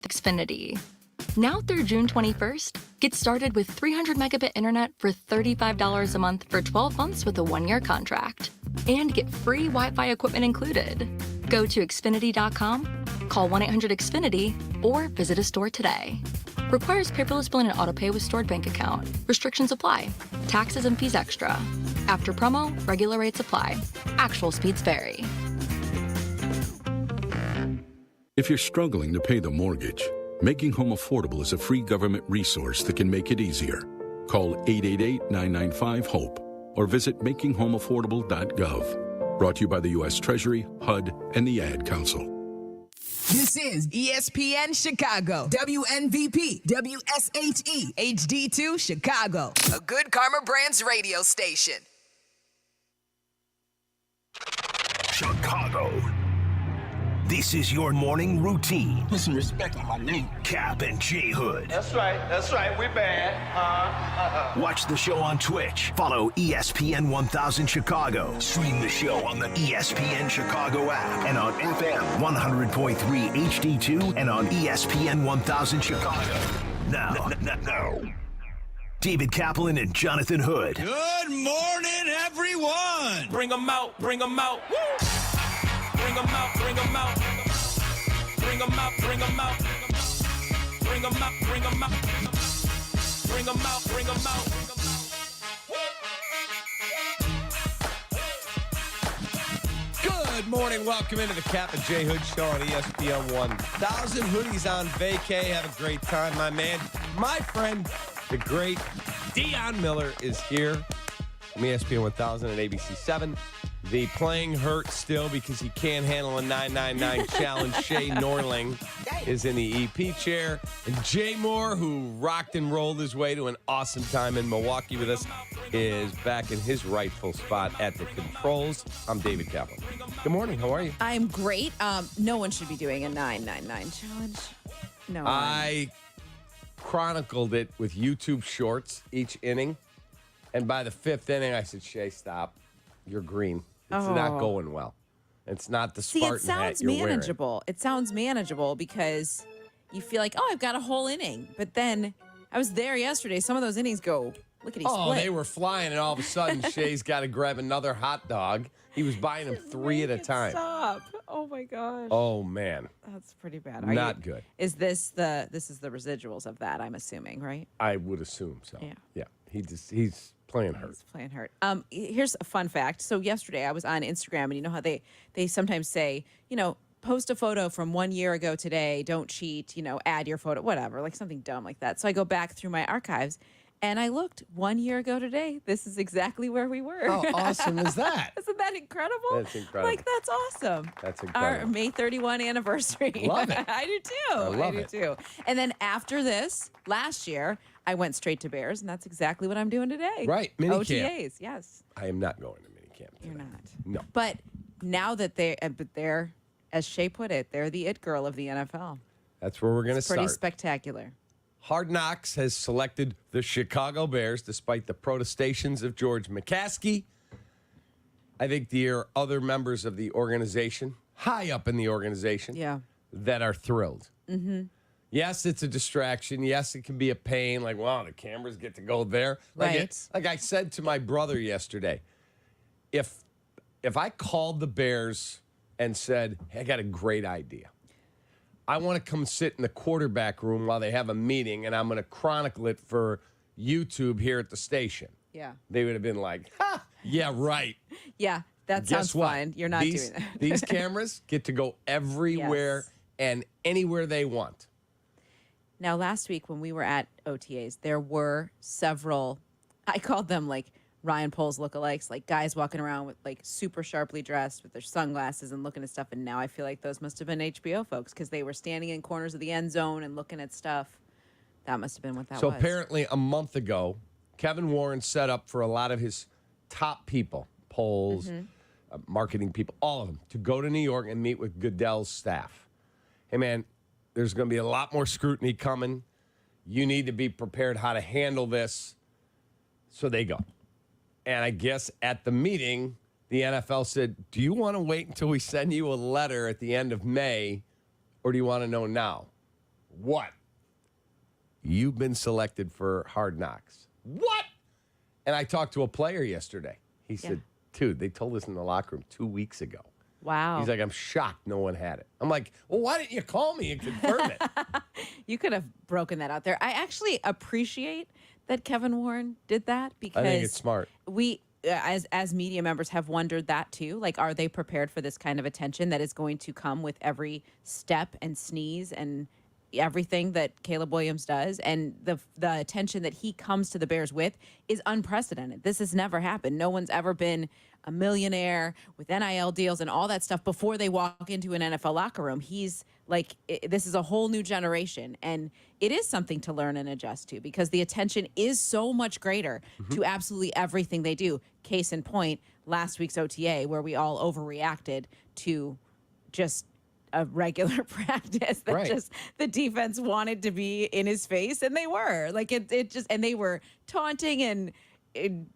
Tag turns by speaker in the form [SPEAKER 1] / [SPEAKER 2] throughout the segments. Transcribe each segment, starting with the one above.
[SPEAKER 1] Xfinity. Now through June 21st, get started with 300 megabit internet for $35 a month for 12 months with a 1-year contract. And get free Wi-Fi equipment included. Go to Xfinity.com, call 1-800-XFINITY, or visit a store today. Requires paperless billing and autopay with stored bank account. Restrictions apply. Taxes and fees extra. After promo, regular rates apply. Actual speeds vary.
[SPEAKER 2] If you're struggling to pay the mortgage, Making Home Affordable is a free government resource that can make it easier. Call 888-995-HOPE or visit makinghomeaffordable.gov. Brought to you by the U.S. Treasury, HUD, and the Ad Council.
[SPEAKER 3] This is ESPN Chicago, WNVP, WSHE, HD2 Chicago, a good Karma Brands radio station.
[SPEAKER 4] Chicago. This is your morning routine.
[SPEAKER 5] Put some respect on my name.
[SPEAKER 4] Cap and J Hood.
[SPEAKER 6] That's right, we bad.
[SPEAKER 4] Watch the show on Twitch. Follow ESPN 1000 Chicago. Stream the show on the ESPN Chicago app and on FM 100.3 HD2 and on ESPN 1000 Chicago. Now, David Kaplan and Jonathan Hood.
[SPEAKER 7] Good morning, everyone.
[SPEAKER 6] Bring them out. Woo! Bring them out. Bring them out. Bring them out. Bring them out. Bring them out. Bring them out. Bring them out. Bring them out. Bring them out.
[SPEAKER 7] Good morning. Welcome into the Kap and J Hood Show on ESPN 1000. Hoodie's on vacay. Have a great time, my man. My friend, the great Dionne Miller is here from ESPN 1000 and ABC 7. The playing hurt still because he can't handle a 999 challenge. Shay Norling is in the EP chair. And Jay Moore, who rocked and rolled his way to an awesome time in Milwaukee with us, is back in his rightful spot at the controls. I'm David Kaplan. Good morning. How are you?
[SPEAKER 8] I'm great. No one should be doing a 999 challenge. No one.
[SPEAKER 7] I chronicled it with YouTube shorts each inning. And by the fifth inning, I said, Shay, stop. You're green. It's not going well. It's not the Spartan hat you're wearing.
[SPEAKER 8] It sounds manageable because you feel like, I've got a whole inning. But then I was there yesterday. Some of those innings go lickety split.
[SPEAKER 7] Oh, they were flying, and all of a sudden, Shay's got to grab another hot dog. He was buying them 3 at a time.
[SPEAKER 8] Stop. Oh, my gosh.
[SPEAKER 7] Oh, man.
[SPEAKER 8] That's pretty bad.
[SPEAKER 7] Not good.
[SPEAKER 8] Is this the residuals of that, I'm assuming, right?
[SPEAKER 7] I would assume so.
[SPEAKER 8] Yeah.
[SPEAKER 7] He's playing hurt.
[SPEAKER 8] He's playing hurt. Here's a fun fact. So yesterday I was on Instagram, and you know how they sometimes say, post a photo from 1 year ago today, don't cheat, add your photo, whatever, like something dumb like that. So I go back through my archives, and I looked 1 year ago today. This is exactly where we were.
[SPEAKER 7] How awesome is that?
[SPEAKER 8] Isn't that incredible?
[SPEAKER 7] That's incredible.
[SPEAKER 8] Like, that's awesome.
[SPEAKER 7] That's incredible.
[SPEAKER 8] Our May 31 anniversary.
[SPEAKER 7] Love it.
[SPEAKER 8] I do too.
[SPEAKER 7] I do
[SPEAKER 8] too. And then after this, last year, I went straight to Bears, and that's exactly what I'm doing today.
[SPEAKER 7] Right. Minicamp.
[SPEAKER 8] OTAs, yes.
[SPEAKER 7] I am not going to minicamp today.
[SPEAKER 8] You're not.
[SPEAKER 7] No.
[SPEAKER 8] But now that they're, as Shay put it, they're the it girl of the NFL.
[SPEAKER 7] That's where we're going to start.
[SPEAKER 8] Pretty spectacular.
[SPEAKER 7] Hard Knocks has selected the Chicago Bears despite the protestations of George McCaskey. I think there are other members of the organization, high up in the organization, that are thrilled. Mm-hmm. Yes, it's a distraction. Yes, it can be a pain. Like, wow, the cameras get to go there. Like I said to my brother yesterday, if I called the Bears and said, hey, I got a great idea. I want to come sit in the quarterback room while they have a meeting, and I'm going to chronicle it for YouTube here at the station.
[SPEAKER 8] Yeah.
[SPEAKER 7] They would have been like, yeah, right.
[SPEAKER 8] Yeah, that sounds fine. You're not doing that.
[SPEAKER 7] These cameras get to go everywhere and anywhere they want.
[SPEAKER 8] Now, last week when we were at OTAs, there were several, I called them like Ryan Poles lookalikes, like guys walking around with like super sharply dressed with their sunglasses and looking at stuff. And now I feel like those must have been HBO folks because they were standing in corners of the end zone and looking at stuff. That must have been what that was.
[SPEAKER 7] So apparently a month ago, Kevin Warren set up for a lot of his top people, Poles, marketing people, all of them, to go to New York and meet with Goodell's staff. Hey, man, there's going to be a lot more scrutiny coming. You need to be prepared how to handle this. So they go. And I guess at the meeting, the NFL said, do you want to wait until we send you a letter at the end of May, or do you want to know now? What? You've been selected for Hard Knocks. What? And I talked to a player yesterday. He said, dude, they told us in the locker room 2 weeks ago.
[SPEAKER 8] Wow.
[SPEAKER 7] He's like, I'm shocked no one had it. I'm like, well, why didn't you call me and confirm it?
[SPEAKER 8] You could have broken that out there. I actually appreciate that Kevin Warren did that because
[SPEAKER 7] I think it's smart.
[SPEAKER 8] We, as media members, have wondered that too. Like, are they prepared for this kind of attention that is going to come with every step and sneeze and everything that Caleb Williams does? And the attention that he comes to the Bears with is unprecedented. This has never happened. No one's ever been a millionaire with NIL deals and all that stuff before they walk into an NFL locker room. He's like, this is a whole new generation. And it is something to learn and adjust to because the attention is so much greater to absolutely everything they do. Case in point, last week's OTA, where we all overreacted to just a regular practice that just the defense wanted to be in his face, and they were. Like, it just, and they were taunting and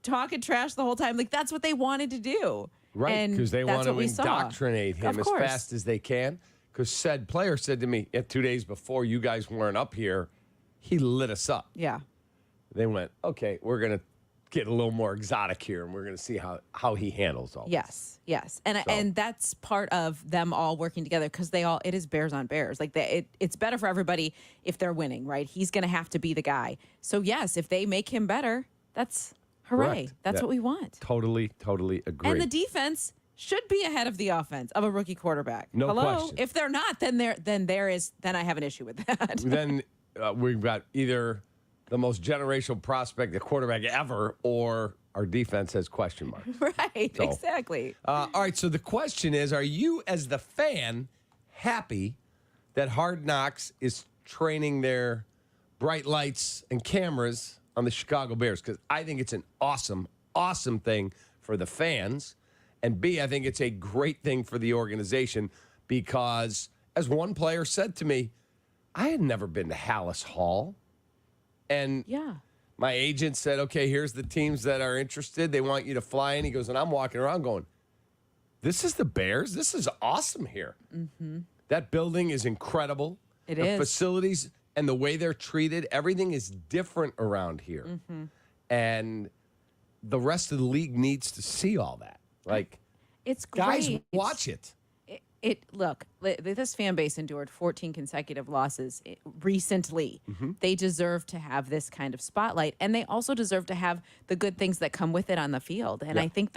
[SPEAKER 8] talking trash the whole time. Like, that's what they wanted to do.
[SPEAKER 7] Right, because they want to indoctrinate him as fast as they can. Because said player said to me 2 days before you guys weren't up here, he lit us up.
[SPEAKER 8] Yeah.
[SPEAKER 7] They went, okay, we're going to get a little more exotic here, and we're going to see how he handles all this.
[SPEAKER 8] Yes. And that's part of them all working together because it is Bears on Bears. Like, it's better for everybody if they're winning, right? He's going to have to be the guy. So, yes, if they make him better, that's hooray.
[SPEAKER 7] Correct.
[SPEAKER 8] That's what we want.
[SPEAKER 7] Totally agree.
[SPEAKER 8] And the defense should be ahead of the offense of a rookie quarterback.
[SPEAKER 7] No question.
[SPEAKER 8] If they're not, then I have an issue with that.
[SPEAKER 7] Then we've got either the most generational prospect, a quarterback ever, or our defense has question marks.
[SPEAKER 8] Right, exactly.
[SPEAKER 7] All right, so the question is, are you, as the fan, happy that Hard Knocks is training their bright lights and cameras on the Chicago Bears? Because I think it's an awesome thing for the fans. And B, I think it's a great thing for the organization because, as one player said to me, I had never been to Hallis Hall. And my agent said, okay, here's the teams that are interested. They want you to fly in. He goes, and I'm walking around going, this is the Bears? This is awesome here. Mm-hmm. That building is incredible.
[SPEAKER 8] The
[SPEAKER 7] facilities and the way they're treated, everything is different around here. Mm-hmm. And the rest of the league needs to see all that. Like,
[SPEAKER 8] it's great.
[SPEAKER 7] Guys, watch it.
[SPEAKER 8] Look, this fan base endured 14 consecutive losses recently. Mm-hmm. They deserve to have this kind of spotlight, and they also deserve to have the good things that come with it on the field. And I think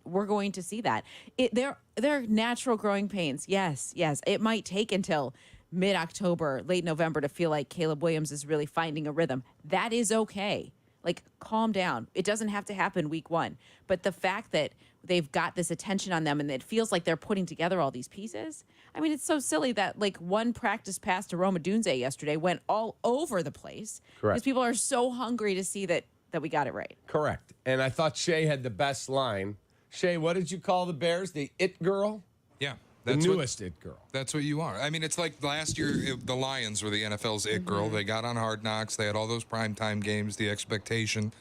[SPEAKER 8] we're going to see that. They're natural growing pains. Yes. It might take until mid-October, late November to feel like Caleb Williams is really finding a rhythm. That is okay. Like, calm down. It doesn't have to happen week one. But the fact that they've got this attention on them and it feels like they're putting together all these pieces. I mean, it's so silly that, like, one practice pass to Roma Dunze yesterday went all over the place.
[SPEAKER 7] Correct.
[SPEAKER 8] Because people are so hungry to see that we got it right.
[SPEAKER 7] Correct. And I thought Shay had the best line. Shay, what did you call the Bears? The it girl?
[SPEAKER 5] Yeah.
[SPEAKER 7] The newest it girl.
[SPEAKER 5] That's what you are. I mean, it's like last year, the Lions were the NFL's it girl. They got on Hard Knocks. They had all those primetime games. The expectation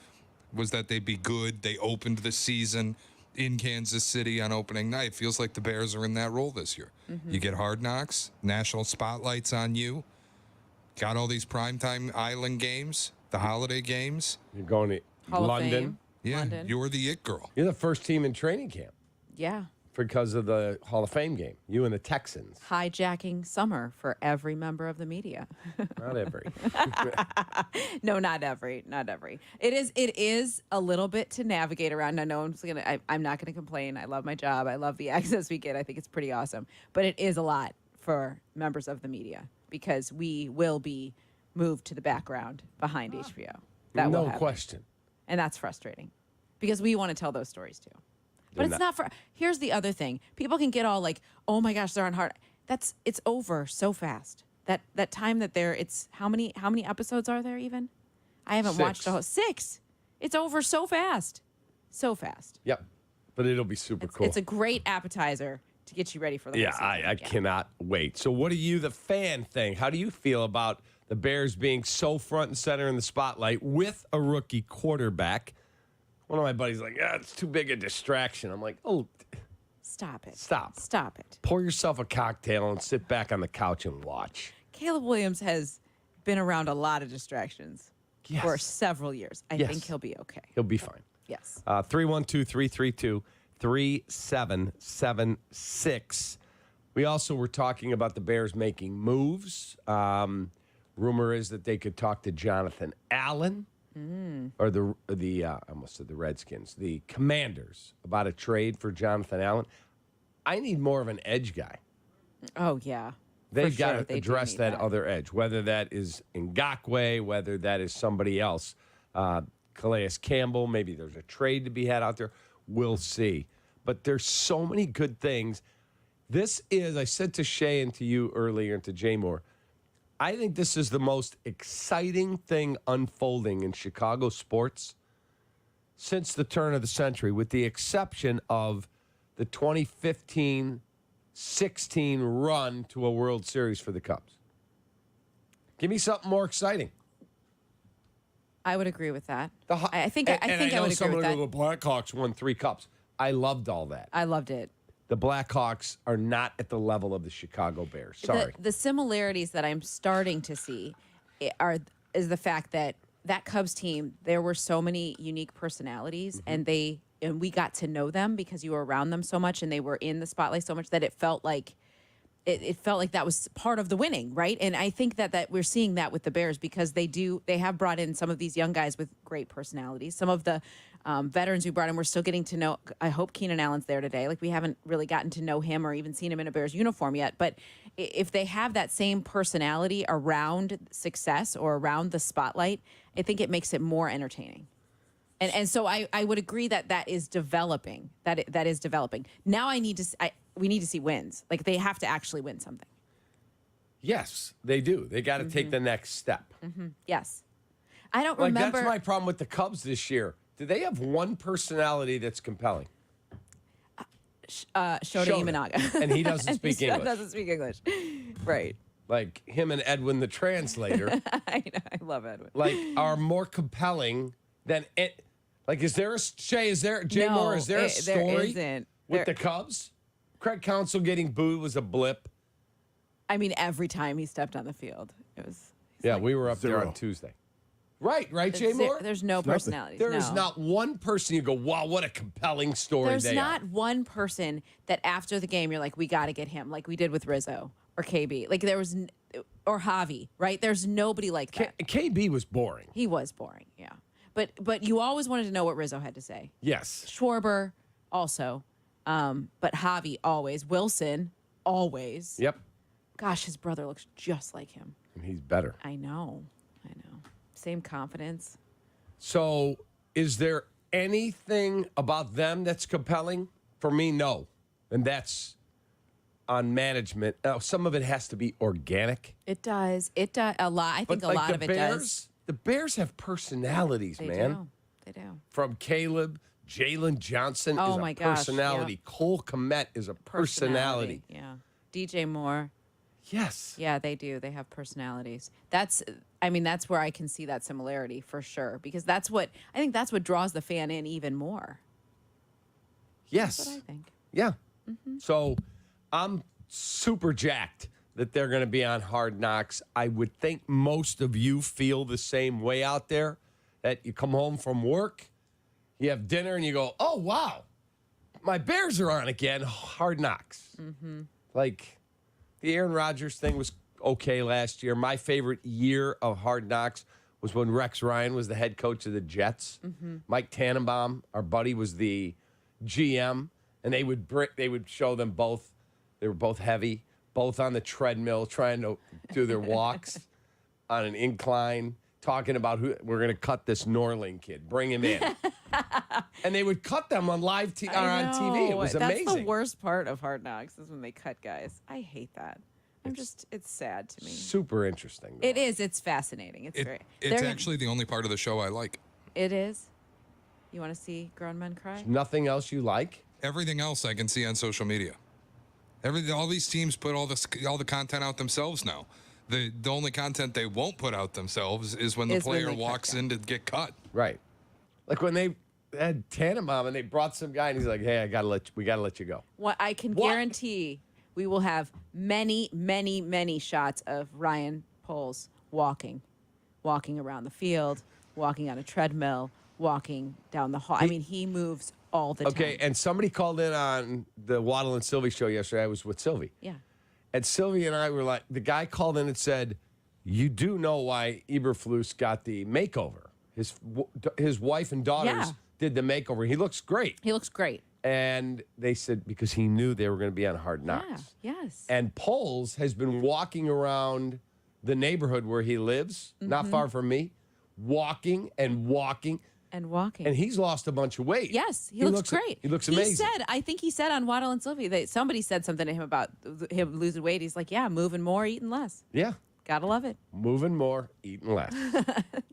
[SPEAKER 5] was that they'd be good. They opened the season in Kansas City on opening night. Feels like the Bears are in that role this year. Mm-hmm. You get Hard Knocks, national spotlights on you. Got all these primetime island games, the holiday games.
[SPEAKER 7] You're going to
[SPEAKER 8] Hall of
[SPEAKER 7] London.
[SPEAKER 8] Fame.
[SPEAKER 5] Yeah,
[SPEAKER 8] London.
[SPEAKER 5] You're the it girl.
[SPEAKER 7] You're the first team in training camp
[SPEAKER 8] Yeah.
[SPEAKER 7] because of the Hall of Fame game. You and the Texans.
[SPEAKER 8] Hijacking summer for every member of the media.
[SPEAKER 7] Not every.
[SPEAKER 8] No, not every. It is a little bit to navigate around. I know I'm not gonna complain. I love my job. I love the access we get. I think it's pretty awesome. But it is a lot for members of the media because we will be moved to the background behind HBO. That will
[SPEAKER 7] no
[SPEAKER 8] happen.
[SPEAKER 7] question.
[SPEAKER 8] And that's frustrating because we want to tell those stories too. But it's not for. Here's the other thing: people can get all like, "Oh my gosh, they're on hard." It's over so fast. That time that it's how many episodes are there even? I haven't watched the whole 6. It's over so fast, so fast.
[SPEAKER 7] Yep, but it'll be super cool.
[SPEAKER 8] It's a great appetizer to get you ready for the whole season.
[SPEAKER 7] I cannot wait. So, what do you, the fan, think? How do you feel about the Bears being so front and center in the spotlight with a rookie quarterback? One of my buddies like, it's too big a distraction. I'm like,
[SPEAKER 8] Stop it.
[SPEAKER 7] Stop it. Pour yourself a cocktail and sit back on the couch and watch.
[SPEAKER 8] Caleb Williams has been around a lot of distractions
[SPEAKER 7] Yes.
[SPEAKER 8] for several years. I
[SPEAKER 7] Yes.
[SPEAKER 8] think he'll be okay.
[SPEAKER 7] He'll be fine.
[SPEAKER 8] Yes.
[SPEAKER 7] 312-332-3776. We also were talking about the Bears making moves. Rumor is that they could talk to Jonathan Allen or the I almost said the Redskins, the Commanders, about a trade for Jonathan Allen. I need more of an edge guy.
[SPEAKER 8] Oh, yeah.
[SPEAKER 7] They've
[SPEAKER 8] For
[SPEAKER 7] got
[SPEAKER 8] sure.
[SPEAKER 7] to
[SPEAKER 8] They do
[SPEAKER 7] address
[SPEAKER 8] need
[SPEAKER 7] that other edge, whether that is Ngakoue, whether that is somebody else. Calais Campbell, maybe there's a trade to be had out there. We'll see. But there's so many good things. This is, I said to Shay and to you earlier and to Jay Moore, I think this is the most exciting thing unfolding in Chicago sports since the turn of the century, with the exception of the 2015-16 run to a World Series for the Cubs. Give me something more exciting.
[SPEAKER 8] I would agree with that. I think
[SPEAKER 7] and
[SPEAKER 8] I
[SPEAKER 7] know
[SPEAKER 8] would agree
[SPEAKER 7] someone
[SPEAKER 8] with that.
[SPEAKER 7] will go, the Blackhawks won 3 cups. I loved all that.
[SPEAKER 8] I loved it.
[SPEAKER 7] The Blackhawks are not at the level of the Chicago Bears. Sorry.
[SPEAKER 8] The similarities that I'm starting to see is the fact that Cubs team, there were so many unique personalities, and we got to know them because you were around them so much and they were in the spotlight so much that it felt like that was part of the winning, right? And I think that we're seeing that with the Bears because they have brought in some of these young guys with great personalities. Some of the veterans we brought in, we're still getting to know. I hope Keenan Allen's there today. Like, we haven't really gotten to know him or even seen him in a Bears uniform yet. But if they have that same personality around success or around the spotlight, I think it makes it more entertaining. And so I would agree that is developing. That is developing. Now we need to see wins. Like, they have to actually win something.
[SPEAKER 7] Yes, they do. They got to take the next step.
[SPEAKER 8] Yes. I don't
[SPEAKER 7] Like,
[SPEAKER 8] remember.
[SPEAKER 7] that's my problem with the Cubs this year. Do they have one personality that's compelling?
[SPEAKER 8] Shota Imanaga.
[SPEAKER 7] And he doesn't speak English.
[SPEAKER 8] Doesn't speak English. Right.
[SPEAKER 7] Like him and Edwin the translator.
[SPEAKER 8] I know. I love Edwin.
[SPEAKER 7] Like, are more compelling than it. Like, is there a Jay
[SPEAKER 8] No,
[SPEAKER 7] Moore? Is there a story
[SPEAKER 8] there isn't.
[SPEAKER 7] with the Cubs? Craig Counsell getting booed was a blip.
[SPEAKER 8] I mean, every time he stepped on the field, it was.
[SPEAKER 7] We were up there on Tuesday. Right, Jay Moore?
[SPEAKER 8] There's no personalities.
[SPEAKER 7] There is
[SPEAKER 8] no.
[SPEAKER 7] not one person you go, wow, what a compelling story
[SPEAKER 8] There's
[SPEAKER 7] they
[SPEAKER 8] not
[SPEAKER 7] are.
[SPEAKER 8] one person that after the game you're like, we got to get him, like we did with Rizzo or KB. Like, there was, or Javi, right? There's nobody like that.
[SPEAKER 7] KB was boring.
[SPEAKER 8] He was boring, yeah. But you always wanted to know what Rizzo had to say.
[SPEAKER 7] Yes.
[SPEAKER 8] Schwarber also, but Javi always. Wilson always.
[SPEAKER 7] Yep.
[SPEAKER 8] Gosh, his brother looks just like him.
[SPEAKER 7] And he's better.
[SPEAKER 8] I know. Same confidence.
[SPEAKER 7] So, is there anything about them that's compelling? For me, no. And that's on management. Some of it has to be organic.
[SPEAKER 8] It does. It does a lot. I think a lot of it does.
[SPEAKER 7] The Bears have personalities, man.
[SPEAKER 8] They do.
[SPEAKER 7] From Caleb, Jalen Johnson
[SPEAKER 8] Oh
[SPEAKER 7] is
[SPEAKER 8] my
[SPEAKER 7] a
[SPEAKER 8] gosh,
[SPEAKER 7] personality.
[SPEAKER 8] yep.
[SPEAKER 7] Cole Kmet is a personality.
[SPEAKER 8] Yeah. DJ Moore.
[SPEAKER 7] Yes.
[SPEAKER 8] Yeah, they do. They have personalities. That's where I can see that similarity for sure, because I think that's what draws the fan in even more.
[SPEAKER 7] Yes.
[SPEAKER 8] That's what I think.
[SPEAKER 7] Yeah. So I'm super jacked that they're going to be on Hard Knocks. I would think most of you feel the same way out there, that you come home from work, you have dinner, and you go, oh, wow, my Bears are on again. Hard Knocks. Like, the Aaron Rodgers thing was okay last year. My favorite year of Hard Knocks was when Rex Ryan was the head coach of the Jets. Mike Tannenbaum, our buddy, was the GM, and they would show them both. They were both heavy, both on the treadmill, trying to do their walks on an incline, talking about who we're going to cut this Norling kid, bring him in. And they would cut them on live on TV. It was amazing.
[SPEAKER 8] That's the worst part of Hard Knocks is when they cut guys. I hate that. It's sad to me.
[SPEAKER 7] Super interesting.
[SPEAKER 8] It is. It's fascinating.
[SPEAKER 5] It's actually the only part of the show I like.
[SPEAKER 8] It is. You want to see grown men cry?
[SPEAKER 7] Nothing else you like?
[SPEAKER 5] Everything else I can see on social media. All these teams put all the content out themselves now. The only content they won't put out themselves is when the player walks in to get cut.
[SPEAKER 7] Right. Like when they had Tannenbaum and they brought some guy and he's like, "Hey, we gotta let you go."
[SPEAKER 8] What I can guarantee, we will have many, many, many shots of Ryan Poles walking around the field, walking on a treadmill, walking down the hall. I mean, he moves all the time.
[SPEAKER 7] Okay, and somebody called in on the Waddle and Silvy show yesterday. I was with Silvy.
[SPEAKER 8] Yeah.
[SPEAKER 7] And Silvy and I were like, the guy called in and said, you do know why Eberflus got the makeover. His wife and daughters did the makeover. He looks great.
[SPEAKER 8] He looks great.
[SPEAKER 7] And they said because he knew they were going to be on Hard Knocks.
[SPEAKER 8] Yeah, yes.
[SPEAKER 7] And Poles has been walking around the neighborhood where he lives, not far from me, walking and walking.
[SPEAKER 8] And walking.
[SPEAKER 7] And he's lost a bunch of weight.
[SPEAKER 8] Yes, he looks great.
[SPEAKER 7] He looks amazing.
[SPEAKER 8] I think he said on Waddle and Sylvie that somebody said something to him about him losing weight. He's like, yeah, moving more, eating less.
[SPEAKER 7] Yeah.
[SPEAKER 8] Gotta love it.
[SPEAKER 7] Moving more, eating less.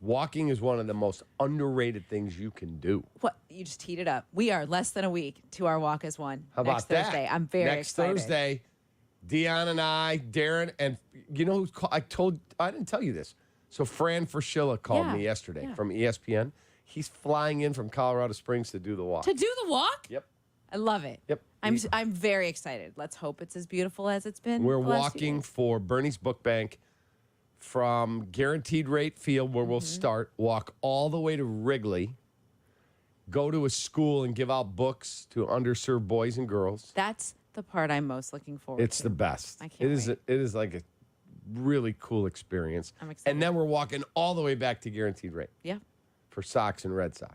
[SPEAKER 7] Walking is one of the most underrated things you can do.
[SPEAKER 8] What? You just teed it up. We are less than a week to our walk as one.
[SPEAKER 7] How about
[SPEAKER 8] Next Thursday. I'm very excited.
[SPEAKER 7] Next Thursday, Dion and I, Darren, and you know who's called? I didn't tell you this. So Fran Fraschilla called me yesterday from ESPN. He's flying in from Colorado Springs to do the walk.
[SPEAKER 8] To do the walk?
[SPEAKER 7] Yep.
[SPEAKER 8] I love it.
[SPEAKER 7] Yep.
[SPEAKER 8] I'm very excited. Let's hope it's as beautiful as it's been.
[SPEAKER 7] We're
[SPEAKER 8] the last few
[SPEAKER 7] walking
[SPEAKER 8] days.
[SPEAKER 7] for Bernie's Book Bank from Guaranteed Rate Field, where we'll start, walk all the way to Wrigley, go to a school and give out books to underserved boys and girls.
[SPEAKER 8] That's the part I'm most looking forward to.
[SPEAKER 7] It's the best.
[SPEAKER 8] I can't wait.
[SPEAKER 7] It is like a really cool experience.
[SPEAKER 8] I'm excited.
[SPEAKER 7] And then we're walking all the way back to Guaranteed Rate
[SPEAKER 8] Yeah,
[SPEAKER 7] for Sox and Red Sox.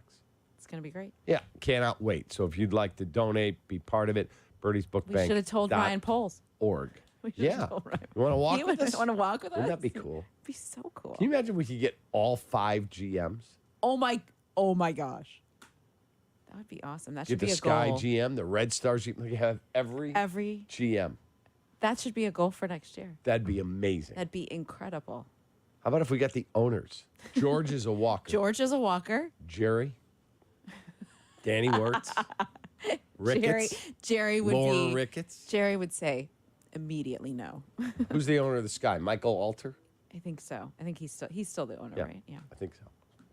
[SPEAKER 8] it's going to be great.
[SPEAKER 7] Yeah, cannot wait. So if you'd like to donate, be part of it, Bernie's Book
[SPEAKER 8] We
[SPEAKER 7] Bank.
[SPEAKER 8] should have told Ryan Poles.
[SPEAKER 7] .org.
[SPEAKER 8] We should
[SPEAKER 7] Yeah.
[SPEAKER 8] have told Ryan.
[SPEAKER 7] You want to walk
[SPEAKER 8] He
[SPEAKER 7] with us?
[SPEAKER 8] want to walk with us?
[SPEAKER 7] Wouldn't that be cool?
[SPEAKER 8] It'd be so cool.
[SPEAKER 7] Can you imagine if we could get all 5 GMs?
[SPEAKER 8] Oh my gosh. That would be awesome. That should
[SPEAKER 7] Get
[SPEAKER 8] be
[SPEAKER 7] the
[SPEAKER 8] a
[SPEAKER 7] Sky
[SPEAKER 8] goal.
[SPEAKER 7] GM, the Red Stars GM. You have every GM.
[SPEAKER 8] That should be a goal for next year.
[SPEAKER 7] That'd be amazing.
[SPEAKER 8] That'd be incredible.
[SPEAKER 7] How about if we got the owners? George is a walker.
[SPEAKER 8] George is a walker.
[SPEAKER 7] Jerry. Danny Wirtz. Ricketts.
[SPEAKER 8] Jerry would
[SPEAKER 7] Laura
[SPEAKER 8] be.
[SPEAKER 7] Ricketts.
[SPEAKER 8] Jerry would say immediately no.
[SPEAKER 7] Who's the owner of the Sky? Michael Alter?
[SPEAKER 8] I think so. I think he's still the owner, right? Yeah.
[SPEAKER 7] I think so.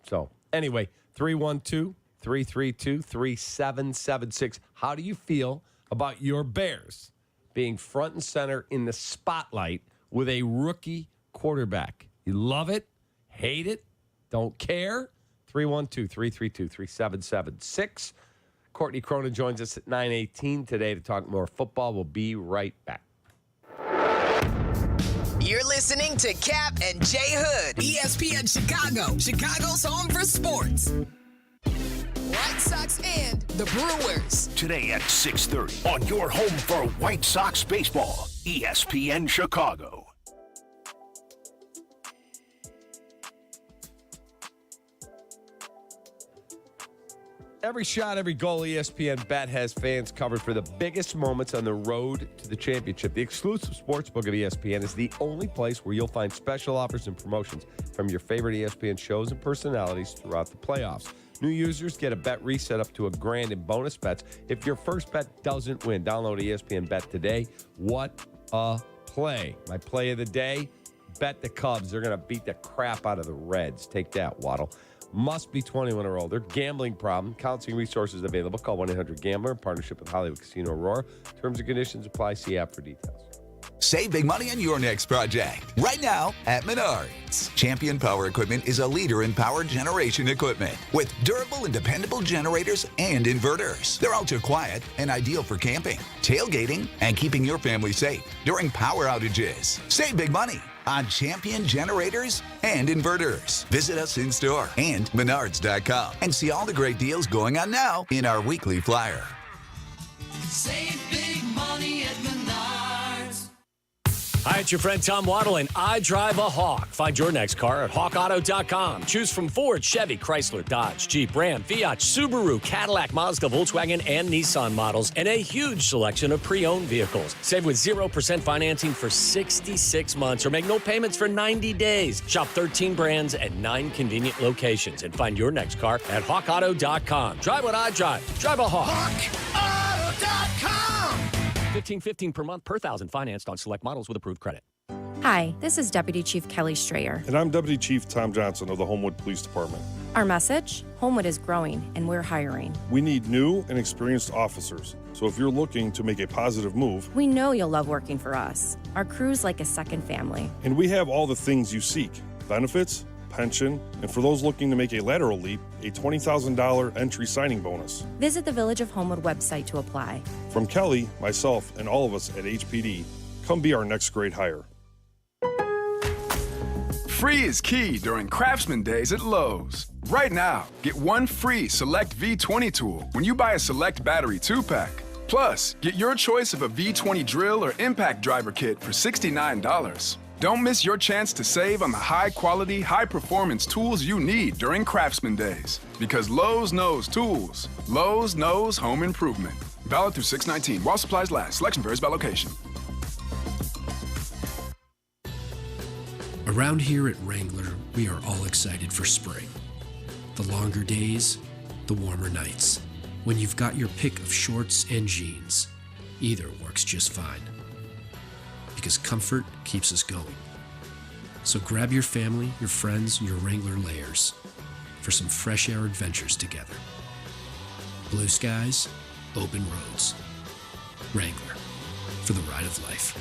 [SPEAKER 7] So, anyway, 312-332-3776. How do you feel about your Bears being front and center in the spotlight with a rookie quarterback? You love it? Hate it? Don't care? 312-332-3776. Courtney Cronin joins us at 9:18 today to talk more football. We'll be right back.
[SPEAKER 3] You're listening to Kap and Jay Hood, ESPN Chicago, Chicago's home for sports. White Sox and the Brewers.
[SPEAKER 4] Today at 6:30 on your home for White Sox baseball, ESPN Chicago.
[SPEAKER 7] Every shot, every goal, ESPN Bet has fans covered for the biggest moments on the road to the championship. The exclusive sportsbook of ESPN is the only place where you'll find special offers and promotions from your favorite ESPN shows and personalities throughout the playoffs. New users get a bet reset up to $1,000 in bonus bets if your first bet doesn't win. Download ESPN Bet today. What a play. My play of the day, bet the Cubs. They're going to beat the crap out of the Reds. Take that, Waddle. Must be 21 or older. Gambling problem. Counseling resources available. Call 1-800-GAMBLER in partnership with Hollywood Casino Aurora. Terms and conditions apply. See app for details.
[SPEAKER 9] Save big money on your next project. Right now at Menards. Champion Power Equipment is a leader in power generation equipment with durable and dependable generators and inverters. They're ultra quiet and ideal for camping, tailgating, and keeping your family safe during power outages. Save big money on Champion generators and inverters. Visit us in store and Menards.com and see all the great deals going on now in our weekly flyer.
[SPEAKER 10] Save big money at Menards.
[SPEAKER 11] Hi, it's your friend Tom Waddle, and I drive a Hawk. Find your next car at hawkauto.com. Choose from Ford, Chevy, Chrysler, Dodge, Jeep, Ram, Fiat, Subaru, Cadillac, Mazda, Volkswagen, and Nissan models, and a huge selection of pre-owned vehicles. Save with 0% financing for 66 months or make no payments for 90 days. Shop 13 brands at 9 convenient locations and find your next car at hawkauto.com. Drive what I drive. Drive a Hawk.
[SPEAKER 10] HawkAuto.com.
[SPEAKER 11] $15.15 per month per thousand financed on select models with approved credit.
[SPEAKER 12] Hi, this is Deputy Chief Kelly Strayer.
[SPEAKER 13] And I'm Deputy Chief Tom Johnson of the Homewood Police Department.
[SPEAKER 12] Our message? Homewood is growing, and we're hiring.
[SPEAKER 13] We need new and experienced officers. So if you're looking to make a positive move,
[SPEAKER 12] We know you'll love working for us. Our crew's like a second family.
[SPEAKER 13] and we have all the things you seek. benefits, pension, and for those looking to make a lateral leap, a $20,000 entry signing bonus.
[SPEAKER 12] Visit the Village of Homewood website to apply.
[SPEAKER 13] From Kelly, myself, and all of us at HPD, come be our next great hire.
[SPEAKER 14] Free is key during Craftsman Days at Lowe's. Right now, get one free Select V20 tool when you buy a Select Battery 2-pack. Plus, get your choice of a V20 drill or impact driver kit for $69. Don't miss your chance to save on the high-quality, high-performance tools you need during Craftsman Days. Because Lowe's knows tools. Lowe's knows home improvement. Valid through 6/19. While supplies last. Selection varies by location.
[SPEAKER 15] Around here at Wrangler, we are all excited for spring. The longer days, the warmer nights. When you've got your pick of shorts and jeans, either works just fine. Because comfort keeps us going. So grab your family, your friends, and your Wrangler layers for some fresh air adventures together. Blue skies, open roads. Wrangler, for the ride of life.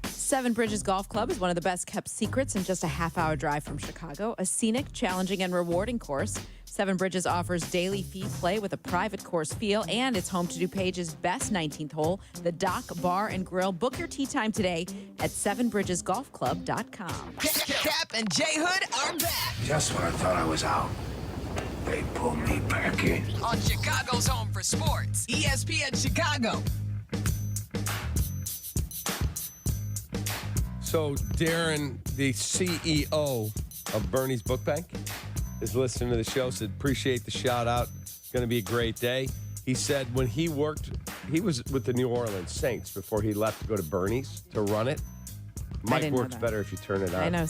[SPEAKER 8] Seven Bridges Golf Club is one of the best kept secrets in just a half-hour drive from Chicago. A scenic, challenging, and rewarding course. Seven Bridges offers daily fee play with a private course feel, and it's home to DuPage's best 19th hole, the Dock Bar and Grill. Book your tee time today at sevenbridgesgolfclub.com.
[SPEAKER 3] Kap and J Hood are back
[SPEAKER 16] Just when I thought I was out, they pulled me back in.
[SPEAKER 3] on Chicago's Home for Sports, ESPN Chicago.
[SPEAKER 7] So Darren, the CEO of Bernie's Book Bank, is listening to the show. Said, appreciate the shout out. It's going to be a great day. He said when he was with the New Orleans Saints before he left to go to Bernie's to run it. Mic works better if you turn it on.
[SPEAKER 8] I know.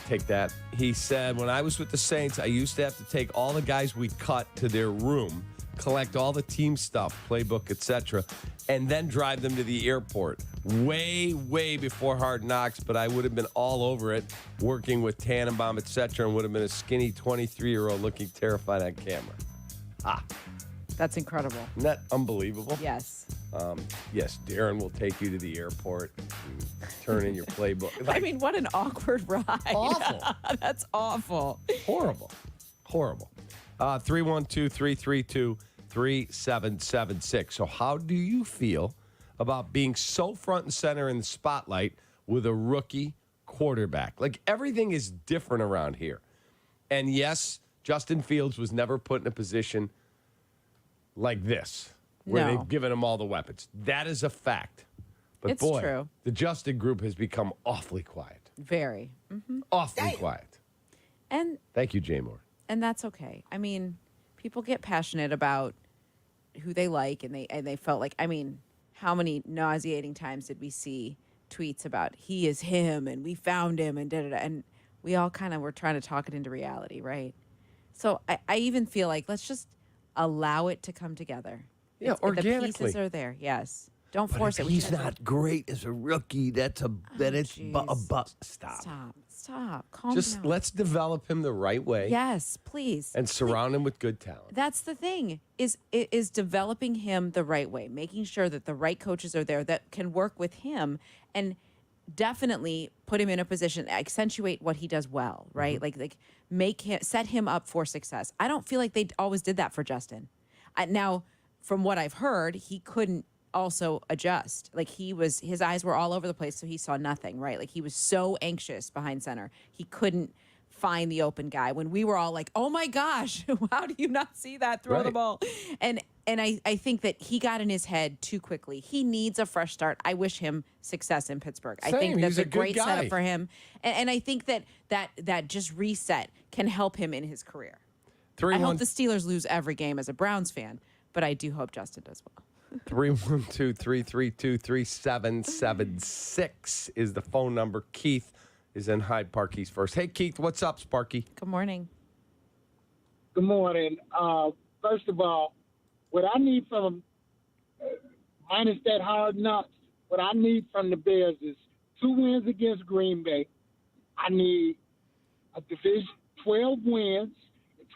[SPEAKER 7] Take that. He said, when I was with the Saints, I used to have to take all the guys we cut to their room, collect all the team stuff, playbook, etc., and then drive them to the airport. Way, way before Hard Knocks, but I would have been all over it, working with Tannenbaum, etc., and would have been a skinny 23-year-old looking terrified on camera.
[SPEAKER 8] That's incredible.
[SPEAKER 7] Isn't that unbelievable?
[SPEAKER 8] Yes.
[SPEAKER 7] Yes, Darren will take you to the airport and turn in your playbook.
[SPEAKER 8] I mean, what an awkward ride.
[SPEAKER 7] Awful.
[SPEAKER 8] That's awful.
[SPEAKER 7] Horrible. 312-332-3776. So how do you feel about being so front and center in the spotlight with a rookie quarterback? Like, everything is different around here. And yes, Justin Fields was never put in a position like this, where they've given him all the weapons. That is a fact. But
[SPEAKER 8] It's
[SPEAKER 7] boy,
[SPEAKER 8] true.
[SPEAKER 7] the Justin group has become awfully quiet.
[SPEAKER 8] Very. Mm-hmm.
[SPEAKER 7] Awfully quiet.
[SPEAKER 8] And
[SPEAKER 7] Thank you, Jay Moore.
[SPEAKER 8] And that's okay. I mean, people get passionate about who they like, and they felt like, I mean, how many nauseating times did we see tweets about he is him and we found him and da-da-da, and we all kind of were trying to talk it into reality, right? So I even feel like let's just allow it to come together.
[SPEAKER 7] Yeah, organically.
[SPEAKER 8] The pieces are there, yes. Don't
[SPEAKER 7] But
[SPEAKER 8] force
[SPEAKER 7] if
[SPEAKER 8] it.
[SPEAKER 7] he's not great as a rookie, that's a bust. Stop.
[SPEAKER 8] Calm
[SPEAKER 7] Just
[SPEAKER 8] down.
[SPEAKER 7] let's develop him the right way.
[SPEAKER 8] Yes, please.
[SPEAKER 7] And surround him with good talent.
[SPEAKER 8] That's the thing, is developing him the right way, making sure that the right coaches are there that can work with him, and definitely put him in a position, accentuate what he does well, right?
[SPEAKER 7] Mm-hmm.
[SPEAKER 8] Like make him, set him up for success. I don't feel like they always did that for Justin. Now, from what I've heard, he couldn't also adjust. Like his eyes were all over the place, so he saw nothing, right? Like he was so anxious behind center. He couldn't find the open guy when we were all like, oh my gosh, how do you not see that? Throw the ball. And I think that he got in his head too quickly. He needs a fresh start. I wish him success in Pittsburgh. I think that's a great setup for him. And I think that just reset can help him in his career. I hope the Steelers lose every game as a Browns fan, but I do hope Justin does well.
[SPEAKER 7] 312-332-3776 is the phone number. Keith is in Hyde Park. He's first. Hey, Keith, what's up, Sparky?
[SPEAKER 8] Good morning.
[SPEAKER 17] Good morning. First of all, what I need from minus that Hard Knocks, what I need from the Bears is 2 wins against Green Bay. I need a division, 12 wins,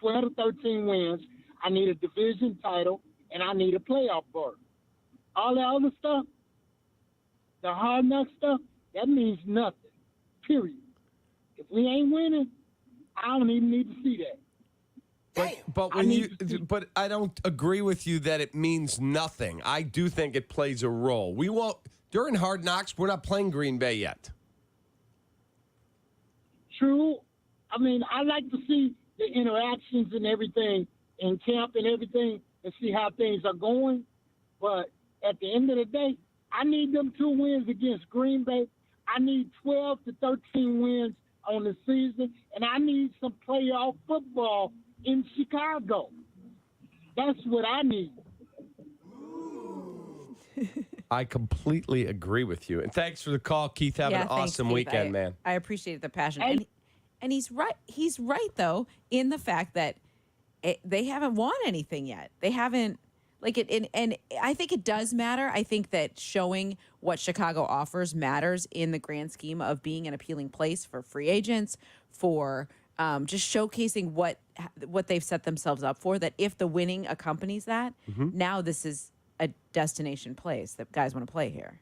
[SPEAKER 17] 12 to 13 wins. I need a division title, and I need a playoff berth. All the other stuff, the Hard Knocks stuff, that means nothing, period. If we ain't winning, I don't even need to see that.
[SPEAKER 7] But I don't agree with you that it means nothing. I do think it plays a role. We won't during Hard Knocks. We're not playing Green Bay yet.
[SPEAKER 17] True. I mean, I like to see the interactions and everything in camp and everything and see how things are going. But at the end of the day, I need them 2 wins against Green Bay. I need 12 to 13 wins on the season, and I need some playoff football in Chicago. That's what I need.
[SPEAKER 7] I completely agree with you. And thanks for the call, Keith. Have an awesome weekend, man.
[SPEAKER 8] I appreciate the passion. And he's right. He's right, though, in the fact that they haven't won anything yet. They haven't, and I think it does matter. I think that showing what Chicago offers matters in the grand scheme of being an appealing place for free agents, for just showcasing what they've set themselves up for, that if the winning accompanies that, now this is a destination place that guys want to play here.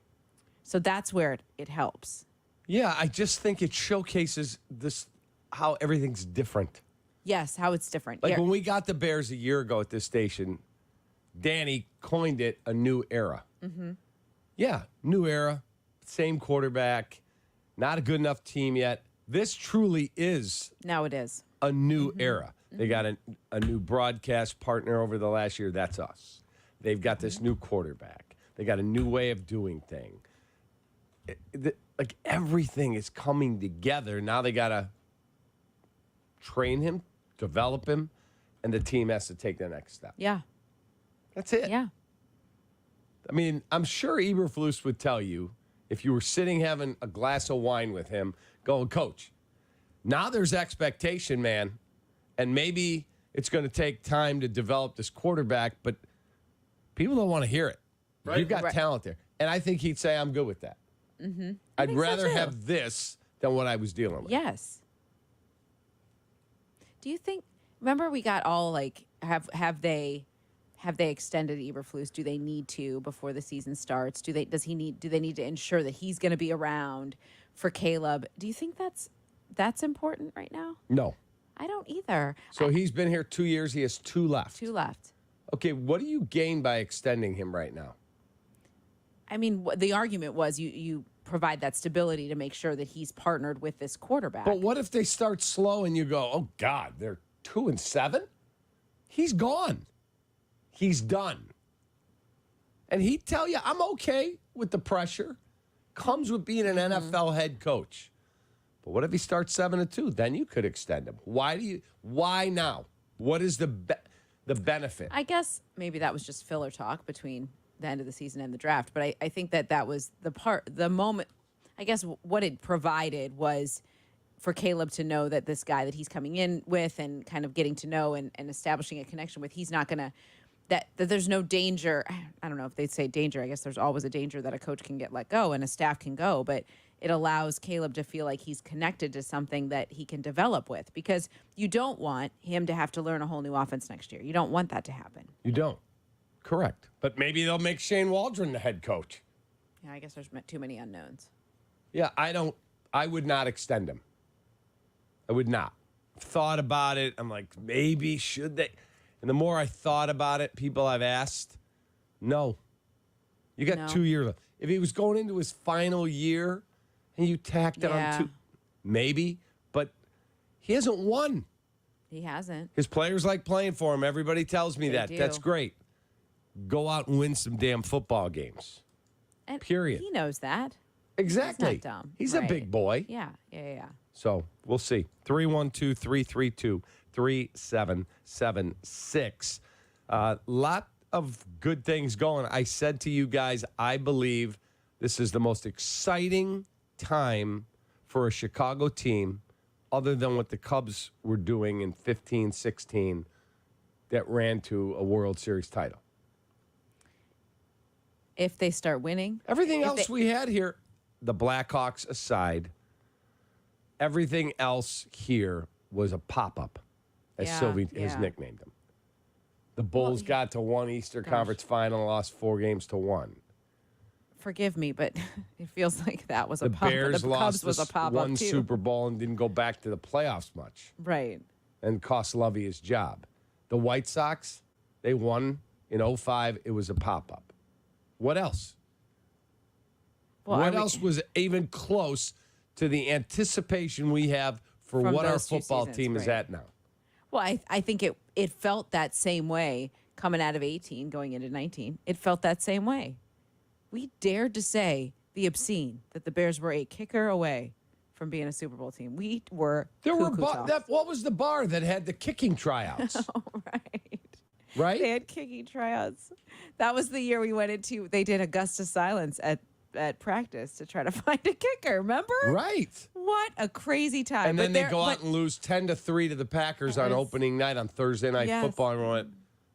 [SPEAKER 8] So that's where it helps.
[SPEAKER 7] Yeah, I just think it showcases this how everything's different.
[SPEAKER 8] Yes, how it's different.
[SPEAKER 7] Like when we got the Bears a year ago at this station, Danny coined it a new era.
[SPEAKER 8] Mm-hmm.
[SPEAKER 7] Yeah, new era, same quarterback, not a good enough team yet. This truly is.
[SPEAKER 8] Now it is.
[SPEAKER 7] A new era. They got a new broadcast partner over the last year. That's us. They've got this new quarterback. They got a new way of doing things. Like everything is coming together. Now they got to train him, develop him, and the team has to take the next step.
[SPEAKER 8] Yeah.
[SPEAKER 7] That's it.
[SPEAKER 8] Yeah.
[SPEAKER 7] I mean, I'm sure Eberflus would tell you if you were sitting having a glass of wine with him, going, Coach, now there's expectation, man, and maybe it's going to take time to develop this quarterback, but people don't want to hear it. Right. You've got talent there. And I think he'd say, I'm good with that.
[SPEAKER 8] Mm-hmm.
[SPEAKER 7] I'd rather have this than what I was dealing with.
[SPEAKER 8] Yes. Do you think, remember we got all like, have they extended Eberflus? Do they need to before the season starts? Do they need to ensure that he's going to be around for Caleb? Do you think that's important right now?
[SPEAKER 7] No.
[SPEAKER 8] I don't either.
[SPEAKER 7] So he's been here 2 years. He has 2 left.
[SPEAKER 8] 2 left.
[SPEAKER 7] Okay, what do you gain by extending him right now?
[SPEAKER 8] I mean, the argument was you provide that stability to make sure that he's partnered with this quarterback.
[SPEAKER 7] But what if they start slow and you go, oh, God, they're 2-7? He's gone. He's done. And he'd tell you, I'm okay with the pressure. Comes with being an NFL head coach. But what if he starts 7-2? Then you could extend him. Why now? What is the benefit?
[SPEAKER 8] I guess maybe that was just filler talk between the end of the season and the draft. But I think that was the moment. I guess what it provided was for Caleb to know that this guy that he's coming in with and kind of getting to know and establishing a connection with, he's not going to, that there's no danger. I don't know if they'd say danger. I guess there's always a danger that a coach can get let go and a staff can go. But it allows Caleb to feel like he's connected to something that he can develop with, because you don't want him to have to learn a whole new offense next year. You don't want that to happen.
[SPEAKER 7] You don't. Correct. But maybe they'll make Shane Waldron the head coach.
[SPEAKER 8] Yeah, I guess there's too many unknowns.
[SPEAKER 7] Yeah, I would not extend him. I would not. Thought about it. I'm like, maybe should they? And the more I thought about it, people I've asked, no. You got 2 years left. If he was going into his final year and you tacked on 2, maybe. But he hasn't won.
[SPEAKER 8] He hasn't.
[SPEAKER 7] His players like playing for him. Everybody tells me that.
[SPEAKER 8] Do.
[SPEAKER 7] That's great. Go out and win some damn football games.
[SPEAKER 8] And
[SPEAKER 7] period.
[SPEAKER 8] He knows that.
[SPEAKER 7] Exactly.
[SPEAKER 8] He's not dumb.
[SPEAKER 7] He's a big boy.
[SPEAKER 8] Yeah.
[SPEAKER 7] So we'll see. 312-332-3776. Lot of good things going. I said to you guys, I believe this is the most exciting time for a Chicago team, other than what the Cubs were doing in 15-16 that ran to a World Series title.
[SPEAKER 8] If they start winning.
[SPEAKER 7] Everything else we had here, the Blackhawks aside, everything else here was a pop-up, as Silvy has nicknamed them. The Bulls got to one Eastern Conference final, lost 4 games to 1.
[SPEAKER 8] forgive me, but it feels like that was a
[SPEAKER 7] The
[SPEAKER 8] pop.
[SPEAKER 7] Bears
[SPEAKER 8] the
[SPEAKER 7] lost
[SPEAKER 8] Cubs was a pop
[SPEAKER 7] one
[SPEAKER 8] up too.
[SPEAKER 7] Super Bowl and didn't go back to the playoffs much.
[SPEAKER 8] Right.
[SPEAKER 7] And cost Lovey his job. The White Sox, they won in 2005. It was a pop-up. What else?
[SPEAKER 8] Well,
[SPEAKER 7] what else was even close to the anticipation we have for
[SPEAKER 8] From
[SPEAKER 7] what our
[SPEAKER 8] those 2
[SPEAKER 7] football
[SPEAKER 8] seasons,
[SPEAKER 7] team is
[SPEAKER 8] right.
[SPEAKER 7] at now?
[SPEAKER 8] Well, I think it felt that same way coming out of 18, going into 19. It felt that same way. We dared to say the obscene that the Bears were a kicker away from being a Super Bowl team. We were
[SPEAKER 7] What was the bar that had the kicking tryouts? Right?
[SPEAKER 8] They had kicking tryouts. That was the year we went into. They did Augusta silence at practice to try to find a kicker. Remember?
[SPEAKER 7] Right.
[SPEAKER 8] What a crazy time!
[SPEAKER 7] And then they go out and lose 10-3 to the Packers on opening night on Thursday Night Football. And went,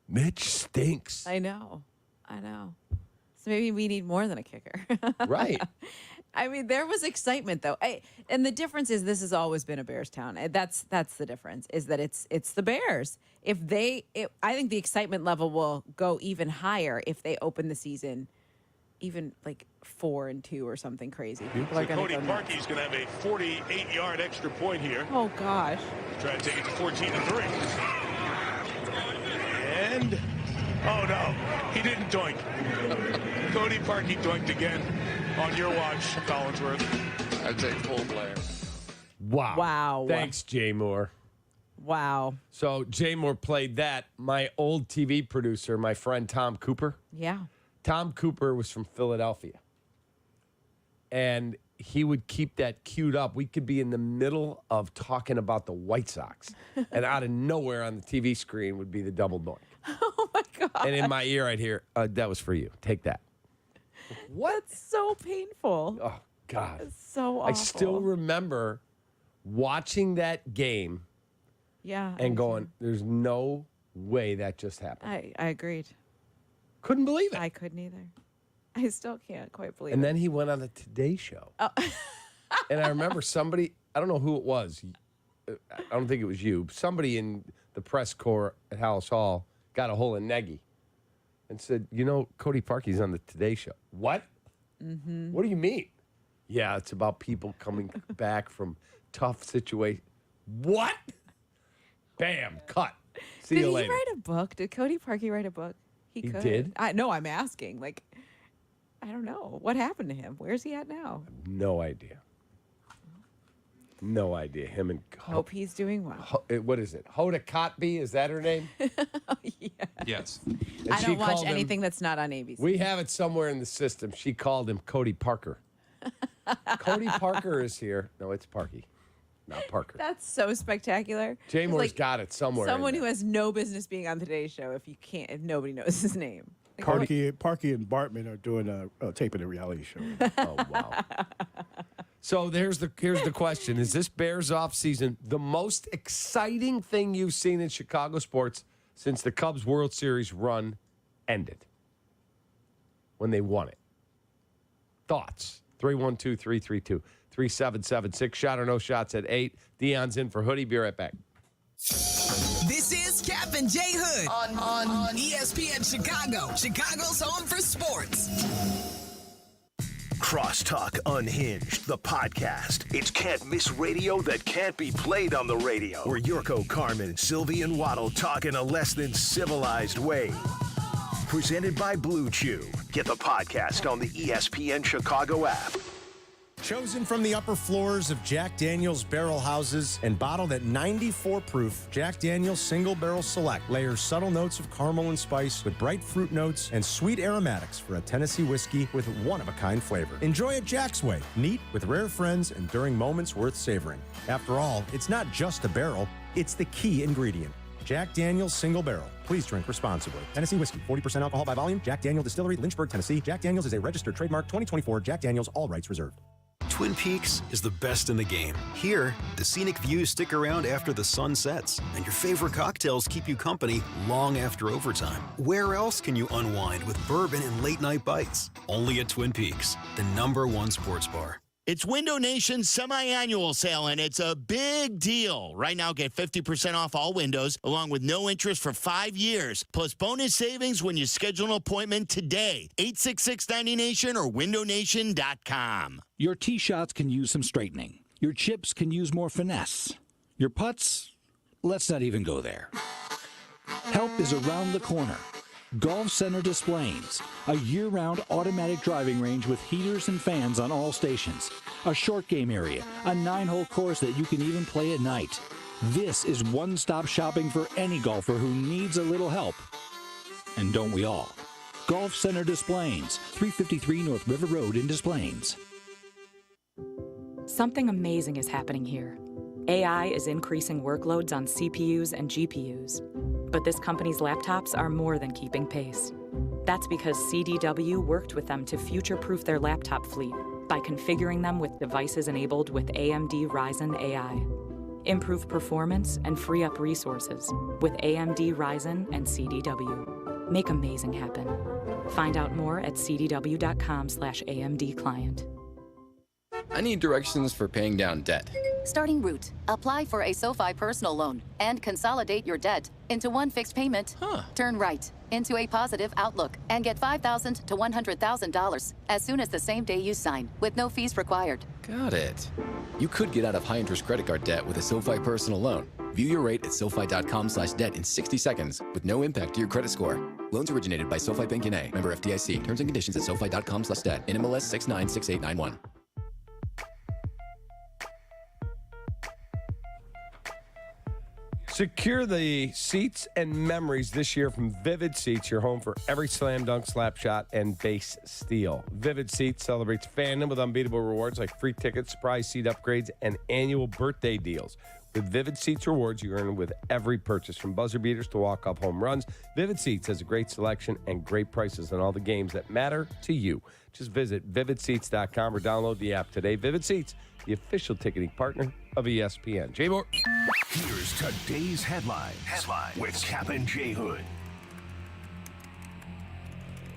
[SPEAKER 7] Mitch stinks.
[SPEAKER 8] I know. So maybe we need more than a kicker.
[SPEAKER 7] Right.
[SPEAKER 8] I mean, there was excitement though, and the difference is this has always been a Bears town. That's the difference, is that it's the Bears. I think the excitement level will go even higher if they open the season, even like 4-2 or something crazy. People are going
[SPEAKER 18] Cody Parkey's going to have a 48-yard extra point here.
[SPEAKER 8] Oh gosh!
[SPEAKER 18] Try to take it to 14-3. And oh no, he didn't doink. Cody Parkey doinked again. On your watch, Collinsworth.
[SPEAKER 5] I'd take full blame.
[SPEAKER 7] Wow. Thanks, Jay Moore.
[SPEAKER 8] Wow.
[SPEAKER 7] So Jay Moore played that. My old TV producer, my friend Tom Cooper.
[SPEAKER 8] Yeah.
[SPEAKER 7] Tom Cooper was from Philadelphia. And he would keep that queued up. We could be in the middle of talking about the White Sox. And out of nowhere on the TV screen would be the double doink.
[SPEAKER 8] Oh, my God.
[SPEAKER 7] And in my ear, I'd hear, that was for you. Take that.
[SPEAKER 8] What? That's so painful.
[SPEAKER 7] Oh, God.
[SPEAKER 8] It's so awful.
[SPEAKER 7] I still remember watching that game and going, there's no way that just happened.
[SPEAKER 8] I agreed.
[SPEAKER 7] Couldn't believe it.
[SPEAKER 8] I couldn't either. I still can't quite believe
[SPEAKER 7] And
[SPEAKER 8] it.
[SPEAKER 7] then he went on the Today Show. Oh. And I remember somebody, I don't know who it was. I don't think it was you. Somebody in the press corps at Hallis Hall got a hold of Nagy and said, Cody Parkey's on the Today Show. What?
[SPEAKER 8] Mm-hmm.
[SPEAKER 7] What do you mean? Yeah, it's about people coming back from tough situations. What? Bam, cut. See you later.
[SPEAKER 8] Did he write a book? Did Cody Parkey write a book? He could.
[SPEAKER 7] Did?
[SPEAKER 8] No, I'm asking. Like, I don't know. What happened to him? Where's he at now?
[SPEAKER 7] No idea. No idea. Him and
[SPEAKER 8] Hope he's doing well.
[SPEAKER 7] What is it? Hoda Kotb? Is that her name?
[SPEAKER 8] Yeah.
[SPEAKER 5] Yes.
[SPEAKER 7] And
[SPEAKER 8] I
[SPEAKER 7] she
[SPEAKER 8] don't watch
[SPEAKER 7] called him-
[SPEAKER 8] anything that's not on ABC.
[SPEAKER 7] We have it somewhere in the system. She called him Cody Parker. Cody Parker is here. No, it's Parkey, not Parker.
[SPEAKER 8] That's so spectacular.
[SPEAKER 7] Jay
[SPEAKER 8] It's
[SPEAKER 7] Moore's
[SPEAKER 8] like
[SPEAKER 7] got it somewhere. in
[SPEAKER 8] someone
[SPEAKER 7] there.
[SPEAKER 8] who has no business being on Today's Show if nobody knows his name. Like,
[SPEAKER 19] Parkey and Bartman are doing taping a reality show.
[SPEAKER 7] Oh, wow. So here's the question. Is this Bears offseason the most exciting thing you've seen in Chicago sports since the Cubs World Series run ended? When they won it. Thoughts? 312-332-3776. Shot or no shots at 8. Dion's in for Hoodie. Be right back.
[SPEAKER 3] This is Kap and Jay Hood on ESPN Chicago, Chicago's home for sports.
[SPEAKER 4] Crosstalk Unhinged, the podcast. It's can't miss radio that can't be played on the radio. Where Jurko, Carmen, Silvy, and Waddle talk in a less than civilized way. Presented by Blue Chew. Get the podcast on the ESPN Chicago app.
[SPEAKER 20] Chosen from the upper floors of Jack Daniel's barrel houses and bottled at 94 proof, Jack Daniel's Single Barrel Select layers subtle notes of caramel and spice with bright fruit notes and sweet aromatics for a Tennessee whiskey with one-of-a-kind flavor. Enjoy it Jack's way, neat, with rare friends, and during moments worth savoring. After all, it's not just a barrel, it's the key ingredient. Jack Daniel's Single Barrel. Please drink responsibly. Tennessee whiskey, 40% alcohol by volume. Jack Daniel Distillery, Lynchburg, Tennessee. Jack Daniel's is a registered trademark. 2024. Jack Daniel's, all rights reserved.
[SPEAKER 21] Twin Peaks is the best in the game. Here, the scenic views stick around after the sun sets, and your favorite cocktails keep you company long after overtime. Where else can you unwind with bourbon and late-night bites? Only at Twin Peaks, the #1 sports bar.
[SPEAKER 1] It's Window Nation's semi-annual sale, and it's a big deal. Right now, get 50% off all windows, along with no interest for 5 years, plus bonus savings when you schedule an appointment today. 866-90Nation or windownation.com.
[SPEAKER 22] Your tee shots can use some straightening. Your chips can use more finesse. Your putts, let's not even go there. Help is around the corner. Golf Center Displays, a year-round automatic driving range with heaters and fans on all stations, a short game area, a 9-hole course that you can even play at night. This is one-stop shopping for any golfer who needs a little help. And don't we all? Golf Center Displays, 353 North River Road in Des Plaines.
[SPEAKER 23] Something amazing is happening here. AI is increasing workloads on CPUs and GPUs. But this company's laptops are more than keeping pace. That's because CDW worked with them to future-proof their laptop fleet by configuring them with devices enabled with AMD Ryzen AI. Improve performance and free up resources with AMD Ryzen and CDW. Make amazing happen. Find out more at cdw.com/AMD client.
[SPEAKER 24] I need directions for paying down debt.
[SPEAKER 25] Starting route. Apply for a SoFi personal loan and consolidate your debt into one fixed payment. Turn right into a positive outlook and get $5,000 to $100,000 as soon as the same day you sign, with no fees required.
[SPEAKER 24] Got it. You could get out of high-interest credit card debt with a SoFi personal loan. View your rate at SoFi.com/debt in 60 seconds with no impact to your credit score. Loans originated by SoFi Bank N.A. Member FDIC. Terms and conditions at SoFi.com/debt. NMLS 696891.
[SPEAKER 7] Secure the seats and memories this year from Vivid Seats, your home for every slam dunk, slap shot, and base steal. Vivid Seats celebrates fandom with unbeatable rewards like free tickets, surprise seat upgrades, and annual birthday deals. With Vivid Seats rewards, you earn with every purchase, from buzzer beaters to walk-up home runs. Vivid Seats has a great selection and great prices on all the games that matter to you. Just visit vividseats.com or download the app today. Vivid Seats, the official ticketing partner of ESPN. Jay Moore.
[SPEAKER 4] Here's today's headlines with Kap and J Hood.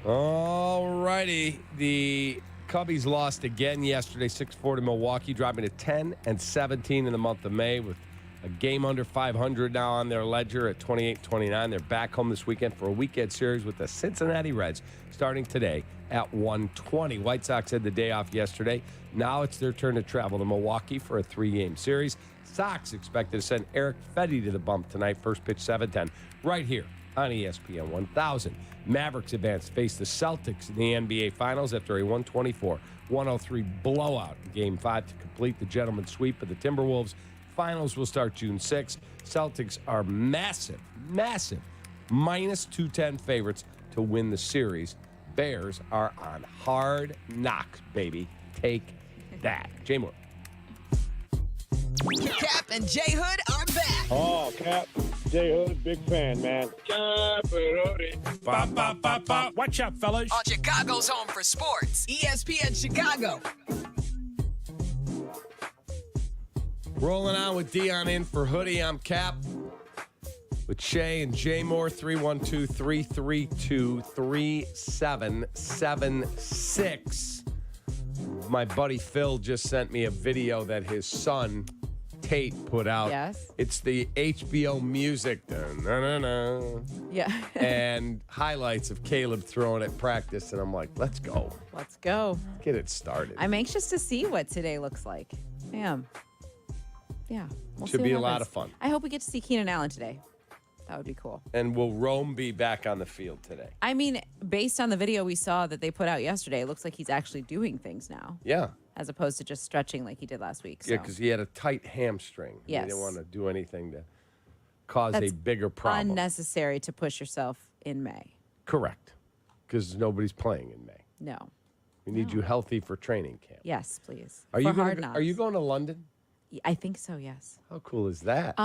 [SPEAKER 7] All righty. The Cubbies lost again yesterday, 6-4 to Milwaukee, dropping to 10-17 in the month of May with a game under 500 now on their ledger at 28-29. They're back home this weekend for a weekend series with the Cincinnati Reds starting today at 1:20. White Sox had the day off yesterday. Now it's their turn to travel to Milwaukee for a 3-game series. Sox expected to send Eric Fedde to the bump tonight. First pitch 7:10 right here on ESPN 1000. Mavericks advance to face the Celtics in the NBA Finals after a 124-103 blowout in Game 5 to complete the gentleman's sweep of the Timberwolves. Finals will start June 6th. Celtics are massive minus 210 favorites to win the series. Bears are on hard knocks, baby. Take that. Jay Moore.
[SPEAKER 3] Kap and J Hood are back.
[SPEAKER 17] Oh, Kap, J Hood, big fan, man. Kap and
[SPEAKER 20] Hoodie. Watch out, fellas.
[SPEAKER 3] On Chicago's home for sports, ESPN Chicago.
[SPEAKER 7] Rolling on with Dionne in for Hoodie. I'm Kap with Shay and Jay Moore. 312-332-3776. My buddy Phil just sent me a video that his son Tate put out.
[SPEAKER 8] Yes.
[SPEAKER 7] It's the HBO music.
[SPEAKER 8] Yeah.
[SPEAKER 7] And highlights of Caleb throwing at practice. And I'm like, let's go.
[SPEAKER 8] Let's go.
[SPEAKER 7] Get it started.
[SPEAKER 8] I'm anxious to see what today looks like. I am. Yeah. We'll
[SPEAKER 7] Should
[SPEAKER 8] see
[SPEAKER 7] be
[SPEAKER 8] what
[SPEAKER 7] a lot
[SPEAKER 8] happens.
[SPEAKER 7] of fun.
[SPEAKER 8] I hope we get to see Keenan Allen today. That would be cool.
[SPEAKER 7] And will Rome be back on the field today?
[SPEAKER 8] I mean, based on the video we saw that they put out yesterday, it looks like he's actually doing things now.
[SPEAKER 7] Yeah.
[SPEAKER 8] As opposed to just stretching like he did last week. So.
[SPEAKER 7] Yeah, because he had a tight hamstring.
[SPEAKER 8] Yes.
[SPEAKER 7] He didn't want to do anything to cause
[SPEAKER 8] That's
[SPEAKER 7] a bigger problem.
[SPEAKER 8] unnecessary to push yourself in May.
[SPEAKER 7] Correct. Because nobody's playing in May.
[SPEAKER 8] No.
[SPEAKER 7] We need you healthy for training camp.
[SPEAKER 8] Yes, please.
[SPEAKER 7] Are
[SPEAKER 8] For
[SPEAKER 7] you
[SPEAKER 8] Hard
[SPEAKER 7] going?
[SPEAKER 8] Knocks.
[SPEAKER 7] Are you going to London?
[SPEAKER 8] I think so, yes.
[SPEAKER 7] How cool is that?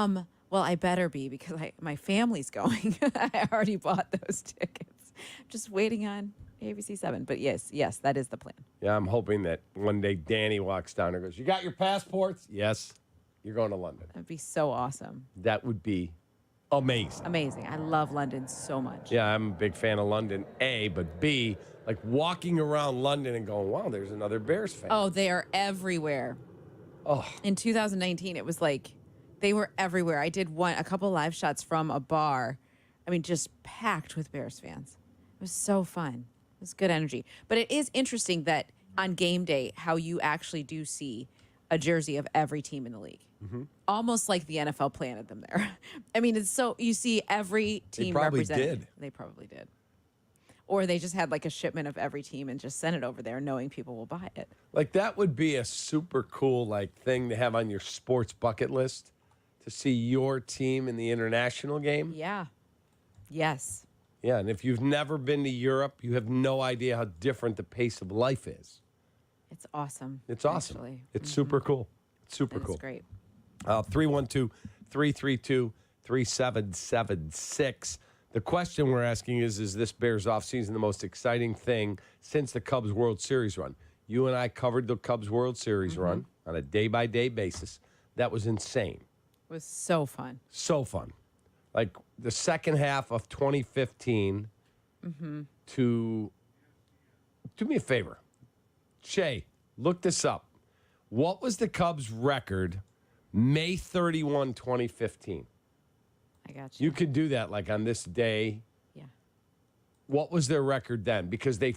[SPEAKER 8] Well, I better be because my family's going. I already bought those tickets. Just waiting on ABC 7. But yes, that is the plan.
[SPEAKER 7] Yeah, I'm hoping that one day Danny walks down and goes, "You got your passports?" Yes. You're going to London.
[SPEAKER 8] That'd be so awesome.
[SPEAKER 7] That would be amazing.
[SPEAKER 8] Amazing. I love London so much.
[SPEAKER 7] Yeah, I'm a big fan of London, A, but B, like walking around London and going, wow, there's another Bears fan.
[SPEAKER 8] Oh, they are everywhere.
[SPEAKER 7] Oh.
[SPEAKER 8] In 2019, it was like they were everywhere. I did a couple live shots from a bar. I mean, just packed with Bears fans. It was so fun. It was good energy. But it is interesting that on game day, how you actually do see a jersey of every team in the league.
[SPEAKER 7] Mm-hmm.
[SPEAKER 8] Almost like the NFL planted them there. I mean, it's so, you see every team represented. They probably did. Or they just had like a shipment of every team and just sent it over there knowing people will buy it.
[SPEAKER 7] Like that would be a super cool like thing to have on your sports bucket list, to see your team in the international game.
[SPEAKER 8] Yeah. Yes.
[SPEAKER 7] Yeah, and if you've never been to Europe, you have no idea how different the pace of life is.
[SPEAKER 8] It's awesome.
[SPEAKER 7] It's awesome.
[SPEAKER 8] Actually.
[SPEAKER 7] It's super cool. It's super cool.
[SPEAKER 8] It's great.
[SPEAKER 7] 312-332-3776. The question we're asking is this Bears offseason the most exciting thing since the Cubs World Series run? You and I covered the Cubs World Series run on a day-by-day basis. That was insane.
[SPEAKER 8] It was so fun.
[SPEAKER 7] So fun. Like the second half of 2015 to do me a favor. Shay, look this up. What was the Cubs record May 31, 2015?
[SPEAKER 8] I got you.
[SPEAKER 7] You could do that like on this day.
[SPEAKER 8] Yeah.
[SPEAKER 7] What was their record then? Because they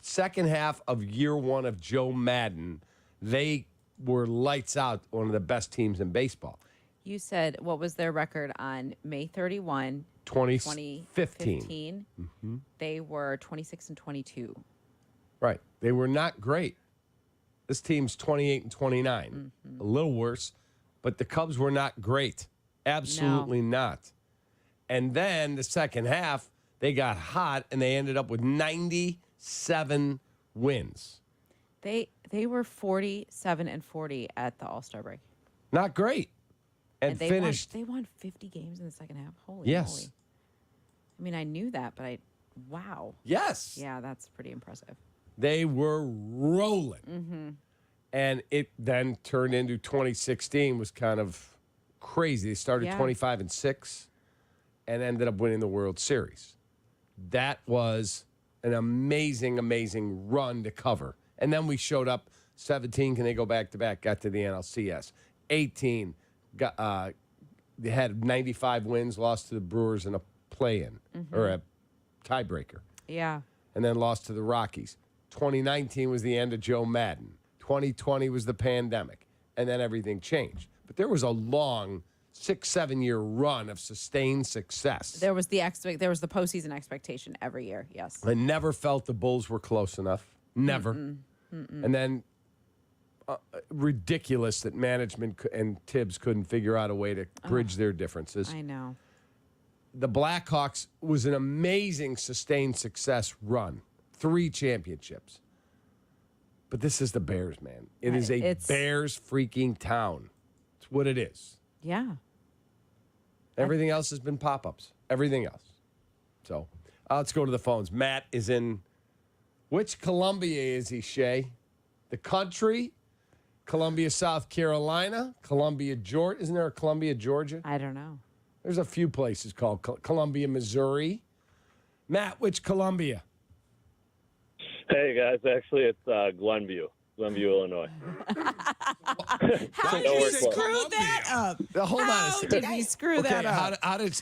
[SPEAKER 7] second half of year one of Joe Madden, they were lights out, one of the best teams in baseball.
[SPEAKER 8] You said what was their record on May 31,
[SPEAKER 7] 2015.
[SPEAKER 8] They were 26-22.
[SPEAKER 7] Right. They were not great. This team's 28-29. A little worse, but the Cubs were not great. Absolutely not. And then the second half, they got hot and they ended up with 97 wins.
[SPEAKER 8] They were 47-40 at the All-Star break.
[SPEAKER 7] Not great. And
[SPEAKER 8] they
[SPEAKER 7] finished.
[SPEAKER 8] They won 50 games in the second half. Holy moly. I mean, I knew that, but wow.
[SPEAKER 7] Yes.
[SPEAKER 8] Yeah, that's pretty impressive.
[SPEAKER 7] They were rolling. And it then turned into 2016 was kind of crazy. They started 25-6 and ended up winning the World Series. That was an amazing, amazing run to cover. And then we showed up 17. Can they go back to back? Got to the NLCS. 18. They had 95 wins, lost to the Brewers in a play-in or a tiebreaker.
[SPEAKER 8] Yeah.
[SPEAKER 7] And then lost to the Rockies. 2019 was the end of Joe Madden. 2020 was the pandemic. And then everything changed. But there was a long 6-7 year run of sustained success.
[SPEAKER 8] There was the postseason expectation every year. Yes.
[SPEAKER 7] I never felt the Bulls were close enough. Never. And then ridiculous that management and Tibbs couldn't figure out a way to bridge their differences.
[SPEAKER 8] I know.
[SPEAKER 7] The Blackhawks was an amazing sustained success run. 3 championships. But this is the Bears, man. It is a Bears freaking town. It's what it is.
[SPEAKER 8] Yeah.
[SPEAKER 7] Everything else has been pop-ups. Everything else. So let's go to the phones. Matt is in. Which Columbia is he, Shay? The country? Columbia, South Carolina? Columbia, Georgia? Isn't there a Columbia, Georgia?
[SPEAKER 8] I don't know.
[SPEAKER 7] There's a few places called Columbia, Missouri. Matt, which Columbia?
[SPEAKER 2] Hey, guys. Actually, it's Glenview, Illinois.
[SPEAKER 8] How did you screw that up?
[SPEAKER 7] Hold on a second.
[SPEAKER 8] How did he screw that up?
[SPEAKER 7] How did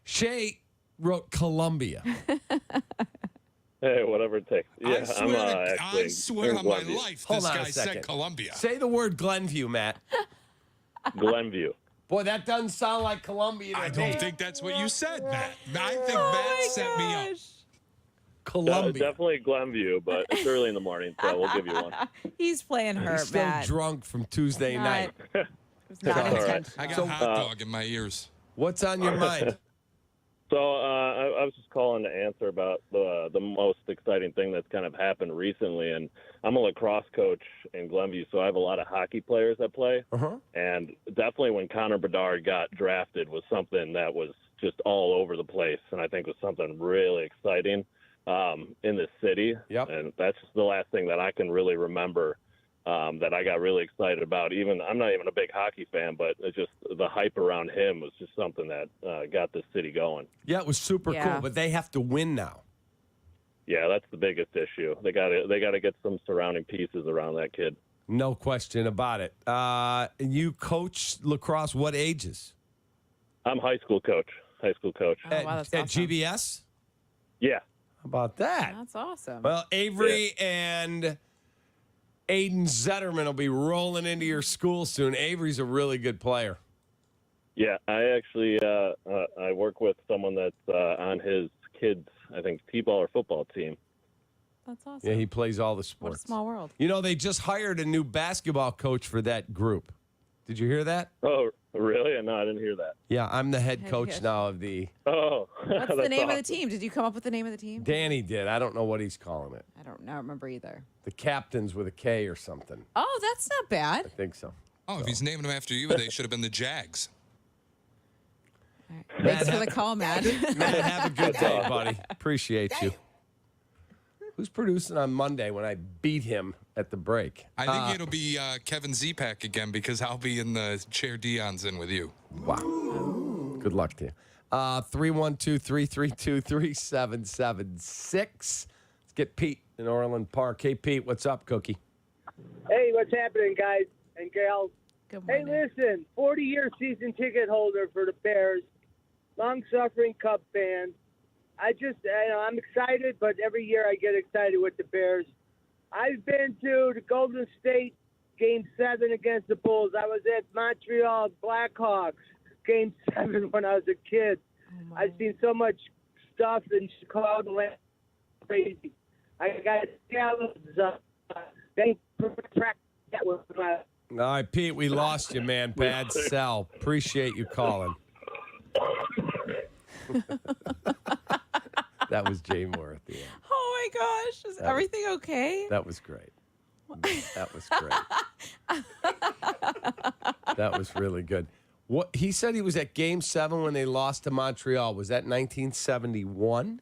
[SPEAKER 7] Shay wrote Columbia?
[SPEAKER 2] Hey, whatever it takes. Yeah,
[SPEAKER 5] I swear on my life,
[SPEAKER 7] Hold
[SPEAKER 5] this
[SPEAKER 7] on
[SPEAKER 5] guy
[SPEAKER 7] a second.
[SPEAKER 5] said Columbia.
[SPEAKER 7] Say the word Glenview, Matt.
[SPEAKER 2] Glenview.
[SPEAKER 7] Boy, that doesn't sound like Columbia to
[SPEAKER 5] I
[SPEAKER 7] me.
[SPEAKER 5] don't think that's what you said, Matt. I think Matt set me up.
[SPEAKER 7] Columbia.
[SPEAKER 2] Definitely Glenview, but it's early in the morning, so we'll give you one.
[SPEAKER 8] He's playing hurt,
[SPEAKER 7] He's still
[SPEAKER 8] Matt.
[SPEAKER 7] drunk from Tuesday night.
[SPEAKER 8] It was not intentional.
[SPEAKER 5] I got hot dog in my ears.
[SPEAKER 7] What's on your mind?
[SPEAKER 2] So I was just calling to answer about the most exciting thing that's kind of happened recently. And I'm a lacrosse coach in Glenview, so I have a lot of hockey players that play. And definitely when Connor Bedard got drafted was something that was just all over the place, and I think was something really exciting in the city. And that's just the last thing that I can really remember that I got really excited about. I'm not even a big hockey fan, but it's just the hype around him was just something that got the city going.
[SPEAKER 7] Yeah, it was super cool, but they have to win now.
[SPEAKER 2] Yeah, that's the biggest issue. They got to get some surrounding pieces around that kid.
[SPEAKER 7] No question about it. You coach lacrosse what ages?
[SPEAKER 2] I'm high school coach.
[SPEAKER 8] Oh,
[SPEAKER 7] At,
[SPEAKER 8] wow, that's
[SPEAKER 7] at
[SPEAKER 8] awesome.
[SPEAKER 7] GBS?
[SPEAKER 2] Yeah.
[SPEAKER 7] How about that?
[SPEAKER 8] That's awesome.
[SPEAKER 7] Well, Avery and Aiden Zetterman will be rolling into your school soon. Avery's a really good player.
[SPEAKER 2] Yeah, I actually I work with someone that's on his kids, I think, t-ball or football team.
[SPEAKER 8] That's awesome.
[SPEAKER 7] Yeah, he plays all the
[SPEAKER 8] What a
[SPEAKER 7] sports.
[SPEAKER 8] small world.
[SPEAKER 7] You know, they just hired a new basketball coach for that group. Did you hear that?
[SPEAKER 2] Oh, really? No, I didn't hear that.
[SPEAKER 7] Yeah, I'm the head coach
[SPEAKER 8] coach.
[SPEAKER 7] now of the...
[SPEAKER 2] Oh,
[SPEAKER 8] What's the name of the team? Did you come up with the name of the team?
[SPEAKER 7] Danny did. I don't know what he's calling it.
[SPEAKER 8] I don't remember either.
[SPEAKER 7] The Captains with a K or something.
[SPEAKER 8] Oh, that's not bad.
[SPEAKER 7] I think so.
[SPEAKER 5] Oh, if he's naming them after you, they should have been the Jags.
[SPEAKER 8] Thanks for the call, Matt.
[SPEAKER 7] Matt, have a good day, buddy. Appreciate you. Who's producing on Monday when I beat him at the break?
[SPEAKER 5] I think it'll be Kevin Zepak again because I'll be in the chair Dion's in with you.
[SPEAKER 7] Wow. Good luck to you. 312-332-3776. Let's get Pete in Orland Park. Hey, Pete, what's up, Cookie?
[SPEAKER 6] Hey, what's happening, guys and gals?
[SPEAKER 8] Good
[SPEAKER 6] Hey, listen, 40-year season ticket holder for the Bears, long-suffering Cub fan. I'm excited, but every year I get excited with the Bears. I've been to the Golden State Game 7 against the Bulls. I was at Montreal Blackhawks Game 7 when I was a kid. I've seen so much stuff in Chicago. Crazy. I got
[SPEAKER 7] All right, Pete, we lost you, man. Bad sell. Appreciate you calling. That was Jay Moore at the end.
[SPEAKER 8] Oh, my gosh. Is everything okay?
[SPEAKER 7] That was great. That was great. That was really good. What he said he was at Game 7 when they lost to Montreal. Was that 1971?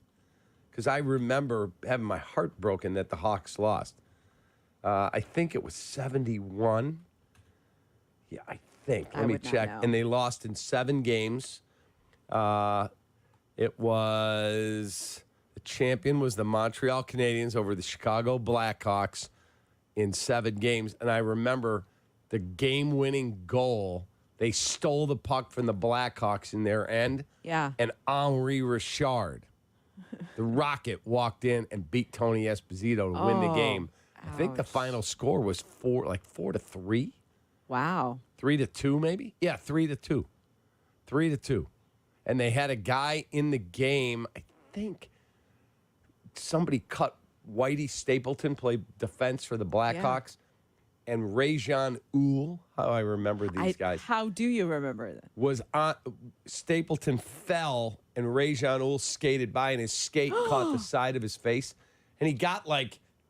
[SPEAKER 7] Because I remember having my heart broken that the Hawks lost. I think it was 71. Yeah, I think. Let me check. And they lost in 7 games. It was the champion was the Montreal Canadiens over the Chicago Blackhawks in 7 games. And I remember the game-winning goal. They stole the puck from the Blackhawks in their end.
[SPEAKER 8] Yeah.
[SPEAKER 7] And Henri Richard, the Rocket, walked in and beat Tony Esposito to win the game. I think the final score was 4-3.
[SPEAKER 8] Wow.
[SPEAKER 7] 3-2, maybe? Yeah, 3-2. 3-2. And they had a guy in the game, I think somebody cut Whitey Stapleton, played defense for the Blackhawks, and Rajan Uhl, how I remember these guys.
[SPEAKER 8] How do you remember that?
[SPEAKER 7] Was on Stapleton fell, and Rajan Uhl skated by, and his skate caught the side of his face. And he got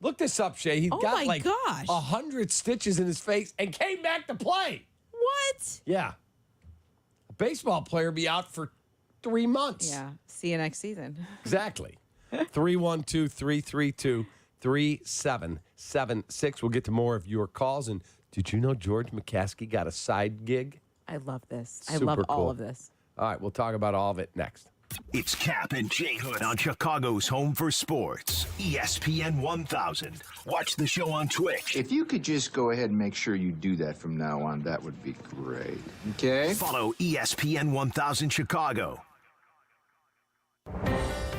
[SPEAKER 7] look this up, Shay. He got 100 stitches in his face and came back to play.
[SPEAKER 8] What?
[SPEAKER 7] Yeah. A baseball player be out for 3 months.
[SPEAKER 8] Yeah. See you next season.
[SPEAKER 7] Exactly. 312-332-3776. We'll get to more of your calls. And did you know George McCaskey got a side gig?
[SPEAKER 8] I love this. I
[SPEAKER 7] Super
[SPEAKER 8] love all
[SPEAKER 7] cool.
[SPEAKER 8] of this.
[SPEAKER 7] All right, we'll talk about all of it next.
[SPEAKER 4] It's Kap and Jay Hood on Chicago's home for sports, ESPN 1000. Watch the show on Twitch.
[SPEAKER 9] If you could just go ahead and make sure you do that from now on, that would be great. Okay?
[SPEAKER 4] Follow ESPN 1000 Chicago.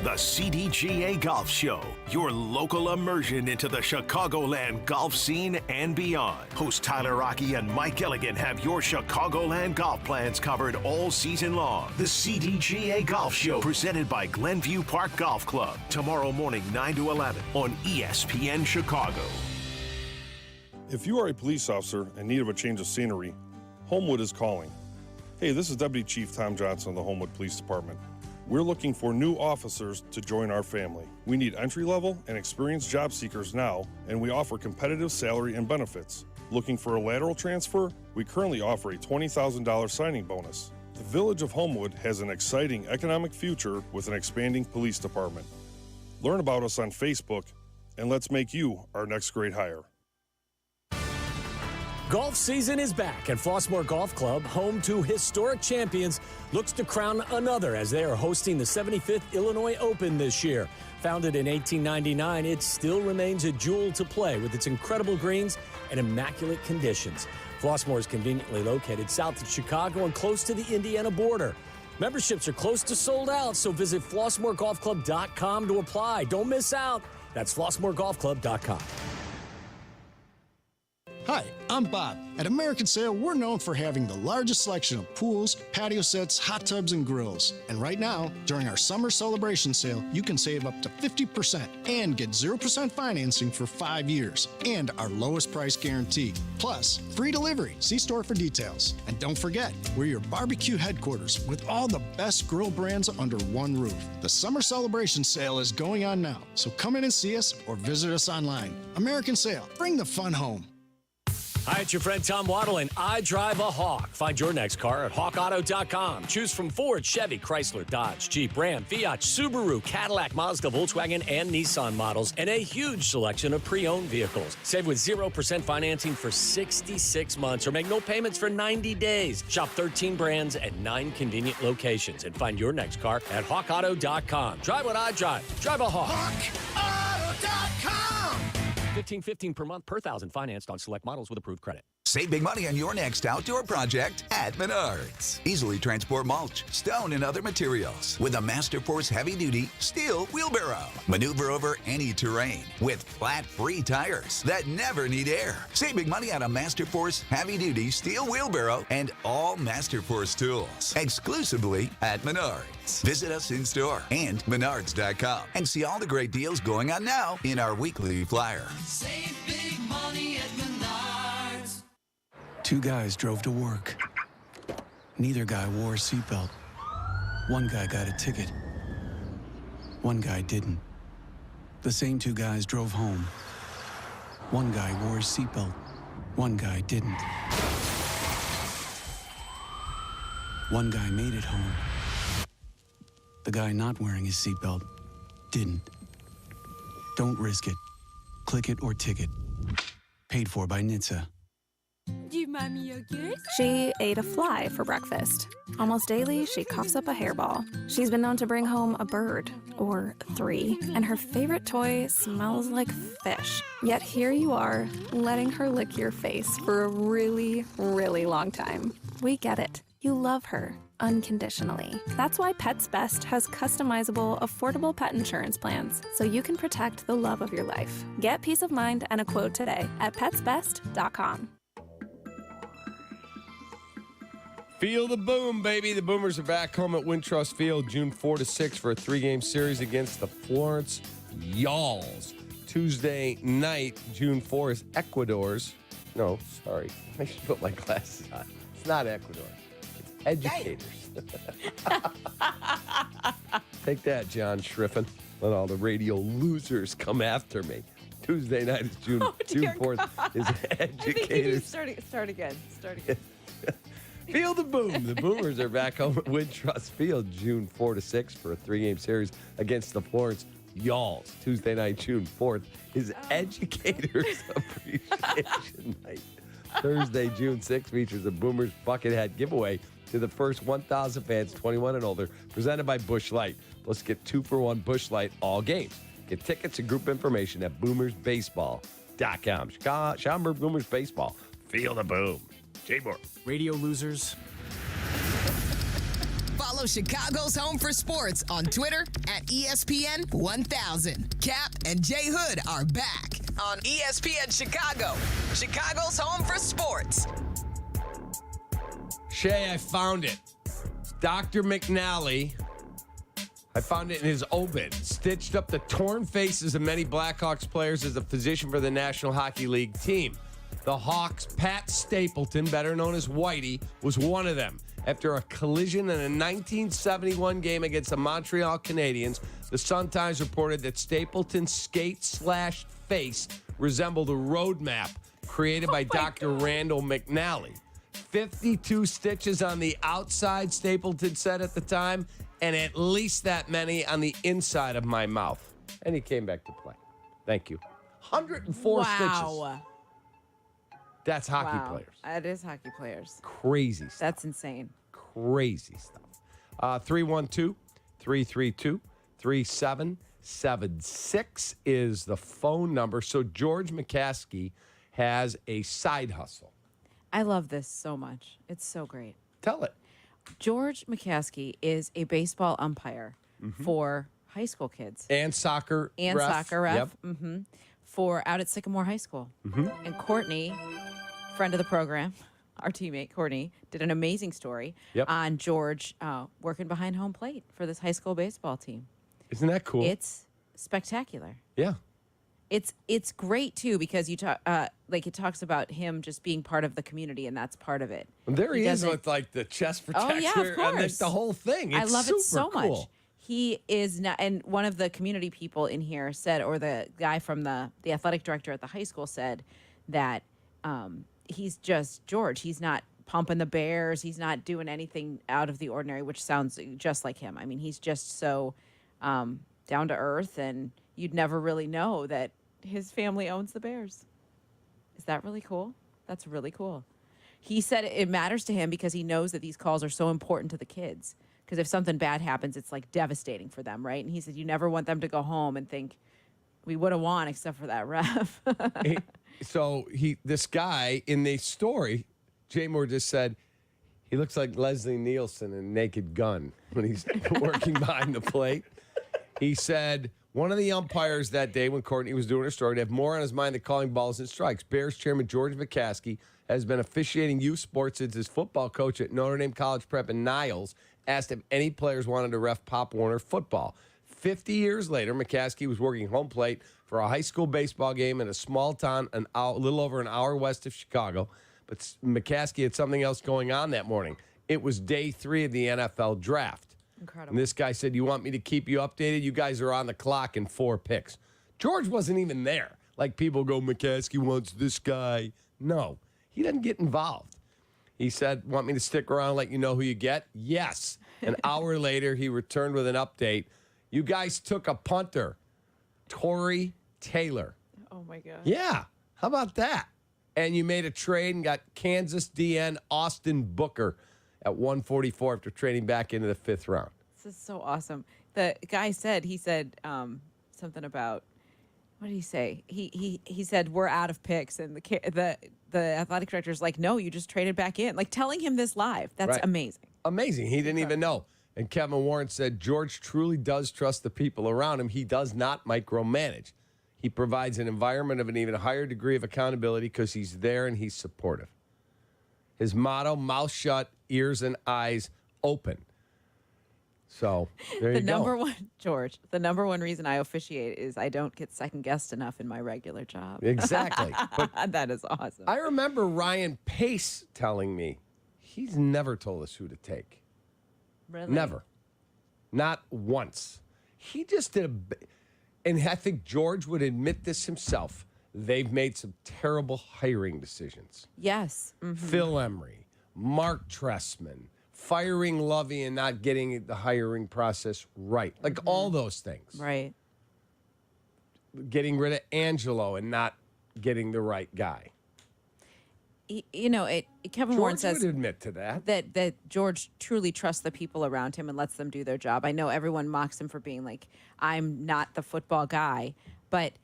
[SPEAKER 4] The CDGA Golf Show, your local immersion into the Chicagoland golf scene and beyond. Host Tyler Rocky and Mike Elligan have your Chicagoland golf plans covered all season long. The CDGA Golf Show, presented by Glenview Park Golf Club, tomorrow morning 9 to 11 on ESPN Chicago.
[SPEAKER 13] If you are a police officer in need of a change of scenery, Homewood is calling. Hey, this is Deputy Chief Tom Johnson of the Homewood Police Department. We're looking for new officers to join our family. We need entry-level and experienced job seekers now, and we offer competitive salary and benefits. Looking for a lateral transfer? We currently offer a $20,000 signing bonus. The Village of Homewood has an exciting economic future with an expanding police department. Learn about us on Facebook, and let's make you our next great hire.
[SPEAKER 10] Golf season is back, and Flossmoor Golf Club, home to historic champions, looks to crown another as they are hosting the 75th Illinois Open this year. Founded in 1899, it still remains a jewel to play with its incredible greens and immaculate conditions. Flossmoor is conveniently located south of Chicago and close to the Indiana border. Memberships are close to sold out, so visit FlossmoorGolfClub.com to apply. Don't miss out. That's FlossmoorGolfClub.com.
[SPEAKER 19] Hi, I'm Bob. At American Sail, we're known for having the largest selection of pools, patio sets, hot tubs, and grills. And right now, during our summer celebration sale, you can save up to 50% and get 0% financing for 5 years and our lowest price guarantee. Plus, free delivery. See store for details. And don't forget, we're your barbecue headquarters with all the best grill brands under one roof. The summer celebration sale is going on now, so come in and see us or visit us online. American Sail, bring the fun home.
[SPEAKER 10] Hi, it's your friend Tom Waddle, and I drive a Hawk. Find your next car at hawkauto.com. Choose from Ford, Chevy, Chrysler, Dodge, Jeep, Ram, Fiat, Subaru, Cadillac, Mazda, Volkswagen, and Nissan models, and a huge selection of pre-owned vehicles. Save with 0% financing for 66 months or make no payments for 90 days. Shop 13 brands at 9 convenient locations and find your next car at hawkauto.com. Drive what I drive. Drive a Hawk.
[SPEAKER 3] HawkAuto.com.
[SPEAKER 10] $15.15 per month per thousand financed on select models with approved credit.
[SPEAKER 11] Save big money on your next outdoor project at Menards. Easily transport mulch, stone, and other materials with a Masterforce heavy-duty steel wheelbarrow. Maneuver over any terrain with flat-free tires that never need air. Save big money on a Masterforce heavy-duty steel wheelbarrow and all Masterforce tools exclusively at Menards. Visit us in-store and menards.com and see all the great deals going on now in our weekly flyer.
[SPEAKER 3] Save big money at Menards.
[SPEAKER 16] Two guys drove to work. Neither guy wore a seatbelt. One guy got a ticket. One guy didn't. The same two guys drove home. One guy wore his seatbelt. One guy didn't. One guy made it home. The guy not wearing his seatbelt didn't. Don't risk it. Click it or ticket. Paid for by NHTSA.
[SPEAKER 12] She ate a fly for breakfast. Almost daily, she coughs up a hairball. She's been known to bring home a bird, or 3, and her favorite toy smells like fish. Yet here you are, letting her lick your face for a really, really long time. We get it. You love her unconditionally. That's why Pets Best has customizable, affordable pet insurance plans, so you can protect the love of your life. Get peace of mind and a quote today at petsbest.com.
[SPEAKER 7] Feel the boom, baby. The Boomers are back home at Wintrust Field June 4 to 6 for a 3-game series against the Florence Yalls. Tuesday night, June 4 is Ecuador's. No, sorry. I should put my glasses on. It's not Ecuador. It's Educators. Take that, John Schriffen. Let all the radio losers come after me. Tuesday night is June 4th is Educators.
[SPEAKER 8] Start again.
[SPEAKER 7] Feel the boom. The Boomers are back home at Wintrust Field June 4 to 6 for a 3-game series against the Florence Yalls. Tuesday night, June 4th, is Educators Appreciation Night. Thursday, June 6th, features a Boomers Bucket Hat giveaway to the first 1,000 fans 21 and older, presented by Busch Light. Let's get 2-for-1 Busch Light all games. Get tickets and group information at boomersbaseball.com. Schaumburg Boomers Baseball. Feel the boom. J-Moore.
[SPEAKER 10] Radio losers.
[SPEAKER 3] Follow Chicago's Home for Sports on Twitter at ESPN 1000. Kap and Jay Hood are back on ESPN Chicago, Chicago's Home for Sports.
[SPEAKER 7] Shay, I found it. Dr. McNally, I found it in his obit, stitched up the torn faces of many Blackhawks players as a physician for the National Hockey League team. The Hawks' Pat Stapleton, better known as Whitey, was one of them. After a collision in a 1971 game against the Montreal Canadiens, the Sun-Times reported that Stapleton's skate/face resembled a road map created by Dr. Randall McNally. 52 stitches on the outside, Stapleton said at the time, and at least that many on the inside of my mouth. And he came back to play. Thank you. 104 stitches. That's hockey
[SPEAKER 8] Wow.
[SPEAKER 7] players.
[SPEAKER 8] That is hockey players.
[SPEAKER 7] Crazy stuff.
[SPEAKER 8] That's insane.
[SPEAKER 7] Crazy stuff. 312-332-3776 is the phone number. So George McCaskey has a side hustle.
[SPEAKER 8] I love this so much. It's so great.
[SPEAKER 7] Tell it.
[SPEAKER 8] George McCaskey is a baseball umpire for high school kids.
[SPEAKER 7] And soccer
[SPEAKER 8] And
[SPEAKER 7] ref.
[SPEAKER 8] soccer ref.
[SPEAKER 7] Yep.
[SPEAKER 8] For out at Sycamore High School. And Courtney, friend of the program, our teammate Courtney, did an amazing story on George working behind home plate for this high school baseball team.
[SPEAKER 7] Isn't that cool?
[SPEAKER 8] It's spectacular.
[SPEAKER 7] Yeah.
[SPEAKER 8] It's great too because you talk like it talks about him just being part of the community, and that's part of it.
[SPEAKER 7] And there he is
[SPEAKER 8] doesn't-
[SPEAKER 7] with like the chest protector
[SPEAKER 8] Oh yeah, of
[SPEAKER 7] and like,
[SPEAKER 8] course.
[SPEAKER 7] the whole thing.
[SPEAKER 8] I
[SPEAKER 7] It's
[SPEAKER 8] love it so
[SPEAKER 7] super cool.
[SPEAKER 8] much. He is not, and one of the community people in here said, or the guy from the athletic director at the high school said that he's just George. He's not pumping the Bears. He's not doing anything out of the ordinary, which sounds just like him. I mean, he's just so down to earth, and you'd never really know that his family owns the Bears. Is that really cool? That's really cool. He said it matters to him because he knows that these calls are so important to the kids. Because if something bad happens, it's like devastating for them, right? And he said you never want them to go home and think we would have won except for that ref.
[SPEAKER 7] This guy in the story, Jay Moore just said he looks like Leslie Nielsen in Naked Gun when he's working behind the plate. He said one of the umpires that day when Courtney was doing her story to have more on his mind than calling balls and strikes. Bears chairman George McCaskey has been officiating youth sports since his football coach at Notre Dame College Prep in Niles asked if any players wanted to ref Pop Warner football. 50 years later, McCaskey was working home plate for a high school baseball game in a small town a little over an hour west of Chicago. But McCaskey had something else going on that morning. It was day 3 of the NFL draft.
[SPEAKER 8] Incredible.
[SPEAKER 7] And this guy said, you want me to keep you updated? You guys are on the clock in 4 picks. George wasn't even there. Like people go, McCaskey wants this guy. No, he doesn't get involved. He said, want me to stick around and let you know who you get? Yes. An hour later, he returned with an update. You guys took a punter, Torrey Taylor.
[SPEAKER 8] Oh, my God.
[SPEAKER 7] Yeah. How about that? And you made a trade and got Kansas DN Austin Booker at 144 after trading back into the 5th round.
[SPEAKER 8] This is so awesome. The guy said, something about, what did he say? He said, we're out of picks. And the athletic director's like, no, you just traded back in. Like telling him this live. That's
[SPEAKER 7] Right.
[SPEAKER 8] amazing.
[SPEAKER 7] Amazing. He didn't even know. And Kevin Warren said, George truly does trust the people around him. He does not micromanage. He provides an environment of an even higher degree of accountability because he's there and he's supportive. His motto, mouth shut, ears and eyes open. So there you go.
[SPEAKER 8] The number one reason I officiate is I don't get second guessed enough in my regular job.
[SPEAKER 7] Exactly. But
[SPEAKER 8] that is awesome.
[SPEAKER 7] I remember Ryan Pace telling me he's never told us who to take.
[SPEAKER 8] Really?
[SPEAKER 7] Never. Not once. He just did and I think George would admit this himself. They've made some terrible hiring decisions.
[SPEAKER 8] Yes. Mhm.
[SPEAKER 7] Phil Emery, Mark Trestman, firing Lovey and not getting the hiring process right. Like all those things.
[SPEAKER 8] Right.
[SPEAKER 7] Getting rid of Angelo and not getting the right guy.
[SPEAKER 8] Kevin Warren
[SPEAKER 7] George
[SPEAKER 8] says
[SPEAKER 7] would admit to that.
[SPEAKER 8] that George truly trusts the people around him and lets them do their job. I know everyone mocks him for being like, I'm not the football guy, but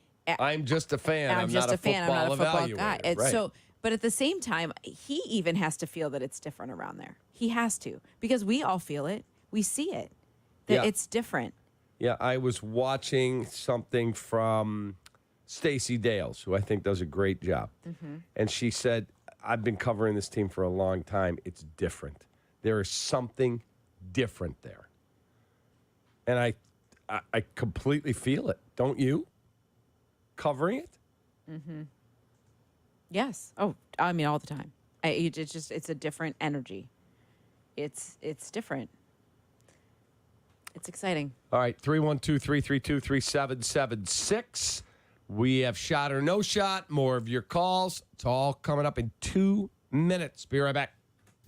[SPEAKER 7] I'm just a fan. I'm not a football
[SPEAKER 8] guy.
[SPEAKER 7] evaluator. Right.
[SPEAKER 8] So, but at the same time, he even has to feel that it's different around there. He has to, because we all feel it. We see it. That it's different.
[SPEAKER 7] Yeah, I was watching something from Stacey Dales, who I think does a great job.
[SPEAKER 8] Mm-hmm.
[SPEAKER 7] And she said, I've been covering this team for a long time. It's different. There is something different there. And I completely feel it. Don't you? Covering it?
[SPEAKER 8] Mm-hmm. Yes. Oh, I mean, all the time. It's a different energy. It's different. It's exciting.
[SPEAKER 7] All right, 312-332-3776. We have shot or no shot. More of your calls. It's all coming up in 2 minutes. Be right back.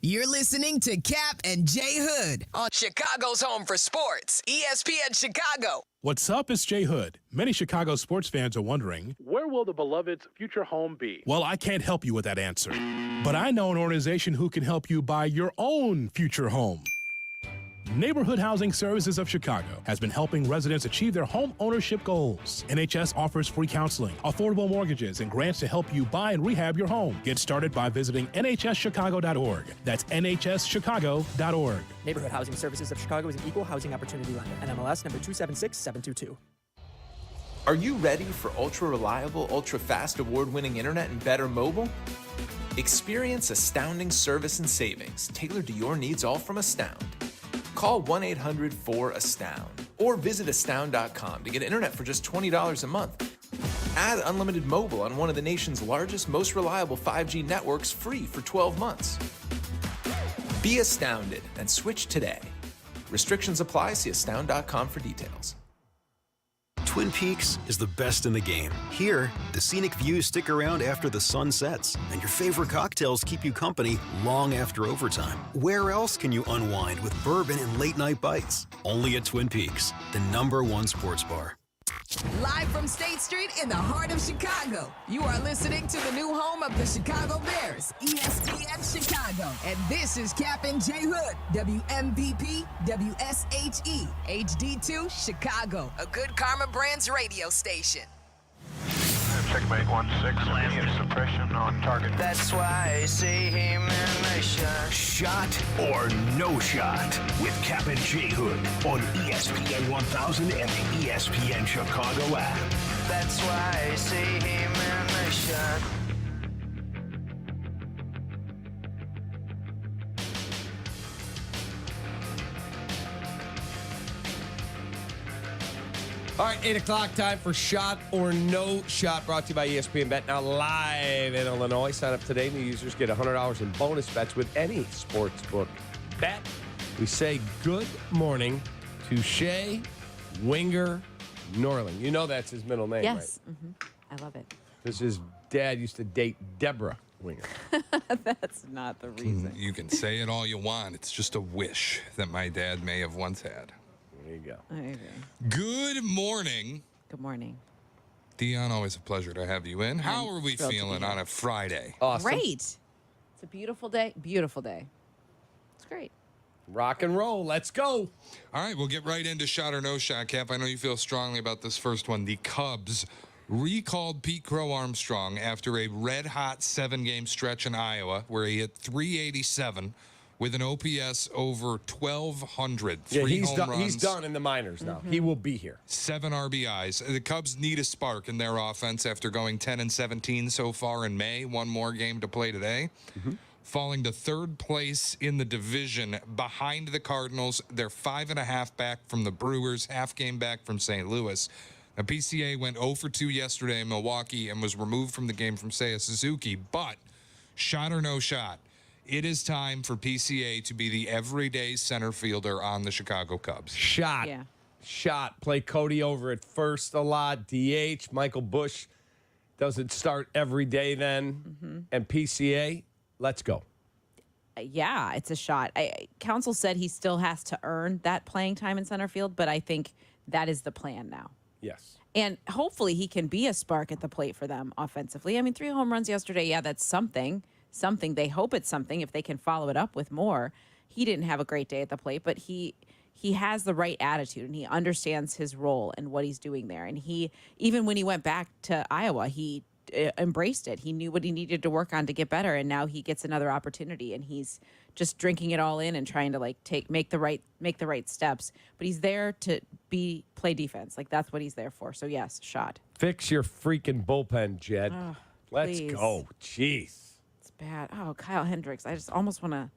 [SPEAKER 3] You're listening to Kap and Jay Hood on Chicago's home for sports, ESPN Chicago.
[SPEAKER 1] What's up? It's Jay Hood. Many Chicago sports fans are wondering,
[SPEAKER 14] where will the beloved's future home be?
[SPEAKER 1] well, I can't help you with that answer. But I know an organization who can help you buy your own future home. Neighborhood Housing Services of Chicago has been helping residents achieve their home ownership goals. NHS offers free counseling, affordable mortgages, and grants to help you buy and rehab your home. Get started by visiting nhschicago.org. That's nhschicago.org.
[SPEAKER 15] Neighborhood Housing Services of Chicago is an equal housing opportunity lender. NMLS number 276722.
[SPEAKER 18] Are you ready for ultra-reliable, ultra-fast, award-winning internet and better mobile? Experience astounding service and savings tailored to your needs, all from Astound. Call 1-800-4ASTOUND or visit astound.com to get internet for just $20 a month. Add unlimited mobile on one of the nation's largest, most reliable 5G networks free for 12 months. Be astounded and switch today. Restrictions apply. See astound.com for details.
[SPEAKER 21] Twin Peaks is the best in the game. Here, the scenic views stick around after the sun sets, and your favorite cocktails keep you company long after overtime. Where else can you unwind with bourbon and late-night bites? Only at Twin Peaks, the #1 sports bar.
[SPEAKER 3] Live from State Street in the heart of Chicago, you are listening to the new home of the Chicago Bears, ESPN Chicago. And this is Kap and J Hood, WMVP, WSHE, HD2, Chicago, a good Karma Brands radio station.
[SPEAKER 26] Checkmate 1-6, suppression on target.
[SPEAKER 27] That's why I see him in the shot.
[SPEAKER 4] Shot or no shot with Kap and J Hood on ESPN 1000 and the ESPN Chicago app.
[SPEAKER 27] That's why I see him in the shot.
[SPEAKER 7] All right, 8 o'clock time for Shot or No Shot, brought to you by ESPN Bet. Now live in Illinois. Sign up today. New users get $100 in bonus bets with any sportsbook bet. We say good morning to Shea Winger Norling. You know that's his middle name,
[SPEAKER 8] Yes.
[SPEAKER 7] right?
[SPEAKER 8] Mm-hmm. I love it.
[SPEAKER 7] Because his dad used to date Deborah Winger.
[SPEAKER 8] That's not the reason.
[SPEAKER 5] You can say it all you want. It's just a wish that my dad may have once had.
[SPEAKER 7] There you go.
[SPEAKER 8] There you go.
[SPEAKER 5] Good morning.
[SPEAKER 8] Good morning.
[SPEAKER 5] Dionne, always a pleasure to have you in. How are we feeling on a Friday?
[SPEAKER 7] Awesome.
[SPEAKER 8] Great. It's a beautiful day. Beautiful day. It's great.
[SPEAKER 7] Rock and roll. Let's go.
[SPEAKER 5] All right, we'll get right into Shot or No Shot, Cap. I know you feel strongly about this first one. The Cubs recalled Pete Crow Armstrong after a red-hot 7-game stretch in Iowa where he hit .387 with an OPS over 1,200.
[SPEAKER 7] Yeah,
[SPEAKER 5] He's
[SPEAKER 7] he's done in the minors now. He will be here.
[SPEAKER 5] 7 RBIs. The Cubs need a spark in their offense after going 10-17 so far in May. One more game to play today. Falling to third place in the division behind the Cardinals. They're 5.5 back from the Brewers, half game back from St. Louis. Now, PCA went 0 for 2 yesterday in Milwaukee and was removed from the game from Seiya Suzuki. But shot or no shot, it is time for PCA to be the everyday center fielder on the Chicago Cubs.
[SPEAKER 7] Shot.
[SPEAKER 8] Yeah.
[SPEAKER 7] Shot. Play Cody over at first a lot. DH. Michael Busch doesn't start every day then. And PCA, let's go.
[SPEAKER 8] Yeah, it's a shot. Council said he still has to earn that playing time in center field, but I think that is the plan now.
[SPEAKER 7] Yes.
[SPEAKER 8] And hopefully he can be a spark at the plate for them offensively. I mean, 3 home runs yesterday. Yeah, that's something. They hope it's something if they can follow it up with more. He didn't have a great day at the plate, but he has the right attitude and he understands his role and what he's doing there. And he, even when he went back to Iowa, he embraced it. He knew what he needed to work on to get better, and now he gets another opportunity and he's just drinking it all in and trying to make the right steps. But he's there to play defense. Like, that's what he's there for. So yes, shot.
[SPEAKER 7] Fix your freaking bullpen, Jed.
[SPEAKER 8] Oh,
[SPEAKER 7] let's
[SPEAKER 8] please.
[SPEAKER 7] go. Jeez.
[SPEAKER 8] Bad. Oh, Kyle Hendricks. I just almost want to,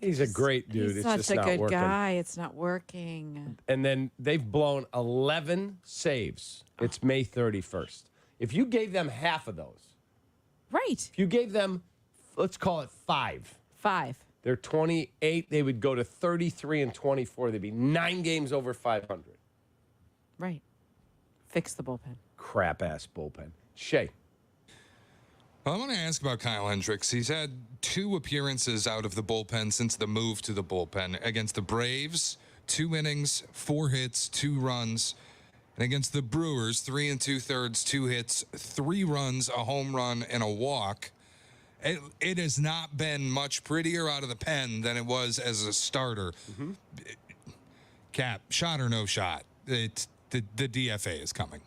[SPEAKER 7] he's a great dude.
[SPEAKER 8] He's
[SPEAKER 7] it's
[SPEAKER 8] such
[SPEAKER 7] just
[SPEAKER 8] a
[SPEAKER 7] not
[SPEAKER 8] good
[SPEAKER 7] working.
[SPEAKER 8] guy. It's not working.
[SPEAKER 7] And then they've blown 11 saves. It's May 31st. If you gave them half of those.
[SPEAKER 8] Right.
[SPEAKER 7] If you gave them, let's call it 5.
[SPEAKER 8] 5.
[SPEAKER 7] They're 28. They would go to 33 and 24. They'd be 9 games over 500.
[SPEAKER 8] Right. Fix the bullpen.
[SPEAKER 7] Crap-ass bullpen. Shea.
[SPEAKER 5] Well, I want to ask about Kyle Hendricks. He's had 2 appearances out of the bullpen since the move to the bullpen. Against the Braves, 2 innings, 4 hits, 2 runs. And against the Brewers, 3 2/3, 2 hits, 3 runs, a home run, and a walk. It has not been much prettier out of the pen than it was as a starter. Kap, shot or no shot? It's the DFA is coming.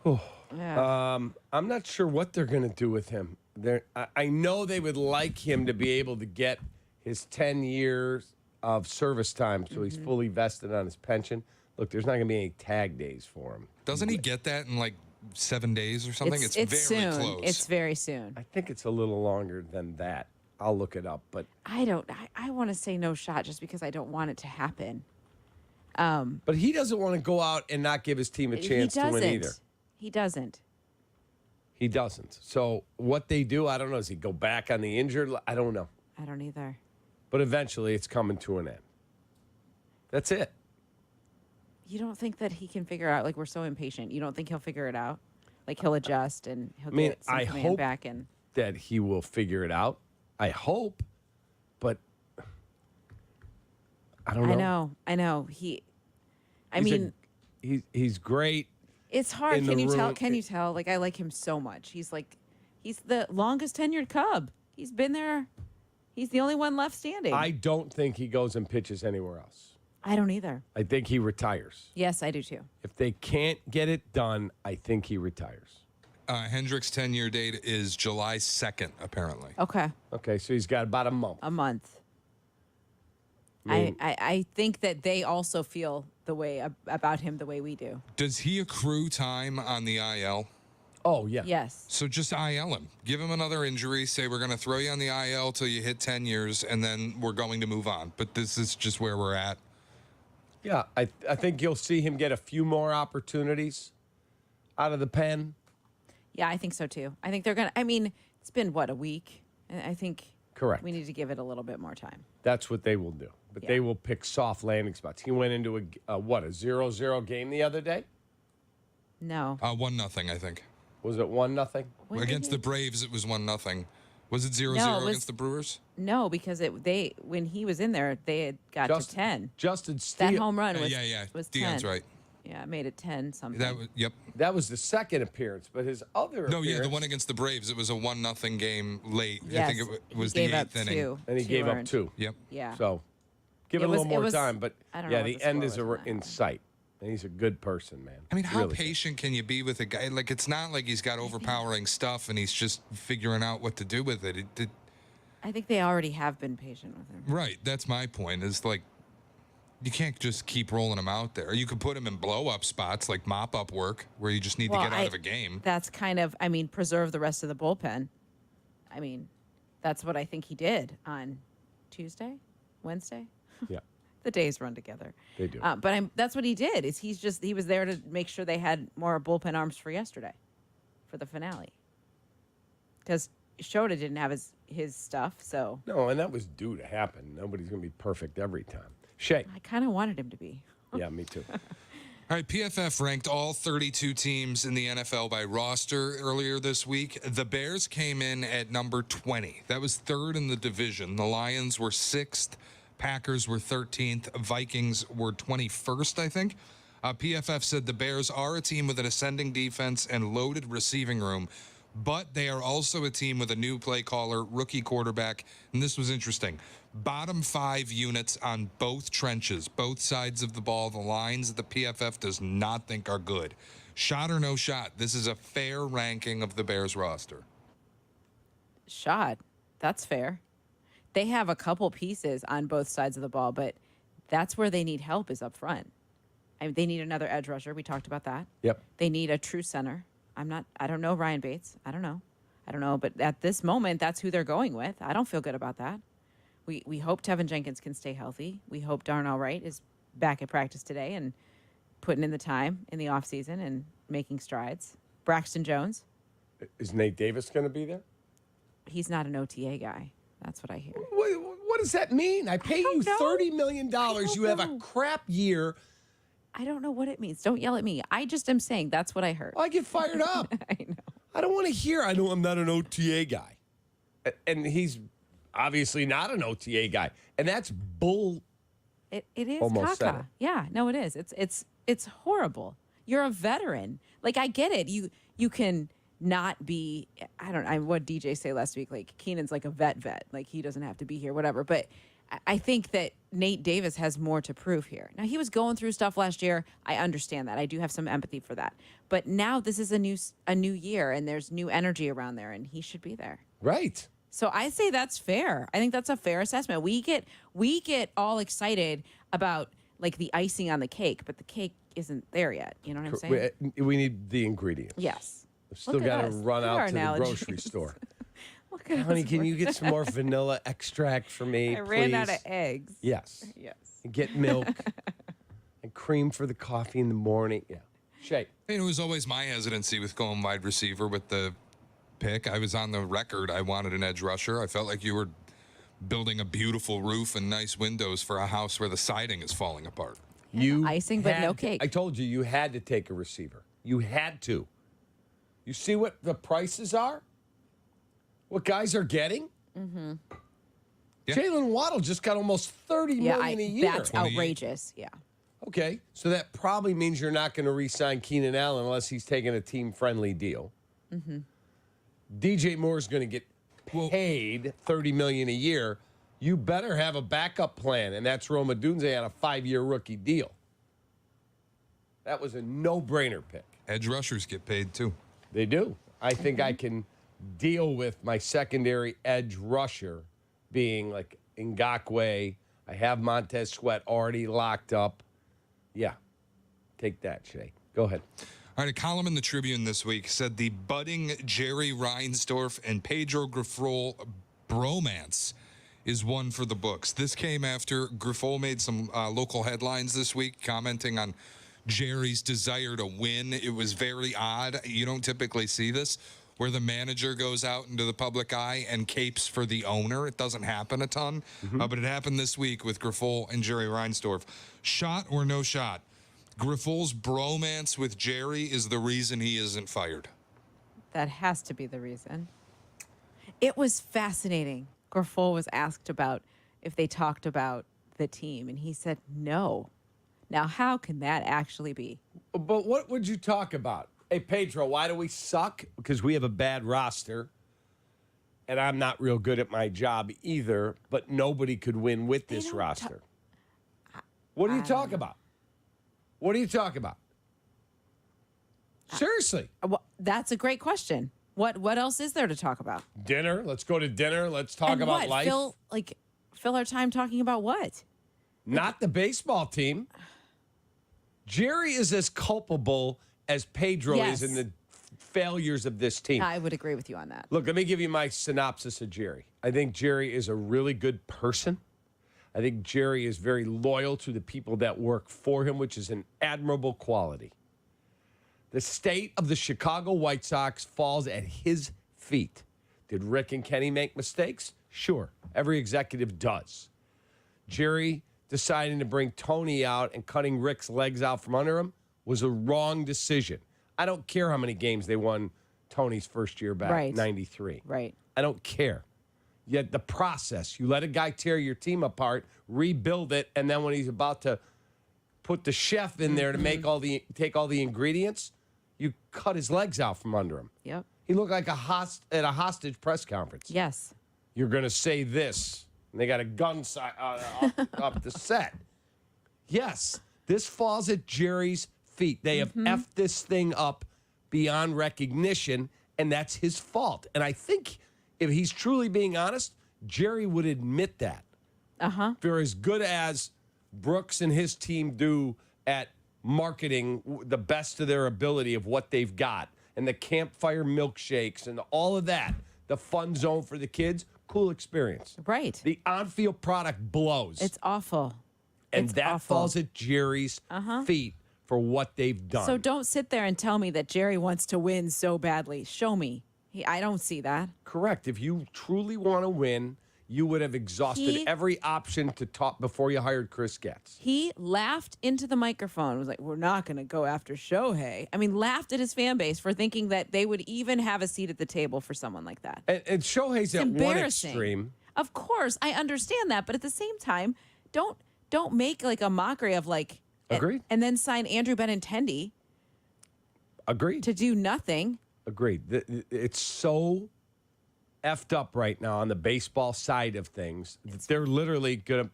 [SPEAKER 7] I'm not sure what they're going to do with him. I know they would like him to be able to get his 10 years of service time, so he's fully vested on his pension. Look, there's not going to be any tag days for him.
[SPEAKER 5] Doesn't he get that in like 7 days or something? It's very
[SPEAKER 8] soon.
[SPEAKER 5] close.
[SPEAKER 8] It's very soon.
[SPEAKER 7] I think it's a little longer than that. I'll look it up, but
[SPEAKER 8] I want to say no shot just because I don't want it to happen.
[SPEAKER 7] But he doesn't want to go out and not give his team a chance to win either.
[SPEAKER 8] He doesn't.
[SPEAKER 7] He doesn't. So what they do, I don't know. Does he go back on the injured? I don't know.
[SPEAKER 8] I don't either.
[SPEAKER 7] But eventually it's coming to an end. That's it.
[SPEAKER 8] You don't think that he can figure out, like, we're so impatient. You don't think he'll figure it out? Like, he'll adjust and he'll get some command back in.
[SPEAKER 7] That he will figure it out. I hope. But I don't know.
[SPEAKER 8] I know.
[SPEAKER 7] He's great.
[SPEAKER 8] It's hard. Can you tell? Like, I like him so much. He's the longest tenured Cub. He's been there. He's the only one left standing.
[SPEAKER 7] I don't think he goes and pitches anywhere else.
[SPEAKER 8] I don't either.
[SPEAKER 7] I think he retires.
[SPEAKER 8] Yes, I do too.
[SPEAKER 7] If they can't get it done, I think he retires.
[SPEAKER 5] Hendricks' 10-year date is July 2nd, apparently.
[SPEAKER 8] Okay.
[SPEAKER 7] Okay, so he's got about a month.
[SPEAKER 8] A month. I think that they also feel the way about him the way we do.
[SPEAKER 5] Does he accrue time on the IL?
[SPEAKER 7] Oh, yeah.
[SPEAKER 8] Yes.
[SPEAKER 5] So just IL him. Give him another injury. Say we're going to throw you on the IL till you hit 10 years, and then we're going to move on. But this is just where we're at.
[SPEAKER 7] Yeah, I think you'll see him get a few more opportunities out of the pen.
[SPEAKER 8] Yeah, I think so too. I think they're going to, it's been, a week? I think
[SPEAKER 7] Correct.
[SPEAKER 8] We need to give it a little bit more time.
[SPEAKER 7] That's what they will do. But they will pick soft landing spots. He went into a 0-0 game the other day?
[SPEAKER 8] No.
[SPEAKER 5] 1-0, I think.
[SPEAKER 7] Was it 1-0?
[SPEAKER 5] Against the Braves, it was 1-0. Was it 0-0 against the Brewers?
[SPEAKER 8] No, because when he was in there, they had got to 10.
[SPEAKER 7] Justin Steele.
[SPEAKER 8] That home run was was
[SPEAKER 5] Dionne's
[SPEAKER 8] 10.
[SPEAKER 5] right.
[SPEAKER 8] Yeah, it made it 10 something.
[SPEAKER 7] That was the second appearance, but his other
[SPEAKER 5] the one against the Braves, it was a 1-0 game late.
[SPEAKER 8] Yes,
[SPEAKER 5] I think it was
[SPEAKER 8] he
[SPEAKER 5] the
[SPEAKER 8] gave up
[SPEAKER 5] 8th inning.
[SPEAKER 8] two.
[SPEAKER 7] And he gave up 2.
[SPEAKER 5] Yep.
[SPEAKER 8] Yeah.
[SPEAKER 7] So give it a little more time, but
[SPEAKER 8] I don't know what
[SPEAKER 7] the
[SPEAKER 8] the
[SPEAKER 7] end
[SPEAKER 8] score
[SPEAKER 7] is
[SPEAKER 8] was
[SPEAKER 7] in sight. And he's a good person, man.
[SPEAKER 5] I mean, how
[SPEAKER 7] Really
[SPEAKER 5] patient can you be with a guy? Like, it's not like he's got overpowering stuff and he's just figuring out what to do with it.
[SPEAKER 8] I think they already have been patient with him.
[SPEAKER 5] Right. That's my point, is like, you can't just keep rolling him out there. You could put him in blow-up spots, like mop-up work, where you just need to get out of a game.
[SPEAKER 8] That's kind of, preserve the rest of the bullpen. That's what I think he did on Tuesday, Wednesday.
[SPEAKER 7] Yeah.
[SPEAKER 8] The days run together.
[SPEAKER 7] They do.
[SPEAKER 8] But that's what he did. He was there to make sure they had more bullpen arms for yesterday, for the finale. Because Shota didn't have his stuff, so.
[SPEAKER 7] No, and that was due to happen. Nobody's going to be perfect every time. Shay.
[SPEAKER 8] I kind of wanted him to be.
[SPEAKER 7] Yeah, me too.
[SPEAKER 5] All right, PFF ranked all 32 teams in the NFL by roster earlier this week. The Bears came in at number 20. That was third in the division. The Lions were 6th. Packers were 13th. Vikings were 21st, I think. PFF said the Bears are a team with an ascending defense and loaded receiving room, but they are also a team with a new play caller, rookie quarterback, and this was interesting. Bottom 5 units on both trenches, both sides of the ball, the lines that the PFF does not think are good. Shot or no shot, this is a fair ranking of the Bears roster.
[SPEAKER 8] Shot. That's fair. They have a couple pieces on both sides of the ball, but that's where they need help is up front. They need another edge rusher. We talked about that.
[SPEAKER 7] Yep.
[SPEAKER 8] They need a true center. I don't know Ryan Bates. I don't know. But at this moment, that's who they're going with. I don't feel good about that. We hope Tevin Jenkins can stay healthy. We hope Darnell Wright is back at practice today and putting in the time in the offseason and making strides. Braxton Jones.
[SPEAKER 7] Is Nate Davis going to be there?
[SPEAKER 8] He's not an OTA guy. That's what I hear.
[SPEAKER 7] What does that mean? I pay you $30 million. You have a crap year.
[SPEAKER 8] I don't know what it means. Don't yell at me. I just am saying that's what I heard.
[SPEAKER 7] I get fired up.
[SPEAKER 8] I know.
[SPEAKER 7] I don't want to hear, I'm not an OTA guy. And he's obviously not an OTA guy. And that's bull.
[SPEAKER 8] It is
[SPEAKER 7] Almost said it.
[SPEAKER 8] caca. Yeah, no, it is. It's It's horrible. You're a veteran. Like, I get it. You can not be, what did DJ say last week? Like, Keenan's like a vet. Like, he doesn't have to be here, whatever. But I think that Nate Davis has more to prove here. Now, he was going through stuff last year. I understand that. I do have some empathy for that. But now this is a new year, and there's new energy around there, and he should be there.
[SPEAKER 7] Right.
[SPEAKER 8] So I say that's fair. I think that's a fair assessment. We get all excited about like the icing on the cake, but the cake isn't there yet. You know what I'm saying?
[SPEAKER 7] We need the ingredients.
[SPEAKER 8] Yes.
[SPEAKER 7] We've still got to run out to the grocery store. Honey, can you get some more vanilla extract for me,
[SPEAKER 8] I ran out
[SPEAKER 7] please?
[SPEAKER 8] of eggs.
[SPEAKER 7] Yes.
[SPEAKER 8] Yes.
[SPEAKER 7] And get milk and cream for the coffee in the morning. Yeah. Shay.
[SPEAKER 5] It was always my hesitancy with going wide receiver with the pick. I was on the record. I wanted an edge rusher. I felt like you were building a beautiful roof and nice windows for a house where the siding is falling apart.
[SPEAKER 7] You
[SPEAKER 8] icing, but no cake.
[SPEAKER 7] I told you had to take a receiver. You had to. You see what the prices are? What guys are getting?
[SPEAKER 8] Mm-hmm.
[SPEAKER 5] Yeah.
[SPEAKER 7] Jalen Waddle just got almost $30 million a year.
[SPEAKER 8] That's outrageous. Yeah.
[SPEAKER 7] Okay, so that probably means you're not going to re-sign Keenan Allen unless he's taking a team-friendly deal.
[SPEAKER 8] Mm-hmm.
[SPEAKER 7] DJ Moore's going to get paid $30 million a year. You better have a backup plan, and that's Roma Dunze on a 5-year rookie deal. That was a no-brainer pick.
[SPEAKER 5] Edge rushers get paid too.
[SPEAKER 7] They do. I think I can deal with my secondary edge rusher being like Ngakoue. I have Montez Sweat already locked up. Yeah. Take that, Shay. Go ahead.
[SPEAKER 5] All right, a column in the Tribune this week said the budding Jerry Reinsdorf and Pedro Grifol bromance is one for the books. This came after Grifol made some local headlines this week commenting on Jerry's desire to win. It was very odd. You don't typically see this, where the manager goes out into the public eye and capes for the owner. It doesn't happen a ton, but it happened this week with Grifol and Jerry Reinsdorf. Shot or no shot? Grifol's bromance with Jerry is the reason he isn't fired.
[SPEAKER 8] That has to be the reason. It was fascinating. Grifol was asked about if they talked about the team, and he said no. Now, how can that actually be?
[SPEAKER 7] But what would you talk about? Hey, Pedro, why do we suck? Because we have a bad roster, and I'm not real good at my job either, but nobody could win with this roster. What do you talk about? What do you talk about? Seriously.
[SPEAKER 8] Well, that's a great question. What else is there to talk about?
[SPEAKER 7] Dinner. Let's go to dinner. Let's talk about life.
[SPEAKER 8] Fill our time talking about what?
[SPEAKER 7] Not the baseball team. Jerry is as culpable as Pedro is in the failures of this team.
[SPEAKER 8] I would agree with you on that.
[SPEAKER 7] Look, let me give you my synopsis of Jerry. I think Jerry is a really good person. I think Jerry is very loyal to the people that work for him, which is an admirable quality. The state of the Chicago White Sox falls at his feet. Did Rick and Kenny make mistakes? Sure. Every executive does. Jerry deciding to bring Tony out and cutting Rick's legs out from under him was a wrong decision. I don't care how many games they won Tony's first year back, 93.
[SPEAKER 8] Right.
[SPEAKER 7] I don't care. Yet the process, you let a guy tear your team apart, rebuild it, and then when he's about to put the chef in there to make take all the ingredients, you cut his legs out from under him.
[SPEAKER 8] Yep.
[SPEAKER 7] He looked like at a hostage press conference.
[SPEAKER 8] Yes.
[SPEAKER 7] You're going to say this. And they got a gun up the set. Yes, this falls at Jerry's feet. They have effed this thing up beyond recognition, and that's his fault. And I think if he's truly being honest, Jerry would admit that. For as good as Brooks and his team do at marketing the best of their ability of what they've got, and the campfire milkshakes and all of that, the fun zone for the kids, cool experience.
[SPEAKER 8] Right.
[SPEAKER 7] The on-field product blows.
[SPEAKER 8] It's awful.
[SPEAKER 7] And
[SPEAKER 8] it's
[SPEAKER 7] that
[SPEAKER 8] awful.
[SPEAKER 7] falls at Jerry's feet for what they've done.
[SPEAKER 8] So don't sit there and tell me that Jerry wants to win so badly. Show me. I don't see that.
[SPEAKER 7] Correct. If you truly want to win, you would have exhausted every option to talk before you hired Chris Getz. He
[SPEAKER 8] laughed into the microphone. Was like, we're not going to go after Shohei. I mean, laughed at his fan base for thinking that they would even have a seat at the table for someone like that.
[SPEAKER 7] And Shohei's at one extreme.
[SPEAKER 8] Of course, I understand that. But at the same time, don't make like a mockery of like
[SPEAKER 7] Agreed.
[SPEAKER 8] And then sign Andrew Benintendi.
[SPEAKER 7] Agreed.
[SPEAKER 8] To do nothing.
[SPEAKER 7] Agreed. It's so effed up right now on the baseball side of things. They're literally going to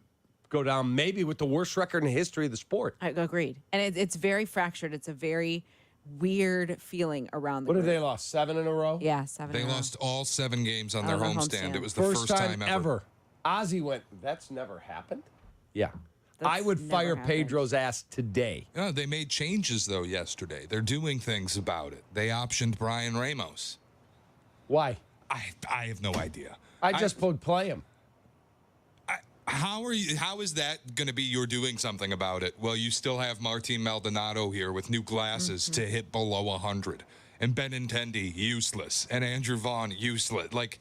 [SPEAKER 7] go down maybe with the worst record in the history of the sport.
[SPEAKER 8] I agreed. And it's very fractured. It's a very weird feeling around the
[SPEAKER 7] What have
[SPEAKER 8] group.
[SPEAKER 7] they lost? 7 in a row?
[SPEAKER 8] Yeah, 7
[SPEAKER 5] They
[SPEAKER 8] in a row.
[SPEAKER 5] lost all 7 games on their homestand. It was the first time
[SPEAKER 7] ever. Ozzie went, that's never happened? Yeah.
[SPEAKER 8] That's
[SPEAKER 7] I would
[SPEAKER 8] never
[SPEAKER 7] fire
[SPEAKER 8] happened.
[SPEAKER 7] Pedro's ass today.
[SPEAKER 5] Yeah, they made changes, though, yesterday. They're doing things about it. They optioned Brian Ramos.
[SPEAKER 7] Why?
[SPEAKER 5] I have no idea.
[SPEAKER 7] I just would play him.
[SPEAKER 5] How is that going to be you're doing something about it? Well, you still have Martin Maldonado here with new glasses to hit below 100. And Benintendi, useless. And Andrew Vaughn, useless. Like,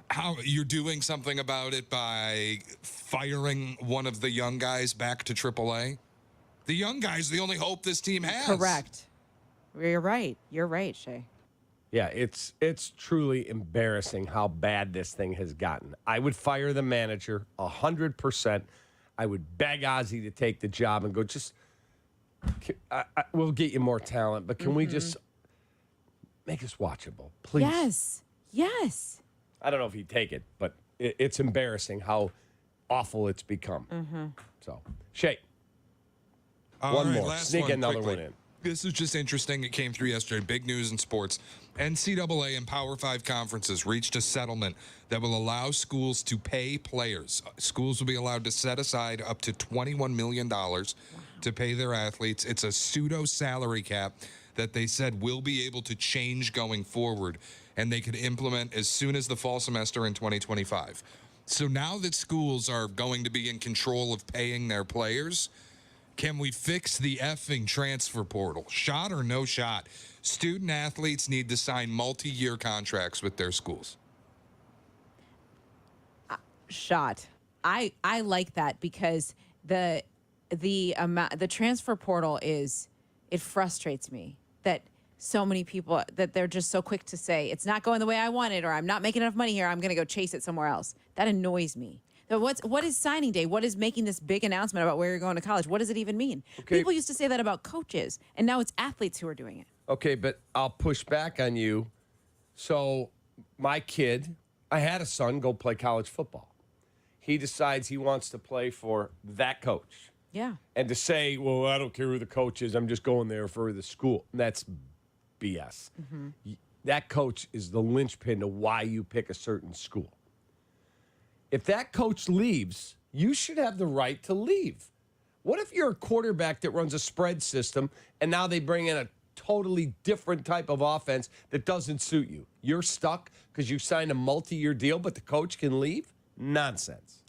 [SPEAKER 5] how you're doing something about it by firing one of the young guys back to AAA? The young guy's the only hope this team has.
[SPEAKER 8] Correct. You're right. You're right, Shay.
[SPEAKER 7] Yeah, it's truly embarrassing how bad this thing has gotten. I would fire the manager 100%. I would beg Ozzie to take the job and go, we'll get you more talent, but can we just make us watchable, please?
[SPEAKER 8] Yes. Yes.
[SPEAKER 7] I don't know if he'd take it, but it's embarrassing how awful it's become. So, Shay, one more.
[SPEAKER 5] Last
[SPEAKER 7] Sneak
[SPEAKER 5] one,
[SPEAKER 7] another
[SPEAKER 5] quickly.
[SPEAKER 7] one in.
[SPEAKER 5] This is just interesting. It came through yesterday. Big news in sports. NCAA and Power 5 conferences reached a settlement that will allow schools to pay players. Schools will be allowed to set aside up to $21 million to pay their athletes. It's a pseudo salary cap that they said will be able to change going forward, and they could implement as soon as the fall semester in 2025. So now that schools are going to be in control of paying their players, can we fix the effing transfer portal? Shot or no shot? Student athletes need to sign multi-year contracts with their schools.
[SPEAKER 8] Shot. I like that because the transfer portal it frustrates me that so many people that they're just so quick to say it's not going the way I want it, or I'm not making enough money here, I'm going to go chase it somewhere else. That annoys me. So what is signing day? What is making this big announcement about where you're going to college? What does it even mean?
[SPEAKER 7] Okay.
[SPEAKER 8] People used to say that about coaches, and now it's athletes who are doing it.
[SPEAKER 7] Okay, but I'll push back on you. So my kid, I had a son go play college football. He decides he wants to play for that coach.
[SPEAKER 8] Yeah.
[SPEAKER 7] And to say, well, I don't care who the coach is, I'm just going there for the school. That's BS. That coach is the linchpin to why you pick a certain school. If that coach leaves, you should have the right to leave. What if you're a quarterback that runs a spread system and now they bring in a totally different type of offense that doesn't suit you? You're stuck because you signed a multi-year deal, but the coach can leave? Nonsense.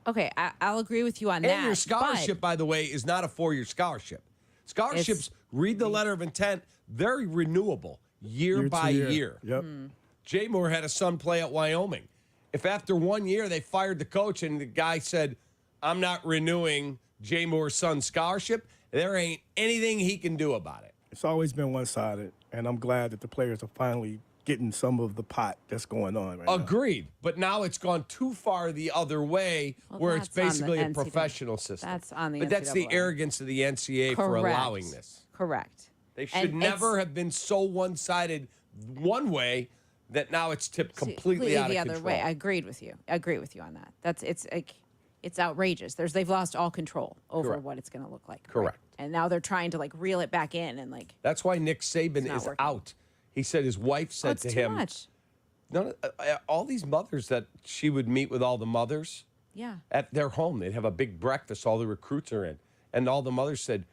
[SPEAKER 8] Okay, I'll agree with you on that.
[SPEAKER 7] And your scholarship, by the way, is not a 4-year scholarship. Scholarships, read the letter of intent, they're renewable year by year.
[SPEAKER 2] Yep.
[SPEAKER 7] Jay Moore had a son play at Wyoming. If after 1 year they fired the coach and the guy said, I'm not renewing Jay Moore's son's scholarship, there ain't anything he can do about it.
[SPEAKER 2] It's always been one-sided, and I'm glad that the players are finally getting some of the pot that's going on right now.
[SPEAKER 7] Agreed. But now it's gone too far the other way, where it's
[SPEAKER 8] that's on the
[SPEAKER 7] basically a
[SPEAKER 8] NCAA.
[SPEAKER 7] professional system.
[SPEAKER 8] That's on the
[SPEAKER 7] But that's the
[SPEAKER 8] NCAA.
[SPEAKER 7] arrogance of the NCAA for
[SPEAKER 8] Correct.
[SPEAKER 7] allowing this.
[SPEAKER 8] Correct.
[SPEAKER 7] They should never have been so one-sided one way that now it's tipped completely out of
[SPEAKER 8] the
[SPEAKER 7] control.
[SPEAKER 8] other way. I agreed with you. I agree with you on that. It's outrageous. They've lost all control over
[SPEAKER 7] Correct.
[SPEAKER 8] what it's going to look like.
[SPEAKER 7] Correct.
[SPEAKER 8] And now they're trying to reel it back in and
[SPEAKER 7] That's why Nick Saban
[SPEAKER 8] not
[SPEAKER 7] is
[SPEAKER 8] working.
[SPEAKER 7] out. He said his wife said
[SPEAKER 8] it's
[SPEAKER 7] to
[SPEAKER 8] too
[SPEAKER 7] him,
[SPEAKER 8] much.
[SPEAKER 7] No, all these mothers that she would meet with all the mothers
[SPEAKER 8] Yeah.
[SPEAKER 7] at their home. They'd have a big breakfast. All the recruits are in. And all the mothers said,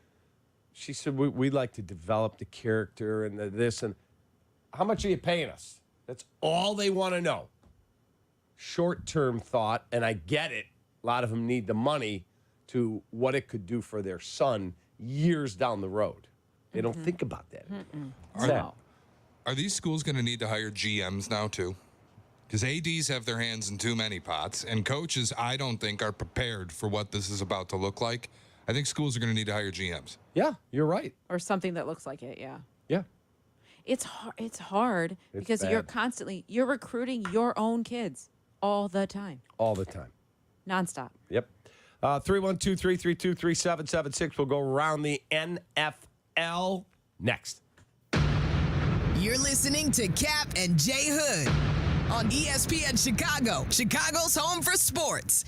[SPEAKER 7] she said, we'd like to develop the character and this. And how much are you paying us? That's all they want to know. Short-term thought, and I get it. A lot of them need the money to what it could do for their son years down the road. They don't think about that.
[SPEAKER 5] Are these schools going to need to hire GMs now, too? Because ADs have their hands in too many pots, and coaches, I don't think, are prepared for what this is about to look like. I think schools are going to need to hire GMs.
[SPEAKER 7] Yeah, you're right.
[SPEAKER 8] Or something that looks like it, yeah.
[SPEAKER 7] Yeah.
[SPEAKER 8] It's hard
[SPEAKER 7] It's
[SPEAKER 8] because
[SPEAKER 7] bad.
[SPEAKER 8] you're recruiting your own kids all the time.
[SPEAKER 7] All the time.
[SPEAKER 8] Nonstop.
[SPEAKER 7] Yep. 312-332-3776. We'll go around the NFL next.
[SPEAKER 3] You're listening to Kap and Jay Hood on ESPN Chicago, Chicago's home for sports.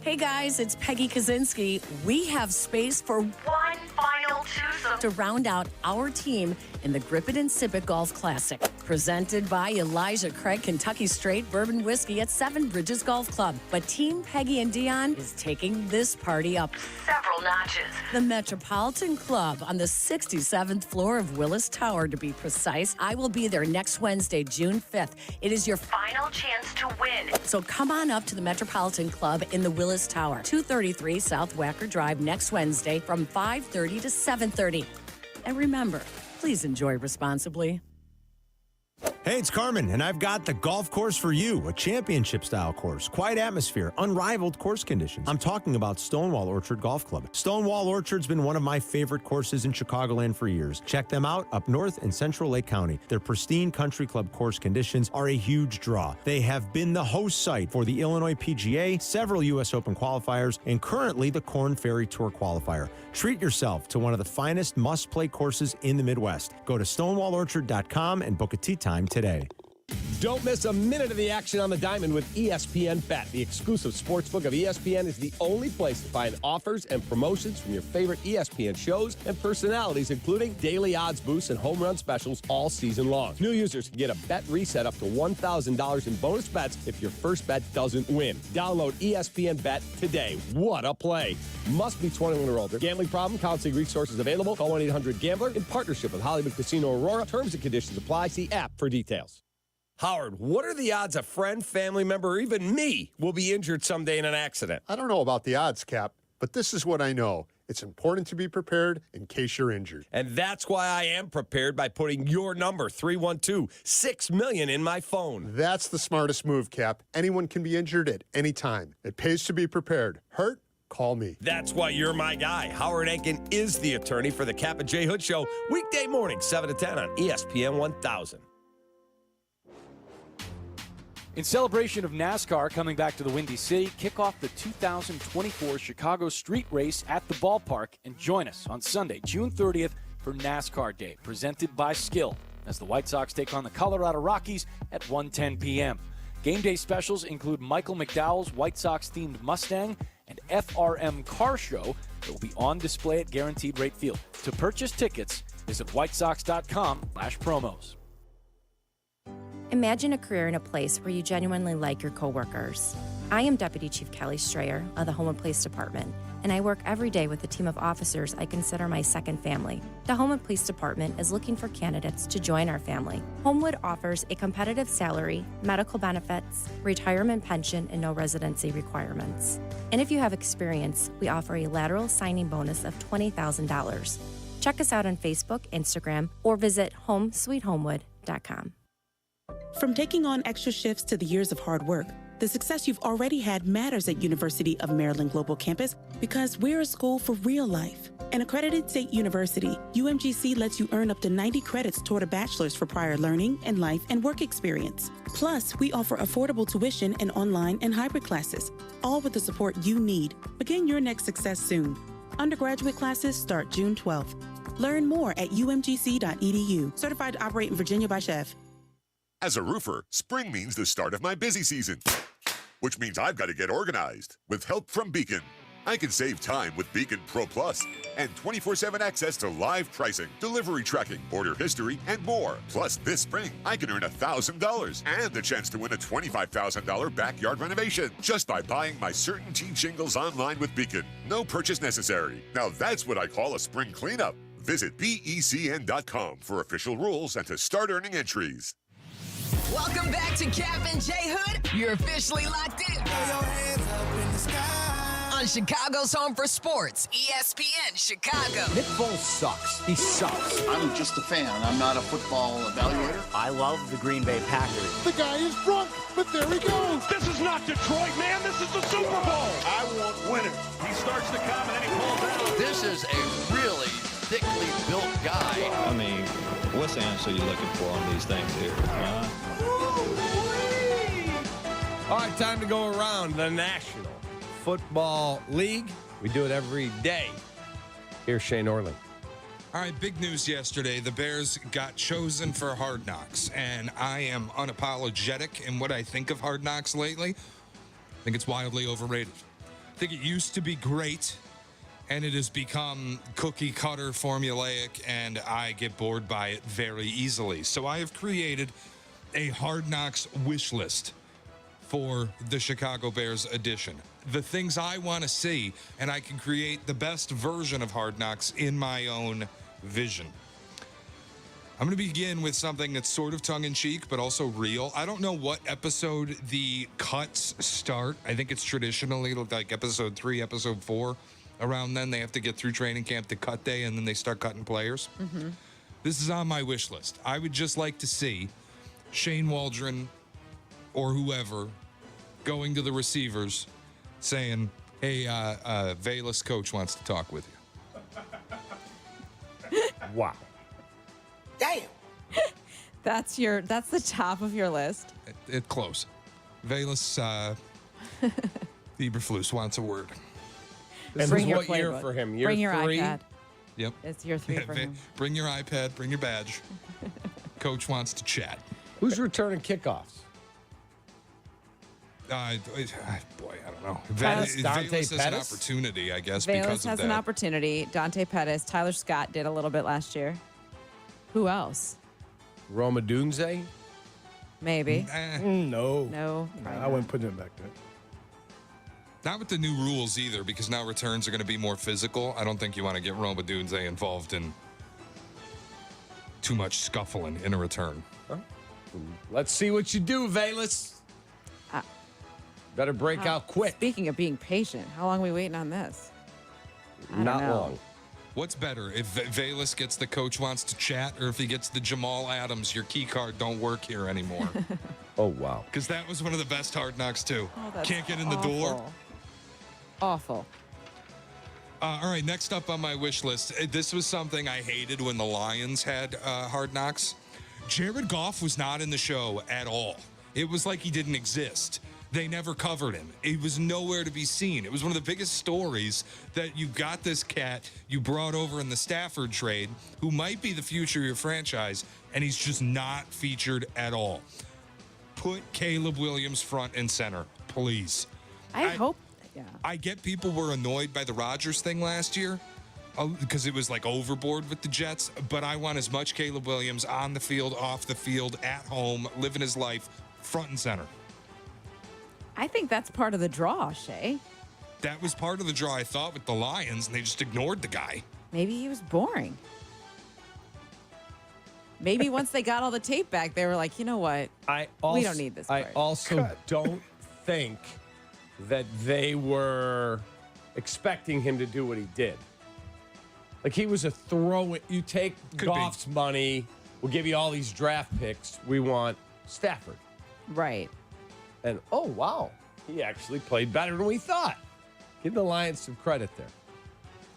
[SPEAKER 6] Hey guys, it's Peggy Kaczynski. We have space for one final twosome to round out our team in the Grip It and Sip It Golf Classic. Presented by Elijah Craig Kentucky Straight Bourbon Whiskey at Seven Bridges Golf Club. But Team Peggy and Dionne is taking this party up several notches. The Metropolitan Club on the 67th floor of Willis Tower, to be precise. I will be there next Wednesday, June 5th. It is your final chance to win. So come on up to the Metropolitan Club in the Willis Tower, 233 South Wacker Drive next Wednesday from 5:30 to 7:30. And remember, please enjoy responsibly.
[SPEAKER 17] Hey, it's Carmen, and I've got the golf course for you, a championship-style course, quiet atmosphere, unrivaled course conditions. I'm talking about Stonewall Orchard Golf Club. Stonewall Orchard's been one of my favorite courses in Chicagoland for years. Check them out up north in Central Lake County. Their pristine country club course conditions are a huge draw. They have been the host site for the Illinois PGA, several U.S. Open qualifiers, and currently the Korn Ferry Tour qualifier. Treat yourself to one of the finest must-play courses in the Midwest. Go to stonewallorchard.com and book a tee time today.
[SPEAKER 7] Don't miss a minute of the action on the diamond with ESPN Bet. The exclusive sportsbook of ESPN is the only place to find offers and promotions from your favorite ESPN shows and personalities, including daily odds boosts and home run specials all season long. New users can get a bet reset up to $1,000 in bonus bets if your first bet doesn't win. Download ESPN Bet today. What a play. Must be 21 or older. Gambling problem? Counseling resources available. Call 1-800-GAMBLER in partnership with Hollywood Casino Aurora. Terms and conditions apply. See app for details. Howard, what are the odds a friend, family member, or even me will be injured someday in an accident?
[SPEAKER 20] I don't know about the odds, Cap, but this is what I know. It's important to be prepared in case you're injured.
[SPEAKER 7] And that's why I am prepared by putting your number, 312-6-million, in my phone.
[SPEAKER 20] That's the smartest move, Cap. Anyone can be injured at any time. It pays to be prepared. Hurt? Call me.
[SPEAKER 7] That's why you're my guy. Howard Enkin is the attorney for the Kap and J. Hood Show, weekday morning, 7 to 10 on ESPN 1000.
[SPEAKER 22] In celebration of NASCAR coming back to the Windy City, kick off the 2024 Chicago Street Race at the ballpark and join us on Sunday, June 30th for NASCAR Day, presented by Skill, as the White Sox take on the Colorado Rockies at 1:10 p.m. Game day specials include Michael McDowell's White Sox-themed Mustang and FRM Car Show that will be on display at Guaranteed Rate Field. To purchase tickets, visit whitesox.com/promos.
[SPEAKER 23] Imagine a career in a place where you genuinely like your coworkers. I am Deputy Chief Kelly Strayer of the Home and Police Department, and I work every day with a team of officers I consider my second family. The Home and Police Department is looking for candidates to join our family. Homewood offers a competitive salary, medical benefits, retirement pension, and no residency requirements. And if you have experience, we offer a lateral signing bonus of $20,000. Check us out on Facebook, Instagram, or visit homesweethomewood.com.
[SPEAKER 24] From taking on extra shifts to the years of hard work, the success you've already had matters at University of Maryland Global Campus because we're a school for real life. An accredited state university, UMGC lets you earn up to 90 credits toward a bachelor's for prior learning and life and work experience. Plus, we offer affordable tuition and online and hybrid classes, all with the support you need. Begin your next success soon. Undergraduate classes start June 12th. Learn more at umgc.edu. Certified to operate in Virginia by Chef.
[SPEAKER 25] As a roofer, spring means the start of my busy season, which means I've got to get organized with help from Beacon. I can save time with Beacon Pro Plus and 24/7 access to live pricing, delivery tracking, order history, and more. Plus, this spring, I can earn $1,000 and the chance to win a $25,000 backyard renovation just by buying my CertainTeed shingles online with Beacon. No purchase necessary. Now that's what I call a spring cleanup. Visit BECN.com for official rules and to start earning entries.
[SPEAKER 3] Welcome back to Kap and J. Hood. You're officially locked in. On Chicago's home for sports, ESPN Chicago.
[SPEAKER 7] Nick Foles sucks. He sucks.
[SPEAKER 28] I'm just a fan. I'm not a football evaluator.
[SPEAKER 29] I love the Green Bay Packers.
[SPEAKER 28] The guy is drunk, but there he goes.
[SPEAKER 14] This is not Detroit, man. This is the Super Bowl.
[SPEAKER 28] I want winners.
[SPEAKER 14] He starts to come and then he pulls out.
[SPEAKER 30] This is a really thickly built guy.
[SPEAKER 31] I mean, what's the answer you're looking for on these things here?
[SPEAKER 7] All right, time to go around the National Football League. We do it every day. Here's Shane Orley.
[SPEAKER 5] All right, big news yesterday. The Bears got chosen for Hard Knocks, and I am unapologetic in what I think of Hard Knocks lately. I think it's wildly overrated. I think it used to be great, and it has become cookie cutter formulaic, and I get bored by it very easily. So I have created a Hard Knocks wish list for the Chicago Bears edition. The things I want to see, and I can create the best version of Hard Knocks in my own vision. I'm going to begin with something that's sort of tongue-in-cheek, but also real. I don't know what episode the cuts start. I think it's traditionally like episode 3, episode 4. Around then, they have to get through training camp to cut day, and then they start cutting players.
[SPEAKER 8] Mm-hmm.
[SPEAKER 5] This is on my wish list. I would just like to see Shane Waldron or whoever going to the receivers saying, hey, Velas coach wants to talk with you.
[SPEAKER 7] Wow.
[SPEAKER 8] Damn. That's the top of your list.
[SPEAKER 5] It's close. Velas Eberflus wants a word.
[SPEAKER 7] This
[SPEAKER 8] Bring
[SPEAKER 7] is
[SPEAKER 8] your
[SPEAKER 7] what year
[SPEAKER 8] playbook.
[SPEAKER 7] for him? Year
[SPEAKER 8] Bring your
[SPEAKER 7] 3?
[SPEAKER 8] iPad.
[SPEAKER 5] Yep.
[SPEAKER 8] It's year 3 for him.
[SPEAKER 5] Bring your iPad, bring your badge. Coach wants to chat.
[SPEAKER 7] Who's returning kickoffs?
[SPEAKER 5] Boy, I don't know.
[SPEAKER 7] Dante
[SPEAKER 5] Velas has an
[SPEAKER 7] Pettis?
[SPEAKER 5] opportunity, I guess,
[SPEAKER 8] Velas
[SPEAKER 5] because of
[SPEAKER 8] has
[SPEAKER 5] that.
[SPEAKER 8] an opportunity. Dante Pettis. Tyler Scott did a little bit last year. Who else?
[SPEAKER 7] Roma Dunze?
[SPEAKER 8] Maybe.
[SPEAKER 2] No.
[SPEAKER 8] No.
[SPEAKER 2] I wouldn't put him back there.
[SPEAKER 5] Not with the new rules either, because now returns are going to be more physical. I don't think you want to get Roma Dunze involved in too much scuffling in a return.
[SPEAKER 7] Let's see what you do, Velas. Better break out quick.
[SPEAKER 8] Speaking of being patient, how long are we waiting on this? I don't
[SPEAKER 7] Not
[SPEAKER 8] know.
[SPEAKER 7] long.
[SPEAKER 5] What's better, if Velas gets the coach wants to chat, or if he gets the Jamal Adams, your key card don't work here anymore?
[SPEAKER 7] Oh, wow.
[SPEAKER 5] Because that was one of the best Hard Knocks, too.
[SPEAKER 8] Oh, that's
[SPEAKER 5] Can't get in the door.
[SPEAKER 8] Awful.
[SPEAKER 5] All right, next up on my wish list. This was something I hated when the Lions had Hard Knocks. Jared Goff was not in the show at all. It was like he didn't exist. They never covered him. He was nowhere to be seen. It was one of the biggest stories that you got this cat you brought over in the Stafford trade, who might be the future of your franchise, and he's just not featured at all. Put Caleb Williams front and center, please.
[SPEAKER 8] I hope. Yeah.
[SPEAKER 5] I get people were annoyed by the Rodgers thing last year because it was like overboard with the Jets, but I want as much Caleb Williams on the field, off the field, at home, living his life, front and center.
[SPEAKER 8] I think that's part of the draw, Shay.
[SPEAKER 5] That was part of the draw, I thought, with the Lions, and they just ignored the guy.
[SPEAKER 8] Maybe he was boring. Maybe once they got all the tape back, they were like, you know what? We don't need this part.
[SPEAKER 7] I also don't think that they were expecting him to do what he did. Like, he was a throw it. You take Goff's money, we'll give you all these draft picks. We want Stafford.
[SPEAKER 8] Right.
[SPEAKER 7] And, oh, wow, he actually played better than we thought. Give the Lions some credit there.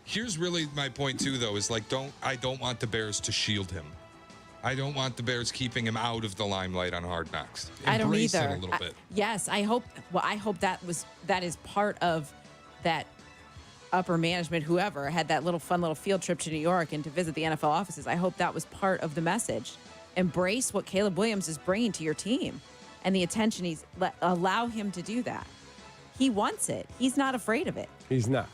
[SPEAKER 5] Here's really my point, too, though, is like, I don't want the Bears to shield him. I don't want the Bears keeping him out of the limelight on Hard Knocks.
[SPEAKER 8] I don't
[SPEAKER 5] Embrace
[SPEAKER 8] either.
[SPEAKER 5] it a little bit.
[SPEAKER 8] Yes, I hope. Well, I hope that is part of that upper management. Whoever had that fun little field trip to New York and to visit the NFL offices. I hope that was part of the message. Embrace what Caleb Williams is bringing to your team, and the attention allow him to do that. He wants it. He's not afraid of it.
[SPEAKER 7] He's not.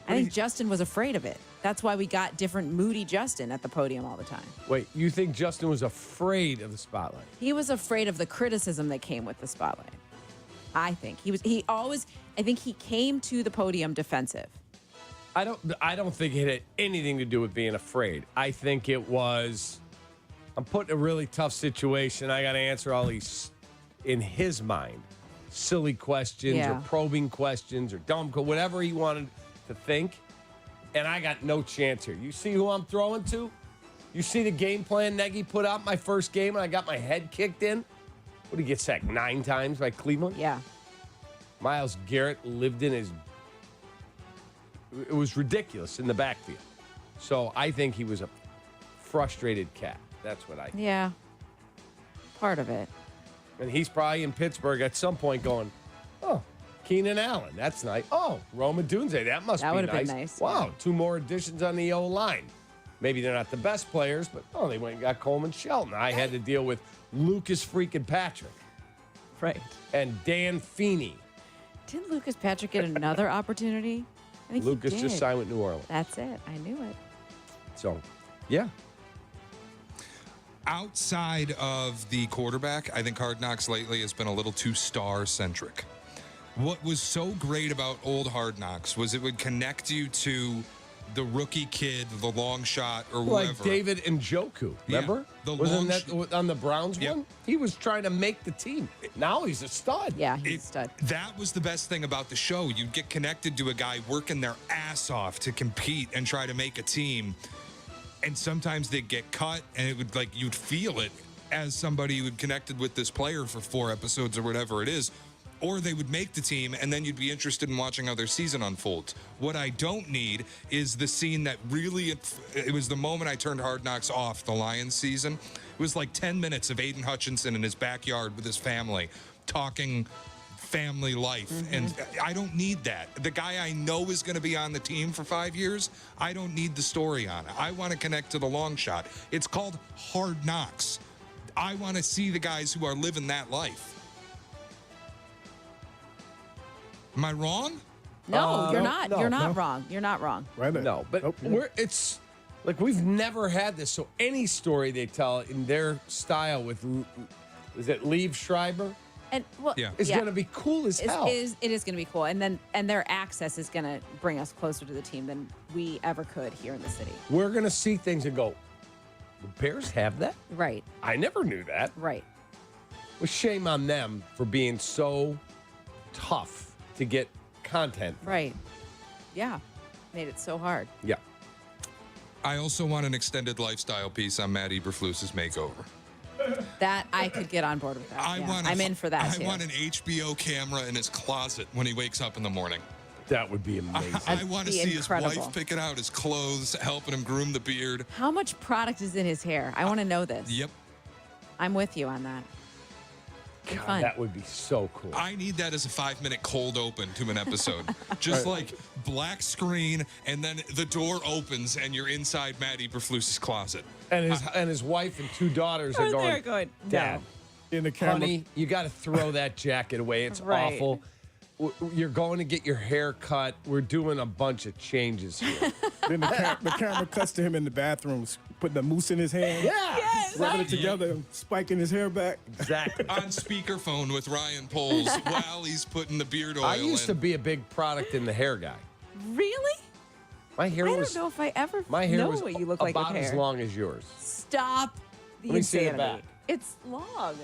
[SPEAKER 8] I think Justin was afraid of it. That's why we got different moody Justin at the podium all the time.
[SPEAKER 7] Wait, you think Justin was afraid of the spotlight?
[SPEAKER 8] He was afraid of the criticism that came with the spotlight. I think I think he came to the podium defensive.
[SPEAKER 7] I don't think it had anything to do with being afraid. I think it was, I'm put in a really tough situation. I got to answer all these, in his mind, silly questions or probing questions or dumb, whatever he wanted to think. And I got no chance here. You see who I'm throwing to? You see the game plan Nagy put out my first game and I got my head kicked in? What did he get sacked 9 times by Cleveland?
[SPEAKER 8] Yeah.
[SPEAKER 7] Myles Garrett lived in his... It was ridiculous in the backfield. So I think he was a frustrated cat. That's what I think.
[SPEAKER 8] Yeah. Part of it.
[SPEAKER 7] And he's probably in Pittsburgh at some point going, oh, Keenan Allen. That's nice. Oh, Roma Dunze. That must
[SPEAKER 8] That
[SPEAKER 7] be
[SPEAKER 8] would have
[SPEAKER 7] nice.
[SPEAKER 8] been nice.
[SPEAKER 7] Wow, 2 more additions on the O-line. Maybe they're not the best players, but they went and got Coleman Shelton. I had to deal with Lucas freaking Patrick.
[SPEAKER 8] Right.
[SPEAKER 7] And Dan Feeney.
[SPEAKER 8] Didn't Lucas Patrick get another opportunity? I think
[SPEAKER 7] Lucas
[SPEAKER 8] he
[SPEAKER 7] just
[SPEAKER 8] did.
[SPEAKER 7] signed with New Orleans.
[SPEAKER 8] That's it. I knew it.
[SPEAKER 7] So, yeah.
[SPEAKER 5] Outside of the quarterback, I think Hard Knocks lately has been a little too star-centric. What was so great about old Hard Knocks was it would connect you to the rookie kid, the long shot, or whoever.
[SPEAKER 7] Like David Njoku, remember?
[SPEAKER 5] Yeah,
[SPEAKER 7] Wasn't that on the Browns one? He was trying to make the team. Now he's a stud.
[SPEAKER 8] Yeah, he's a stud.
[SPEAKER 5] That was the best thing about the show. You'd get connected to a guy working their ass off to compete and try to make a team. And sometimes they'd get cut, and it would you'd feel it as somebody who had connected with this player for 4 episodes or whatever it is. Or they would make the team, and then you'd be interested in watching how their season unfolds. What I don't need is the scene that really, it was the moment I turned Hard Knocks off, the Lions season. It was like 10 minutes of Aiden Hutchinson in his backyard with his family, talking family life. And I don't need that. The guy I know is going to be on the team for 5 years, I don't need the story on it. I want to connect to the long shot. It's called Hard Knocks. I want to see the guys who are living that life. Am I wrong?
[SPEAKER 8] No, you're
[SPEAKER 7] no,
[SPEAKER 8] not.
[SPEAKER 7] no,
[SPEAKER 8] You're not
[SPEAKER 7] no.
[SPEAKER 8] wrong. You're not wrong.
[SPEAKER 2] Right there.
[SPEAKER 7] No, but it's like we've never had this. So any story they tell in their style with, is it Liev Schreiber?
[SPEAKER 8] And well,
[SPEAKER 7] It's going to be cool as hell.
[SPEAKER 8] It is going to be cool, and their access is going to bring us closer to the team than we ever could here in the city.
[SPEAKER 7] We're going to see things and go, the Bears have that?
[SPEAKER 8] Right.
[SPEAKER 7] I never knew that.
[SPEAKER 8] Right.
[SPEAKER 7] Well, shame on them for being so tough to get content.
[SPEAKER 8] Right. Yeah. Made it so hard.
[SPEAKER 7] Yeah.
[SPEAKER 5] I also want an extended lifestyle piece on Matt Eberflus's makeover.
[SPEAKER 8] That I could get on board with that. I'm in for that too.
[SPEAKER 5] I want an HBO camera in his closet when he wakes up in the morning.
[SPEAKER 7] That would be amazing.
[SPEAKER 5] I want to see
[SPEAKER 8] incredible.
[SPEAKER 5] his wife picking out his clothes, helping him groom the beard.
[SPEAKER 8] How much product is in his hair? I want to know this.
[SPEAKER 5] Yep.
[SPEAKER 8] I'm with you on that.
[SPEAKER 7] God,
[SPEAKER 8] fun.
[SPEAKER 7] that would be so cool.
[SPEAKER 5] I need that as a 5-minute cold open to an episode. Just like black screen, and then the door opens, and you're inside Matt Eberflus's closet.
[SPEAKER 7] And his wife and 2 daughters are
[SPEAKER 8] They're
[SPEAKER 7] going,
[SPEAKER 8] going,
[SPEAKER 7] Dad,
[SPEAKER 2] in the camera.
[SPEAKER 7] honey, you got to throw that jacket away. It's
[SPEAKER 8] Right.
[SPEAKER 7] awful. You're going to get your hair cut. We're doing a bunch of changes here.
[SPEAKER 2] Then the camera cuts to him in the bathroom, putting the mousse in his hand.
[SPEAKER 7] Yeah.
[SPEAKER 8] Yes.
[SPEAKER 2] Rubbing it together, and spiking his hair back.
[SPEAKER 7] Exactly.
[SPEAKER 5] On speakerphone with Ryan Poles while he's putting the beard oil
[SPEAKER 7] I used
[SPEAKER 5] in.
[SPEAKER 7] to be a big product in the hair guy.
[SPEAKER 8] Really?
[SPEAKER 7] My hair
[SPEAKER 8] I
[SPEAKER 7] was
[SPEAKER 8] don't know if I ever
[SPEAKER 7] my hair
[SPEAKER 8] know
[SPEAKER 7] was
[SPEAKER 8] what you look like
[SPEAKER 7] about
[SPEAKER 8] with
[SPEAKER 7] as
[SPEAKER 8] hair.
[SPEAKER 7] long as yours.
[SPEAKER 8] Stop the
[SPEAKER 7] Let me see the
[SPEAKER 8] insanity.
[SPEAKER 7] back.
[SPEAKER 8] It's long.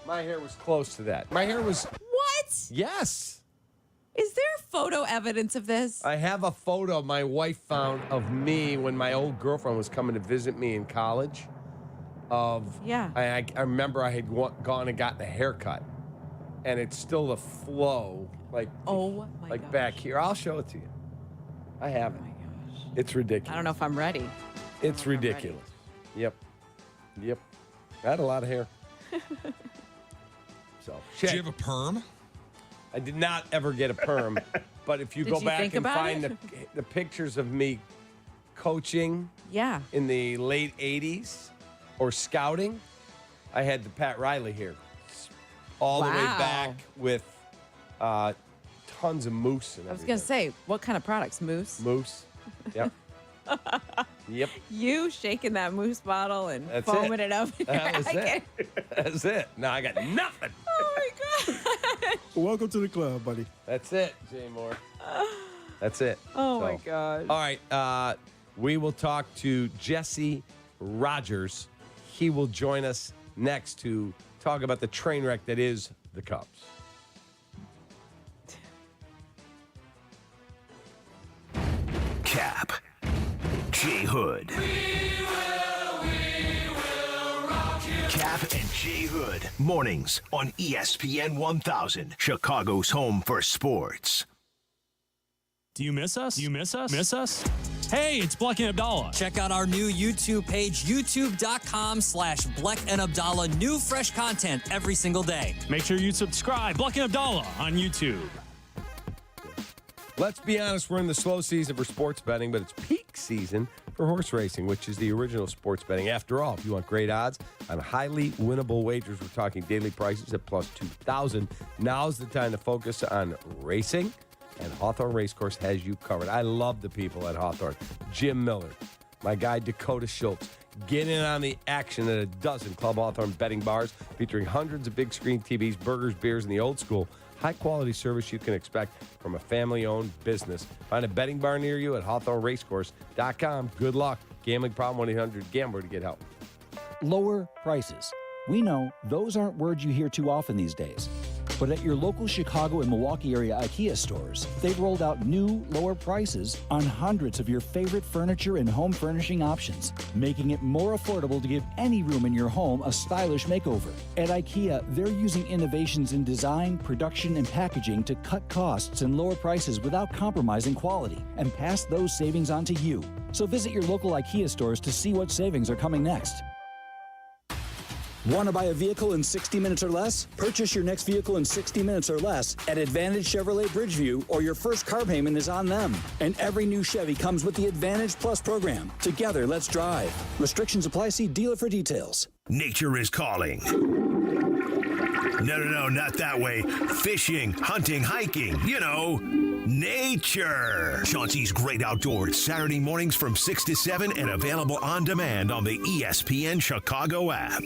[SPEAKER 7] My hair was close to that. My hair was
[SPEAKER 8] What?
[SPEAKER 7] yes.
[SPEAKER 8] Is there photo evidence of this?
[SPEAKER 7] I have a photo my wife found of me when my old girlfriend was coming to visit me in college.
[SPEAKER 8] Yeah.
[SPEAKER 7] I remember I had gone and gotten a haircut, and it's still the flow, like
[SPEAKER 8] Oh my
[SPEAKER 7] like
[SPEAKER 8] gosh.
[SPEAKER 7] back here. I'll show it to you. I have it. It's ridiculous.
[SPEAKER 8] I don't know if I'm ready.
[SPEAKER 7] It's ridiculous. Yep. I had a lot of hair. So
[SPEAKER 5] Did you have a perm?
[SPEAKER 7] I did not ever get a perm, but if you
[SPEAKER 8] Did
[SPEAKER 7] go
[SPEAKER 8] you
[SPEAKER 7] back
[SPEAKER 8] think
[SPEAKER 7] and
[SPEAKER 8] about
[SPEAKER 7] find
[SPEAKER 8] it?
[SPEAKER 7] the pictures of me coaching
[SPEAKER 8] Yeah.
[SPEAKER 7] in the late 80s or scouting, I had the Pat Riley here all the way
[SPEAKER 8] Wow.
[SPEAKER 7] back with tons of mousse and
[SPEAKER 8] I was
[SPEAKER 7] everything.
[SPEAKER 8] going to say, what kind of products? Mousse?
[SPEAKER 7] Mousse. Yep. Yep.
[SPEAKER 8] You shaking that mousse bottle and
[SPEAKER 7] That's
[SPEAKER 8] foaming
[SPEAKER 7] it.
[SPEAKER 8] it up.
[SPEAKER 7] That was
[SPEAKER 8] I
[SPEAKER 7] it.
[SPEAKER 8] can't-
[SPEAKER 7] That's it. Now I got nothing.
[SPEAKER 8] Oh my God.
[SPEAKER 2] Welcome to the club, buddy.
[SPEAKER 7] That's it, Jay Moore. That's it.
[SPEAKER 8] Oh my
[SPEAKER 7] So,
[SPEAKER 8] God.
[SPEAKER 7] All right. We will talk to Jesse Rogers. He will join us next to talk about the train wreck that is the Cubs.
[SPEAKER 4] Kap, J Hood. Kap and J Hood. Mornings on ESPN 1000, Chicago's home for sports.
[SPEAKER 1] Do you miss us? Do you miss us? Miss us? Hey, it's Bleck and Abdallah.
[SPEAKER 9] Check out our new YouTube page, youtube.com/Bleck and Abdallah. New fresh content every single day.
[SPEAKER 1] Make sure you subscribe. Bleck and Abdallah on YouTube.
[SPEAKER 7] Let's be honest, we're in the slow season for sports betting, but it's peak season for horse racing, which is the original sports betting. After all, if you want great odds on highly winnable wagers, we're talking daily prices at plus 2,000. Now's the time to focus on racing, and Hawthorne Racecourse has you covered. I love the people at Hawthorne. Jim Miller, my guy Dakota Schultz. Get in on the action at a dozen Club Hawthorne betting bars featuring hundreds of big screen TVs, burgers, beers, and the old school high-quality service you can expect from a family-owned business. Find a betting bar near you at HawthorneRacecourse.com. Good luck. Gambling problem, 1-800-GAMBLER to get help.
[SPEAKER 10] Lower prices. We know those aren't words you hear too often these days. But at your local Chicago and Milwaukee area IKEA stores, they've rolled out new, lower prices on hundreds of your favorite furniture and home furnishing options, making it more affordable to give any room in your home a stylish makeover. At IKEA, they're using innovations in design, production, and packaging to cut costs and lower prices without compromising quality, and pass those savings on to you. So visit your local IKEA stores to see what savings are coming next. Want to buy a vehicle in 60 minutes or less? Purchase your next vehicle in 60 minutes or less at Advantage Chevrolet Bridgeview, or your first car payment is on them. And every new Chevy comes with the Advantage Plus program. Together, let's drive. Restrictions apply. See dealer for details.
[SPEAKER 4] Nature is calling. No, not that way. Fishing, hunting, hiking, nature. Chauncey's Great Outdoors, Saturday mornings from 6 to 7 and available on demand on the ESPN Chicago app.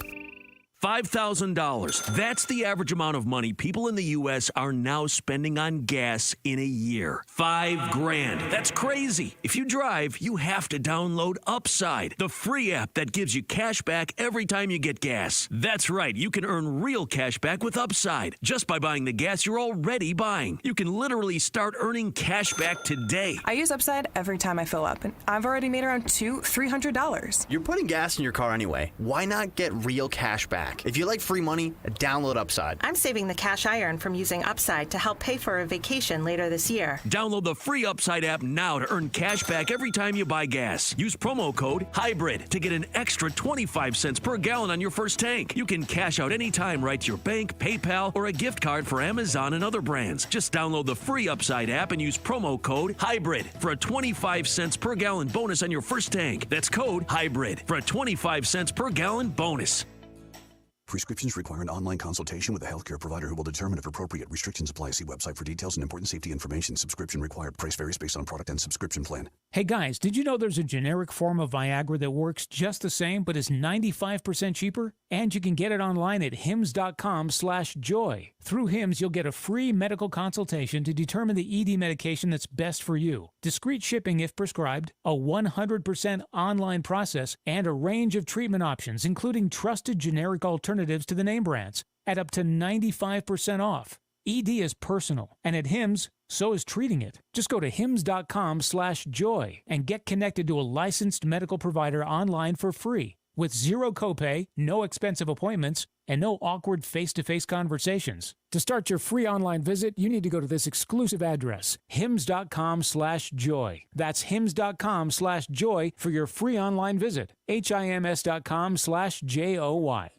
[SPEAKER 11] $5,000. That's the average amount of money people in the U.S. are now spending on gas in a year. $5,000. That's crazy. If you drive, you have to download Upside, the free app that gives you cash back every time you get gas. That's right. You can earn real cash back with Upside just by buying the gas you're already buying. You can literally start earning cash back today.
[SPEAKER 12] I use Upside every time I fill up, and I've already made around $200-$300.
[SPEAKER 29] You're putting gas in your car anyway. Why not get real cash back? If you like free money, download Upside.
[SPEAKER 13] I'm saving the cash I earn from using Upside to help pay for a vacation later this year.
[SPEAKER 11] Download the free Upside app now to earn cash back every time you buy gas. Use promo code HYBRID to get an extra 25 cents per gallon on your first tank. You can cash out anytime right to your bank, PayPal, or a gift card for Amazon and other brands. Just download the free Upside app and use promo code HYBRID for a 25 cents per gallon bonus on your first tank. That's code HYBRID for a 25 cents per gallon bonus.
[SPEAKER 15] Prescriptions require an online consultation with a healthcare provider who will determine if appropriate. Restrictions apply. See website for details and important safety information. Subscription required. Price varies based on product and subscription plan.
[SPEAKER 16] Hey guys, did you know there's a generic form of Viagra that works just the same but is 95% cheaper? And you can get it online at hims.com/joy. Through Hims, you'll get a free medical consultation to determine the ED medication that's best for you. Discreet shipping if prescribed, a 100% online process, and a range of treatment options, including trusted generic alternatives to the name brands, at up to 95% off. ED is personal, and at Hims, so is treating it. Just go to hims.com/joy and get connected to a licensed medical provider online for free, with zero copay, no expensive appointments, and no awkward face-to-face conversations. To start your free online visit, you need to go to this exclusive address, hims.com/joy. That's hims.com/joy for your free online visit. hims.com/joy.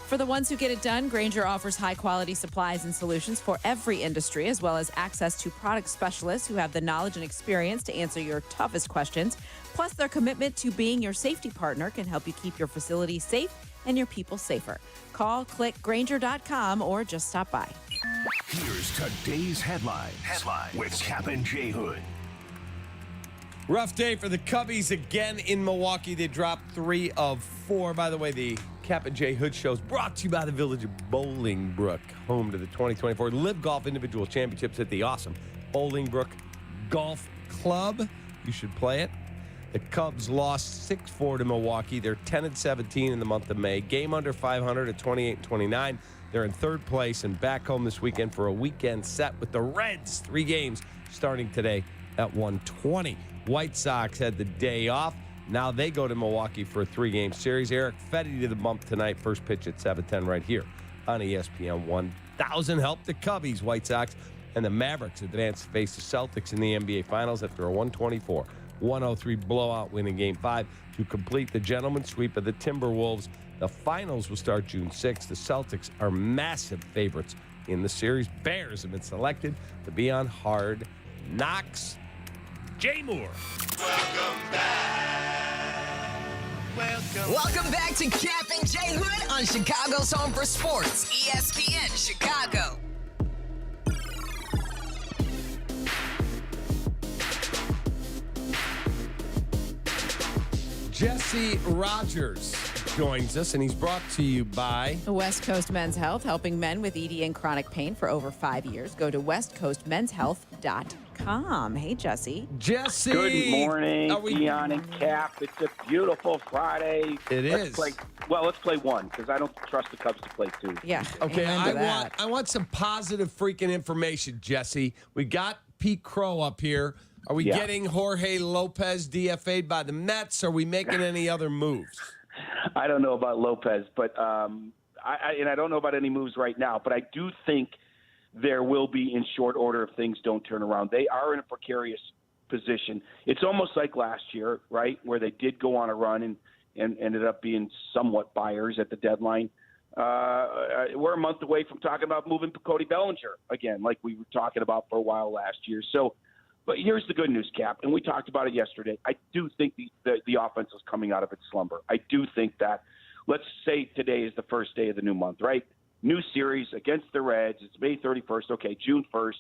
[SPEAKER 8] For the ones who get it done, Grainger offers high-quality supplies and solutions for every industry, as well as access to product specialists who have the knowledge and experience to answer your toughest questions. Plus, their commitment to being your safety partner can help you keep your facility safe and your people safer. Call, click Grainger.com, or just stop by.
[SPEAKER 4] Here's today's headlines with Kap and J Hood.
[SPEAKER 7] Rough day for the Cubbies again in Milwaukee. They dropped 3 of 4. By the way, the Kap and J Hood show is brought to you by the Village of Bolingbrook, home to the 2024 Live Golf Individual Championships at the awesome Bolingbrook Golf Club. You should play it. The Cubs lost 6-4 to Milwaukee. They're 10-17 in the month of May. Game under 500 at 28-29. They're in third place and back home this weekend for a weekend set with the Reds. 3 games starting today at 1:20. White Sox had the day off. Now they go to Milwaukee for a 3-game series. Eric Fetty to the bump tonight. First pitch at 7:10 right here on ESPN 1000. Help the Cubbies, White Sox, and the Mavericks advance to face the Celtics in the NBA Finals after a 124-103 blowout win in Game 5 to complete the gentleman's sweep of the Timberwolves The finals will start June 6th. The Celtics are massive favorites in the series. Bears have been selected to be on Hard Knocks. Jay Moore.
[SPEAKER 3] Welcome back to Kap and Jay Hood on Chicago's Home for Sports, ESPN Chicago.
[SPEAKER 7] Jesse Rogers joins us, and he's brought to you by
[SPEAKER 8] West Coast Men's Health, helping men with ED and chronic pain for over 5 years. Go to westcoastmenshealth.com. Hey, Jesse.
[SPEAKER 7] Jesse.
[SPEAKER 6] Good morning, Dionne and Kap. It's a beautiful Friday.
[SPEAKER 7] Let's
[SPEAKER 6] play one, because I don't trust the Cubs to play two.
[SPEAKER 8] Yeah.
[SPEAKER 7] Okay, I want some positive freaking information, Jesse. We got Pete Crow up here. Are we getting Jorge Lopez DFA'd by the Mets? Are we making any other moves?
[SPEAKER 6] I don't know about Lopez, but I don't know about any moves right now. But I do think there will be in short order if things don't turn around. They are in a precarious position. It's almost like last year, right, where they did go on a run and ended up being somewhat buyers at the deadline. We're a month away from talking about moving Cody Bellinger again, like we were talking about for a while last year. But here's the good news, Kap, and we talked about it yesterday. I do think the offense is coming out of its slumber. I do think that, let's say today is the first day of the new month, right? New series against the Reds. It's May 31st. Okay, June 1st.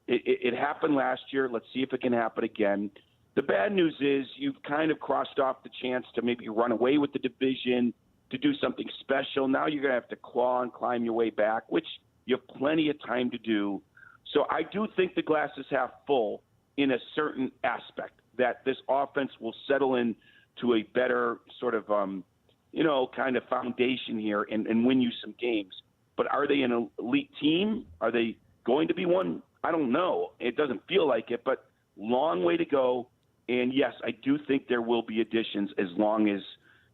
[SPEAKER 6] It happened last year. Let's see if it can happen again. The bad news is you've kind of crossed off the chance to maybe run away with the division, to do something special. Now you're going to have to claw and climb your way back, which you have plenty of time to do. So I do think the glass is half full in a certain aspect, that this offense will settle in to a better sort of, kind of foundation here and win you some games. But are they an elite team? Are they going to be one? I don't know. It doesn't feel like it, but long way to go. And yes, I do think there will be additions as long as,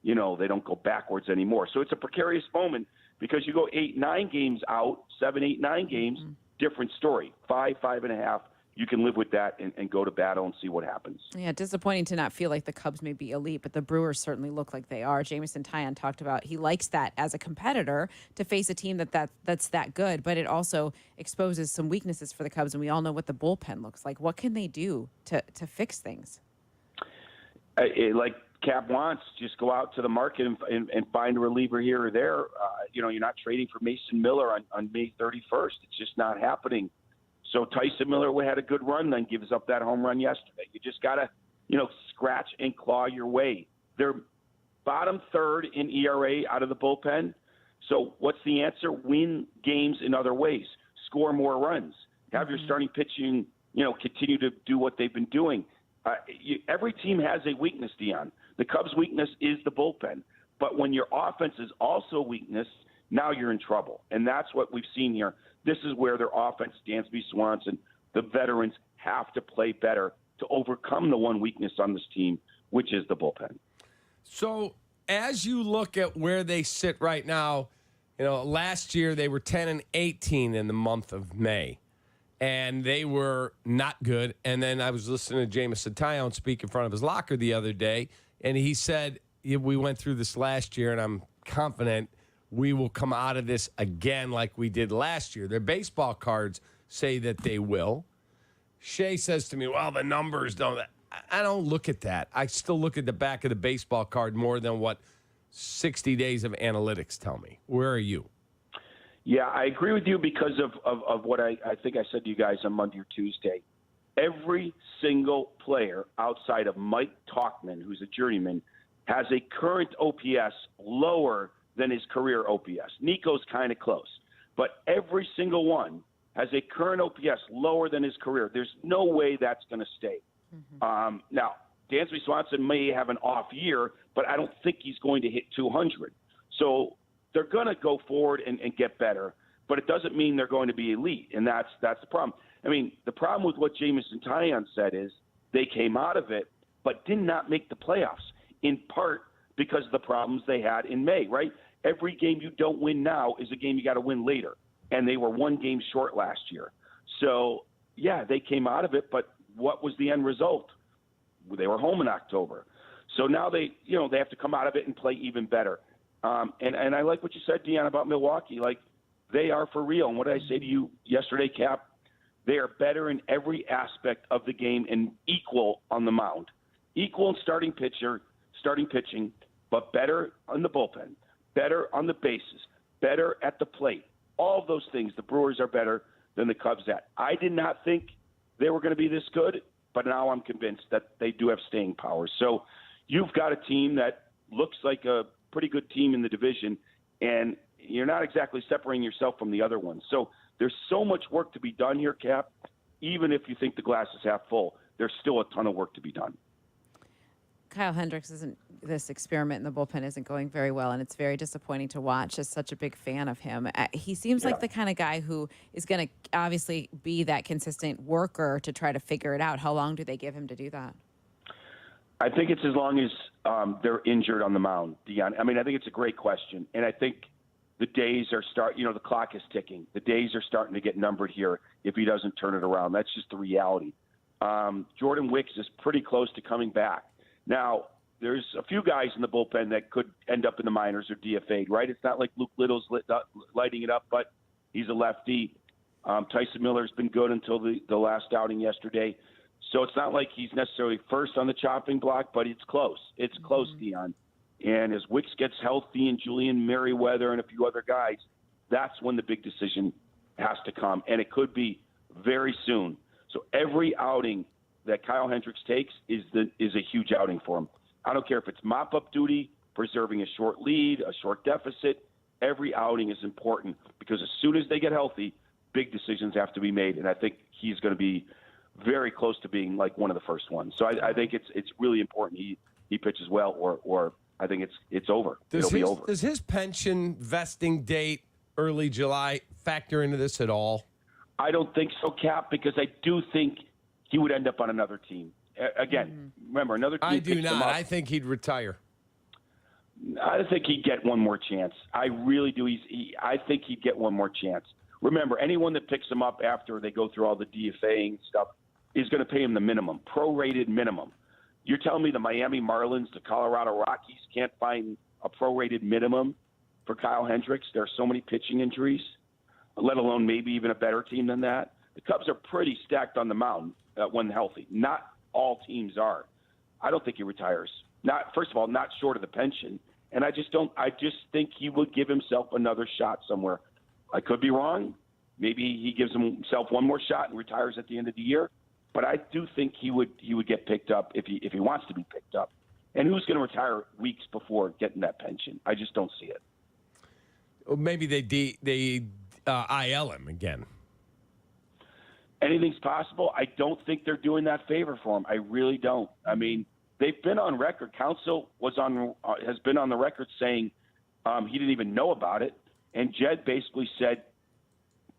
[SPEAKER 6] they don't go backwards anymore. So it's a precarious moment because you go 8-9 games out, 7-8-9 games, different story. 5.5. You can live with that and go to battle and see what happens.
[SPEAKER 8] Yeah, disappointing to not feel like the Cubs may be elite, but the Brewers certainly look like they are. Jameson Taillon talked about he likes that as a competitor to face a team that's that good, but it also exposes some weaknesses for the Cubs, and we all know what the bullpen looks like. What can they do to fix things?
[SPEAKER 6] Like Kap wants, just go out to the market and find a reliever here or there. You're not trading for Mason Miller on May 31st. It's just not happening. So Tyson Miller had a good run, then gives up that home run yesterday. You just got to, scratch and claw your way. They're bottom third in ERA out of the bullpen. So what's the answer? Win games in other ways. Score more runs. Have your starting pitching, continue to do what they've been doing. Every team has a weakness, Dionne. The Cubs' weakness is the bullpen. But when your offense is also a weakness, now you're in trouble. And that's what we've seen here. This is where their offense, Dansby Swanson, the veterans have to play better to overcome the one weakness on this team, which is the bullpen.
[SPEAKER 7] So as you look at where they sit right now, last year they were 10-18 in the month of May, and they were not good. And then I was listening to Jameson Taillon speak in front of his locker the other day, and he said, we went through this last year, and I'm confident we will come out of this again like we did last year. Their baseball cards say that they will. Shea says to me, well, the numbers don't. I don't look at that. I still look at the back of the baseball card more than what 60 days of analytics tell me. Where are you?
[SPEAKER 6] Yeah, I agree with you because of what I think I said to you guys on Monday or Tuesday. Every single player outside of Mike Tauchman, who's a journeyman, has a current OPS lower than his career OPS. Nico's kind of close. But every single one has a current OPS lower than his career. There's no way that's going to stay. Now, Dansby Swanson may have an off year, but I don't think he's going to hit 200. So they're going to go forward and get better, but it doesn't mean they're going to be elite, and that's the problem. I mean, the problem with what Jameson Taillon said is they came out of it but did not make the playoffs, in part because of the problems they had in May, right? Every game you don't win now is a game you got to win later, and they were one game short last year. So, yeah, they came out of it, but what was the end result? They were home in October. So now they have to come out of it and play even better. And I like what you said, Dionne, about Milwaukee. Like, they are for real. And what did I say to you yesterday, Cap? They are better in every aspect of the game and equal on the mound. Equal in starting pitching, but better on the bullpen, better on the bases, better at the plate. All of those things, the Brewers are better than the Cubs at. I did not think they were going to be this good, but now I'm convinced that they do have staying power. So you've got a team that looks like a pretty good team in the division, and you're not exactly separating yourself from the other ones. So there's so much work to be done here, Cap. Even if you think the glass is half full, there's still a ton of work to be done.
[SPEAKER 8] Kyle Hendricks this experiment in the bullpen isn't going very well, and it's very disappointing to watch. As such a big fan of him, he seems like the kind of guy who is going to obviously be that consistent worker to try to figure it out. How long do they give him to do that?
[SPEAKER 6] I think it's as long as they're injured on the mound, Dionne. I mean, I think it's a great question, and I think the days are the clock is ticking. The days are starting to get numbered here if he doesn't turn it around. That's just the reality. Jordan Wicks is pretty close to coming back. Now, there's a few guys in the bullpen that could end up in the minors or DFA'd, right? It's not like Luke Little's lighting it up, but he's a lefty. Tyson Miller's been good until the last outing yesterday. So it's not like he's necessarily first on the chopping block, but it's close. It's close, Dionne. And as Wicks gets healthy and Julian Merriweather and a few other guys, that's when the big decision has to come. And it could be very soon. So every outing that Kyle Hendricks takes is a huge outing for him. I don't care if it's mop-up duty, preserving a short lead, a short deficit. Every outing is important because as soon as they get healthy, big decisions have to be made. And I think he's going to be very close to being like one of the first ones. So I think it's really important he pitches well, or I think it's over. It'll be over.
[SPEAKER 7] Does his pension vesting date, early July, factor into this at all?
[SPEAKER 6] I don't think so, Cap, because I do think he would end up on another team. Again, remember, another team.
[SPEAKER 7] I do
[SPEAKER 6] picks him
[SPEAKER 7] not.
[SPEAKER 6] up.
[SPEAKER 7] I think he'd retire.
[SPEAKER 6] I think he'd get one more chance. I really do. I think he'd get one more chance. Remember, anyone that picks him up after they go through all the DFAing stuff is going to pay him the minimum, prorated minimum. You're telling me the Miami Marlins, the Colorado Rockies can't find a prorated minimum for Kyle Hendricks? There are so many pitching injuries, let alone maybe even a better team than that. The Cubs are pretty stacked on the mound when healthy. Not all teams are. I don't think he retires. First of all, not short of the pension. And I just think he would give himself another shot somewhere. I could be wrong. Maybe he gives himself one more shot and retires at the end of the year. But I do think he would get picked up if he wants to be picked up. And who's going to retire weeks before getting that pension? I just don't see it.
[SPEAKER 7] Or maybe they IL him again.
[SPEAKER 6] Anything's possible. I don't think they're doing that favor for him. I really don't. I mean, they've been on record. Counsel has been on the record saying he didn't even know about it. And Jed basically said,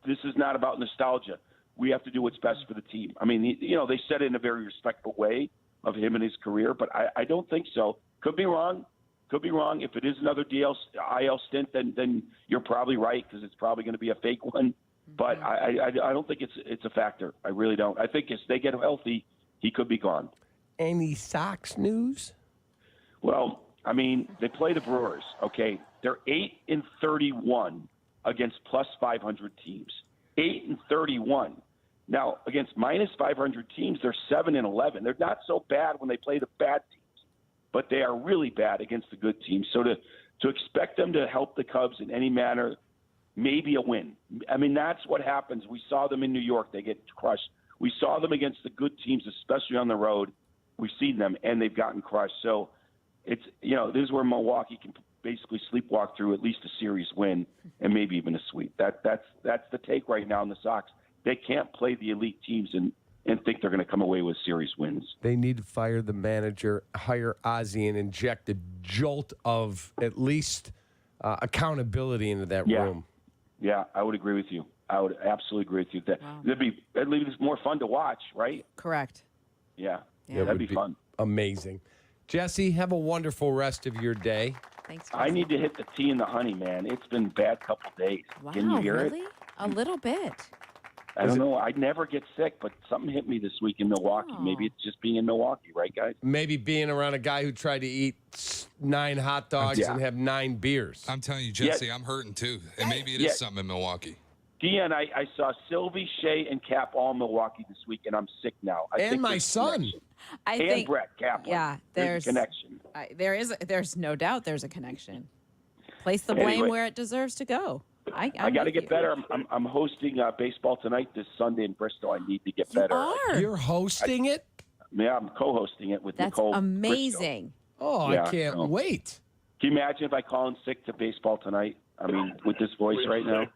[SPEAKER 6] this is not about nostalgia. We have to do what's best for the team. I mean, they said it in a very respectful way of him and his career, but I don't think so. Could be wrong. Could be wrong. If it is another IL stint, then you're probably right because it's probably going to be a fake one. But I don't think it's a factor. I really don't. I think as they get healthy, he could be gone.
[SPEAKER 7] Any Sox news?
[SPEAKER 6] Well, I mean, they play the Brewers. Okay, they're 8-31 against plus 500 teams. 8-31. Now, against minus 500 teams, they're 7-11. They're not so bad when they play the bad teams, but they are really bad against the good teams. So to expect them to help the Cubs in any manner, maybe a win. I mean, that's what happens. We saw them in New York. They get crushed. We saw them against the good teams, especially on the road. We've seen them, and they've gotten crushed. So it's this is where Milwaukee can basically sleepwalk through at least a series win and maybe even a sweep. That's the take right now in the Sox. They can't play the elite teams and think they're going to come away with series wins.
[SPEAKER 7] They need to fire the manager, hire Ozzie, and inject a jolt of at least accountability into that room.
[SPEAKER 6] Yeah, I would agree with you. I would absolutely agree with you. That'd be more fun to watch, right?
[SPEAKER 8] Correct.
[SPEAKER 6] Yeah, that'd be fun.
[SPEAKER 7] Amazing. Jesse, have a wonderful rest of your day.
[SPEAKER 8] Thanks.
[SPEAKER 6] I need to hit the tea and the honey, man. It's been a bad couple days.
[SPEAKER 8] Wow,
[SPEAKER 6] Can you hear
[SPEAKER 8] really?
[SPEAKER 6] it?
[SPEAKER 8] A little bit.
[SPEAKER 6] I don't know. I never get sick, but something hit me this week in Milwaukee. Maybe it's just being in Milwaukee, right, guys?
[SPEAKER 7] Maybe being around a guy who tried to eat 9 hot dogs and have 9 beers.
[SPEAKER 5] I'm telling you, Jesse, I'm hurting too. And maybe it is something in Milwaukee.
[SPEAKER 6] Deanne, I saw Silvy, Shea, and Kap all in Milwaukee this week, and I'm sick now. I think
[SPEAKER 7] my son.
[SPEAKER 8] I
[SPEAKER 6] and
[SPEAKER 8] think
[SPEAKER 6] Brett Kaplan.
[SPEAKER 8] Yeah,
[SPEAKER 6] there's a connection.
[SPEAKER 8] There's no doubt there's a connection. Place the blame where it deserves to go. I
[SPEAKER 6] got to get better. I'm hosting baseball tonight this Sunday in Bristol. I need to get better.
[SPEAKER 7] You're hosting it?
[SPEAKER 6] Yeah, I'm co-hosting it with Nicole.
[SPEAKER 8] That's amazing.
[SPEAKER 7] Oh, I can't wait.
[SPEAKER 6] Can you imagine if I call in sick to baseball tonight? I mean, with this voice right now.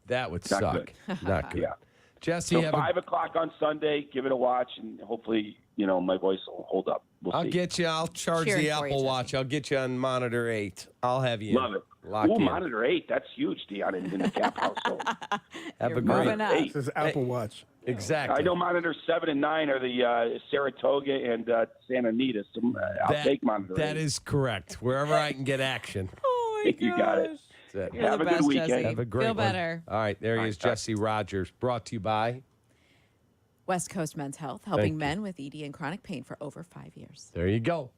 [SPEAKER 7] That would
[SPEAKER 6] Not
[SPEAKER 7] suck.
[SPEAKER 6] good.
[SPEAKER 7] Not good.
[SPEAKER 6] Yeah.
[SPEAKER 7] Jesse,
[SPEAKER 6] So 5 o'clock on Sunday, give it a watch, and hopefully, my voice will hold up. We'll see.
[SPEAKER 7] get you. I'll charge
[SPEAKER 8] Cheering
[SPEAKER 7] the
[SPEAKER 8] for you,
[SPEAKER 7] Apple
[SPEAKER 8] Jesse.
[SPEAKER 7] Watch. I'll get you on monitor 8. I'll have you.
[SPEAKER 6] Love it.
[SPEAKER 7] Lock
[SPEAKER 6] Ooh,
[SPEAKER 7] in.
[SPEAKER 6] monitor 8. That's huge, Deanne, in the Cap household.
[SPEAKER 7] Have
[SPEAKER 8] You're
[SPEAKER 7] a great.
[SPEAKER 8] moving up.
[SPEAKER 2] This is Apple Watch.
[SPEAKER 7] Exactly.
[SPEAKER 6] I know monitor 7 and 9 are the Saratoga and Santa Anita. So I'll take monitor 8.
[SPEAKER 7] That is correct. Wherever I can get action.
[SPEAKER 8] Oh my gosh.
[SPEAKER 6] You got it.
[SPEAKER 7] That's it.
[SPEAKER 8] You're
[SPEAKER 6] Have
[SPEAKER 8] the
[SPEAKER 6] a good
[SPEAKER 8] best,
[SPEAKER 6] weekend.
[SPEAKER 8] Jesse.
[SPEAKER 7] Have a great
[SPEAKER 8] Feel
[SPEAKER 7] one.
[SPEAKER 8] better.
[SPEAKER 7] All right, there he is, Jesse Rogers. Brought to you by.
[SPEAKER 8] West Coast Men's Health, helping men with ED and chronic pain for over 5 years.
[SPEAKER 7] There you go.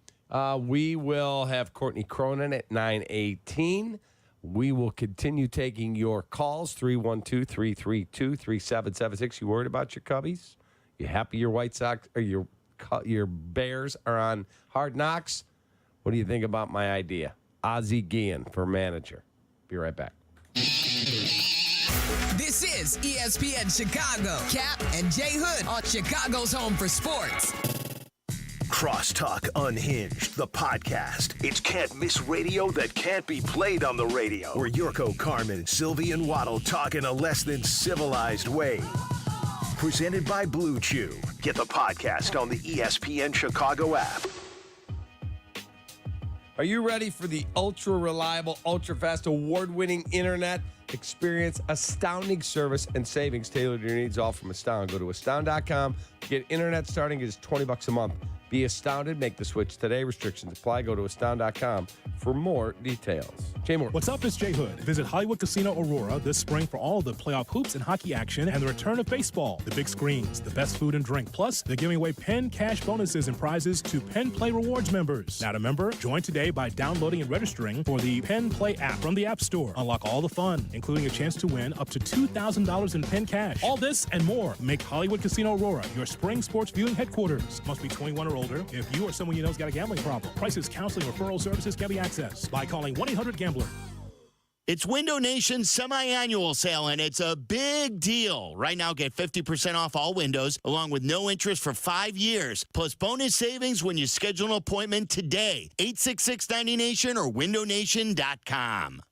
[SPEAKER 7] We will have Courtney Cronin at 9:18. We will continue taking your calls, 312-332-3776. You worried about your Cubbies? You happy your White Sox or your Bears are on Hard Knocks? What do you think about my idea? Ozzie Guillen for manager. Be right back.
[SPEAKER 3] This is ESPN Chicago. Kap and Jay Hood on Chicago's home for sports.
[SPEAKER 4] Crosstalk Unhinged, the podcast. It's can't miss radio that can't be played on the radio. Where Jurko, Carmen, Silvy, and Waddle talk in a less than civilized way. Presented by Blue Chew. Get the podcast on the ESPN Chicago app.
[SPEAKER 7] Are you ready for the ultra-reliable, ultra-fast, award-winning internet experience? Astounding service and savings tailored to your needs, all from Astound. Go to astound.com. Get internet starting at just $20 a month. Be astounded. Make the switch today. Restrictions apply. Go to astound.com for more details. Jay Moore.
[SPEAKER 17] What's up? It's Jay Hood. Visit Hollywood Casino Aurora this spring for all the playoff hoops and hockey action and the return of baseball, the big screens, the best food and drink. Plus, they're giving away Penn cash bonuses and prizes to Penn Play Rewards members. Not a member? Join today by downloading and registering for the Penn Play app from the App Store. Unlock all the fun, including a chance to win up to $2,000 in Penn cash. All this and more make Hollywood Casino Aurora your spring sports viewing headquarters. Must be 21 or older. If you or someone you know has got a gambling problem, prices, counseling, referral services can be accessed by calling 1-800-GAMBLER.
[SPEAKER 18] It's Window Nation's semi-annual sale, and it's a big deal. Right now, get 50% off all windows, along with no interest for 5 years, plus bonus savings when you schedule an appointment today. 866-90Nation or windownation.com.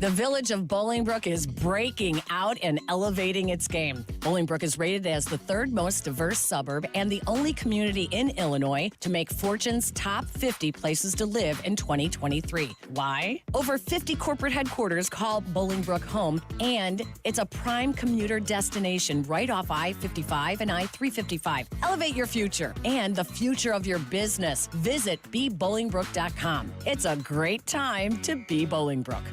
[SPEAKER 19] The village of Bolingbrook is breaking out and elevating its game. Bolingbrook is rated as the third most diverse suburb and the only community in Illinois to make Fortune's top 50 places to live in 2023. Why? Over 50 corporate headquarters call Bolingbrook home, and it's a prime commuter destination right off I-55 and I-355. Elevate your future and the future of your business. Visit bebolingbrook.com. It's a great time to be Bolingbrook.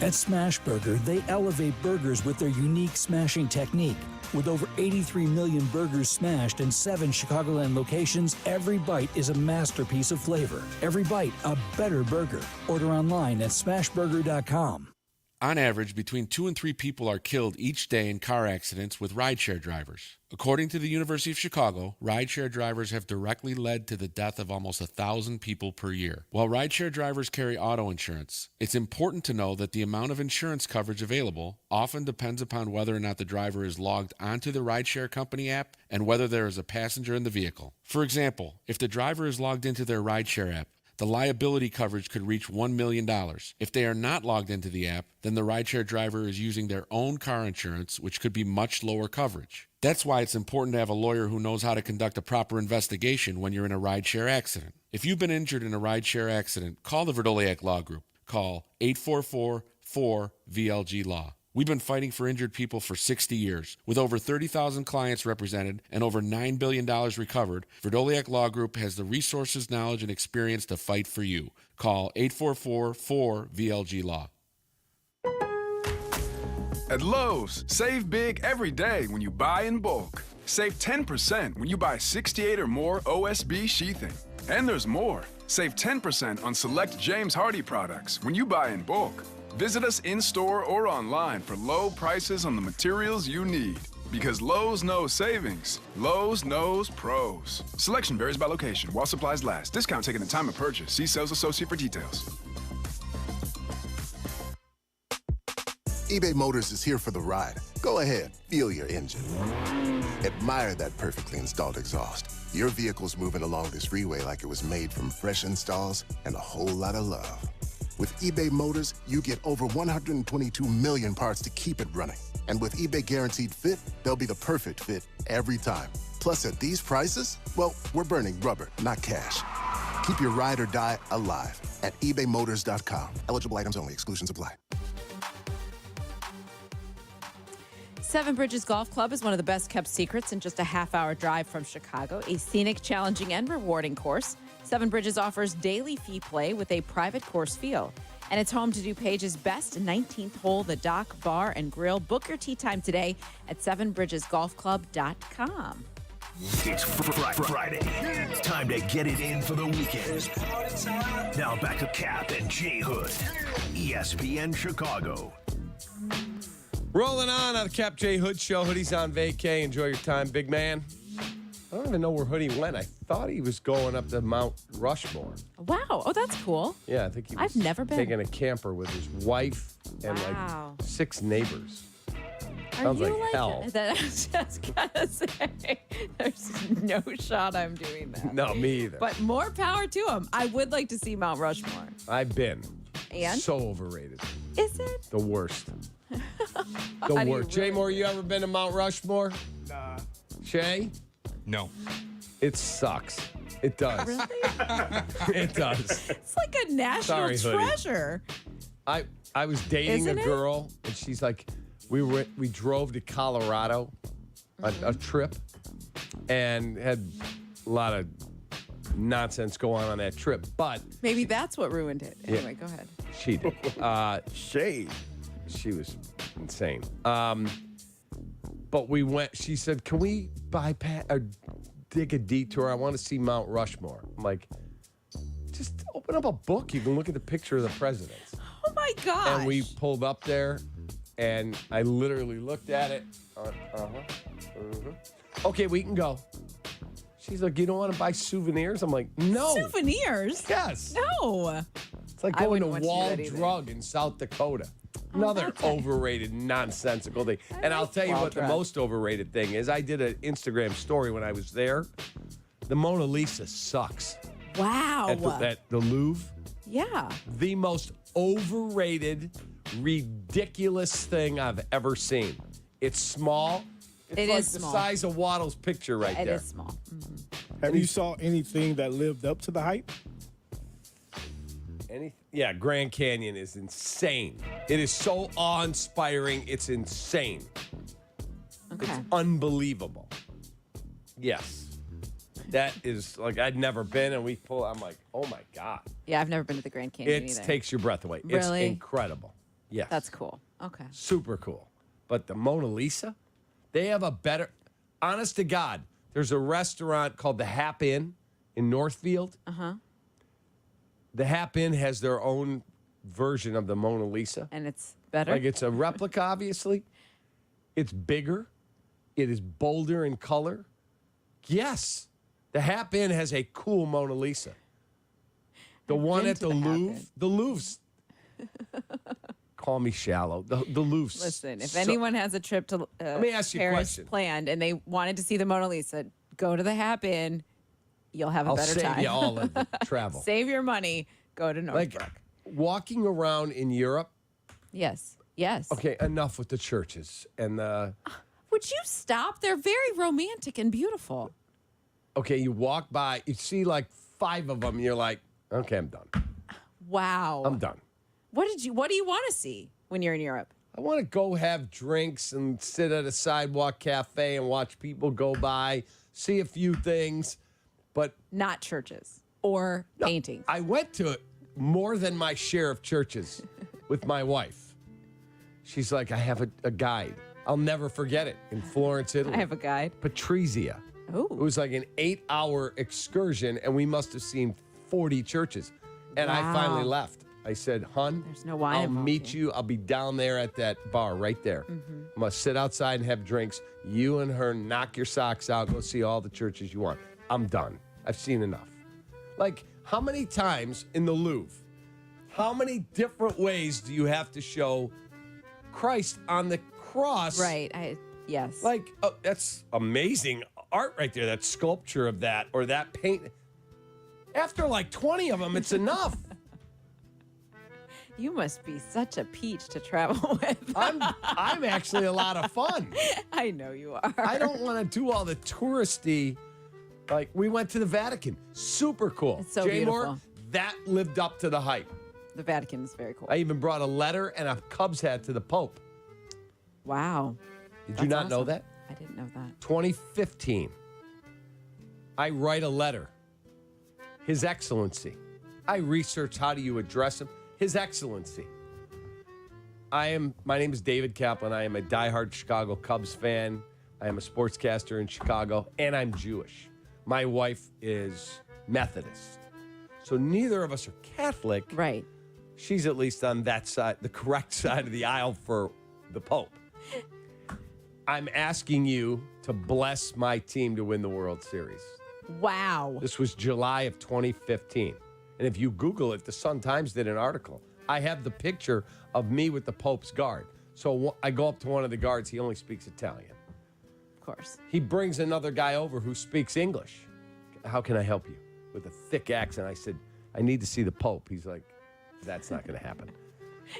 [SPEAKER 10] At Smash Burger, they elevate burgers with their unique smashing technique. With over 83 million burgers smashed in 7 Chicagoland locations, every bite is a masterpiece of flavor. Every bite, a better burger. Order online at smashburger.com.
[SPEAKER 20] On average, between 2 and 3 people are killed each day in car accidents with rideshare drivers. According to the University of Chicago, rideshare drivers have directly led to the death of almost 1,000 people per year. While rideshare drivers carry auto insurance, it's important to know that the amount of insurance coverage available often depends upon whether or not the driver is logged onto the rideshare company app and whether there is a passenger in the vehicle. For example, if the driver is logged into their rideshare app, the liability coverage could reach $1 million. If they are not logged into the app, then the rideshare driver is using their own car insurance, which could be much lower coverage. That's why it's important to have a lawyer who knows how to conduct a proper investigation when you're in a rideshare accident. If you've been injured in a rideshare accident, call the Verdoliak Law Group. Call 844-4VLG-LAW. We've been fighting for injured people for 60 years. With over 30,000 clients represented and over $9 billion recovered, Verdoliak Law Group has the resources, knowledge, and experience to fight for you. Call 844-4VLG-LAW.
[SPEAKER 14] At Lowe's, save big every day when you buy in bulk. Save 10% when you buy 68 or more OSB sheathing. And there's more. Save 10% on select James Hardie products when you buy in bulk. Visit us in-store or online for low prices on the materials you need. Because Lowe's knows savings. Lowe's knows pros. Selection varies by location while supplies last. Discount taken at time of purchase. See sales associate for details.
[SPEAKER 21] eBay Motors is here for the ride. Go ahead, feel your engine. Admire that perfectly installed exhaust. Your vehicle's moving along this freeway like it was made from fresh installs and a whole lot of love. With eBay Motors, you get over 122 million parts to keep it running. And with eBay Guaranteed Fit, they'll be the perfect fit every time. Plus, at these prices, well, we're burning rubber, not cash. Keep your ride or die alive at ebaymotors.com. Eligible items only. Exclusions apply.
[SPEAKER 8] Seven Bridges Golf Club is one of the best kept secrets in just a half-hour drive from Chicago. A scenic, challenging, and rewarding course. Seven Bridges offers daily fee play with a private course feel. And it's home to DuPage's best 19th hole, the Dock Bar and Grill. Book your tee time today at sevenbridgesgolfclub.com.
[SPEAKER 4] It's Friday. It's time to get it in for the weekend. Now back to Kap and J Hood. ESPN Chicago.
[SPEAKER 7] Rolling on the Kap J Hood Show. Hoodie's on vacay. Enjoy your time, big man. I don't even know where Hoodie went. I thought he was going up to Mount Rushmore.
[SPEAKER 8] Wow. Oh, that's cool.
[SPEAKER 7] Yeah, I think he was
[SPEAKER 8] I've never been.
[SPEAKER 7] taking a camper with his wife and like 6 neighbors. Sounds like hell.
[SPEAKER 8] That, I was just gonna say, there's no shot I'm doing that.
[SPEAKER 7] No, me either.
[SPEAKER 8] But more power to him. I would like to see Mount Rushmore.
[SPEAKER 7] I've been.
[SPEAKER 8] And?
[SPEAKER 7] So overrated.
[SPEAKER 8] Is it?
[SPEAKER 7] The worst. The worst. Jay Moore, you ever been to Mount Rushmore?
[SPEAKER 2] Nah.
[SPEAKER 7] Shay?
[SPEAKER 5] No.
[SPEAKER 7] It sucks. It does.
[SPEAKER 8] Really?
[SPEAKER 7] It does.
[SPEAKER 8] It's like a national treasure.
[SPEAKER 7] I was dating
[SPEAKER 8] Isn't
[SPEAKER 7] a girl, and she's like, we drove to Colorado, a trip, and had a lot of nonsense go on that trip. But
[SPEAKER 8] Maybe that's what ruined it.
[SPEAKER 7] Yeah.
[SPEAKER 8] Anyway, go ahead.
[SPEAKER 7] she did. She was insane. But we went. She said, "Can we bypass or dig a detour? I want to see Mount Rushmore." I'm like, "Just open up a book. You can look at the picture of the presidents."
[SPEAKER 8] Oh my gosh.
[SPEAKER 7] And we pulled up there, and I literally looked at it. Okay, we can go. She's like, "You don't want to buy souvenirs?" I'm like, "No."
[SPEAKER 8] Souvenirs?
[SPEAKER 7] Yes.
[SPEAKER 8] No.
[SPEAKER 7] It's like
[SPEAKER 8] I
[SPEAKER 7] going to
[SPEAKER 8] wouldn't want to do
[SPEAKER 7] Wall
[SPEAKER 8] that either.
[SPEAKER 7] Drug in South Dakota. Another overrated, nonsensical thing. And I'll tell you
[SPEAKER 8] Wall
[SPEAKER 7] what
[SPEAKER 8] Drug.
[SPEAKER 7] the most overrated thing is. I did an Instagram story when I was there. The Mona Lisa sucks.
[SPEAKER 8] Wow.
[SPEAKER 7] At the Louvre.
[SPEAKER 8] Yeah.
[SPEAKER 7] The most overrated, ridiculous thing I've ever seen. It's small. It's
[SPEAKER 8] It
[SPEAKER 7] like
[SPEAKER 8] is
[SPEAKER 7] the
[SPEAKER 8] small.
[SPEAKER 7] size of Waddle's picture right
[SPEAKER 8] It
[SPEAKER 7] there.
[SPEAKER 8] is small.
[SPEAKER 2] Have you saw anything that lived up to the hype?
[SPEAKER 7] Yeah, Grand Canyon is insane. It is so awe-inspiring. It's insane.
[SPEAKER 8] Okay.
[SPEAKER 7] It's unbelievable. Yes. That is like I'd never been, and I'm like, oh my God.
[SPEAKER 8] Yeah, I've never been to the Grand Canyon
[SPEAKER 7] It
[SPEAKER 8] either.
[SPEAKER 7] takes your breath away.
[SPEAKER 8] Really?
[SPEAKER 7] It's incredible. Yes.
[SPEAKER 8] That's cool. Okay.
[SPEAKER 7] Super cool. But the Mona Lisa, they have a better, honest to God, there's a restaurant called the Hap Inn in Northfield.
[SPEAKER 8] Uh-huh.
[SPEAKER 7] The Hap Inn has their own version of the Mona Lisa.
[SPEAKER 8] And it's better?
[SPEAKER 7] Like it's a replica, obviously. It's bigger. It is bolder in color. Yes. The Hap Inn has a cool Mona Lisa. The one
[SPEAKER 8] been
[SPEAKER 7] at
[SPEAKER 8] to
[SPEAKER 7] the
[SPEAKER 8] the Hap
[SPEAKER 7] Louvre.
[SPEAKER 8] Inn.
[SPEAKER 7] The Louvre's. Call me shallow. The Louvre's.
[SPEAKER 8] Listen, if
[SPEAKER 7] so-
[SPEAKER 8] anyone has a trip to
[SPEAKER 7] Let me ask you a
[SPEAKER 8] Paris
[SPEAKER 7] question.
[SPEAKER 8] planned and they wanted to see the Mona Lisa, go to the Hap Inn. You'll have a
[SPEAKER 7] I'll
[SPEAKER 8] better
[SPEAKER 7] save
[SPEAKER 8] time.
[SPEAKER 7] you all of the travel.
[SPEAKER 8] Save your money. Go to Northbrook.
[SPEAKER 7] Like walking around in Europe.
[SPEAKER 8] Yes. Yes.
[SPEAKER 7] Okay, enough with the churches and the.
[SPEAKER 8] Would you stop? They're very romantic and beautiful.
[SPEAKER 7] Okay, you walk by, you see like 5 of them, and you're like, okay, I'm done.
[SPEAKER 8] Wow.
[SPEAKER 7] I'm done.
[SPEAKER 8] What do you want to see when you're in Europe?
[SPEAKER 7] I want to go have drinks and sit at a sidewalk cafe and watch people go by, see a few things, but
[SPEAKER 8] not churches or paintings.
[SPEAKER 7] I went to more than my share of churches with my wife. She's like, I have a guide. I'll never forget it. In Florence, Italy.
[SPEAKER 8] I have a guide.
[SPEAKER 7] Patrizia.
[SPEAKER 8] Oh.
[SPEAKER 7] It was like an 8-hour excursion, and we must have seen 40 churches. And I finally left. I said, "Hun,
[SPEAKER 8] there's no wine
[SPEAKER 7] I'll
[SPEAKER 8] involved
[SPEAKER 7] meet
[SPEAKER 8] here.
[SPEAKER 7] you. I'll be down there at that bar right there. I'm going to sit outside and have drinks. You and her knock your socks out. Go see all the churches you want. I'm done. I've seen enough." Like, how many times in the Louvre, how many different ways do you have to show Christ on the cross?
[SPEAKER 8] Right. Yes.
[SPEAKER 7] Like, oh, that's amazing art right there. That sculpture of that or that paint. After like 20 of them, it's enough.
[SPEAKER 8] You must be such a peach to travel with.
[SPEAKER 7] I'm actually a lot of fun.
[SPEAKER 8] I know you are.
[SPEAKER 7] I don't want to do all the touristy. Like, we went to the Vatican. Super cool.
[SPEAKER 8] It's so
[SPEAKER 7] Jay
[SPEAKER 8] beautiful.
[SPEAKER 7] Moore, that lived up to the hype.
[SPEAKER 8] The Vatican is very cool.
[SPEAKER 7] I even brought a letter and a Cubs hat to the Pope.
[SPEAKER 8] Wow.
[SPEAKER 7] Did you not know that?
[SPEAKER 8] I didn't know that.
[SPEAKER 7] 2015. I write a letter. His Excellency. I research how do you address him. His Excellency. My name is David Kaplan. I am a diehard Chicago Cubs fan. I am a sportscaster in Chicago, and I'm Jewish. My wife is Methodist. So neither of us are Catholic.
[SPEAKER 8] Right.
[SPEAKER 7] She's at least on that side, the correct side of the aisle for the Pope. I'm asking you to bless my team to win the World Series.
[SPEAKER 8] Wow.
[SPEAKER 7] This was July of 2015. And if you Google it, the Sun-Times did an article. I have the picture of me with the Pope's guard. So I go up to one of the guards. He only speaks Italian.
[SPEAKER 8] Of course.
[SPEAKER 7] He brings another guy over who speaks English. How can I help you? With a thick accent. I said, I need to see the Pope. He's like, that's not going to happen.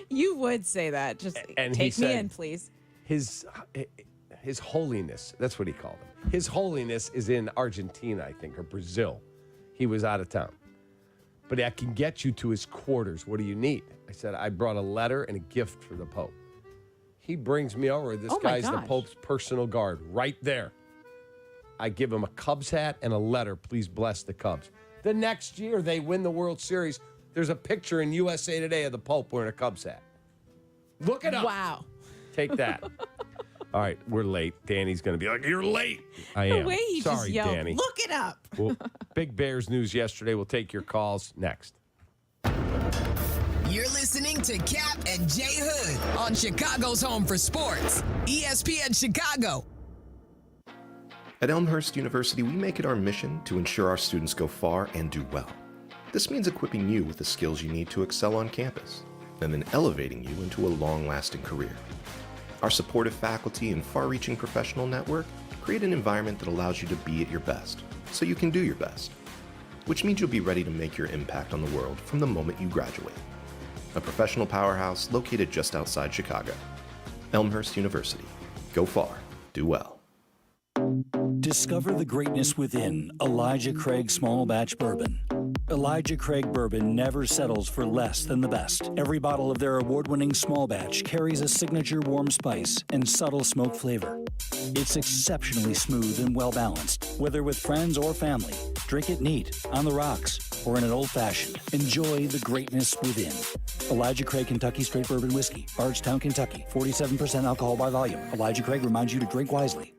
[SPEAKER 8] You would say that. Just
[SPEAKER 7] And he
[SPEAKER 8] take me
[SPEAKER 7] said,
[SPEAKER 8] in, please.
[SPEAKER 7] His Holiness, that's what he called him. His Holiness is in Argentina, I think, or Brazil. He was out of town. But I can get you to his quarters. What do you need? I said, I brought a letter and a gift for the Pope. He brings me over. This guy's the Pope's personal guard right there. I give him a Cubs hat and a letter. Please bless the Cubs. The next year, they win the World Series. There's a picture in USA Today of the Pope wearing a Cubs hat. Look it up.
[SPEAKER 8] Wow.
[SPEAKER 7] Take that. All right, we're late. Danny's going to be like, you're late. I am.
[SPEAKER 8] The way he
[SPEAKER 7] Sorry,
[SPEAKER 8] just yelled,
[SPEAKER 7] Danny.
[SPEAKER 8] look it up.
[SPEAKER 7] Well, big Bears news yesterday. We'll take your calls next.
[SPEAKER 3] You're listening to Kap and Jay Hood on Chicago's home for sports, ESPN Chicago.
[SPEAKER 1] At Elmhurst University, we make it our mission to ensure our students go far and do well. This means equipping you with the skills you need to excel on campus, and then elevating you into a long-lasting career. Our supportive faculty and far-reaching professional network create an environment that allows you to be at your best, so you can do your best, which means you'll be ready to make your impact on the world from the moment you graduate. A professional powerhouse located just outside Chicago. Elmhurst University. Go far, do well.
[SPEAKER 10] Discover the greatness within Elijah Craig Small Batch Bourbon. Elijah Craig Bourbon never settles for less than the best. Every bottle of their award-winning small batch carries a signature warm spice and subtle smoke flavor. It's exceptionally smooth and well-balanced. Whether with friends or family, drink it neat, on the rocks, or in an old-fashioned. Enjoy the greatness within. Elijah Craig Kentucky Straight Bourbon Whiskey, Bardstown, Kentucky. 47% alcohol by volume. Elijah Craig reminds you to drink wisely.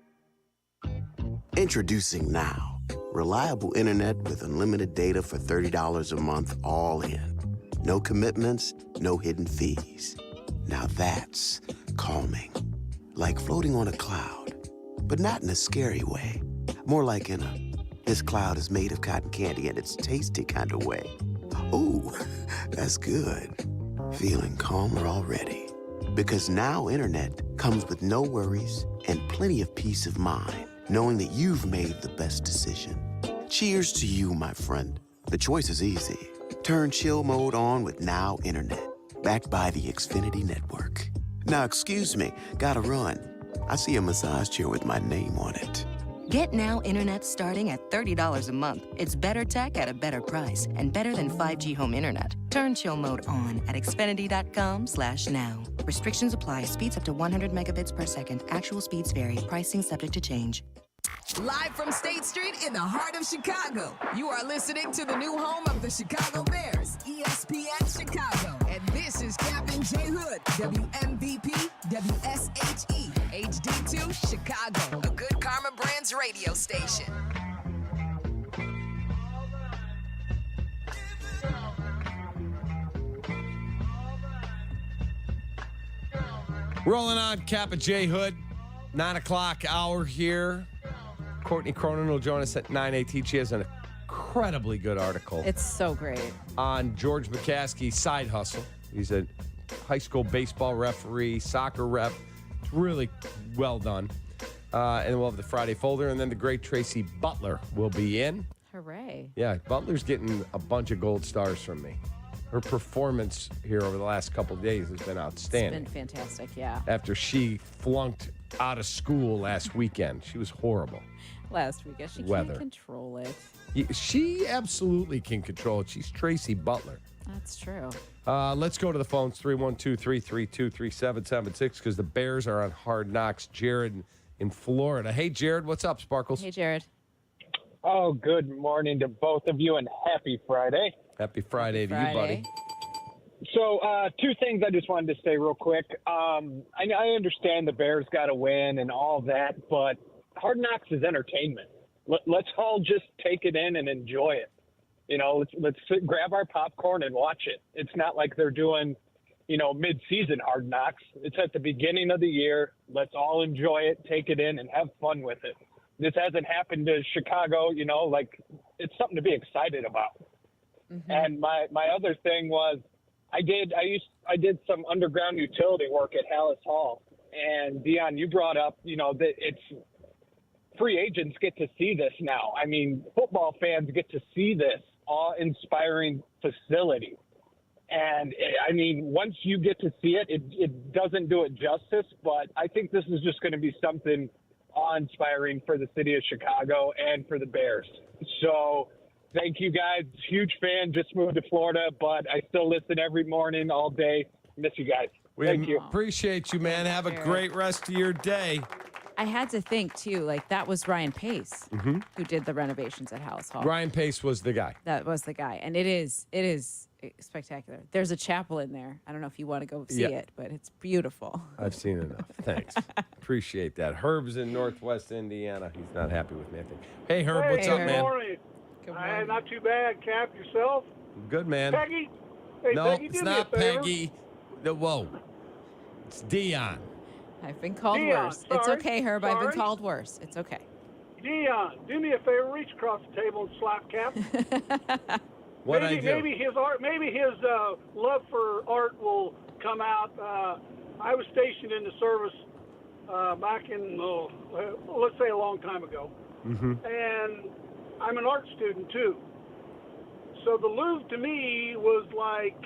[SPEAKER 9] Introducing now. Reliable internet with unlimited data for $30 a month, all in. No commitments, no hidden fees. Now that's calming. Like floating on a cloud, but not in a scary way. More like in a, this cloud is made of cotton candy and it's tasty kind of way. Ooh, that's good. Feeling calmer already. Because now internet comes with no worries and plenty of peace of mind, knowing that you've made the best decision. Cheers to you, my friend. The choice is easy. Turn chill mode on with Now Internet, backed by the Xfinity Network. Now, excuse me, gotta run. I see a massage chair with my name on it.
[SPEAKER 22] Get Now Internet starting at $30 a month. It's better tech at a better price and better than 5G home internet. Turn chill mode on at Xfinity.com/now. Restrictions apply. Speeds up to 100 megabits per second. Actual speeds vary. Pricing subject to change.
[SPEAKER 3] Live from State Street in the heart of Chicago, you are listening to the new home of the Chicago Bears, ESPN Chicago. And this is Kap and J Hood, WMVP, WSHE, HD2, Chicago, a good Karma Brands radio station.
[SPEAKER 7] Rolling on Kap and J Hood, 9 o'clock hour here. Courtney Cronin will join us at 9:18. She has an incredibly good article.
[SPEAKER 8] It's so great.
[SPEAKER 7] On George McCaskey's side hustle. He's a high school baseball referee, soccer rep. It's really well done. And we'll have the Friday folder. And then the great Tracy Butler will be in.
[SPEAKER 8] Hooray.
[SPEAKER 7] Yeah, Butler's getting a bunch of gold stars from me. Her performance here over the last couple of days has been outstanding.
[SPEAKER 8] It's been fantastic, yeah.
[SPEAKER 7] After she flunked out of school last weekend. She was horrible.
[SPEAKER 8] Last weekend. She
[SPEAKER 7] Weather.
[SPEAKER 8] can't control it.
[SPEAKER 7] She absolutely can control it. She's Tracy Butler.
[SPEAKER 8] That's true.
[SPEAKER 7] Let's go to the phones, 312-332-3776, because the Bears are on Hard Knocks. Jared in Florida. Hey, Jared, what's up, Sparkles?
[SPEAKER 8] Hey, Jared.
[SPEAKER 12] Oh, good morning to both of you, and happy Friday.
[SPEAKER 7] Happy Friday to you, buddy.
[SPEAKER 12] So, two things I just wanted to say real quick. I understand the Bears got to win and all that, but Hard Knocks is entertainment. Let's all just take it in and enjoy it. You know, let's grab our popcorn and watch it. It's not like they're doing, mid-season Hard Knocks. It's at the beginning of the year. Let's all enjoy it, take it in, and have fun with it. This hasn't happened to Chicago, it's something to be excited about. Mm-hmm. And my other thing was, I did some underground utility work at Hallis Hall, and Dionne, you brought up, that it's free agents get to see this now. I mean, football fans get to see this awe-inspiring facility. And once you get to see it, it doesn't do it justice, but I think this is just going to be something awe-inspiring for the city of Chicago and for the Bears. So thank you guys. Huge fan. Just moved to Florida, but I still listen every morning, all day. Miss you guys. Thank you.
[SPEAKER 7] Appreciate you, man. Have a great rest of your day.
[SPEAKER 8] I had to think, too, that was Ryan Pace who did the renovations at Hallis Hall.
[SPEAKER 7] Ryan Pace was the guy.
[SPEAKER 8] That was the guy. And it is spectacular. There's a chapel in there. I don't know if you want to go see it, but it's beautiful.
[SPEAKER 7] I've seen enough. Thanks. Appreciate that. Herb's in Northwest Indiana. He's not happy with me, I think. Hey, Herb, what's up, man?
[SPEAKER 13] Good morning. Not too bad. Kap, yourself?
[SPEAKER 7] Good, man.
[SPEAKER 13] Peggy? Hey,
[SPEAKER 7] no,
[SPEAKER 13] Peggy,
[SPEAKER 7] it's
[SPEAKER 13] do me
[SPEAKER 7] not
[SPEAKER 13] a favor.
[SPEAKER 7] Peggy. Whoa. It's Dionne.
[SPEAKER 8] I've been called
[SPEAKER 13] Dionne,
[SPEAKER 8] worse. It's
[SPEAKER 13] sorry,
[SPEAKER 8] okay, Herb. I've been
[SPEAKER 13] sorry.
[SPEAKER 8] called worse. It's okay.
[SPEAKER 13] Dionne, do me a favor. Reach across the table and slap Kap.
[SPEAKER 7] What'd I do?
[SPEAKER 13] Maybe his art, love for art will come out. I was stationed in the service back in, let's say a long time ago.
[SPEAKER 7] Mm-hmm.
[SPEAKER 13] And I'm an art student, too. So the Louvre, to me, was like,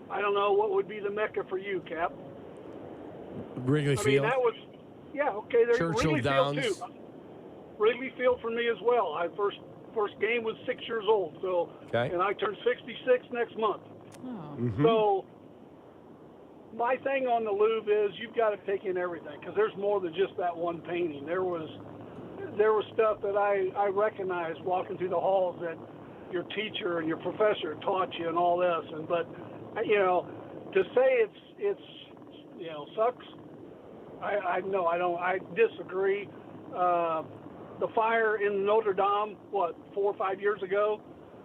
[SPEAKER 13] I don't know, what would be the Mecca for you, Kap?
[SPEAKER 7] Wrigley Field.
[SPEAKER 13] That was, okay. There's
[SPEAKER 7] Churchill
[SPEAKER 13] Wrigley
[SPEAKER 7] Downs.
[SPEAKER 13] Field, too. Wrigley Field for me as well. I first game was 6 years old, so and I turned 66 next month.
[SPEAKER 8] Oh.
[SPEAKER 7] Mm-hmm.
[SPEAKER 13] So my thing on the Louvre is you've got to take in everything because there's more than just that one painting. There was stuff that I recognized walking through the halls that your teacher and your professor taught you and all this, but to say it's sucks. I disagree. The fire in Notre Dame, 4 or 5 years ago,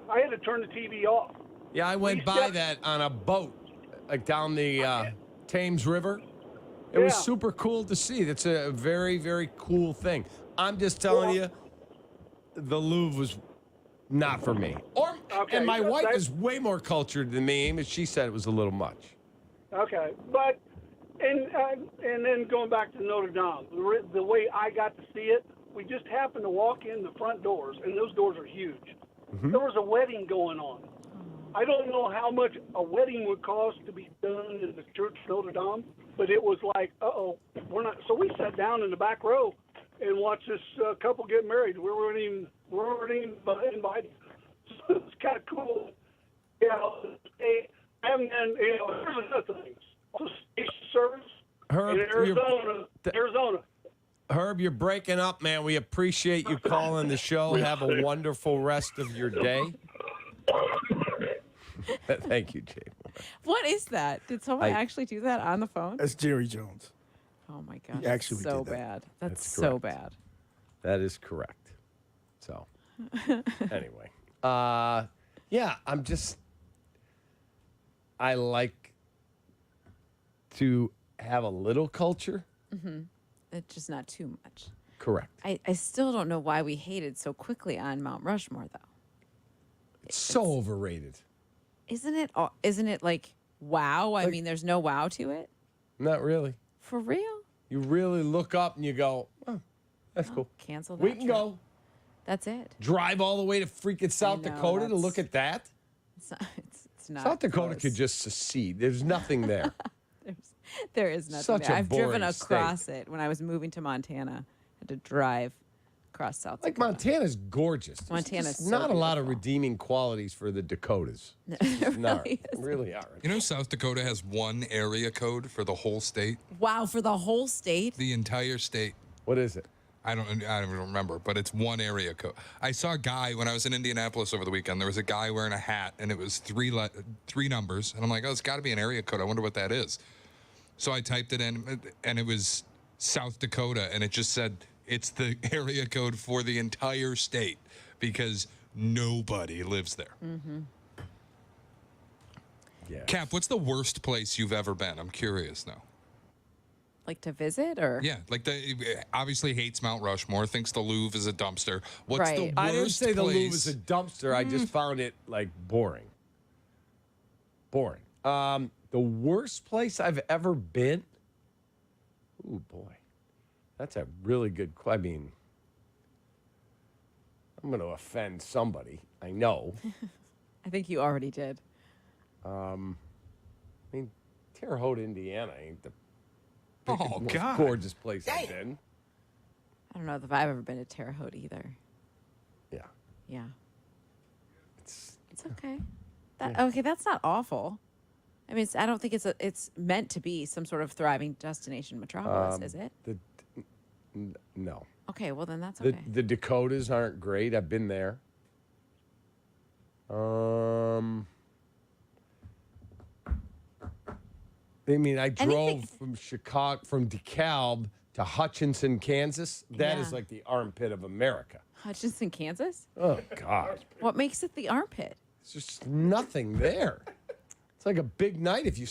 [SPEAKER 13] I had to turn the TV off.
[SPEAKER 7] Yeah, I went by that on a boat, down the Thames River. It was super cool to see. That's a very, very cool thing. I'm just telling you, the Louvre was not for me. And my wife is way more cultured than me, and she said it was a little much.
[SPEAKER 13] Okay, but and then going back to Notre Dame, the way I got to see it, we just happened to walk in the front doors, and those doors are huge.
[SPEAKER 7] Mm-hmm.
[SPEAKER 13] There was a wedding going on. I don't know how much a wedding would cost to be done in the church of Notre Dame, but it was like, we're not. So we sat down in the back row and watched this couple get married. We weren't even invited. So it's kind of cool. And here's another thing. Also, station service in Arizona.
[SPEAKER 7] Herb, you're breaking up, man. We appreciate you calling the show. Have a wonderful rest of your day. Thank you, Jay.
[SPEAKER 8] What is that? Did someone actually do that on the phone?
[SPEAKER 2] That's Jerry Jones.
[SPEAKER 8] Oh my gosh.
[SPEAKER 2] He actually
[SPEAKER 8] so
[SPEAKER 2] did that.
[SPEAKER 8] bad. That's
[SPEAKER 7] correct.
[SPEAKER 8] so bad.
[SPEAKER 7] That is correct. So, anyway. Yeah, I like to have a little culture.
[SPEAKER 8] Mm-hmm. It's just not too much.
[SPEAKER 7] Correct.
[SPEAKER 8] I still don't know why we hated so quickly on Mount Rushmore, though.
[SPEAKER 7] It's so overrated.
[SPEAKER 8] Isn't it? Isn't it like wow? I mean, there's no wow to it.
[SPEAKER 7] Not really.
[SPEAKER 8] For real?
[SPEAKER 7] You really look up and you go, oh, that's cool.
[SPEAKER 8] Cancel that.
[SPEAKER 7] We can
[SPEAKER 8] trip.
[SPEAKER 7] go.
[SPEAKER 8] That's it.
[SPEAKER 7] Drive all the way to freaking South
[SPEAKER 8] know,
[SPEAKER 7] Dakota to look at that?
[SPEAKER 8] It's not. It's not.
[SPEAKER 7] South Dakota
[SPEAKER 8] close.
[SPEAKER 7] could just secede. There's nothing there.
[SPEAKER 8] There is nothing
[SPEAKER 7] Such
[SPEAKER 8] there.
[SPEAKER 7] a
[SPEAKER 8] I've driven
[SPEAKER 7] boring
[SPEAKER 8] across it when I was moving to Montana. I had to drive across South
[SPEAKER 7] Like
[SPEAKER 8] Dakota.
[SPEAKER 7] Montana's gorgeous. There's
[SPEAKER 8] Montana's
[SPEAKER 7] just
[SPEAKER 8] so
[SPEAKER 7] not a lot of redeeming qualities for the Dakotas. Really are.
[SPEAKER 5] You know, South Dakota has one area code for the whole state.
[SPEAKER 8] Wow, for the whole state?
[SPEAKER 5] The entire state.
[SPEAKER 7] What is it?
[SPEAKER 5] I don't remember, but it's one area code. I saw a guy when I was in Indianapolis over the weekend. There was a guy wearing a hat, and it was three numbers. And I'm like, oh, it's got to be an area code. I wonder what that is. So I typed it in, and it was South Dakota, and it just said it's the area code for the entire state because nobody lives there.
[SPEAKER 8] Mm-hmm.
[SPEAKER 7] Yeah.
[SPEAKER 5] Cap, what's the worst place you've ever been? I'm curious now.
[SPEAKER 8] Like to visit or?
[SPEAKER 5] Yeah, like obviously hates Mount Rushmore, thinks the Louvre is a dumpster. What's the worst
[SPEAKER 7] I didn't say the Louvre
[SPEAKER 5] place?
[SPEAKER 7] is a dumpster. I just found it like boring. Boring. The worst place I've ever been. Ooh boy, that's a really good. I mean, I'm going to offend somebody. I know.
[SPEAKER 8] I think you already did.
[SPEAKER 7] I mean, Terre Haute, Indiana ain't the most
[SPEAKER 5] God.
[SPEAKER 7] gorgeous place I've been.
[SPEAKER 8] I don't know if I've ever been to Terre Haute either.
[SPEAKER 7] Yeah.
[SPEAKER 8] Yeah. It's okay. Okay, that's not awful. I mean, I don't think it's meant to be some sort of thriving destination metropolis, is it?
[SPEAKER 7] No.
[SPEAKER 8] Okay, well then that's okay.
[SPEAKER 7] The Dakotas aren't great. I've been there. I mean, I drove from DeKalb to Hutchinson, Kansas. That is like the armpit of America.
[SPEAKER 8] Hutchinson, Kansas?
[SPEAKER 7] Oh, God.
[SPEAKER 8] What makes it the armpit?
[SPEAKER 7] There's just nothing there. It's like a big night if you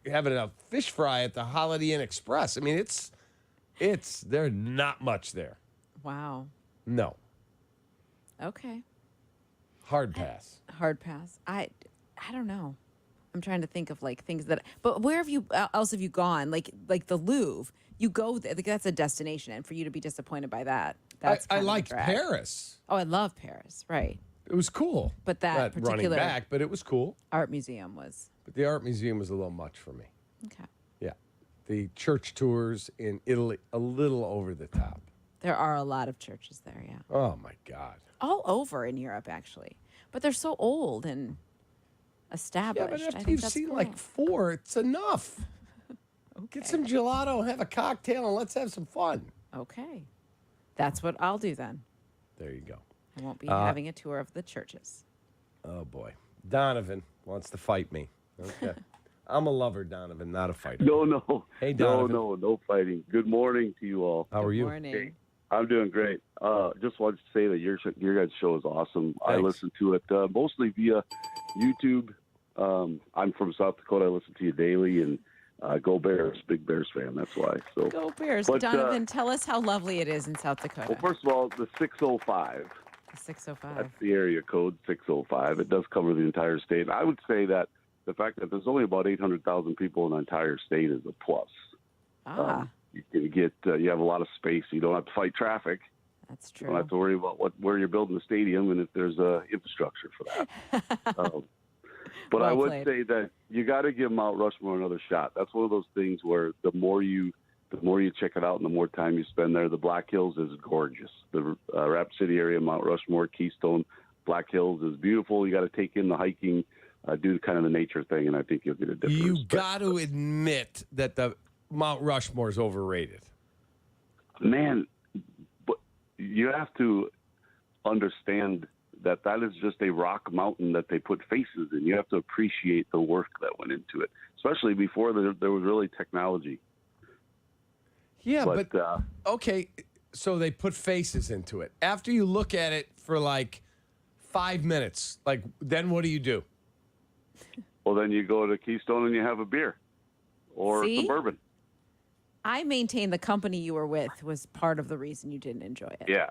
[SPEAKER 7] having a fish fry at the Holiday Inn Express. I mean, there's not much there.
[SPEAKER 8] Wow.
[SPEAKER 7] No.
[SPEAKER 8] Okay.
[SPEAKER 7] Hard pass.
[SPEAKER 8] Hard pass. I don't know. I'm trying to think of like things but where have you else have you gone? Like the Louvre. You go there. Like, that's a destination, and for you to be disappointed by that, that's
[SPEAKER 7] I
[SPEAKER 8] kind of a
[SPEAKER 7] liked
[SPEAKER 8] drag.
[SPEAKER 7] Paris.
[SPEAKER 8] Oh, I love Paris. Right.
[SPEAKER 7] It was cool.
[SPEAKER 8] But that
[SPEAKER 7] Not
[SPEAKER 8] particular
[SPEAKER 7] running back, but it was cool.
[SPEAKER 8] art museum was.
[SPEAKER 7] But the art museum was a little much for me.
[SPEAKER 8] Okay.
[SPEAKER 7] Yeah. The church tours in Italy, a little over the top.
[SPEAKER 8] There are a lot of churches there, yeah.
[SPEAKER 7] Oh, my God.
[SPEAKER 8] All over in Europe, actually. But they're so old and established.
[SPEAKER 7] Yeah, but
[SPEAKER 8] I
[SPEAKER 7] after
[SPEAKER 8] think
[SPEAKER 7] you've
[SPEAKER 8] that's
[SPEAKER 7] seen
[SPEAKER 8] cool.
[SPEAKER 7] like 4, it's enough. Get some gelato, have a cocktail, and let's have some fun.
[SPEAKER 8] Okay. That's what I'll do then.
[SPEAKER 7] There you go.
[SPEAKER 8] I won't be having a tour of the churches.
[SPEAKER 7] Oh, boy. Donovan wants to fight me. Okay. I'm a lover, Donovan, not a fighter.
[SPEAKER 11] No.
[SPEAKER 7] Hey, Donovan.
[SPEAKER 11] No fighting. Good morning to you all.
[SPEAKER 7] How are you?
[SPEAKER 8] Good morning.
[SPEAKER 11] Hey, I'm doing great. Just wanted to say that your guys' show is awesome. I
[SPEAKER 7] Thanks.
[SPEAKER 11] listen to it mostly via YouTube. I'm from South Dakota. I listen to you daily, and go Bears, big Bears fan. That's why. So
[SPEAKER 8] Go Bears.
[SPEAKER 11] But,
[SPEAKER 8] Donovan, tell us how lovely it is in South Dakota.
[SPEAKER 11] well, first of all, the 605.
[SPEAKER 8] The 605.
[SPEAKER 11] That's the area code, 605. It does cover the entire state. I would say that the fact that there's only about 800,000 people in the entire state is a plus. You can get, you have a lot of space. You don't have to fight traffic.
[SPEAKER 8] That's
[SPEAKER 11] You don't have to worry about where you're building the stadium and if there's infrastructure for that. But
[SPEAKER 8] Well
[SPEAKER 11] I would
[SPEAKER 8] played.
[SPEAKER 11] say that you got to give Mount Rushmore another shot. That's one of those things where the more you check it out and the more time you spend there, the Black Hills is gorgeous. The Rapid City area, Mount Rushmore, Keystone, Black Hills is beautiful. You got to take in the hiking, do kind of the nature thing, and I think you'll get a difference.
[SPEAKER 7] You got to admit that the Mount Rushmore is overrated.
[SPEAKER 11] Man, but you have to understand that is just a rock mountain that they put faces in. You have to appreciate the work that went into it, especially before there was really technology.
[SPEAKER 7] Yeah, but okay, so they put faces into it. After you look at it for like 5 minutes, like then what do?
[SPEAKER 11] Well, then you go to Keystone and you have a beer or
[SPEAKER 8] See?
[SPEAKER 11] some bourbon.
[SPEAKER 8] I maintain the company you were with was part of the reason you didn't enjoy it.
[SPEAKER 11] Yeah,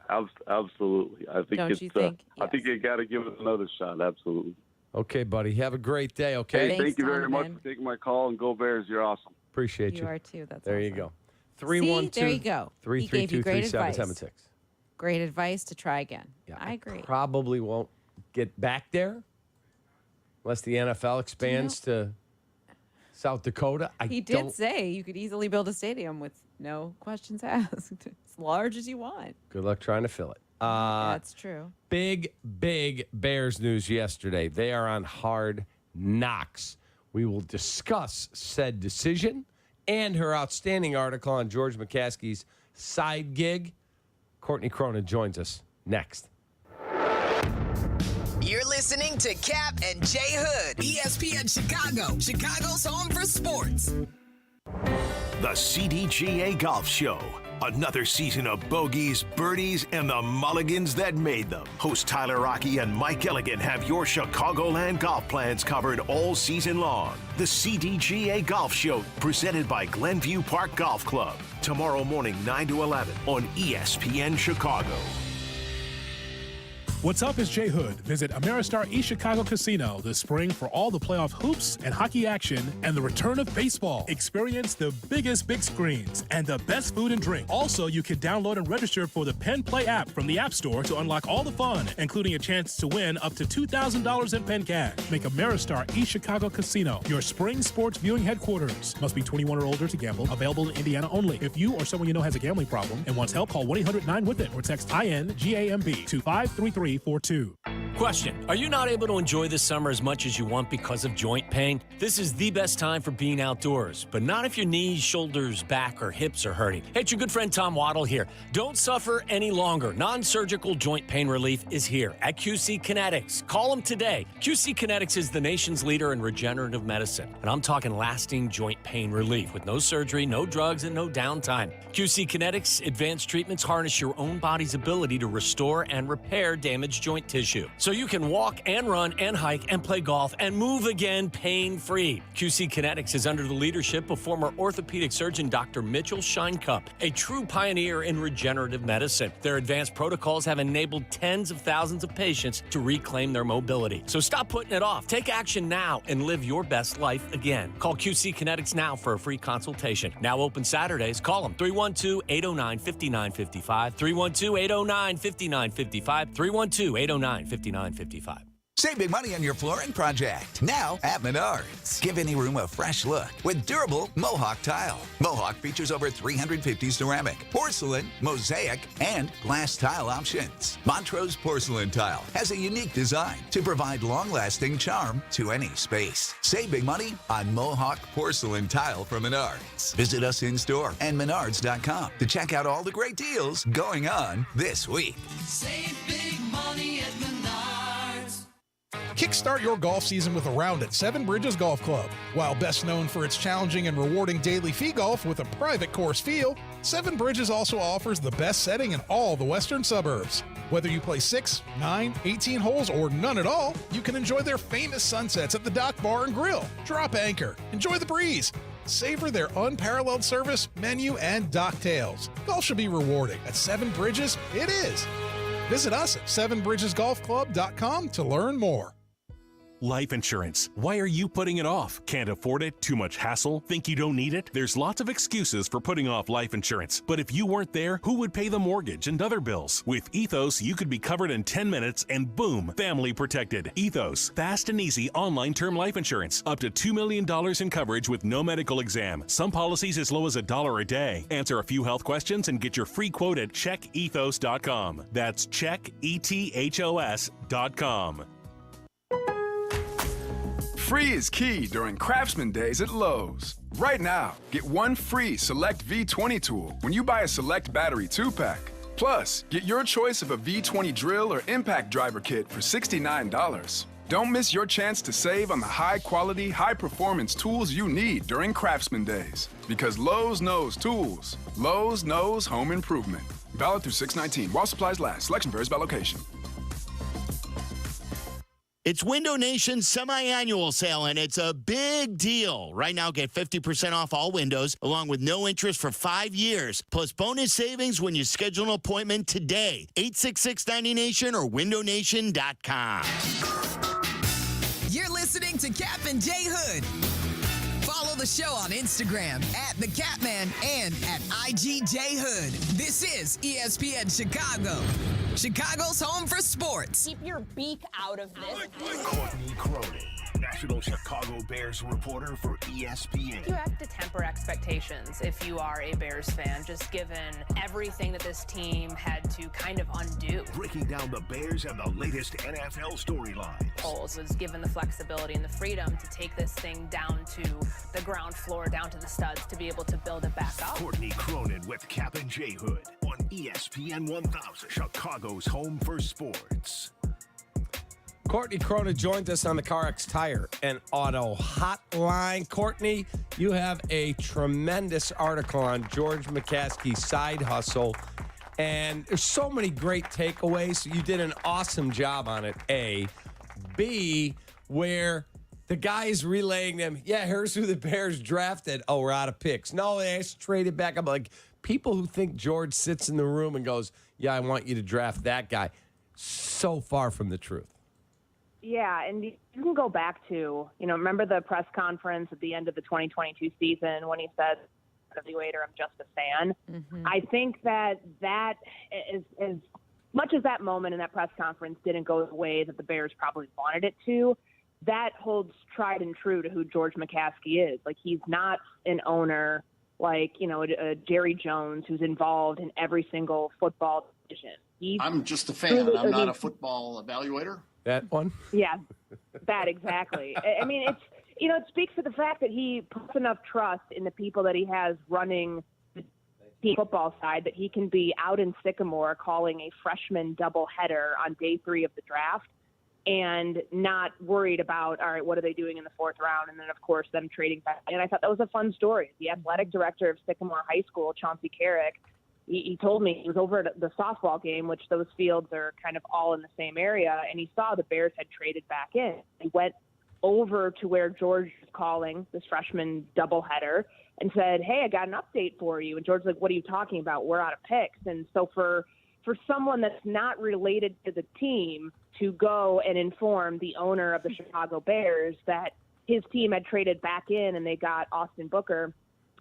[SPEAKER 11] absolutely. I think
[SPEAKER 8] Don't you think?
[SPEAKER 11] I think you got to give it another shot. Absolutely.
[SPEAKER 7] Okay, buddy. Have a great day, okay?
[SPEAKER 11] Hey, thank you very much
[SPEAKER 8] Donovan.
[SPEAKER 11] for taking my call, and go Bears. You're awesome.
[SPEAKER 7] Appreciate you.
[SPEAKER 8] You are too. That's
[SPEAKER 7] there
[SPEAKER 8] awesome.
[SPEAKER 7] you go.
[SPEAKER 8] See,
[SPEAKER 7] 312
[SPEAKER 8] there you go. He gave you great advice.
[SPEAKER 7] 332-3776.
[SPEAKER 8] Great advice to try again.
[SPEAKER 7] Yeah,
[SPEAKER 8] I agree.
[SPEAKER 7] Probably won't get back there unless the NFL expands to South Dakota.
[SPEAKER 8] He did say you could easily build a stadium with no questions asked. As large as you want.
[SPEAKER 7] Good luck trying to fill it.
[SPEAKER 8] That's true.
[SPEAKER 7] Big Bears news yesterday. They are on Hard Knocks. We will discuss said decision and her outstanding article on George McCaskey's side gig. Courtney Cronin joins us next.
[SPEAKER 3] You're listening to Kap and Jay Hood, ESPN Chicago, Chicago's home for sports.
[SPEAKER 4] The CDGA Golf Show. Another season of bogeys, birdies, and the mulligans that made them. Host Tyler Rocky and Mike Gilligan have your Chicagoland golf plans covered all season long. The CDGA Golf Show, presented by Glenview Park Golf Club. Tomorrow morning, 9 to 11 on ESPN Chicago.
[SPEAKER 17] What's up? Is Jay Hood. Visit Ameristar East Chicago Casino this spring for all the playoff hoops and hockey action and the return of baseball. Experience the biggest big screens and the best food and drink. Also, you can download and register for the Penn Play app from the App Store to unlock all the fun, including a chance to win up to $2,000 in Penn cash. Make Ameristar East Chicago Casino your spring sports viewing headquarters. Must be 21 or older to gamble. Available in Indiana only. If you or someone you know has a gambling problem and wants help, call 1-800-9-WITH-IT or text INGAMB to 53342.
[SPEAKER 15] Question: are you not able to enjoy this summer as much as you want because of joint pain? This is the best time for being outdoors, but not if your knees, shoulders, back, or hips are hurting. Hey, it's your good friend Tom Waddle here. Don't suffer any longer. Non-surgical joint pain relief is here at QC Kinetics. Call them today. QC Kinetics is the nation's leader in regenerative medicine, and I'm talking lasting joint pain relief with no surgery, no drugs, and no downtime. QC Kinetics advanced treatments harness your own body's ability to restore and repair damaged joint tissue, so you can walk and run and hike and play golf and move again pain-free. QC Kinetics is under the leadership of former orthopedic surgeon Dr. Mitchell Scheinkup, a true pioneer in regenerative medicine. Their advanced protocols have enabled tens of thousands of patients to reclaim their mobility. So stop putting it off. Take action now and live your best life again. Call QC Kinetics now for a free consultation. Now open Saturdays. Call them 312-809-5955, 312-809-5955, 312-809-5955.
[SPEAKER 16] Save big money on your flooring project. Now at Menards. Give any room a fresh look with durable Mohawk tile. Mohawk features over 350 ceramic, porcelain, mosaic, and glass tile options. Montrose porcelain tile has a unique design to provide long-lasting charm to any space. Save big money on Mohawk porcelain tile from Menards. Visit us in-store and menards.com to check out all the great deals going on this week.
[SPEAKER 23] Save big money at Menards.
[SPEAKER 24] Kickstart your golf season with a round at Seven Bridges Golf Club. While best known for its challenging and rewarding daily fee golf with a private course feel, Seven Bridges also offers the best setting in all the western suburbs. Whether you play 6, 9, 18 holes, or none at all, you can enjoy their famous sunsets at the Dock Bar and Grill. Drop anchor, enjoy the breeze, savor their unparalleled service, menu, and docktails. Golf should be rewarding. At Seven Bridges, it is. Visit us at sevenbridgesgolfclub.com to learn more.
[SPEAKER 25] Life insurance. Why are you putting it off? Can't afford it? Too much hassle? Think you don't need it? There's lots of excuses for putting off life insurance. But if you weren't there, who would pay the mortgage and other bills? With Ethos, you could be covered in 10 minutes and boom, family protected. Ethos, fast and easy online term life insurance. Up to $2 million in coverage with no medical exam. Some policies as low as $1 a day. Answer a few health questions and get your free quote at checkethos.com. That's checkethos.com.
[SPEAKER 14] Free is key during Craftsman Days at Lowe's. Right now, get one free Select V20 tool when you buy a Select Battery 2-pack. Plus, get your choice of a V20 drill or impact driver kit for $69. Don't miss your chance to save on the high-quality, high-performance tools you need during Craftsman Days. Because Lowe's knows tools. Lowe's knows home improvement. Valid through 6/19. While supplies last. Selection varies by location.
[SPEAKER 6] It's Window Nation's semi-annual sale, and it's a big deal. Right now, get 50% off all windows, along with no interest for 5 years, plus bonus savings when you schedule an appointment today. 866-90Nation or windownation.com.
[SPEAKER 3] You're listening to Kap and J Hood. Follow the show on Instagram at The Capman and at IGJHood. This is ESPN Chicago, Chicago's home for sports.
[SPEAKER 18] Keep your beak out of this.
[SPEAKER 4] Courtney Cronin, National Chicago Bears reporter for ESPN.
[SPEAKER 18] You have to temper expectations if you are a Bears fan, just given everything that this team had to kind of undo.
[SPEAKER 4] Breaking down the Bears and the latest NFL storylines.
[SPEAKER 18] Foles was given the flexibility and the freedom to take this thing down to the ground floor, down to the studs, to be able to build it back up.
[SPEAKER 4] Courtney Cronin with Kap and J Hood on ESPN 1000, Chicago's home for sports.
[SPEAKER 7] Courtney Cronin joins us on the CarX Tire and Auto Hotline. Courtney, you have a tremendous article on George McCaskey's side hustle, and there's so many great takeaways. You did an awesome job on it, A. B, where the guy is relaying them, yeah, here's who the Bears drafted. Oh, we're out of picks. No, they just traded back up. Like, people who think George sits in the room and goes, yeah, I want you to draft that guy. So far from the truth.
[SPEAKER 19] Yeah, and you can go back to, remember the press conference at the end of the 2022 season when he said, evaluator, I'm just a fan. Mm-hmm. I think that is as much as that moment in that press conference didn't go the way that the Bears probably wanted it to, that holds tried and true to who George McCaskey is. Like, he's not an owner like, a Jerry Jones who's involved in every single football decision.
[SPEAKER 20] I'm just a fan. I'm not a football evaluator.
[SPEAKER 7] That one?
[SPEAKER 19] Yeah, that exactly. I mean, it's, it speaks to the fact that he puts enough trust in the people that he has running the team football side that he can be out in Sycamore calling a freshman doubleheader on day 3 of the draft and not worried about, all right, what are they doing in the 4th round? And then, of course, them trading back. And I thought that was a fun story. The athletic director of Sycamore High School, Chauncey Carrick, he told me he was over at the softball game, which those fields are kind of all in the same area, and he saw the Bears had traded back in. He went over to where George was calling this freshman doubleheader and said, hey, I got an update for you. And George's like, what are you talking about? We're out of picks. And so for someone that's not related to the team to go and inform the owner of the Chicago Bears that his team had traded back in and they got Austin Booker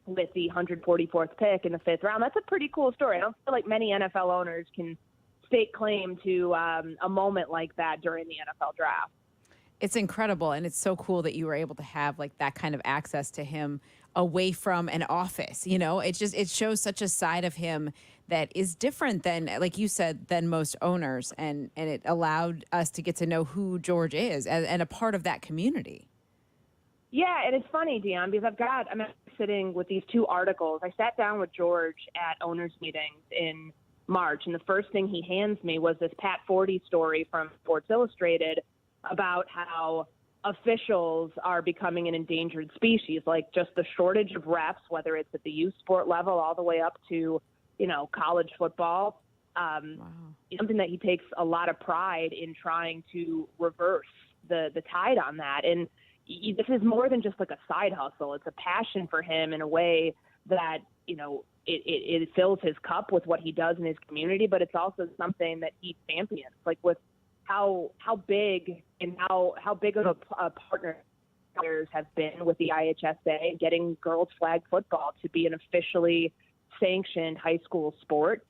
[SPEAKER 19] with the 144th pick in the 5th round. That's a pretty cool story. I don't feel like many NFL owners can stake claim to a moment like that during the NFL draft.
[SPEAKER 8] It's incredible, and it's so cool that you were able to have like that kind of access to him away from an office. It shows such a side of him that is different than, like you said, than most owners, and it allowed us to get to know who George is and a part of that community.
[SPEAKER 19] Yeah, and it's funny, Dionne, because I'm sitting with these 2 articles. I sat down with George at owners' meetings in March, and the first thing he hands me was this Pat Forty story from Sports Illustrated about how officials are becoming an endangered species, like just the shortage of reps, whether it's at the youth sport level all the way up to, college football. Something that he takes a lot of pride in trying to reverse the tide on that. And this is more than just like a side hustle. It's a passion for him in a way that, it fills his cup with what he does in his community, but it's also something that he champions, like with how big and how big of a partner players have been with the IHSA, getting girls flag football to be an officially sanctioned high school sport.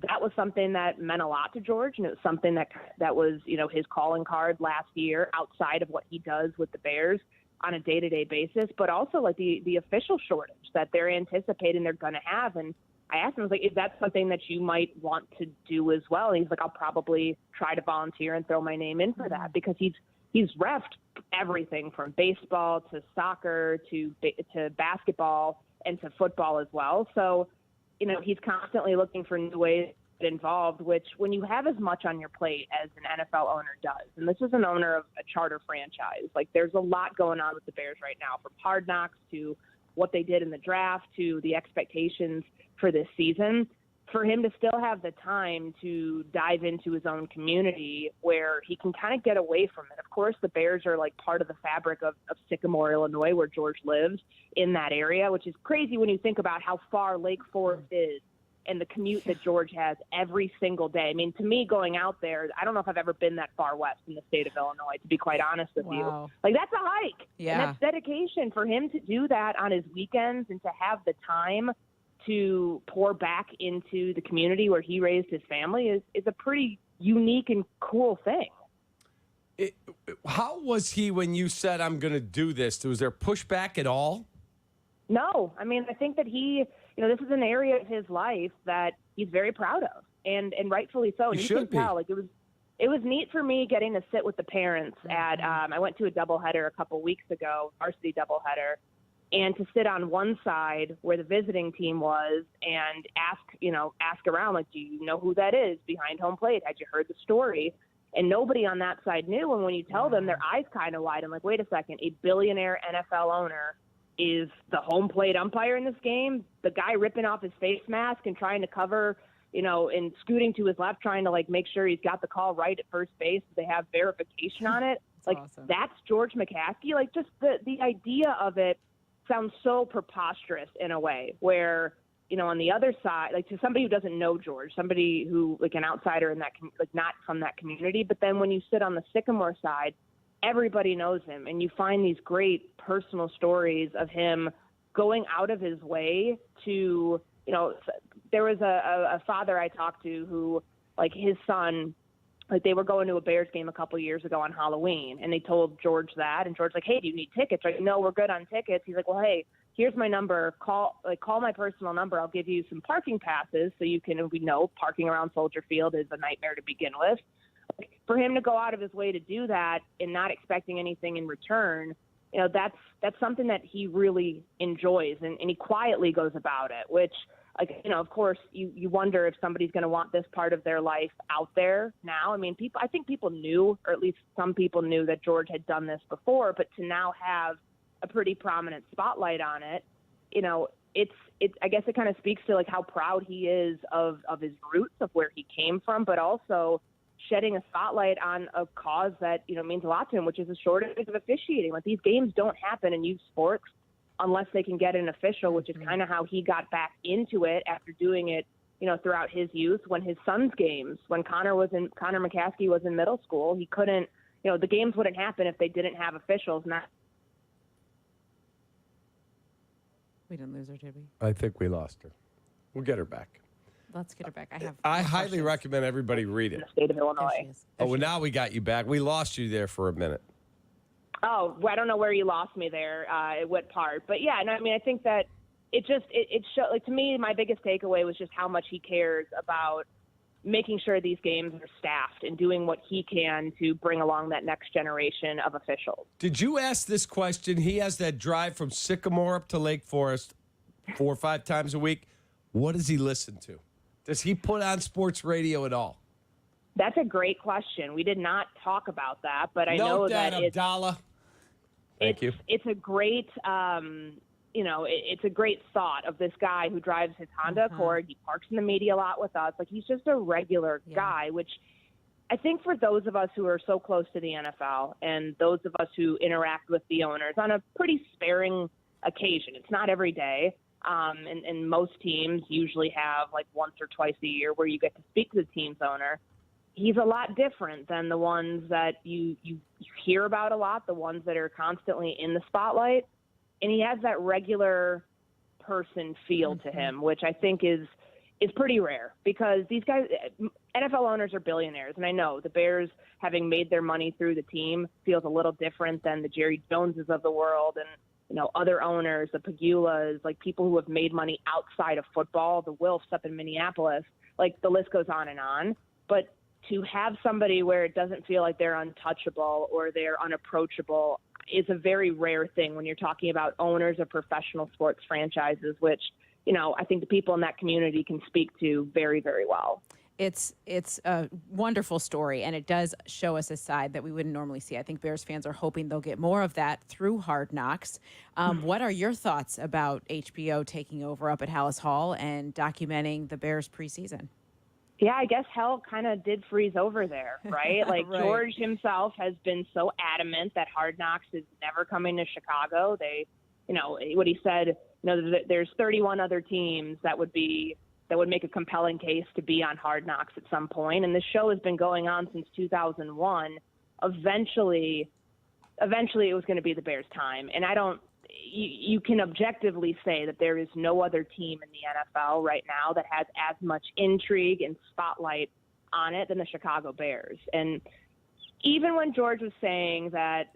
[SPEAKER 19] That was something that meant a lot to George, and it was something that was, his calling card last year outside of what he does with the Bears on a day-to-day basis, but also like the official shortage that they're anticipating they're going to have. And I asked him, I was like, is that something that you might want to do as well? And he's like, I'll probably try to volunteer and throw my name in for that, because he's he's reffed everything from baseball to soccer to basketball and to football as well. So, he's constantly looking for new ways to get involved, which when you have as much on your plate as an NFL owner does, and this is an owner of a charter franchise, like there's a lot going on with the Bears right now, from Hard Knocks to what they did in the draft to the expectations for this season. For him to still have the time to dive into his own community where he can kind of get away from it. Of course, the Bears are like part of the fabric of Sycamore, Illinois, where George lives in that area, which is crazy when you think about how far Lake Forest is and the commute that George has every single day. I mean, to me, going out there, I don't know if I've ever been that far west in the state of Illinois, to be quite honest with you. Like, that's a hike.
[SPEAKER 8] Yeah.
[SPEAKER 19] And that's dedication. For him to do that on his weekends and to have the time to pour back into the community where he raised his family is a pretty unique and cool thing.
[SPEAKER 7] How was he when you said, I'm going to do this? Was there pushback at all?
[SPEAKER 19] No. I mean, I think that this is an area of his life that he's very proud of, and rightfully so. And you can tell, like, it was neat for me getting to sit with the parents at, I went to a doubleheader a couple weeks ago, varsity doubleheader, and to sit on one side where the visiting team was and ask around, like, do you know who that is behind home plate? Had you heard the story? And nobody on that side knew. And when you tell them, their eyes kind of widen, like, wait a second, a billionaire NFL owner is the home plate umpire in this game? The guy ripping off his face mask and trying to cover, and scooting to his left, trying to, like, make sure he's got the call right at first base so they have verification on it. Like, awesome. That's George McCaskey. Like, just the idea of it sounds so preposterous in a way where, on the other side, like, to somebody who doesn't know George, somebody who, like, an outsider in that, like, not from that community, but then when you sit on the Sycamore side, everybody knows him, and you find these great personal stories of him going out of his way to, there was a father I talked to who, like, his son, like, they were going to a Bears game a couple years ago on Halloween, and they told George that, and George's like, hey, do you need tickets? Like, no, we're good on tickets. He's like, well, hey, here's my number. Call my personal number. I'll give you some parking passes so you can, we know parking around Soldier Field is a nightmare to begin with. Like, for him to go out of his way to do that and not expecting anything in return, that's something that he really enjoys, and he quietly goes about it, which, like, of course, you wonder if somebody's going to want this part of their life out there now. I mean, I think people knew, or at least some people knew, that George had done this before, but to now have a pretty prominent spotlight on it, I guess it kind of speaks to, like, how proud he is of his roots, of where he came from, but also shedding a spotlight on a cause that, means a lot to him, which is a shortage of officiating. Like, these games don't happen in youth sports unless they can get an official, which is kind of how he got back into it after doing it, throughout his youth. When his son's games, when Connor McCaskey was in middle school, he couldn't, the games wouldn't happen if they didn't have officials.
[SPEAKER 8] We didn't lose her, did we?
[SPEAKER 7] I think we lost her. We'll get her back.
[SPEAKER 8] Let's get her back.
[SPEAKER 7] I highly recommend everybody read it.
[SPEAKER 19] The state of Illinois.
[SPEAKER 7] Oh, well, now we got you back. We lost you there for a minute.
[SPEAKER 19] Oh, I don't know where you lost me there, what part. But, yeah, no, I mean, I think that it showed, like, to me, my biggest takeaway was just how much he cares about making sure these games are staffed and doing what he can to bring along that next generation of officials.
[SPEAKER 7] Did you ask this question? He has that drive from Sycamore up to Lake Forest 4 or 5 times a week. What does he listen to? Does he put on sports radio at all?
[SPEAKER 19] That's a great question. We did not talk about that, but I know that
[SPEAKER 7] Abdallah. Thank you.
[SPEAKER 19] It's a great, it's a great thought of this guy who drives his Honda Accord. He parks in the media a lot with us. Like, he's just a regular guy, which I think for those of us who are so close to the NFL and those of us who interact with the owners on a pretty sparing occasion, it's not every day. And most teams usually have, like, once or twice a year where you get to speak to the team's owner. He's a lot different than the ones that you hear about a lot, the ones that are constantly in the spotlight. And he has that regular person feel to him, which I think is pretty rare, because these guys, NFL owners, are billionaires. And I know the Bears, having made their money through the team, feels a little different than the Jerry Joneses of the world and, other owners, the Pagulas, like people who have made money outside of football, the Wilfs up in Minneapolis. Like, the list goes on and on. But to have somebody where it doesn't feel like they're untouchable or they're unapproachable is a very rare thing when you're talking about owners of professional sports franchises, which, I think the people in that community can speak to very, very well.
[SPEAKER 8] It's a wonderful story, and it does show us a side that we wouldn't normally see. I think Bears fans are hoping they'll get more of that through Hard Knocks. What are your thoughts about HBO taking over up at Hallis Hall and documenting the Bears preseason?
[SPEAKER 19] Yeah, I guess hell kind of did freeze over there, right? Like
[SPEAKER 8] Right.
[SPEAKER 19] George himself has been so adamant that Hard Knocks is never coming to Chicago. They, what he said, there's 31 other teams that would make a compelling case to be on Hard Knocks at some point. And the show has been going on since 2001. Eventually it was going to be the Bears' time. And you can objectively say that there is no other team in the NFL right now that has as much intrigue and spotlight on it than the Chicago Bears. And even when George was saying that,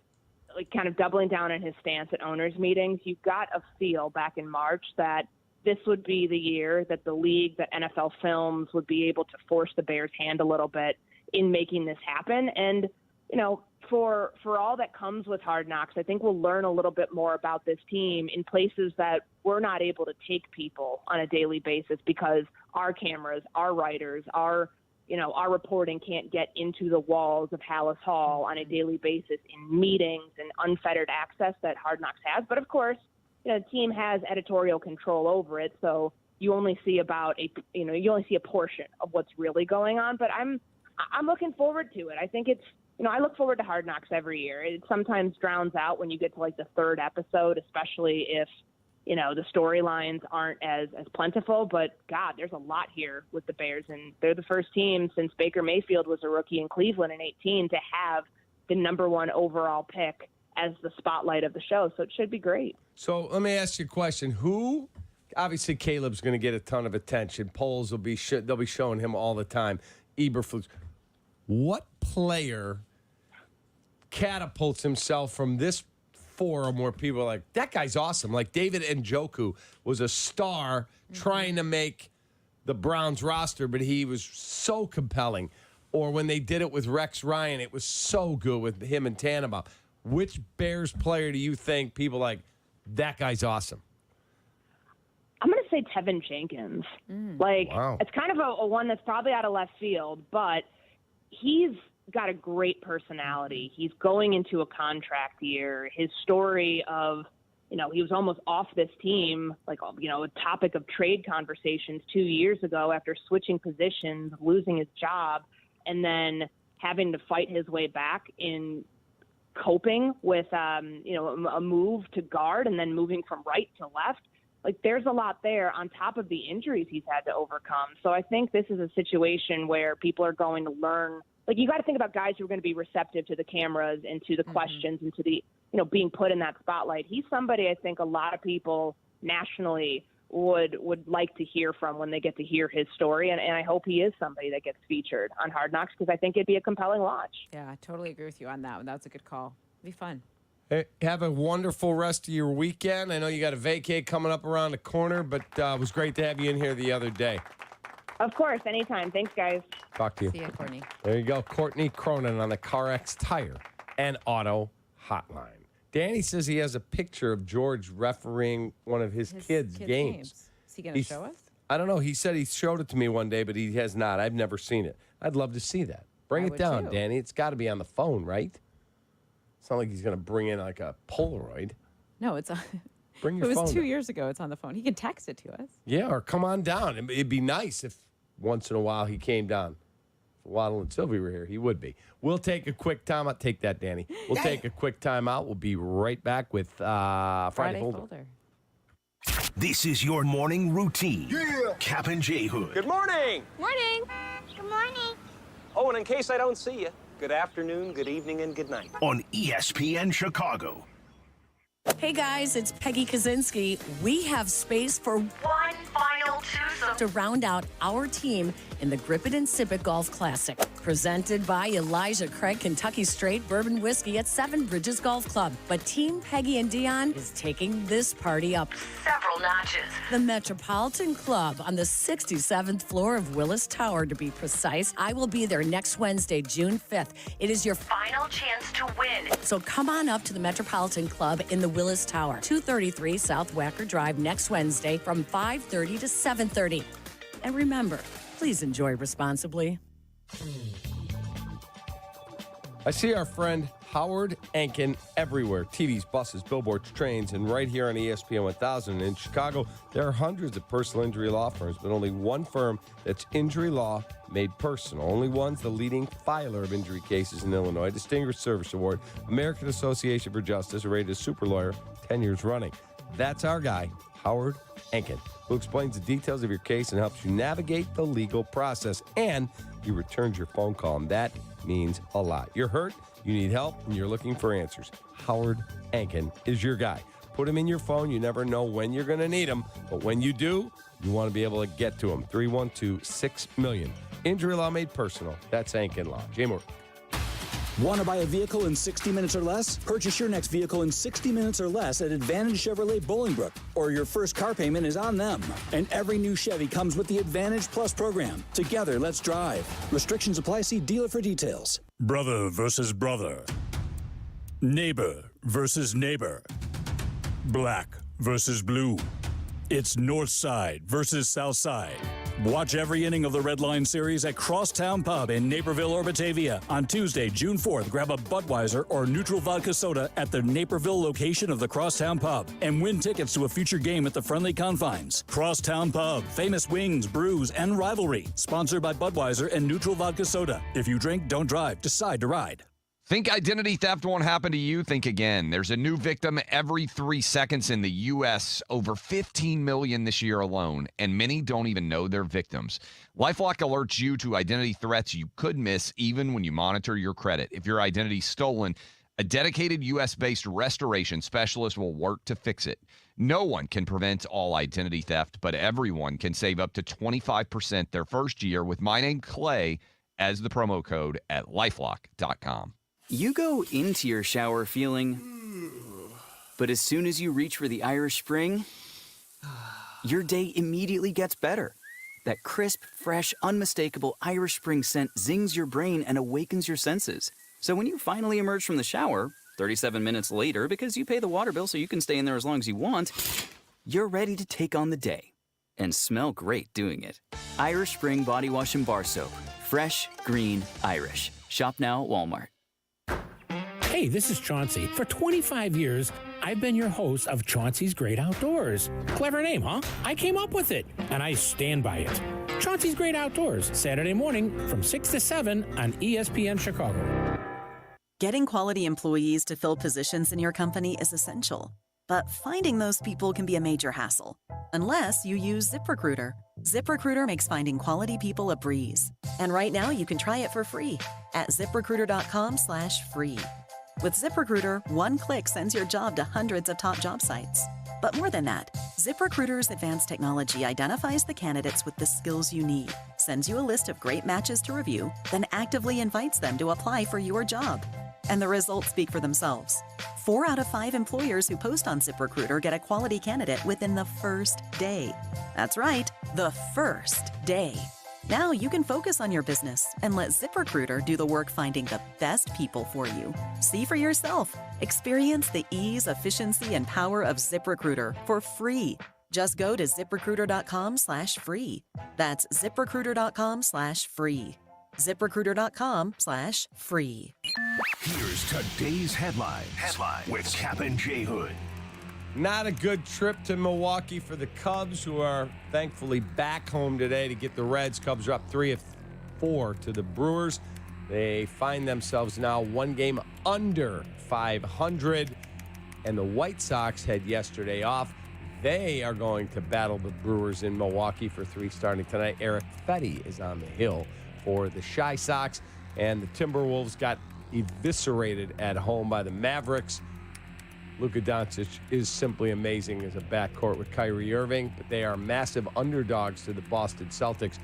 [SPEAKER 19] like kind of doubling down on his stance at owners meetings, you got a feel back in March that this would be the year that the league, that NFL Films would be able to force the Bears' hand a little bit in making this happen. And, for all that comes with Hard Knocks, I think we'll learn a little bit more about this team in places that we're not able to take people on a daily basis because our cameras, our writers, our reporting can't get into the walls of Hallis Hall on a daily basis in meetings and unfettered access that Hard Knocks has. But of course, the team has editorial control over it, so you only see a portion of what's really going on. But I'm looking forward to it. I think it's, I look forward to Hard Knocks every year. It sometimes drowns out when you get to like the third episode, especially if, the storylines aren't as plentiful. But God, there's a lot here with the Bears, and they're the first team since Baker Mayfield was a rookie in Cleveland in 2018 to have the number 1 overall pick as the spotlight of the show. So it should be great.
[SPEAKER 7] So let me ask you a question. Obviously Caleb's going to get a ton of attention. Polls they'll be showing him all the time. Eberflus. What player catapults himself from this forum where people are like, that guy's awesome? Like David Njoku was a star trying to make the Browns roster, but he was so compelling. Or when they did it with Rex Ryan, it was so good with him and Tannenbaum. Which Bears player do you think people like, that guy's awesome?
[SPEAKER 19] I'm going to say Tevin Jenkins.
[SPEAKER 7] Wow.
[SPEAKER 19] It's kind of a one that's probably out of left field, but he's got a great personality. He's going into a contract year. His story of, he was almost off this team, like, a topic of trade conversations 2 years ago after switching positions, losing his job, and then having to fight his way back in coping with, a move to guard and then moving from right to left. Like, there's a lot there on top of the injuries he's had to overcome. So I think this is a situation where people are going to learn. Like, you got to think about guys who are going to be receptive to the cameras and to the questions and to the, being put in that spotlight. He's somebody I think a lot of people nationally would like to hear from when they get to hear his story. And I hope he is somebody that gets featured on Hard Knocks because I think it'd be a compelling watch.
[SPEAKER 8] Yeah, I totally agree with you on that one. That was a good call. It'd be fun.
[SPEAKER 7] Hey, have a wonderful rest of your weekend. I know you got a vacay coming up around the corner, but it was great to have you in here the other day.
[SPEAKER 19] Of course, anytime. Thanks, guys.
[SPEAKER 7] Talk to you.
[SPEAKER 8] See you, Courtney.
[SPEAKER 7] There you go. Courtney Cronin on the CarX Tire and Auto Hotline. Danny says he has a picture of George refereeing one of his kids' games.
[SPEAKER 8] Is he going to show us?
[SPEAKER 7] I don't know. He said he showed it to me one day, but he has not. I've never seen it. I'd love to see that. Bring
[SPEAKER 8] I
[SPEAKER 7] it
[SPEAKER 8] would
[SPEAKER 7] down,
[SPEAKER 8] too.
[SPEAKER 7] Danny. It's got to be on the phone, right? It's not like he's going to bring in like a Polaroid.
[SPEAKER 8] No, it's on.
[SPEAKER 7] Bring your
[SPEAKER 8] It
[SPEAKER 7] phone
[SPEAKER 8] was 2
[SPEAKER 7] down.
[SPEAKER 8] years ago. It's on the phone. He can text it to us.
[SPEAKER 7] Yeah, or come on down. It'd be nice if once in a while he came down. If Waddle and Sylvie were here, he would be. We'll take a quick time out. Take that, Danny. We'll take a quick time out. We'll be right back with Friday Folder.
[SPEAKER 4] This is your morning routine. Yeah. Kap and J Hood.
[SPEAKER 1] Good morning.
[SPEAKER 9] Morning. Good morning.
[SPEAKER 1] Oh, and in case I don't see you, good afternoon, good evening, and good night.
[SPEAKER 4] On ESPN Chicago.
[SPEAKER 9] Hey guys, it's Peggy Kaczynski. We have space for one final twosome to round out our team in the Grip It and Sip It Golf Classic. Presented by Elijah Craig Kentucky Straight Bourbon Whiskey at Seven Bridges Golf Club. But Team Peggy and Dionne is taking this party up several several notches. The Metropolitan Club on the 67th floor of Willis Tower, to be precise. I will be there next Wednesday, June 5th. It is your final chance to win. So come on up to the Metropolitan Club in the Willis Tower, 233 South Wacker Drive, next Wednesday from 5:30 to 7:30. And remember, please enjoy responsibly.
[SPEAKER 7] I see our friend Howard Ankin everywhere. TVs, buses, billboards, trains, and right here on ESPN 1000 in Chicago, there are hundreds of personal injury law firms, but only one firm that's injury law made personal. Only one's the leading filer of injury cases in Illinois, Distinguished Service Award, American Association for Justice, rated a super lawyer 10 years running. That's our guy, Howard Ankin, who explains the details of your case and helps you navigate the legal process. And he returns your phone call, and that means a lot. You're hurt, you need help, and you're looking for answers. Howard Ankin is your guy. Put him in your phone. You never know when you're going to need him, but when you do, you want to be able to get to him. 312-6-million. Injury law made personal. That's Ankin Law. Jay Moore.
[SPEAKER 10] Want to buy a vehicle in 60 minutes or less? Purchase your next vehicle in 60 minutes or less at Advantage Chevrolet Bolingbrook, or your first car payment is on them. And every new Chevy comes with the Advantage Plus program. Together, let's drive. Restrictions apply. See dealer for details.
[SPEAKER 12] Brother versus brother. Neighbor versus neighbor. Black versus blue. It's North Side versus South Side. Watch every inning of the Red Line Series at Crosstown Pub in Naperville or Batavia. On Tuesday, June 4th, grab a Budweiser or neutral vodka soda at the Naperville location of the Crosstown Pub and win tickets to a future game at the Friendly Confines. Crosstown Pub, famous wings, brews, and rivalry. Sponsored by Budweiser and neutral vodka soda. If you drink, don't drive. Decide to ride.
[SPEAKER 13] Think identity theft won't happen to you? Think again. There's a new victim every 3 seconds in the U.S., over 15 million this year alone, and many don't even know they're victims. LifeLock alerts you to identity threats you could miss even when you monitor your credit. If your identity's stolen, a dedicated U.S.-based restoration specialist will work to fix it. No one can prevent all identity theft, but everyone can save up to 25% their first year with my name, Clay, as the promo code at LifeLock.com.
[SPEAKER 21] You go into your shower feeling, but as soon as you reach for the Irish Spring, your day immediately gets better. That crisp, fresh, unmistakable Irish Spring scent zings your brain and awakens your senses. So when you finally emerge from the shower, 37 minutes later, because you pay the water bill so you can stay in there as long as you want, you're ready to take on the day and smell great doing it. Irish Spring Body Wash and Bar Soap. Fresh, green, Irish. Shop now at Walmart.
[SPEAKER 22] Hey, this is Chauncey. For 25 years, I've been your host of Chauncey's Great Outdoors. Clever name, huh? I came up with it, and I stand by it. Chauncey's Great Outdoors, Saturday morning from 6 to 7 on ESPN Chicago.
[SPEAKER 26] Getting quality employees to fill positions in your company is essential, but finding those people can be a major hassle, unless you use ZipRecruiter. ZipRecruiter makes finding quality people a breeze. And right now, you can try it for free at ZipRecruiter.com/free. With ZipRecruiter, one click sends your job to hundreds of top job sites. But more than that, ZipRecruiter's advanced technology identifies the candidates with the skills you need, sends you a list of great matches to review, then actively invites them to apply for your job. And the results speak for themselves. 4 out of 5 employers who post on ZipRecruiter get a quality candidate within the first day. That's right, the first day. Now you can focus on your business and let ZipRecruiter do the work finding the best people for you. See for yourself. Experience the ease, efficiency, and power of ZipRecruiter for free. Just go to ZipRecruiter.com/free. That's ZipRecruiter.com/free. ZipRecruiter.com/free.
[SPEAKER 4] Here's today's headline with Kap and J Hood.
[SPEAKER 7] Not a good trip to Milwaukee for the Cubs, who are thankfully back home today to get the Reds. Cubs are up 3-4 to the Brewers. They find themselves now one game under 500. And the White Sox had yesterday off. They are going to battle the Brewers in Milwaukee for 3 starting tonight. Eric Fetty is on the hill for the Chi Sox. And the Timberwolves got eviscerated at home by the Mavericks. Luka Doncic is simply amazing as a backcourt with Kyrie Irving, but they are massive underdogs to the Boston Celtics.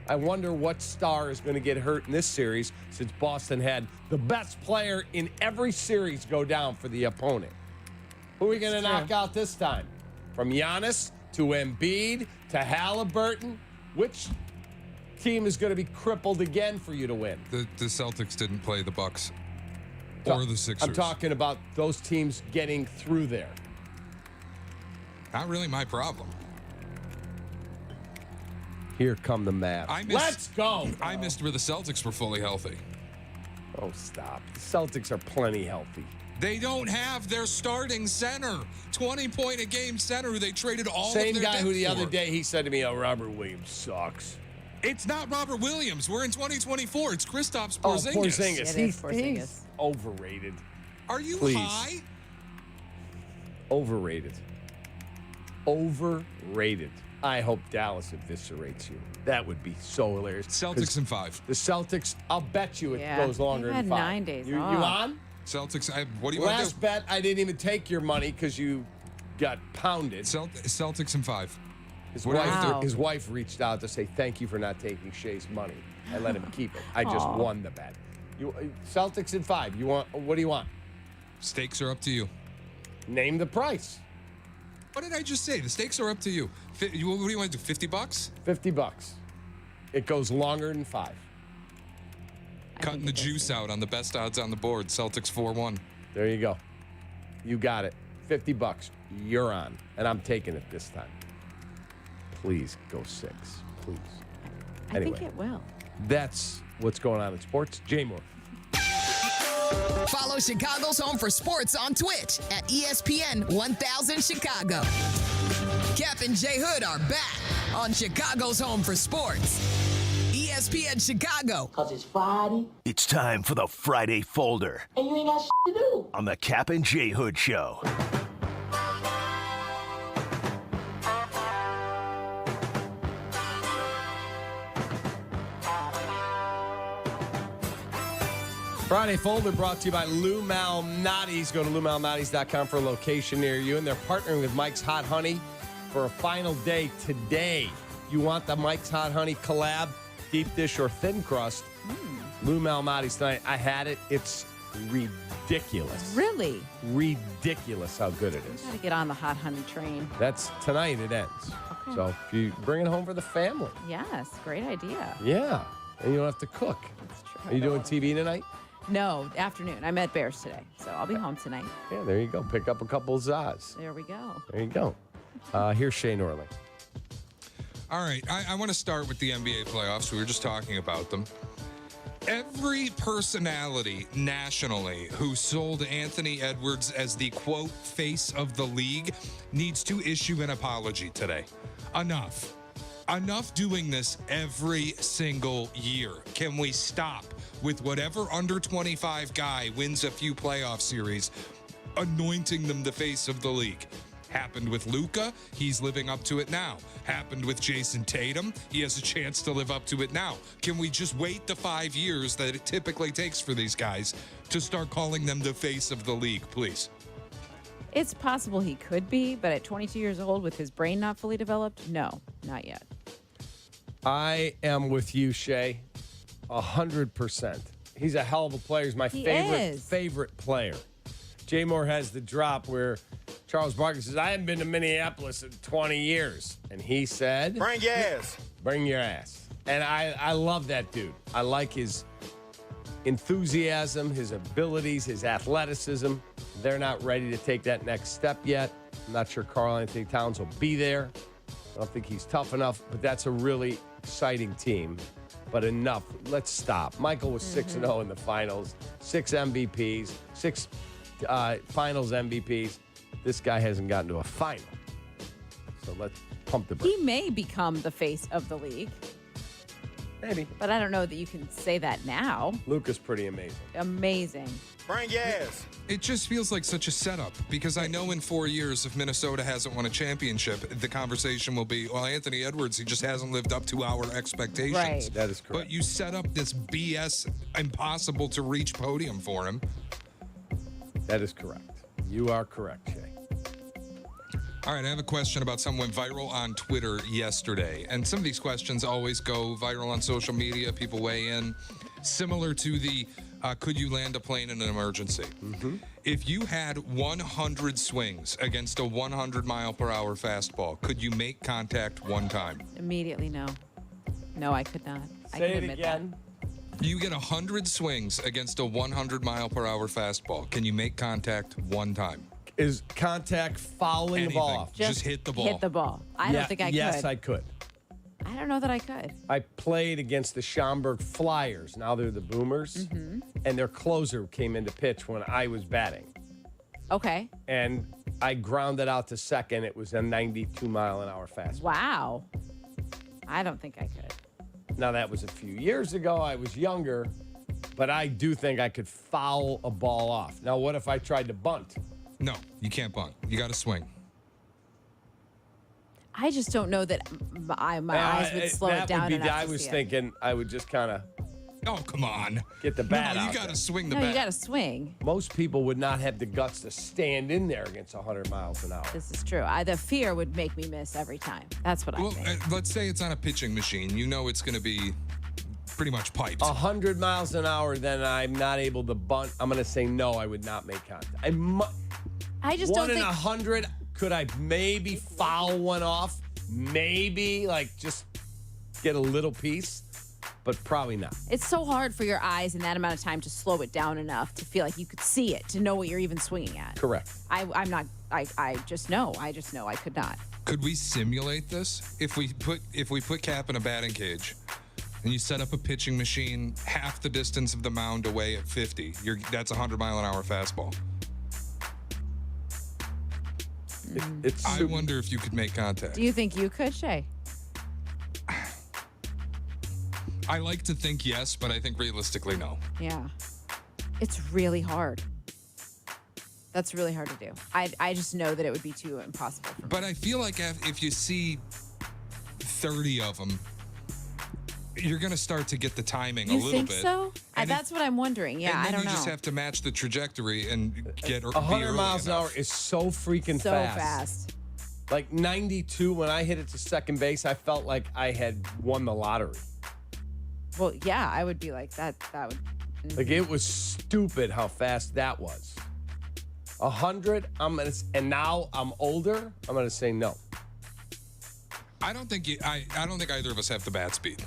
[SPEAKER 7] I wonder what star is going to get hurt in this series, since Boston had the best player in every series go down for the opponent. Who are we going to knock out this time? From Giannis to Embiid to Halliburton. Which team is going to be crippled again for you to win?
[SPEAKER 2] The Celtics didn't play the Bucks or the Sixers.
[SPEAKER 7] I'm talking about those teams getting through there.
[SPEAKER 2] Not really my problem.
[SPEAKER 7] Here come the Mavs. Let's go.
[SPEAKER 2] I missed where the Celtics were fully healthy.
[SPEAKER 7] Oh, stop. The Celtics are plenty healthy.
[SPEAKER 2] They don't have their starting center. 20-point-a-game center who they traded all
[SPEAKER 7] Same
[SPEAKER 2] of their
[SPEAKER 7] guy
[SPEAKER 2] depth
[SPEAKER 7] who the
[SPEAKER 2] for.
[SPEAKER 7] other day he said to me, Robert Williams sucks.
[SPEAKER 2] It's not Robert Williams. We're in 2024. It's Kristaps
[SPEAKER 7] Oh,
[SPEAKER 2] Porzingis.
[SPEAKER 7] Porzingis. He's
[SPEAKER 8] Porzingis.
[SPEAKER 7] overrated.
[SPEAKER 2] Are you
[SPEAKER 7] Please.
[SPEAKER 2] high?
[SPEAKER 7] Overrated. Overrated. I hope Dallas eviscerates you. That would be so hilarious.
[SPEAKER 2] Celtics in 5.
[SPEAKER 7] The Celtics, I'll bet you it
[SPEAKER 8] Yeah,
[SPEAKER 7] goes longer
[SPEAKER 8] they've
[SPEAKER 7] than
[SPEAKER 8] had
[SPEAKER 7] 5.
[SPEAKER 8] 9 days
[SPEAKER 7] You
[SPEAKER 8] off.
[SPEAKER 7] on?
[SPEAKER 2] Celtics, what do you want to do?
[SPEAKER 7] Last bet, I didn't even take your money because you got pounded.
[SPEAKER 2] Celtics in 5.
[SPEAKER 7] His wife reached out to say thank you for not taking Shay's money. I let him keep it. I just won the bet. Celtics in 5. What do you want?
[SPEAKER 2] Stakes are up to you.
[SPEAKER 7] Name the price.
[SPEAKER 2] What did I just say? The stakes are up to you. What do you want to do? $50?
[SPEAKER 7] $50. It goes longer than 5.
[SPEAKER 2] Cutting the juice out on the best odds on the board. Celtics 4-1.
[SPEAKER 7] There you go. You got it. $50. You're on. And I'm taking it this time. Please go 6. Please.
[SPEAKER 8] I think it will.
[SPEAKER 7] That's what's going on in sports. Jay Moore.
[SPEAKER 3] Follow Chicago's Home for Sports on Twitch at ESPN 1000 Chicago. Kap and J Hood are back on Chicago's Home for Sports. ESPN Chicago.
[SPEAKER 4] Because it's Friday. It's time for the Friday Folder.
[SPEAKER 23] And you ain't got shit to do.
[SPEAKER 4] On the Kap and J Hood Show.
[SPEAKER 7] Friday Folder brought to you by Lou Malnati's. Go to LouMalnati's.com for a location near you. And they're partnering with Mike's Hot Honey for a final day today. You want the Mike's Hot Honey collab, deep dish or thin crust? Lou Malnati's tonight. I had it. It's ridiculous.
[SPEAKER 8] Really?
[SPEAKER 7] Ridiculous how good it is.
[SPEAKER 8] Got to get on the hot honey train.
[SPEAKER 7] That's tonight it ends.
[SPEAKER 8] Okay.
[SPEAKER 7] So if you bring it home for the family.
[SPEAKER 8] Yes, great idea.
[SPEAKER 7] Yeah. And you don't have to cook.
[SPEAKER 8] That's true.
[SPEAKER 7] Are you doing TV tonight?
[SPEAKER 8] No, afternoon. I'm at Bears today, so I'll be home tonight.
[SPEAKER 7] Yeah, there you go. Pick up a couple of Zaz.
[SPEAKER 8] There we go.
[SPEAKER 7] There you go. Here's Shane Orling.
[SPEAKER 2] All right, I want to start with the NBA playoffs. We were just talking about them. Every personality nationally who sold Anthony Edwards as the, quote, face of the league needs to issue an apology today. Enough. Enough doing this every single year. Can we stop with whatever under 25 guy wins a few playoff series, anointing them the face of the league? Happened with Luka, he's living up to it now. Happened with Jason Tatum, he has a chance to live up to it now. Can we just wait the 5 years that it typically takes for these guys to start calling them the face of the league, please?
[SPEAKER 8] It's possible he could be, but at 22 years old with his brain not fully developed, no, not yet.
[SPEAKER 7] I am with you, Shay, 100%. He's a hell of a player. He's my favorite player. Jay Moore has the drop where Charles Barkley says, I haven't been to Minneapolis in 20 years. And he said,
[SPEAKER 1] Bring your ass.
[SPEAKER 7] Bring your ass. And I love that dude. I like his enthusiasm, his abilities, his athleticism. They're not ready to take that next step yet. I'm not sure Karl Anthony Towns will be there. I don't think he's tough enough, but that's a really exciting team. But enough. Let's stop. Michael was 6-0 in the finals, 6 MVPs, 6 finals MVPs. This guy hasn't gotten to a final. So let's pump the brakes.
[SPEAKER 8] He may become the face of the league.
[SPEAKER 7] Maybe.
[SPEAKER 8] But I don't know that you can say that now.
[SPEAKER 7] Luka's pretty amazing.
[SPEAKER 8] Amazing.
[SPEAKER 1] Bring your ass.
[SPEAKER 2] It just feels like such a setup because I know in 4 years, if Minnesota hasn't won a championship, the conversation will be, well, Anthony Edwards, he just hasn't lived up to our expectations.
[SPEAKER 8] Right.
[SPEAKER 7] That is correct.
[SPEAKER 2] But you set up this BS impossible to reach podium for him.
[SPEAKER 7] That is correct. You are correct, Shay.
[SPEAKER 2] All right, I have a question about something went viral on Twitter yesterday. And some of these questions always go viral on social media. People weigh in. Similar to the could you land a plane in an emergency? If you had 100 swings against a 100-mile-per-hour fastball, could you make contact one time?
[SPEAKER 8] Immediately, no. No, I could not. I
[SPEAKER 7] Say
[SPEAKER 8] can
[SPEAKER 7] it
[SPEAKER 8] admit
[SPEAKER 7] again.
[SPEAKER 2] You get 100 swings against a 100-mile-per-hour fastball. Can you make contact one time?
[SPEAKER 7] Is contact fouling the ball
[SPEAKER 2] Anything.
[SPEAKER 7] off?
[SPEAKER 2] Just hit the ball.
[SPEAKER 8] Hit the ball. I don't think I could.
[SPEAKER 7] Yes, I could.
[SPEAKER 8] I don't know that I could.
[SPEAKER 7] I played against the Schaumburg Flyers. Now they're the Boomers. And their closer came into pitch when I was batting.
[SPEAKER 8] Okay.
[SPEAKER 7] And I grounded out to second. It was a 92-mile-an-hour fastball.
[SPEAKER 8] Wow. I don't think I could.
[SPEAKER 7] Now, that was a few years ago. I was younger. But I do think I could foul a ball off. Now, what if I tried to bunt?
[SPEAKER 2] No, you can't bunt. You got to swing.
[SPEAKER 8] I just don't know that my eyes would slow it down enough
[SPEAKER 7] I
[SPEAKER 8] to
[SPEAKER 7] was
[SPEAKER 8] see it.
[SPEAKER 7] thinking I would just kind of
[SPEAKER 2] Oh, come on.
[SPEAKER 7] get the bat
[SPEAKER 2] No,
[SPEAKER 7] out
[SPEAKER 2] you got
[SPEAKER 7] there.
[SPEAKER 2] to swing the
[SPEAKER 8] No,
[SPEAKER 2] bat.
[SPEAKER 8] you got to swing.
[SPEAKER 7] Most people would not have the guts to stand in there against 100 miles an hour.
[SPEAKER 8] This is true. The fear would make me miss every time. That's what I
[SPEAKER 2] Well,
[SPEAKER 8] think.
[SPEAKER 2] let's say it's on a pitching machine. You know it's going to be pretty much piped.
[SPEAKER 7] 100 miles an hour, then I'm not able to bunt. I'm going to say no, I would not make contact.
[SPEAKER 8] I just
[SPEAKER 7] one
[SPEAKER 8] don't
[SPEAKER 7] in
[SPEAKER 8] think
[SPEAKER 7] 100, could I maybe foul one off? Maybe, like, just get a little piece, but probably not.
[SPEAKER 8] it's so hard for your eyes in that amount of time to slow it down enough to feel like you could see it, to know what you're even swinging at.
[SPEAKER 7] Correct.
[SPEAKER 8] I'm not. I just know. I just know I could not.
[SPEAKER 2] Could we simulate this? If we put Kap in a batting cage and you set up a pitching machine half the distance of the mound away at 50, that's a 100-mile-an-hour fastball.
[SPEAKER 7] It's
[SPEAKER 2] I wonder if you could make contact.
[SPEAKER 8] Do you think you could, Shay?
[SPEAKER 2] I like to think yes, but I think realistically no.
[SPEAKER 8] Yeah. It's really hard. That's really hard to do. I just know that it would be too impossible for me.
[SPEAKER 2] But I feel like if you see 30 of them, you're going to start to get the timing a
[SPEAKER 8] You
[SPEAKER 2] little
[SPEAKER 8] think
[SPEAKER 2] bit.
[SPEAKER 8] so?
[SPEAKER 2] And
[SPEAKER 8] That's what I'm wondering. Yeah,
[SPEAKER 2] and then
[SPEAKER 8] I don't
[SPEAKER 2] you
[SPEAKER 8] know.
[SPEAKER 2] just have to match the trajectory and get
[SPEAKER 7] 100 miles an hour is so freaking
[SPEAKER 8] So
[SPEAKER 7] fast.
[SPEAKER 8] fast.
[SPEAKER 7] Like 92, when I hit it to second base, I felt like I had won the lottery.
[SPEAKER 8] Well, yeah, I would be like that. That would.
[SPEAKER 7] Like, it was stupid how fast that was. 100, and now I'm older, I'm gonna say no.
[SPEAKER 2] I don't think I don't think either of us have the bat speed.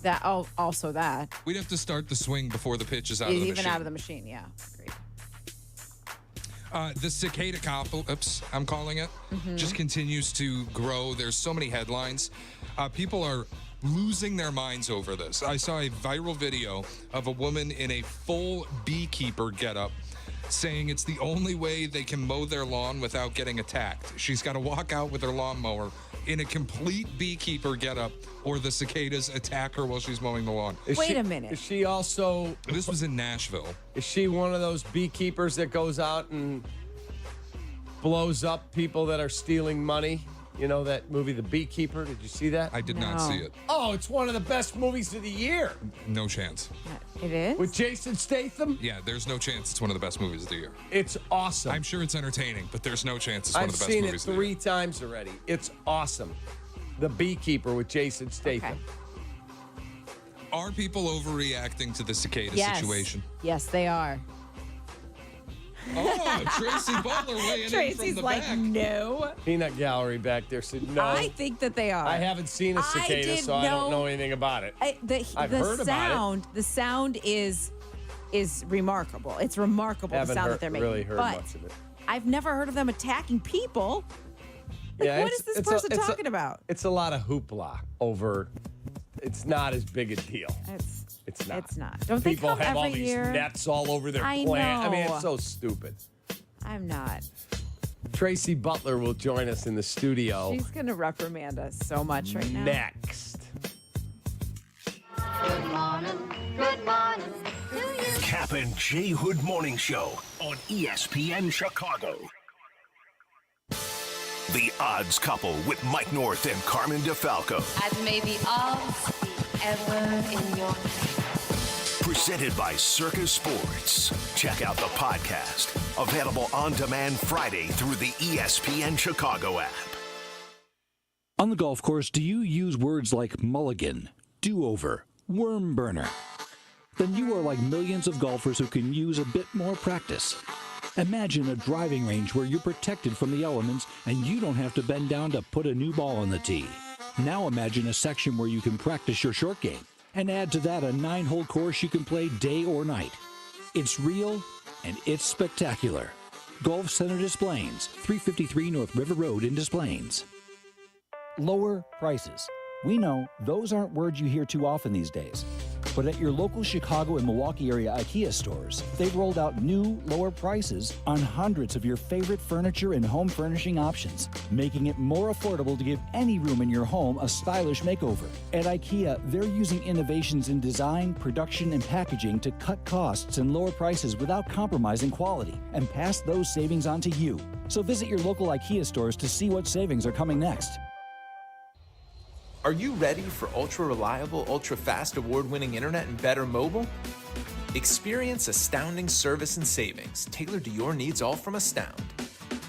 [SPEAKER 8] That. Oh, also that.
[SPEAKER 2] We'd have to start the swing before the pitch is out of the
[SPEAKER 8] Even
[SPEAKER 2] machine.
[SPEAKER 8] out of the machine. Yeah. Agreed.
[SPEAKER 2] The cicada couple, I'm calling it, just continues to grow. There's so many headlines. People are losing their minds over this. I saw a viral video of a woman in a full beekeeper getup saying it's the only way they can mow their lawn without getting attacked. She's got to walk out with her lawnmower in a complete beekeeper getup, or the cicadas attack her while she's mowing the lawn.
[SPEAKER 8] Wait a minute.
[SPEAKER 7] Is she also...
[SPEAKER 2] This was in Nashville.
[SPEAKER 7] Is she one of those beekeepers that goes out and blows up people that are stealing money? You know that movie, The Beekeeper? Did you see that?
[SPEAKER 2] I did not see it.
[SPEAKER 7] Oh, it's one of the best movies of the year.
[SPEAKER 2] No chance.
[SPEAKER 8] It is?
[SPEAKER 7] With Jason Statham?
[SPEAKER 2] Yeah, there's no chance it's one of the best movies of the year.
[SPEAKER 7] It's awesome.
[SPEAKER 2] I'm sure it's entertaining, but there's no chance it's one
[SPEAKER 7] I've
[SPEAKER 2] of the best
[SPEAKER 7] seen it
[SPEAKER 2] movies of the year.
[SPEAKER 7] 3 times already. It's awesome. The Beekeeper with Jason Statham.
[SPEAKER 2] Are people overreacting to the cicada
[SPEAKER 8] Yes.
[SPEAKER 2] situation?
[SPEAKER 8] Yes, they are.
[SPEAKER 2] Oh, Tracy Butler weighing
[SPEAKER 8] Tracy's
[SPEAKER 2] in from the
[SPEAKER 8] like,
[SPEAKER 2] back.
[SPEAKER 8] no.
[SPEAKER 7] Peanut Gallery back there said no.
[SPEAKER 8] I think that they are.
[SPEAKER 7] I haven't seen a cicada, so I don't know anything about it. I've heard about it.
[SPEAKER 8] The sound is remarkable. It's remarkable
[SPEAKER 7] Haven't
[SPEAKER 8] the sound
[SPEAKER 7] heard-
[SPEAKER 8] that they're making.
[SPEAKER 7] really heard
[SPEAKER 8] but
[SPEAKER 7] much of it.
[SPEAKER 8] I've never heard of them attacking people. Like, what is this person talking about?
[SPEAKER 7] It's a lot of hoopla over. It's not as big a deal. It's not.
[SPEAKER 8] It's not. Don't they
[SPEAKER 7] People
[SPEAKER 8] come
[SPEAKER 7] have all
[SPEAKER 8] every
[SPEAKER 7] these
[SPEAKER 8] year?
[SPEAKER 7] nets all over their
[SPEAKER 8] I
[SPEAKER 7] plant. I mean,
[SPEAKER 8] know.
[SPEAKER 7] it's so stupid.
[SPEAKER 8] I'm not.
[SPEAKER 7] Tracy Butler will join us in the studio
[SPEAKER 8] She's going to reprimand us so much right now.
[SPEAKER 7] next.
[SPEAKER 23] Good morning. Good morning.
[SPEAKER 4] Kap and J Hood Morning Show on ESPN Chicago. The Odds Couple with Mike North and Carmen DeFalco.
[SPEAKER 23] As may the odds be ever in your favor.
[SPEAKER 4] Presented by Circus Sports. Check out the podcast. Available on demand Friday through the ESPN Chicago app.
[SPEAKER 10] On the golf course, do you use words like mulligan, do-over, worm burner? then you are like millions of golfers who can use a bit more practice. Imagine a driving range where you're protected from the elements and you don't have to bend down to put a new ball on the tee. Now imagine a section where you can practice your short game, and add to that a 9-hole course you can play day or night. It's real and it's spectacular. Golf Center Des Plaines, 353 North River Road in Des Plaines.
[SPEAKER 22] Lower prices. We know those aren't words you hear too often these days. But at your local Chicago and Milwaukee area IKEA stores, they've rolled out new, lower prices on hundreds of your favorite furniture and home furnishing options, making it more affordable to give any room in your home a stylish makeover. At IKEA, they're using innovations in design, production, and packaging to cut costs and lower prices without compromising quality, and pass those savings on to you. So visit your local IKEA stores to see what savings are coming next.
[SPEAKER 5] Are you ready for ultra-reliable, ultra-fast, award-winning internet and better mobile? Experience astounding service and savings tailored to your needs, all from Astound.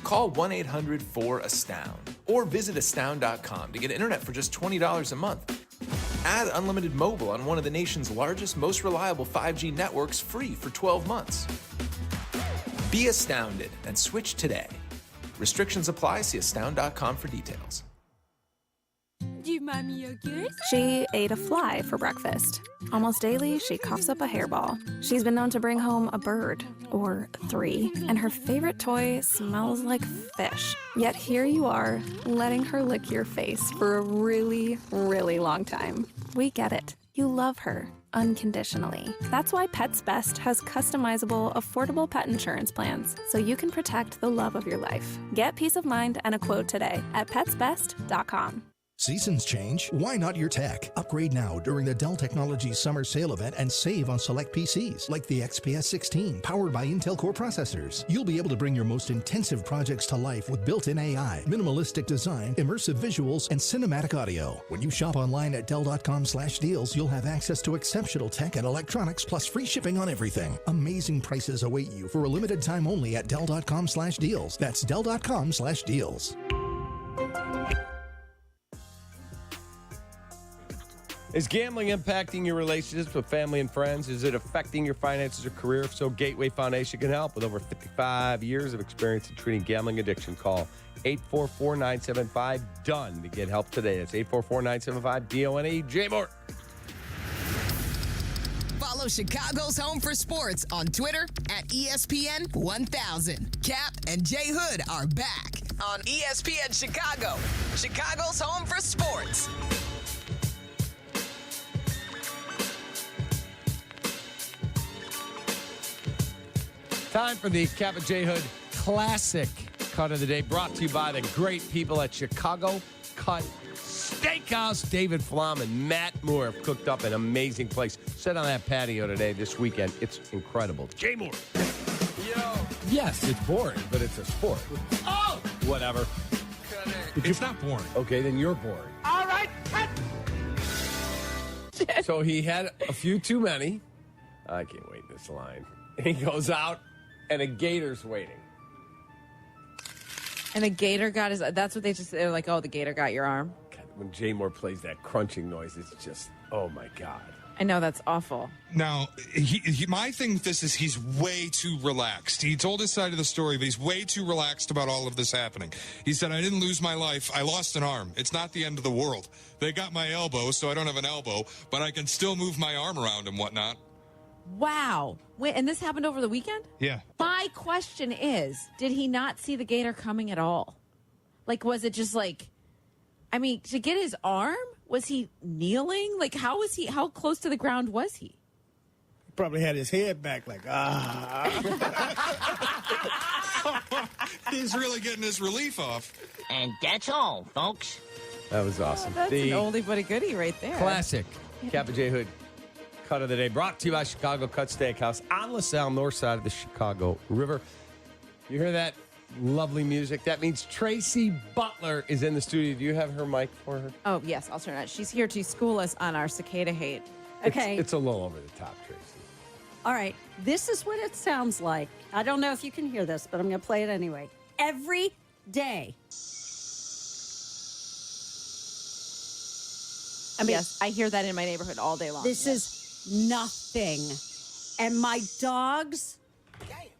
[SPEAKER 5] Call 1-800-4ASTOUND or visit astound.com to get internet for just $20 a month. Add unlimited mobile on one of the nation's largest, most reliable 5G networks free for 12 months. Be astounded and switch today. Restrictions apply. See astound.com for details.
[SPEAKER 11] She ate a fly for breakfast. Almost daily, she coughs up a hairball. She's been known to bring home a bird, or 3, and her favorite toy smells like fish. Yet here you are, letting her lick your face for a really, really long time. We get it. You love her unconditionally. That's why Pets Best has customizable, affordable pet insurance plans, so you can protect the love of your life. Get peace of mind and a quote today at petsbest.com.
[SPEAKER 15] Seasons change. Why not your tech? Upgrade now during the Dell Technologies Summer Sale event and save on select PCs like the XPS 16 powered by Intel Core processors. You'll be able to bring your most intensive projects to life with built-in AI, minimalistic design, immersive visuals, and cinematic audio. When you shop online at Dell.com/deals, you'll have access to exceptional tech and electronics plus free shipping on everything. Amazing prices await you for a limited time only at Dell.com/deals. That's Dell.com/deals.
[SPEAKER 7] Is gambling impacting your relationships with family and friends? Is it affecting your finances or career? If so, Gateway Foundation can help. With over 55 years of experience in treating gambling addiction, call 844-975-DONE to get help today. That's 844-975-DONE. Jay Moore.
[SPEAKER 3] Follow Chicago's Home for Sports on Twitter at ESPN 1000. Kap and Jay Hood are back on ESPN Chicago, Chicago's Home for Sports.
[SPEAKER 7] Time for the Kap and J Hood Classic Cut of the Day, brought to you by the great people at Chicago Cut Steakhouse. David Flom and Matt Moore have cooked up an amazing place. Sit on that patio today, this weekend. It's incredible. Jay Moore. Yo. Yes, it's boring, but it's a sport. Oh! Whatever. It's not boring. Okay, then you're boring.
[SPEAKER 16] All right, cut.
[SPEAKER 7] So he had a few too many. I can't wait in this line. He goes out, and a gator's waiting.
[SPEAKER 8] And a gator got his... That's what they're like, oh, the gator got your arm.
[SPEAKER 7] God, when Jay Moore plays that crunching noise, it's just, oh, my God.
[SPEAKER 8] I know, that's awful.
[SPEAKER 2] Now, my thing with this is he's way too relaxed. He told his side of the story, but he's way too relaxed about all of this happening. He said, I didn't lose my life. I lost an arm. It's not the end of the world. They got my elbow, so I don't have an elbow, but I can still move my arm around and whatnot.
[SPEAKER 8] Wow. Wait, and this happened over the weekend?
[SPEAKER 2] Yeah.
[SPEAKER 8] My question is, did he not see the gator coming at all? Like, was it just like, I mean, to get his arm, was he kneeling? Like, how close to the ground was he?
[SPEAKER 16] Probably had his head back like,
[SPEAKER 2] He's really getting his relief off.
[SPEAKER 17] And that's all, folks.
[SPEAKER 7] That was awesome.
[SPEAKER 8] That's an oldie but a goodie right there.
[SPEAKER 7] Classic Kap and J Hood Cut of the Day, brought to you by Chicago Cut Steakhouse on LaSalle, north side of the Chicago River. You hear that lovely music? That means Tracy Butler is in the studio. Do you have her mic for her?
[SPEAKER 8] Oh, yes, I'll turn it on. She's here to school us on our cicada hate.
[SPEAKER 24] Okay.
[SPEAKER 7] It's a little over the top, Tracy.
[SPEAKER 24] All right. This is what it sounds like. I don't know if you can hear this, but I'm going to play it anyway. Every day.
[SPEAKER 8] I mean, yes, I hear that in my neighborhood all day long.
[SPEAKER 24] This is nothing. And my dogs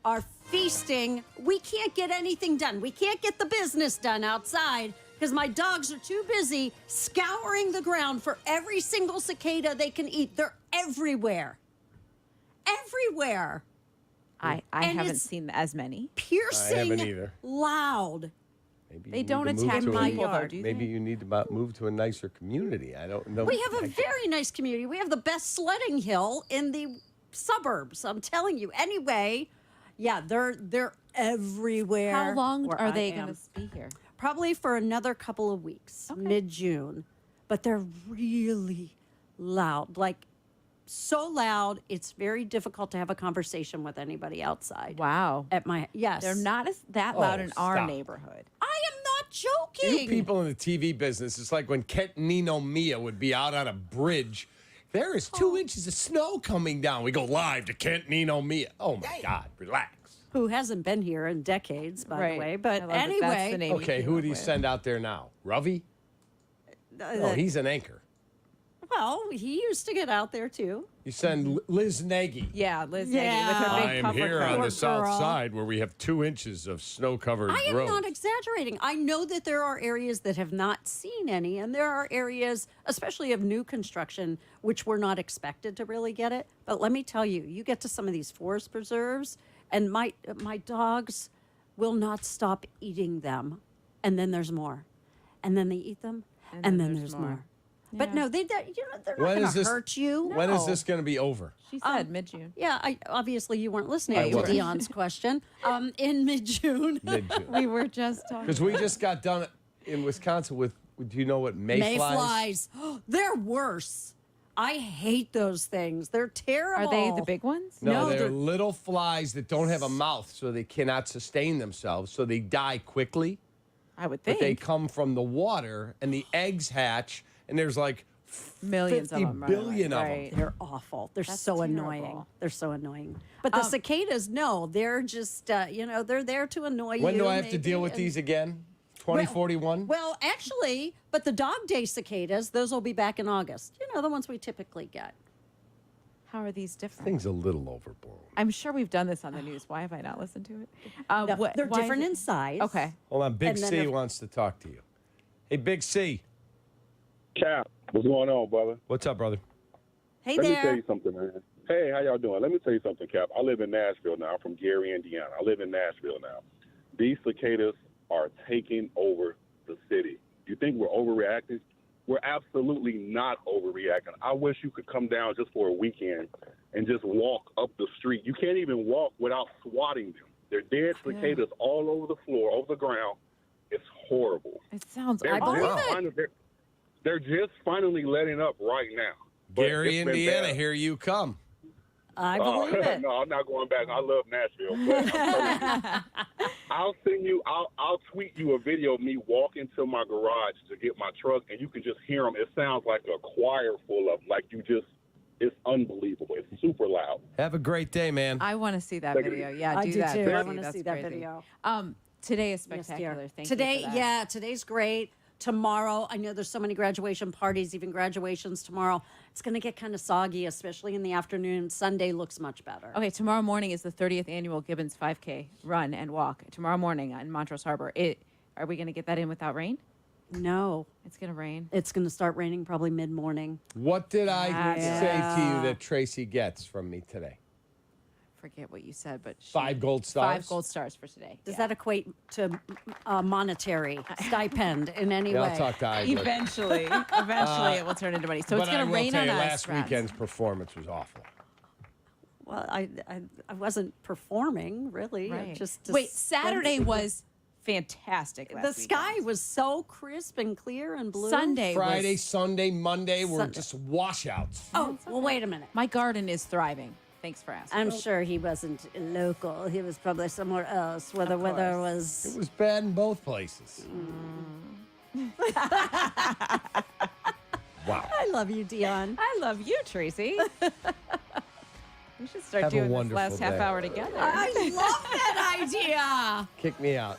[SPEAKER 24] are feasting. We can't get anything done. We can't get the business done outside because my dogs are too busy scouring the ground for every single cicada they can eat. They're everywhere. Everywhere.
[SPEAKER 8] I
[SPEAKER 24] And
[SPEAKER 8] haven't
[SPEAKER 24] it's
[SPEAKER 8] seen as many.
[SPEAKER 24] Piercing
[SPEAKER 7] I haven't either.
[SPEAKER 24] loud.
[SPEAKER 7] Maybe
[SPEAKER 8] They
[SPEAKER 7] you
[SPEAKER 8] don't
[SPEAKER 7] need to move
[SPEAKER 8] attack
[SPEAKER 7] to a-
[SPEAKER 8] people, though, do
[SPEAKER 7] Maybe
[SPEAKER 8] they?
[SPEAKER 7] you need to move to a nicer community. I don't know.
[SPEAKER 24] We have a very nice community. We have the best sledding hill in the suburbs. I'm telling you. Anyway, yeah, they're everywhere.
[SPEAKER 8] How long
[SPEAKER 24] where
[SPEAKER 8] are
[SPEAKER 24] I
[SPEAKER 8] they
[SPEAKER 24] am.
[SPEAKER 8] going to be here?
[SPEAKER 24] Probably for another couple of weeks, mid-June. But they're really loud, like so loud. It's very difficult to have a conversation with anybody outside.
[SPEAKER 8] Wow.
[SPEAKER 24] At my yes,
[SPEAKER 8] They're not that loud
[SPEAKER 7] Oh,
[SPEAKER 8] in our
[SPEAKER 7] stop.
[SPEAKER 8] neighborhood.
[SPEAKER 24] I am not joking.
[SPEAKER 7] You people in the TV business, it's like when Kent and Nino Mia would be out on a bridge. There is 2 inches of snow coming down. We go live to Kent Nino Mia. Oh my God, relax.
[SPEAKER 24] Who hasn't been here in decades, by
[SPEAKER 8] Right.
[SPEAKER 24] the way.
[SPEAKER 8] I
[SPEAKER 24] But
[SPEAKER 8] love that that's
[SPEAKER 24] anyway,
[SPEAKER 8] the name you
[SPEAKER 7] Okay,
[SPEAKER 8] came
[SPEAKER 7] who
[SPEAKER 8] up
[SPEAKER 7] do you
[SPEAKER 8] with.
[SPEAKER 7] send out there now? Ravi? No, he's an anchor.
[SPEAKER 24] well, he used to get out there too.
[SPEAKER 7] You send Liz Nagy.
[SPEAKER 8] Yeah, Liz
[SPEAKER 24] Yeah.
[SPEAKER 8] Nagy with her big
[SPEAKER 7] I am
[SPEAKER 8] puffer
[SPEAKER 7] here
[SPEAKER 8] coat.
[SPEAKER 7] on
[SPEAKER 24] Poor
[SPEAKER 7] the south
[SPEAKER 24] girl.
[SPEAKER 7] side where we have 2 inches of snow-covered
[SPEAKER 24] I am
[SPEAKER 7] roads.
[SPEAKER 24] not exaggerating. I know that there are areas that have not seen any, and there are areas, especially of new construction, which were not expected to really get it. But let me tell you, you get to some of these forest preserves, and my dogs will not stop eating them, and then there's more, and then they eat them, and then there's more. But no, they're not
[SPEAKER 7] When
[SPEAKER 24] going
[SPEAKER 7] is
[SPEAKER 24] to
[SPEAKER 7] this-
[SPEAKER 24] hurt you.
[SPEAKER 7] When is this going to be over?
[SPEAKER 8] She said mid-June.
[SPEAKER 24] Yeah, obviously you weren't listening
[SPEAKER 7] I
[SPEAKER 24] to
[SPEAKER 7] was.
[SPEAKER 24] Dionne's question. In mid-June.
[SPEAKER 7] Mid-June.
[SPEAKER 8] We were just talking.
[SPEAKER 7] Because we just got done in Wisconsin with, do you know what mayflies?
[SPEAKER 24] Mayflies. They're worse. I hate those things. They're terrible.
[SPEAKER 8] Are they the big ones?
[SPEAKER 7] No, they're little flies that don't have a mouth, so they cannot sustain themselves, so they die quickly.
[SPEAKER 8] I would
[SPEAKER 7] But
[SPEAKER 8] think.
[SPEAKER 7] they come from the water, and the eggs hatch, and there's like
[SPEAKER 8] Millions
[SPEAKER 7] 50
[SPEAKER 8] of them.
[SPEAKER 7] billion of them.
[SPEAKER 8] Right.
[SPEAKER 24] They're awful. They're
[SPEAKER 8] That's
[SPEAKER 24] so
[SPEAKER 8] terrible.
[SPEAKER 24] annoying. They're so annoying. But the cicadas, no, they're just, they're there to annoy you.
[SPEAKER 7] When do I have to
[SPEAKER 24] maybe,
[SPEAKER 7] deal with
[SPEAKER 24] and-
[SPEAKER 7] these again? 2041?
[SPEAKER 24] Well, actually, but the dog day cicadas, those will be back in August. You know, the ones we typically get.
[SPEAKER 8] How are these different?
[SPEAKER 7] Thing's a little overblown.
[SPEAKER 8] I'm sure we've done this on the news. Why have I not listened to it?
[SPEAKER 24] No,
[SPEAKER 8] why
[SPEAKER 24] they're
[SPEAKER 8] is
[SPEAKER 24] different
[SPEAKER 8] it-
[SPEAKER 24] in size.
[SPEAKER 8] Okay.
[SPEAKER 7] Hold on, Big
[SPEAKER 24] And then
[SPEAKER 7] C
[SPEAKER 24] if-
[SPEAKER 7] wants to talk to you. Hey, Big C.
[SPEAKER 6] Cap, what's going on, brother?
[SPEAKER 7] What's up, brother?
[SPEAKER 24] Hey
[SPEAKER 6] Let me
[SPEAKER 24] there.
[SPEAKER 6] tell you something, man. Hey, how y'all doing? Let me tell you something, Cap. I live in Nashville now. I'm from Gary, Indiana. I live in Nashville now. These cicadas are taking over the city. You think we're overreacting? We're absolutely not overreacting. I wish you could come down just for a weekend and just walk up the street. You can't even walk without swatting them. They're dead cicadas all over the floor, over the ground. It's horrible.
[SPEAKER 8] It sounds.
[SPEAKER 6] They're
[SPEAKER 8] I believe
[SPEAKER 6] just
[SPEAKER 8] it.
[SPEAKER 6] they're just finally letting up right now. But
[SPEAKER 7] Gary,
[SPEAKER 6] it's been
[SPEAKER 7] Indiana,
[SPEAKER 6] bad.
[SPEAKER 7] here you come.
[SPEAKER 24] I believe it.
[SPEAKER 6] No, I'm not going back. I love Nashville. But I'm telling you, I'll send you. I'll tweet you a video of me walking to my garage to get my truck, and you can just hear them. It sounds like a choir full of them. Like you just. It's unbelievable. It's super loud.
[SPEAKER 7] Have a great day, man.
[SPEAKER 8] I want to see that
[SPEAKER 6] Thank you.
[SPEAKER 8] video. Yeah,
[SPEAKER 24] I
[SPEAKER 8] do
[SPEAKER 24] do
[SPEAKER 8] that.
[SPEAKER 24] too.
[SPEAKER 8] Tracy.
[SPEAKER 24] I want to
[SPEAKER 8] That's
[SPEAKER 24] see that
[SPEAKER 8] crazy.
[SPEAKER 24] video.
[SPEAKER 8] Today is
[SPEAKER 24] Yes, dear.
[SPEAKER 8] spectacular. Thank
[SPEAKER 24] Today,
[SPEAKER 8] you for that.
[SPEAKER 24] yeah, today's great. Tomorrow, I know there's so many graduation parties, even graduations tomorrow. It's going to get kind of soggy, especially in the afternoon. Sunday looks much better.
[SPEAKER 8] Okay, tomorrow morning is the 30th annual Gibbons 5K run and walk. Tomorrow morning in Montrose Harbor. Are we going to get that in without rain?
[SPEAKER 24] No.
[SPEAKER 8] It's going to rain.
[SPEAKER 24] It's going to start raining probably mid-morning.
[SPEAKER 7] What did I
[SPEAKER 24] Yeah.
[SPEAKER 7] say to you that Tracy gets from me today?
[SPEAKER 8] Forget what you said, but
[SPEAKER 7] 5 gold stars?
[SPEAKER 8] 5 gold stars for today.
[SPEAKER 24] Does that equate to monetary stipend in any
[SPEAKER 7] Yeah,
[SPEAKER 24] way?
[SPEAKER 7] I'll talk to Eidler.
[SPEAKER 8] Eventually it will turn into money. So it's
[SPEAKER 7] But
[SPEAKER 8] going
[SPEAKER 7] I
[SPEAKER 8] to
[SPEAKER 7] will
[SPEAKER 8] rain
[SPEAKER 7] tell
[SPEAKER 8] on
[SPEAKER 7] you,
[SPEAKER 8] us.
[SPEAKER 7] last
[SPEAKER 8] Rats.
[SPEAKER 7] weekend's performance was awful.
[SPEAKER 24] Well, I wasn't performing, really. I
[SPEAKER 8] Right.
[SPEAKER 24] just
[SPEAKER 8] Wait, Saturday was fantastic.
[SPEAKER 24] The
[SPEAKER 8] Last
[SPEAKER 24] sky
[SPEAKER 8] weekend.
[SPEAKER 24] was so crisp and clear and blue.
[SPEAKER 8] Sunday
[SPEAKER 7] Friday,
[SPEAKER 8] was,
[SPEAKER 7] Sunday, Monday were
[SPEAKER 24] Sunday.
[SPEAKER 7] just washouts.
[SPEAKER 24] Oh, well, wait a minute.
[SPEAKER 8] my garden is thriving. Thanks for asking.
[SPEAKER 24] I'm sure he wasn't local. He was probably somewhere else where the
[SPEAKER 8] Of
[SPEAKER 24] weather
[SPEAKER 8] course.
[SPEAKER 24] was.
[SPEAKER 7] It was bad in both places. Wow.
[SPEAKER 24] I love you, Dionne.
[SPEAKER 8] I love you, Tracy. We should start
[SPEAKER 7] Have a
[SPEAKER 8] doing this
[SPEAKER 7] wonderful
[SPEAKER 8] last half
[SPEAKER 7] day.
[SPEAKER 8] hour together.
[SPEAKER 24] I love that idea.
[SPEAKER 7] Kick me out.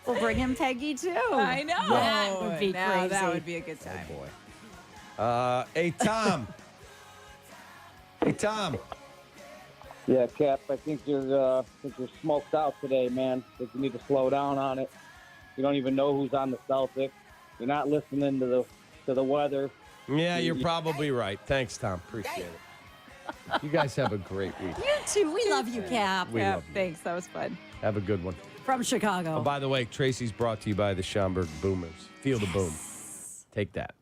[SPEAKER 24] We'll bring him Peggy too.
[SPEAKER 8] I know.
[SPEAKER 24] That would be
[SPEAKER 8] Now
[SPEAKER 24] crazy.
[SPEAKER 8] That would be a good time.
[SPEAKER 7] Boy. Hey, Tom. Hey, Tom.
[SPEAKER 9] Yeah, Cap, I think you're smoked out today, man. I think you need to slow down on it. You don't even know who's on the Celtics. You're not listening to the weather.
[SPEAKER 7] Yeah, you're probably right. Thanks, Tom. Appreciate it. You guys have a great week.
[SPEAKER 24] You too. We love you, Cap.
[SPEAKER 7] We love you.
[SPEAKER 8] Thanks. That was fun.
[SPEAKER 7] Have a good one.
[SPEAKER 24] From Chicago.
[SPEAKER 7] Oh, by the way, Tracy's brought to you by the Schaumburg Boomers. Feel the boom. Take that.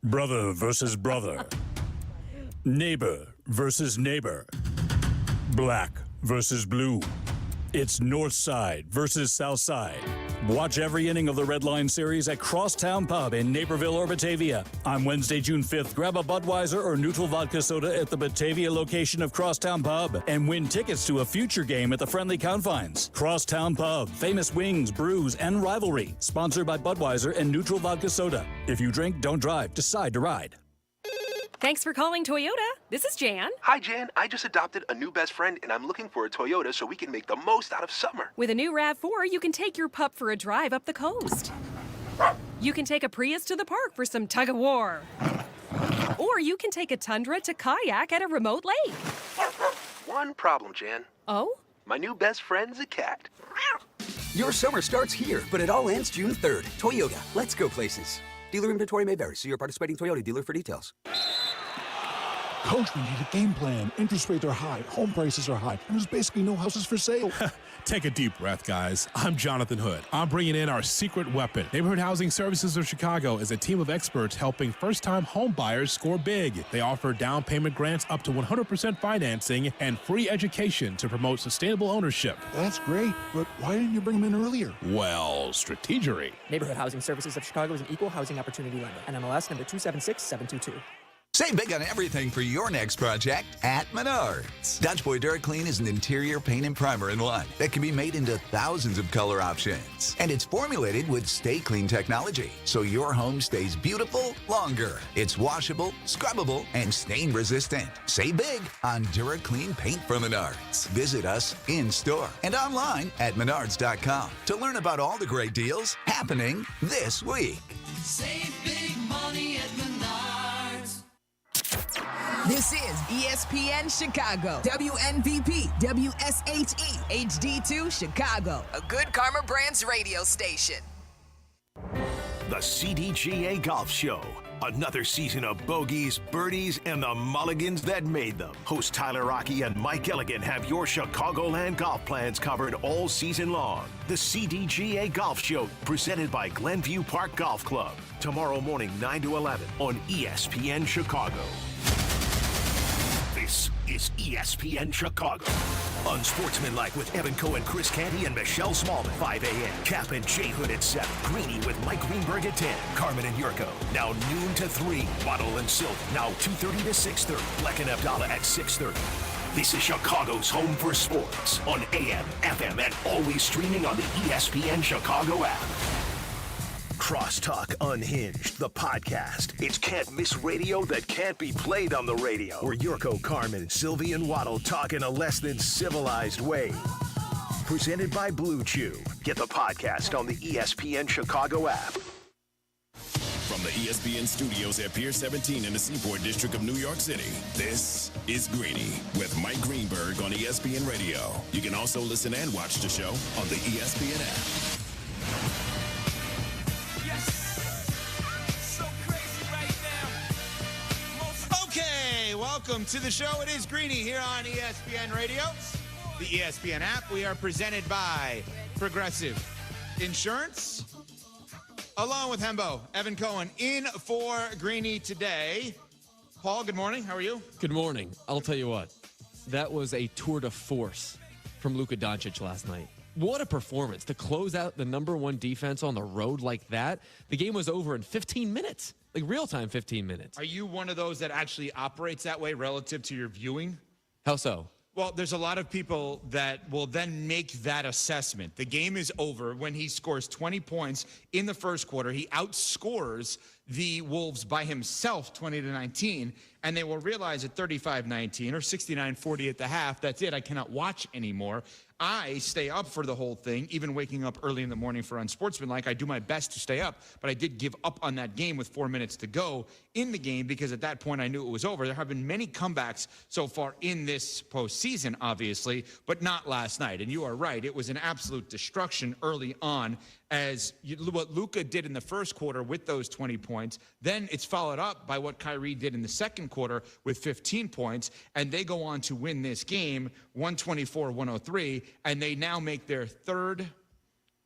[SPEAKER 12] Brother versus brother. Neighbor versus neighbor. Black versus blue. It's North Side versus South Side. Watch every inning of the Red Line Series at Crosstown Pub in Naperville or Batavia. On Wednesday, June 5th, grab a Budweiser or neutral vodka soda at the Batavia location of Crosstown Pub and win tickets to a future game at the Friendly Confines. Crosstown Pub, famous wings, brews, and rivalry. Sponsored by Budweiser and neutral vodka soda. If you drink, don't drive. Decide to ride.
[SPEAKER 14] Thanks for calling Toyota. This is Jan.
[SPEAKER 18] Hi, Jan. I just adopted a new best friend, and I'm looking for a Toyota so we can make the most out of summer.
[SPEAKER 14] With a new RAV4, you can take your pup for a drive up the coast. You can take a Prius to the park for some tug-of-war. Or you can take a Tundra to kayak at a remote lake.
[SPEAKER 18] One problem, Jan.
[SPEAKER 14] Oh?
[SPEAKER 18] My new best friend's a cat.
[SPEAKER 19] Your summer starts here, but it all ends June 3rd. Toyota. Let's go places. Dealer inventory may vary. See your participating Toyota dealer for details.
[SPEAKER 20] Coach, we need a game plan. Interest rates are high, home prices are high, and there's basically no houses for sale.
[SPEAKER 25] Take a deep breath, guys. I'm Jonathan Hood. I'm bringing in our secret weapon. Neighborhood Housing Services of Chicago is a team of experts helping first-time home buyers score big. They offer down payment grants up to 100% financing and free education to promote sustainable ownership.
[SPEAKER 20] That's great, but why didn't you bring them in earlier?
[SPEAKER 25] Well, strategery.
[SPEAKER 27] Neighborhood Housing Services of Chicago is an equal housing opportunity lender. NMLS number 276722.
[SPEAKER 28] Save big on everything for your next project at Menards. Dutch Boy DuraClean is an interior paint and primer in one that can be made into thousands of color options. And it's formulated with Stay Clean technology, so your home stays beautiful longer. It's washable, scrubbable, and stain resistant. Save big on DuraClean paint from Menards. Visit us in store and online at menards.com to learn about all the great deals happening this week.
[SPEAKER 29] Save big money at Menards.
[SPEAKER 3] This is ESPN Chicago, WNVP, WSHE, HD2 Chicago, a good Karma Brands radio station.
[SPEAKER 4] The CDGA Golf Show. Another season of bogeys, birdies, and the mulligans that made them. Host Tyler Rocky and Mike Gilligan have your Chicagoland golf plans covered all season long. The CDGA Golf Show, presented by Glenview Park Golf Club. Tomorrow morning, 9 to 11 on ESPN Chicago. This is ESPN Chicago. Unsportsmanlike with Evan Cohen, Chris Canty, and Michelle Smallman. 5 a.m. Kap and J Hood at 7. Greeny with Mike Greenberg at 10. Carmen and Jurko. Now noon to 3. Waddle and Silvy. Now 2:30 to 6:30. Black and Abdallah at 6:30. This is Chicago's home for sports on AM, FM, and always streaming on the ESPN Chicago app. Crosstalk Unhinged, the podcast. It's can't-miss radio that can't be played on the radio. Where Jurko, Carmen, Silvy, and Waddle talk in a less than civilized way. Presented by Blue Chew. Get the podcast on the ESPN Chicago app.
[SPEAKER 30] From the ESPN studios at Pier 17 in the Seaport District of New York City, this is Greeny with Mike Greenberg on ESPN Radio. You can also listen and watch the show on the ESPN app.
[SPEAKER 31] Okay, welcome to the show. It is Greeny here on ESPN Radio, the ESPN app. We are presented by Progressive Insurance. Along with Hembo, Evan Cohen in for Greeny today. Paul, good morning. How are you?
[SPEAKER 32] Good morning. I'll tell you what. That was a tour de force from Luka Doncic last night. What a performance to close out the number one defense on the road like that. The game was over in 15 minutes, like real-time 15 minutes.
[SPEAKER 31] Are you one of those that actually operates that way relative to your viewing?
[SPEAKER 32] How so?
[SPEAKER 31] Well, there's a lot of people that will then make that assessment. The game is over when he scores 20 points in the first quarter. He outscores the Wolves by himself 20-19, and they will realize at 35-19 or 69-40 at the half, that's it, I cannot watch anymore. I stay up for the whole thing, even waking up early in the morning for Unsportsmanlike. I do my best to stay up, but I did give up on that game with 4 minutes to go in the game because at that point I knew it was over. There have been many comebacks so far in this postseason, obviously, but not last night. And you are right, it was an absolute destruction early on as what Luka did in the first quarter with those 20 points. Then it's followed up by what Kyrie did in the second quarter with 15 points, and they go on to win this game 124-103, and they now make their third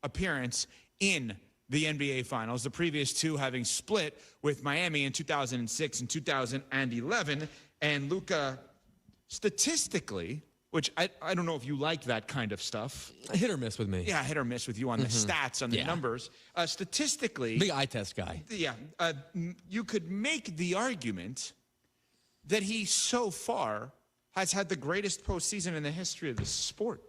[SPEAKER 31] appearance in the NBA Finals, the previous two having split with Miami in 2006 and 2011. And Luka, statistically, which I don't know if you like that kind of stuff.
[SPEAKER 32] Hit or miss with me.
[SPEAKER 31] Yeah, hit or miss with you on the stats, on the numbers. Statistically.
[SPEAKER 32] Big eye test guy.
[SPEAKER 31] Yeah. You could make the argument that he so far has had the greatest postseason in the history of the sport.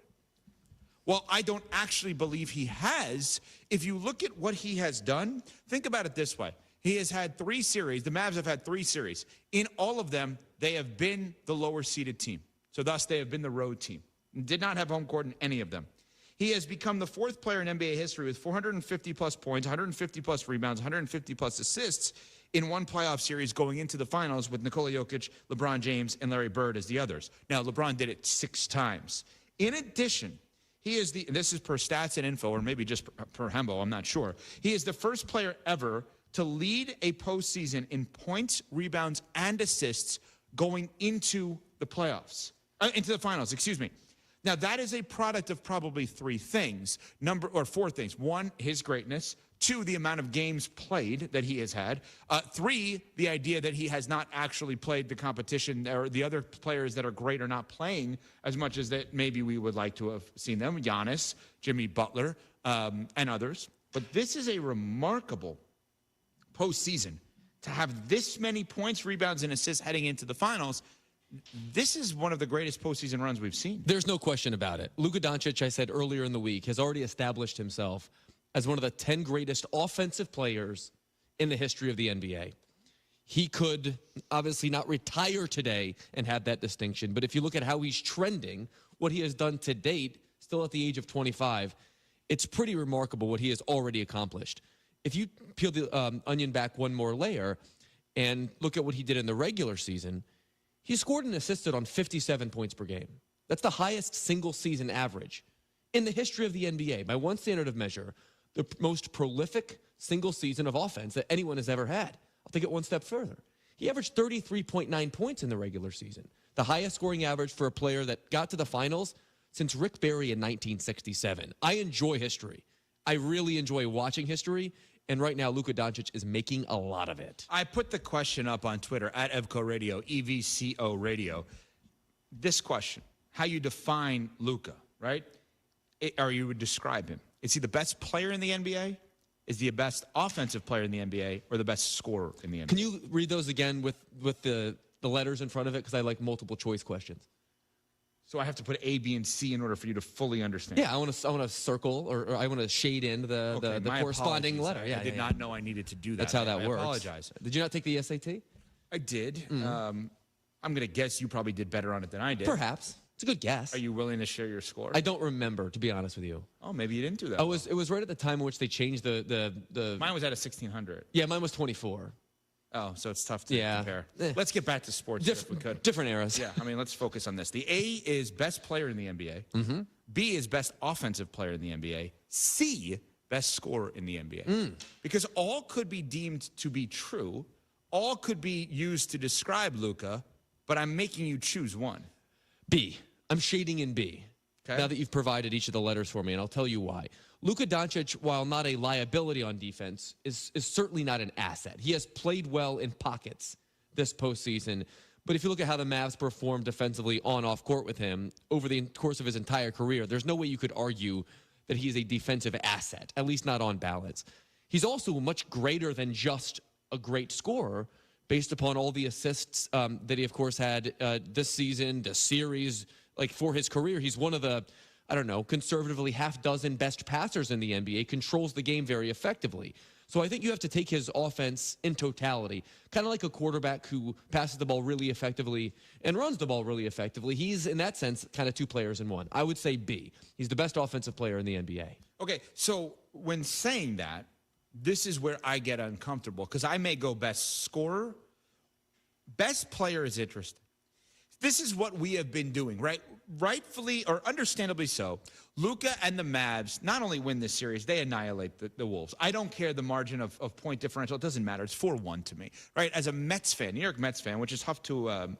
[SPEAKER 31] Well, I don't actually believe he has. If you look at what he has done, think about it this way. He has had 3 series. The Mavs have had 3 series. In all of them, they have been the lower seeded team. So thus, they have been the road team. Did not have home court in any of them. He has become the 4th player in NBA history with 450-plus points, 150-plus rebounds, 150-plus assists in one playoff series going into the finals with Nikola Jokic, LeBron James, and Larry Bird as the others. Now, LeBron did it 6 times. In addition, he is this is per Stats and Info, or maybe just per Hembo, I'm not sure. He is the first player ever to lead a postseason in points, rebounds, and assists going into the playoffs. Into the finals, excuse me. Now, that is a product of probably 3 things, 4 things. 1, his greatness. 2, the amount of games played that he has had. 3, the idea that he has not actually played the competition, or the other players that are great are not playing as much as that maybe we would like to have seen them. Giannis, Jimmy Butler, and others. But this is a remarkable postseason to have this many points, rebounds, and assists heading into the finals. This is one of the greatest postseason runs we've seen.
[SPEAKER 32] There's no question about it. Luka Doncic, I said earlier in the week, has already established himself as one of the 10 greatest offensive players in the history of the NBA. He could obviously not retire today and have that distinction, but if you look at how he's trending, what he has done to date, still at the age of 25, it's pretty remarkable what he has already accomplished. If you peel the onion back one more layer and look at what he did in the regular season, he scored and assisted on 57 points per game. That's the highest single-season average in the history of the NBA. By one standard of measure, the most prolific single season of offense that anyone has ever had. I'll take it one step further. He averaged 33.9 points in the regular season, the highest scoring average for a player that got to the finals since Rick Barry in 1967. I enjoy history. I really enjoy watching history. And right now, Luka Doncic is making a lot of it.
[SPEAKER 31] I put the question up on Twitter, at Evco Radio, EVCO Radio. This question, how you define Luka, right? Or you would describe him. Is he the best player in the NBA? Is he the best offensive player in the NBA? Or the best scorer in the NBA?
[SPEAKER 32] Can you read those again with the letters in front of it? Because I like multiple choice questions.
[SPEAKER 31] So I have to put A, B, and C in order for you to fully understand.
[SPEAKER 32] Yeah, I want to circle or I want to shade in the corresponding letter. Yeah,
[SPEAKER 31] I did not know I needed to do that.
[SPEAKER 32] That's how that works.
[SPEAKER 31] I apologize.
[SPEAKER 32] Did you not take the SAT?
[SPEAKER 31] I did. I'm going to guess you probably did better on it than I did.
[SPEAKER 32] Perhaps. It's a good guess.
[SPEAKER 31] Are you willing to share your score?
[SPEAKER 32] I don't remember, to be honest with you.
[SPEAKER 31] Oh, maybe you didn't do that.
[SPEAKER 32] It was right at the time in which they changed the.
[SPEAKER 31] Mine was at a 1600.
[SPEAKER 32] Yeah, mine was 24.
[SPEAKER 31] Oh, so it's tough to compare. Let's get back to sports if we could.
[SPEAKER 32] Different eras.
[SPEAKER 31] Yeah, I mean, let's focus on this. The A is best player in the NBA. B is best offensive player in the NBA. C, best scorer in the NBA. Because all could be deemed to be true. All could be used to describe Luka, but I'm making you choose one.
[SPEAKER 32] B. I'm shading in B. Okay. Now that you've provided each of the letters for me, and I'll tell you why. Luka Doncic, while not a liability on defense, is certainly not an asset. He has played well in pockets this postseason. But if you look at how the Mavs performed defensively off court with him over the course of his entire career, there's no way you could argue that he's a defensive asset, at least not on balance. He's also much greater than just a great scorer based upon all the assists that he, of course, had this season, the series. Like, for his career, he's one of the, I don't know, conservatively half dozen best passers in the NBA, controls the game very effectively. So I think you have to take his offense in totality, kind of like a quarterback who passes the ball really effectively and runs the ball really effectively. He's, in that sense, kind of two players in one. I would say B. He's the best offensive player in the NBA.
[SPEAKER 31] Okay, so when saying that, this is where I get uncomfortable because I may go best scorer. Best player is interesting. This is what we have been doing, right? Rightfully or understandably so, Luka and the Mavs not only win this series, they annihilate the Wolves. I don't care the margin of point differential. It doesn't matter. It's 4-1 to me, right? As a Mets fan, New York Mets fan, which is tough to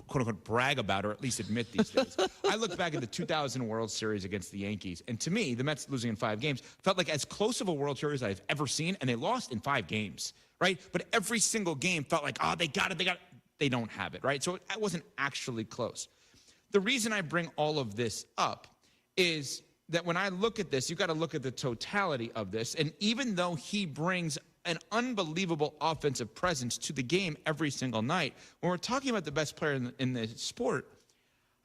[SPEAKER 31] quote-unquote brag about or at least admit these days. I look back at the 2000 World Series against the Yankees, and to me, the Mets losing in 5 games felt like as close of a World Series I've ever seen, and they lost in 5 games, right? But every single game felt like, oh, they got it. They don't have it, right? So it wasn't actually close. The reason I bring all of this up is that when I look at this, you got to look at the totality of this. And even though he brings an unbelievable offensive presence to the game every single night, when we're talking about the best player in the sport,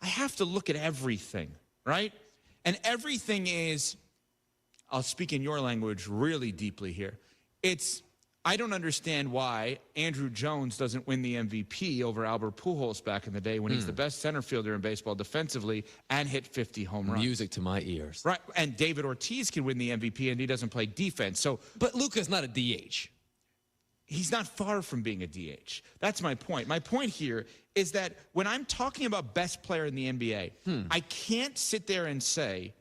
[SPEAKER 31] I have to look at everything, right? And everything is, I'll speak in your language really deeply here. I don't understand why Andrew Jones doesn't win the MVP over Albert Pujols back in the day when he's the best center fielder in baseball defensively and hit 50 home runs.
[SPEAKER 32] Music to my ears.
[SPEAKER 31] Right, and David Ortiz can win the MVP and he doesn't play defense.
[SPEAKER 32] But Luka's not a DH.
[SPEAKER 31] He's not far from being a DH. That's my point. My point here is that when I'm talking about best player in the NBA, I can't sit there and say,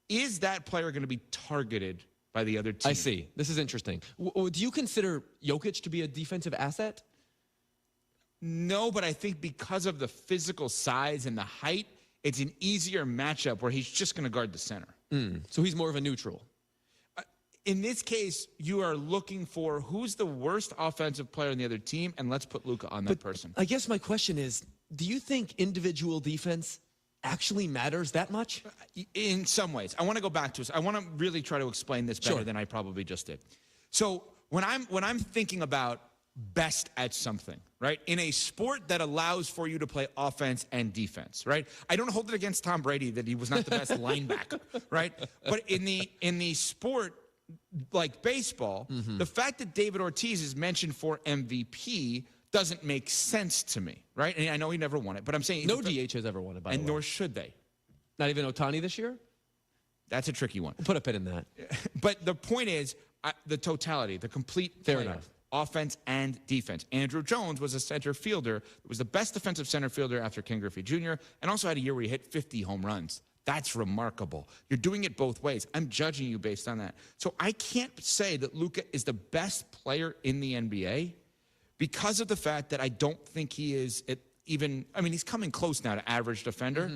[SPEAKER 31] is that player going to be targeted by the other team?
[SPEAKER 32] I see. This is interesting. Do you consider Jokic to be a defensive asset?
[SPEAKER 31] No, but I think because of the physical size and the height, it's an easier matchup where he's just going to guard the center.
[SPEAKER 32] So he's more of a neutral.
[SPEAKER 31] In this case, you are looking for who's the worst offensive player in the other team, and let's put Luka on that person.
[SPEAKER 32] I guess my question is, do you think individual defense actually matters that much?
[SPEAKER 31] In some ways. I want to go back to this. I want to really try to explain this better than I probably just did. So when I'm thinking about best at something, right? In a sport that allows for you to play offense and defense, right? I don't hold it against Tom Brady that he was not the best linebacker, right? But in the sport like baseball, the fact that David Ortiz is mentioned for MVP doesn't make sense to me, right? And I know he never won it, but I'm saying
[SPEAKER 32] no DH has ever won it, by the way.
[SPEAKER 31] And nor should they.
[SPEAKER 32] Not even Ohtani this year?
[SPEAKER 31] That's a tricky one.
[SPEAKER 32] We'll put a pin in that.
[SPEAKER 31] But the point is the totality, the complete
[SPEAKER 32] Fair
[SPEAKER 31] player,
[SPEAKER 32] enough.
[SPEAKER 31] Offense and defense. Andrew Jones was a center fielder. Was the best defensive center fielder after Ken Griffey Jr. and also had a year where he hit 50 home runs. That's remarkable. You're doing it both ways. I'm judging you based on that. So I can't say that Luka is the best player in the NBA because of the fact that I don't think he is even, I mean, he's coming close now to average defender,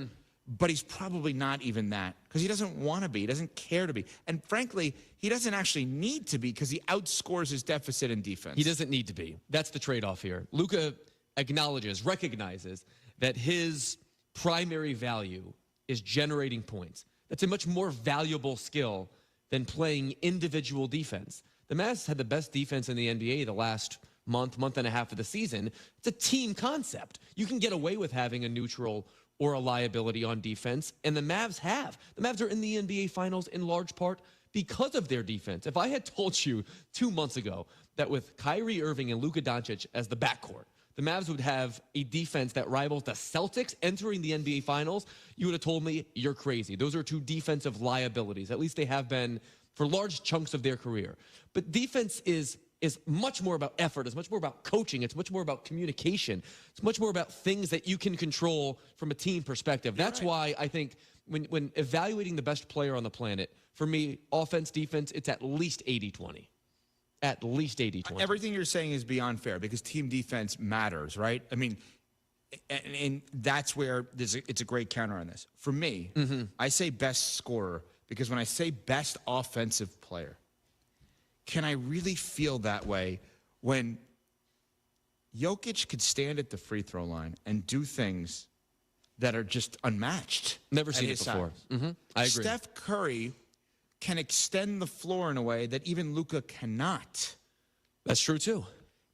[SPEAKER 31] but he's probably not even that because he doesn't want to be. He doesn't care to be. And frankly, he doesn't actually need to be because he outscores his deficit in defense.
[SPEAKER 32] He doesn't need to be. That's the trade-off here. Luka recognizes that his primary value is generating points. That's a much more valuable skill than playing individual defense. The Mavs had the best defense in the NBA the last month and a half of the season. It's a team concept. You can get away with having a neutral or a liability on defense, and the Mavs have. The Mavs are in the NBA Finals in large part because of their defense. If I had told you 2 months ago that with Kyrie Irving and Luka Doncic as the backcourt, the Mavs would have a defense that rivals the Celtics entering the NBA Finals, you would have told me you're crazy. Those are two defensive liabilities. At least they have been for large chunks of their career. But defense is much more about effort. It's much more about coaching. It's much more about communication. It's much more about things that you can control from a team perspective. That's why I think when evaluating the best player on the planet, for me, offense, defense, it's at least 80-20. At least 80-20.
[SPEAKER 31] Everything you're saying is beyond fair because team defense matters, right? I mean, and that's where it's a great counter on this. For me, I say best scorer because when I say best offensive player, can I really feel that way when Jokic could stand at the free throw line and do things that are just unmatched?
[SPEAKER 32] Never seen it before. I agree.
[SPEAKER 31] Steph Curry can extend the floor in a way that even Luka cannot.
[SPEAKER 32] That's true, too.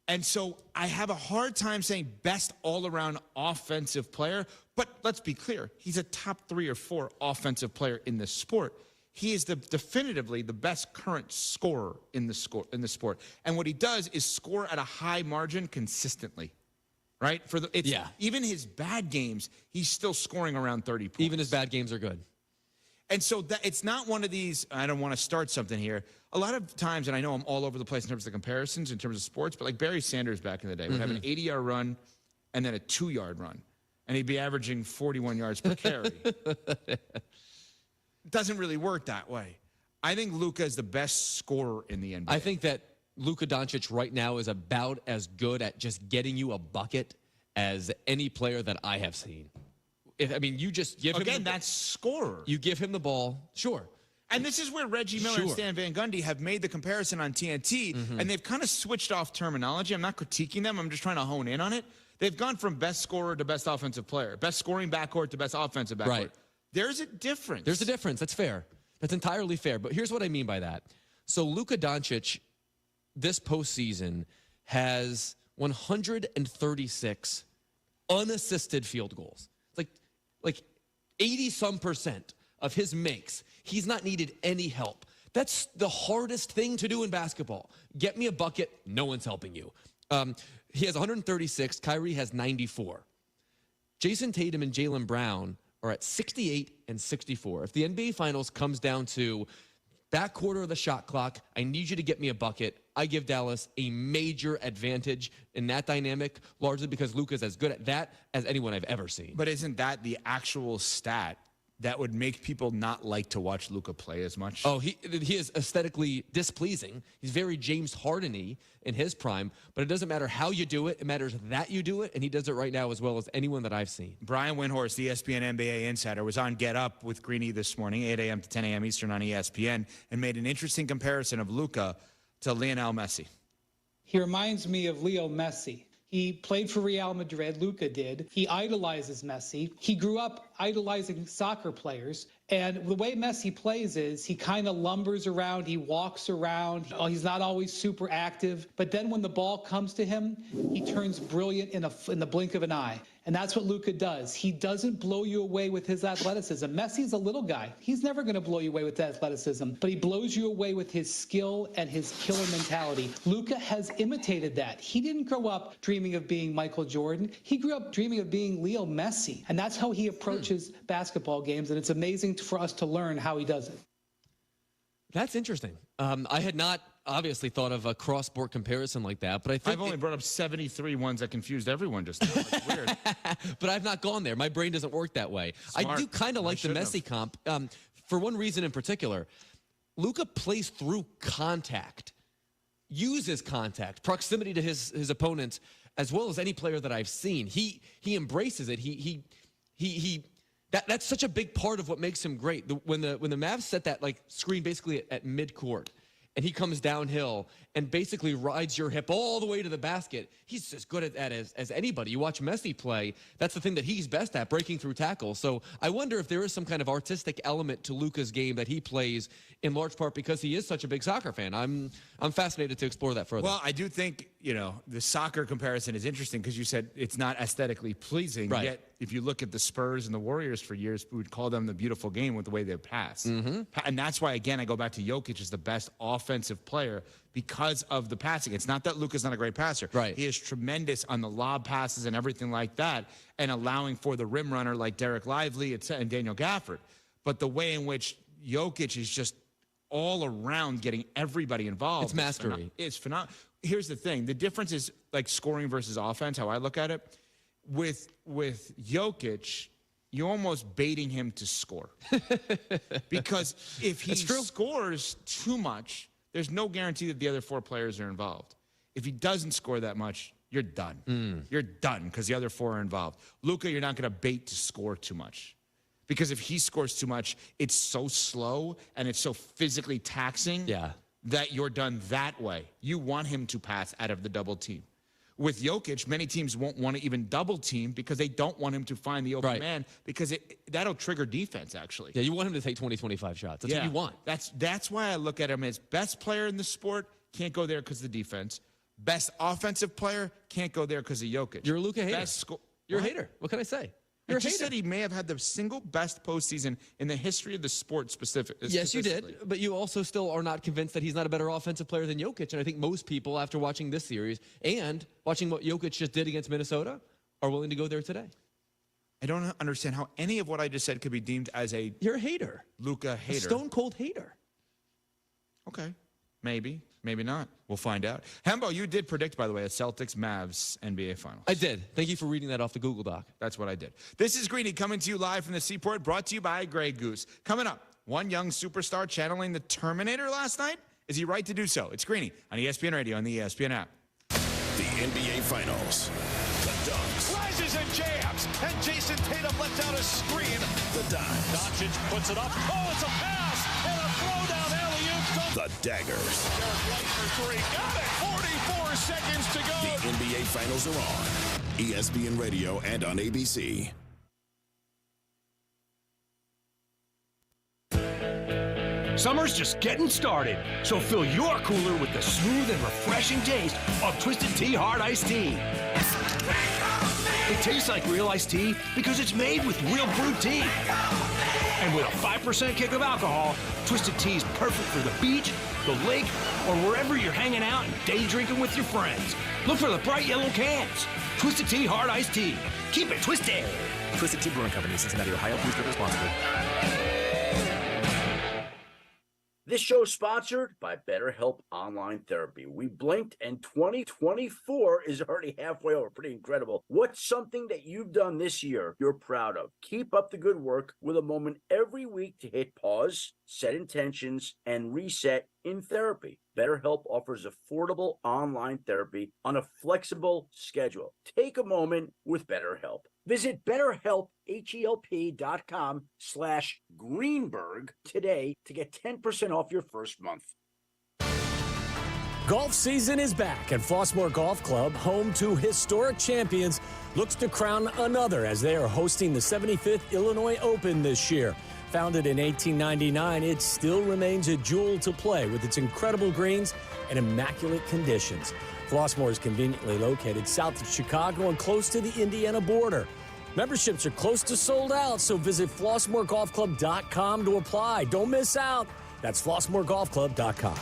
[SPEAKER 31] And so I have a hard time saying best all-around offensive player, but let's be clear. He's a top 3 or 4 offensive player in this sport. he is definitively the best current scorer in the sport. And what he does is score at a high margin consistently. Right? Even his bad games, he's still scoring around 30 points.
[SPEAKER 32] Even his bad games are good.
[SPEAKER 31] And so it's not one of these, I don't want to start something here. A lot of times, and I know I'm all over the place in terms of the comparisons, in terms of sports, but like Barry Sanders back in the day would have an 80-yard run and then a 2-yard run. And he'd be averaging 41 yards per carry. It doesn't really work that way. I think Luka is the best scorer in the NBA.
[SPEAKER 32] I think that Luka Doncic right now is about as good at just getting you a bucket as any player that I have seen. You just give him...
[SPEAKER 31] Again, that's scorer.
[SPEAKER 32] You give him the ball, sure.
[SPEAKER 31] And this is where Reggie Miller and Stan Van Gundy have made the comparison on TNT, and they've kind of switched off terminology. I'm not critiquing them. I'm just trying to hone in on it. They've gone from best scorer to best offensive player, best scoring backcourt to best offensive backcourt.
[SPEAKER 32] Right.
[SPEAKER 31] There's a difference.
[SPEAKER 32] There's a difference. That's fair. That's entirely fair. But here's what I mean by that. So Luka Doncic... this postseason has 136 unassisted field goals. Like 80-some% of his makes, he's not needed any help. That's the hardest thing to do in basketball. Get me a bucket, no one's helping you. He has 136, Kyrie has 94. Jason Tatum and Jaylen Brown are at 68 and 64. If the NBA Finals comes down to back quarter of the shot clock, I need you to get me a bucket, I give Dallas a major advantage in that dynamic, largely because Luka's as good at that as anyone I've ever seen.
[SPEAKER 31] But isn't that the actual stat that would make people not like to watch Luka play as much?
[SPEAKER 32] Oh, he is aesthetically displeasing. He's very James Harden-y in his prime, but it doesn't matter how you do it. It matters that you do it, and he does it right now as well as anyone that I've seen.
[SPEAKER 31] Brian Windhorst, the ESPN NBA insider, was on Get Up with Greeny this morning, 8 a.m. to 10 a.m. Eastern on ESPN, and made an interesting comparison of Luka to Lionel Messi.
[SPEAKER 1] He reminds me of Leo Messi. He played for Real Madrid, Luka did. He idolizes Messi. He grew up idolizing soccer players. And the way Messi plays is he kind of lumbers around, he walks around, he's not always super active. But then when the ball comes to him, he turns brilliant in the blink of an eye. And that's what Luka does. He doesn't blow you away with his athleticism. Messi's a little guy. He's never going to blow you away with that athleticism, but he blows you away with his skill and his killer mentality. Luka has imitated that. He didn't grow up dreaming of being Michael Jordan. He grew up dreaming of being Leo Messi. And that's how he approaches basketball games. And it's amazing for us to learn how he does it.
[SPEAKER 32] That's interesting. I had not obviously thought of a cross-sport comparison like that, but I think
[SPEAKER 31] I've only brought up 73 ones that confused everyone just now. It's weird.
[SPEAKER 32] But I've not gone there. My brain doesn't work that way.
[SPEAKER 31] Smart.
[SPEAKER 32] I do kind of like the Messi comp for one reason in particular. Luka plays through contact, uses contact, proximity to his opponents, as well as any player that I've seen. He embraces it. That's such a big part of what makes him great. When the Mavs set that screen basically at midcourt, and he comes downhill and basically rides your hip all the way to the basket, he's as good at that as anybody. You watch Messi play, that's the thing that he's best at, breaking through tackles. So I wonder if there is some kind of artistic element to Luka's game that he plays in large part because he is such a big soccer fan. I'm fascinated to explore that further.
[SPEAKER 31] Well, I do think, the soccer comparison is interesting because you said it's not aesthetically pleasing.
[SPEAKER 32] Right.
[SPEAKER 31] Yet, if you look at the Spurs and the Warriors for years, we would call them the beautiful game with the way they pass. And that's why, again, I go back to Jokic as the best offensive player because of the passing. It's not that Luka's not a great passer.
[SPEAKER 32] Right.
[SPEAKER 31] He is tremendous on the lob passes and everything like that, and allowing for the rim runner like Derek Lively and Daniel Gafford. But the way in which Jokic is just all around getting everybody involved.
[SPEAKER 32] It's mastery.
[SPEAKER 31] It's phenomenal. Here's the thing. The difference is like scoring versus offense, how I look at it. With Jokic, you're almost baiting him to score. Because if he scores too much, there's no guarantee that the other four players are involved. If he doesn't score that much, you're done. You're done because the other four are involved. Luka, you're not going to bait to score too much. Because if he scores too much, it's so slow and it's so physically taxing that you're done that way. You want him to pass out of the double team. With Jokic, many teams won't want to even double team because they don't want him to find the open man because that'll trigger defense, actually.
[SPEAKER 32] Yeah, you want him to take 20, 25 shots. That's what you want.
[SPEAKER 31] That's why I look at him as best player in the sport, can't go there because of the defense. Best offensive player, can't go there because of Jokic.
[SPEAKER 32] You're a Luka hater. You're a
[SPEAKER 31] What?
[SPEAKER 32] hater. What can I say? You're
[SPEAKER 31] I
[SPEAKER 32] a
[SPEAKER 31] just
[SPEAKER 32] hater.
[SPEAKER 31] said he may have had the single best postseason in the history of the sport
[SPEAKER 32] Yes, you did, but you also still are not convinced that he's not a better offensive player than Jokic. And I think most people, after watching this series and watching what Jokic just did against Minnesota, are willing to go there today.
[SPEAKER 31] I don't understand how any of what I just said could be deemed as a...
[SPEAKER 32] You're a hater.
[SPEAKER 31] Luka hater.
[SPEAKER 32] A stone-cold hater.
[SPEAKER 31] Okay. Maybe. Maybe not. We'll find out. Hembo, you did predict, by the way, a Celtics-Mavs NBA Finals.
[SPEAKER 32] I did. Thank you for reading that off the Google Doc.
[SPEAKER 31] That's what I did. This is Greeny coming to you live from the Seaport, brought to you by Grey Goose. Coming up, one young superstar channeling the Terminator last night. Is he right to do so? It's Greeny on ESPN Radio and the ESPN app.
[SPEAKER 30] The NBA Finals. The Dunks.
[SPEAKER 2] Rises and jams, and Jason Tatum lets out a screen.
[SPEAKER 30] The Dimes.
[SPEAKER 2] Doncic puts it up. Oh, it's a pass and a throwdown alley-oop.
[SPEAKER 30] The Daggers.
[SPEAKER 2] Derek White for three. Got it. 44 seconds to go.
[SPEAKER 30] The NBA Finals are on ESPN Radio and on ABC.
[SPEAKER 5] Summer's just getting started, so fill your cooler with the smooth and refreshing taste of Twisted Tea Hard Iced Tea. It tastes like real iced tea because it's made with real brewed tea. And with a 5% kick of alcohol, Twisted Tea is perfect for the beach, the lake, or wherever you're hanging out and day drinking with your friends. Look for the bright yellow cans. Twisted Tea Hard Iced Tea. Keep it twisted.
[SPEAKER 10] Twisted Tea Brewing Company, Cincinnati, Ohio. Please drink responsibly.
[SPEAKER 11] This show is sponsored by BetterHelp Online Therapy. We blinked and 2024 is already halfway over. Pretty incredible. What's something that you've done this year you're proud of? Keep up the good work with a moment every week to hit pause, set intentions, and reset in therapy. BetterHelp offers affordable online therapy on a flexible schedule. Take a moment with BetterHelp. Visit BetterHelp.com/Greenberg today to get 10% off your first month.
[SPEAKER 13] Golf season is back, and Flossmoor Golf Club, home to historic champions, looks to crown another as they are hosting the 75th Illinois Open this year. Founded in 1899, it still remains a jewel to play with its incredible greens and immaculate conditions. Flossmoor is conveniently located south of Chicago and close to the Indiana border. Memberships are close to sold out, so visit FlossmoorGolfClub.com to apply. Don't miss out. That's FlossmoorGolfClub.com.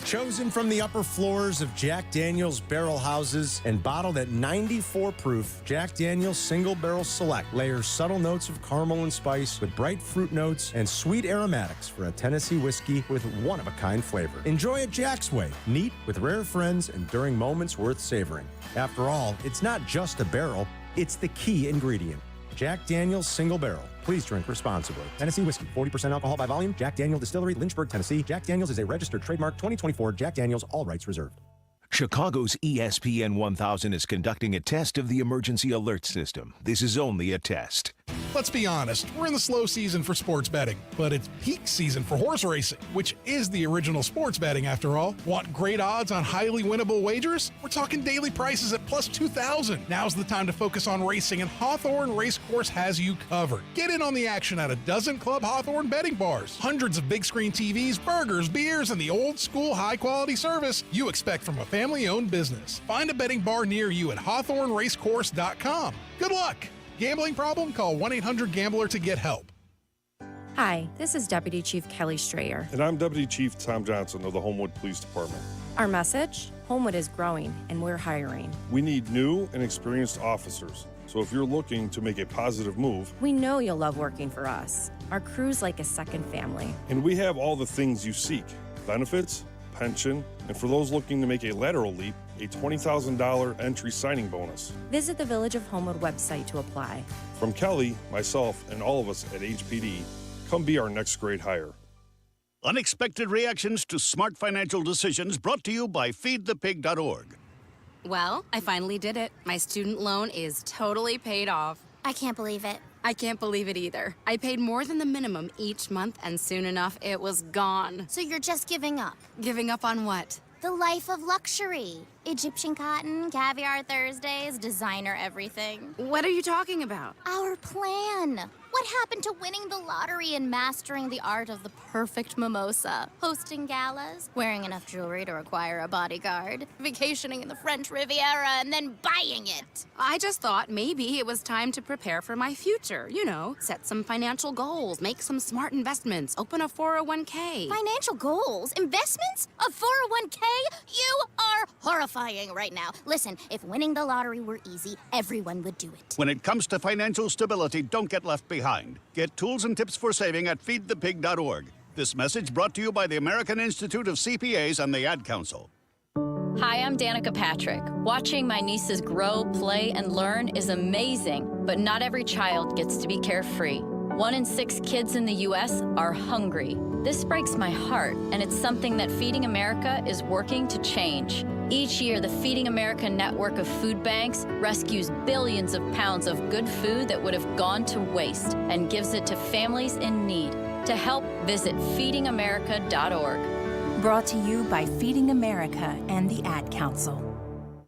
[SPEAKER 15] Chosen from the upper floors of Jack Daniel's barrel houses and bottled at 94 proof, Jack Daniel's Single Barrel Select layers subtle notes of caramel and spice with bright fruit notes and sweet aromatics for a Tennessee whiskey with one-of-a-kind flavor. Enjoy it Jack's way, neat, with rare friends, and during moments worth savoring. After all, it's not just a barrel, it's the key ingredient. Jack Daniel's Single Barrel. Please drink responsibly. Tennessee whiskey, 40% alcohol by volume. Jack Daniel Distillery, Lynchburg, Tennessee. Jack Daniel's is a registered trademark 2024. Jack Daniel's, all rights reserved.
[SPEAKER 4] Chicago's ESPN 1000 is conducting a test of the emergency alert system. This is only a test.
[SPEAKER 20] Let's be honest, we're in the slow season for sports betting, but it's peak season for horse racing, which is the original sports betting after all. Want great odds on highly winnable wagers? We're talking daily prices at plus 2,000. Now's the time to focus on racing, and Hawthorne Racecourse has you covered. Get in on the action at a dozen Club Hawthorne betting bars, hundreds of big screen TVs, burgers, beers, and the old school high quality service you expect from a family-owned business. Find a betting bar near you at HawthorneRacecourse.com. Good luck! Gambling problem? Call 1-800-GAMBLER to get help.
[SPEAKER 16] Hi, this is Deputy Chief Kelly Strayer.
[SPEAKER 17] And I'm Deputy Chief Tom Johnson of the Homewood Police Department.
[SPEAKER 16] Our message? Homewood is growing, and we're hiring.
[SPEAKER 17] We need new and experienced officers. So if you're looking to make a positive move,
[SPEAKER 16] we know you'll love working for us. Our crew's like a second family.
[SPEAKER 17] And we have all the things you seek: benefits, pension, and for those looking to make a lateral leap, a $20,000 entry signing bonus.
[SPEAKER 16] Visit the Village of Homewood website to apply.
[SPEAKER 17] From Kelly, myself, and all of us at HPD, come be our next great hire.
[SPEAKER 21] Unexpected reactions to smart financial decisions brought to you by feedthepig.org.
[SPEAKER 22] Well, I finally did it. My student loan is totally paid off.
[SPEAKER 23] I can't believe it.
[SPEAKER 22] I can't believe it either. I paid more than the minimum each month, and soon enough, it was gone.
[SPEAKER 23] So you're just giving up?
[SPEAKER 22] Giving up on what?
[SPEAKER 23] The life of luxury.
[SPEAKER 6] Egyptian cotton, caviar Thursdays, designer everything.
[SPEAKER 22] What are you talking about?
[SPEAKER 6] Our plan. What happened to winning the lottery and mastering the art of the perfect mimosa? Hosting galas, wearing enough jewelry to require a bodyguard, vacationing in the French Riviera, and then buying it.
[SPEAKER 22] I just thought maybe it was time to prepare for my future. You know, set some financial goals, make some smart investments, open a 401k.
[SPEAKER 6] Financial goals? Investments? A 401k? You are horrifying right now. Listen, if winning the lottery were easy, everyone would do it.
[SPEAKER 21] When it comes to financial stability, don't get left behind. Get tools and tips for saving at feedthepig.org. This message brought to you by the American Institute of CPAs and the Ad Council.
[SPEAKER 7] Hi, I'm Danica Patrick. Watching my nieces grow, play, and learn is amazing, but not every child gets to be carefree. 1 in 6 kids in the U.S. are hungry. This breaks my heart, and it's something that Feeding America is working to change. Each year, the Feeding America network of food banks rescues billions of pounds of good food that would have gone to waste and gives it to families in need. To help, visit feedingamerica.org.
[SPEAKER 8] Brought to you by Feeding America and the Ad Council.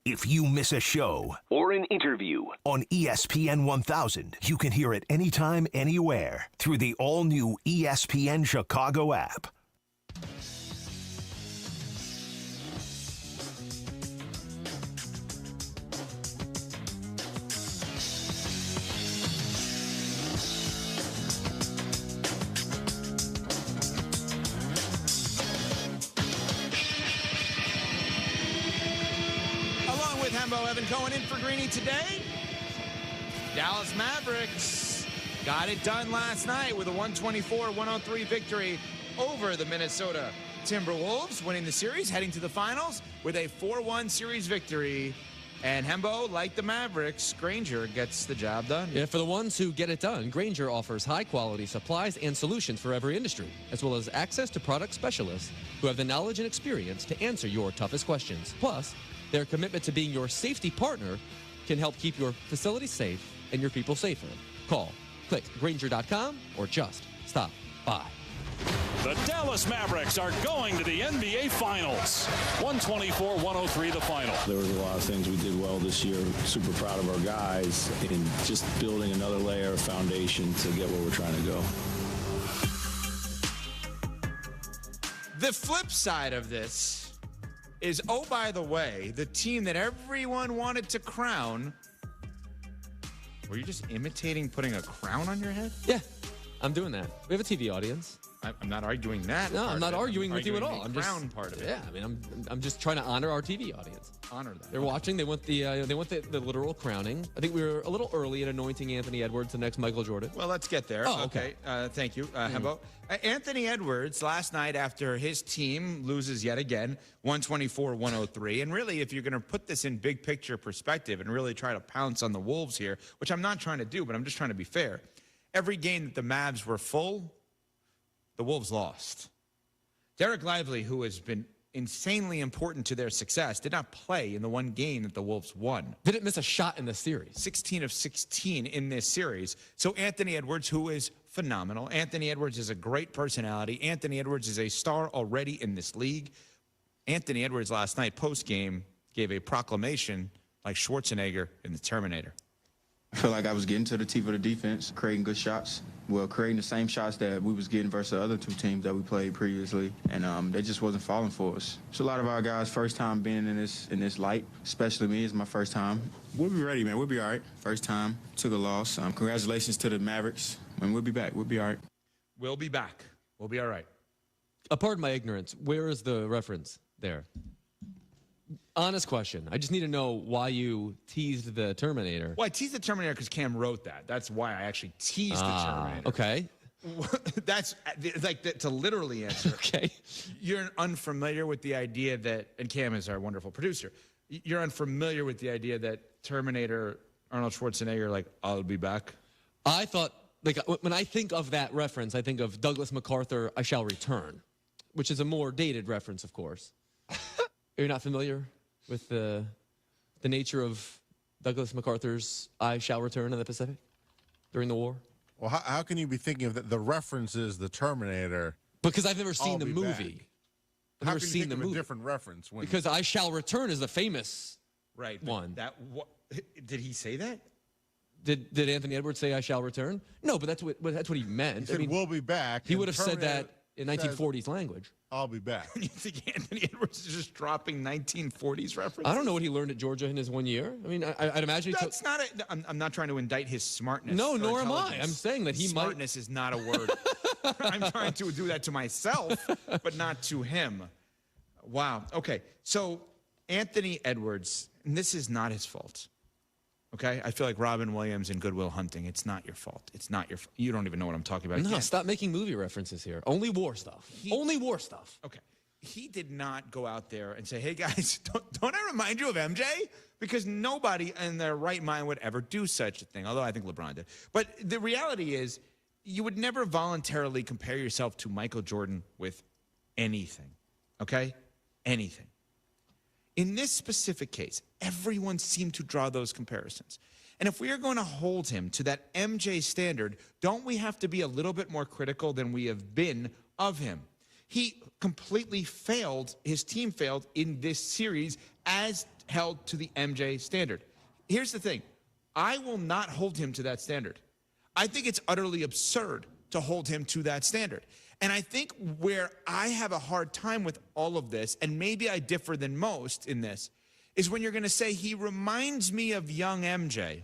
[SPEAKER 4] If you miss a show or an interview on ESPN 1000, you can hear it anytime, anywhere through the all-new ESPN Chicago app.
[SPEAKER 31] Evan Cohen in for Greeny today. Dallas Mavericks got it done last night with a 124-103 victory over the Minnesota Timberwolves, winning the series, heading to the finals with a 4-1 series victory. And Hembo, like the Mavericks, Granger gets the job done.
[SPEAKER 32] Yeah, for the ones who get it done, Granger offers high-quality supplies and solutions for every industry, as well as access to product specialists who have the knowledge and experience to answer your toughest questions. Plus, their commitment to being your safety partner can help keep your facility safe and your people safer. Call, click Granger.com, or just stop by.
[SPEAKER 2] The Dallas Mavericks are going to the NBA Finals. 124-103 the final.
[SPEAKER 9] There was a lot of things we did well this year. Super proud of our guys and just building another layer of foundation to get where we're trying to go.
[SPEAKER 31] The flip side of this is, oh, by the way, the team that everyone wanted to crown. Were you just imitating putting a crown on your head?
[SPEAKER 32] Yeah, I'm doing that. We have a TV audience.
[SPEAKER 31] I'm not arguing that.
[SPEAKER 32] No, I'm not arguing with you at all.
[SPEAKER 31] I'm just crown part of it.
[SPEAKER 32] Yeah, I mean, I'm just trying to honor our TV audience.
[SPEAKER 31] Honor that.
[SPEAKER 32] They're watching. They want the literal crowning. I think we were a little early in anointing Anthony Edwards the next Michael Jordan.
[SPEAKER 31] Well, let's get there.
[SPEAKER 32] Oh, okay.
[SPEAKER 31] Thank you, Hembo. Anthony Edwards last night, after his team loses yet again, 124-103. And really, if you're going to put this in big picture perspective and really try to pounce on the Wolves here, which I'm not trying to do, but I'm just trying to be fair. Every game that the Mavs were full, the Wolves lost. Derek Lively, who has been insanely important to their success, did not play in the one game that the Wolves won.
[SPEAKER 32] Didn't miss a shot in the series.
[SPEAKER 31] 16 of 16 in this series. So Anthony Edwards, who is phenomenal. Anthony Edwards is a great personality. Anthony Edwards is a star already in this league. Anthony Edwards last night post-game gave a proclamation like Schwarzenegger in The Terminator.
[SPEAKER 12] I feel like I was getting to the teeth of the defense, creating good shots. Well, creating the same shots that we was getting versus the other two teams that we played previously, and they just wasn't falling for us. It's a lot of our guys' first time being in this light, especially me. It's my first time. We'll be ready, man. We'll be all right. First time, took a loss. Congratulations to the Mavericks, and we'll be back. We'll be all right.
[SPEAKER 31] We'll be back. We'll be all right.
[SPEAKER 32] Pardon my ignorance. Where is the reference there? Honest question. I just need to know why you teased the Terminator.
[SPEAKER 31] Well, I teased the Terminator because Cam wrote that. That's why I actually teased the Terminator.
[SPEAKER 32] Okay.
[SPEAKER 31] That's like to literally answer.
[SPEAKER 32] Okay.
[SPEAKER 31] You're unfamiliar with the idea that, and Cam is our wonderful producer, you're unfamiliar with the idea that Terminator, Arnold Schwarzenegger, like, I'll be back?
[SPEAKER 32] I thought, like, when I think of that reference, I think of Douglas MacArthur, I Shall Return, which is a more dated reference, of course. You're not familiar with the nature of Douglas MacArthur's I Shall Return in the Pacific during the war?
[SPEAKER 14] Well, how can you be thinking of the reference is the Terminator?
[SPEAKER 32] Because I've never seen the movie. I've
[SPEAKER 1] How
[SPEAKER 32] never
[SPEAKER 1] can you
[SPEAKER 32] seen
[SPEAKER 1] think
[SPEAKER 32] the
[SPEAKER 1] of
[SPEAKER 32] movie.
[SPEAKER 1] a different reference? When
[SPEAKER 32] Because I Shall Return is the famous one.
[SPEAKER 11] Did he say that?
[SPEAKER 32] Did Anthony Edwards say I shall return? No, but that's what he meant.
[SPEAKER 1] He said, we'll be back.
[SPEAKER 32] He
[SPEAKER 1] and
[SPEAKER 32] would have said
[SPEAKER 1] Terminator
[SPEAKER 32] that in 1940s language.
[SPEAKER 1] I'll be back.
[SPEAKER 11] You think Anthony Edwards is just dropping 1940s references?
[SPEAKER 32] I don't know what he learned at Georgia in his 1 year. I mean, I'd imagine
[SPEAKER 11] That's not I'm not trying to indict his smartness.
[SPEAKER 32] No,
[SPEAKER 11] or
[SPEAKER 32] nor am I.
[SPEAKER 11] intelligence.
[SPEAKER 32] I'm saying that he might.
[SPEAKER 11] Smartness is not a word. I'm trying to do that to myself, but not to him. Wow. Okay. So Anthony Edwards, and this is not his fault. Okay? I feel like Robin Williams in Good Will Hunting. It's not your fault. It's not your fault. You don't even know what I'm talking about.
[SPEAKER 32] No, stop making movie references here. Only war stuff. Only war stuff.
[SPEAKER 11] Okay. He did not go out there and say, hey, guys, don't I remind you of MJ? Because nobody in their right mind would ever do such a thing, although I think LeBron did. But the reality is, you would never voluntarily compare yourself to Michael Jordan with anything, okay? Anything. In this specific case, everyone seemed to draw those comparisons. And if we are going to hold him to that MJ standard, don't we have to be a little bit more critical than we have been of him? He completely failed, his team failed in this series as held to the MJ standard. Here's the thing. I will not hold him to that standard. I think it's utterly absurd to hold him to that standard. And I think where I have a hard time with all of this, and maybe I differ than most in this, is when you're going to say he reminds me of young MJ,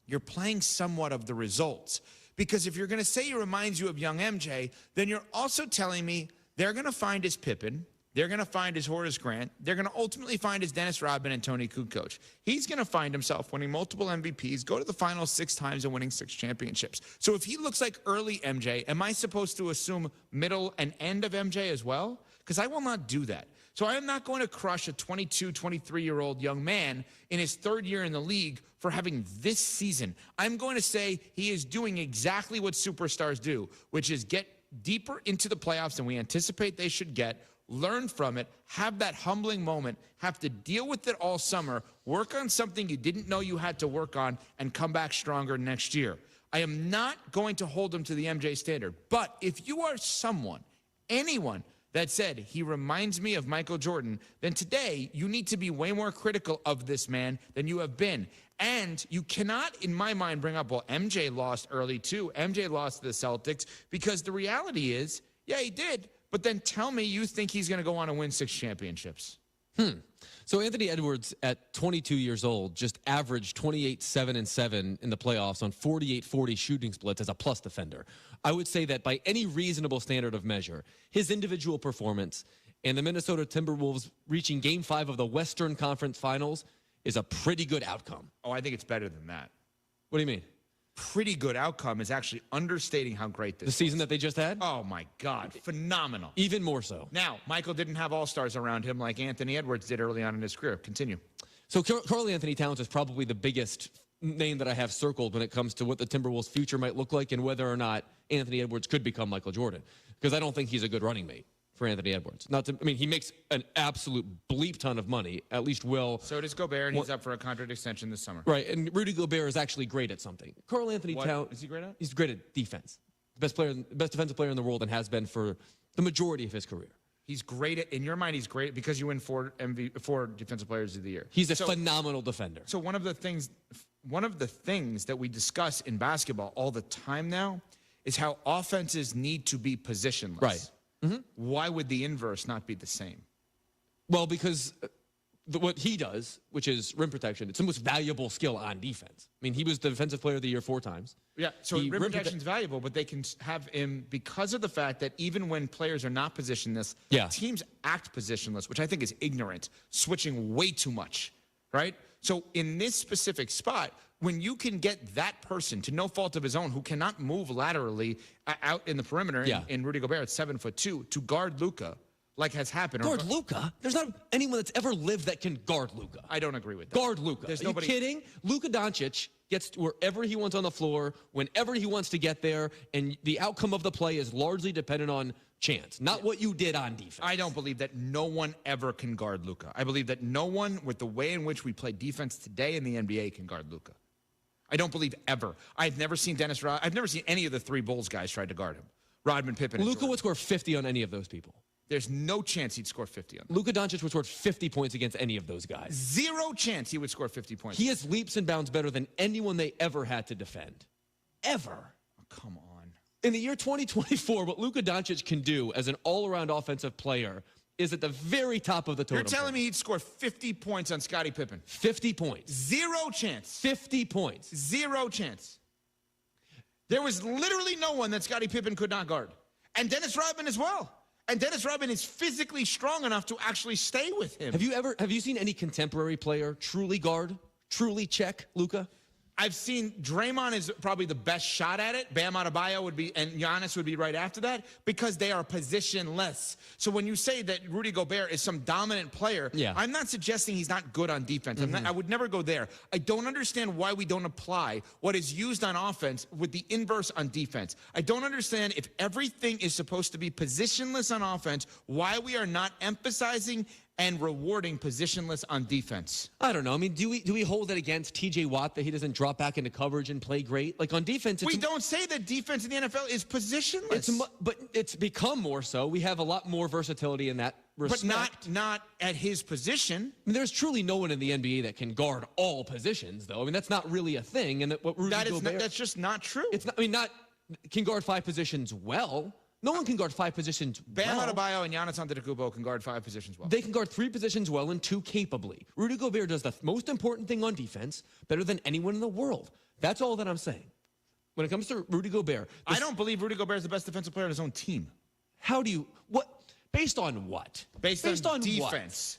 [SPEAKER 11] you're playing somewhat of the results. Because if you're going to say he reminds you of young MJ, then you're also telling me they're going to find his Pippen, they're going to find his Horace Grant, they're going to ultimately find his Dennis Rodman and Tony Kukoc. He's going to find himself winning multiple MVPs, go to the finals 6 times and winning 6 championships. So if he looks like early MJ, am I supposed to assume middle and end of MJ as well? Because I will not do that. So I am not going to crush a 22, 23-year-old young man in his 3rd year in the league for having this season. I'm going to say he is doing exactly what superstars do, which is get deeper into the playoffs than we anticipate they should get, learn from it, have that humbling moment, have to deal with it all summer, work on something you didn't know you had to work on, and come back stronger next year. I am not going to hold him to the MJ standard. But if you are someone, anyone, that said, he reminds me of Michael Jordan, then today you need to be way more critical of this man than you have been. And you cannot, in my mind, bring up, well, MJ lost early too. MJ lost to the Celtics, because the reality is, yeah, he did. But then tell me you think he's going to go on and win 6 championships.
[SPEAKER 32] So Anthony Edwards, at 22 years old, just averaged 28, 7, and 7 in the playoffs on 48-40 shooting splits as a plus defender. I would say that by any reasonable standard of measure, his individual performance and the Minnesota Timberwolves reaching Game 5 of the Western Conference Finals is a pretty good outcome.
[SPEAKER 11] Oh, I think it's better than that.
[SPEAKER 32] What do you mean?
[SPEAKER 11] Pretty good outcome is actually understating how great this
[SPEAKER 32] The season that they just had?
[SPEAKER 11] Oh, my God. Phenomenal.
[SPEAKER 32] Even more so.
[SPEAKER 11] Now, Michael didn't have all-stars around him like Anthony Edwards did early on in his career. Continue.
[SPEAKER 32] So Karl Anthony Towns is probably the biggest name that I have circled when it comes to what the Timberwolves' future might look like and whether or not Anthony Edwards could become Michael Jordan. Because I don't think he's a good running mate for Anthony Edwards. He makes an absolute bleep ton of money. At least will.
[SPEAKER 11] So does Gobert, and he's up for a contract extension this summer.
[SPEAKER 32] Right, and Rudy Gobert is actually great at something. Karl Anthony Towns.
[SPEAKER 11] Is he great at?
[SPEAKER 32] He's great at defense. Best defensive player in the world, and has been for the majority of his career.
[SPEAKER 11] He's great at, in your mind, he's great because you win 4 Defensive Players of the Year.
[SPEAKER 32] He's a phenomenal defender.
[SPEAKER 11] So one of the things that we discuss in basketball all the time now is how offenses need to be positionless.
[SPEAKER 32] Right. Mm-hmm.
[SPEAKER 11] Why would the inverse not be the same?
[SPEAKER 32] Well, because what he does, which is rim protection, it's the most valuable skill on defense. I mean, he was the Defensive Player of the Year 4 times.
[SPEAKER 11] Yeah, so rim protection is valuable, but they can have him because of the fact that even when players are not positionless, teams act positionless, which I think is ignorant, switching way too much, right? So in this specific spot, when you can get that person to no fault of his own who cannot move laterally out in the perimeter, in Rudy Gobert at 7'2", to guard Luka, like has happened.
[SPEAKER 32] Guard Luka? There's not anyone that's ever lived that can guard Luka.
[SPEAKER 11] I don't agree with that.
[SPEAKER 32] Guard Luka.
[SPEAKER 11] There's
[SPEAKER 32] Are
[SPEAKER 11] nobody...
[SPEAKER 32] you kidding? Luka Doncic gets to wherever he wants on the floor, whenever he wants to get there, and the outcome of the play is largely dependent on chance, not what you did on defense.
[SPEAKER 11] I don't believe that no one ever can guard Luka. I believe that no one, with the way in which we play defense today in the NBA, can guard Luka. I don't believe ever. I've never seen I've never seen any of the 3 Bulls guys try to guard him. Rodman, Pippen,
[SPEAKER 32] Luka would score 50 on any of those people.
[SPEAKER 31] There's no chance he'd score 50 on them.
[SPEAKER 32] Luka Doncic would score 50 points against any of those guys.
[SPEAKER 31] Zero chance he would score 50 points.
[SPEAKER 32] He has leaps and bounds better than anyone they ever had to defend. Ever.
[SPEAKER 31] Oh, come on.
[SPEAKER 32] In the year 2024, what Luka Doncic can do as an all-around offensive player is at the very top of the totem.
[SPEAKER 31] You're telling me he'd score 50 points on Scottie Pippen?
[SPEAKER 32] 50 points.
[SPEAKER 31] Zero chance.
[SPEAKER 32] 50 points.
[SPEAKER 31] Zero chance. There was literally no one that Scottie Pippen could not guard. And Dennis Rodman as well. And Dennis Rodman is physically strong enough to actually stay with him.
[SPEAKER 32] Have you seen any contemporary player truly guard, truly check Luka?
[SPEAKER 31] I've seen Draymond is probably the best shot at it. Bam Adebayo would be, and Giannis would be right after that because they are positionless. So when you say that Rudy Gobert is some dominant player, I'm not suggesting he's not good on defense. I would never go there. I don't understand why we don't apply what is used on offense with the inverse on defense. I don't understand if everything is supposed to be positionless on offense, why we are not emphasizing and rewarding positionless on defense.
[SPEAKER 32] I don't know. I mean, do we hold it against TJ Watt that he doesn't drop back into coverage and play great? Like on defense,
[SPEAKER 31] we don't say that defense in the NFL is positionless.
[SPEAKER 32] But it's become more so. We have a lot more versatility in that respect.
[SPEAKER 31] But not at his position.
[SPEAKER 32] I mean, there's truly no one in the NBA that can guard all positions, though. I mean, that's not really a thing. And what Rudy Gobert,
[SPEAKER 31] that's just not true.
[SPEAKER 32] It's not. I mean, can guard 5 positions well. No one can guard 5 positions
[SPEAKER 31] Bam Adebayo and Giannis Antetokounmpo can guard 5 positions well.
[SPEAKER 32] They can guard 3 positions well and 2 capably. Rudy Gobert does the most important thing on defense better than anyone in the world. That's all that I'm saying. When it comes to Rudy Gobert.
[SPEAKER 31] I don't believe Rudy Gobert is the best defensive player on his own team.
[SPEAKER 32] How do you, what? Based on what?
[SPEAKER 31] Based on defense. What?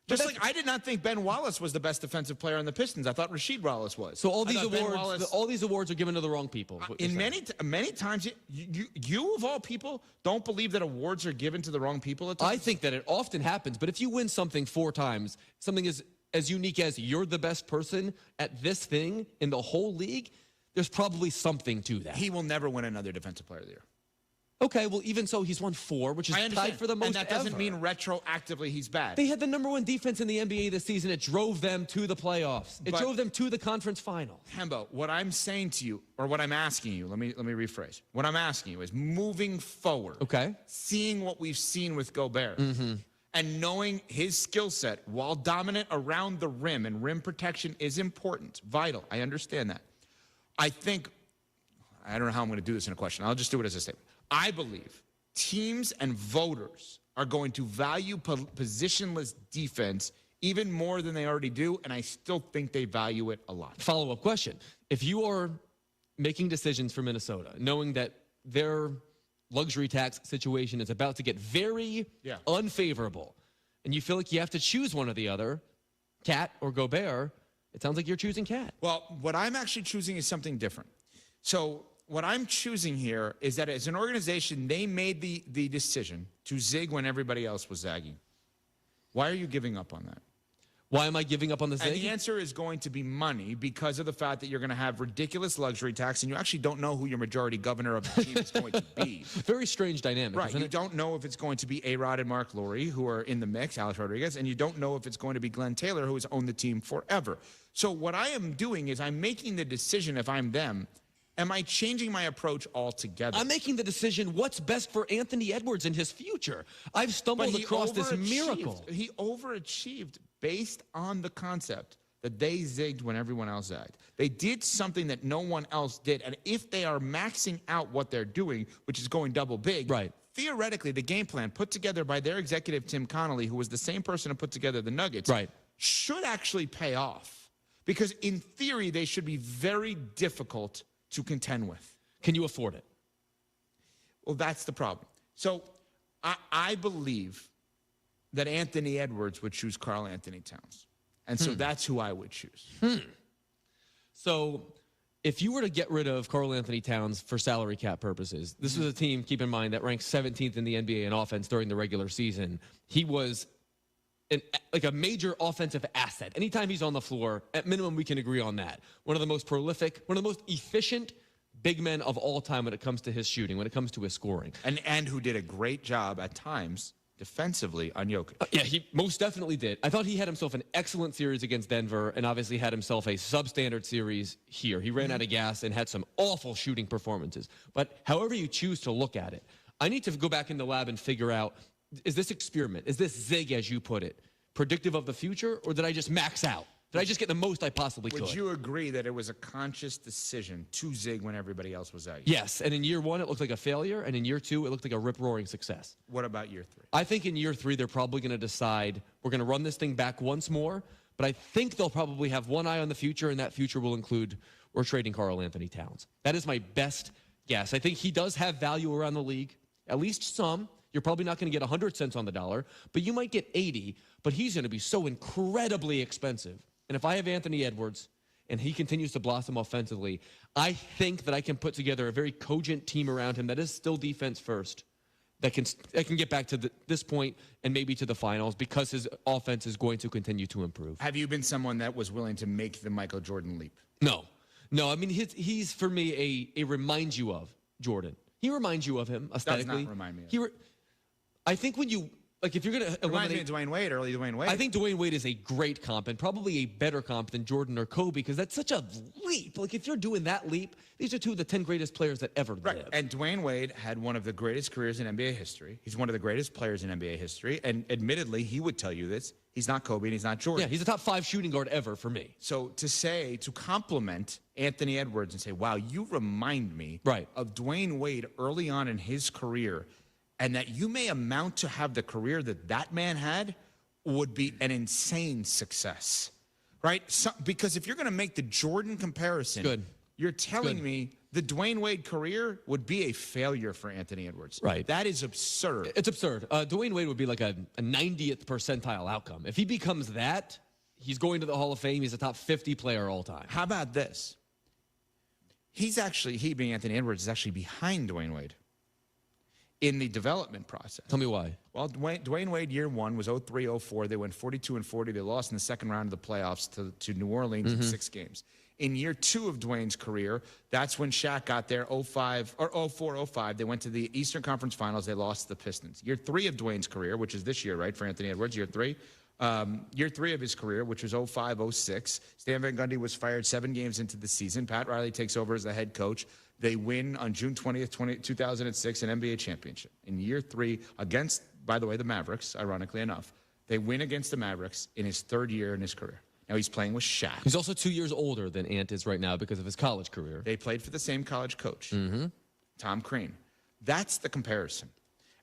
[SPEAKER 31] Just like I did not think Ben Wallace was the best defensive player on the Pistons. I thought Rasheed Wallace was.
[SPEAKER 32] So all these awards are given to the wrong people.
[SPEAKER 31] In many times, you of all people don't believe that awards are given to the wrong people at times?
[SPEAKER 32] I think that it often happens. But if you win something 4 times, something as unique as you're the best person at this thing in the whole league, there's probably something to that.
[SPEAKER 31] He will never win another Defensive Player of the Year.
[SPEAKER 32] Okay, well, even so, he's won 4, which is tied for the most
[SPEAKER 31] ever. And that doesn't mean retroactively he's bad.
[SPEAKER 32] They had the #1 defense in the NBA this season. It drove them to the playoffs. It drove them to the conference final.
[SPEAKER 31] Hembo, what I'm saying to you, or what I'm asking you, let me rephrase. What I'm asking you is moving forward.
[SPEAKER 32] Okay.
[SPEAKER 31] Seeing what we've seen with Gobert. And knowing his skill set, while dominant around the rim, and rim protection is important, vital. I understand that. I don't know how I'm going to do this in a question. I'll just do it as a statement. I believe teams and voters are going to value positionless defense even more than they already do, and I still think they value it a lot.
[SPEAKER 32] Follow-up question. If you are making decisions for Minnesota, knowing that their luxury tax situation is about to get very unfavorable, and you feel like you have to choose one or the other, Cat or Gobert, it sounds like you're choosing Cat.
[SPEAKER 31] Well, what I'm actually choosing is something different. So what I'm choosing here is that as an organization, they made the decision to zig when everybody else was zagging. Why are you giving up on that?
[SPEAKER 32] Why am I giving up on the zig?
[SPEAKER 31] And the answer is going to be money because of the fact that you're going to have ridiculous luxury tax and you actually don't know who your majority governor of the team is going to be.
[SPEAKER 32] Very strange dynamic,
[SPEAKER 31] right?
[SPEAKER 32] Isn't
[SPEAKER 31] You
[SPEAKER 32] it?
[SPEAKER 31] don't know if it's going to be A-Rod and Mark Lowry, who are in the mix, Alex Rodriguez, and you don't know if it's going to be Glenn Taylor, who has owned the team forever. So what I am doing is I'm making the decision, if I'm them, am I changing my approach altogether?
[SPEAKER 32] I'm making the decision what's best for Anthony Edwards in his future. I've stumbled across this miracle.
[SPEAKER 31] He overachieved based on the concept that they zigged when everyone else zagged. They did something that no one else did. And if they are maxing out what they're doing, which is going double big, theoretically, the game plan put together by their executive, Tim Connolly, who was the same person who put together the Nuggets, should actually pay off. Because in theory, they should be very difficult to contend with.
[SPEAKER 32] Can you afford it?
[SPEAKER 31] Well, that's the problem. So I believe that Anthony Edwards would choose Karl Anthony Towns. And so that's who I would choose.
[SPEAKER 32] So if you were to get rid of Karl Anthony Towns for salary cap purposes, this was a team, keep in mind, that ranked 17th in the NBA in offense during the regular season. He was like a major offensive asset. Anytime he's on the floor, at minimum, we can agree on that. One of the most prolific, one of the most efficient big men of all time when it comes to his shooting, when it comes to his scoring.
[SPEAKER 31] And who did a great job at times defensively on Jokic.
[SPEAKER 32] Yeah, he most definitely did. I thought he had himself an excellent series against Denver and obviously had himself a substandard series here. He ran out of gas and had some awful shooting performances. But however you choose to look at it, I need to go back in the lab and figure out is this experiment, is this zig, as you put it, predictive of the future, or did I just max out? Did I just get the most I possibly could?
[SPEAKER 3] Would you agree that it was a conscious decision to zig when everybody else was out?
[SPEAKER 32] Yes, and in year 1, it looked like a failure, and in year 2, it looked like a rip-roaring success.
[SPEAKER 3] What about year 3?
[SPEAKER 32] I think in year 3, they're probably going to decide, we're going to run this thing back once more, but I think they'll probably have one eye on the future, and that future will include, we're trading Karl Anthony Towns. That is my best guess. I think he does have value around the league, at least some. You're probably not going to get 100 cents on the dollar, but you might get 80, but he's going to be so incredibly expensive. And if I have Anthony Edwards and he continues to blossom offensively, I think that I can put together a very cogent team around him that is still defense first, that can get back to this point and maybe to the finals because his offense is going to continue to improve.
[SPEAKER 3] Have you been someone that was willing to make the Michael Jordan leap?
[SPEAKER 32] No. I mean, he's for me a remind you of Jordan. He reminds you of him aesthetically.
[SPEAKER 3] Does not remind me of him.
[SPEAKER 32] I think when you... Like, if you're going to
[SPEAKER 3] eliminate... Reminds me of Dwayne Wade, early Dwayne Wade.
[SPEAKER 32] I think Dwayne Wade is a great comp and probably a better comp than Jordan or Kobe because that's such a leap. Like, if you're doing that leap, these are 2 of the 10 greatest players that ever lived.
[SPEAKER 3] And Dwayne Wade had one of the greatest careers in NBA history. He's one of the greatest players in NBA history. And admittedly, he would tell you this. He's not Kobe and he's not Jordan.
[SPEAKER 32] Yeah, he's a top 5 shooting guard ever for me.
[SPEAKER 3] So to compliment Anthony Edwards and say, wow, you remind me of Dwayne Wade early on in his career, and that you may amount to have the career that man had would be an insane success, right? Because if you're going to make the Jordan comparison, you're telling me the Dwayne Wade career would be a failure for Anthony Edwards.
[SPEAKER 32] Right.
[SPEAKER 3] That is absurd.
[SPEAKER 32] It's absurd. Dwayne Wade would be like a 90th percentile outcome. If he becomes that, he's going to the Hall of Fame. He's a top 50 player all time.
[SPEAKER 3] How about this? He being Anthony Edwards, is actually behind Dwayne Wade in the development process.
[SPEAKER 32] Tell me why.
[SPEAKER 3] Well, Dwayne Wade year 1 was 03-04. They went 42-40. They lost in the second round of the playoffs to New Orleans in 6 games. In year 2 of Dwayne's career, that's when Shaq got there, 04-05. They went to the Eastern Conference Finals. They lost to the Pistons. Year 3 of Dwayne's career, which is this year, right, for Anthony Edwards, year 3. Year 3 of his career, which was 05-06. Stan Van Gundy was fired 7 games into the season. Pat Riley takes over as the head coach. They win on June 20th, 2006, an NBA championship. In year 3, against, by the way, the Mavericks, ironically enough, they win against the Mavericks in his 3rd year in his career. Now he's playing with Shaq.
[SPEAKER 32] He's also 2 years older than Ant is right now because of his college career.
[SPEAKER 3] They played for the same college coach, Tom Crean. That's the comparison.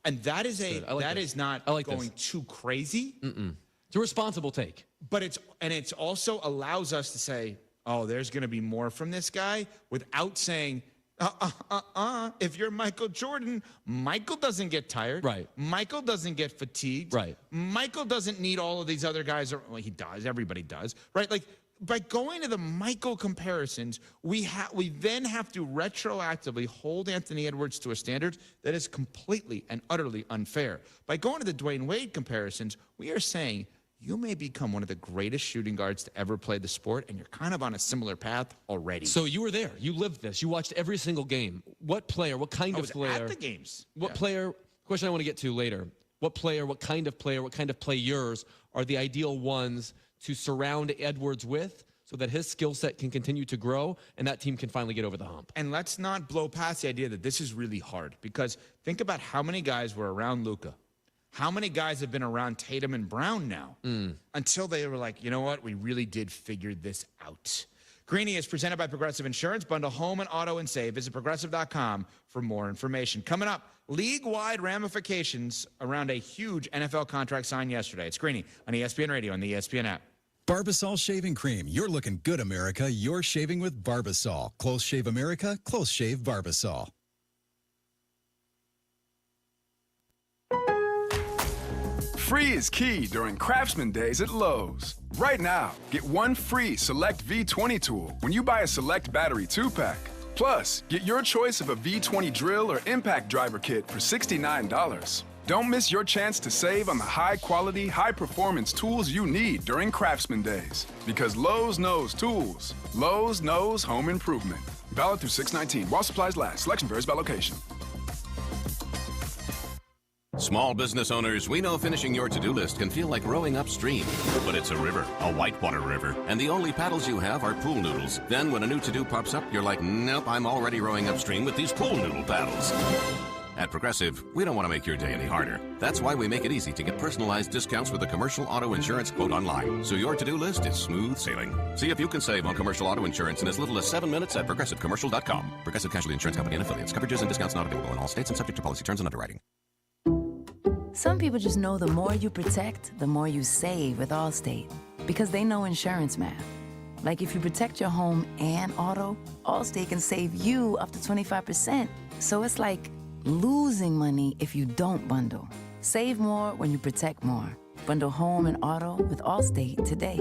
[SPEAKER 3] And that is not going too crazy.
[SPEAKER 32] It's a responsible take.
[SPEAKER 3] But it's also allows us to say, oh, there's going to be more from this guy without saying, if you're Michael Jordan, Michael doesn't get tired.
[SPEAKER 32] Right.
[SPEAKER 3] Michael doesn't get fatigued.
[SPEAKER 32] Right.
[SPEAKER 3] Michael doesn't need all of these other guys. Well, he does. Everybody does. Right. Like, by going to the Michael comparisons, we then have to retroactively hold Anthony Edwards to a standard that is completely and utterly unfair. By going to the Dwayne Wade comparisons, we are saying, you may become one of the greatest shooting guards to ever play the sport, and you're kind of on a similar path already.
[SPEAKER 32] So you were there. You lived this. You watched every single game. What player, what kind of player?
[SPEAKER 3] At the games.
[SPEAKER 32] What player, question I want to get to later. What player, what kind of players are the ideal ones to surround Edwards with so that his skill set can continue to grow and that team can finally get over the hump?
[SPEAKER 3] And let's not blow past the idea that this is really hard, because think about how many guys were around Luka. How many guys have been around Tatum and Brown now until they were like, you know what, we really did figure this out. Greeny is presented by Progressive Insurance. Bundle home and auto and save. Visit Progressive.com for more information. Coming up, league-wide ramifications around a huge NFL contract signed yesterday. It's Greeny on ESPN Radio and the ESPN app.
[SPEAKER 14] Barbasol Shaving Cream. You're looking good, America. You're shaving with Barbasol. Close Shave America. Close Shave Barbasol.
[SPEAKER 18] Free is key during Craftsman Days at Lowe's. Right now, get one free Select V20 tool when you buy a Select Battery 2-pack. Plus, get your choice of a V20 drill or impact driver kit for $69. Don't miss your chance to save on the high-quality, high-performance tools you need during Craftsman Days. Because Lowe's knows tools. Lowe's knows home improvement. Valid through 6/19 while supplies last. Selection varies by location.
[SPEAKER 19] Small business owners, we know finishing your to-do list can feel like rowing upstream. But it's a river, a whitewater river, and the only paddles you have are pool noodles. Then when a new to-do pops up, you're like, nope, I'm already rowing upstream with these pool noodle paddles. At Progressive, we don't want to make your day any harder. That's why we make it easy to get personalized discounts with a commercial auto insurance quote online, so your to-do list is smooth sailing. See if you can save on commercial auto insurance in as little as 7 minutes at ProgressiveCommercial.com. Progressive Casualty Insurance Company and Affiliates. Coverages and discounts not available in all states and subject to policy terms and underwriting.
[SPEAKER 8] Some people just know the more you protect, the more you save with Allstate, because they know insurance math. Like if you protect your home and auto, Allstate can save you up to 25%. So it's like losing money if you don't bundle. Save more when you protect more. Bundle home and auto with Allstate today.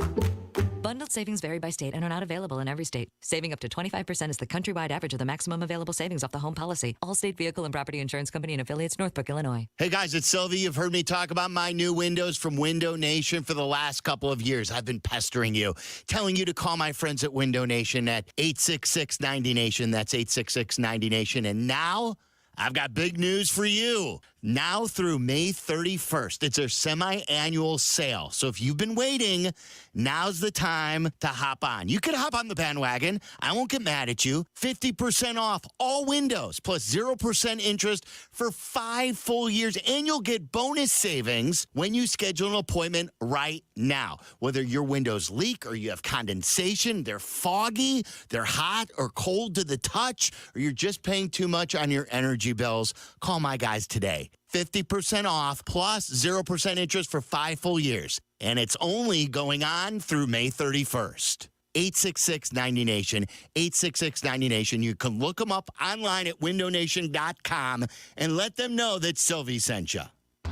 [SPEAKER 5] Bundled savings vary by state and are not available in every state. Saving up to 25% is the countrywide average of the maximum available savings off the home policy. Allstate Vehicle and Property Insurance Company and affiliates, Northbrook, Illinois.
[SPEAKER 10] Hey guys, it's Silvy. You've heard me talk about my new windows from Window Nation for the last couple of years. I've been pestering you, telling you to call my friends at Window Nation at 866-90-NATION. That's 866-90-NATION. And now I've got big news for you. Now through May 31st, it's their semi-annual sale. So if you've been waiting, now's the time to hop on. You could hop on the bandwagon. I won't get mad at you. 50% off all windows plus 0% interest for 5 full years. And you'll get bonus savings when you schedule an appointment right now. Whether your windows leak or you have condensation, they're foggy, they're hot or cold to the touch, or you're just paying too much on your energy bills, call my guys today. 50% off plus 0% interest for 5 full years. And it's only going on through May 31st. 866-90-NATION, 866-90-NATION. You can look them up online at windownation.com and let them know that Silvy sent you.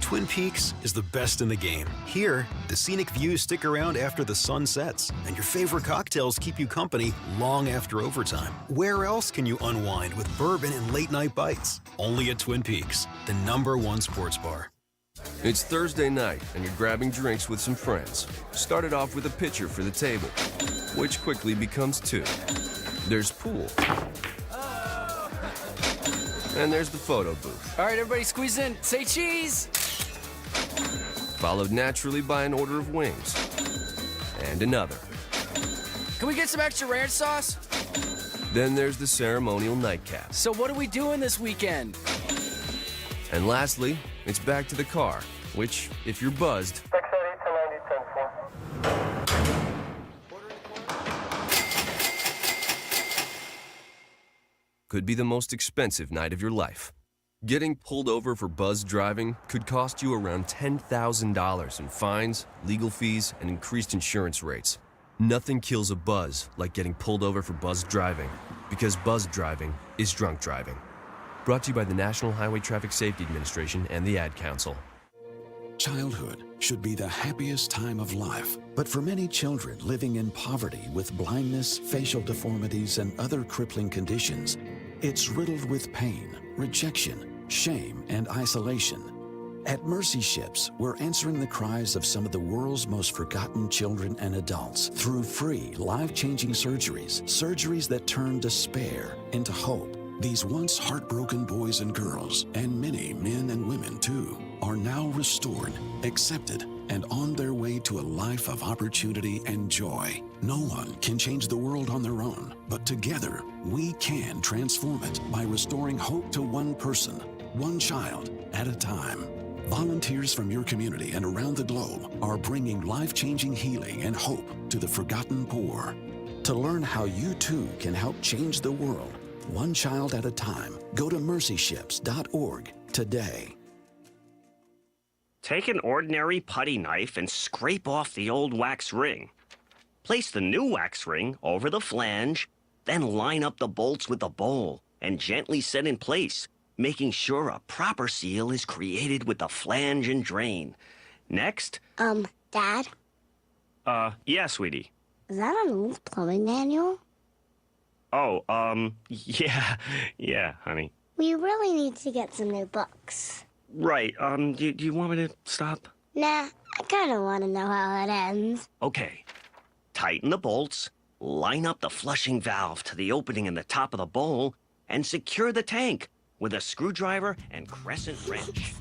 [SPEAKER 13] Twin Peaks is the best in the game. Here, the scenic views stick around after the sun sets, and your favorite cocktails keep you company long after overtime. Where else can you unwind with bourbon and late-night bites? Only at Twin Peaks, the #1 sports bar.
[SPEAKER 15] It's Thursday night, and you're grabbing drinks with some friends. Started off with a pitcher for the table, which quickly becomes 2. There's pool. And there's the photo booth.
[SPEAKER 23] All right, everybody squeeze in. Say cheese!
[SPEAKER 15] Followed naturally by an order of wings. And another.
[SPEAKER 23] Can we get some extra ranch sauce?
[SPEAKER 15] Then there's the ceremonial nightcap.
[SPEAKER 23] So what are we doing this weekend?
[SPEAKER 15] And lastly, it's back to the car, which, if you're buzzed, could be the most expensive night of your life. Getting pulled over for buzz driving could cost you around $10,000 in fines, legal fees, and increased insurance rates. Nothing kills a buzz like getting pulled over for buzz driving, because buzz driving is drunk driving. Brought to you by the National Highway Traffic Safety Administration and the Ad Council.
[SPEAKER 24] Childhood should be the happiest time of life, but for many children living in poverty with blindness, facial deformities, and other crippling conditions, it's riddled with pain, rejection, shame, and isolation. At Mercy Ships, we're answering the cries of some of the world's most forgotten children and adults through free, life-changing surgeries that turn despair into hope. These once heartbroken boys and girls, and many men and women too, are now restored, accepted, and on their way to a life of opportunity and joy. No one can change the world on their own, but together we can transform it by restoring hope to one person, one child at a time. Volunteers from your community and around the globe are bringing life-changing healing and hope to the forgotten poor. To learn how you too can help change the world, one child at a time, go to mercyships.org today.
[SPEAKER 25] Take an ordinary putty knife and scrape off the old wax ring. Place the new wax ring over the flange, then line up the bolts with the bowl and gently set in place, making sure a proper seal is created with the flange and drain. Next.
[SPEAKER 26] Dad?
[SPEAKER 25] Yeah, sweetie.
[SPEAKER 26] Is that an old plumbing manual?
[SPEAKER 25] Oh, yeah, honey.
[SPEAKER 26] We really need to get some new books.
[SPEAKER 25] Right, do you want me to stop?
[SPEAKER 26] Nah, I kind of want to know how it ends.
[SPEAKER 25] Okay. Tighten the bolts, line up the flushing valve to the opening in the top of the bowl, and secure the tank with a screwdriver and crescent wrench.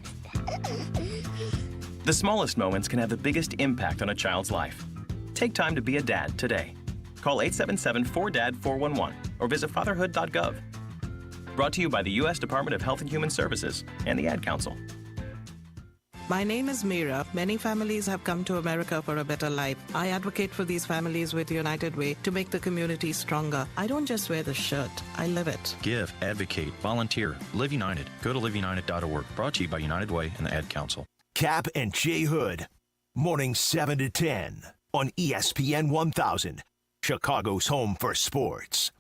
[SPEAKER 27] The smallest moments can have the biggest impact on a child's life. Take time to be a dad today. Call 877-4DAD-411 or visit fatherhood.gov. Brought to you by the U.S. Department of Health and Human Services and the Ad Council.
[SPEAKER 2] My name is Meera. Many families have come to America for a better life. I advocate for these families with United Way to make the community stronger. I don't just wear the shirt, I live it.
[SPEAKER 4] Give, advocate, volunteer. Live United. Go to liveunited.org. Brought to you by United Way and the Ad Council.
[SPEAKER 6] Kap and Jay Hood. Morning 7 to 10 on ESPN 1000. Chicago's home for sports.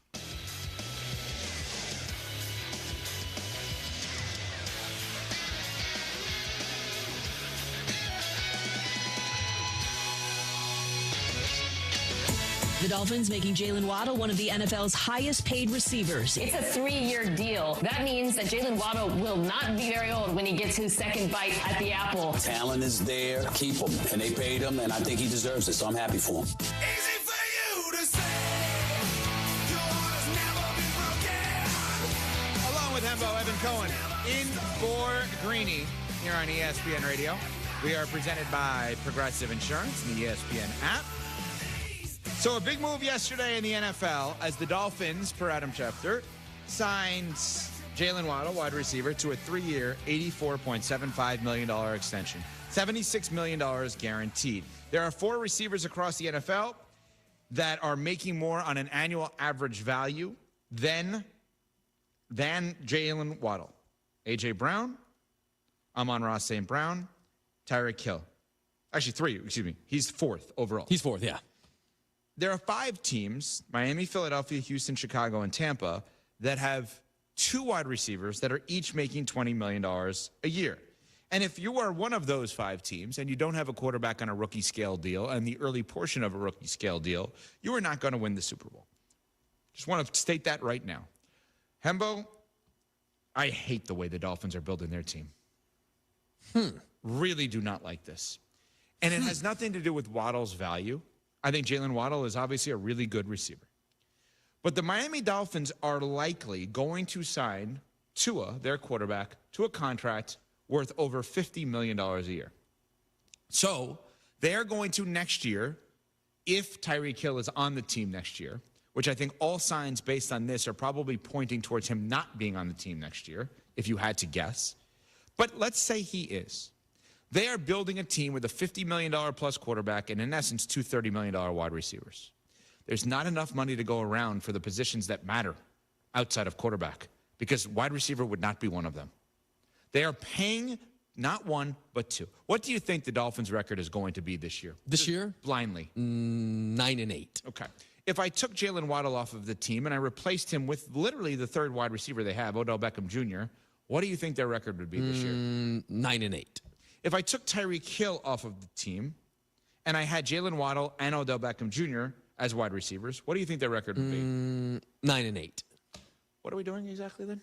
[SPEAKER 7] The Dolphins making Jalen Waddle one of the NFL's highest paid receivers.
[SPEAKER 16] It's a 3-year deal. That means that Jalen Waddle will not be very old when he gets his second bite at the apple.
[SPEAKER 17] Talent is there. Keep him. And they paid him, and I think he deserves it, so I'm happy for him.
[SPEAKER 20] Easy for you to say.
[SPEAKER 31] Along with Hembo, Evan Cohen, in for Greeny here on ESPN Radio. We are presented by Progressive Insurance and the ESPN app. So a big move yesterday in the NFL as the Dolphins, per Adam Schefter, signed Jalen Waddle, wide receiver, to a 3-year, $84.75 million extension. $76 million guaranteed. There are 4 receivers across the NFL that are making more on an annual average value than Jalen Waddle. A.J. Brown, Amon-Ra St. Brown, Tyreek Hill. Actually, 3, excuse me. He's 4th overall.
[SPEAKER 32] He's 4th, yeah.
[SPEAKER 31] There are 5 teams, Miami, Philadelphia, Houston, Chicago, and Tampa, that have 2 wide receivers that are each making $20 million a year. And if you are one of those 5 teams and you don't have a quarterback on a rookie scale deal and the early portion of a rookie scale deal, you are not going to win the Super Bowl. Just want to state that right now. Hembo, I hate the way the Dolphins are building their team. Really do not like this. And it has nothing to do with Waddle's value. I think Jalen Waddle is obviously a really good receiver. But the Miami Dolphins are likely going to sign Tua, their quarterback, to a contract worth over $50 million a year. So they are going to next year, if Tyreek Hill is on the team next year, which I think all signs based on this are probably pointing towards him not being on the team next year, if you had to guess. But let's say he is. They are building a team with a $50 million plus quarterback and, in essence, 2 $30 million wide receivers. There's not enough money to go around for the positions that matter outside of quarterback because wide receiver would not be one of them. They are paying not 1, but 2. What do you think the Dolphins' record is going to be this year?
[SPEAKER 32] This year?
[SPEAKER 31] Blindly.
[SPEAKER 32] 9-8.
[SPEAKER 31] Okay. If I took Jalen Waddle off of the team and I replaced him with literally the 3rd wide receiver they have, Odell Beckham Jr., what do you think their record would be this year?
[SPEAKER 32] 9-8.
[SPEAKER 31] If I took Tyreek Hill off of the team and I had Jalen Waddle and Odell Beckham Jr. as wide receivers, what do you think their record would be?
[SPEAKER 32] 9-8.
[SPEAKER 31] What are we doing exactly then?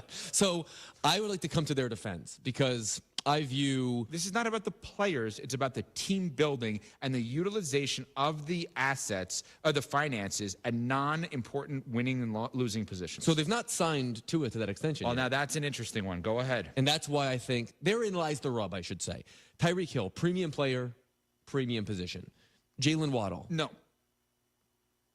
[SPEAKER 32] So I would like to come to their defense because I view...
[SPEAKER 31] This is not about the players. It's about the team building and the utilization of the assets, or the finances, and non-important winning and losing positions.
[SPEAKER 32] So they've not signed Tua to that extension yet.
[SPEAKER 31] Now that's an interesting one. Go ahead.
[SPEAKER 32] And that's why I think therein lies the rub, I should say. Tyreek Hill, premium player, premium position. Jalen Waddle.
[SPEAKER 31] No.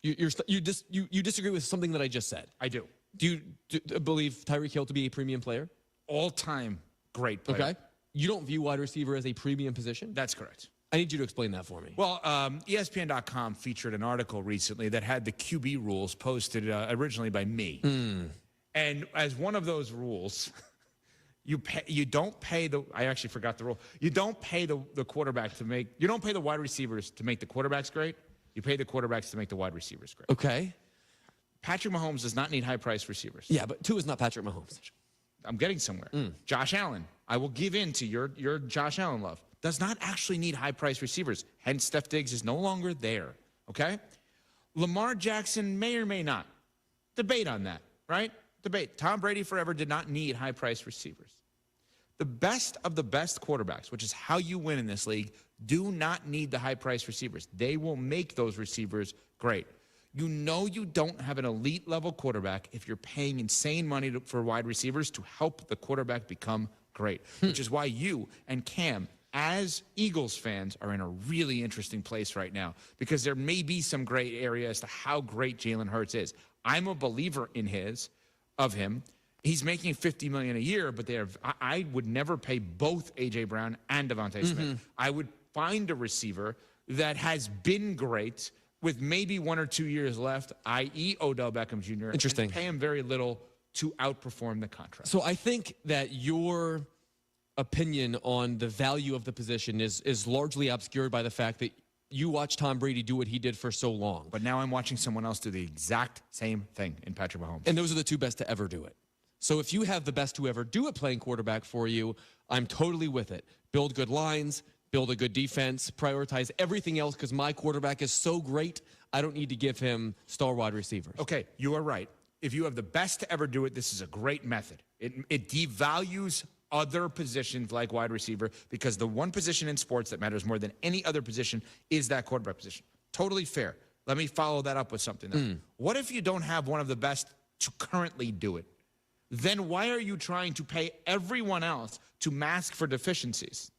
[SPEAKER 32] You disagree with something that I just said?
[SPEAKER 31] I do.
[SPEAKER 32] Do you believe Tyreek Hill to be a premium player?
[SPEAKER 31] All-time great player.
[SPEAKER 32] Okay. You don't view wide receiver as a premium position?
[SPEAKER 31] That's correct.
[SPEAKER 32] I need you to explain that for me.
[SPEAKER 31] Well, ESPN.com featured an article recently that had the QB rules posted originally by me. And as one of those rules, you don't pay the, I actually forgot the rule. You don't pay the quarterback to make, you don't pay the wide receivers to make the quarterbacks great. You pay the quarterbacks to make the wide receivers great.
[SPEAKER 32] Okay.
[SPEAKER 31] Patrick Mahomes does not need high-priced receivers.
[SPEAKER 32] Yeah, but Tua is not Patrick Mahomes.
[SPEAKER 31] I'm getting somewhere. Josh Allen, I will give in to your Josh Allen love, does not actually need high-priced receivers. Hence, Steph Diggs is no longer there, okay? Lamar Jackson may or may not. Debate on that, right? Debate. Tom Brady forever did not need high-priced receivers. The best of the best quarterbacks, which is how you win in this league, do not need the high-priced receivers. They will make those receivers great. You know you don't have an elite-level quarterback if you're paying insane money for wide receivers to help the quarterback become great, which is why you and Cam, as Eagles fans, are in a really interesting place right now because there may be some gray area as to how great Jalen Hurts is. I'm a believer in his, of him. He's making $50 million a year, but I would never pay both A.J. Brown and Devontae Smith. I would find a receiver that has been great with maybe 1 or 2 years left, i.e. Odell Beckham Jr.
[SPEAKER 32] Interesting.
[SPEAKER 31] And pay him very little to outperform the contract.
[SPEAKER 32] So I think that your opinion on the value of the position is largely obscured by the fact that you watched Tom Brady do what he did for so long.
[SPEAKER 31] But now I'm watching someone else do the exact same thing in Patrick Mahomes.
[SPEAKER 32] And those are the two best to ever do it. So if you have the best to ever do it playing quarterback for you, I'm totally with it. Build good lines, build a good defense, prioritize everything else because my quarterback is so great, I don't need to give him star wide receivers.
[SPEAKER 31] Okay, you are right. If you have the best to ever do it, this is a great method. It devalues other positions like wide receiver because the one position in sports that matters more than any other position is that quarterback position. Totally fair. Let me follow that up with something. What if you don't have one of the best to currently do it? Then why are you trying to pay everyone else to mask for deficiencies?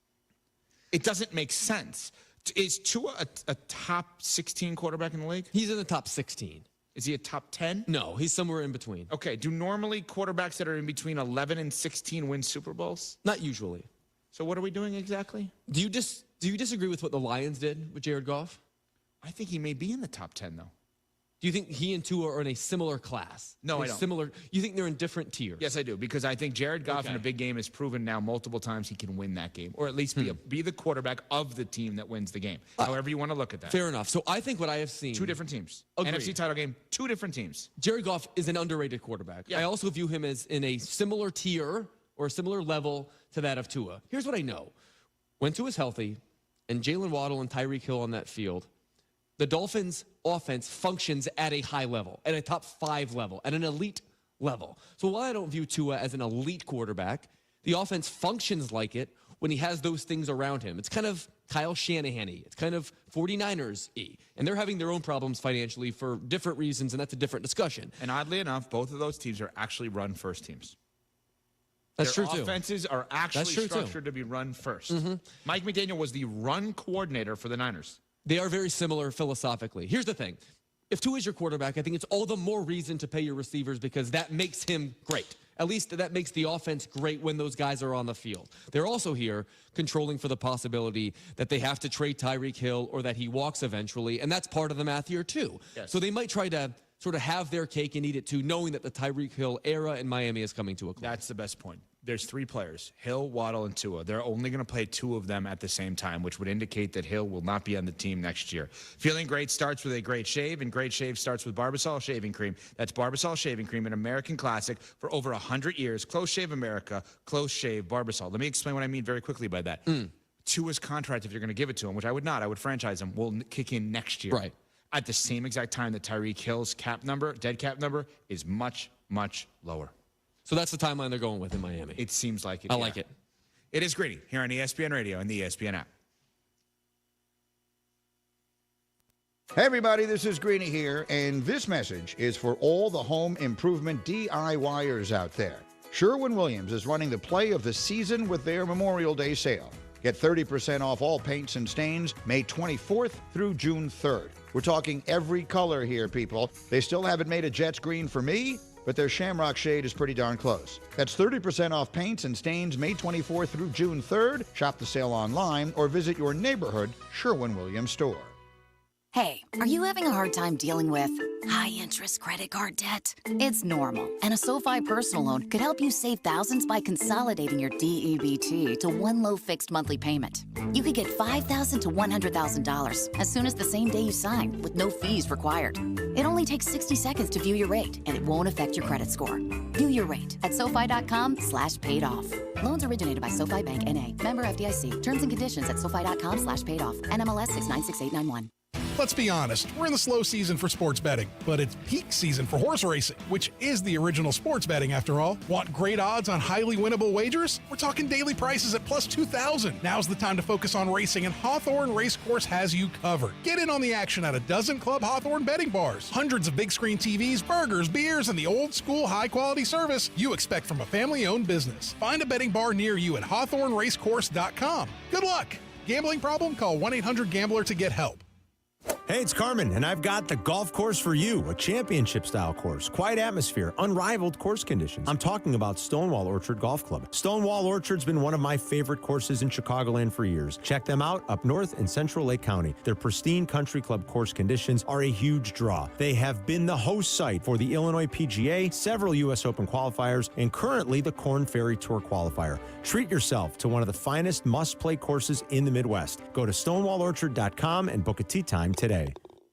[SPEAKER 31] It doesn't make sense. Is Tua a top 16 quarterback in the league?
[SPEAKER 32] He's in the top 16.
[SPEAKER 31] Is he a top 10?
[SPEAKER 32] No, he's somewhere in between.
[SPEAKER 31] Okay, do normally quarterbacks that are in between 11 and 16 win Super Bowls?
[SPEAKER 32] Not usually.
[SPEAKER 31] So what are we doing exactly?
[SPEAKER 32] Do you disagree with what the Lions did with Jared Goff?
[SPEAKER 31] I think he may be in the top 10, though.
[SPEAKER 32] Do you think he and Tua are in a similar class?
[SPEAKER 31] No, I don't.
[SPEAKER 32] Similar. You think they're in different tiers?
[SPEAKER 31] Yes, I do, because I think Jared Goff in a big game has proven now multiple times he can win that game, or at least be the quarterback of the team that wins the game. However you want to look at that.
[SPEAKER 32] Fair enough. So I think what I have seen...
[SPEAKER 31] Two different teams.
[SPEAKER 32] Agreed.
[SPEAKER 31] NFC title game, two different teams.
[SPEAKER 32] Jared Goff is an underrated quarterback. Yeah. I also view him as in a similar tier or a similar level to that of Tua. Here's what I know. When Tua's healthy and Jalen Waddle and Tyreek Hill on that field, the Dolphins' offense functions at a high level, at a top 5 level, at an elite level. So while I don't view Tua as an elite quarterback, the offense functions like it when he has those things around him. It's kind of Kyle Shanahan-y. It's kind of 49ers-y. And they're having their own problems financially for different reasons, and that's a different discussion.
[SPEAKER 31] And oddly enough, both of those teams are actually run-first teams.
[SPEAKER 32] That's
[SPEAKER 31] Their
[SPEAKER 32] true, too.
[SPEAKER 31] Offenses are actually structured to be run-first. Mike McDaniel was the run coordinator for the Niners.
[SPEAKER 32] They are very similar philosophically. Here's the thing. If Tua is your quarterback, I think it's all the more reason to pay your receivers because that makes him great. At least that makes the offense great when those guys are on the field. They're also here controlling for the possibility that they have to trade Tyreek Hill or that he walks eventually, and that's part of the math here too.
[SPEAKER 31] Yes.
[SPEAKER 32] So they might try to sort of have their cake and eat it too, knowing that the Tyreek Hill era in Miami is coming to a close.
[SPEAKER 31] That's the best point. There's 3 players, Hill, Waddle, and Tua. They're only going to play 2 of them at the same time, which would indicate that Hill will not be on the team next year. Feeling great starts with a great shave, and great shave starts with Barbasol Shaving Cream. That's Barbasol Shaving Cream, an American classic for over 100 years. Close Shave America, Close Shave Barbasol. Let me explain what I mean very quickly by that. Tua's contract, if you're going to give it to him, which I would not, I would franchise him, will kick in next year.
[SPEAKER 32] Right.
[SPEAKER 31] At the same exact time that Tyreek Hill's dead cap number, is much, much lower.
[SPEAKER 32] So that's the timeline they're going with in Miami.
[SPEAKER 31] It seems like it.
[SPEAKER 32] I like it.
[SPEAKER 31] It is Greeny here on ESPN Radio and the ESPN app.
[SPEAKER 1] Hey everybody, this is Greeny here, and this message is for all the home improvement DIYers out there. Sherwin-Williams is running the play of the season with their Memorial Day sale. Get 30% off all paints and stains May 24th through June 3rd. We're talking every color here, people. They still haven't made a Jets green for me, but their Shamrock shade is pretty darn close. That's 30% off paints and stains May 24th through June 3rd. Shop the sale online or visit your neighborhood Sherwin-Williams store.
[SPEAKER 3] Hey, are you having a hard time dealing with high-interest credit card debt? It's normal, and a SoFi personal loan could help you save thousands by consolidating your DEBT to one low fixed monthly payment. You could get $5,000 to $100,000 as soon as the same day you sign, with no fees required. It only takes 60 seconds to view your rate, and it won't affect your credit score. View your rate at SoFi.com/paid-off. Loans originated by SoFi Bank N.A. Member FDIC. Terms and conditions at SoFi.com/paid-off. NMLS 696891.
[SPEAKER 9] Let's be honest, we're in the slow season for sports betting, but it's peak season for horse racing, which is the original sports betting after all. Want great odds on highly winnable wagers? We're talking daily prices at plus 2,000. Now's the time to focus on racing, and Hawthorne Racecourse has you covered. Get in on the action at a dozen Club Hawthorne betting bars. Hundreds of big screen TVs, burgers, beers, and the old school high quality service you expect from a family-owned business. Find a betting bar near you at HawthorneRacecourse.com. Good luck! Gambling problem? Call 1-800-GAMBLER to get help.
[SPEAKER 5] Hey, it's Carmen, and I've got the golf course for you, a championship-style course, quiet atmosphere, unrivaled course conditions. I'm talking about Stonewall Orchard Golf Club. Stonewall Orchard's been one of my favorite courses in Chicagoland for years. Check them out up north in central Lake County. Their pristine country club course conditions are a huge draw. They have been the host site for the Illinois PGA, several U.S. Open qualifiers, and currently the Korn Ferry Tour qualifier. Treat yourself to one of the finest must-play courses in the Midwest. Go to stonewallorchard.com and book a tee time today.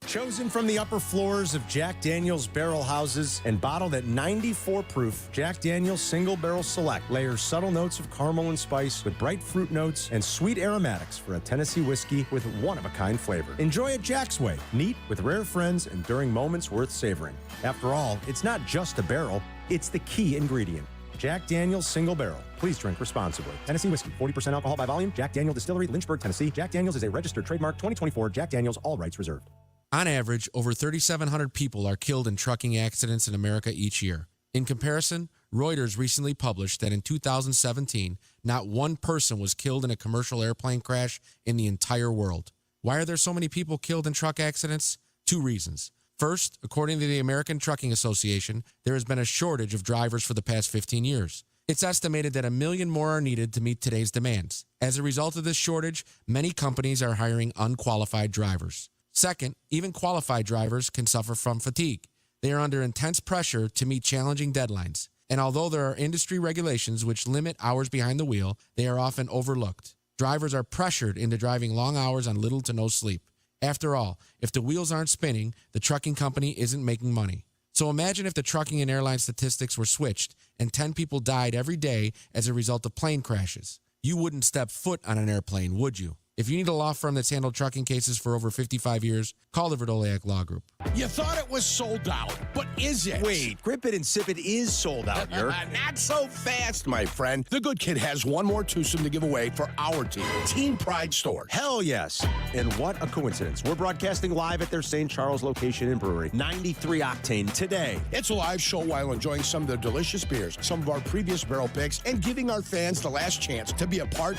[SPEAKER 5] Chosen from the upper floors of Jack Daniel's barrel houses and bottled at 94 proof, Jack Daniel's Single Barrel Select layers subtle notes of caramel and spice with bright fruit notes and sweet aromatics for a Tennessee whiskey with one-of-a-kind flavor. Enjoy it Jack's way, neat, with rare friends, and during moments worth savoring. After all, it's not just a barrel, it's the key ingredient. Jack Daniel's Single Barrel. Please drink responsibly. Tennessee whiskey, 40% alcohol by volume. Jack Daniel Distillery, Lynchburg, Tennessee. Jack Daniel's is a registered trademark. 2024. Jack Daniel's, all rights reserved.
[SPEAKER 8] On average, over 3,700 people are killed in trucking accidents in America each year. In comparison, Reuters recently published that in 2017, not one person was killed in a commercial airplane crash in the entire world. Why are there so many people killed in truck accidents? Two reasons. First, according to the American Trucking Association, there has been a shortage of drivers for the past 15 years. It's estimated that 1 million more are needed to meet today's demands. As a result of this shortage, many companies are hiring unqualified drivers. Second, even qualified drivers can suffer from fatigue. They are under intense pressure to meet challenging deadlines. And although there are industry regulations which limit hours behind the wheel, they are often overlooked. Drivers are pressured into driving long hours on little to no sleep. After all, if the wheels aren't spinning, the trucking company isn't making money. So imagine if the trucking and airline statistics were switched and 10 people died every day as a result of plane crashes. You wouldn't step foot on an airplane, would you? If you need a law firm that's handled trucking cases for over 55 years, call the Verdoliak Law Group.
[SPEAKER 11] You thought it was sold out, but is it?
[SPEAKER 5] Wait, Grip It and Sip It is sold out, Yerk.
[SPEAKER 11] Not so fast, my friend. The Good Kid has one more twosome to give away for our team. Team Pride Store.
[SPEAKER 5] Hell yes. And what a coincidence. We're broadcasting live at their St. Charles location and brewery. 93 Octane today.
[SPEAKER 11] It's a live show while enjoying some of their delicious beers, some of our previous barrel picks, and giving our fans the last chance to be a part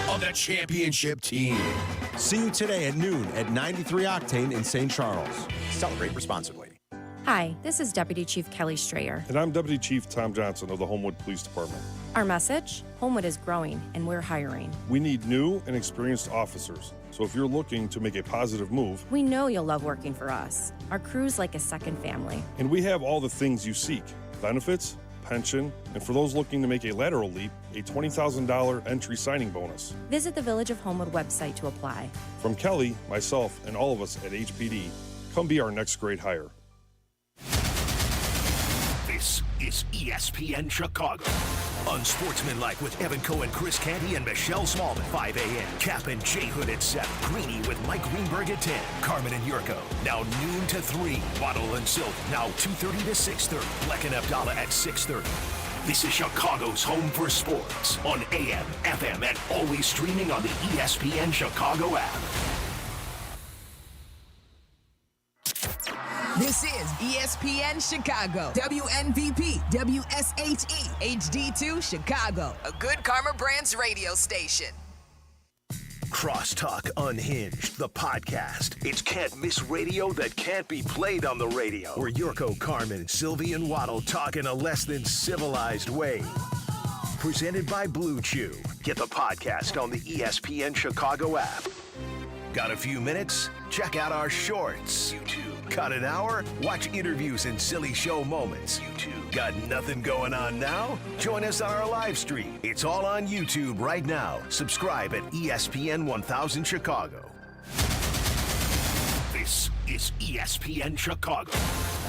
[SPEAKER 11] of the championship team.
[SPEAKER 5] See you today at noon at 93 Octane in St. Charles. Celebrate responsibly.
[SPEAKER 12] Hi, this is Deputy Chief Kelly Strayer.
[SPEAKER 14] And I'm Deputy Chief Tom Johnson of the Homewood Police Department.
[SPEAKER 12] Our message? Homewood is growing, and we're hiring.
[SPEAKER 14] We need new and experienced officers. So if you're looking to make a positive move,
[SPEAKER 12] we know you'll love working for us. Our crew's like a second family.
[SPEAKER 14] And we have all the things you seek. Benefits, pension, and for those looking to make a lateral leap, a $20,000 entry signing bonus.
[SPEAKER 12] Visit the Village of Homewood website to apply.
[SPEAKER 14] From Kelly, myself, and all of us at HPD, come be our next great hire.
[SPEAKER 6] This is ESPN Chicago. Unsportsmanlike with Evan Cohen, Chris Canty, and Michelle Smallman. 5 a.m. Kap and J Hood at 7. Greeny with Mike Greenberg at 10. Carmen and Jurko. Now noon to 3. Waddle and Silk. Now 2:30 to 6:30. Black and Abdallah at 6:30. This is Chicago's home for sports on AM, FM, and always streaming on the ESPN Chicago app.
[SPEAKER 18] This is ESPN Chicago, WNVP, WSHE, HD2 Chicago, a good Karma Brands radio station.
[SPEAKER 6] Crosstalk Unhinged, the podcast. It's can't miss radio that can't be played on the radio. Where Jurko, Carmen, Silvy, and Waddle talk in a less than civilized way. Presented by Blue Chew. Get the podcast on the ESPN Chicago app. Got a few minutes? Check out our shorts. YouTube. Got an hour? Watch interviews and silly show moments. YouTube. Got nothing going on now? Join us on our live stream. It's all on YouTube right now. Subscribe at ESPN 1000 Chicago. This is ESPN Chicago.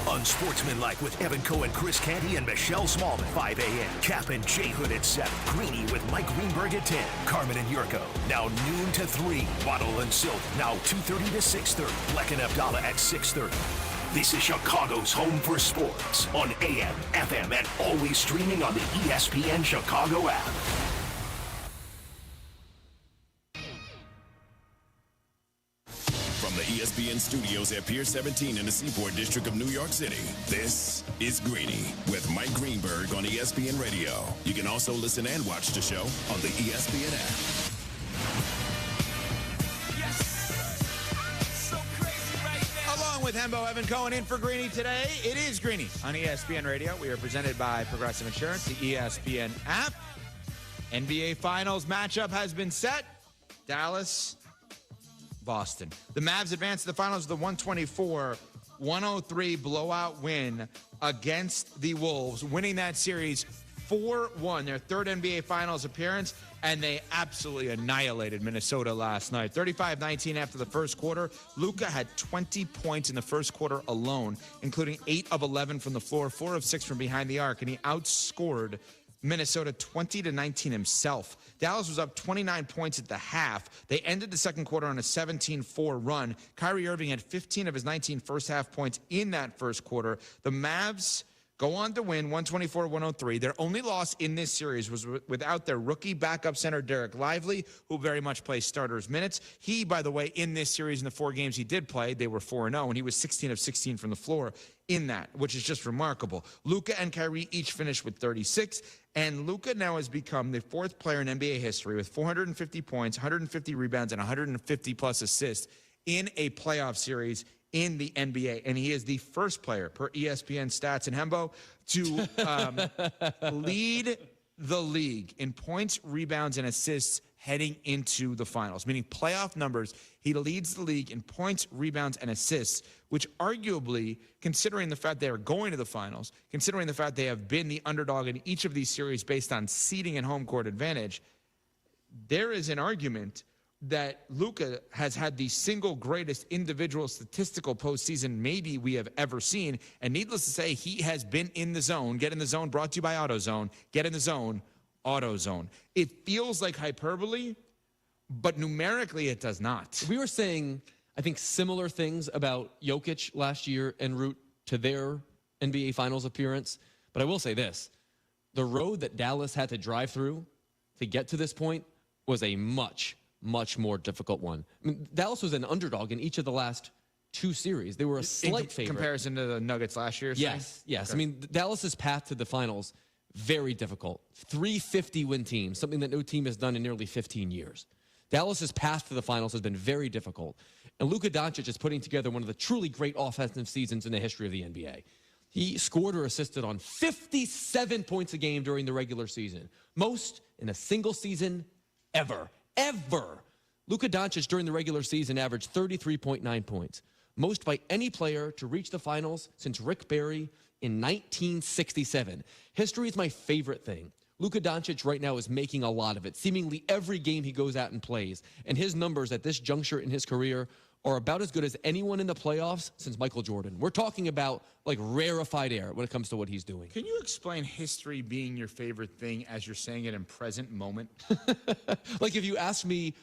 [SPEAKER 6] Unsportsmanlike with Evan Cohen, Chris Canty, and Michelle Smallman. 5 a.m. Kap and J Hood at 7. Greeny with Mike Greenberg at 10. Carmen and Jurko. Now noon to 3. Waddle and Silk. Now 2:30 to 6:30. Black and Abdallah at 6:30. This is Chicago's home for sports on AM, FM, and always streaming on the ESPN Chicago app.
[SPEAKER 19] From the ESPN studios at Pier 17 in the Seaport District of New York City, this is Greeny with Mike Greenberg on ESPN Radio. You can also listen and watch the show on the ESPN app.
[SPEAKER 20] Yes, so crazy right
[SPEAKER 31] Hembo, Evan Cohen in for Greeny today. It is Greeny on ESPN Radio. We are presented by Progressive Insurance, the ESPN app. NBA Finals matchup has been set. Dallas, Boston. The Mavs advance to the finals with a 124-103 blowout win against the Wolves, winning that series 4-1, their third NBA Finals appearance, and they absolutely annihilated Minnesota last night. 35-19 after the first quarter. Luka had 20 points in the first quarter alone, including 8 of 11 from the floor, 4 of 6 from behind the arc, and he outscored Minnesota 20-19 himself. Dallas was up 29 points at the half. They ended the second quarter on a 17-4 run. Kyrie Irving had 15 of his 19 first-half points in that first quarter. The Mavs go on to win 124-103. Their only loss in this series was without their rookie backup center, Derek Lively, who very much plays starters minutes. He, by the way, in this series, in the 4 games he did play, they were 4-0, and he was 16 of 16 from the floor in that, which is just remarkable. Luka and Kyrie each finished with 36, and Luka now has become the 4th player in NBA history with 450 points, 150 rebounds, and 150-plus assists in a playoff series in the NBA, and he is the first player per ESPN stats and Hembo to lead the league in points, rebounds, and assists heading into the finals, meaning playoff numbers. He leads the league in points, rebounds, and assists, which arguably, considering the fact they are going to the finals, considering the fact they have been the underdog in each of these series based on seeding and home court advantage, there is an argument that Luka has had the single greatest individual statistical postseason maybe we have ever seen. And needless to say, he has been in the zone. Get in the zone, brought to you by AutoZone. Get in the zone, AutoZone. It feels like hyperbole, but numerically it does not.
[SPEAKER 32] We were saying, I think, similar things about Jokic last year en route to their NBA Finals appearance. But I will say this. The road that Dallas had to drive through to get to this point was a much more difficult one. I mean, Dallas was an underdog in each of the last 2 series. They were a slight favorite.
[SPEAKER 31] In comparison to the Nuggets last year?
[SPEAKER 32] Yes.
[SPEAKER 31] Okay.
[SPEAKER 32] I mean, Dallas's path to the finals, very difficult. 350-win team, something that no team has done in nearly 15 years. Dallas's path to the finals has been very difficult. And Luka Doncic is putting together one of the truly great offensive seasons in the history of the NBA. He scored or assisted on 57 points a game during the regular season, most in a single season ever. Luka Doncic during the regular season averaged 33.9 points, most by any player to reach the finals since Rick Barry in 1967. History is my favorite thing. Luka Doncic right now is making a lot of it, seemingly every game he goes out and plays, and his numbers at this juncture in his career are about as good as anyone in the playoffs since Michael Jordan. We're talking about like rarefied air when it comes to what he's doing.
[SPEAKER 31] Can you explain history being your favorite thing as you're saying it in present moment?
[SPEAKER 32] Like if you ask me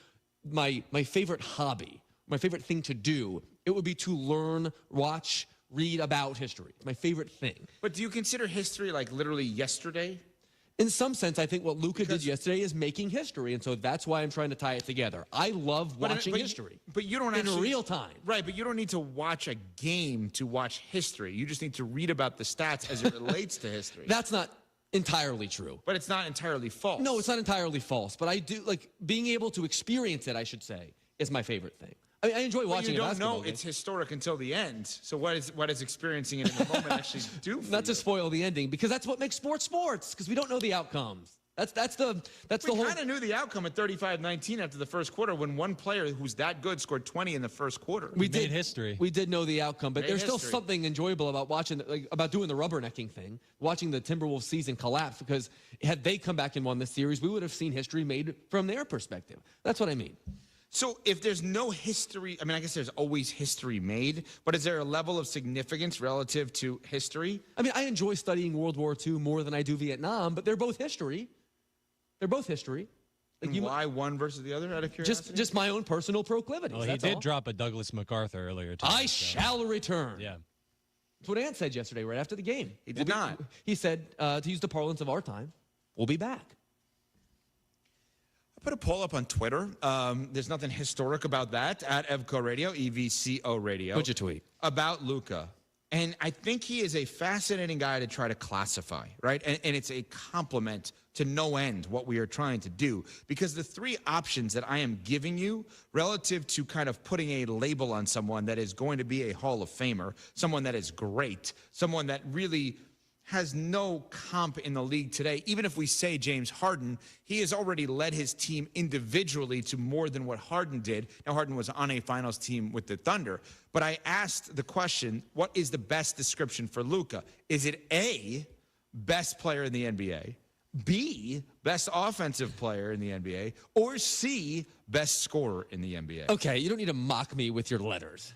[SPEAKER 32] my favorite hobby, my favorite thing to do, it would be to learn, watch, read about history. It's my favorite thing.
[SPEAKER 31] But do you consider history like literally yesterday?
[SPEAKER 32] In some sense, I think what Luka did yesterday is making history, and so that's why I'm trying to tie it together. I love watching history.
[SPEAKER 31] But you don't
[SPEAKER 32] in real time.
[SPEAKER 31] Right, but you don't need to watch a game to watch history. You just need to read about the stats as it relates to history.
[SPEAKER 32] That's not entirely true.
[SPEAKER 31] But it's not entirely false.
[SPEAKER 32] No, it's not entirely false, but I do, like, being able to experience it, I should say, is my favorite thing. I mean, I enjoy watching a basketball game.
[SPEAKER 31] You don't know it's historic until the end. So what is experiencing it in the moment actually do for
[SPEAKER 32] Not
[SPEAKER 31] you?
[SPEAKER 32] to spoil the ending, because that's what makes sports, because we don't know the outcomes. That's the whole.
[SPEAKER 31] We kind of knew the outcome at 35-19 after the first quarter when one player who's that good scored 20 in the first quarter.
[SPEAKER 32] We made history. We did know the outcome, but there's still something enjoyable about watching, about doing the rubbernecking thing, watching the Timberwolves season collapse, because had they come back and won this series, we would have seen history made from their perspective. That's what I mean.
[SPEAKER 31] So if there's no history, I mean, I guess there's always history made, but is there a level of significance relative to history?
[SPEAKER 32] I mean, I enjoy studying World War II more than I do Vietnam, but they're both history. They're both history.
[SPEAKER 31] Like why one versus the other, out of curiosity?
[SPEAKER 32] Just my own personal proclivities.
[SPEAKER 10] Well, he did drop a Douglas MacArthur earlier today.
[SPEAKER 32] I shall return.
[SPEAKER 10] Yeah.
[SPEAKER 32] That's what Ant said yesterday, right after the game.
[SPEAKER 31] He did not.
[SPEAKER 32] He said, to use the parlance of our time, we'll be back.
[SPEAKER 31] Put a poll up on Twitter. There's nothing historic about that. At EVCO Radio, EVCO Radio.
[SPEAKER 32] What'd you tweet?
[SPEAKER 31] About Luka. And I think he is a fascinating guy to try to classify, right? And it's a compliment to no end what we are trying to do, because the three options that I am giving you relative to kind of putting a label on someone that is going to be a Hall of Famer, someone that is great, someone that really has no comp in the league today. Even if we say James Harden, he has already led his team individually to more than what Harden did. Now, Harden was on a finals team with the Thunder. But I asked the question, what is the best description for Luka? Is it A, best player in the NBA, B, best offensive player in the NBA, or C, best scorer in the NBA?
[SPEAKER 32] Okay, you don't need to mock me with your letters.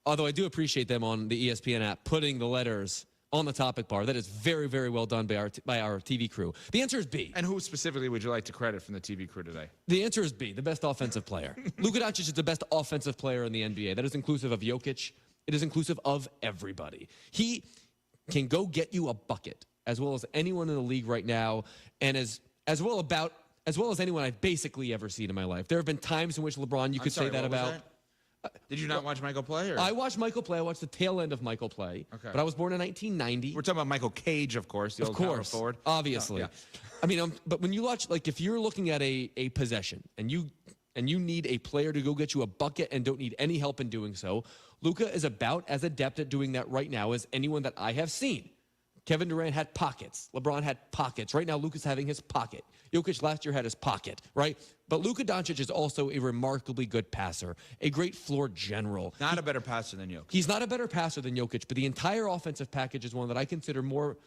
[SPEAKER 32] Although I do appreciate them on the ESPN app putting the letters on the topic bar. That is very, very well done by our TV crew. The answer is B.
[SPEAKER 31] And who specifically would you like to credit from the TV crew today?
[SPEAKER 32] The answer is B, the best offensive player. Luka Doncic is the best offensive player in the NBA. That is inclusive of Jokic. It is inclusive of everybody. He can go get you a bucket as well as anyone in the league right now, and as well as anyone I've basically ever seen in my life. There have been times in which LeBron, you could say that about.
[SPEAKER 31] Did you not watch Michael play? Or?
[SPEAKER 32] I watched Michael play. I watched the tail end of Michael play.
[SPEAKER 31] Okay.
[SPEAKER 32] But I was born in 1990.
[SPEAKER 31] We're talking about Michael Cage, of course, the old power forward.
[SPEAKER 32] Obviously.
[SPEAKER 31] Oh, yeah.
[SPEAKER 32] I mean, but when you watch, like, if you're looking at a possession and you need a player to go get you a bucket and don't need any help in doing so, Luka is about as adept at doing that right now as anyone that I have seen. Kevin Durant had pockets. LeBron had pockets. Right now, Luka's having his pocket. Jokic last year had his pocket, right? But Luka Doncic is also a remarkably good passer, a great floor general.
[SPEAKER 31] Not a better passer than Jokic.
[SPEAKER 32] He's not a better passer than Jokic, but the entire offensive package is one that I consider more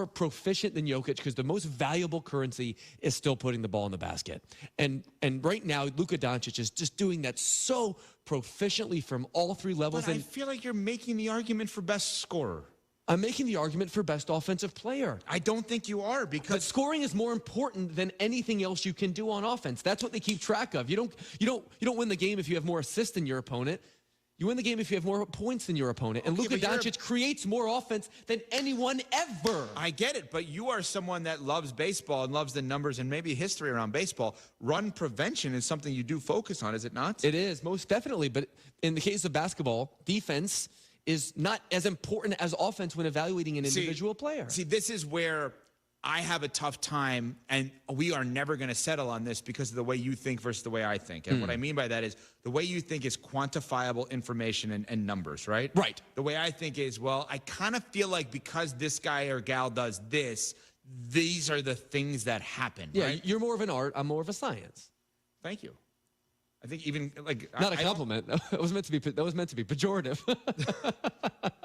[SPEAKER 32] proficient than Jokic, because the most valuable currency is still putting the ball in the basket. And right now, Luka Doncic is just doing that so proficiently from all three levels.
[SPEAKER 31] But I feel like you're making the argument for best scorer.
[SPEAKER 32] I'm making the argument for best offensive player.
[SPEAKER 31] I don't think you are, because
[SPEAKER 32] but scoring is more important than anything else you can do on offense. That's what they keep track of. You don't win the game if you have more assists than your opponent. You win the game if you have more points than your opponent. And Luka Doncic creates more offense than anyone ever.
[SPEAKER 31] I get it, but you are someone that loves baseball and loves the numbers and maybe history around baseball. Run prevention is something you do focus on, is it not?
[SPEAKER 32] It is, most definitely. But in the case of basketball, defense is not as important as offense when evaluating an individual player.
[SPEAKER 31] See, this is where I have a tough time, and we are never going to settle on this because of the way you think versus the way I think. And what I mean by that is the way you think is quantifiable information and numbers, right?
[SPEAKER 32] Right.
[SPEAKER 31] The way I think is, well, I kind of feel like because this guy or gal does this, these are the things that happen,
[SPEAKER 32] Yeah,
[SPEAKER 31] right?
[SPEAKER 32] you're more of an art, I'm more of a science.
[SPEAKER 31] Thank you. I think even like
[SPEAKER 2] not a compliment. That was meant to be pejorative.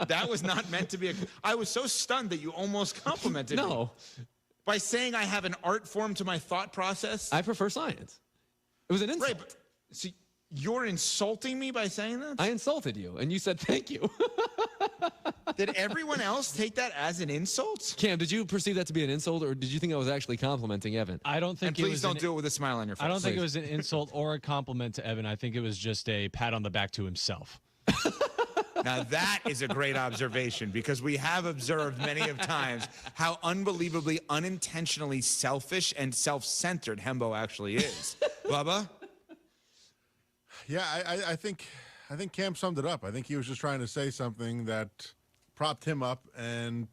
[SPEAKER 31] That was not meant to be. I was so stunned that you almost complimented me.
[SPEAKER 2] No,
[SPEAKER 31] by saying I have an art form to my thought process.
[SPEAKER 2] I prefer science. It was an insult.
[SPEAKER 31] Right, but, see, you're insulting me by saying that?
[SPEAKER 2] I insulted you, and you said thank you.
[SPEAKER 31] Did everyone else take that as an insult?
[SPEAKER 2] Cam, did you perceive that to be an insult, or did you think I was actually complimenting Evan?
[SPEAKER 10] I don't think.
[SPEAKER 31] And please don't do it with a smile on your face.
[SPEAKER 10] I don't think it was an insult or a compliment to Evan. I think it was just a pat on the back to himself.
[SPEAKER 31] Now that is a great observation, because we have observed many of times how unbelievably unintentionally selfish and self-centered Hembo actually is. Bubba?
[SPEAKER 13] Yeah, I think Cam summed it up. I think he was just trying to say something that propped him up and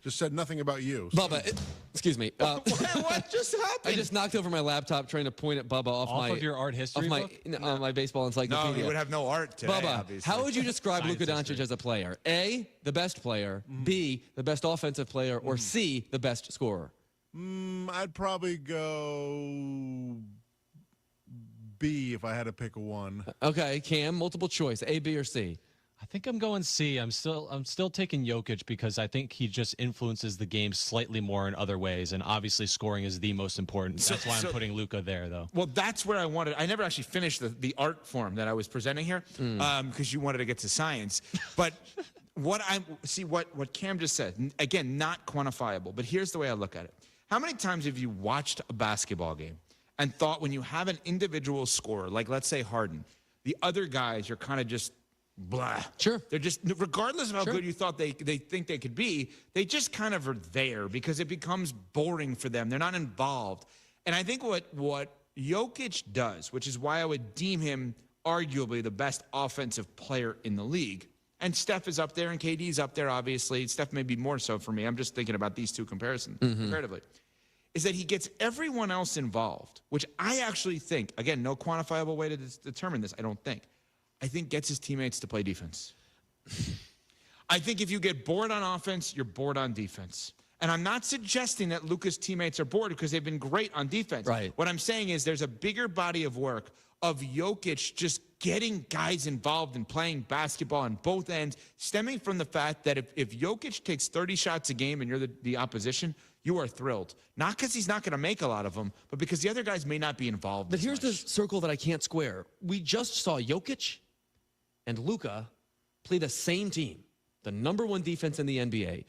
[SPEAKER 13] just said nothing about you.
[SPEAKER 2] So. Bubba, excuse me.
[SPEAKER 31] What just happened?
[SPEAKER 2] I just knocked over my laptop trying to point at Bubba off
[SPEAKER 10] of your art history book?
[SPEAKER 2] My baseball encyclopedia.
[SPEAKER 31] No, he would have no art today,
[SPEAKER 2] Bubba,
[SPEAKER 31] obviously.
[SPEAKER 2] how would you describe Luka Doncic as a player? A, the best player. B, the best offensive player. Or C, the best scorer?
[SPEAKER 13] I'd probably go B if I had to pick one.
[SPEAKER 2] Okay, Cam, multiple choice, A, B, or C?
[SPEAKER 10] I think I'm going C. I'm still taking Jokic because I think he just influences the game slightly more in other ways, and obviously scoring is the most important. That's why I'm putting Luka there, though.
[SPEAKER 31] Well, that's where I wanted. I never actually finished the art form that I was presenting here because you wanted to get to science. But what Cam just said, again, not quantifiable, but here's the way I look at it. How many times have you watched a basketball game and thought when you have an individual scorer, like let's say Harden, the other guys, you're kind of just blah.
[SPEAKER 2] Sure.
[SPEAKER 31] They're just, regardless of how good you thought they think they could be, they just kind of are there because it becomes boring for them. They're not involved. And I think what Jokic does, which is why I would deem him arguably the best offensive player in the league, and Steph is up there and KD's up there, obviously. Steph may be more so for me. I'm just thinking about these two comparatively. Is that he gets everyone else involved, which I actually think, again, no quantifiable way to determine this, I don't think. I think gets his teammates to play defense. I think if you get bored on offense, you're bored on defense. And I'm not suggesting that Luka's teammates are bored because they've been great on defense.
[SPEAKER 32] Right.
[SPEAKER 31] What I'm saying is there's a bigger body of work of Jokic just getting guys involved in playing basketball on both ends, stemming from the fact that if Jokic takes 30 shots a game and you're the opposition, you are thrilled. Not because he's not going to make a lot of them, but because the other guys may not be involved.
[SPEAKER 32] But here's the circle that I can't square. We just saw Jokic and Luka play the same team, the #1 defense in the NBA.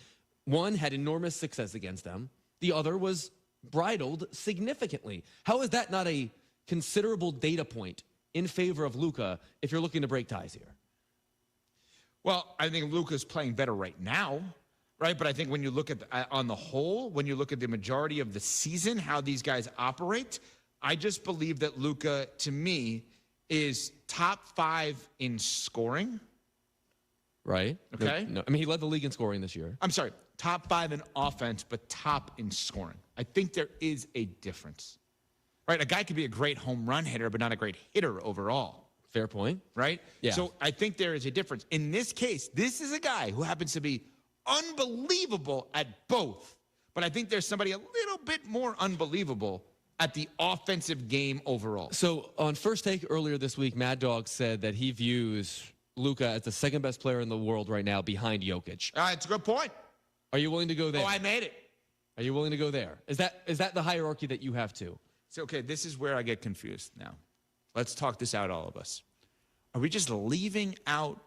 [SPEAKER 32] One had enormous success against them. The other was bridled significantly. How is that not a considerable data point in favor of Luka if you're looking to break ties here?
[SPEAKER 31] Well, I think Luka's playing better right now, right? But I think when you look at on the whole, when you look at the majority of the season, how these guys operate, I just believe that Luka, to me, is top 5 in scoring.
[SPEAKER 32] Right.
[SPEAKER 31] Okay.
[SPEAKER 32] No, I mean, he led the league in scoring this year.
[SPEAKER 31] I'm sorry, top 5 in offense, but top in scoring. I think there is a difference, right? A guy could be a great home run hitter, but not a great hitter overall.
[SPEAKER 32] Fair point.
[SPEAKER 31] Right?
[SPEAKER 32] Yeah.
[SPEAKER 31] So I think there is a difference. In this case, this is a guy who happens to be unbelievable at both, but I think there's somebody a little bit more unbelievable at the offensive game overall.
[SPEAKER 32] So on First Take earlier this week, Mad Dog said that he views Luka as the second best player in the world right now behind Jokic.
[SPEAKER 31] It's a good point.
[SPEAKER 32] Are you willing to go there?
[SPEAKER 31] Oh, I made it.
[SPEAKER 32] Are you willing to go there? Is that the hierarchy that you have too?
[SPEAKER 31] So, okay, this is where I get confused now. Let's talk this out, all of us. Are we just leaving out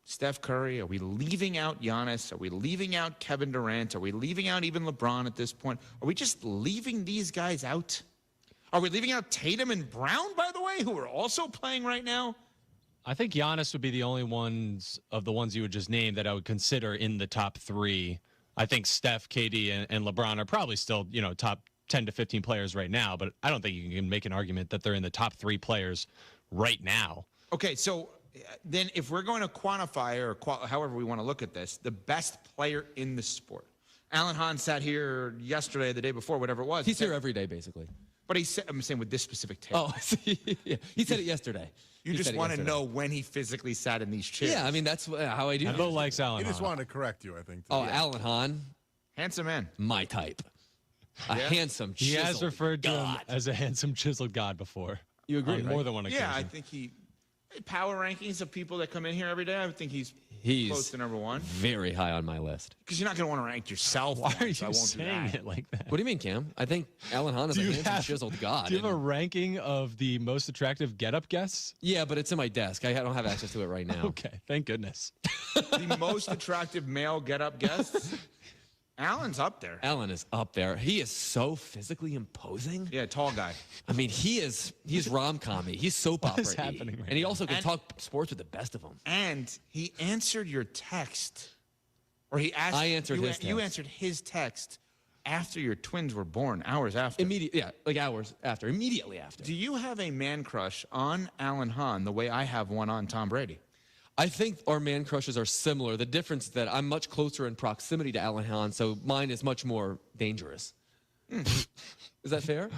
[SPEAKER 31] Steph Curry? Are we leaving out Giannis? Are we leaving out Kevin Durant? Are we leaving out even LeBron at this point? Are we just leaving these guys out? Are we leaving out Tatum and Brown, by the way, who are also playing right now?
[SPEAKER 10] I think Giannis would be the only ones of the ones you would just name that I would consider in the top 3. I think Steph, KD, and LeBron are probably still, top 10 to 15 players right now, but I don't think you can make an argument that they're in the top 3 players right now.
[SPEAKER 31] Okay, so then if we're going to quantify or however we want to look at this, the best player in the sport. Alan Hahn sat here yesterday, the day before, whatever it was.
[SPEAKER 32] He's here every day, basically.
[SPEAKER 31] But he said, I'm saying with this specific take.
[SPEAKER 32] Oh, yeah. He said it yesterday.
[SPEAKER 31] You just want to know when he physically sat in these chairs.
[SPEAKER 32] Yeah, I mean, that's how I do.
[SPEAKER 10] Hembo likes Alan Hahn.
[SPEAKER 13] He just wanted to correct you, I think.
[SPEAKER 32] Oh, yeah. Alan Hahn.
[SPEAKER 31] Handsome man.
[SPEAKER 32] My type. A handsome, chiseled
[SPEAKER 10] He has referred to him
[SPEAKER 32] god.
[SPEAKER 10] as a handsome, chiseled god before.
[SPEAKER 32] You agree,
[SPEAKER 10] on
[SPEAKER 32] right?
[SPEAKER 10] more than one occasion.
[SPEAKER 31] Yeah, I think power rankings of people that come in here every day, I think he's close to #1.
[SPEAKER 32] Very high on my list.
[SPEAKER 31] Because you're not going to want to rank yourself.
[SPEAKER 10] Why are you
[SPEAKER 31] so I won't
[SPEAKER 10] saying
[SPEAKER 31] do
[SPEAKER 10] it like that?
[SPEAKER 32] What do you mean, Cam? I think Alan Hahn is a handsome, chiseled god.
[SPEAKER 10] Do you have a ranking of the most attractive get-up guests?
[SPEAKER 32] Yeah, but it's in my desk. I don't have access to it right now.
[SPEAKER 10] Okay, thank goodness.
[SPEAKER 31] The most attractive male get-up guests? Alan's up there.
[SPEAKER 32] Alan is up there. He is so physically imposing.
[SPEAKER 31] Yeah, tall guy.
[SPEAKER 32] I mean, he's rom-com-y. He's soap opera.
[SPEAKER 10] What is happening right
[SPEAKER 32] And he
[SPEAKER 10] now?
[SPEAKER 32] also can talk sports with the best of them.
[SPEAKER 31] And he answered your text. Or he asked.
[SPEAKER 32] I answered his text.
[SPEAKER 31] You answered his text after your twins were born, hours after.
[SPEAKER 32] Hours after. Immediately after.
[SPEAKER 31] Do you have a man crush on Alan Hahn the way I have one on Tom Brady?
[SPEAKER 32] I think our man crushes are similar. The difference is that I'm much closer in proximity to Alan Hahn, so mine is much more dangerous. Is that fair?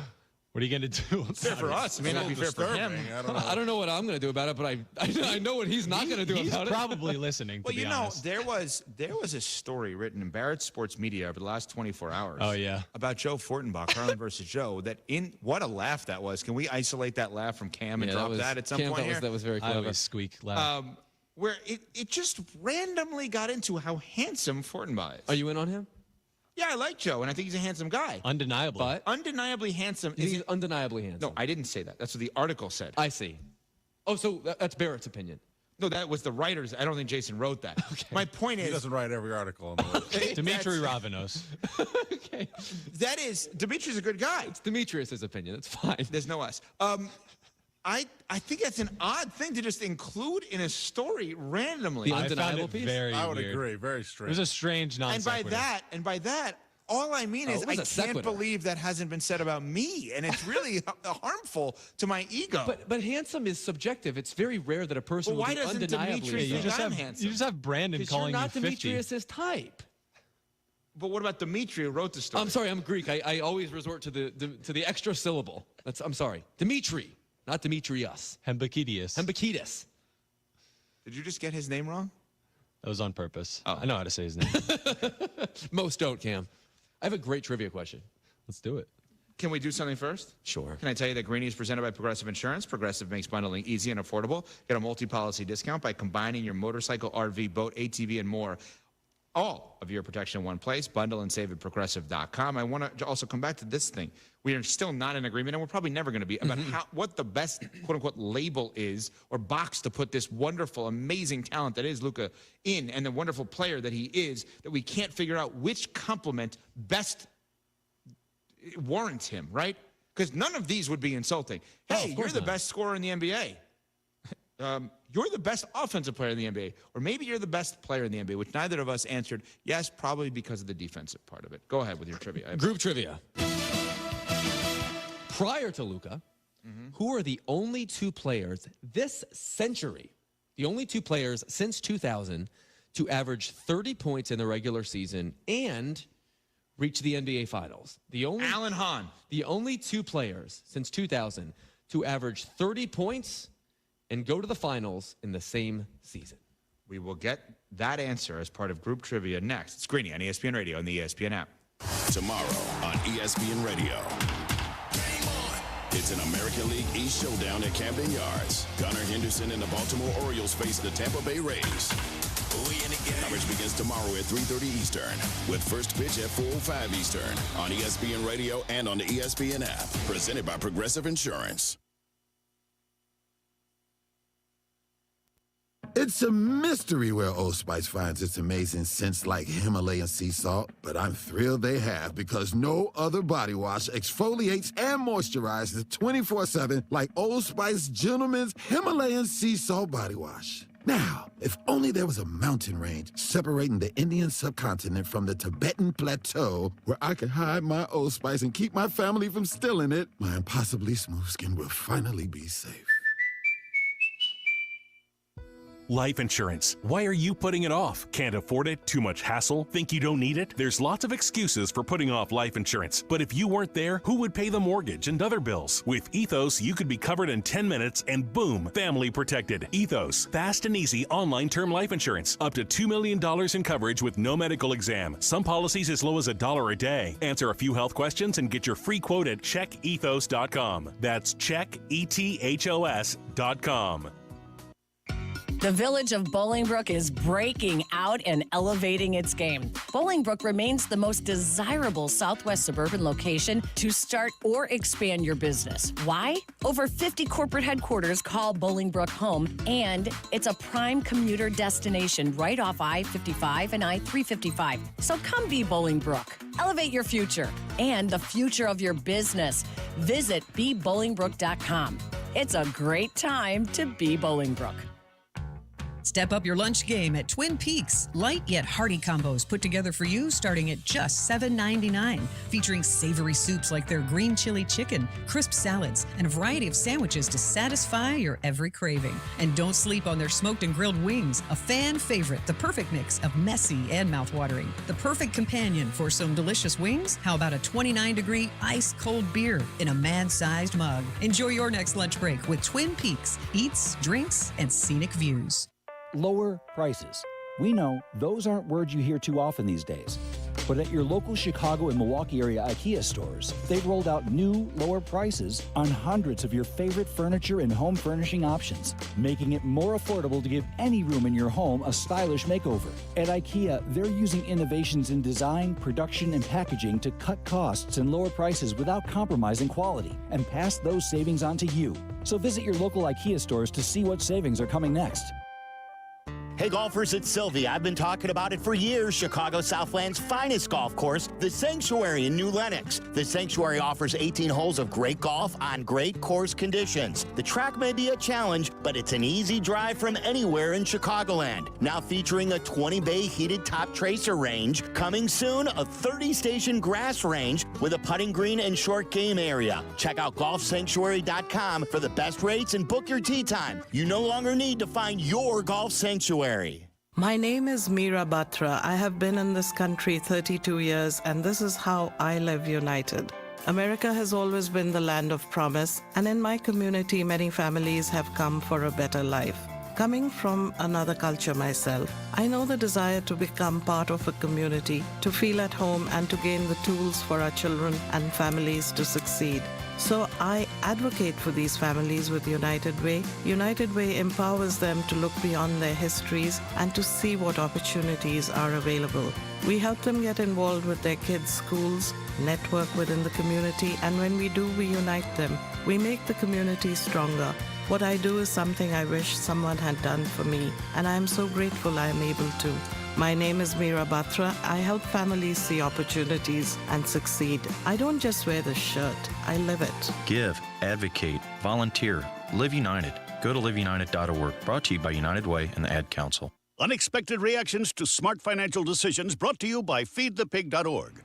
[SPEAKER 10] What are you going to do?
[SPEAKER 31] Fair for us. It may not be fair for him.
[SPEAKER 32] I don't know what I'm going to do about it, but I know what he's not going to do about it.
[SPEAKER 10] He's probably listening, to be honest.
[SPEAKER 31] There was a story written in Barrett Sports Media over the last 24 hours.
[SPEAKER 10] Oh, yeah.
[SPEAKER 31] About Joe Fortenbach, Harlan versus Joe. What a laugh that was. Can we isolate that laugh from Cam and drop that at some point here?
[SPEAKER 32] That was very clever.
[SPEAKER 10] I always squeak laugh.
[SPEAKER 31] Where it just randomly got into how handsome Fortenbach is.
[SPEAKER 32] Are you in on him?
[SPEAKER 31] Yeah, I like Joe, and I think he's a handsome guy.
[SPEAKER 10] Undeniably.
[SPEAKER 32] But
[SPEAKER 31] undeniably handsome.
[SPEAKER 32] He's undeniably handsome.
[SPEAKER 31] No, I didn't say that. That's what the article said.
[SPEAKER 32] I see. Oh, so that's Barrett's opinion.
[SPEAKER 31] No, that was the writers. I don't think Jason wrote that. Okay. My point is...
[SPEAKER 13] He doesn't write every article on the list.
[SPEAKER 10] Dimitri Ravanos.
[SPEAKER 32] Okay.
[SPEAKER 31] That is... Dimitri's a good guy.
[SPEAKER 32] It's Demetrius' opinion. It's fine.
[SPEAKER 31] There's no us. I think that's an odd thing to just include in a story randomly.
[SPEAKER 32] The undeniable piece?
[SPEAKER 10] Very
[SPEAKER 13] I would
[SPEAKER 10] weird.
[SPEAKER 13] agree. Very strange.
[SPEAKER 10] It was a strange
[SPEAKER 31] And
[SPEAKER 10] non-sequitur.
[SPEAKER 31] by that, All I mean is
[SPEAKER 32] it
[SPEAKER 31] I
[SPEAKER 32] was a
[SPEAKER 31] can't
[SPEAKER 32] sequitur.
[SPEAKER 31] believe that hasn't been said about me, and it's really harmful to my ego.
[SPEAKER 32] But handsome is subjective. It's very rare that a person
[SPEAKER 31] Well, why
[SPEAKER 32] will be
[SPEAKER 31] doesn't
[SPEAKER 32] undeniably
[SPEAKER 31] Dimitri
[SPEAKER 32] so.
[SPEAKER 31] think I'm handsome?
[SPEAKER 10] You just have Brandon calling
[SPEAKER 32] you're not
[SPEAKER 10] you 50.
[SPEAKER 32] Demetrius's type.
[SPEAKER 31] But what about Dimitri who wrote the story?
[SPEAKER 32] I'm sorry, I'm Greek. I always resort to the extra syllable. I'm sorry. Dimitri, not Demetrius.
[SPEAKER 10] Hembakides.
[SPEAKER 31] Did you just get his name wrong?
[SPEAKER 10] That was on purpose. I know how to say his name.
[SPEAKER 32] Most don't, Cam. I have a great trivia question.
[SPEAKER 10] Let's do it.
[SPEAKER 31] Can we do something first?
[SPEAKER 32] Sure.
[SPEAKER 31] Can I tell you that Greeny is presented by Progressive Insurance? Progressive makes bundling easy and affordable. Get a multi-policy discount by combining your motorcycle, RV, boat, ATV, and more. All of your protection in one place. Bundle and save at progressive.com. I want to also come back to this thing. We are still not in agreement, and we're probably never going to be, about what the best, quote-unquote, label is or box to put this wonderful, amazing talent that is Luka in, and the wonderful player that he is, that we can't figure out which compliment best warrants him, right? Because none of these would be insulting. Hey, you're the best scorer in the NBA. You're the best offensive player in the NBA. Or maybe you're the best player in the NBA, which neither of us answered yes, probably because of the defensive part of it. Go ahead with your trivia.
[SPEAKER 32] Group trivia. Prior to Luka, who are the only two players this century, the only two players since 2000 to average 30 points in the regular season and reach the NBA Finals?
[SPEAKER 31] Alan Hahn.
[SPEAKER 32] The only two players since 2000 to average 30 points and go to the finals in the same season.
[SPEAKER 31] We will get that answer as part of group trivia next. It's Greeny on ESPN Radio and the ESPN app.
[SPEAKER 19] Tomorrow on ESPN Radio. It's an American League East showdown at Camden Yards. Gunnar Henderson and the Baltimore Orioles face the Tampa Bay Rays. Coverage begins tomorrow at 3:30 Eastern with first pitch at 4:05 Eastern on ESPN Radio and on the ESPN app. Presented by Progressive Insurance.
[SPEAKER 4] It's a mystery where Old Spice finds its amazing scents like Himalayan sea salt, but I'm thrilled they have because no other body wash exfoliates and moisturizes 24/7 like Old Spice Gentleman's Himalayan sea salt body wash. Now, if only there was a mountain range separating the Indian subcontinent from the Tibetan plateau where I could hide my Old Spice and keep my family from stealing it, my impossibly smooth skin will finally be safe.
[SPEAKER 15] Life insurance. Why are you putting it off? Can't afford it? Too much hassle? Think you don't need it? There's lots of excuses for putting off life insurance. But if you weren't there, who would pay the mortgage and other bills? With Ethos, you could be covered in 10 minutes and boom, family protected. Ethos, fast and easy online term life insurance. Up to $2 million in coverage with no medical exam. Some policies as low as $1 a day. Answer a few health questions and get your free quote at checkethos.com. That's checkethos.com.
[SPEAKER 21] The village of Bolingbrook is breaking out and elevating its game. Bolingbrook remains the most desirable Southwest suburban location to start or expand your business. Why? Over 50 corporate headquarters call Bolingbrook home, and it's a prime commuter destination right off I-55 and I-355. So come be Bolingbrook. Elevate your future and the future of your business. Visit BeBolingbrook.com. It's a great time to be Bolingbrook.
[SPEAKER 22] Step up your lunch game at Twin Peaks. Light yet hearty combos put together for you starting at just $7.99. Featuring savory soups like their green chili chicken, crisp salads, and a variety of sandwiches to satisfy your every craving. And don't sleep on their smoked and grilled wings, a fan favorite, the perfect mix of messy and mouthwatering. The perfect companion for some delicious wings? How about a 29-degree ice-cold beer in a man-sized mug? Enjoy your next lunch break with Twin Peaks. Eats, drinks, and scenic views.
[SPEAKER 23] Lower prices. We know those aren't words you hear too often these days. But at your local Chicago and Milwaukee area IKEA stores, they've rolled out new lower prices on hundreds of your favorite furniture and home furnishing options, making it more affordable to give any room in your home a stylish makeover. At IKEA, they're using innovations in design, production, and packaging to cut costs and lower prices without compromising quality and pass those savings on to you. So visit your local IKEA stores to see what savings are coming next.
[SPEAKER 1] Hey, golfers, it's Silvy. I've been talking about it for years. Chicago Southland's finest golf course, the Sanctuary in New Lenox. The Sanctuary offers 18 holes of great golf on great course conditions. The track may be a challenge, but it's an easy drive from anywhere in Chicagoland. Now featuring a 20-bay heated top tracer range. Coming soon, a 30-station grass range with a putting green and short game area. Check out golfsanctuary.com for the best rates and book your tee time. You no longer need to find your golf sanctuary.
[SPEAKER 2] My name is Meera Batra. I have been in this country 32 years, and this is how I live united. America has always been the land of promise, and in my community, many families have come for a better life. Coming from another culture myself, I know the desire to become part of a community, to feel at home, and to gain the tools for our children and families to succeed. So I advocate for these families with United Way. United Way empowers them to look beyond their histories and to see what opportunities are available. We help them get involved with their kids' schools, network within the community, and when we do, we unite them. We make the community stronger. What I do is something I wish someone had done for me, and I am so grateful I am able to. My name is Meera Batra. I help families see opportunities and succeed. I don't just wear the shirt, I live it.
[SPEAKER 3] Give, advocate, volunteer, Live United. Go to liveunited.org. Brought to you by United Way and the Ad Council.
[SPEAKER 7] Unexpected reactions to smart financial decisions brought to you by feedthepig.org.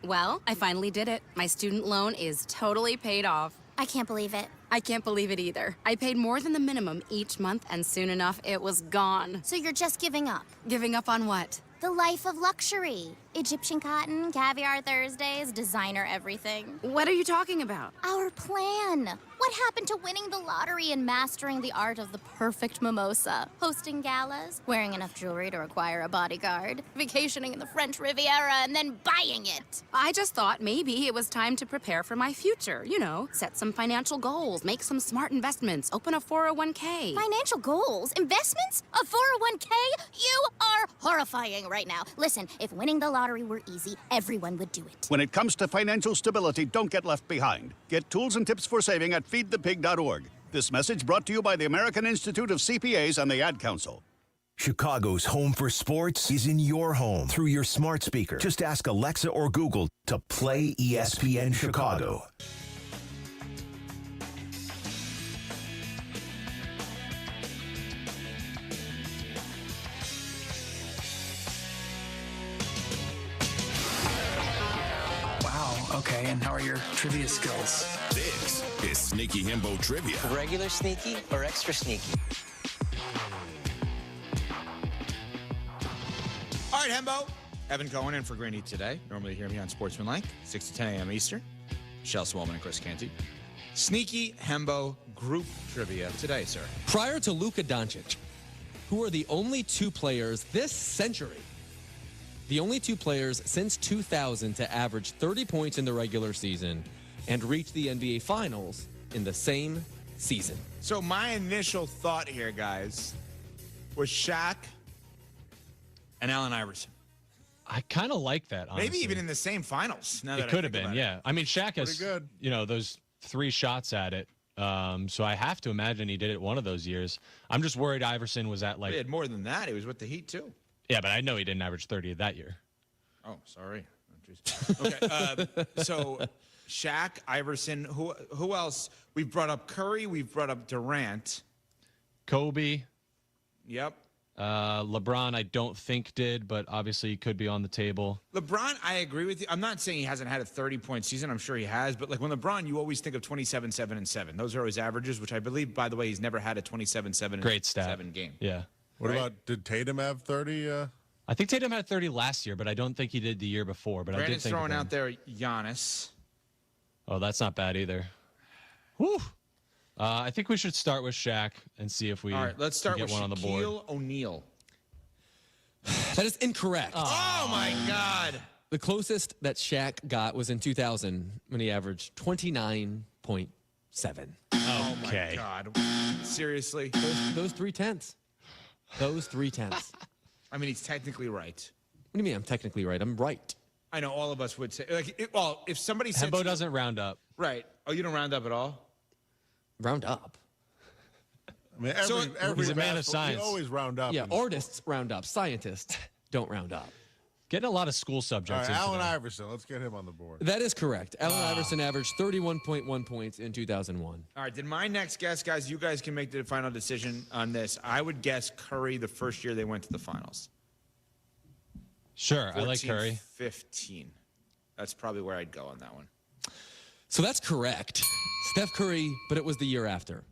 [SPEAKER 16] Well, I finally did it. My student loan is totally paid off.
[SPEAKER 17] I can't believe it.
[SPEAKER 16] I can't believe it either. I paid more than the minimum each month, and soon enough, it was gone.
[SPEAKER 17] So you're just giving up?
[SPEAKER 16] Giving up on what?
[SPEAKER 17] The life of luxury. Egyptian cotton, caviar Thursdays, designer everything.
[SPEAKER 16] What are you talking about?
[SPEAKER 17] Our plan. What happened to winning the lottery and mastering the art of the perfect mimosa? Hosting galas, wearing enough jewelry to require a bodyguard, vacationing in the French Riviera, and then buying it.
[SPEAKER 16] I just thought maybe it was time to prepare for my future. You know, set some financial goals, make some smart investments, open a 401k.
[SPEAKER 17] Financial goals? Investments? A 401k? You are horrifying right now. Listen, if winning the lottery were easy, everyone would do it.
[SPEAKER 7] When it comes to financial stability, don't get left behind. Get tools and tips for saving at feedthepig.org. This message brought to you by the American Institute of CPAs and the Ad Council.
[SPEAKER 6] Chicago's home for sports is in your home through your smart speaker. Just ask Alexa or Google to play ESPN Chicago.
[SPEAKER 24] Okay, and how are your trivia skills?
[SPEAKER 19] This is Sneaky Hembo Trivia.
[SPEAKER 25] Regular sneaky or extra sneaky?
[SPEAKER 31] All right, Hembo. Evan Cohen in for Greeny today. Normally you hear me on Sportsmanlike, 6 to 10 a.m. Eastern. Michelle Swellman and Chris Canty. Sneaky Hembo group trivia today, sir.
[SPEAKER 32] Prior to Luka Doncic, who are the only two players this century, the only two players since 2000 to average 30 points in the regular season and reach the NBA Finals in the same season?
[SPEAKER 31] So my initial thought here, guys, was Shaq and Allen Iverson.
[SPEAKER 10] I kind of like that, honestly.
[SPEAKER 31] Maybe even in the same finals. Now that
[SPEAKER 10] It could have been, yeah. I mean, Shaq has,
[SPEAKER 31] good.
[SPEAKER 10] you know, those 3 shots at it. So I have to imagine he did it one of those years. I'm just worried Iverson was at, like...
[SPEAKER 31] He had more than that. He was with the Heat, too.
[SPEAKER 10] Yeah, but I know he didn't average 30 that year.
[SPEAKER 31] Oh, sorry. Okay, so Shaq, Iverson, who else? We've brought up Curry. We've brought up Durant.
[SPEAKER 10] Kobe.
[SPEAKER 31] Yep.
[SPEAKER 10] LeBron, I don't think did, but obviously he could be on the table.
[SPEAKER 31] LeBron, I agree with you. I'm not saying he hasn't had a 30-point season. I'm sure he has. But, like, when LeBron, you always think of 27, 7, and 7. Those are his averages, which I believe, by the way, he's never had a 27, 7,
[SPEAKER 10] Great stat.
[SPEAKER 31] 7 game.
[SPEAKER 10] Yeah.
[SPEAKER 13] What about, did Tatum have 30?
[SPEAKER 10] I think Tatum had 30 last year, but I don't think he did the year before. But
[SPEAKER 31] Brandon's
[SPEAKER 10] I did think
[SPEAKER 31] throwing out there Giannis.
[SPEAKER 10] Oh, that's not bad either. Whew. I think we should start with Shaq and see if we
[SPEAKER 31] All right, let's start
[SPEAKER 10] get
[SPEAKER 31] with
[SPEAKER 10] one on the board.
[SPEAKER 31] Shaquille O'Neal.
[SPEAKER 32] That is incorrect.
[SPEAKER 31] Oh, my God.
[SPEAKER 32] The closest that Shaq got was in 2000 when he averaged 29.7.
[SPEAKER 31] Oh, my God. Seriously?
[SPEAKER 32] Those 3/10. Those 3/10.
[SPEAKER 31] I mean, he's technically right.
[SPEAKER 32] What do you mean I'm technically right? I'm right.
[SPEAKER 31] I know all of us would say. Like, well, if somebody said...
[SPEAKER 10] Hembo doesn't round up.
[SPEAKER 31] Right. Oh, you don't round up at all?
[SPEAKER 32] Round up?
[SPEAKER 13] I mean,
[SPEAKER 32] So
[SPEAKER 13] every
[SPEAKER 10] he's a man of
[SPEAKER 13] basketball-
[SPEAKER 10] science.
[SPEAKER 13] You always round up.
[SPEAKER 32] Yeah, artists round up. Scientists don't round up.
[SPEAKER 10] Getting a lot of school
[SPEAKER 13] All
[SPEAKER 10] subjects.
[SPEAKER 13] right,
[SPEAKER 10] into
[SPEAKER 13] Allen
[SPEAKER 10] there.
[SPEAKER 13] Iverson. Let's get him on the board.
[SPEAKER 32] That is correct. Allen Iverson averaged 31.1 points in 2001.
[SPEAKER 31] All right, then my next guess, guys, you guys can make the final decision on this. I would guess Curry the first year they went to the finals.
[SPEAKER 10] Sure, I like
[SPEAKER 31] 14,
[SPEAKER 10] Curry.
[SPEAKER 31] 15. That's probably where I'd go on that one.
[SPEAKER 32] So that's correct. Steph Curry, but it was the year after.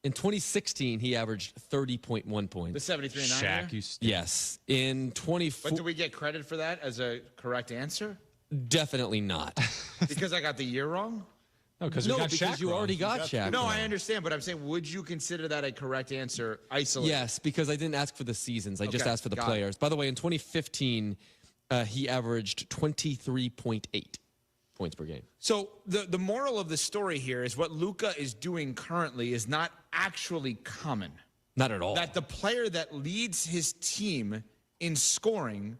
[SPEAKER 32] In 2016, he averaged 30.1 points.
[SPEAKER 31] The 73 and 9 year?
[SPEAKER 10] Shaq, you
[SPEAKER 32] Yes. In
[SPEAKER 31] But
[SPEAKER 32] 24,
[SPEAKER 31] do we get credit for that as a correct answer?
[SPEAKER 32] definitely not.
[SPEAKER 31] Because I got the year wrong?
[SPEAKER 10] No, because
[SPEAKER 32] No, because you already got Shaq.
[SPEAKER 31] No,
[SPEAKER 32] wrong.
[SPEAKER 31] I understand, but I'm saying, would you consider that a correct answer isolated?
[SPEAKER 32] Yes, because I didn't ask for the seasons. I just
[SPEAKER 31] Okay,
[SPEAKER 32] asked for the
[SPEAKER 31] got it.
[SPEAKER 32] players. By the way, in 2015, he averaged 23.8 points per game.
[SPEAKER 31] So the moral of the story here is what Luka is doing currently is not actually common.
[SPEAKER 32] Not at all.
[SPEAKER 31] That the player that leads his team in scoring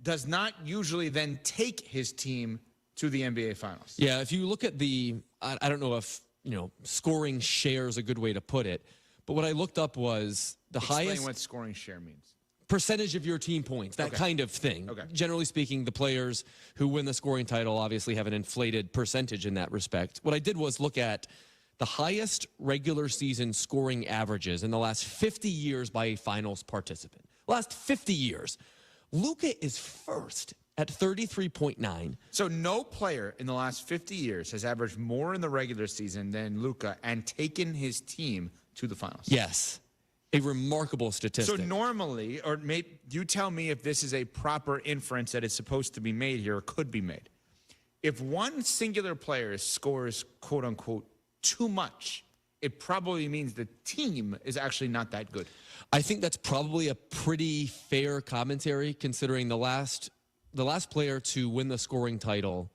[SPEAKER 31] does not usually then take his team to the NBA Finals.
[SPEAKER 32] Yeah, if you look at the, I don't know if, scoring share is a good way to put it, but what I looked up was the
[SPEAKER 31] Explain
[SPEAKER 32] highest
[SPEAKER 31] what scoring share means.
[SPEAKER 32] percentage of your team points, that
[SPEAKER 31] Okay.
[SPEAKER 32] kind of thing.
[SPEAKER 31] Okay.
[SPEAKER 32] Generally speaking, the players who win the scoring title obviously have an inflated percentage in that respect. What I did was look at the highest regular season scoring averages in the last 50 years by a finals participant. Last 50 years. Luka is first at 33.9.
[SPEAKER 31] So no player in the last 50 years has averaged more in the regular season than Luka and taken his team to the finals.
[SPEAKER 32] Yes. A remarkable statistic.
[SPEAKER 31] So normally, or you tell me if this is a proper inference that is supposed to be made here or could be made. If one singular player scores, quote unquote, too much, it probably means the team is actually not that good.
[SPEAKER 32] I think that's probably a pretty fair commentary considering the last player to win the scoring title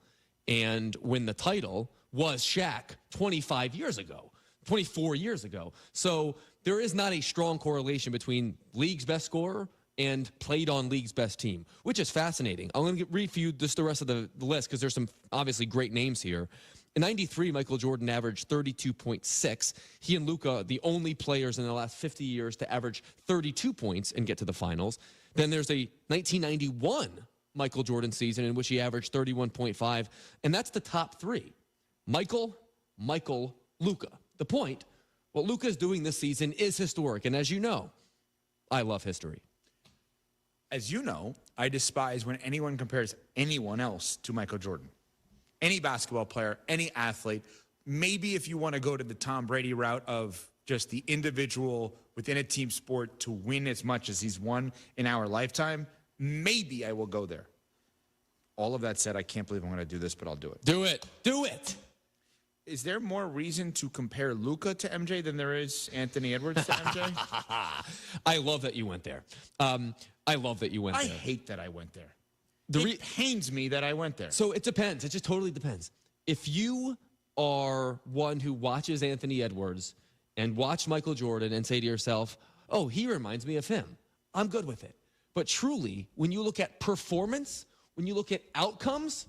[SPEAKER 32] and win the title was Shaq 25 years ago, 24 years ago. So there is not a strong correlation between league's best scorer and played on league's best team, which is fascinating. I'm going to read for you just the rest of the list because there's some obviously great names here. In 93, Michael Jordan averaged 32.6. He and Luka, the only players in the last 50 years to average 32 points and get to the finals. Then there's a 1991 Michael Jordan season in which he averaged 31.5, and that's the top three. Michael, Luka. The point, what Luka is doing this season is historic, and as you know, I love history.
[SPEAKER 31] As you know, I despise when anyone compares anyone else to Michael Jordan. Any basketball player, any athlete, maybe if you want to go to the Tom Brady route of just the individual within a team sport to win as much as he's won in our lifetime, maybe I will go there. All of that said, I can't believe I'm going to do this, but I'll do it.
[SPEAKER 32] Do it. Do it.
[SPEAKER 31] Is there more reason to compare Luka to MJ than there is Anthony Edwards to MJ?
[SPEAKER 32] I love that you went there. I love that you went there.
[SPEAKER 31] I hate that I went there. It pains me that I went there.
[SPEAKER 32] So it depends. It just totally depends. If you are one who watches Anthony Edwards and watch Michael Jordan and say to yourself, oh, he reminds me of him, I'm good with it. But truly, when you look at performance, when you look at outcomes,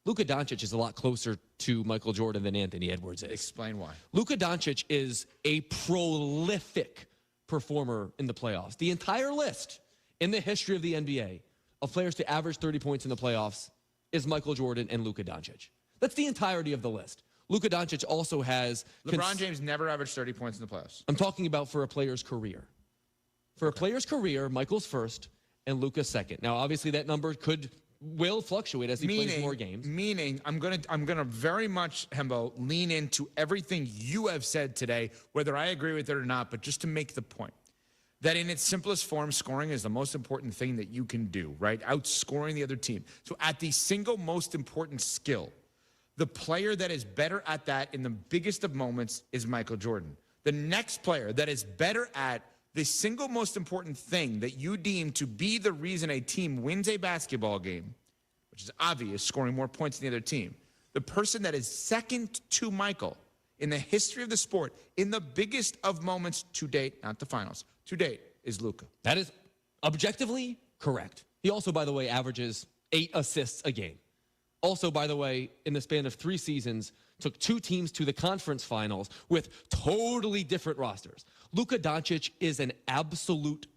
[SPEAKER 32] Luka Doncic is a lot closer to Michael Jordan than Anthony Edwards is.
[SPEAKER 31] Explain why.
[SPEAKER 32] Luka Doncic is a prolific performer in the playoffs. The entire list in the history of the NBA of players to average 30 points in the playoffs is Michael Jordan and Luka Doncic. That's the entirety of the list. Luka Doncic also has...
[SPEAKER 31] LeBron James never averaged 30 points in the playoffs.
[SPEAKER 32] I'm talking about for a player's career. For a player's career, Michael's first and Luka's second. Now, obviously, that number will fluctuate as he plays more games.
[SPEAKER 31] Meaning, I'm gonna very much, Hembo, lean into everything you have said today, whether I agree with it or not, but just to make the point that in its simplest form, scoring is the most important thing that you can do, right? Outscoring the other team. So at the single most important skill, the player that is better at that in the biggest of moments is Michael Jordan. The next player that is better at the single most important thing that you deem to be the reason a team wins a basketball game, which is obvious, scoring more points than the other team, the person that is second to Michael in the history of the sport, in the biggest of moments to date, not the finals, to date, is Luka.
[SPEAKER 32] That is objectively correct. He also, by the way, averages 8 assists a game. Also, by the way, in the span of 3 seasons, took 2 teams to the conference finals with totally different rosters. Luka Doncic is an absolute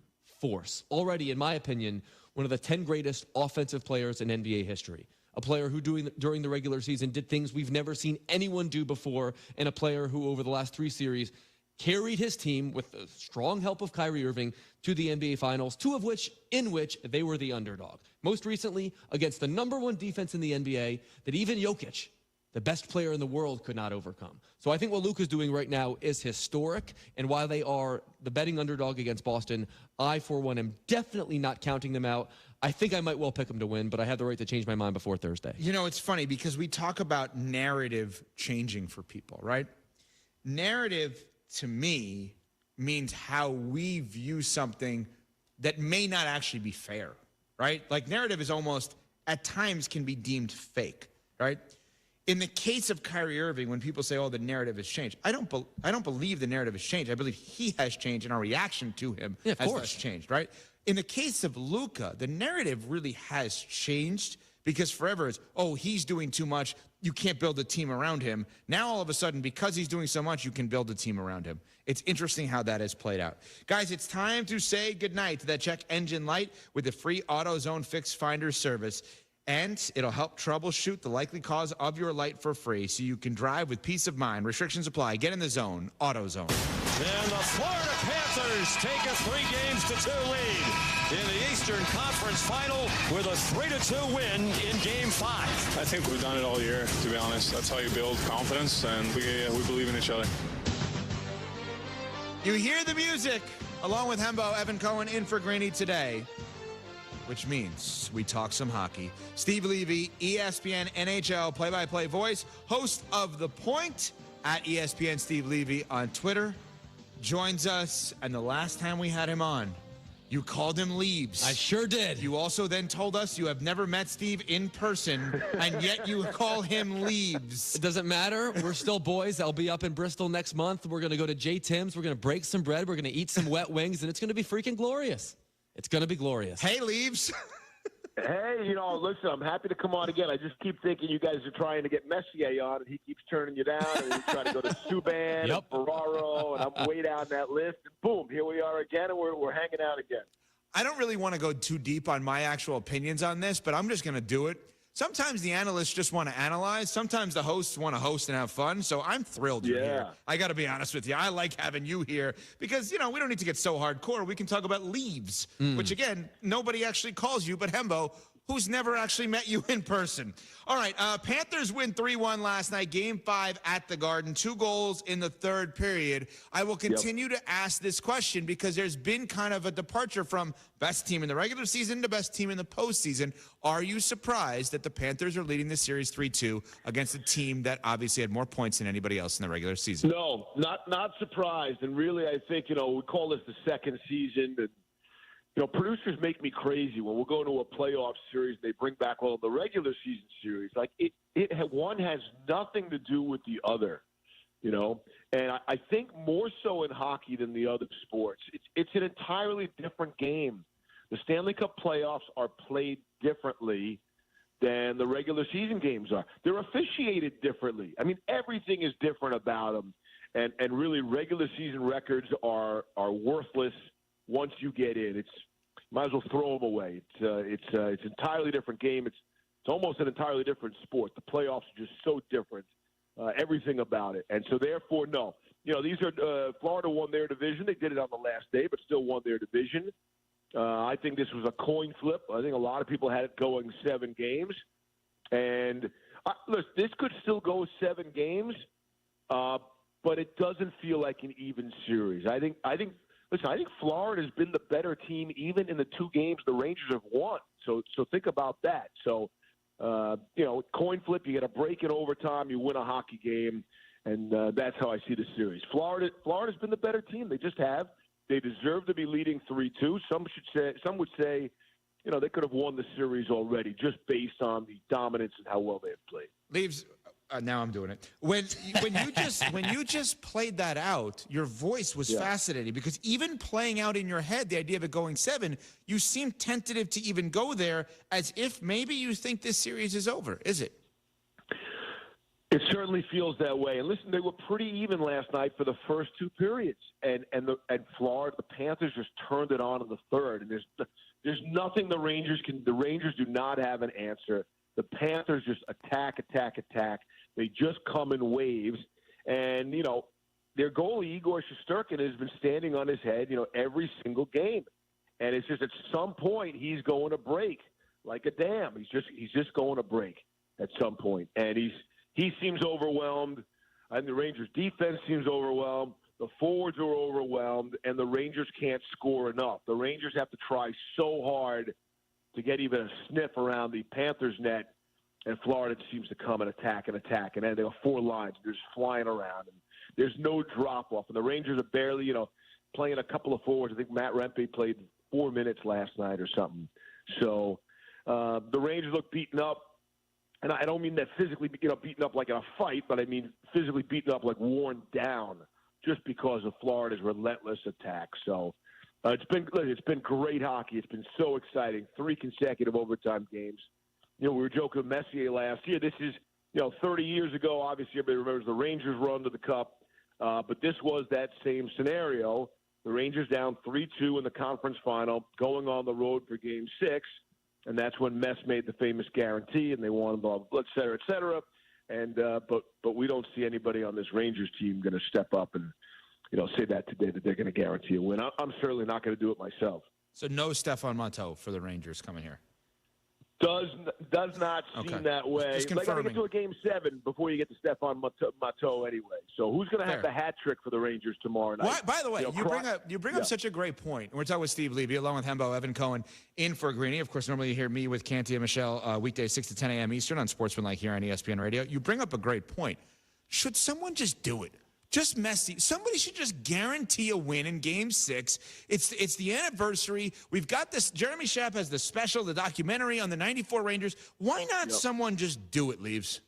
[SPEAKER 32] force. Already, in my opinion, one of the 10 greatest offensive players in NBA history. A player who during the regular season did things we've never seen anyone do before, and a player who over the last 3 series carried his team with the strong help of Kyrie Irving to the NBA Finals, 2 of which they were the underdog. Most recently against the #1 defense in the NBA that even Jokic, the best player in the world, could not overcome. So I think what Luka's doing right now is historic, and while they are the betting underdog against Boston, I, for one, am definitely not counting them out. I think I might well pick them to win, but I have the right to change my mind before Thursday.
[SPEAKER 31] You know, it's funny because we talk about narrative changing for people, right? Narrative, to me, means how we view something that may not actually be fair, right? Like, narrative is almost, at times, can be deemed fake, right? In the case of Kyrie Irving, when people say, oh, the narrative has changed, I don't believe the narrative has changed. I believe he has changed, and our reaction to him has thus changed, right? In the case of Luka, the narrative really has changed because forever it's, oh, he's doing too much. You can't build a team around him. Now, all of a sudden, because he's doing so much, you can build a team around him. It's interesting how that has played out. Guys, it's time to say goodnight to that check engine light with the free AutoZone Fix Finder service. And it'll help troubleshoot the likely cause of your light for free so you can drive with peace of mind. Restrictions apply. Get in the zone. AutoZone.
[SPEAKER 5] And the Florida Panthers take a 3-2 lead in the Eastern Conference Final with a 3-2 win in Game 5.
[SPEAKER 8] I think we've done it all year, to be honest. That's how you build confidence, and we believe in each other.
[SPEAKER 31] You hear the music. Along with Hembo, Evan Cohen in for Greeny today, which means we talk some hockey. Steve Levy, ESPN NHL play-by-play voice, host of The Point at ESPN Steve Levy on Twitter, joins us. And the last time we had him on, you called him Leaves.
[SPEAKER 32] I sure did.
[SPEAKER 31] You also then told us you have never met Steve in person, and yet you call him Leaves.
[SPEAKER 32] It doesn't matter. We're still boys. I'll be up in Bristol next month. We're going to go to J. Tim's. We're going to break some bread. We're going to eat some wet wings, and it's going to be freaking glorious. It's going to be glorious.
[SPEAKER 31] Hey, Leaves.
[SPEAKER 9] Hey, listen, I'm happy to come on again. I just keep thinking you guys are trying to get Messier on, and he keeps turning you down, and we try to go to Subban and Ferraro, and I'm way down that list. And boom, here we are again, and we're hanging out again.
[SPEAKER 31] I don't really want to go too deep on my actual opinions on this, but I'm just going to do it. Sometimes the analysts just want to analyze. Sometimes the hosts want to host and have fun. So I'm thrilled you're here. I got to be honest with you. I like having you here because, we don't need to get so hardcore. We can talk about Leaves, which, again, nobody actually calls you but Hembo, who's never actually met you in person. All right, Panthers win 3-1 last night, Game 5 at the Garden, 2 goals in the third period. I will continue to ask this question because there's been kind of a departure from best team in the regular season to best team in the postseason. Are you surprised that the Panthers are leading this series 3-2 against a team that obviously had more points than anybody else in the regular season?
[SPEAKER 9] No, not surprised. And really, I think, we call this the second season. And producers make me crazy when we'll go into a playoff series. They bring back all of the regular season series. Like one has nothing to do with the other, And I think more so in hockey than the other sports. It's an entirely different game. The Stanley Cup playoffs are played differently than the regular season games are. They're officiated differently. I mean, everything is different about them. And really, regular season records are worthless once you get in. Might as well throw them away. It's an entirely different game. It's almost an entirely different sport. The playoffs are just so different, everything about it. And so therefore, no. These are Florida won their division. They did it on the last day, but still won their division. I think this was a coin flip. I think a lot of people had it going 7 games. And look, this could still go 7 games, but it doesn't feel like an even series. I think Florida has been the better team even in the 2 games the Rangers have won. So think about that. So, coin flip, you get a break in overtime, you win a hockey game, and that's how I see the series. Florida's been the better team. They just have. They deserve to be leading 3-2. Some would say, they could have won the series already just based on the dominance and how well they have played.
[SPEAKER 31] Leaves. Now I'm doing it. When you just played that out, your voice was fascinating because even playing out in your head the idea of it going 7, you seem tentative to even go there, as if maybe you think this series is over. Is it?
[SPEAKER 9] It certainly feels that way. And listen, they were pretty even last night for the first two periods, and Florida, the Panthers just turned it on in the third. And there's nothing the Rangers can. The Rangers do not have an answer. The Panthers just attack. They just come in waves, and their goalie Igor Shesterkin has been standing on his head, every single game, and it's just at some point he's going to break like a dam. He's just going to break at some point, and he seems overwhelmed, and the Rangers' defense seems overwhelmed. The forwards are overwhelmed, and the Rangers can't score enough. The Rangers have to try so hard to get even a sniff around the Panthers' net, and Florida seems to come and attack. And then they have 4 lines. They're just flying around, and there's no drop-off. And the Rangers are barely, playing a couple of forwards. I think Matt Rempe played 4 minutes last night or something. So the Rangers look beaten up. And I don't mean that physically, beaten up like in a fight, but I mean physically beaten up, like worn down, just because of Florida's relentless attack. So it's been great hockey. It's been so exciting. 3 consecutive overtime games. We were joking with Messier last year. This is 30 years ago. Obviously, everybody remembers the Rangers run to the Cup, but this was that same scenario. The Rangers down 3-2 in the conference final, going on the road for Game 6. And that's when Mess made the famous guarantee, and they won, et cetera, et cetera. And but we don't see anybody on this Rangers team going to step up and say that today that they're going to guarantee a win. I'm certainly not going to do it myself.
[SPEAKER 31] So no Stephane Matteau for the Rangers coming here.
[SPEAKER 9] Does not seem that way.
[SPEAKER 31] Just
[SPEAKER 9] They got to get to a Game 7 before you get to Stephane Matteau anyway. So who's going to have the hat trick for the Rangers tomorrow night?
[SPEAKER 31] Why, by the way, you bring up such a great point. We're talking with Steve Levy, along with Hembo, Evan Cohen, in for Greeny. Of course, normally you hear me with Canty and Michelle weekdays 6 to 10 a.m. Eastern on Sportsmanlike here on ESPN Radio. You bring up a great point. Should someone just do it? Just messy. Somebody should just guarantee a win in Game 6. It's the anniversary. We've got this. Jeremy Schaap has the special, the documentary on the 94 Rangers. Why not someone just do it, Leaves?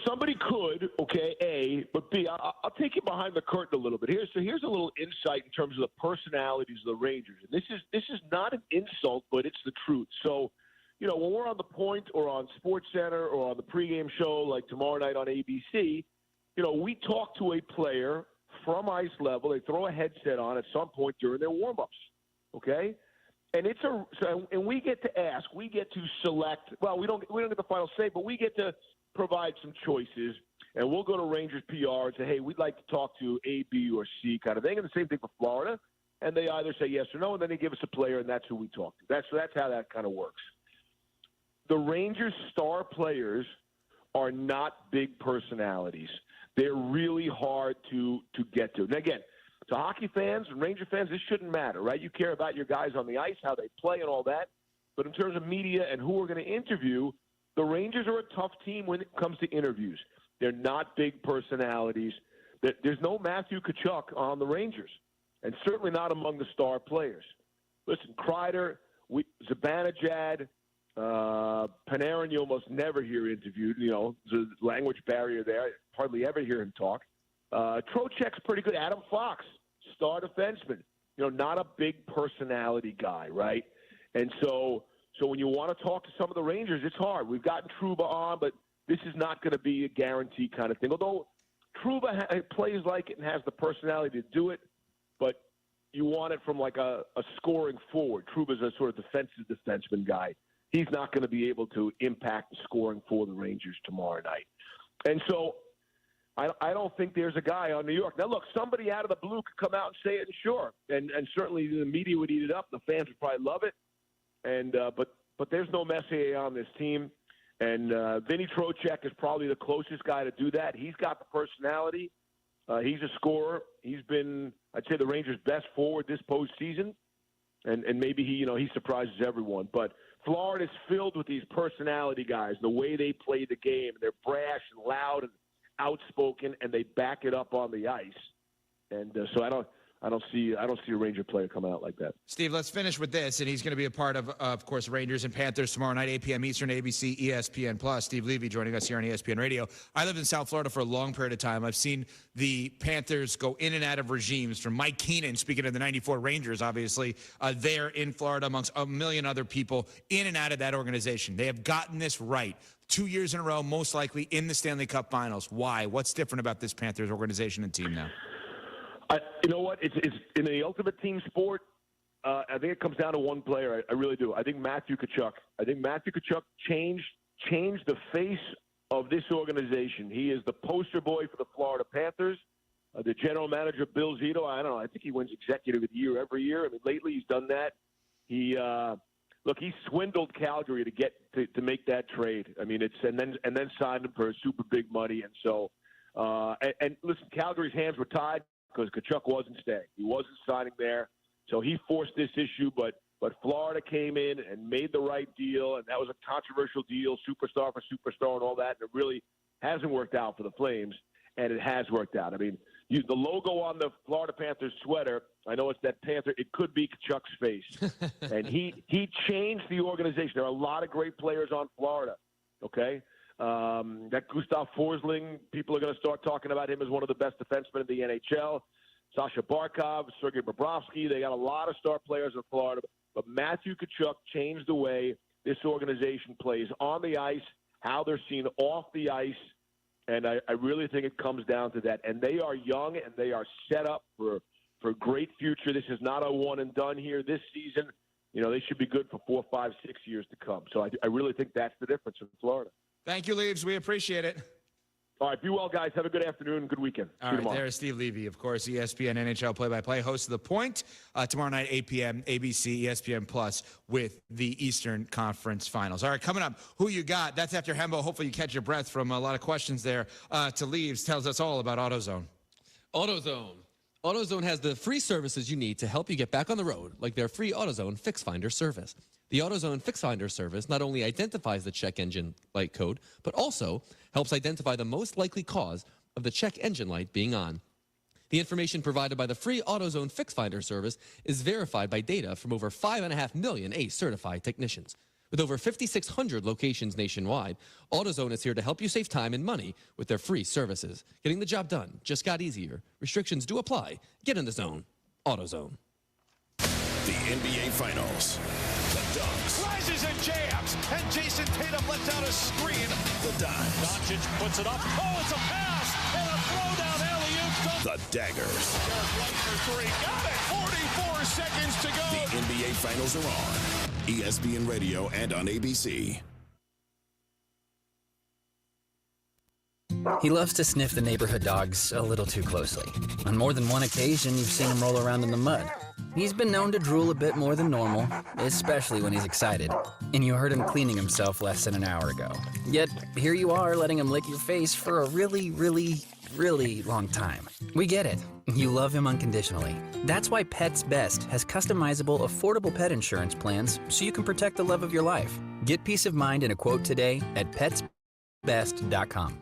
[SPEAKER 9] Somebody could, okay, A, but B, I'll take you behind the curtain a little bit. Here's a little insight in terms of the personalities of the Rangers. And this is not an insult, but it's the truth. So, when we're on The Point or on SportsCenter or on the pregame show like tomorrow night on ABC, we talk to a player from ice level. They throw a headset on at some point during their warm-ups, okay? And and we get to ask, we get to select. Well, we don't get the final say, but we get to provide some choices. And we'll go to Rangers PR and say, hey, we'd like to talk to A, B, or C kind of thing. And the same thing for Florida. And they either say yes or no, and then they give us a player, and that's who we talk to. That's how that kind of works. The Rangers' star players are not big personalities. They're really hard to get to. And again, to hockey fans and Ranger fans, this shouldn't matter, right? You care about your guys on the ice, how they play and all that. But in terms of media and who we're going to interview, the Rangers are a tough team when it comes to interviews. They're not big personalities. There's no Matthew Tkachuk on the Rangers, and certainly not among the star players. Listen, Kreider, Zibanejad, Panarin, you almost never hear interviewed. There's a language barrier there. Hardly ever hear him talk. Trocheck's pretty good. Adam Fox, star defenseman. Not a big personality guy, right? And so when you want to talk to some of the Rangers, it's hard. We've gotten Trouba on, but this is not going to be a guarantee kind of thing. Although Trouba plays like it and has the personality to do it, but you want it from like a scoring forward. Trouba's a sort of defensive defenseman guy. He's not going to be able to impact the scoring for the Rangers tomorrow night. And so I don't think there's a guy on New York. Now, look, somebody out of the blue could come out and say it, and sure. And certainly the media would eat it up. The fans would probably love it. And but there's no Messier on this team. And Vinny Trocheck is probably the closest guy to do that. He's got the personality. He's a scorer. He's been, I'd say, the Rangers' best forward this postseason. And maybe he surprises everyone. But Florida's filled with these personality guys, the way they play the game. They're brash and loud and outspoken, and they back it up on the ice. And so I don't see a Ranger player coming out like that.
[SPEAKER 31] Steve, let's finish with this, and he's going to be a part of course, Rangers and Panthers tomorrow night, 8 p.m. Eastern, ABC, ESPN+. Steve Levy joining us here on ESPN Radio. I lived in South Florida for a long period of time. I've seen the Panthers go in and out of regimes, from Mike Keenan, speaking of the 94 Rangers, obviously, there in Florida amongst a million other people, in and out of that organization. They have gotten this right. 2 years in a row, most likely in the Stanley Cup Finals. Why? What's different about this Panthers organization and team now?
[SPEAKER 9] You know what? It's in the ultimate team sport. I think it comes down to one player. I really do. I think Matthew Tkachuk. changed the face of this organization. He is the poster boy for the Florida Panthers. The general manager, Bill Zito. I don't know. I think he wins Executive of the Year every year. I mean, lately he's done that. He swindled Calgary to get to make that trade. I mean, and then signed him for super big money. And so, and listen, Calgary's hands were tied, because Tkachuk wasn't staying. He wasn't signing there. So he forced this issue, but Florida came in and made the right deal, and that was a controversial deal, superstar for superstar and all that, and it really hasn't worked out for the Flames, and it has worked out. I mean, the logo on the Florida Panthers sweater, I know it's that Panther, it could be Tkachuk's face. And he changed the organization. There are a lot of great players on Florida, okay? That Gustav Forsling, people are going to start talking about him as one of the best defensemen in the NHL. Sasha Barkov, Sergei Bobrovsky, they got a lot of star players in Florida. But Matthew Tkachuk changed the way this organization plays on the ice, how they're seen off the ice, and I really think it comes down to that. And they are young, and they are set up for a great future. This is not a one and done here this season. You know, they should be good for 4, 5, 6 years to come. So I really think that's the difference in Florida.
[SPEAKER 31] Thank you, Leaves. We appreciate it.
[SPEAKER 9] All right, be well, guys. Have a good afternoon, good weekend.
[SPEAKER 31] All right, there's Steve Levy, of course, ESPN NHL play-by-play, host of The Point, tomorrow night, 8 p.m., ABC, ESPN+, with the Eastern Conference Finals. All right, coming up, who you got? That's after Hembo. Hopefully you catch your breath from a lot of questions there. To Leaves tells us all about AutoZone.
[SPEAKER 32] AutoZone. AutoZone has the free services you need to help you get back on the road, like their free AutoZone Fix Finder service. The AutoZone Fix Finder service not only identifies the check engine light code, but also helps identify the most likely cause of the check engine light being on. The information provided by the free AutoZone Fix Finder service is verified by data from over 5.5 million ACE-certified technicians. With over 5,600 locations nationwide, AutoZone is here to help you save time and money with their free services. Getting the job done just got easier. Restrictions do apply. Get in the zone. AutoZone.
[SPEAKER 19] The NBA Finals. The Dunks.
[SPEAKER 5] Rises and jams, and Jason Tatum lets out a screen.
[SPEAKER 19] The Dimes.
[SPEAKER 5] Doncic puts it up. Oh, it's a pass and a throwdown alley-oop.
[SPEAKER 19] The Daggers.
[SPEAKER 5] One for three. Got it. 44 seconds to go.
[SPEAKER 19] The NBA Finals are on ESPN Radio and on ABC.
[SPEAKER 4] He loves to sniff the neighborhood dogs a little too closely. On more than one occasion, you've seen him roll around in the mud. He's been known to drool a bit more than normal, especially when he's excited. And you heard him cleaning himself less than an hour ago. Yet, here you are letting him lick your face for a really, really, really long time. We get it. You love him unconditionally. That's why Pets Best has customizable, affordable pet insurance plans so you can protect the love of your life. Get peace of mind in a quote today at petsbest.com.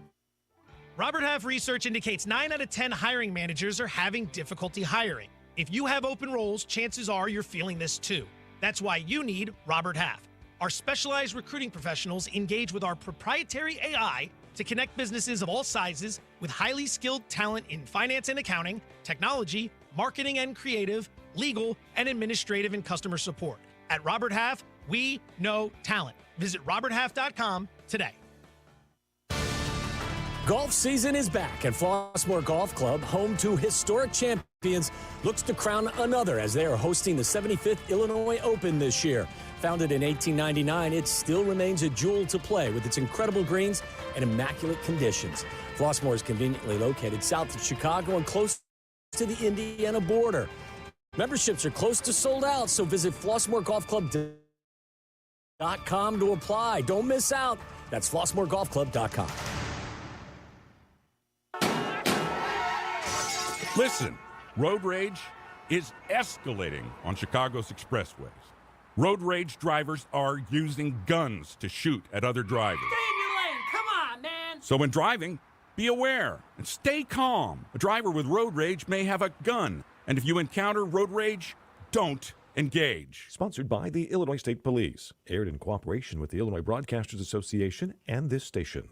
[SPEAKER 11] Robert Half research indicates 9 out of 10 hiring managers are having difficulty hiring. If you have open roles, chances are you're feeling this too. That's why you need Robert Half. Our specialized recruiting professionals engage with our proprietary AI to connect businesses of all sizes with highly skilled talent in finance and accounting, technology, marketing and creative, legal, and administrative and customer support. At Robert Half, we know talent. Visit roberthalf.com today.
[SPEAKER 12] Golf season is back, and Flossmoor Golf Club, home to historic champions, looks to crown another as they are hosting the 75th Illinois Open this year. Founded in 1899, it still remains a jewel to play with its incredible greens and immaculate conditions. Flossmoor is conveniently located south of Chicago and close to the Indiana border. Memberships are close to sold out, so visit FlossmoorGolfClub.com to apply. Don't miss out. That's FlossmoorGolfClub.com.
[SPEAKER 14] Listen, road rage is escalating on Chicago's expressways. Road rage drivers are using guns to shoot at other drivers.
[SPEAKER 15] Stay in your lane, come on, man!
[SPEAKER 14] So when driving, be aware and stay calm. A driver with road rage may have a gun And if you encounter road rage, don't engage.
[SPEAKER 1] Sponsored by the Illinois State Police. Aired in cooperation with the Illinois Broadcasters Association and this station.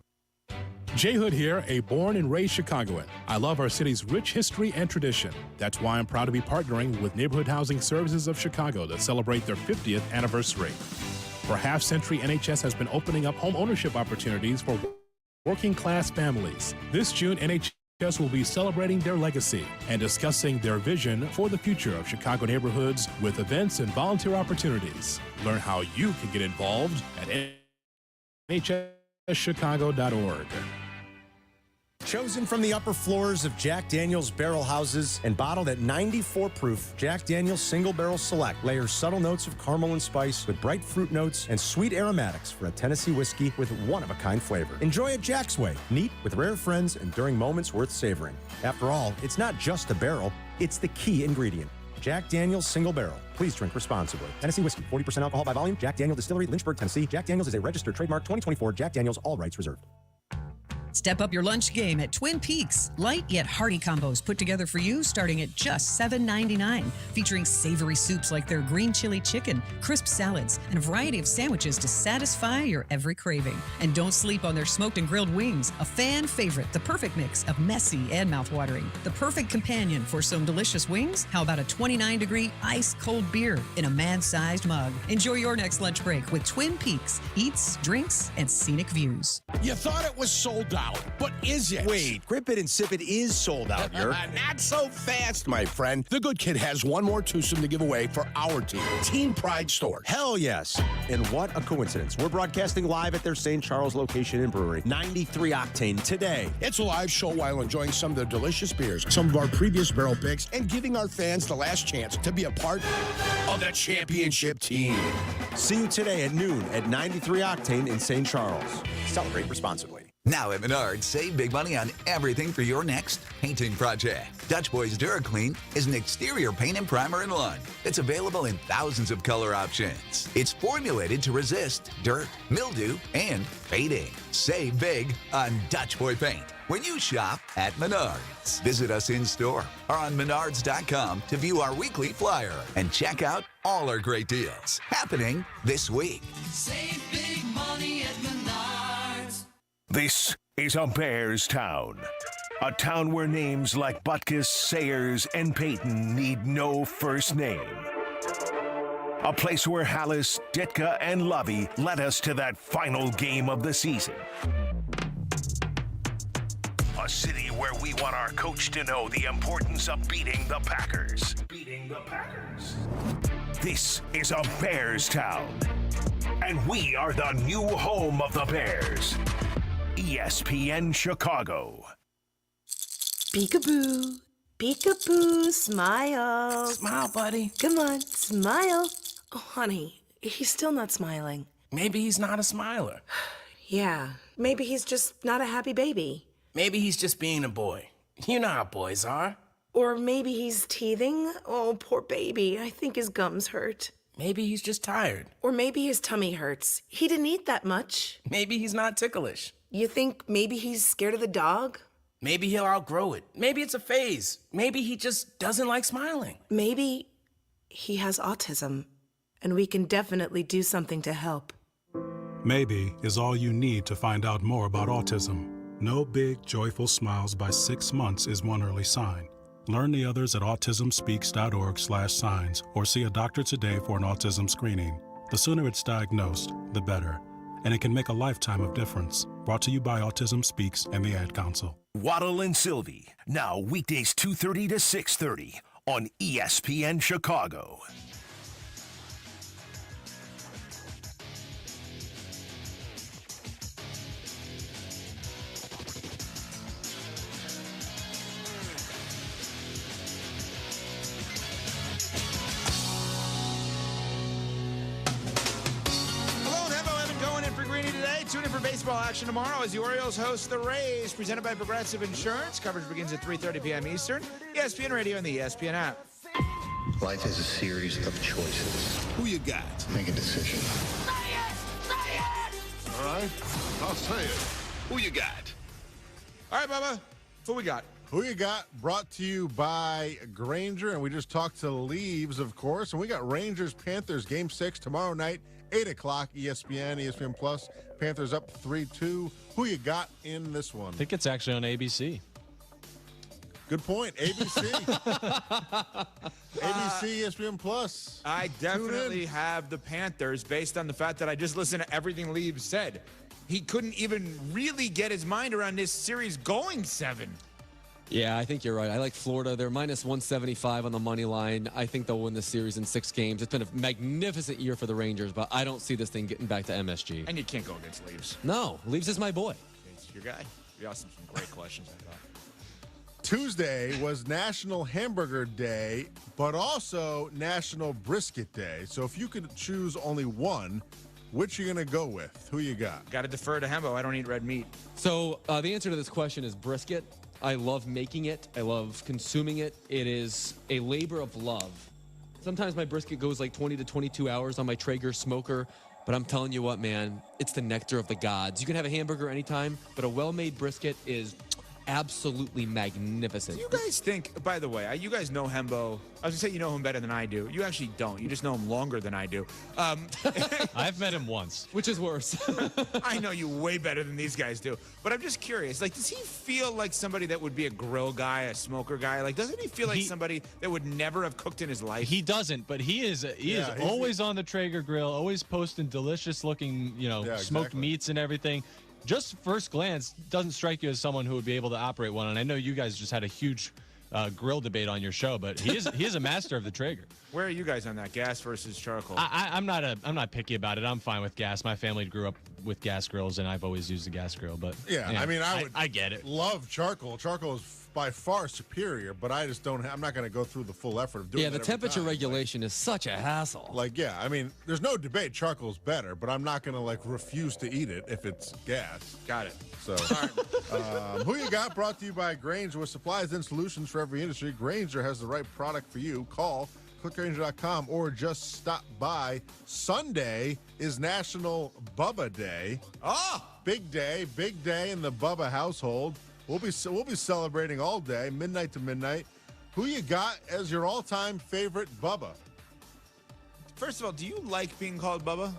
[SPEAKER 2] Jay Hood here, a born and raised Chicagoan. I love our city's rich history and tradition. That's why I'm proud to be partnering with Neighborhood Housing Services of Chicago to celebrate their 50th anniversary. For a half-century, NHS has been opening up home ownership opportunities for working-class families. This June, NHS will be celebrating their legacy and discussing their vision for the future of Chicago neighborhoods with events and volunteer opportunities. Learn how you can get involved at nhschicago.org.
[SPEAKER 18] Chosen from the upper floors of Jack Daniel's barrel houses and bottled at 94 proof, Jack Daniel's Single Barrel Select layers subtle notes of caramel and spice with bright fruit notes and sweet aromatics for a Tennessee whiskey with one-of-a-kind flavor. Enjoy it Jack's way, neat, with rare friends, and during moments worth savoring. After all, it's not just a barrel, it's the key ingredient. Jack Daniel's Single Barrel. Please drink responsibly. Tennessee whiskey, 40% alcohol by volume. Jack Daniel Distillery, Lynchburg, Tennessee. Jack Daniel's is a registered trademark. 2024. Jack Daniel's, all rights reserved.
[SPEAKER 20] Step up your lunch game at Twin Peaks. Light yet hearty combos put together for you starting at just $7.99. Featuring savory soups like their green chili chicken, crisp salads, and a variety of sandwiches to satisfy your every craving. And don't sleep on their smoked and grilled wings. A fan favorite, the perfect mix of messy and mouthwatering. The perfect companion for some delicious wings. How about a 29-degree ice-cold beer in a man-sized mug? Enjoy your next lunch break with Twin Peaks. Eats, drinks, and scenic views.
[SPEAKER 21] You thought it was sold out, but is it?
[SPEAKER 18] Wait, Grip It and Sip It is sold out, Yerk.
[SPEAKER 21] Not so fast, my friend. The Good Kid has one more twosome to give away for our team. Team Pride Store.
[SPEAKER 18] Hell yes. And what a coincidence. We're broadcasting live at their St. Charles location and brewery. 93 Octane today.
[SPEAKER 21] It's a live show while enjoying some of their delicious beers, some of our previous barrel picks, and giving our fans the last chance to be a part of the championship team.
[SPEAKER 18] See you today at noon at 93 Octane in St. Charles. Celebrate responsibly.
[SPEAKER 22] Now at Menards, save big money on everything for your next painting project. Dutch Boys DuraClean is an exterior paint and primer in one that's available in thousands of color options. It's formulated to resist dirt, mildew, and fading. Save big on Dutch Boy paint when you shop at Menards. Visit us in store or on menards.com to view our weekly flyer and check out all our great deals happening this week.
[SPEAKER 15] Save big money at Menards.
[SPEAKER 6] This is a Bears town. A town where names like Butkus, Sayers, and Peyton need no first name. A place where Hallis, Ditka, and Lovey led us to that final game of the season. A city where we want our coach to know the importance of beating the Packers. This is a Bears town. And we are the new home of the Bears. ESPN Chicago.
[SPEAKER 23] Peekaboo. Peekaboo. Smile.
[SPEAKER 26] Smile, buddy.
[SPEAKER 23] Come on, smile. Oh, honey, he's still not smiling.
[SPEAKER 26] Maybe he's not a smiler.
[SPEAKER 23] Yeah, maybe he's just not a happy baby.
[SPEAKER 26] Maybe he's just being a boy. You know how boys are.
[SPEAKER 23] Or maybe he's teething. Oh, poor baby. I think his gums hurt.
[SPEAKER 26] Maybe he's just tired.
[SPEAKER 23] Or maybe his tummy hurts. He didn't eat that much.
[SPEAKER 26] Maybe he's not ticklish.
[SPEAKER 23] You think maybe he's scared of the dog?
[SPEAKER 26] Maybe he'll outgrow it. Maybe it's a phase. Maybe he just doesn't like smiling.
[SPEAKER 23] Maybe he has autism, and we can definitely do something to help.
[SPEAKER 27] Maybe is all you need to find out more about autism. No big, joyful smiles by 6 months is one early sign. Learn the others at autismspeaks.org/signs or see a doctor today for an autism screening. The sooner it's diagnosed, the better. And it can make a lifetime of difference. Brought to you by Autism Speaks and the Ad Council.
[SPEAKER 6] Waddle and Silvy, now weekdays 2:30 to 6:30 on ESPN Chicago.
[SPEAKER 31] Tune in for baseball action tomorrow as the Orioles host the Rays, presented by Progressive Insurance. Coverage begins at 3:30 p.m. Eastern. ESPN Radio and the ESPN app.
[SPEAKER 28] Life is a series of choices.
[SPEAKER 27] Who you got?
[SPEAKER 28] Make a decision.
[SPEAKER 27] All right, I'll say it. Who you got?
[SPEAKER 31] All right, Bubba. Who we got?
[SPEAKER 3] Who You Got brought to you by Granger, and we just talked to Leaves, of course, and we got Rangers-Panthers Game 6 tomorrow night, 8 o'clock, ESPN Plus. Panthers up 3-2. Who you got in this one?
[SPEAKER 7] I think it's actually on ABC.
[SPEAKER 3] Good point. ABC. ABC, ESPN Plus.
[SPEAKER 31] I definitely have the Panthers based on the fact that I just listened to everything Leaves said. He couldn't even really get his mind around this series going 7.
[SPEAKER 32] Yeah, I think you're right. I like Florida. They're minus 175 on the money line. I think they'll win this series in 6 games. It's been a magnificent year for the Rangers, but I don't see this thing getting back to MSG.
[SPEAKER 31] And you can't go against Leaves.
[SPEAKER 32] No, Leaves is my boy.
[SPEAKER 31] It's your guy. You asked him some great questions, I thought.
[SPEAKER 3] Tuesday was National Hamburger Day, but also National Brisket Day. So if you could choose only one, which are you going to go with? Who you got?
[SPEAKER 31] Got to defer to Hembo. I don't eat red meat.
[SPEAKER 32] So the answer to this question is brisket. I love making it. I love consuming it. It is a labor of love. Sometimes my brisket goes like 20 to 22 hours on my Traeger smoker, but I'm telling you what, man, it's the nectar of the gods. You can have a hamburger anytime, but a well-made brisket is absolutely magnificent.
[SPEAKER 31] Do you guys think, by the way, you guys know Hembo. I was going to say you know him better than I do. You actually don't. You just know him longer than I do.
[SPEAKER 7] I've met him once.
[SPEAKER 32] Which is worse.
[SPEAKER 31] I know you way better than these guys do. But I'm just curious. Like, does he feel like somebody that would be a grill guy, a smoker guy? Like, doesn't he feel like somebody that would never have cooked in his life?
[SPEAKER 7] He doesn't, but he is always on the Traeger grill, always posting delicious looking, smoked meats and everything. Just first glance, doesn't strike you as someone who would be able to operate one. And I know you guys just had a huge grill debate on your show, but he is a master of the Traeger.
[SPEAKER 31] Where are you guys on that, gas versus charcoal?
[SPEAKER 7] I'm not picky about it. I'm fine with gas. My family grew up with gas grills, and I've always used a gas grill. But
[SPEAKER 3] yeah, I mean,
[SPEAKER 7] I get it.
[SPEAKER 3] Love charcoal. Charcoal is by far superior, but I just don't. I'm not going to go through the full effort of doing.
[SPEAKER 32] Yeah, the temperature regulation is such a hassle.
[SPEAKER 3] Like, yeah, I mean, there's no debate. Charcoal's better, but I'm not going to refuse to eat it if it's gas.
[SPEAKER 31] Got it.
[SPEAKER 3] So, Who You Got brought to you by Granger, with supplies and solutions for every industry. Granger has the right product for you. Call clickgranger.com or just stop by. Sunday is National Bubba Day. Big day in the Bubba household. We'll be celebrating all day, midnight to midnight. Who you got as your all-time favorite Bubba?
[SPEAKER 31] First of all, do you like being called Bubba?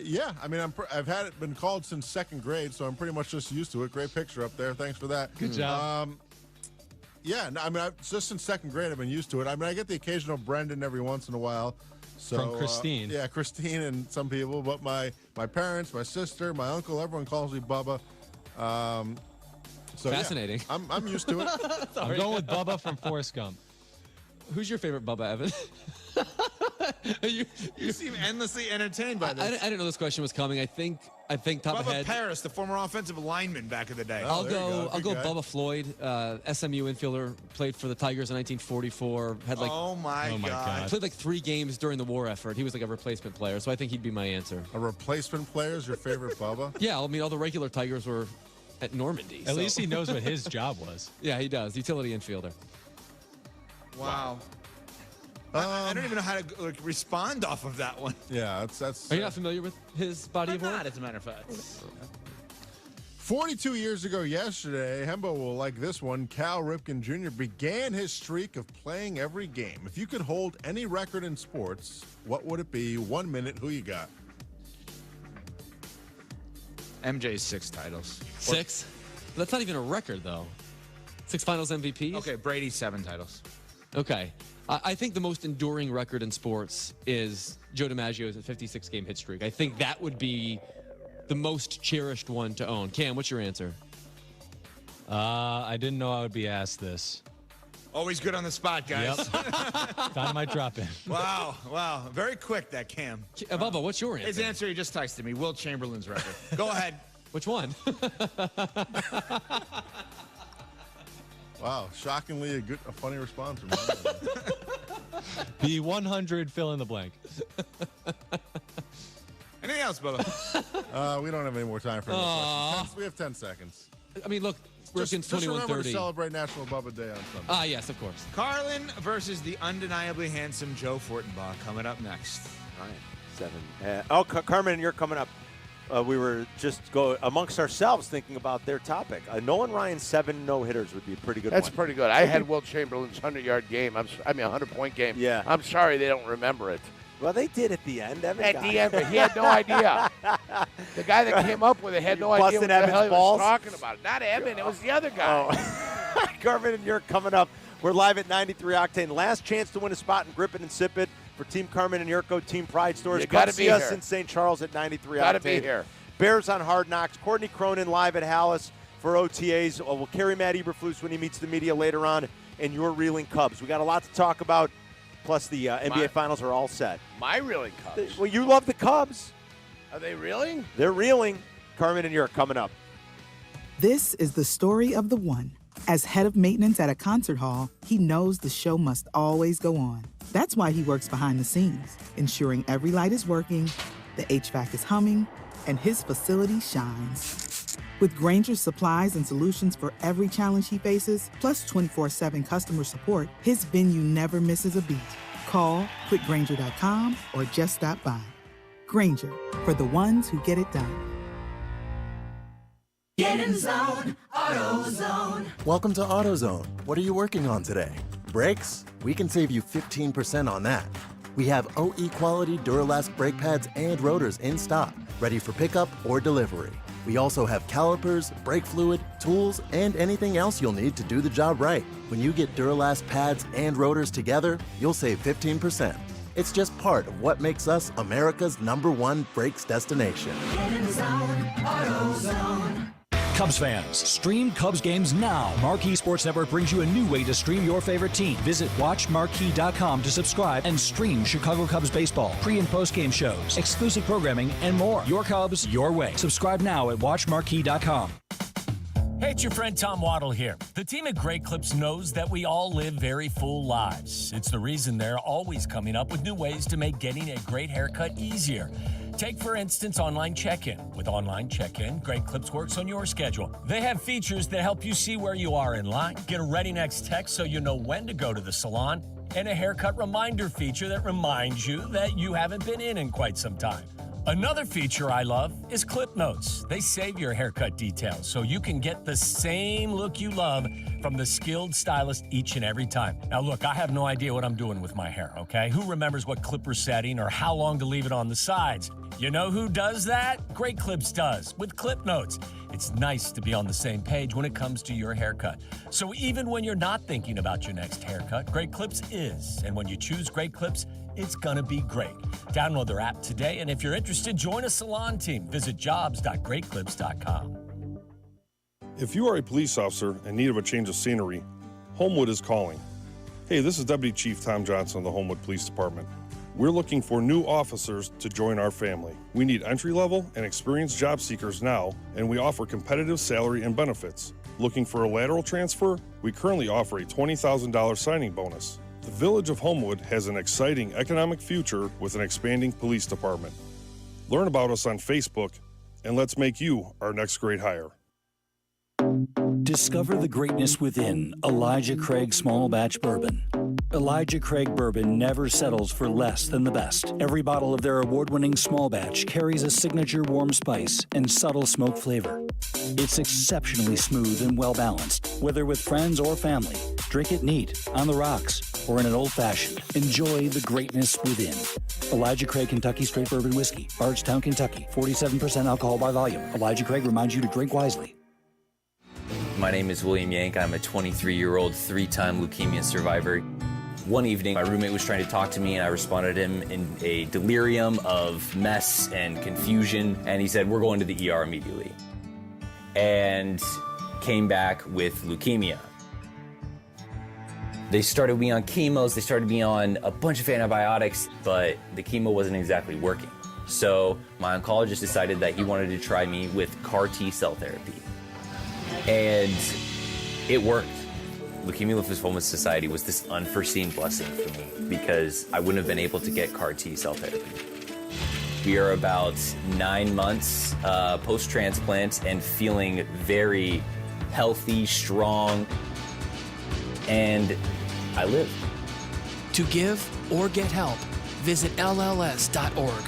[SPEAKER 3] Yeah. I mean, I've had it been called since 2nd grade, so I'm pretty much just used to it. Great picture up there. Thanks for that.
[SPEAKER 7] Good job.
[SPEAKER 3] Yeah. No, I mean, just since 2nd grade, I've been used to it. I mean, I get the occasional Brendan every once in a while. So,
[SPEAKER 7] from Christine.
[SPEAKER 3] Yeah, Christine and some people, but my parents, my sister, my uncle, everyone calls me Bubba. So
[SPEAKER 32] fascinating.
[SPEAKER 3] Yeah, I'm used to it.
[SPEAKER 7] I'm going with Bubba from Forrest Gump.
[SPEAKER 32] Who's your favorite Bubba, Evan?
[SPEAKER 31] You seem endlessly entertained by this.
[SPEAKER 32] I didn't know this question was coming. I think top
[SPEAKER 31] Bubba
[SPEAKER 32] of head.
[SPEAKER 31] Paris, the former offensive lineman back in the day.
[SPEAKER 32] I'll go Bubba Floyd, SMU infielder, played for the Tigers in 1944. Had
[SPEAKER 31] oh my God.
[SPEAKER 32] Played like 3 games during the war effort. He was like a replacement player, so I think he'd be my answer.
[SPEAKER 3] A replacement player is your favorite Bubba?
[SPEAKER 32] Yeah, I mean, all the regular Tigers were at Normandy.
[SPEAKER 7] At least he knows what his job was.
[SPEAKER 32] Yeah, he does. Utility infielder.
[SPEAKER 31] Wow. I don't even know how to respond off of that one.
[SPEAKER 3] Yeah, that's.
[SPEAKER 32] Are you not familiar with his body of work?
[SPEAKER 31] Not, as a matter of fact.
[SPEAKER 3] 42 years ago yesterday, Hembo will like this one. Cal Ripken Jr. began his streak of playing every game. If you could hold any record in sports, what would it be? 1 minute. Who you got?
[SPEAKER 31] MJ's 6 titles.
[SPEAKER 32] 6? That's not even a record, though. 6 finals MVPs?
[SPEAKER 31] Okay, Brady's 7 titles.
[SPEAKER 32] Okay. I think the most enduring record in sports is Joe DiMaggio's 56-game hit streak. I think that would be the most cherished one to own. Cam, what's your answer?
[SPEAKER 7] I didn't know I would be asked this.
[SPEAKER 31] Always good on the spot, guys.
[SPEAKER 7] Yep. Thought I might drop in.
[SPEAKER 31] Wow. Very quick, that Cam.
[SPEAKER 32] Bubba, what's your answer?
[SPEAKER 31] His answer, he just texted me. Will Chamberlain's record. Go ahead.
[SPEAKER 32] Which one?
[SPEAKER 3] Wow, shockingly a funny response from me.
[SPEAKER 7] The 100 fill in the blank.
[SPEAKER 31] Anything else, Bubba?
[SPEAKER 3] We don't have any more time for any questions. We have 10 seconds.
[SPEAKER 32] I mean, look, Ripken's 21:30.
[SPEAKER 3] Just remember to celebrate National Bubba Day on Sunday.
[SPEAKER 32] Yes, of course.
[SPEAKER 31] Carlin versus the undeniably handsome Joe Fortenbaugh coming up next.
[SPEAKER 8] All right, 7. Carmen, you're coming up.
[SPEAKER 5] we were just amongst ourselves thinking about their topic. Nolan Ryan's 7 no-hitters would be a pretty good one.
[SPEAKER 8] That's pretty good. I had Will Chamberlain's 100-yard game. 100-point game.
[SPEAKER 5] Yeah.
[SPEAKER 8] I'm sorry they don't remember it.
[SPEAKER 5] Well, they did at the end. Evan
[SPEAKER 8] At the end, but he had no idea. The guy that came up with it had no idea what the hell he was talking about. Not Evan, it was the other guy.
[SPEAKER 5] Oh. Carmen and Jurko coming up. We're live at 93 Octane. Last chance to win a spot in Grip It and Sip It for Team Carmen and Jurko, Team Pride Stores.
[SPEAKER 8] You gotta
[SPEAKER 5] see
[SPEAKER 8] be
[SPEAKER 5] us
[SPEAKER 8] here.
[SPEAKER 5] in St. Charles at 93 Octane.
[SPEAKER 8] Gotta be here.
[SPEAKER 5] Bears on Hard Knocks. Courtney Cronin live at Hallis for OTAs. We'll carry Matt Eberflus when he meets the media later on. And your reeling Cubs. We got a lot to talk about. Plus, the NBA Finals are all set.
[SPEAKER 8] My reeling Cubs.
[SPEAKER 5] Well, you love the Cubs.
[SPEAKER 8] Are they reeling?
[SPEAKER 5] They're reeling. Carmen and Jurko coming up.
[SPEAKER 9] This is the story of the one. As head of maintenance at a concert hall, he knows the show must always go on. That's why he works behind the scenes, ensuring every light is working, the HVAC is humming, and his facility shines. With Grainger's supplies and solutions for every challenge he faces, plus 24/7 customer support, his venue never misses a beat. Call quickgrainger.com or just stop by. Grainger, for the ones who get it done.
[SPEAKER 15] Get in the zone, AutoZone.
[SPEAKER 10] Welcome to AutoZone. What are you working on today? Brakes? We can save you 15% on that. We have OE quality Duralast brake pads and rotors in stock, ready for pickup or delivery. We also have calipers, brake fluid, tools, and anything else you'll need to do the job right. When you get Duralast pads and rotors together, you'll save 15%. It's just part of what makes us America's #1 brakes destination.
[SPEAKER 15] Get in the zone, AutoZone.
[SPEAKER 13] Cubs fans, stream Cubs games now. Marquee Sports Network brings you a new way to stream your favorite team. Visit WatchMarquee.com to subscribe and stream Chicago Cubs baseball, pre- and post-game shows, exclusive programming, and more. Your Cubs, your way. Subscribe now at WatchMarquee.com.
[SPEAKER 16] Hey, it's your friend Tom Waddle here. The team at Great Clips knows that we all live very full lives. It's the reason they're always coming up with new ways to make getting a great haircut easier. Take, for instance, online check-in. With online check-in, Great Clips works on your schedule. They have features that help you see where you are in line, get a ready next text so you know when to go to the salon, and a haircut reminder feature that reminds you that you haven't been in quite some time. Another feature I love is Clip Notes. They save your haircut details so you can get the same look you love from the skilled stylist each and every time. Now look, I have no idea what I'm doing with my hair, okay? Who remembers what clipper setting or how long to leave it on the sides? You know who does that? Great Clips does, with Clip Notes. It's nice to be on the same page when it comes to your haircut. So even when you're not thinking about your next haircut, Great Clips is. And when you choose Great Clips, it's gonna be great. Download their app today, and if you're interested, join a salon team. Visit jobs.greatclips.com.
[SPEAKER 17] If you are a police officer in need of a change of scenery, Homewood is calling. Hey, this is Deputy Chief Tom Johnson of the Homewood Police Department. We're looking for new officers to join our family. We need entry-level and experienced job seekers now, and we offer competitive salary and benefits. Looking for a lateral transfer? We currently offer a $20,000 signing bonus. The Village of Homewood has an exciting economic future with an expanding police department. Learn about us on Facebook, and let's make you our next great hire.
[SPEAKER 13] Discover the greatness within Elijah Craig Small Batch Bourbon. Elijah Craig Bourbon never settles for less than the best. Every bottle of their award-winning small batch carries a signature warm spice and subtle smoke flavor. It's exceptionally smooth and well-balanced, whether with friends or family. Drink it neat, on the rocks, or in an old-fashioned. Enjoy the greatness within. Elijah Craig Kentucky Straight Bourbon Whiskey, Bardstown, Kentucky. 47% alcohol by volume. Elijah Craig reminds you to drink wisely.
[SPEAKER 19] My name is William Yank. I'm a 23-year-old, 3-time leukemia survivor. One evening, my roommate was trying to talk to me, and I responded to him in a delirium of mess and confusion, and he said, "We're going to the ER immediately." And came back with leukemia. They started me on chemos, they started me on a bunch of antibiotics, but the chemo wasn't exactly working. So my oncologist decided that he wanted to try me with CAR T-cell therapy. And it worked. Leukemia Lymphoma Society was this unforeseen blessing for me because I wouldn't have been able to get CAR T-cell therapy. We are about 9 months post-transplant and feeling very healthy, strong, and I live.
[SPEAKER 24] To give or get help, visit LLS.org.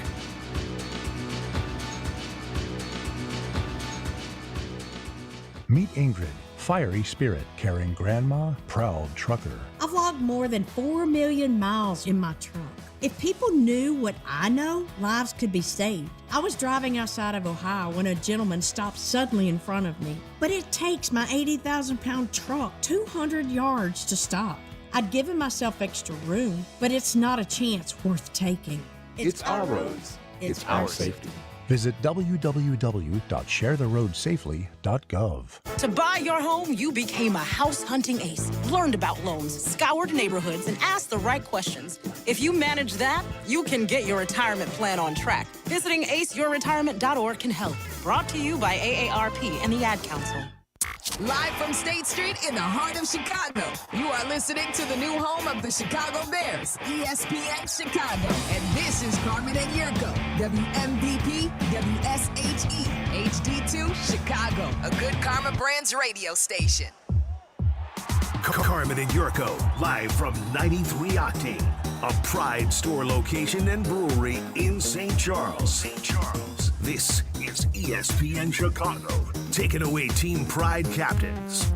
[SPEAKER 1] Meet Ingrid, fiery spirit, caring grandma, proud trucker.
[SPEAKER 2] I've logged more than 4 million miles in my truck. If people knew what I know, lives could be saved. I was driving outside of Ohio when a gentleman stopped suddenly in front of me. But it takes my 80,000-pound truck 200 yards to stop. I'd given myself extra room, but it's not a chance worth taking.
[SPEAKER 8] It's our roads. It's our safety.
[SPEAKER 1] Visit www.sharetheroadsafely.gov.
[SPEAKER 4] To buy your home, you became a house hunting ace, learned about loans, scoured neighborhoods, and asked the right questions. If you manage that, you can get your retirement plan on track. Visiting aceyourretirement.org can help. Brought to you by AARP and the Ad Council.
[SPEAKER 11] Live from State Street in the heart of Chicago, you are listening to the new home of the Chicago Bears, ESPN Chicago. And this is Carmen and Jurko, WMVP, WSHE, HD2, Chicago, a good Karma Brands radio station.
[SPEAKER 6] Carmen and Jurko, live from 93 Octane, a Pride store location and brewery in St. Charles. This is ESPN Chicago, taking away Team Pride captains.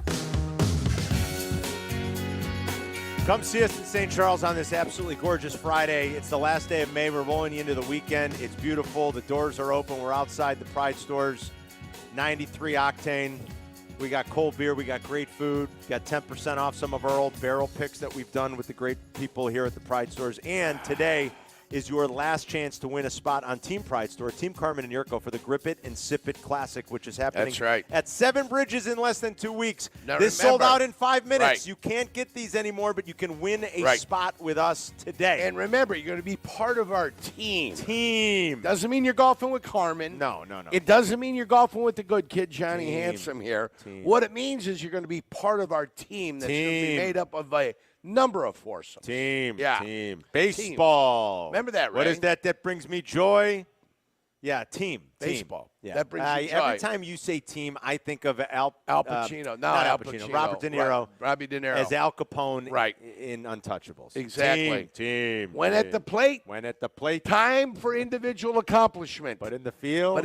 [SPEAKER 5] Come see us in St. Charles on this absolutely gorgeous Friday. It's the last day of May. We're rolling into the weekend. It's beautiful. The doors are open. We're outside the Pride stores. 93 Octane. We got cold beer. We got great food. We got 10% off some of our old barrel picks that we've done with the great people here at the Pride stores. And today is your last chance to win a spot on Team Pride Store, Team Carmen and Jurko, for the Grip It and Sip It Classic, which is happening at Seven Bridges in less than 2 weeks.
[SPEAKER 8] Now
[SPEAKER 5] this
[SPEAKER 8] remember,
[SPEAKER 5] sold out in 5 minutes.
[SPEAKER 8] Right.
[SPEAKER 5] You can't get these anymore, but you can win a spot with us today.
[SPEAKER 8] And remember, you're going to be part of our team. Doesn't mean you're golfing with Carmen.
[SPEAKER 5] No.
[SPEAKER 8] It doesn't mean you're golfing with the good kid, Johnny
[SPEAKER 5] Team.
[SPEAKER 8] Handsome here.
[SPEAKER 5] Team.
[SPEAKER 8] What it means is you're going to be part of our team that's going to be made up of a number of foursomes.
[SPEAKER 5] Team.
[SPEAKER 8] Team.
[SPEAKER 5] Baseball.
[SPEAKER 8] Remember that, right?
[SPEAKER 5] What is that brings me joy? Yeah, team.
[SPEAKER 8] Baseball.
[SPEAKER 5] Yeah.
[SPEAKER 8] That brings you joy.
[SPEAKER 5] Every time you say team, I think of
[SPEAKER 8] Al Pacino.
[SPEAKER 5] Not Al Pacino. Robert De Niro.
[SPEAKER 8] Robbie De Niro.
[SPEAKER 5] As Al Capone in Untouchables.
[SPEAKER 8] Exactly.
[SPEAKER 5] Team.
[SPEAKER 8] When at the plate. Time for individual accomplishment.
[SPEAKER 5] But in the field.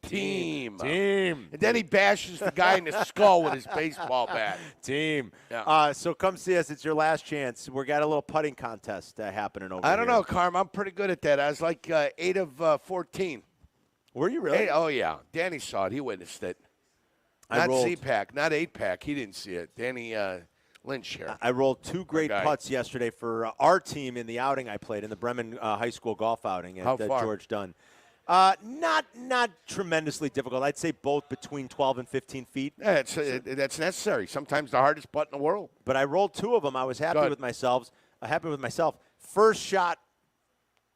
[SPEAKER 8] Team.
[SPEAKER 5] Team.
[SPEAKER 8] And then he bashes the guy in the skull with his baseball bat.
[SPEAKER 5] Team.
[SPEAKER 8] Yeah.
[SPEAKER 5] So come see us. It's your last chance. We got a little putting contest happening over here.
[SPEAKER 8] I don't know, Carm. I'm pretty good at that. I was like 8 of 14.
[SPEAKER 5] Were you really?
[SPEAKER 8] Oh, yeah. Danny saw it. He witnessed it. Not Z-Pack, not 8-pack. He didn't see it. Danny Lynch here.
[SPEAKER 5] I rolled 2 great putts yesterday for our team in the outing I played in the Bremen High School golf outing at George Dunn. Not tremendously difficult. I'd say both between 12 and 15 feet.
[SPEAKER 8] Yeah, that's necessary. Sometimes the hardest putt in the world.
[SPEAKER 5] But I rolled 2 of them. I was happy with myself. First shot,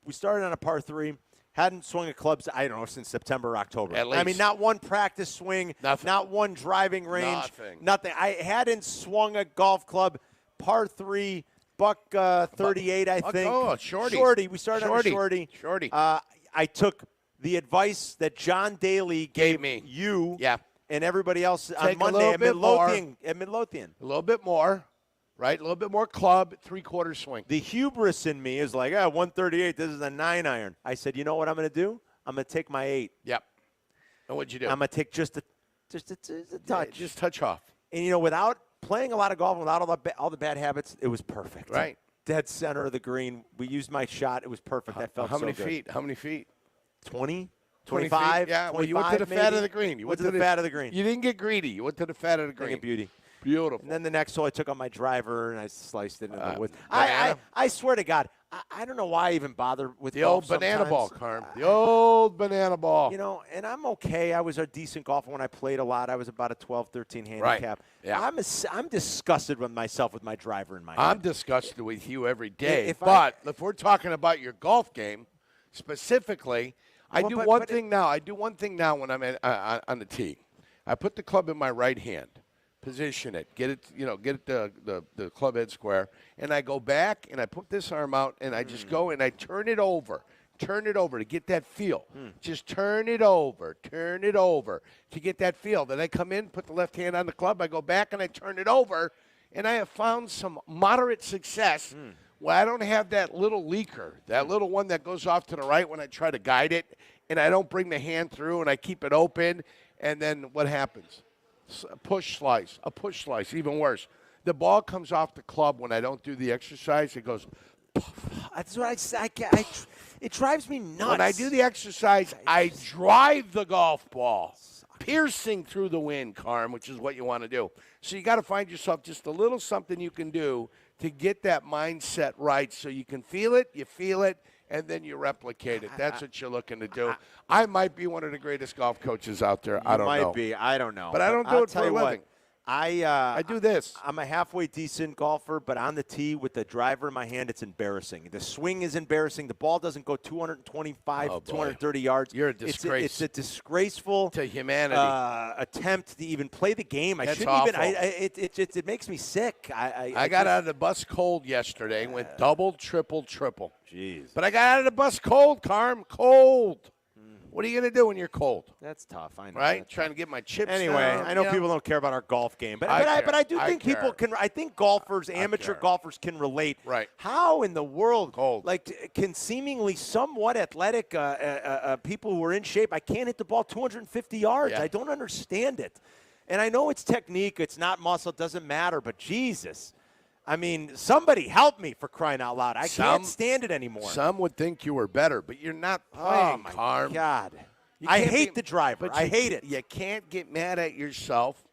[SPEAKER 5] we started on a par 3. Hadn't swung a club, I don't know, since September or October.
[SPEAKER 8] At least.
[SPEAKER 5] I mean, not one practice swing, not one driving range, nothing. I hadn't swung a golf club, par 3, buck 38, I think.
[SPEAKER 8] Oh, shorty.
[SPEAKER 5] We started on a shorty. I took the advice that John Daly gave me, you, and everybody else on Monday at Midlothian.
[SPEAKER 8] A little bit more. Right, a little bit more club, 3/4 swing.
[SPEAKER 5] The hubris in me is like, 138, this is a 9-iron. I said, you know what I'm going to do? I'm going to take my 8.
[SPEAKER 8] Yep. And what'd you do?
[SPEAKER 5] I'm going to take just a touch.
[SPEAKER 8] Just touch off.
[SPEAKER 5] And, without playing a lot of golf, without all the bad habits, it was perfect.
[SPEAKER 8] Right.
[SPEAKER 5] Dead center of the green. We used my shot. It was perfect. That felt
[SPEAKER 8] How
[SPEAKER 5] so
[SPEAKER 8] many
[SPEAKER 5] good.
[SPEAKER 8] feet? How many feet?
[SPEAKER 5] 20?
[SPEAKER 8] 20
[SPEAKER 5] 25?
[SPEAKER 8] feet? Yeah, well, you went
[SPEAKER 5] 25
[SPEAKER 8] to the fat
[SPEAKER 5] maybe?
[SPEAKER 8] of the green. You
[SPEAKER 5] went to the fat of the green.
[SPEAKER 8] You didn't get greedy. You went to the fat of the green.
[SPEAKER 5] Beauty.
[SPEAKER 8] Beautiful.
[SPEAKER 5] And then the next hole, I took on my driver, and I sliced it into the woods. I swear to God, I don't know why I even bother with
[SPEAKER 8] the
[SPEAKER 5] golf
[SPEAKER 8] old banana
[SPEAKER 5] sometimes.
[SPEAKER 8] ball, Carm. The old banana ball.
[SPEAKER 5] And I'm okay. I was a decent golfer when I played a lot. I was about a 12, 13 handicap.
[SPEAKER 8] Yeah.
[SPEAKER 5] I'm disgusted with myself with my driver in my hand.
[SPEAKER 8] I'm disgusted with you every day. If we're talking about your golf game specifically, I do one thing now when I'm on the tee. I put the club in my right hand. Position it, get it the club head square, and I go back and I put this arm out and I just go and I turn it over to get that feel. Just turn it over to get that feel. Then I come in, put the left hand on the club, I go back and I turn it over, and I have found some moderate success. Well, I don't have that little leaker, that little one that goes off to the right when I try to guide it, and I don't bring the hand through and I keep it open, and then what happens? A push slice, even worse. The ball comes off the club when I don't do the exercise. It goes.
[SPEAKER 5] That's what it drives me nuts.
[SPEAKER 8] When I do the exercise, I drive the golf ball, piercing through the wind, Carm, which is what you want to do. So you got to find yourself just a little something you can do to get that mindset right so you can feel it, and then you replicate it. That's what you're looking to do. I might be one of the greatest golf coaches out there. I don't know.
[SPEAKER 5] You might be. I don't know.
[SPEAKER 8] But I don't do it for a living.
[SPEAKER 5] I
[SPEAKER 8] do this.
[SPEAKER 5] I'm a halfway decent golfer, but on the tee with the driver in my hand, it's embarrassing. The swing is embarrassing. The ball doesn't go 225, 230 yards.
[SPEAKER 8] You're a disgrace.
[SPEAKER 5] It's a disgraceful
[SPEAKER 8] to humanity
[SPEAKER 5] attempt to even play the game. I
[SPEAKER 8] That's
[SPEAKER 5] shouldn't
[SPEAKER 8] awful.
[SPEAKER 5] even. It makes me sick.
[SPEAKER 8] I got out of the bus cold yesterday. Went double, triple.
[SPEAKER 5] Jeez.
[SPEAKER 8] But I got out of the bus cold, Carm. Cold. What are you going to do when you're cold?
[SPEAKER 5] That's tough. I know.
[SPEAKER 8] Right? Trying to get my chips
[SPEAKER 5] Anyway,
[SPEAKER 8] down,
[SPEAKER 5] I know people don't care about our golf game, but
[SPEAKER 8] I
[SPEAKER 5] I do
[SPEAKER 8] care.
[SPEAKER 5] think people can. I think golfers, amateur golfers, can relate.
[SPEAKER 8] Right?
[SPEAKER 5] How in the world, can seemingly somewhat athletic people who are in shape? I can't hit the ball 250 yards.
[SPEAKER 8] Yeah.
[SPEAKER 5] I don't understand it, and I know it's technique. It's not muscle. It doesn't matter. But Jesus. I mean, somebody help me, for crying out loud. I can't stand it anymore.
[SPEAKER 8] Some would think you were better, but you're not playing,
[SPEAKER 5] my
[SPEAKER 8] Carm.
[SPEAKER 5] God.
[SPEAKER 8] You
[SPEAKER 5] I
[SPEAKER 8] can't
[SPEAKER 5] hate the driver.
[SPEAKER 8] but
[SPEAKER 5] I
[SPEAKER 8] you
[SPEAKER 5] hate it.
[SPEAKER 8] You can't get mad at yourself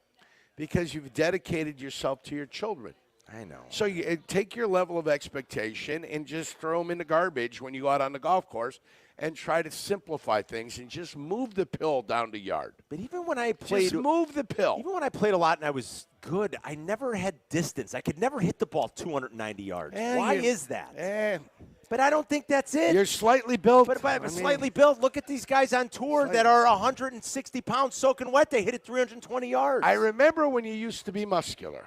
[SPEAKER 8] because you've dedicated yourself to your children.
[SPEAKER 5] I know.
[SPEAKER 8] So you take your level of expectation and just throw them in the garbage when you go out on the golf course and try to simplify things and just move the pill down the yard.
[SPEAKER 5] But even when I played,
[SPEAKER 8] just move the pill.
[SPEAKER 5] Even when I played a lot and I was good, I never had distance. I could never hit the ball 290 yards. Why is that? But I don't think that's it.
[SPEAKER 8] You're slightly built.
[SPEAKER 5] But I'm slightly built. Look at these guys on tour that are 160 pounds soaking wet. They hit it 320 yards.
[SPEAKER 8] I remember when you used to be muscular.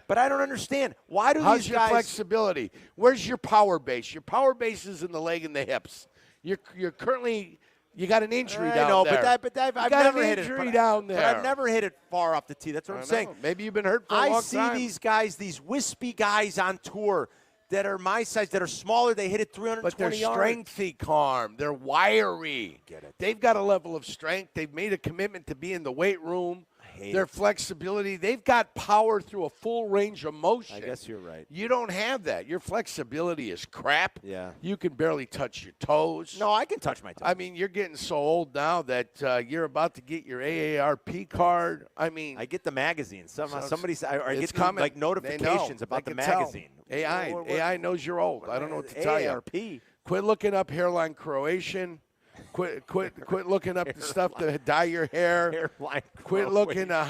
[SPEAKER 5] But I don't understand. Why do
[SPEAKER 8] How's
[SPEAKER 5] these
[SPEAKER 8] your
[SPEAKER 5] guys?
[SPEAKER 8] flexibility? Where's your power base? Your power base is in the leg and the hips. You're currently you got an injury down
[SPEAKER 5] know,
[SPEAKER 8] there.
[SPEAKER 5] but I've
[SPEAKER 8] got
[SPEAKER 5] never
[SPEAKER 8] an
[SPEAKER 5] hit
[SPEAKER 8] injury
[SPEAKER 5] it.
[SPEAKER 8] down there.
[SPEAKER 5] But I've never hit it far off the tee. That's what I'm saying.
[SPEAKER 8] Maybe you've been hurt for a long
[SPEAKER 5] I
[SPEAKER 8] time.
[SPEAKER 5] see these guys, these wispy guys on tour that are my size, that are smaller. They hit it 320
[SPEAKER 8] But they're
[SPEAKER 5] yards.
[SPEAKER 8] strengthy, Carm. They're wiry.
[SPEAKER 5] Get it.
[SPEAKER 8] They've got a level of strength. They've made a commitment to be in the weight room. Their flexibility. They've got power through a full range of motion.
[SPEAKER 5] I guess you're right.
[SPEAKER 8] You don't have that. Your flexibility is crap.
[SPEAKER 5] Yeah.
[SPEAKER 8] You can barely touch your toes.
[SPEAKER 5] No, I can touch my toes.
[SPEAKER 8] I mean, you're getting so old now that you're about to get your AARP card. I mean,
[SPEAKER 5] I get the magazine. Somebody I
[SPEAKER 8] it's
[SPEAKER 5] get
[SPEAKER 8] coming.
[SPEAKER 5] like notifications
[SPEAKER 8] They
[SPEAKER 5] about the
[SPEAKER 8] can tell.
[SPEAKER 5] magazine.
[SPEAKER 8] AI knows you're old. I don't know what to tell you.
[SPEAKER 5] AARP.
[SPEAKER 8] Quit looking up hairline Croatian. Quit looking up the stuff to dye your hair.
[SPEAKER 5] Hairline
[SPEAKER 8] Quit looking at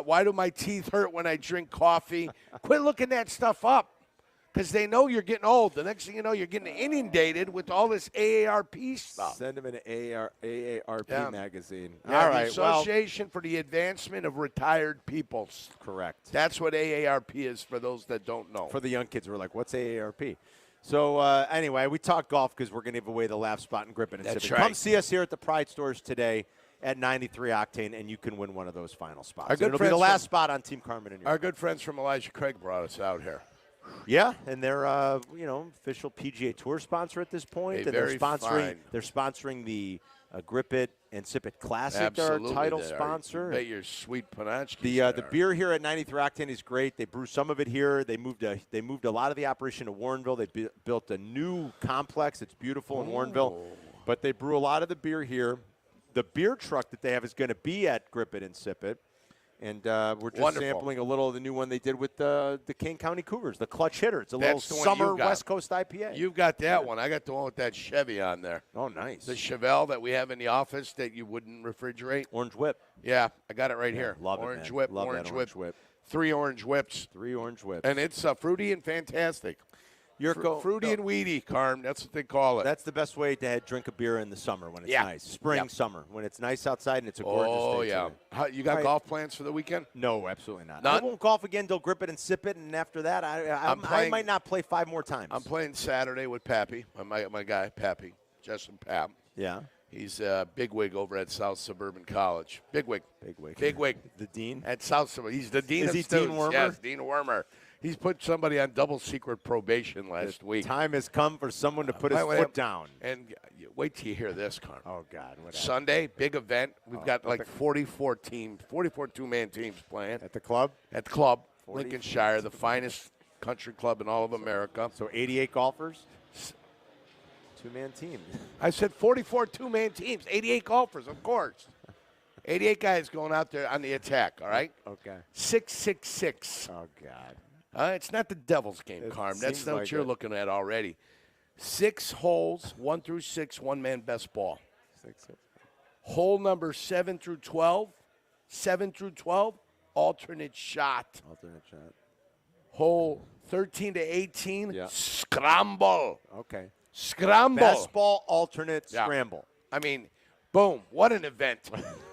[SPEAKER 8] why do my teeth hurt when I drink coffee. Quit looking that stuff up because they know you're getting old. The next thing you know, you're getting inundated with all this AARP stuff.
[SPEAKER 5] Send them an AARP magazine.
[SPEAKER 8] Yeah,
[SPEAKER 5] All right.
[SPEAKER 8] the Association for the Advancement of Retired Peoples.
[SPEAKER 5] Correct.
[SPEAKER 8] That's what AARP is for those that don't know.
[SPEAKER 5] For the young kids, we're like, what's AARP? So, anyway, we talk golf because we're going to give away the laugh spot and grip it.
[SPEAKER 8] That's
[SPEAKER 5] Civic.
[SPEAKER 8] right.
[SPEAKER 5] Come see us here at the Pride Stores today at 93 Octane, and you can win one of those final spots.
[SPEAKER 8] Our good
[SPEAKER 5] It'll be the
[SPEAKER 8] friends
[SPEAKER 5] last
[SPEAKER 8] from-
[SPEAKER 5] spot on Team Carmen and
[SPEAKER 8] Our good friends from Elijah Craig brought us out here.
[SPEAKER 5] Yeah, and they're official PGA Tour sponsor at this point.
[SPEAKER 8] Hey,
[SPEAKER 5] And
[SPEAKER 8] very fine.
[SPEAKER 5] they're sponsoring the Grip It and Sip It Classic.
[SPEAKER 8] Absolutely,
[SPEAKER 5] They're our title
[SPEAKER 8] they are.
[SPEAKER 5] sponsor.
[SPEAKER 8] Bet your sweet Panachki.
[SPEAKER 5] The beer here at 93 Octane is great. They brew some of it here. They moved a lot of the operation to Warrenville. They built a new complex. It's beautiful in Warrenville, but they brew a lot of the beer here. The beer truck that they have is going to be at Grip It and Sip It. And we're just
[SPEAKER 8] Wonderful.
[SPEAKER 5] sampling a little of the new one they did with the Kane County Cougars, the Clutch Hitter. It's a
[SPEAKER 8] That's the
[SPEAKER 5] little
[SPEAKER 8] one
[SPEAKER 5] summer
[SPEAKER 8] you've got.
[SPEAKER 5] West Coast IPA.
[SPEAKER 8] You've got that one. I got the one with that Chevy on there.
[SPEAKER 5] Oh, nice.
[SPEAKER 8] The Chevelle that we have in the office that you wouldn't refrigerate.
[SPEAKER 5] Orange Whip.
[SPEAKER 8] Yeah, I got it right
[SPEAKER 5] Yeah,
[SPEAKER 8] here.
[SPEAKER 5] love it,
[SPEAKER 8] Orange
[SPEAKER 5] man.
[SPEAKER 8] Whip,
[SPEAKER 5] Love that
[SPEAKER 8] Orange
[SPEAKER 5] Orange Whip.
[SPEAKER 8] 3 orange whips.
[SPEAKER 5] 3 orange whips.
[SPEAKER 8] And it's fruity and fantastic. Fruity and weedy, Carm. That's what they call it.
[SPEAKER 5] That's the best way to drink a beer in the summer when it's
[SPEAKER 8] Yeah.
[SPEAKER 5] nice. Spring,
[SPEAKER 8] Yep.
[SPEAKER 5] summer, when it's nice outside and it's a gorgeous day.
[SPEAKER 8] Oh, yeah.
[SPEAKER 5] today.
[SPEAKER 8] You got
[SPEAKER 5] All right.
[SPEAKER 8] golf plans for the weekend?
[SPEAKER 5] No, absolutely not.
[SPEAKER 8] None?
[SPEAKER 5] I won't golf again. They'll grip it and sip it, and after that, I might not play 5 more times.
[SPEAKER 8] I'm playing Saturday with Pappy, my guy, Pappy, Justin Papp.
[SPEAKER 5] Yeah.
[SPEAKER 8] He's a bigwig over at South Suburban College. Bigwig.
[SPEAKER 5] Bigwig.
[SPEAKER 8] Bigwig.
[SPEAKER 5] The dean?
[SPEAKER 8] At South Suburban. He's the dean
[SPEAKER 5] Is
[SPEAKER 8] of
[SPEAKER 5] he
[SPEAKER 8] students.
[SPEAKER 5] Dean Wormer?
[SPEAKER 8] Yes, Dean Wormer. He's put somebody on double secret probation last week.
[SPEAKER 5] Time has come for someone to put his foot down.
[SPEAKER 8] And wait till you hear this, Carm.
[SPEAKER 5] Oh, God. What
[SPEAKER 8] Sunday, big event. We've got like 44 teams, 44 two-man teams playing.
[SPEAKER 5] At the club?
[SPEAKER 8] At the club. Lincolnshire, the finest country club in all of America.
[SPEAKER 5] So 88 golfers? Two-man team.
[SPEAKER 8] I said 44 two-man teams, 88 golfers, of course. 88 guys going out there on the attack, all right?
[SPEAKER 5] Okay.
[SPEAKER 8] 666.
[SPEAKER 5] Oh, God.
[SPEAKER 8] It's not the Devil's game, Carm. That's not what you're looking at already. 6 holes, 1 through 6, one-man best ball.
[SPEAKER 5] 6.
[SPEAKER 8] Hole number 7 through 12, 7 through 12, alternate shot.
[SPEAKER 5] Alternate shot.
[SPEAKER 8] Hole 13 to 18,
[SPEAKER 5] Yeah.
[SPEAKER 8] scramble.
[SPEAKER 5] Okay.
[SPEAKER 8] Scramble.
[SPEAKER 5] Best ball, alternate,
[SPEAKER 8] Yeah.
[SPEAKER 5] scramble.
[SPEAKER 8] I mean, boom, what an event.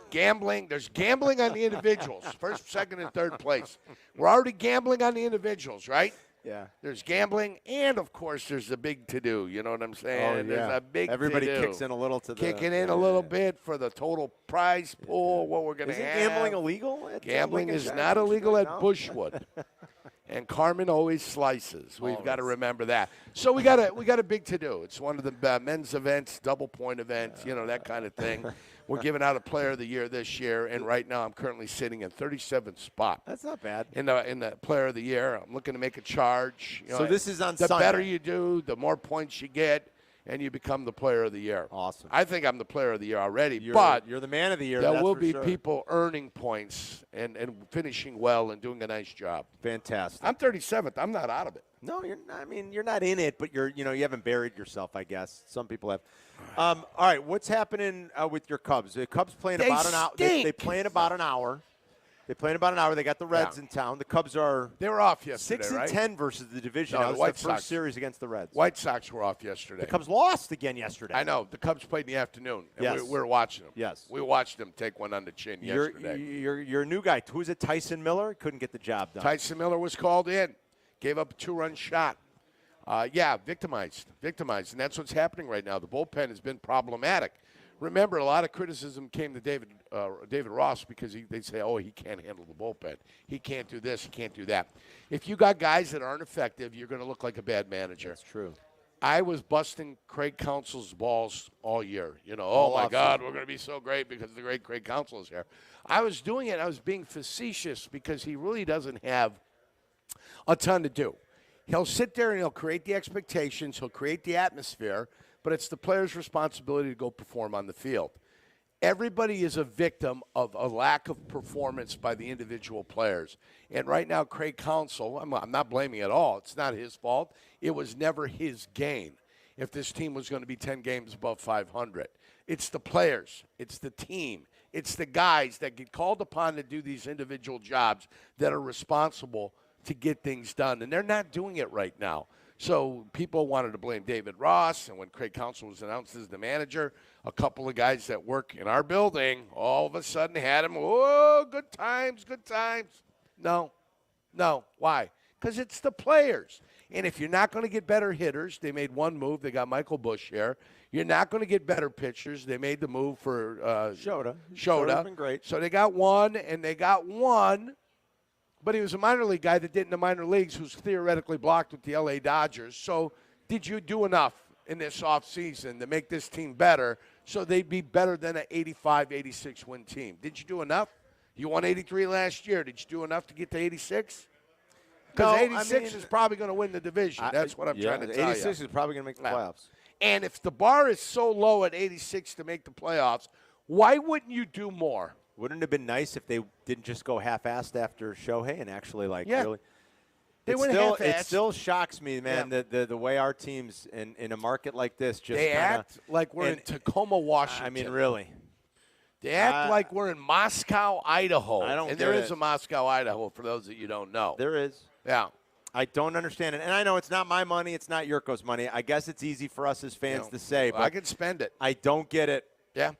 [SPEAKER 8] Gambling. There's gambling on the individuals, first, second, and third place. We're already gambling on the individuals, right?
[SPEAKER 5] Yeah.
[SPEAKER 8] There's gambling, and, of course, there's the big to-do. You know what I'm saying?
[SPEAKER 5] Oh, yeah.
[SPEAKER 8] There's a big
[SPEAKER 5] Everybody
[SPEAKER 8] to-do.
[SPEAKER 5] kicks in a little to the...
[SPEAKER 8] Kicking in a little bit for the total prize pool, what we're going to
[SPEAKER 5] Isn't
[SPEAKER 8] have.
[SPEAKER 5] gambling illegal?
[SPEAKER 8] Gambling is not illegal at Bushwood. And Carmen always slices. We've got to remember that. So we got a big to-do. It's one of the men's events, double point events, that kind of thing. We're giving out a Player of the Year this year, and right now I'm currently sitting in 37th spot.
[SPEAKER 5] That's not bad.
[SPEAKER 8] In the Player of the Year, I'm looking to make a charge.
[SPEAKER 5] So this is on
[SPEAKER 8] the
[SPEAKER 5] Sunday.
[SPEAKER 8] better you do, the more points you get, and you become the Player of the Year.
[SPEAKER 5] Awesome.
[SPEAKER 8] I think I'm the Player of the Year already,
[SPEAKER 5] You're the man of the year.
[SPEAKER 8] there
[SPEAKER 5] that's
[SPEAKER 8] will
[SPEAKER 5] for
[SPEAKER 8] be
[SPEAKER 5] sure.
[SPEAKER 8] people earning points and finishing well and doing a nice job.
[SPEAKER 5] Fantastic.
[SPEAKER 8] I'm 37th. I'm not out of it.
[SPEAKER 5] No, you're not. I mean, you're not in it, but you haven't buried yourself, I guess. Some people have. All right, what's happening with your Cubs? The Cubs playing
[SPEAKER 8] They
[SPEAKER 5] about an hour. They
[SPEAKER 8] stink.
[SPEAKER 5] play in about an hour. They play in about an hour. They got the Reds in town. The Cubs are
[SPEAKER 8] They were off yesterday,
[SPEAKER 5] 6 and
[SPEAKER 8] right?
[SPEAKER 5] 10 versus the division.
[SPEAKER 8] No,
[SPEAKER 5] That
[SPEAKER 8] the
[SPEAKER 5] was
[SPEAKER 8] White
[SPEAKER 5] the first
[SPEAKER 8] Sox.
[SPEAKER 5] series against the Reds.
[SPEAKER 8] White Sox were off yesterday.
[SPEAKER 5] The Cubs lost again yesterday.
[SPEAKER 8] I know. The Cubs played in the afternoon, and
[SPEAKER 5] Yes.
[SPEAKER 8] we were watching them.
[SPEAKER 5] Yes.
[SPEAKER 8] We watched them take one on the chin yesterday.
[SPEAKER 5] You're a new guy. Who's it? Tyson Miller couldn't get the job done.
[SPEAKER 8] Tyson Miller was called in, gave up a 2-run shot. Victimized, and that's what's happening right now. The bullpen has been problematic. Remember, a lot of criticism came to David Ross because they say, oh, he can't handle the bullpen. He can't do this. He can't do that. If you got guys that aren't effective, you're going to look like a bad manager.
[SPEAKER 5] That's true.
[SPEAKER 8] I was busting Craig Counsell's balls all year. Oh, my God, we're going to be so great because the great Craig Counsell is here. I was doing it. I was being facetious because he really doesn't have a ton to do. He'll sit there and he'll create the expectations. He'll create the atmosphere. But it's the player's responsibility to go perform on the field. Everybody is a victim of a lack of performance by the individual players. And right now, Craig Counsell, I'm not blaming at all. It's not his fault. It was never his gain if this team was going to be 10 games above 500. It's the players. It's the team. It's the guys that get called upon to do these individual jobs that are responsible to get things done. And they're not doing it right now. So people wanted to blame David Ross, and when Craig Counsell was announced as the manager, a couple of guys that work in our building all of a sudden had him, oh, good times, good times. No. Why? Because it's the players. And if you're not going to get better hitters, they made one move. They got Michael Busch here. You're not going to get better pitchers. They made the move for
[SPEAKER 5] Shota.
[SPEAKER 8] Shota.
[SPEAKER 5] Been great.
[SPEAKER 8] So they got one. But he was a minor league guy that did in the minor leagues who's theoretically blocked with the L.A. Dodgers. So did you do enough in this offseason to make this team better so they'd be better than an 85, 86 win team? Did you do enough? You won 83 last year. Did you do enough to get to 86? Because 86 is probably going to win the division. That's what I'm trying to tell you.
[SPEAKER 5] 86 is probably going to make the playoffs.
[SPEAKER 8] And if the bar is so low at 86 to make the playoffs, why wouldn't you do more?
[SPEAKER 5] Wouldn't it have been nice if they didn't just go half-assed after Shohei and actually really?
[SPEAKER 8] They went half-assed.
[SPEAKER 5] It still shocks me, man, the way our teams in a market like this just
[SPEAKER 8] they
[SPEAKER 5] kinda,
[SPEAKER 8] act like we're in Tacoma, Washington.
[SPEAKER 5] I mean, really.
[SPEAKER 8] They act like we're in Moscow, Idaho.
[SPEAKER 5] I don't
[SPEAKER 8] and
[SPEAKER 5] get
[SPEAKER 8] there
[SPEAKER 5] it.
[SPEAKER 8] is a Moscow, Idaho, for those that you don't know.
[SPEAKER 5] There is.
[SPEAKER 8] Yeah.
[SPEAKER 5] I don't understand it. And I know it's not my money. It's not Yurko's money. I guess it's easy for us as fans to say. But
[SPEAKER 8] I can spend it.
[SPEAKER 5] I don't get it.
[SPEAKER 8] Yeah.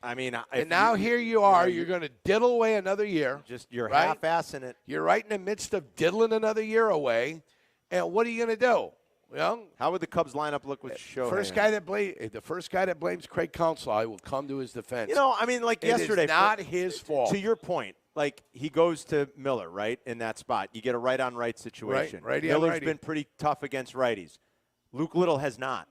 [SPEAKER 5] I mean,
[SPEAKER 8] and now here you are. You're going to diddle away another year.
[SPEAKER 5] You're
[SPEAKER 8] right?
[SPEAKER 5] half-assing it.
[SPEAKER 8] You're right in the midst of diddling another year away. And what are you going to do? Well,
[SPEAKER 5] how would the Cubs lineup look with Shohei?
[SPEAKER 8] The first guy that blames Craig Counsell, I will come to his defense.
[SPEAKER 5] I mean, like
[SPEAKER 8] it
[SPEAKER 5] yesterday.
[SPEAKER 8] It's not his fault.
[SPEAKER 5] To your point, like he goes to Miller, right, in that spot. You get a right-on-right situation.
[SPEAKER 8] Right, righty
[SPEAKER 5] Miller's
[SPEAKER 8] on righty.
[SPEAKER 5] been pretty tough against righties. Luke Little has not.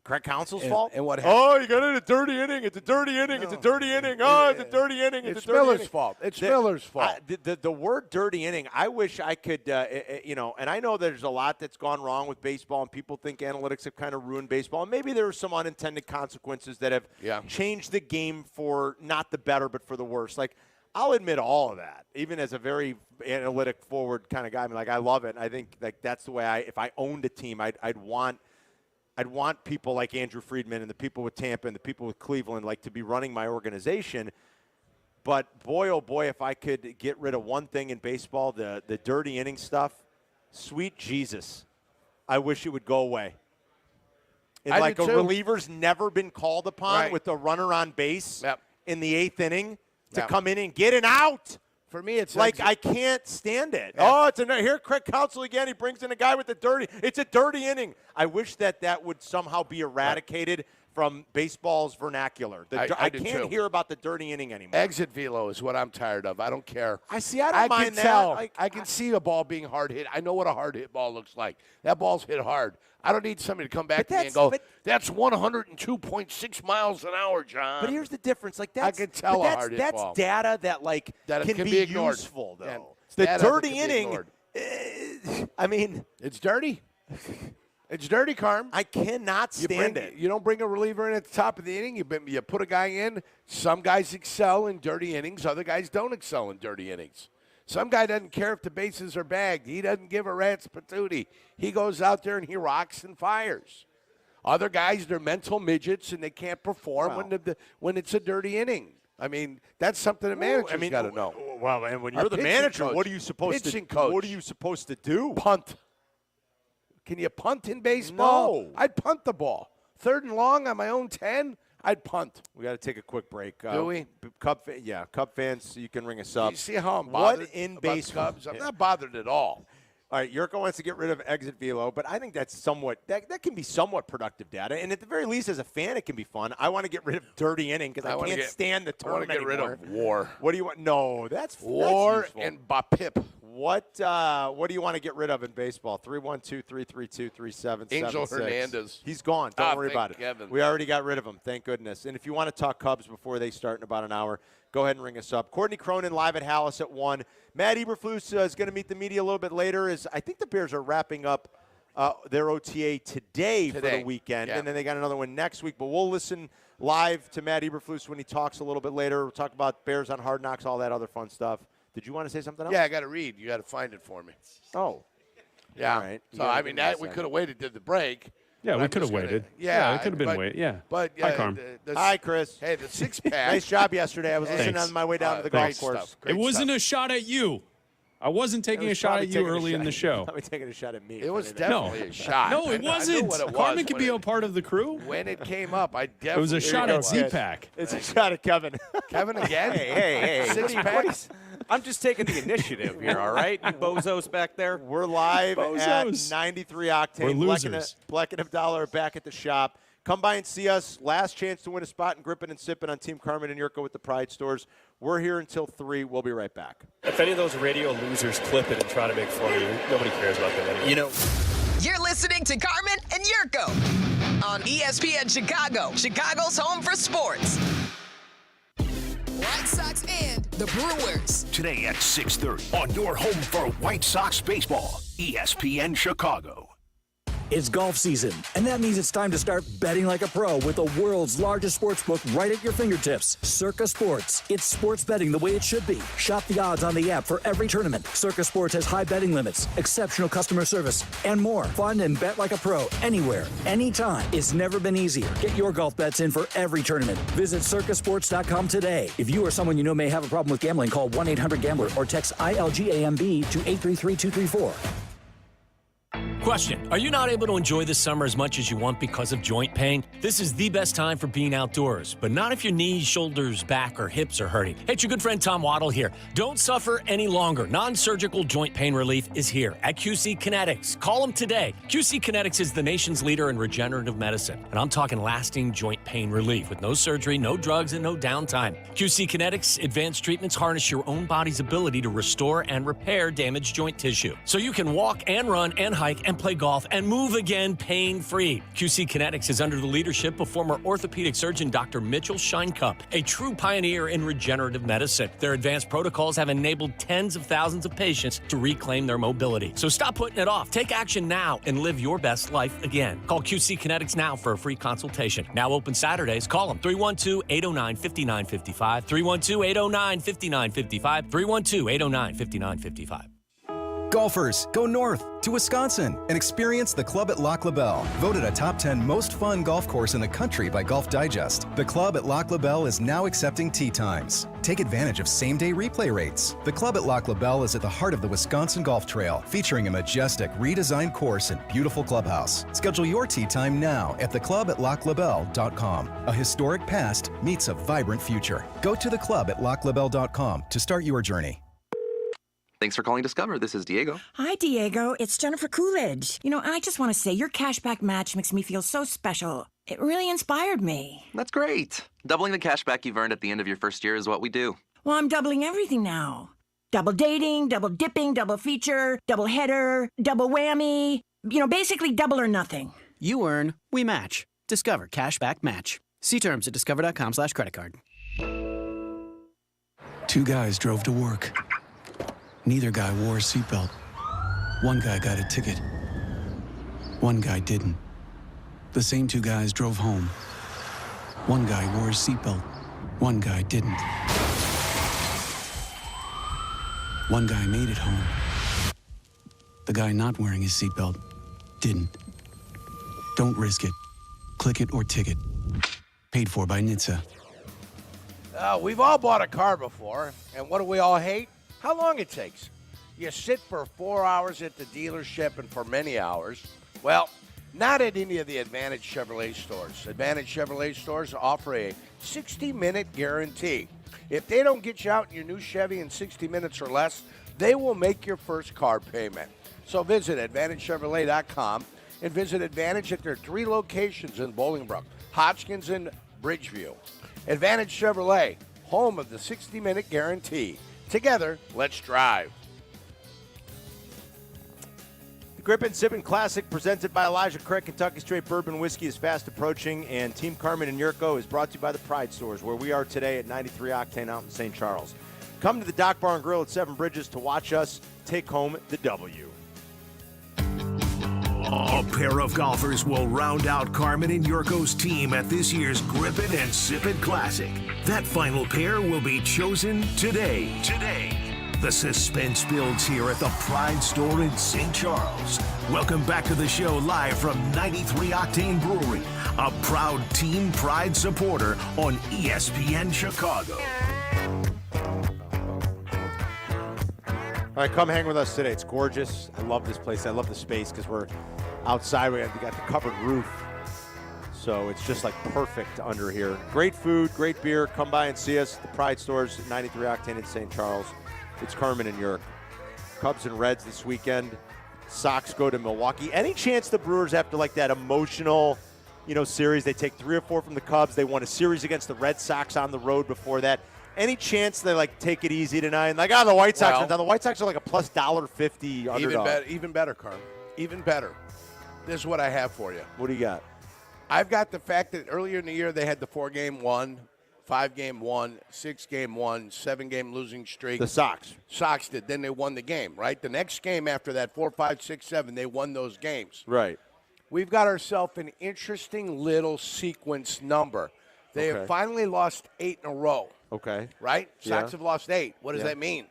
[SPEAKER 5] Craig Counsell's fault?
[SPEAKER 8] And what happened?
[SPEAKER 5] Oh, you got it, a dirty inning. It's a dirty inning. It's a dirty inning. Oh, it's a dirty inning. It's a dirty
[SPEAKER 8] Miller's
[SPEAKER 5] inning.
[SPEAKER 8] fault. It's Miller's fault.
[SPEAKER 5] The word dirty inning, I wish I could, and I know there's a lot that's gone wrong with baseball, and people think analytics have kind of ruined baseball. And maybe there are some unintended consequences that have changed the game for not the better, but for the worse. Like, I'll admit all of that, even as a very analytic forward kind of guy. I mean, like, I love it. And I think like that's the way if I owned a team, I'd want people like Andrew Friedman and the people with Tampa and the people with Cleveland like to be running my organization. But boy, oh boy, if I could get rid of one thing in baseball, the dirty inning stuff, sweet Jesus, I wish it would go away. And
[SPEAKER 8] I
[SPEAKER 5] like
[SPEAKER 8] do
[SPEAKER 5] a
[SPEAKER 8] too.
[SPEAKER 5] reliever's never been called upon with a runner on base in the 8th inning to come in and get an out.
[SPEAKER 8] For me, it's
[SPEAKER 5] like I can't stand it. Oh, here Craig Counsell again. He brings in a guy with the dirty. It's a dirty inning. I wish that would somehow be eradicated from baseball's vernacular. I
[SPEAKER 8] do
[SPEAKER 5] can't
[SPEAKER 8] too.
[SPEAKER 5] hear about the dirty inning anymore.
[SPEAKER 8] Exit velo is what I'm tired of. I don't care.
[SPEAKER 5] I don't mind
[SPEAKER 8] can
[SPEAKER 5] that.
[SPEAKER 8] tell. I can see a ball being hard hit. I know what a hard hit ball looks like. That ball's hit hard. I don't need somebody to come back to me and go, that's 102.6 miles an hour, John.
[SPEAKER 5] But here's the difference. Like that's,
[SPEAKER 8] I can tell a hard hit
[SPEAKER 5] that's
[SPEAKER 8] ball.
[SPEAKER 5] data that can be
[SPEAKER 8] ignored.
[SPEAKER 5] useful, though.
[SPEAKER 8] Yeah,
[SPEAKER 5] the
[SPEAKER 8] data that
[SPEAKER 5] dirty
[SPEAKER 8] can be
[SPEAKER 5] inning, I mean.
[SPEAKER 8] It's dirty. It's dirty, Carm.
[SPEAKER 5] I cannot stand it.
[SPEAKER 8] You don't bring a reliever in at the top of the inning. You put a guy in. Some guys excel in dirty innings. Other guys don't excel in dirty innings. Some guy doesn't care if the bases are bagged. He doesn't give a rat's patootie. He goes out there and he rocks and fires. Other guys, they're mental midgets and they can't perform when it's a dirty inning. I mean, that's something the manager's got to know.
[SPEAKER 5] Well, and when
[SPEAKER 8] Our
[SPEAKER 5] you're the
[SPEAKER 8] pitching
[SPEAKER 5] manager,
[SPEAKER 8] coach-
[SPEAKER 5] what are you supposed to
[SPEAKER 8] pitching coach.
[SPEAKER 5] What are you supposed to do?
[SPEAKER 8] Punt. Can you punt in baseball?
[SPEAKER 5] No.
[SPEAKER 8] I'd punt the ball. 3rd and long on my own 10, I'd punt.
[SPEAKER 5] We got to take a quick break.
[SPEAKER 8] Do we?
[SPEAKER 5] Cub fans, you can ring us up.
[SPEAKER 8] You see how I'm bothered
[SPEAKER 5] What in
[SPEAKER 8] about
[SPEAKER 5] baseball?
[SPEAKER 8] Cubs? I'm not bothered at all.
[SPEAKER 5] All right, Yurko wants to get rid of exit velo, but I think that's that can be somewhat productive data, and at the very least, as a fan, it can be fun. I want to get rid of dirty inning because I can't stand the term
[SPEAKER 8] I want to get rid
[SPEAKER 5] anymore.
[SPEAKER 8] of war.
[SPEAKER 5] What do you want? No, that's
[SPEAKER 8] War
[SPEAKER 5] useful.
[SPEAKER 8] and Bapip.
[SPEAKER 5] What do you want to get rid of in baseball? 312-332-3776.
[SPEAKER 8] Angel Hernandez.
[SPEAKER 5] He's gone. Don't worry about it.
[SPEAKER 8] Kevin.
[SPEAKER 5] We already got rid of him. Thank goodness. And if you want to talk Cubs before they start in about an hour, go ahead and ring us up. Courtney Cronin live at Hallis at 1. Matt Eberflus is going to meet the media a little bit later. I think the Bears are wrapping up their OTA today for the weekend, and then they got another one next week. But we'll listen live to Matt Eberflus when he talks a little bit later. We'll talk about Bears on Hard Knocks, all that other fun stuff. Did you want to say something else?
[SPEAKER 8] Yeah, I got to read. You got to find it for me.
[SPEAKER 5] Oh.
[SPEAKER 8] Yeah.
[SPEAKER 5] All right.
[SPEAKER 8] So, I mean, we could have waited to the break.
[SPEAKER 12] Yeah, we could have waited.
[SPEAKER 8] Yeah,
[SPEAKER 12] it could have been waited. Yeah.
[SPEAKER 8] But
[SPEAKER 12] Hi, Carm.
[SPEAKER 5] Hi, Chris.
[SPEAKER 8] Hey, the six-pack.
[SPEAKER 5] Nice job yesterday. I was listening on my way down to the golf course.
[SPEAKER 12] It wasn't a shot at you. I wasn't taking a shot at you early in the show.
[SPEAKER 5] Probably taking a shot at me.
[SPEAKER 8] It was definitely a shot.
[SPEAKER 12] No, it wasn't.
[SPEAKER 8] I knew what it
[SPEAKER 12] Carmen
[SPEAKER 8] was
[SPEAKER 12] could be a part of the crew.
[SPEAKER 8] When it came up, I definitely.
[SPEAKER 12] It was a shot at Z-Pack.
[SPEAKER 5] It's a shot at Kevin.
[SPEAKER 8] Kevin again?
[SPEAKER 14] Hey.
[SPEAKER 8] Six-pack?
[SPEAKER 14] I'm just taking the initiative here, all right? You bozos back there.
[SPEAKER 5] We're live at 93 Octane.
[SPEAKER 12] We're losers.
[SPEAKER 5] Black and Dollar back at the shop. Come by and see us. Last chance to win a spot in Grippin' and Sippin' on Team Carmen and Yurko with the Pride Stores. We're here until 3. We'll be right back.
[SPEAKER 18] If any of those radio losers clip it and try to make fun of you, nobody cares about them anyway.
[SPEAKER 11] You're listening to Carmen and Yurko on ESPN Chicago, Chicago's home for sports. White Sox and the Brewers.
[SPEAKER 6] Today at 6:30 on your home for White Sox baseball, ESPN Chicago.
[SPEAKER 13] It's golf season, and that means it's time to start betting like a pro with the world's largest sportsbook right at your fingertips, Circa Sports. It's sports betting the way it should be. Shop the odds on the app for every tournament. Circa Sports has high betting limits, exceptional customer service, and more. Fun and bet like a pro anywhere, anytime. It's never been easier. Get your golf bets in for every tournament. Visit circasports.com today. If you or someone you know may have a problem with gambling, call 1-800-GAMBLER or text ILGAMB to 833-234.
[SPEAKER 16] Question: are you not able to enjoy the summer as much as you want because of joint pain? This is the best time for being outdoors, but not if your knees, shoulders, back, or hips are hurting. Hey, it's your good friend Tom Waddle here. Don't suffer any longer. Non-surgical joint pain relief is here at QC Kinetics. Call them today. QC Kinetics is the nation's leader in regenerative medicine, and I'm talking lasting joint pain relief with no surgery, no drugs, and no downtime. QC Kinetics advanced treatments harness your own body's ability to restore and repair damaged joint tissue, so you can walk and run and hike and play golf and move again pain-free. QC Kinetics is under the leadership of former orthopedic surgeon Dr. Mitchell Scheinkup, a true pioneer in regenerative medicine. Their advanced protocols have enabled tens of thousands of patients to reclaim their mobility. So stop putting it off. Take action now and live your best life again. Call QC Kinetics now for a free consultation. Now open Saturdays. Call them 312-809-5955, 312-809-5955, 312-809-5955.
[SPEAKER 3] Golfers, go north to Wisconsin and experience the Club at Lac La Belle, voted a top 10 most fun golf course in the country by Golf Digest. The Club at Lac La Belle is now accepting tee times. Take advantage of same-day replay rates. The Club at Lac La Belle is at the heart of the Wisconsin Golf Trail, featuring a majestic, redesigned course and beautiful clubhouse. Schedule your tee time now at theclubatlaclabelle.com. A historic past meets a vibrant future. Go to theclubatlaclabelle.com to start your journey.
[SPEAKER 7] Thanks for calling Discover. This is Diego.
[SPEAKER 20] Hi, Diego. It's Jennifer Coolidge. I just want to say your cashback match makes me feel so special. It really inspired me.
[SPEAKER 7] That's great. Doubling the cashback you've earned at the end of your first year is what we do.
[SPEAKER 20] Well, I'm doubling everything now. Double dating, double dipping, double feature, double header, double whammy. Basically double or nothing.
[SPEAKER 21] You earn, we match. Discover Cashback Match. See terms at discover.com/creditcard.
[SPEAKER 22] Two guys drove to work. Neither guy wore a seatbelt. One guy got a ticket. One guy didn't. The same two guys drove home. One guy wore a seatbelt. One guy didn't. One guy made it home. The guy not wearing his seatbelt didn't. Don't risk it. Click it or ticket. Paid for by NHTSA.
[SPEAKER 8] We've all bought a car before, and what do we all hate? How long it takes. You sit for 4 hours at the dealership and for many hours. Well, not at any of the Advantage Chevrolet stores. Advantage Chevrolet stores offer a 60-minute guarantee. If they don't get you out in your new Chevy in 60 minutes or less, they will make your first car payment. So visit AdvantageChevrolet.com and visit Advantage at their 3 locations in Bolingbrook, Hotchkiss, and Bridgeview. Advantage Chevrolet, home of the 60-minute guarantee. Together, let's drive.
[SPEAKER 5] The Grippin' Sippin' Classic, presented by Elijah Craig Kentucky Straight Bourbon Whiskey, is fast approaching, and Team Carmen and Jurko is brought to you by the Pride Stores, where we are today at 93 Octane out in St. Charles. Come to the Dock Bar and Grill at Seven Bridges to watch us take home the W.
[SPEAKER 6] A pair of golfers will round out Carmen and Jurko's team at this year's Grippin' and Sippin' Classic. That final pair will be chosen today. The suspense builds here at the Pride Store in St. Charles. Welcome back to the show live from 93 Octane Brewery, a proud Team Pride supporter on ESPN Chicago.
[SPEAKER 5] All right, come hang with us today. It's gorgeous. I love this place. I love the space because we're outside. We got the covered roof. So it's just like perfect under here. Great food, great beer. Come by and see us. The Pride Stores, 93 Octane in St. Charles. It's Carmen and Jurko. Cubs and Reds this weekend. Sox go to Milwaukee. Any chance the Brewers, after like that emotional, series, they take 3 or 4 from the Cubs. They won a series against the Red Sox on the road before that. Any chance they take it easy tonight? And the White Sox are down. The White Sox are like a plus $1.50 underdog.
[SPEAKER 8] Even better, Carm. Even better. This is what I have for you.
[SPEAKER 5] What do you got?
[SPEAKER 8] I've got the fact that earlier in the year they had the 4-game one, 5-game one, 6-game one, 7-game losing streak.
[SPEAKER 5] The Sox.
[SPEAKER 8] Sox did. Then they won the game, right? The next game after that, 4, 5, 6, 7, they won those games.
[SPEAKER 5] Right.
[SPEAKER 8] We've got ourselves an interesting little sequence number. They have finally lost 8 in a row.
[SPEAKER 5] Okay.
[SPEAKER 8] Right? Sox have lost 8. What does that mean?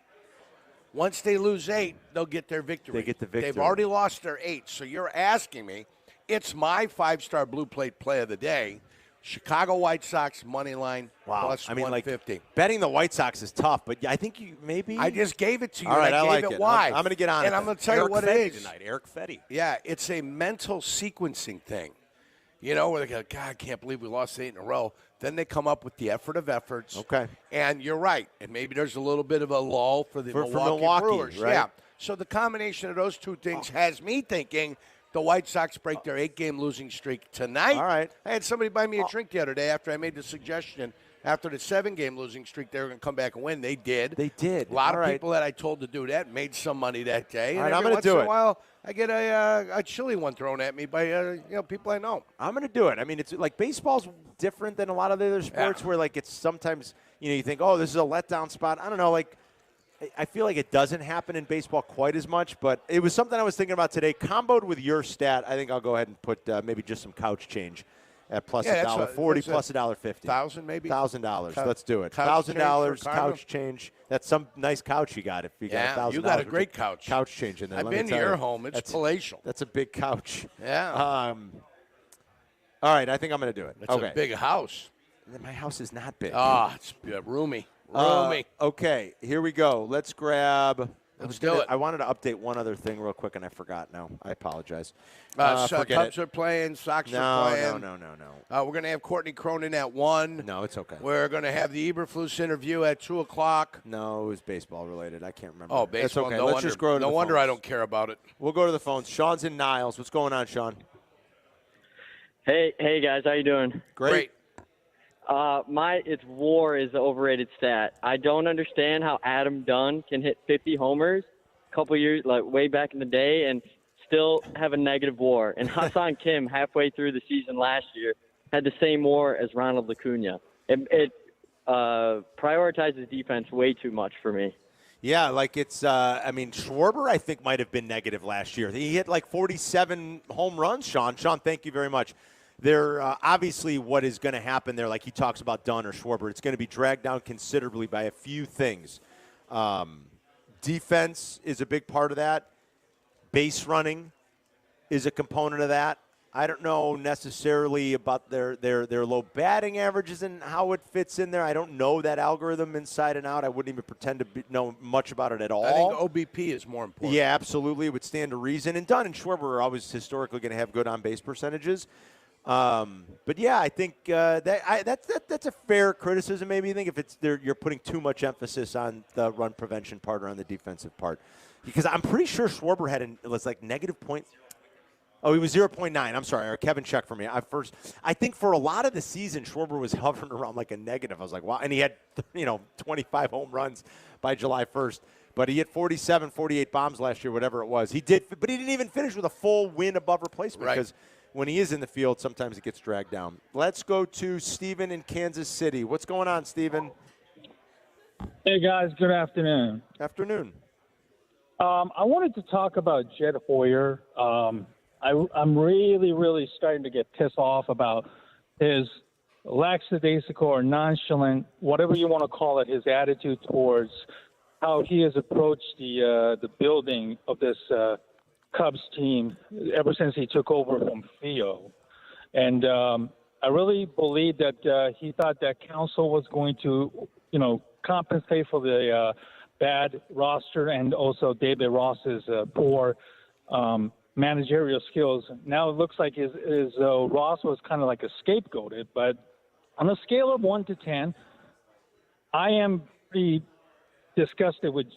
[SPEAKER 8] Once they lose 8, they'll get their victory.
[SPEAKER 5] They get the victory.
[SPEAKER 8] They've already lost their 8. So you're asking me, it's my 5-star blue plate play of the day. Chicago White Sox money line plus
[SPEAKER 5] I mean,
[SPEAKER 8] 150.
[SPEAKER 5] like, betting the White Sox is tough, but I think you maybe.
[SPEAKER 8] I just gave it to you.
[SPEAKER 5] All right,
[SPEAKER 8] I
[SPEAKER 5] like
[SPEAKER 8] gave it
[SPEAKER 5] it.
[SPEAKER 8] why.
[SPEAKER 5] I'm going to get on it.
[SPEAKER 8] And I'm going to tell you what
[SPEAKER 14] Fetty
[SPEAKER 8] it is.
[SPEAKER 14] tonight. Eric Fetty.
[SPEAKER 8] Yeah, it's a mental sequencing thing. You know, where they go, God, I can't believe we lost 8 in a row. Then they come up with the effort of efforts.
[SPEAKER 5] Okay.
[SPEAKER 8] And you're right. And maybe there's a little bit of a lull for the
[SPEAKER 5] For
[SPEAKER 8] Milwaukee Brewers.
[SPEAKER 5] right?
[SPEAKER 8] Yeah. So the combination of those two things has me thinking the White Sox break their 8-game losing streak tonight.
[SPEAKER 5] All right.
[SPEAKER 8] I had somebody buy me a drink the other day after I made the suggestion. After the 7-game losing streak, they were going to come back and win. They did.
[SPEAKER 5] They did.
[SPEAKER 8] A lot
[SPEAKER 5] All
[SPEAKER 8] of
[SPEAKER 5] right.
[SPEAKER 8] people that I told to do that made some money that day.
[SPEAKER 5] All
[SPEAKER 8] And
[SPEAKER 5] right, I'm
[SPEAKER 8] every
[SPEAKER 5] gonna
[SPEAKER 8] once
[SPEAKER 5] do
[SPEAKER 8] in
[SPEAKER 5] it.
[SPEAKER 8] a while, I get a chili one thrown at me by people I know.
[SPEAKER 5] I'm going to do it. I mean, it's like baseball's different than a lot of the other sports where, like, it's sometimes, you think, oh, this is a letdown spot. I don't know, like, I feel like it doesn't happen in baseball quite as much, but it was something I was thinking about today. Comboed with your stat, I think I'll go ahead and put maybe just some couch change at plus $1.40, plus $1.50.
[SPEAKER 8] $1,000 maybe?
[SPEAKER 5] $1,000. Let's do it.
[SPEAKER 8] Couch change
[SPEAKER 5] $1,000
[SPEAKER 8] for Carmen?
[SPEAKER 5] couch change. That's some nice couch you got. If you got $1,000,
[SPEAKER 8] you got a great couch.
[SPEAKER 5] Couch change in there.
[SPEAKER 8] I've
[SPEAKER 5] let me
[SPEAKER 8] been to
[SPEAKER 5] tell
[SPEAKER 8] your
[SPEAKER 5] you.
[SPEAKER 8] home. It's
[SPEAKER 5] That's
[SPEAKER 8] palatial.
[SPEAKER 5] That's a big couch.
[SPEAKER 8] Yeah.
[SPEAKER 5] All right, I think I'm going to do it.
[SPEAKER 8] It's a big house.
[SPEAKER 5] My house is not big.
[SPEAKER 8] It's roomy. Roomy.
[SPEAKER 5] Okay, here we go. Let's grab.
[SPEAKER 8] Let's do it.
[SPEAKER 5] I wanted to update one other thing real quick, and I forgot now. I apologize.
[SPEAKER 8] So
[SPEAKER 5] forget
[SPEAKER 8] Cubs
[SPEAKER 5] it.
[SPEAKER 8] are playing. Sox are playing.
[SPEAKER 5] No.
[SPEAKER 8] We're going to have Courtney Cronin at 1.
[SPEAKER 5] No, it's okay.
[SPEAKER 8] We're going to have the Eberflus interview at 2 o'clock.
[SPEAKER 5] No, it was baseball related. I can't remember.
[SPEAKER 8] Oh, baseball.
[SPEAKER 5] It's okay.
[SPEAKER 8] No
[SPEAKER 5] Let's
[SPEAKER 8] wonder,
[SPEAKER 5] just go to
[SPEAKER 8] no
[SPEAKER 5] the
[SPEAKER 8] wonder
[SPEAKER 5] phones.
[SPEAKER 8] I don't care about it.
[SPEAKER 5] We'll go to the phones. Sean's in Niles. What's going on, Sean?
[SPEAKER 9] Hey guys, how you doing?
[SPEAKER 5] Great.
[SPEAKER 9] It's WAR is the overrated stat. I don't understand how Adam Dunn can hit 50 homers a couple years, like way back in the day, and still have a negative WAR. And Hassan Kim, halfway through the season last year, had the same WAR as Ronald Acuna. It prioritizes defense way too much for me.
[SPEAKER 5] Yeah, like it's, Schwarber, I think, might have been negative last year. He hit like 47 home runs, Sean. Sean, thank you very much. They're obviously what is going to happen there, like he talks about Dunn or Schwarber, it's going to be dragged down considerably by a few things. Defense is a big part of that. Base running is a component of that. I don't know necessarily about their low batting averages and how it fits in there. I don't know that algorithm inside and out. I wouldn't even pretend to know much about it at all.
[SPEAKER 8] I think OBP is more important.
[SPEAKER 5] Yeah, absolutely. It would stand to reason. And Dunn and Schwarber are always historically going to have good on-base percentages. But yeah, I think that's a fair criticism. Maybe you think if you're putting too much emphasis on the run prevention part or on the defensive part, because I'm pretty sure Schwarber it was like negative point. Oh, he was 0.9. I'm sorry, or Kevin checked for me. I think for a lot of the season, Schwarber was hovering around like a negative. I was like, wow, and he had 25 home runs by July 1st. But he hit 47, 48 bombs last year, whatever it was. He did, but he didn't even finish with a full win above replacement because when he is in the field, sometimes it gets dragged down. Let's go to Steven in Kansas City. What's going on, Steven?
[SPEAKER 10] Hey, guys. Good afternoon.
[SPEAKER 5] Afternoon.
[SPEAKER 10] I wanted to talk about Jed Hoyer. I'm really, really starting to get pissed off about his lackadaisical or nonchalant, whatever you want to call it, his attitude towards how he has approached the building of this Cubs team ever since he took over from Theo. And I really believe that he thought that council was going to, compensate for the bad roster and also David Ross's poor managerial skills. Now it looks like Ross was kind of like a scapegoated, but on a scale of 1 to 10, I am pretty disgusted with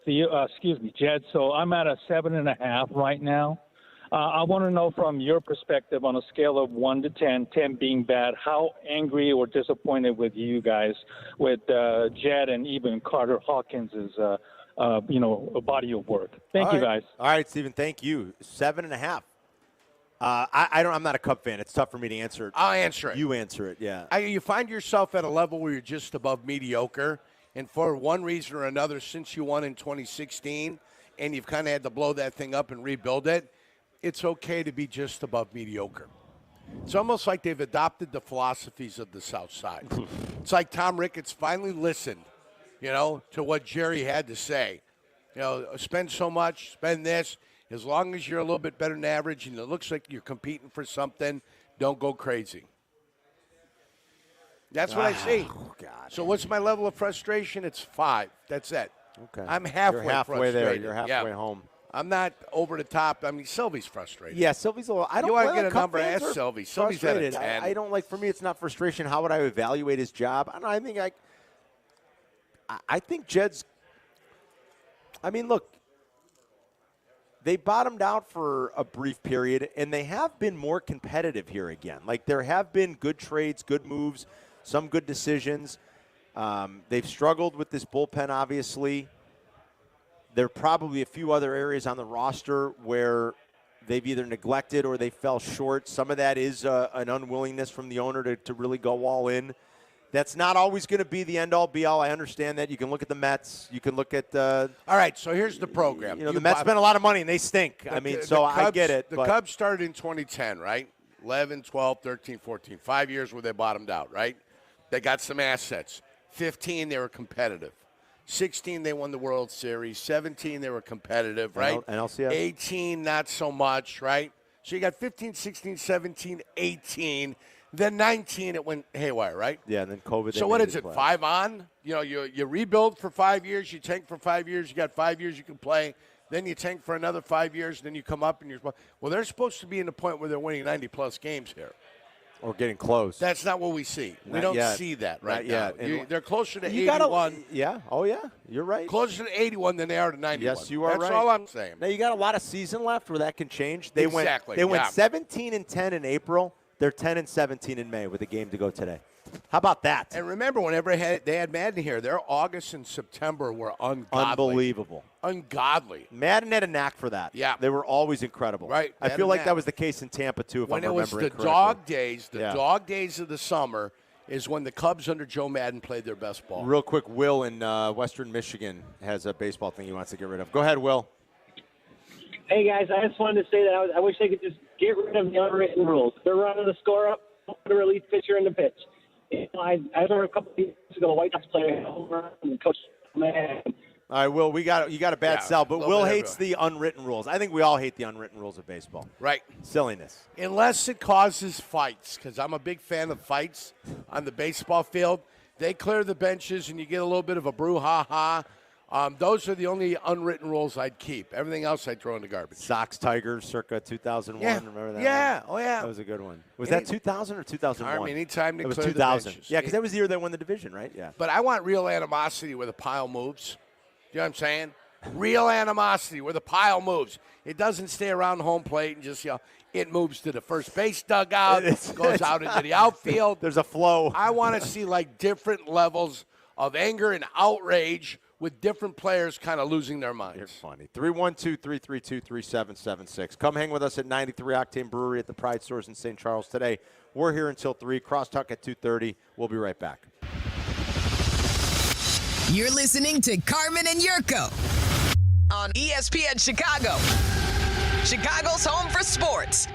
[SPEAKER 10] Jed. So I'm at a 7.5 right now. I want to know from your perspective on a scale of 1 to 10, 10 being bad, how angry or disappointed with you guys with Jed and even Carter Hawkins' body of work. Thank you, guys.
[SPEAKER 5] All right, Steven, thank you. 7.5. I'm not a Cub fan. It's tough for me to answer it.
[SPEAKER 8] I'll answer it.
[SPEAKER 5] You answer it, yeah.
[SPEAKER 8] You find yourself at a level where you're just above mediocre, and for one reason or another, since you won in 2016, and you've kind of had to blow that thing up and rebuild it, it's okay to be just above mediocre. It's almost like they've adopted the philosophies of the South Side. It's like Tom Ricketts finally listened, to what Jerry had to say. Spend so much, spend this. As long as you're a little bit better than average and it looks like you're competing for something, don't go crazy. That's what I see.
[SPEAKER 5] Oh, God.
[SPEAKER 8] So what's my level of frustration? It's 5. That's it.
[SPEAKER 5] Okay.
[SPEAKER 8] I'm halfway
[SPEAKER 5] You're halfway there.
[SPEAKER 8] frustrated.
[SPEAKER 5] You're halfway home.
[SPEAKER 8] I'm not over the top. I mean, Sylvie's frustrated.
[SPEAKER 5] Yeah, Sylvie's a little. I don't
[SPEAKER 8] You want to
[SPEAKER 5] well,
[SPEAKER 8] get a
[SPEAKER 5] Cub
[SPEAKER 8] number?
[SPEAKER 5] fans
[SPEAKER 8] Ask
[SPEAKER 5] are
[SPEAKER 8] Sylvie. Sylvie's at a
[SPEAKER 5] frustrated.
[SPEAKER 8] 10.
[SPEAKER 5] I don't like. For me, it's not frustration. How would I evaluate his job? I think I think Jed's. I mean, look. They bottomed out for a brief period, and they have been more competitive here again. Like, there have been good trades, good moves, some good decisions. They've struggled with this bullpen, obviously. There are probably a few other areas on the roster where they've either neglected or they fell short. Some of that is an unwillingness from the owner to really go all in. That's not always going to be the end-all, be-all. I understand that. You can look at the Mets. You can look at
[SPEAKER 8] All right, so here's the program.
[SPEAKER 5] the Mets spend a lot of money, and they stink. I get it.
[SPEAKER 8] The Cubs started in 2010, right? 11, 12, 13, 14. 5 years where they bottomed out, right? They got some assets. 15, they were competitive. 16, they won the World Series. 17, they were competitive, right?
[SPEAKER 5] NLCS.
[SPEAKER 8] 18, not so much, right? So you got 15, 16, 17, 18. Then 19, it went haywire, right?
[SPEAKER 5] Yeah, and then COVID.
[SPEAKER 8] So what is it, 5 on? You know, you rebuild for 5 years, you tank for 5 years, you got 5 years you can play. Then you tank for another 5 years, and then you come up and you're – well, they're supposed to be in the point where they're winning 90-plus games here.
[SPEAKER 5] Or getting close.
[SPEAKER 8] That's not what we see. We don't see that right
[SPEAKER 5] not
[SPEAKER 8] now.
[SPEAKER 5] Yet.
[SPEAKER 8] They're closer to 81.
[SPEAKER 5] Oh, yeah. You're right.
[SPEAKER 8] Closer to 81 than they are to 91.
[SPEAKER 5] Yes, you are
[SPEAKER 8] That's
[SPEAKER 5] right.
[SPEAKER 8] all I'm saying.
[SPEAKER 5] Now, you got a lot of season left where that can change. They went 17-10 in April. They're 10-17 in May with a game to go today. How about that?
[SPEAKER 8] And remember, whenever they had Madden here, their August and September were ungodly.
[SPEAKER 5] Unbelievable.
[SPEAKER 8] Ungodly.
[SPEAKER 5] Madden had a knack for that.
[SPEAKER 8] Yeah.
[SPEAKER 5] They were always incredible.
[SPEAKER 8] Right.
[SPEAKER 5] I feel like that was the case in Tampa, too, if I'm remembering correctly.
[SPEAKER 8] When it was the dog days, dog days of the summer is when the Cubs under Joe Madden played their best ball.
[SPEAKER 5] Real quick, Will in Western Michigan has a baseball thing he wants to get rid of. Go ahead, Will.
[SPEAKER 15] Hey, guys, I just wanted to say that I wish they could just get rid of the unwritten rules. If they're running the score up, put a relief pitcher in the pitch. I remember a couple of years ago, the White Sox player and Coach Man.
[SPEAKER 5] All right, Will, you got a bad sell, but Will hates the unwritten rules. I think we all hate the unwritten rules of baseball.
[SPEAKER 8] Right.
[SPEAKER 5] Silliness.
[SPEAKER 8] Unless it causes fights, because I'm a big fan of fights on the baseball field. They clear the benches, and you get a little bit of a brouhaha. Those are the only unwritten rules I'd keep. Everything else I'd throw in the garbage.
[SPEAKER 5] Sox Tigers circa 2001.
[SPEAKER 8] Yeah.
[SPEAKER 5] Remember that?
[SPEAKER 8] Yeah.
[SPEAKER 5] one?
[SPEAKER 8] Oh, yeah.
[SPEAKER 5] That was a good one. Was that 2000 or 2001?
[SPEAKER 8] I mean, anytime they
[SPEAKER 5] it was
[SPEAKER 8] clear
[SPEAKER 5] 2000.
[SPEAKER 8] the benches.
[SPEAKER 5] Yeah, because that was the year they won the division, right? Yeah.
[SPEAKER 8] But I want real animosity where the pile moves. You know what I'm saying? Real animosity where the pile moves. It doesn't stay around home plate and just, it moves to the first base dugout, goes out into the outfield.
[SPEAKER 5] There's a flow.
[SPEAKER 8] I want to see, different levels of anger and outrage with different players kind of losing their minds.
[SPEAKER 5] You're funny. 312-332-3776. Come hang with us at 93 Octane Brewery at the Pride Stores in St. Charles today. We're here until 3. Crosstalk at 2:30. We'll be right back.
[SPEAKER 11] You're listening to Carmen and Jurko on ESPN Chicago, Chicago's home for sports.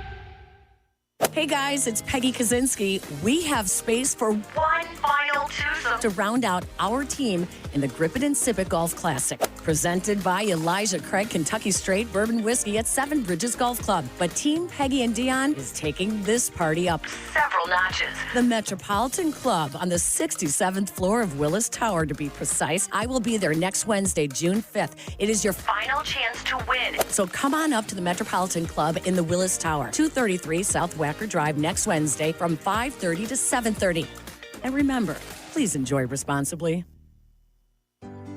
[SPEAKER 17] Hey guys, it's Peggy Kaczynski. We have space for one final twosome to round out our team in the Grip It and Sip It Golf Classic. Presented by Elijah Craig Kentucky Straight Bourbon Whiskey at Seven Bridges Golf Club. But Team Peggy and Dionne is taking this party up several notches. The Metropolitan Club on the 67th floor of Willis Tower, to be precise. I will be there next Wednesday, June 5th. It is your final chance to win. So come on up to the Metropolitan Club in the Willis Tower, 233 South Wacker Drive next Wednesday from 5:30 to 7:30. And remember, please enjoy responsibly.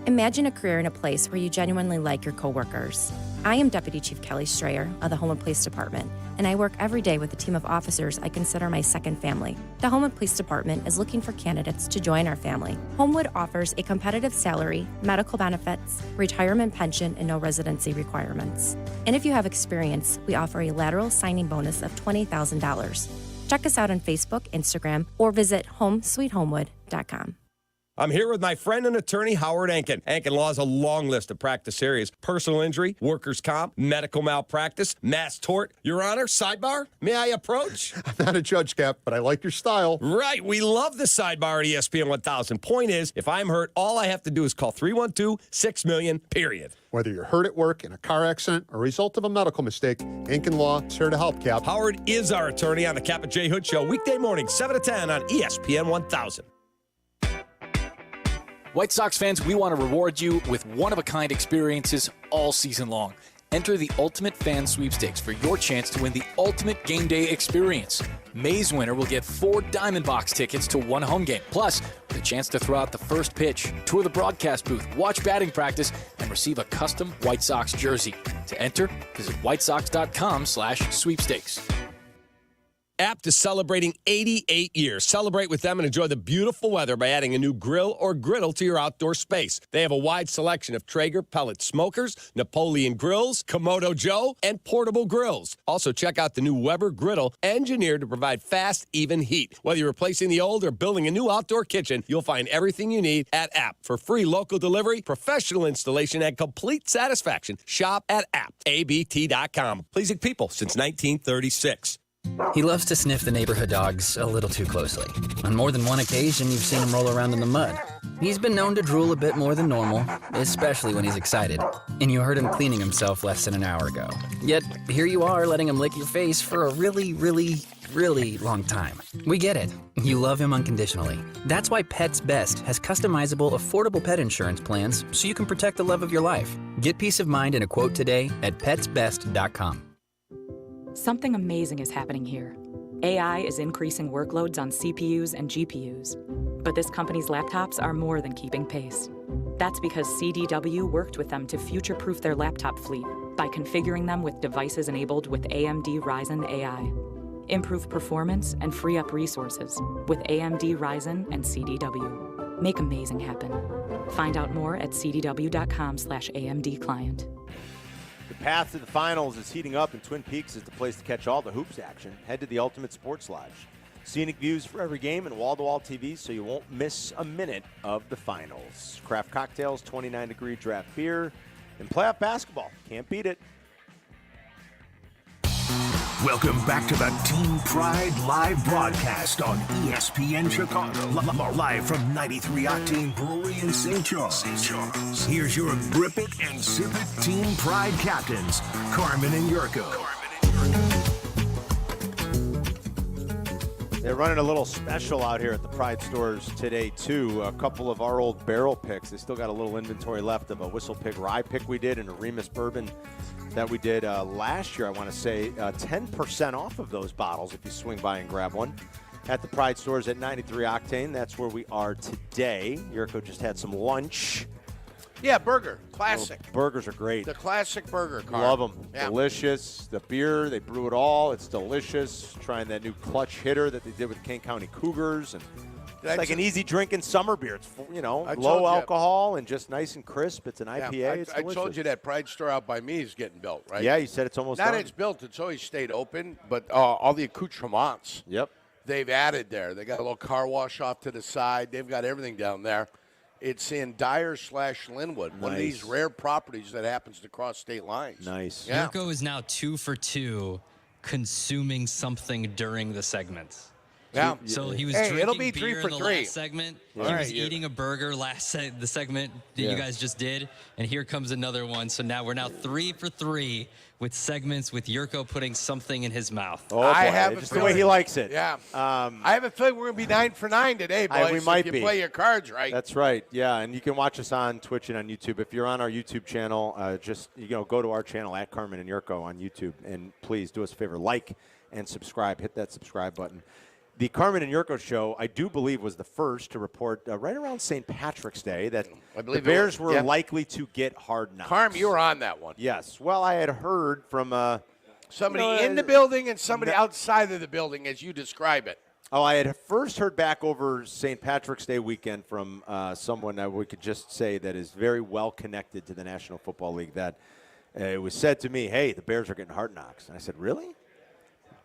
[SPEAKER 19] Imagine a career in a place where you genuinely like your coworkers. I am Deputy Chief Kelly Strayer of the Home and Police Department, and I work every day with a team of officers I consider my second family. The Home and Police Department is looking for candidates to join our family. Homewood offers a competitive salary, medical benefits, retirement pension, and no residency requirements. And if you have experience, we offer a lateral signing bonus of $20,000. Check us out on Facebook, Instagram, or visit homesweethomewood.com.
[SPEAKER 1] I'm here with my friend and attorney, Howard Ankin. Ankin Law has a long list of practice areas: personal injury, workers' comp, medical malpractice, mass tort. Your Honor, sidebar, may I approach?
[SPEAKER 2] I'm not a judge, Cap, but I like your style.
[SPEAKER 1] Right, we love the sidebar at ESPN 1000. Point is, if I'm hurt, all I have to do is call 312-6-million, period.
[SPEAKER 2] Whether you're hurt at work, in a car accident, or a result of a medical mistake, Ankin Law is here to help, Cap.
[SPEAKER 1] Howard is our attorney on the Kap and J. Hood Show, weekday mornings, 7 to 10 on ESPN 1000.
[SPEAKER 23] White Sox fans, we want to reward you with one-of-a-kind experiences all season long. Enter the Ultimate Fan Sweepstakes for your chance to win the ultimate game day experience. May's winner will get 4 Diamond Box tickets to 1 home game, plus the chance to throw out the first pitch, tour the broadcast booth, watch batting practice, and receive a custom White Sox jersey. To enter, visit whitesox.com/sweepstakes.
[SPEAKER 1] Apt is celebrating 88 years. Celebrate with them and enjoy the beautiful weather by adding a new grill or griddle to your outdoor space. They have a wide selection of Traeger pellet smokers, Napoleon grills, Komodo Joe, and portable grills. Also, check out the new Weber griddle, engineered to provide fast, even heat. Whether you're replacing the old or building a new outdoor kitchen, you'll find everything you need at Apt. For free local delivery, professional installation, and complete satisfaction, shop at ABT.com. Pleasing people since 1936.
[SPEAKER 21] He loves to sniff the neighborhood dogs a little too closely. On more than one occasion, you've seen him roll around in the mud. He's been known to drool a bit more than normal, especially when he's excited. And you heard him cleaning himself less than an hour ago. Yet, here you are letting him lick your face for a really long time. We get it. You love him unconditionally. That's why Pets Best has customizable, affordable pet insurance plans so you can protect the love of your life. Get peace of mind in a quote today at petsbest.com.
[SPEAKER 24] Something amazing is happening here. AI is increasing workloads on CPUs and GPUs. But this company's laptops are more than keeping pace. That's because CDW worked with them to future-proof their laptop fleet by configuring them with devices enabled with AMD Ryzen AI. Improve performance and free up resources with AMD Ryzen and CDW. Make amazing happen. Find out more at cdw.com/AMD client.
[SPEAKER 5] The path to the finals is heating up, and Twin Peaks is the place to catch all the hoops action. Head to the Ultimate Sports Lodge. Scenic views for every game and wall-to-wall TV, so you won't miss a minute of the finals. Craft cocktails, 29-degree draft beer, and playoff basketball. Can't beat it.
[SPEAKER 6] Welcome back to the Team Pride live broadcast on ESPN Chicago. Live from 93 Octane Brewery in St. Charles. Here's your Grip It and Sip It Team Pride captains, Carmen and Jurko.
[SPEAKER 5] They're running a little special out here at the Pride stores today, too. A couple of our old barrel picks. They still got a little inventory left of a Whistle Pig rye pick we did and a Remus bourbon that we did last year. I want to say 10% off of those bottles if you swing by and grab one at the Pride stores at 93 Octane. That's where we are today. Jurko just had some lunch.
[SPEAKER 8] Yeah, burger. Classic.
[SPEAKER 5] Burgers are great.
[SPEAKER 8] The classic burger, Carl.
[SPEAKER 5] Love them.
[SPEAKER 8] Yeah.
[SPEAKER 5] Delicious. The beer, they brew it all. It's delicious. Trying that new clutch hitter that they did with Kane County Cougars. And it's like an easy drinking summer beer. It's, low alcohol and just nice and crisp. It's an IPA.
[SPEAKER 8] I told you that Pride store out by me is getting built, right?
[SPEAKER 5] Yeah, you said it's almost done.
[SPEAKER 8] Not it's built. It's always stayed open, but all the accoutrements they've added there. They got a little car wash off to the side. They've got everything down there. It's in Dyer/Linwood, one of these rare properties that happens to cross state lines.
[SPEAKER 5] Nice.
[SPEAKER 25] Yeah. Jurko is now 2 for 2 consuming something during the segments.
[SPEAKER 8] Yeah.
[SPEAKER 25] So he was
[SPEAKER 8] it'll
[SPEAKER 25] drinking
[SPEAKER 8] be
[SPEAKER 25] beer
[SPEAKER 8] 3 for
[SPEAKER 25] in the
[SPEAKER 8] 3.
[SPEAKER 25] last segment.
[SPEAKER 8] Yeah.
[SPEAKER 25] He
[SPEAKER 8] All
[SPEAKER 25] was
[SPEAKER 8] right,
[SPEAKER 25] eating a burger the segment that you guys just did. And here comes another one. So now we're 3 for 3 with segments with Jurko putting something in his mouth.
[SPEAKER 5] Oh, I have just the way he likes it.
[SPEAKER 8] Yeah. I have a feeling we're going to be 9 for 9 today, boys.
[SPEAKER 5] We might
[SPEAKER 8] if
[SPEAKER 5] be.
[SPEAKER 8] you play your cards right.
[SPEAKER 5] That's right. Yeah, and you can watch us on Twitch and on YouTube. If you're on our YouTube channel, just go to our channel at Carmen and Jurko on YouTube, and please do us a favor, like and subscribe. Hit that subscribe button. The Carmen and Jurko show, I do believe, was the first to report right around St. Patrick's Day that the Bears were likely to get hard knocks.
[SPEAKER 8] Carm, you were on that one.
[SPEAKER 5] Yes. Well, I had heard from
[SPEAKER 8] somebody in the building and somebody outside of the building, as you describe it.
[SPEAKER 5] Oh, I had first heard back over St. Patrick's Day weekend from someone that we could just say that is very well connected to the National Football League that it was said to me, hey, the Bears are getting hard knocks. And I said, really?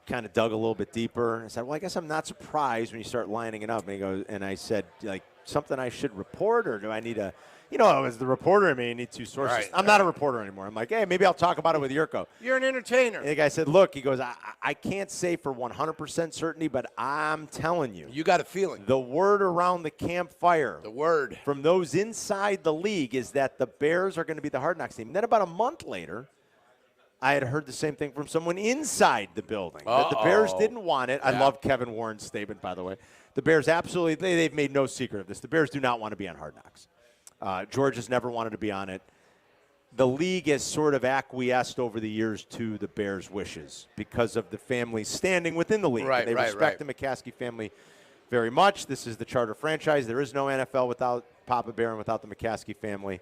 [SPEAKER 5] Kind of dug a little bit deeper. I said, well, I guess I'm not surprised when you start lining it up. And he goes, and I said, like, something I should report, or do I need a, as the reporter, I need two sources.
[SPEAKER 8] Right,
[SPEAKER 5] I'm not a reporter anymore. I'm like, hey, maybe I'll talk about it with Jurko.
[SPEAKER 8] You're an entertainer.
[SPEAKER 5] And the guy said, look, he goes, I can't say for 100% certainty, but I'm telling you.
[SPEAKER 8] You got a feeling.
[SPEAKER 5] The word around the campfire.
[SPEAKER 8] The word.
[SPEAKER 5] From those inside the league is that the Bears are going to be the Hard Knocks team. And then about a month later, I had heard the same thing from someone inside the building. That the Bears didn't want it. I love Kevin Warren's statement, by the way. The Bears absolutely, they've made no secret of this. The Bears do not want to be on Hard Knocks. George has never wanted to be on it. The league has sort of acquiesced over the years to the Bears' wishes because of the family's standing within the league.
[SPEAKER 8] Right,
[SPEAKER 5] they respect the McCaskey family very much. This is the charter franchise. There is no NFL without Papa Bear and without the McCaskey family.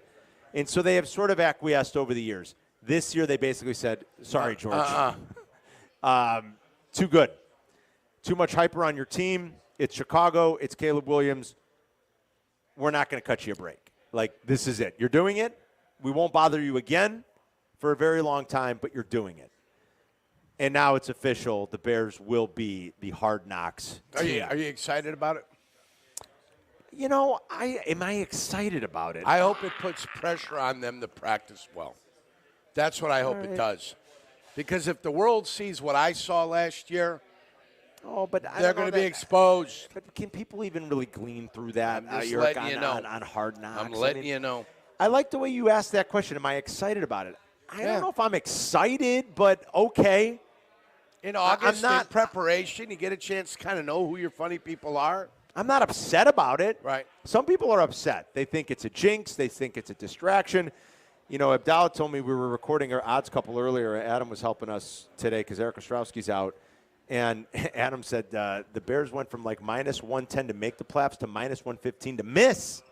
[SPEAKER 5] And so they have sort of acquiesced over the years. This year they basically said, sorry, George. Too good. Too much hype around your team. It's Chicago. It's Caleb Williams. We're not going to cut you a break. Like, this is it. You're doing it. We won't bother you again for a very long time, but you're doing it. And now it's official. The Bears will be the Hard Knocks team.
[SPEAKER 8] Are you excited about it?
[SPEAKER 5] Am I excited about it?
[SPEAKER 8] I hope it puts pressure on them to practice well. That's what I hope it does. Because if the world sees what I saw last year, they're going to be exposed.
[SPEAKER 5] But can people even really glean through that?
[SPEAKER 8] I'm just letting you know.
[SPEAKER 5] On Hard Knocks.
[SPEAKER 8] I'm letting you know.
[SPEAKER 5] I like the way you asked that question. Am I excited about it? I don't know if I'm excited, but okay.
[SPEAKER 8] In August, in preparation, you get a chance to kind of know who your funny people are.
[SPEAKER 5] I'm not upset about it.
[SPEAKER 8] Right.
[SPEAKER 5] Some people are upset. They think it's a jinx. They think it's a distraction. Abdallah told me we were recording our odds couple earlier. Adam was helping us today because Eric Ostrowski's out. And Adam said the Bears went from like minus 110 to make the playoffs to minus 115 to miss.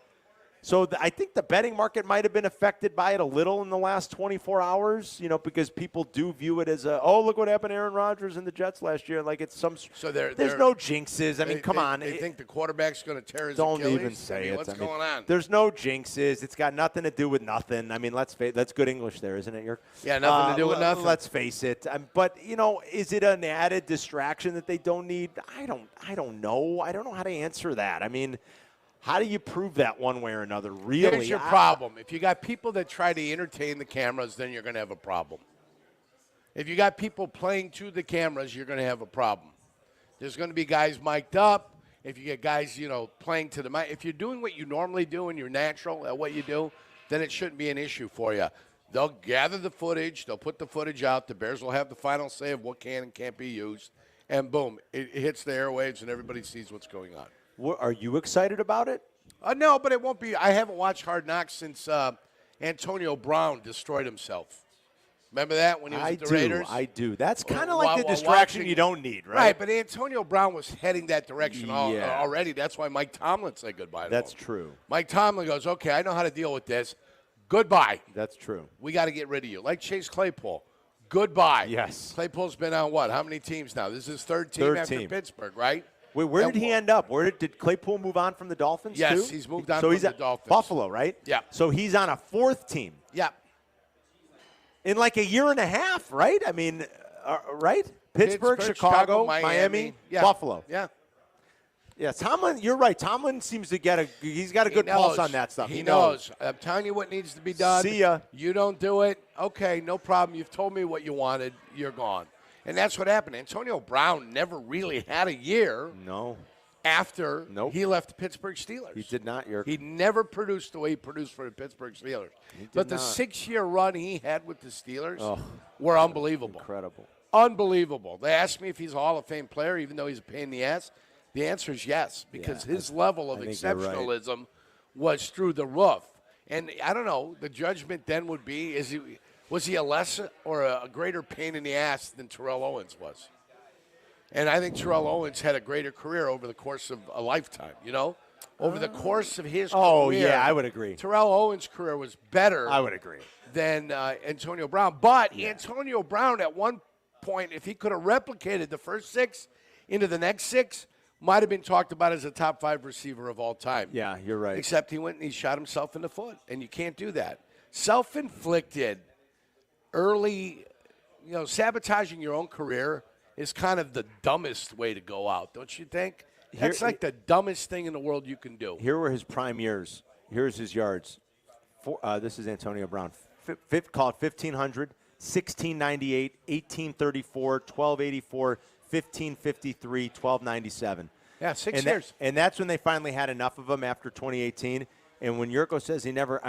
[SPEAKER 5] So I think the betting market might have been affected by it a little in the last 24 hours, because people do view it as look what happened to Aaron Rodgers and the Jets last year. Like it's some.
[SPEAKER 8] So
[SPEAKER 5] there's no jinxes. Come on.
[SPEAKER 8] They think the quarterback's going to tear his
[SPEAKER 5] Don't
[SPEAKER 8] Achilles?
[SPEAKER 5] even say it.
[SPEAKER 8] What's going on?
[SPEAKER 5] There's no jinxes. It's got nothing to do with nothing. that's good English there, isn't it?
[SPEAKER 8] Yeah, nothing to do with nothing.
[SPEAKER 5] Let's face it. But is it an added distraction that they don't need? I don't know. I don't know how to answer that. How do you prove that one way or another? Really?
[SPEAKER 8] Here's your problem. If you got people that try to entertain the cameras, then you're going to have a problem. If you got people playing to the cameras, you're going to have a problem. There's going to be guys mic'd up. If you get guys, playing to the mic. If you're doing what you normally do and you're natural at what you do, then it shouldn't be an issue for you. They'll gather the footage. They'll put the footage out. The Bears will have the final say of what can and can't be used. And boom, it hits the airwaves and everybody sees what's going on.
[SPEAKER 5] Are you excited about it?
[SPEAKER 8] No, but it won't be. I haven't watched Hard Knocks since Antonio Brown destroyed himself. Remember that when he was with the Raiders?
[SPEAKER 5] I do. That's kind of like the distraction you don't need, right?
[SPEAKER 8] Right, but Antonio Brown was heading that direction already. That's why Mike Tomlin said goodbye to him.
[SPEAKER 5] That's true.
[SPEAKER 8] Mike Tomlin goes, okay, I know how to deal with this. Goodbye.
[SPEAKER 5] That's true.
[SPEAKER 8] We got to get rid of you. Like Chase Claypool. Goodbye.
[SPEAKER 5] Yes.
[SPEAKER 8] Claypool's been on what? How many teams now? This is his third team after Pittsburgh, right?
[SPEAKER 5] Wait, where did he end up? Did Claypool move on from the Dolphins, too?
[SPEAKER 8] Yes, he's moved on from the Dolphins.
[SPEAKER 5] Buffalo, right?
[SPEAKER 8] Yeah.
[SPEAKER 5] So he's on a fourth team.
[SPEAKER 8] Yeah.
[SPEAKER 5] In like a year and a half, right? Right? Pittsburgh, Chicago, Miami, Buffalo.
[SPEAKER 8] Yeah.
[SPEAKER 5] Yeah, Tomlin, you're right. Tomlin seems to he's got a good pulse on that stuff.
[SPEAKER 8] He knows. I'm telling you what needs to be done.
[SPEAKER 5] See ya.
[SPEAKER 8] You don't do it. Okay, no problem. You've told me what you wanted. You're gone. And that's what happened. Antonio Brown never really had a year after he left the Pittsburgh Steelers.
[SPEAKER 5] He did not.
[SPEAKER 8] He never produced the way he produced for the Pittsburgh Steelers. But the 6-year run he had with the Steelers were unbelievable.
[SPEAKER 5] Incredible.
[SPEAKER 8] Unbelievable. They asked me if he's a Hall of Fame player, even though he's a pain in the ass. The answer is yes, because his level of exceptionalism was through the roof. And I don't know, the judgment then would be, was he a less or a greater pain in the ass than Terrell Owens was? And I think Terrell Owens had a greater career over the course of a lifetime, Over the course of his career.
[SPEAKER 5] Oh, yeah, I would agree.
[SPEAKER 8] Terrell Owens' career was better.
[SPEAKER 5] I would agree.
[SPEAKER 8] Than Antonio Brown. But Antonio Brown, at one point, if he could have replicated the first 6 into the next 6, might have been talked about as a top 5 receiver of all time.
[SPEAKER 5] Yeah, you're right.
[SPEAKER 8] Except he went and he shot himself in the foot, and you can't do that. Self-inflicted, early, sabotaging your own career is kind of the dumbest way to go out, don't you think? That's like the dumbest thing in the world you can do.
[SPEAKER 5] Here were his prime years. Here's his yards. This is Antonio Brown. Called 1,500, 1698, 1834, 1284, 1553, 1297.
[SPEAKER 8] Yeah, 6 years.
[SPEAKER 5] And that's when they finally had enough of him after 2018. And when Jurko says he never,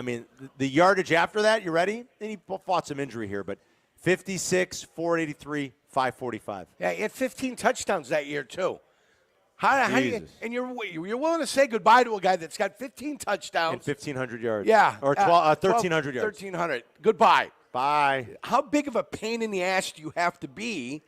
[SPEAKER 5] the yardage after that, you ready? And he fought some injury here, but 56, 483, 545.
[SPEAKER 8] Yeah, he had 15 touchdowns that year, too. How and you're willing to say goodbye to a guy that's got 15 touchdowns.
[SPEAKER 5] And 1,500 yards.
[SPEAKER 8] Yeah.
[SPEAKER 5] Or 1,300 yards.
[SPEAKER 8] 1,300. Goodbye.
[SPEAKER 5] Bye.
[SPEAKER 8] How big of a pain in the ass do you have to be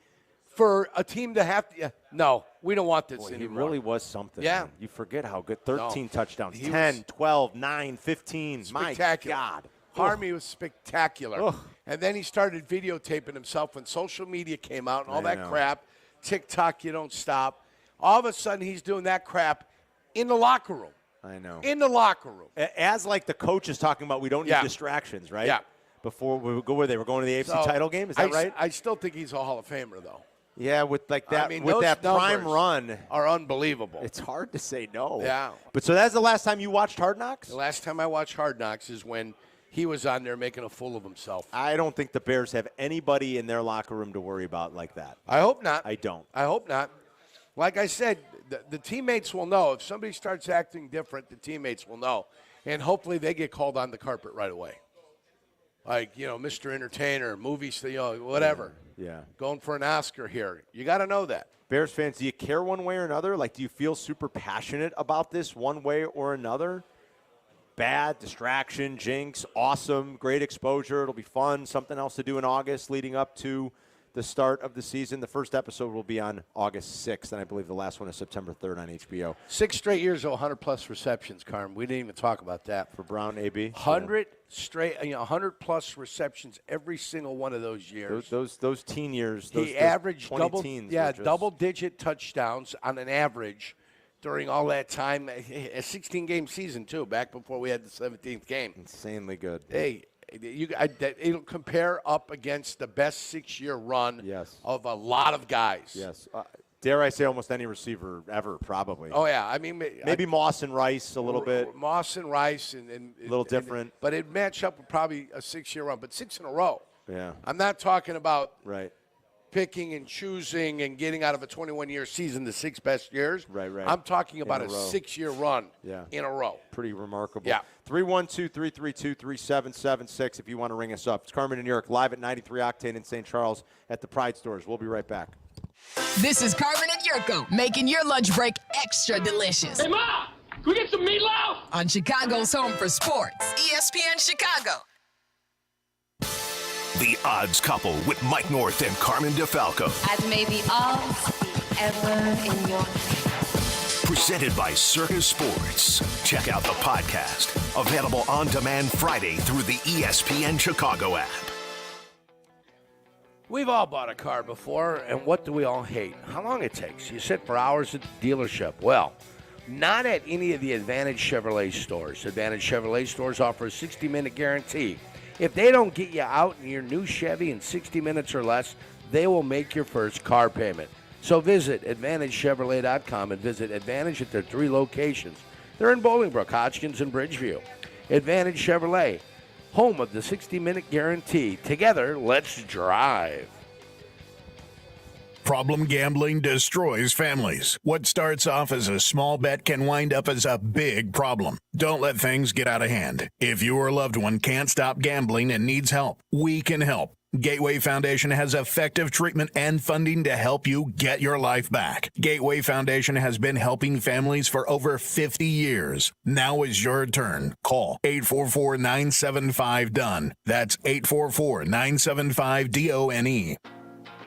[SPEAKER 8] for a team to have to no, we don't want this anymore.
[SPEAKER 5] He really was something.
[SPEAKER 8] Yeah.
[SPEAKER 5] Man. You forget how good. 13 touchdowns. 10, 12, 9, 15.
[SPEAKER 8] Spectacular.
[SPEAKER 5] My God.
[SPEAKER 8] Harmy was spectacular. And then he started videotaping himself when social media came out and all that crap. TikTok, you don't stop. All of a sudden, he's doing that crap in the locker room.
[SPEAKER 5] I know.
[SPEAKER 8] In the locker room.
[SPEAKER 5] As like the coach is talking about, we don't need distractions, right?
[SPEAKER 8] Yeah.
[SPEAKER 5] Before we go where they were going to the AFC title game, is that right?
[SPEAKER 8] I still think he's a Hall of Famer, though.
[SPEAKER 5] Yeah, with like that, with
[SPEAKER 8] those
[SPEAKER 5] that prime
[SPEAKER 8] numbers
[SPEAKER 5] run,
[SPEAKER 8] are unbelievable.
[SPEAKER 5] It's hard to say no.
[SPEAKER 8] Yeah.
[SPEAKER 5] But so that's the last time you watched Hard Knocks?
[SPEAKER 8] The last time I watched Hard Knocks is when he was on there making a fool of himself.
[SPEAKER 5] I don't think the Bears have anybody in their locker room to worry about like that.
[SPEAKER 8] I hope not.
[SPEAKER 5] I don't.
[SPEAKER 8] I hope not. Like I said, the teammates will know. If somebody starts acting different, the teammates will know. And hopefully they get called on the carpet right away. Like, Mr. Entertainer, movies, whatever.
[SPEAKER 5] Yeah.
[SPEAKER 8] Going for an Oscar here. You got to know that.
[SPEAKER 5] Bears fans, do you care one way or another? Like, do you feel super passionate about this one way or another? Bad, distraction, jinx, awesome, great exposure. It'll be fun. Something else to do in August leading up to the start of the season. The first episode will be on August 6th, and I believe the last one is September 3rd on HBO.
[SPEAKER 8] 6 straight years of 100-plus receptions, Carm. We didn't even talk about that.
[SPEAKER 5] For Brown, AB.
[SPEAKER 8] 100 straight, 100-plus receptions every single one of those years.
[SPEAKER 5] Those teen years.
[SPEAKER 8] He averaged double-digit touchdowns on an average during all that time. A 16-game season, too, back before we had the 17th game.
[SPEAKER 5] Insanely good.
[SPEAKER 8] Hey, it'll compare up against the best 6-year run of a lot of guys.
[SPEAKER 5] Yes. Dare I say almost any receiver ever, probably.
[SPEAKER 8] Oh, yeah.
[SPEAKER 5] Maybe Moss and Rice a little bit.
[SPEAKER 8] Moss and Rice. And
[SPEAKER 5] a little different.
[SPEAKER 8] But it'd match up with probably a 6-year run, but 6 in a row.
[SPEAKER 5] Yeah.
[SPEAKER 8] I'm not talking about
[SPEAKER 5] right.
[SPEAKER 8] picking and choosing and getting out of a 21-year season the 6 best years.
[SPEAKER 5] Right.
[SPEAKER 8] I'm talking about a 6-year run in a row.
[SPEAKER 5] Pretty remarkable.
[SPEAKER 8] Yeah.
[SPEAKER 5] 312-332-3776 if you want to ring us up. It's Carmen and Jurko live at 93 Octane in St. Charles at the Pride Stores. We'll be right back.
[SPEAKER 11] This is Carmen and Jurko, making your lunch break extra delicious.
[SPEAKER 4] Hey, Ma! Can we get some meatloaf?
[SPEAKER 11] On Chicago's home for sports, ESPN Chicago.
[SPEAKER 6] The Odds Couple with Mike North and Carmen DeFalco.
[SPEAKER 12] As may the odds ever in your favor.
[SPEAKER 6] Presented by Circus Sports. Check out the podcast. Available on demand Friday through the ESPN Chicago app.
[SPEAKER 8] We've all bought a car before, and what do we all hate? How long it takes. You sit for hours at the dealership. Well, not at any of the Advantage Chevrolet stores. Advantage Chevrolet stores offer a 60-minute guarantee. If they don't get you out in your new Chevy in 60 minutes or less, they will make your first car payment. So visit AdvantageChevrolet.com and visit Advantage at their 3 locations. They're in Bolingbrook, Hodgkins, and Bridgeview. Advantage Chevrolet, home of the 60-minute guarantee. Together, let's drive.
[SPEAKER 13] Problem gambling destroys families. What starts off as a small bet can wind up as a big problem. Don't let things get out of hand. If your loved one can't stop gambling and needs help, we can help. Gateway Foundation has effective treatment and funding to help you get your life back. Gateway Foundation has been helping families for over 50 years. Now is your turn. Call 844-975-DONE. That's 844-975-DONE.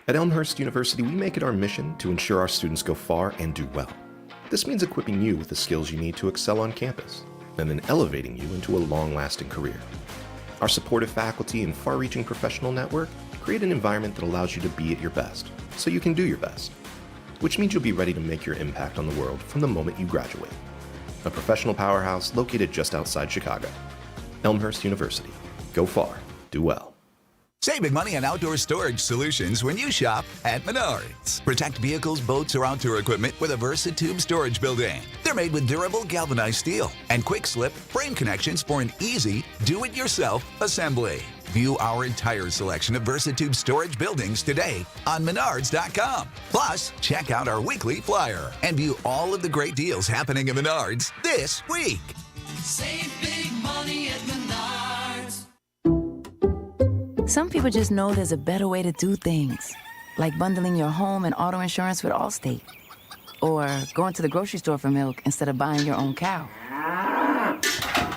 [SPEAKER 16] At Elmhurst University, we make it our mission to ensure our students go far and do well. This means equipping you with the skills you need to excel on campus, and then elevating you into a long-lasting career. Our supportive faculty and far-reaching professional network create an environment that allows you to be at your best, so you can do your best, which means you'll be ready to make your impact on the world from the moment you graduate. A professional powerhouse located just outside Chicago. Elmhurst University. Go far, do well.
[SPEAKER 3] Saving money on outdoor storage solutions when you shop at Menards. Protect vehicles, boats, or outdoor equipment with a VersaTube storage building. They're made with durable galvanized steel and quick slip frame connections for an easy do-it-yourself assembly. View our entire selection of VersaTube storage buildings today on Menards.com. Plus, check out our weekly flyer and view all of the great deals happening at Menards this week.
[SPEAKER 11] Save big money at Menards.
[SPEAKER 7] Some people just know there's a better way to do things, like bundling your home and auto insurance with Allstate, or going to the grocery store for milk instead of buying your own cow.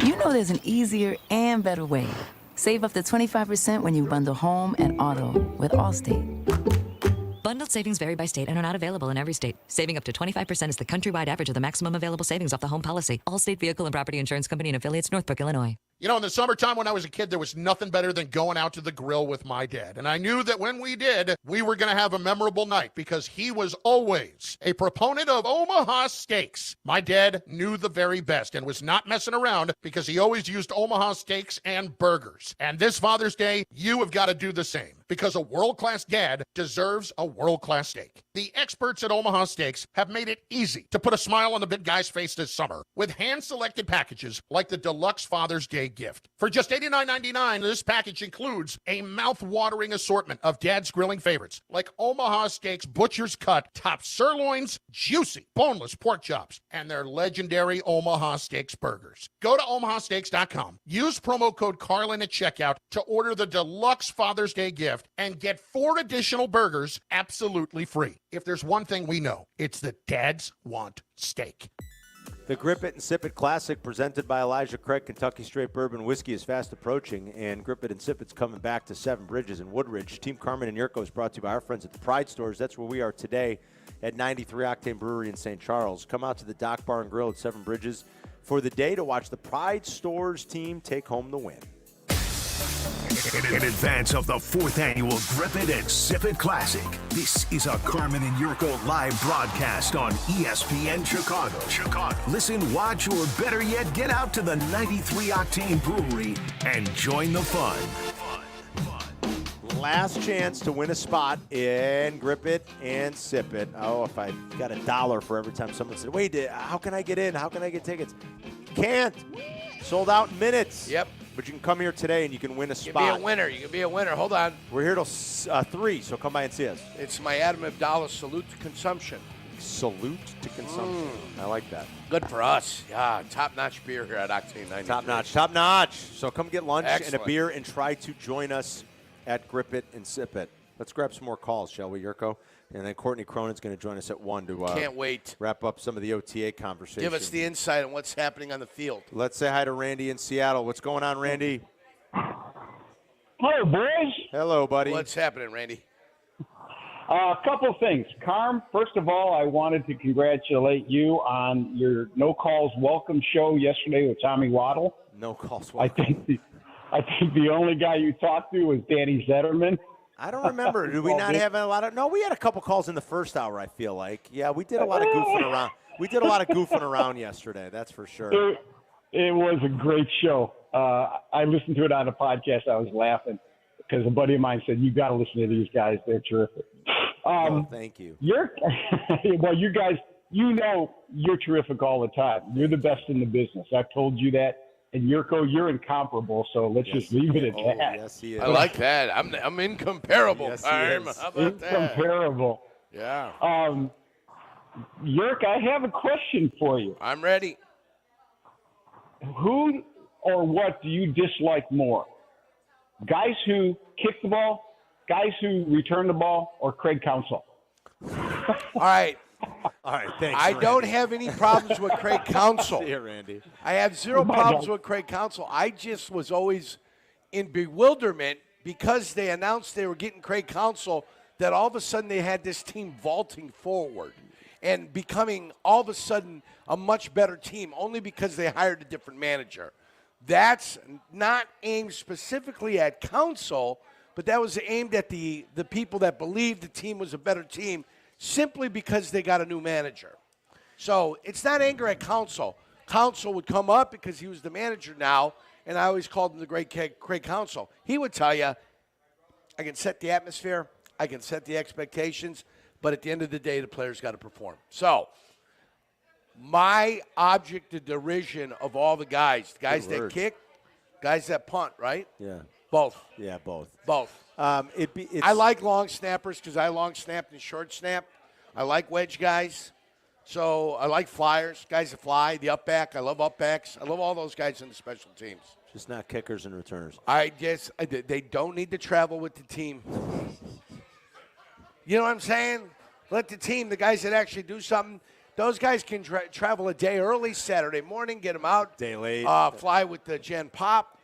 [SPEAKER 7] You know there's an easier and better way. Save up to 25% when you bundle home and auto with Allstate.
[SPEAKER 18] Bundled savings vary by state and are not available in every state. Saving up to 25% is the countrywide average of the maximum available savings off the home policy. Allstate Vehicle and Property Insurance Company and affiliates, Northbrook, Illinois.
[SPEAKER 20] You know, in the summertime when I was a kid, there was nothing better than going out to the grill with my dad. And I knew that when we did, we were going to have a memorable night because he was always a proponent of Omaha steaks. My dad knew the very best and was not messing around because he always used Omaha steaks and burgers. And this Father's Day, you have got to do the same because a world-class dad deserves a world-class steak. The experts at Omaha Steaks have made it easy to put a smile on the big guy's face this summer with hand-selected packages like the Deluxe Father's Day gift. For just $89.99, this package includes a mouth-watering assortment of Dad's grilling favorites like Omaha Steaks Butcher's Cut top sirloins, juicy boneless pork chops, and their legendary Omaha Steaks burgers. Go to omahasteaks.com. Use promo code Carlin at checkout to order the Deluxe Father's Day gift and get 4 additional burgers absolutely free. If there's one thing we know, it's that dads want steak.
[SPEAKER 5] The Grip It and Sip It Classic, presented by Elijah Craig Kentucky Straight Bourbon Whiskey, is fast approaching, and Grip It and Sip It's coming back to Seven Bridges in Woodridge. Team Carmen and Yurko is brought to you by our friends at the Pride Stores. That's where we are today at 93 Octane Brewery in St. Charles. Come out to the Dock Bar and Grill at Seven Bridges for the day to watch the Pride Stores team take home the win.
[SPEAKER 6] In advance of the 4th annual Grip It and Sip It Classic, this is a Carmen and Yurko live broadcast on ESPN Chicago. Listen, watch, or better yet, get out to the 93 Octane Brewery and join the fun.
[SPEAKER 5] Last chance to win a spot in Grip It and Sip It. Oh, if I got $1 for every time someone said, wait, how can I get in? How can I get tickets? You can't. Sold out in minutes.
[SPEAKER 8] Yep.
[SPEAKER 5] But you can come here today and you can win a spot.
[SPEAKER 8] You can be a winner. You can be a winner. Hold on.
[SPEAKER 5] We're here till 3, so come by and see us.
[SPEAKER 8] It's my Adam Abdallah salute to consumption.
[SPEAKER 5] Salute to consumption. I like that.
[SPEAKER 8] Good for us. Yeah, top-notch beer here at Octane 93.
[SPEAKER 5] Top notch. So come get lunch
[SPEAKER 8] Excellent.
[SPEAKER 5] and a beer and try to join us at Grip It and Sip It. Let's grab some more calls, shall we, Yurko? And then Courtney Cronin's going to join us at 1 to
[SPEAKER 8] Can't wait.
[SPEAKER 5] Wrap up some of the OTA conversation.
[SPEAKER 8] Give us the insight on what's happening on the field.
[SPEAKER 5] Let's say hi to Randy in Seattle. What's going on, Randy?
[SPEAKER 22] Hello, boys.
[SPEAKER 5] Hello, buddy.
[SPEAKER 8] What's happening, Randy?
[SPEAKER 22] A couple things. Carm, first of all, I wanted to congratulate you on your No Calls Welcome show yesterday with Tommy Waddle.
[SPEAKER 5] No Calls Welcome.
[SPEAKER 22] I think the only guy you talked to was Danny Zetterman.
[SPEAKER 5] I don't remember. Did we not have a lot of? No, we had a couple calls in the first hour, I feel like. Yeah, we did a lot of goofing around. We did a lot of goofing around yesterday, that's for sure.
[SPEAKER 22] It was a great show. I listened to it on a podcast. I was laughing because a buddy of mine said, you got to listen to these guys. They're terrific.
[SPEAKER 5] Thank you.
[SPEAKER 22] Well, you guys, you know you're terrific all the time. You're the best in the business. I've told you that. And Yurko, you're incomparable, so let's just leave it at that.
[SPEAKER 5] Yes, he is.
[SPEAKER 8] I like that. I'm incomparable.
[SPEAKER 5] Yes, he
[SPEAKER 8] Carm.
[SPEAKER 5] is.
[SPEAKER 8] How about that?
[SPEAKER 22] Incomparable.
[SPEAKER 8] Yeah.
[SPEAKER 22] Yurk, I have a question for you.
[SPEAKER 8] I'm ready.
[SPEAKER 22] Who or what do you dislike more? Guys who kick the ball, guys who return the ball, or Craig Counsell?
[SPEAKER 8] All right.
[SPEAKER 5] All right, thanks.
[SPEAKER 8] I don't have any problems with Craig Counsell.
[SPEAKER 5] See you, Randy.
[SPEAKER 8] I have zero problems with Craig Counsell. I just was always in bewilderment because they announced they were getting Craig Counsell, that all of a sudden they had this team vaulting forward and becoming all of a sudden a much better team only because they hired a different manager. That's not aimed specifically at Counsell, but that was aimed at the people that believed the team was a better team simply because they got a new manager. So it's not anger at Counsell. Counsell would come up because he was the manager now, and I always called him the great Craig Counsell. He would tell you, I can set the atmosphere. I can set the expectations. But at the end of the day, the players got to perform. So my object of derision of all the guys that kick, guys that punt, right?
[SPEAKER 5] Yeah.
[SPEAKER 8] Both.
[SPEAKER 5] Yeah, both.
[SPEAKER 8] Both. I like long snappers because I long snapped and short snap. I like wedge guys. So I like flyers, guys that fly, the up back. I love up backs. I love all those guys in the special teams.
[SPEAKER 5] Just not kickers and returners.
[SPEAKER 8] They don't need to travel with the team. You know what I'm saying? Let the team, the guys that actually do something, those guys can travel a day early, Saturday morning, get them out.
[SPEAKER 5] Day late.
[SPEAKER 8] Fly with the Gen Pop,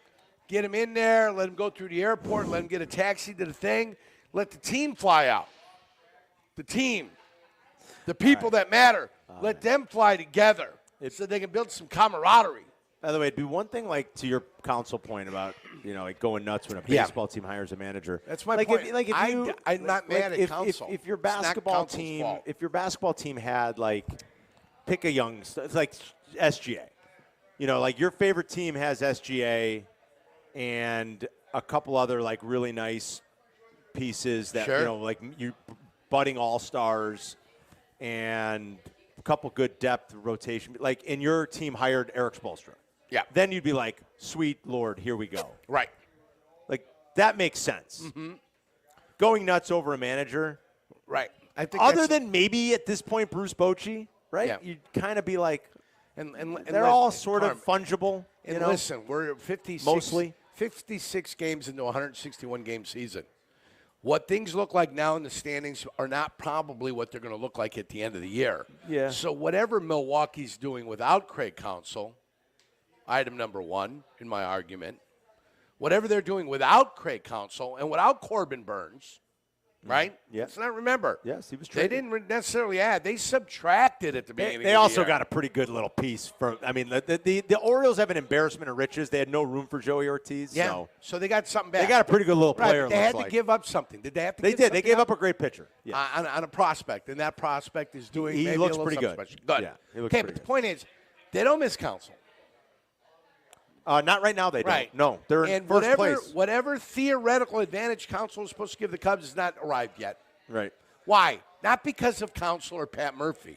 [SPEAKER 8] get them in there, let them go through the airport, let them get a taxi to the thing. Let the team fly out. The team. The people that matter. Let them fly together so they can build some camaraderie.
[SPEAKER 5] By the way, it'd be one thing, like, to your counsel point about, like going nuts when a baseball team hires a manager.
[SPEAKER 8] That's my point. I'm not mad at
[SPEAKER 5] if,
[SPEAKER 8] counsel.
[SPEAKER 5] If your
[SPEAKER 8] It's not
[SPEAKER 5] basketball
[SPEAKER 8] counsel's
[SPEAKER 5] team,
[SPEAKER 8] fault.
[SPEAKER 5] if your basketball team had, like, pick a young, it's like SGA. Like your favorite team has SGA and a couple other, like, really nice pieces that, like you budding all-stars and a couple good depth rotation. Like, and your team hired Eric Spoelstra.
[SPEAKER 8] Yeah.
[SPEAKER 5] Then you'd be like, sweet Lord, here we go.
[SPEAKER 8] Right.
[SPEAKER 5] Like, that makes sense.
[SPEAKER 8] Mm-hmm.
[SPEAKER 5] Going nuts over a manager.
[SPEAKER 8] Right. I think
[SPEAKER 5] other than maybe at this point Bruce Bochy, right?
[SPEAKER 8] Yeah.
[SPEAKER 5] You'd kind of be like,
[SPEAKER 8] and
[SPEAKER 5] they're all sort of fungible.
[SPEAKER 8] And listen, we're 56,
[SPEAKER 5] mostly
[SPEAKER 8] 56 games into a 161-game season. What things look like now in the standings are not probably what they're going to look like at the end of the year.
[SPEAKER 5] Yeah.
[SPEAKER 8] So whatever Milwaukee's doing without Craig Counsell, item number one in my argument, whatever they're doing without Craig Counsell and without Corbin Burns, right?
[SPEAKER 5] Yeah.
[SPEAKER 8] Let's not remember.
[SPEAKER 5] Yes, he was
[SPEAKER 8] They
[SPEAKER 5] traded.
[SPEAKER 8] didn't necessarily add. They subtracted at the beginning
[SPEAKER 5] They
[SPEAKER 8] of
[SPEAKER 5] also
[SPEAKER 8] the year.
[SPEAKER 5] got a pretty good little piece. The Orioles have an embarrassment of riches. They had no room for Joey Ortiz.
[SPEAKER 8] Yeah. So they got something back.
[SPEAKER 5] They got a pretty good little player.
[SPEAKER 8] Right, they had to give up something. Did they have to
[SPEAKER 5] They
[SPEAKER 8] give
[SPEAKER 5] did.
[SPEAKER 8] something
[SPEAKER 5] They gave
[SPEAKER 8] up?
[SPEAKER 5] up a great pitcher. Yeah.
[SPEAKER 8] On a prospect, and that prospect is doing
[SPEAKER 5] He
[SPEAKER 8] maybe
[SPEAKER 5] looks
[SPEAKER 8] a little
[SPEAKER 5] pretty
[SPEAKER 8] something
[SPEAKER 5] good.
[SPEAKER 8] special. Good.
[SPEAKER 5] Yeah, he looks
[SPEAKER 8] okay,
[SPEAKER 5] pretty
[SPEAKER 8] but the point is, they don't miss Counsell.
[SPEAKER 5] Not right now. They
[SPEAKER 8] Right.
[SPEAKER 5] don't. No, they're in
[SPEAKER 8] And
[SPEAKER 5] first place.
[SPEAKER 8] whatever theoretical advantage Counsell is supposed to give the Cubs has not arrived yet.
[SPEAKER 5] Right.
[SPEAKER 8] Why? Not because of Counsell or Pat Murphy.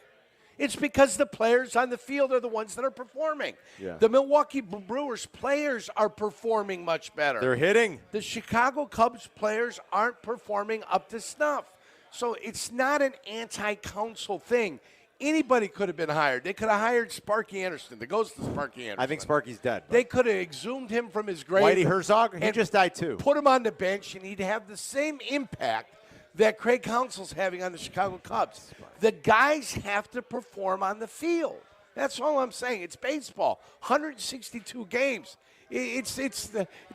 [SPEAKER 8] It's because the players on the field are the ones that are performing.
[SPEAKER 5] Yeah.
[SPEAKER 8] The Milwaukee Brewers players are performing much better.
[SPEAKER 5] They're hitting.
[SPEAKER 8] The Chicago Cubs players aren't performing up to snuff. So it's not an anti-Counsell thing. Anybody could have been hired. They could have hired Sparky Anderson. The ghost of Sparky Anderson.
[SPEAKER 5] I think Sparky's dead.
[SPEAKER 8] They could have exhumed him from his grave.
[SPEAKER 5] Whitey Herzog, he
[SPEAKER 8] and
[SPEAKER 5] just died too.
[SPEAKER 8] Put him on the bench, and he'd have the same impact that Craig Counsell's having on the Chicago Cubs. The guys have to perform on the field. That's all I'm saying. It's baseball. 162 games. It's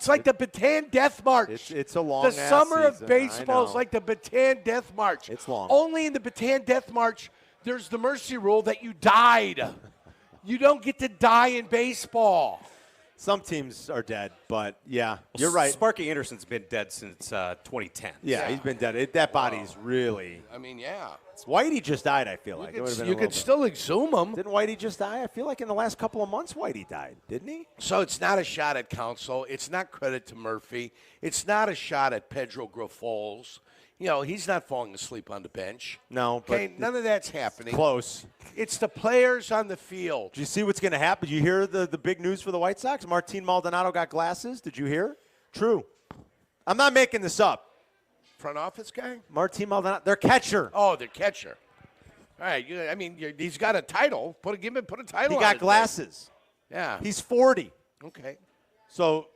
[SPEAKER 8] like the Bataan Death March.
[SPEAKER 5] It's a long
[SPEAKER 8] The summer
[SPEAKER 5] season.
[SPEAKER 8] of baseball
[SPEAKER 5] I
[SPEAKER 8] is
[SPEAKER 5] know.
[SPEAKER 8] like the Bataan Death March.
[SPEAKER 5] It's long.
[SPEAKER 8] Only in the Bataan Death March, there's the mercy rule that you died. You don't get to die in baseball.
[SPEAKER 5] Some teams are dead, but yeah, you're right.
[SPEAKER 9] Sparky Anderson's been dead since 2010.
[SPEAKER 5] Yeah, he's been dead. That body's really.
[SPEAKER 8] I mean, yeah.
[SPEAKER 5] Whitey just died, I feel like. It would've been a
[SPEAKER 8] You
[SPEAKER 5] little
[SPEAKER 8] could
[SPEAKER 5] bit-
[SPEAKER 8] still exhume him.
[SPEAKER 5] Didn't Whitey just die? I feel like in the last couple of months, Whitey died, didn't he?
[SPEAKER 8] So it's not a shot at Counsell. It's not credit to Murphy. It's not a shot at Pedro Grifols. He's not falling asleep on the bench.
[SPEAKER 5] No,
[SPEAKER 8] Okay,
[SPEAKER 5] but
[SPEAKER 8] none of that's happening.
[SPEAKER 5] close.
[SPEAKER 8] It's the players on the field.
[SPEAKER 5] Do you see what's going to happen? Did you hear the big news for the White Sox? Martin Maldonado got glasses. Did you hear? True. I'm not making this up.
[SPEAKER 8] Front office guy?
[SPEAKER 5] Martin Maldonado, their catcher.
[SPEAKER 8] Oh, their catcher. All right. He's got a title. Put a title
[SPEAKER 5] He
[SPEAKER 8] on
[SPEAKER 5] got
[SPEAKER 8] his
[SPEAKER 5] glasses.
[SPEAKER 8] name. Yeah.
[SPEAKER 5] He's 40.
[SPEAKER 8] Okay.
[SPEAKER 5] So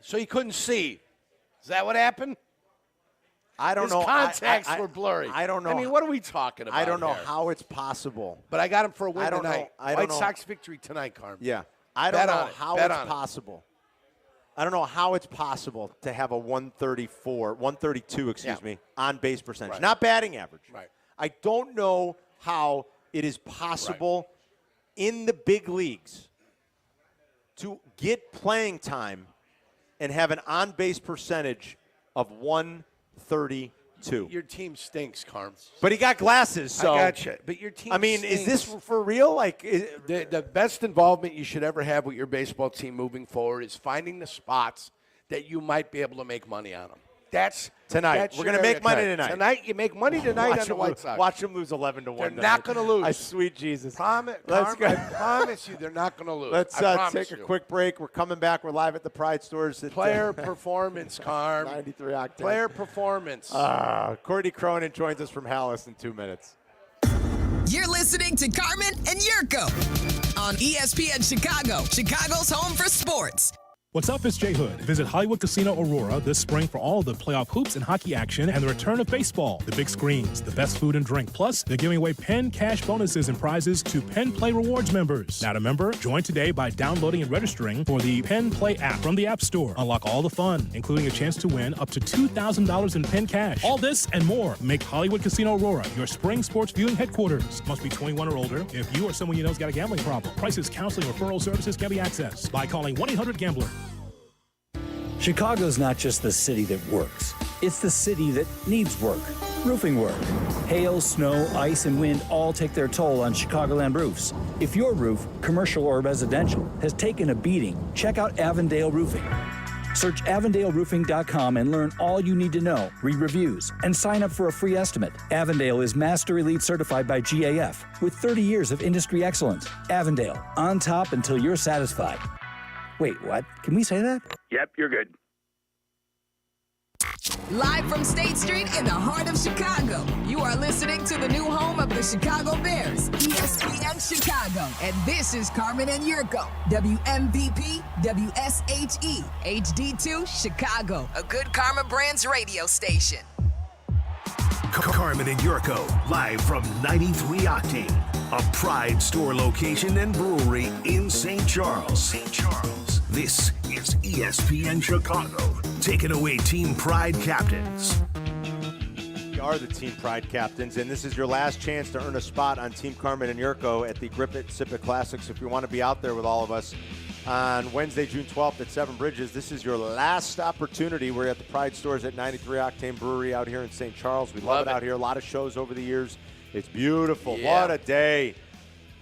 [SPEAKER 8] he couldn't see. Is that what happened?
[SPEAKER 5] I don't
[SPEAKER 8] His
[SPEAKER 5] know.
[SPEAKER 8] contacts were blurry.
[SPEAKER 5] I don't know.
[SPEAKER 8] I mean, what are we talking about
[SPEAKER 5] I don't know
[SPEAKER 8] here?
[SPEAKER 5] how it's possible.
[SPEAKER 8] But I got him for a win
[SPEAKER 5] I don't
[SPEAKER 8] tonight.
[SPEAKER 5] know. I don't
[SPEAKER 8] White
[SPEAKER 5] know.
[SPEAKER 8] Sox victory tonight, Carmen.
[SPEAKER 5] Yeah. I don't
[SPEAKER 8] Bet
[SPEAKER 5] know
[SPEAKER 8] on it.
[SPEAKER 5] how
[SPEAKER 8] Bet
[SPEAKER 5] it's
[SPEAKER 8] on it.
[SPEAKER 5] possible. I don't know how it's possible to have a 132, on base percentage.
[SPEAKER 8] Right.
[SPEAKER 5] Not batting average.
[SPEAKER 8] Right.
[SPEAKER 5] I don't know how it is possible in the big leagues to get playing time and have an on base percentage of 132.
[SPEAKER 8] Your team stinks, Carm.
[SPEAKER 5] But he got glasses, so
[SPEAKER 8] I gotcha. But your team
[SPEAKER 5] I mean, is this
[SPEAKER 8] stinks.
[SPEAKER 5] for real? Like,
[SPEAKER 8] The best involvement you should ever have with your baseball team moving forward is finding the spots that you might be able to make money on them. That's
[SPEAKER 5] tonight.
[SPEAKER 8] That's
[SPEAKER 5] We're going to make money tonight.
[SPEAKER 8] Tonight, you make money tonight on the White Sox.
[SPEAKER 5] Watch them lose 11-1.
[SPEAKER 8] They're not going to lose.
[SPEAKER 5] Sweet Jesus.
[SPEAKER 8] I promise you, they're not going to lose.
[SPEAKER 5] Let's take a quick break. We're coming back. We're live at the Pride Stores.
[SPEAKER 8] Player performance, Carm.
[SPEAKER 5] 93 Octane.
[SPEAKER 8] Player performance.
[SPEAKER 5] Courtney Cronin joins us from Hallis in 2 minutes.
[SPEAKER 11] You're listening to Carmen and Jurko on ESPN Chicago, Chicago's home for sports.
[SPEAKER 10] What's up, it's Jay Hood. Visit Hollywood Casino Aurora this spring for all the playoff hoops and hockey action and the return of baseball, the big screens, the best food and drink. Plus, they're giving away Penn cash bonuses and prizes to Penn Play Rewards members. Not a member? Join today by downloading and registering for the Penn Play app from the App Store. Unlock all the fun, including a chance to win up to $2,000 in Penn cash. All this and more make Hollywood Casino Aurora your spring sports viewing headquarters. Must be 21 or older. If you or someone you know has got a gambling problem, prices, counseling, referral services can be accessed by calling 1-800-GAMBLER.
[SPEAKER 14] Chicago's not just the city that works. It's the city that needs work. Roofing work. Hail, snow, ice, and wind all take their toll on Chicagoland roofs. If your roof, commercial or residential, has taken a beating, check out Avondale Roofing. Search AvondaleRoofing.com and learn all you need to know, read reviews, and sign up for a free estimate. Avondale is Master Elite certified by GAF with 30 years of industry excellence. Avondale, on top until you're satisfied. Wait, what? Can we say that?
[SPEAKER 6] Yep, you're good.
[SPEAKER 11] Live from State Street in the heart of Chicago, you are listening to the new home of the Chicago Bears, ESPN Chicago. And this is Carmen and Jurko, WMVP, WSHE, HD2, Chicago, a good Karma Brands radio station.
[SPEAKER 6] Carmen and Jurko, live from 93 Octane, a Pride store location and brewery in St. Charles. This is ESPN Chicago, taking away Team Pride captains.
[SPEAKER 5] We are the Team Pride captains, and this is your last chance to earn a spot on Team Carmen and Jurko at the Grip It, Sip It Classics. If you want to be out there with all of us on Wednesday, June 12th at Seven Bridges, this is your last opportunity. We're at the Pride Stores at 93 Octane Brewery out here in St. Charles. We love it out here. A lot of shows over the years. It's beautiful.
[SPEAKER 8] Yeah.
[SPEAKER 5] What a day.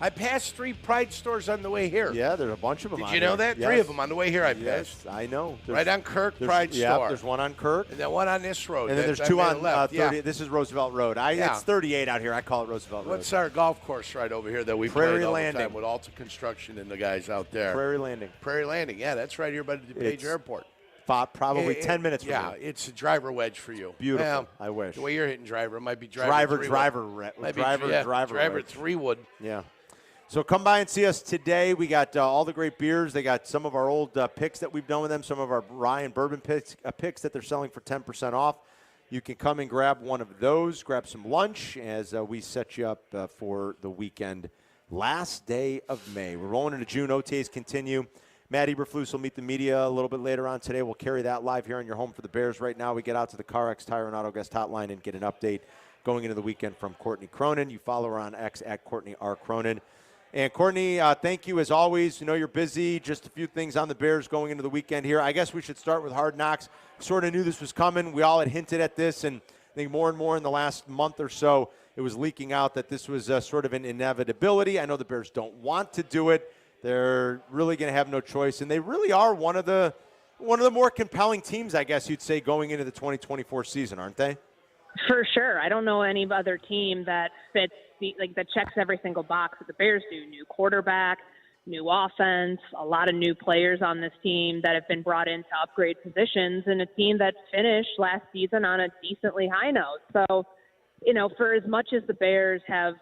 [SPEAKER 8] I passed 3 Pride stores on the way here.
[SPEAKER 5] Yeah, there's a bunch of them.
[SPEAKER 8] Did you know that?
[SPEAKER 5] Yes.
[SPEAKER 8] 3 of them on the way here I passed.
[SPEAKER 5] Yes, I know.
[SPEAKER 8] Right on Kirk, Pride store.
[SPEAKER 5] There's one on Kirk.
[SPEAKER 8] And then one on this road.
[SPEAKER 5] And then there's 2 on
[SPEAKER 8] left.
[SPEAKER 5] 30. This is Roosevelt Road. It's 38 out here. I call it Roosevelt Road.
[SPEAKER 8] What's our golf course right over here that we
[SPEAKER 5] Prairie
[SPEAKER 8] played all
[SPEAKER 5] Landing.
[SPEAKER 8] the time with Alta Construction and the guys out there?
[SPEAKER 5] Prairie Landing.
[SPEAKER 8] Prairie Landing, yeah, that's right here by the DePage Airport.
[SPEAKER 5] Probably 10 minutes from
[SPEAKER 8] Yeah,
[SPEAKER 5] here.
[SPEAKER 8] it's a driver wedge for you.
[SPEAKER 5] Beautiful.
[SPEAKER 8] Well,
[SPEAKER 5] I wish.
[SPEAKER 8] The way you're hitting driver, it might be driver 3-wood.
[SPEAKER 5] Yeah. So come by and see us today. We got all the great beers. They got some of our old picks that we've done with them, some of our rye and bourbon picks that they're selling for 10% off. You can come and grab one of those, grab some lunch as we set you up for the weekend. Last day of May. We're rolling into June. OTAs continue. Matt Eberflus will meet the media a little bit later on today. We'll carry that live here on your home for the Bears. Right now, we get out to the CarX Tire and Auto Guest Hotline and get an update going into the weekend from Courtney Cronin. You follow her on X at Courtney R. Cronin. And Courtney, thank you as always. You know you're busy. Just a few things on the Bears going into the weekend here. I guess we should start with Hard Knocks. Sort of knew this was coming. We all had hinted at this, and I think more and more in the last month or so, it was leaking out that this was sort of an inevitability. I know the Bears don't want to do it. They're really going to have no choice, and they really are one of the more compelling teams, I guess you'd say, going into the 2024 season, aren't they?
[SPEAKER 15] For sure. I don't know any other team that fits that checks every single box that the Bears do. New quarterback, new offense, a lot of new players on this team that have been brought in to upgrade positions, and a team that finished last season on a decently high note. So, for as much as the Bears have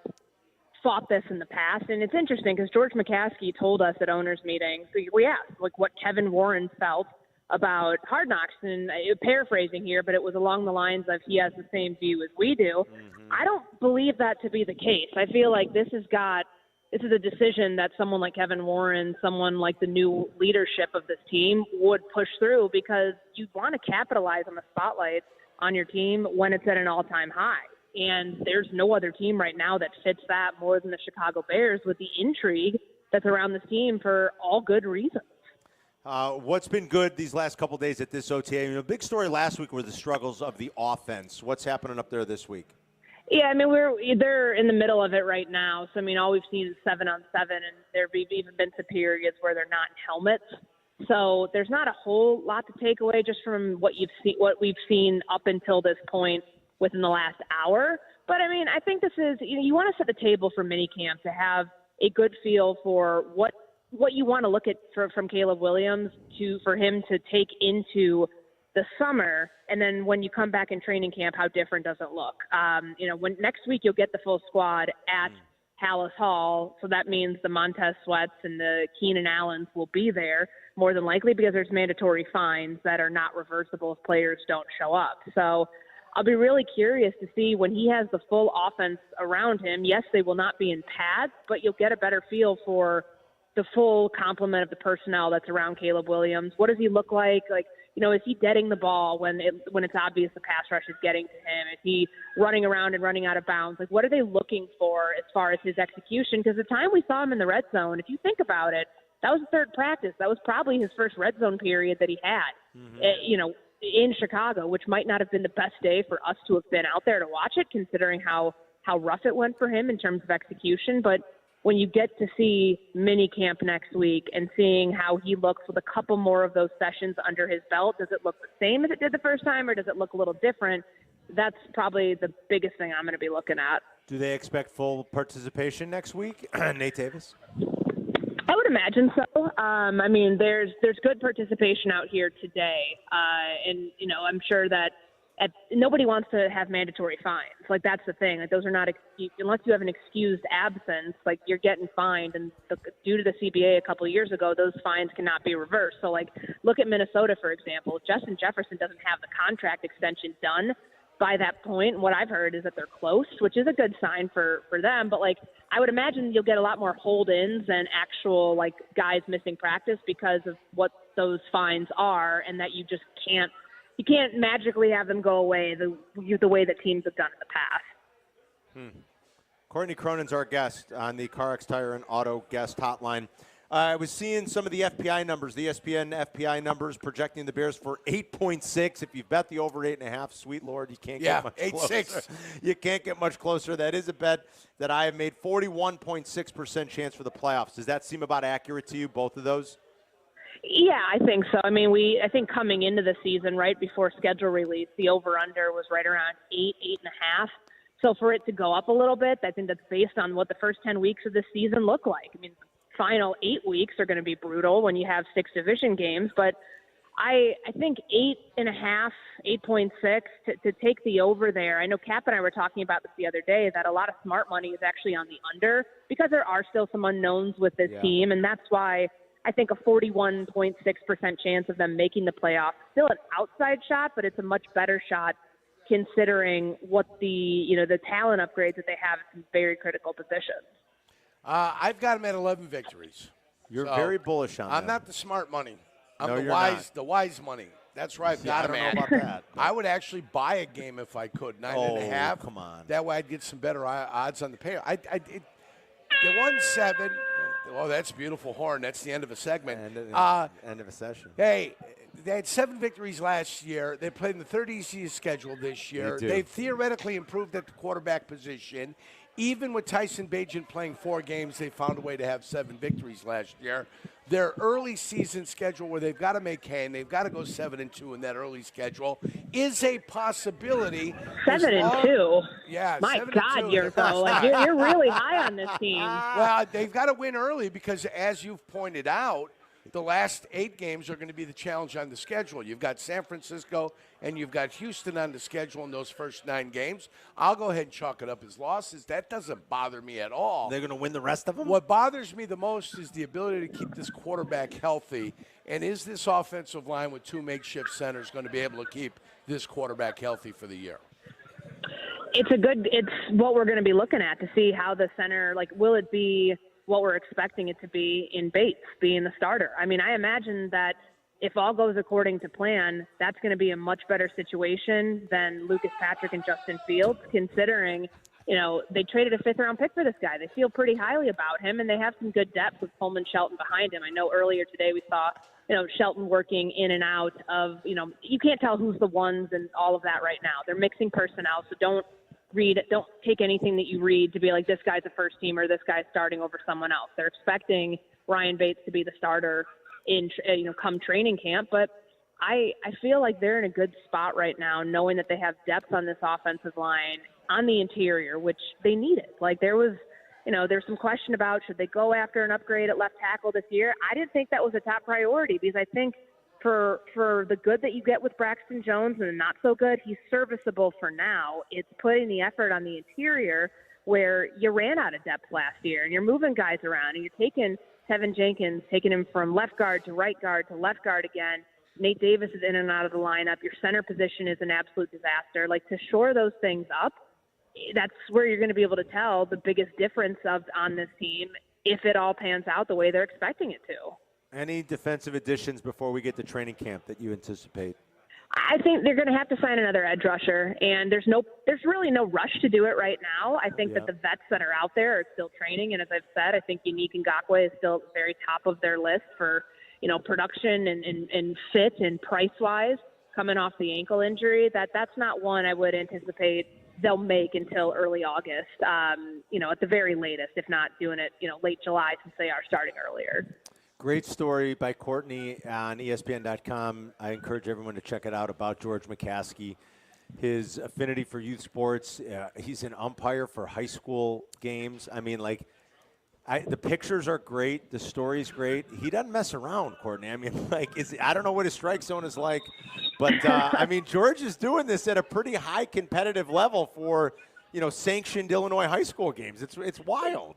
[SPEAKER 15] fought this in the past, and it's interesting because George McCaskey told us at owners' meetings, we asked what Kevin Warren felt about Hard Knocks, and paraphrasing here, but it was along the lines of he has the same view as we do. I don't believe that to be the case. I feel like this is a decision that someone like Kevin Warren, someone like the new leadership of this team would push through, because you want to capitalize on the spotlight on your team when it's at an all-time high. And there's no other team right now that fits that more than the Chicago Bears, with the intrigue that's around this team for all good reasons.
[SPEAKER 5] What's been good these last couple days at this OTA? Big story last week were the struggles of the offense. What's happening up there this week?
[SPEAKER 15] Yeah, they're in the middle of it right now. So, all we've seen is 7-on-7, and there have even been some periods where they're not in helmets. So there's not a whole lot to take away just from what we've seen up until this point within the last hour. But I mean, I think this is, you want to set the table for minicamp to have a good feel for what you want to look at from Caleb Williams for him to take into the summer. And then when you come back in training camp, how different does it look? When next week you'll get the full squad at Hallis Hall. So that means the Montez Sweats and the Keenan Allens will be there more than likely because there's mandatory fines that are not reversible if players don't show up. So I'll be really curious to see when he has the full offense around him. Yes, they will not be in pads, but you'll get a better feel for the full complement of the personnel that's around Caleb Williams. What does he look like? Is he deading the ball when it's obvious the pass rush is getting to him? Is he running around and running out of bounds? What are they looking for as far as his execution? Because the time we saw him in the red zone, if you think about it, that was the third practice. That was probably his first red zone period that he had, in Chicago, which might not have been the best day for us to have been out there to watch it, considering how rough it went for him in terms of execution. But when you get to see mini camp next week and seeing how he looks with a couple more of those sessions under his belt, does it look the same as it did the first time, or does it look a little different? That's probably the biggest thing I'm going to be looking at.
[SPEAKER 5] Do they expect full participation next week? Nate Davis?
[SPEAKER 15] I would imagine so. There's good participation out here today. And I'm sure that nobody wants to have mandatory fines. That's the thing. Those are not unless you have an excused absence, you're getting fined. And due to the CBA a couple of years ago, those fines cannot be reversed. So, look at Minnesota, for example. Justin Jefferson doesn't have the contract extension done by that point. What I've heard is that they're close, which is a good sign for them. But I would imagine you'll get a lot more hold-ins and actual guys missing practice because of what those fines are, and that you just can't magically have them go away the way that teams have done in the past.
[SPEAKER 5] Courtney Cronin's our guest on the CarX Tire and Auto guest hotline. I was seeing some of the FPI numbers, the ESPN FPI numbers projecting the Bears for 8.6. If you bet the over 8.5, sweet Lord, you can't get much closer.
[SPEAKER 8] 8.6.
[SPEAKER 5] You can't get much closer. That is a bet that I have made. 41.6% chance for the playoffs. Does that seem about accurate to you, both of those?
[SPEAKER 15] Yeah, I think so. I think coming into the season, right before schedule release, the over-under was right around 8.5. So for it to go up a little bit, I think that's based on what the first 10 weeks of the season look like. Final 8 weeks are going to be brutal when you have 6 division games, but I think 8.5, 8.6 to take the over there. I know Kap and I were talking about this the other day, that a lot of smart money is actually on the under because there are still some unknowns with this team, and that's why I think a 41.6% chance of them making the playoffs, still an outside shot, but it's a much better shot considering what the talent upgrades that they have in some very critical positions.
[SPEAKER 8] I've got them at 11 victories.
[SPEAKER 5] You're very bullish on them.
[SPEAKER 8] I'm not the smart money. I'm
[SPEAKER 5] No,
[SPEAKER 8] the
[SPEAKER 5] you're
[SPEAKER 8] wise,
[SPEAKER 5] not.
[SPEAKER 8] the wise money. That's right. I've got
[SPEAKER 5] I
[SPEAKER 8] them
[SPEAKER 5] don't
[SPEAKER 8] at.
[SPEAKER 5] know about that.
[SPEAKER 8] I would actually buy a game if I could, 9.5.
[SPEAKER 5] Come on.
[SPEAKER 8] That way I'd get some better odds on the payout. They won 7. Oh, that's a beautiful horn. That's the end of a segment.
[SPEAKER 5] End of a session.
[SPEAKER 8] Hey, they had 7 victories last year. They played in the third easiest schedule this year.
[SPEAKER 5] They do.
[SPEAKER 8] They've theoretically improved at the quarterback position. Even with Tyson Bagent playing 4 games, they found a way to have 7 victories last year. Their early season schedule, where they've got to make hay and they've got to go 7-2 in that early schedule, is a possibility.
[SPEAKER 15] 7-2.
[SPEAKER 8] Yeah,
[SPEAKER 15] my
[SPEAKER 8] 7-2.
[SPEAKER 15] God, you're really high on this team.
[SPEAKER 8] Well, they've got to win early because, as you've pointed out, the last 8 games are going to be the challenge on the schedule. You've got San Francisco and you've got Houston on the schedule in those first 9 games. I'll go ahead and chalk it up as losses. That doesn't bother me at all.
[SPEAKER 5] They're going to win the rest of them?
[SPEAKER 8] What bothers me the most is the ability to keep this quarterback healthy. And is this offensive line with 2 makeshift centers going to be able to keep this quarterback healthy for the year?
[SPEAKER 15] It's what we're going to be looking at to see how the center, will it be what we're expecting it to be in Bates being the starter. I imagine that if all goes according to plan, that's going to be a much better situation than Lucas Patrick and Justin Fields, considering, they traded a 5th-round pick for this guy. They feel pretty highly about him, and they have some good depth with Coleman Shelton behind him. I know earlier today we saw, Shelton working in and out of, you can't tell who's the ones and all of that right now. They're mixing personnel, so don't take anything that you read to be like, this guy's a first teamer, this guy's starting over someone else. They're expecting Ryan Bates to be the starter come training camp. But I feel like they're in a good spot right now, knowing that they have depth on this offensive line on the interior, which they needed. Like there's some question about should they go after an upgrade at left tackle this year. I didn't think that was a top priority because I think for the good that you get with Braxton Jones and the not so good, he's serviceable for now. It's putting the effort on the interior where you ran out of depth last year and you're moving guys around and you're taking Tevin Jenkins, taking him from left guard to right guard to left guard again. Nate Davis is in and out of the lineup. Your center position is an absolute disaster. Like to shore those things up, that's where you're going to be able to tell the biggest difference on this team if it all pans out the way they're expecting it to.
[SPEAKER 5] Any defensive additions before we get to training camp that you anticipate?
[SPEAKER 15] I think they're going to have to sign another edge rusher, and there's really no rush to do it right now. I think that the vets that are out there are still training, and as I've said, I think Unique Ngakoue is still at the very top of their list for production and fit and price-wise coming off the ankle injury. That's not one I would anticipate they'll make until early August, at the very latest, if not doing it, late July since they are starting earlier.
[SPEAKER 5] Great story by Courtney on ESPN.com. I encourage everyone to check it out about George McCaskey, his affinity for youth sports. He's an umpire for high school games. I mean, the pictures are great. The story's great. He doesn't mess around, Courtney. I mean, I don't know what his strike zone is like, but George is doing this at a pretty high competitive level for, sanctioned Illinois high school games. It's wild.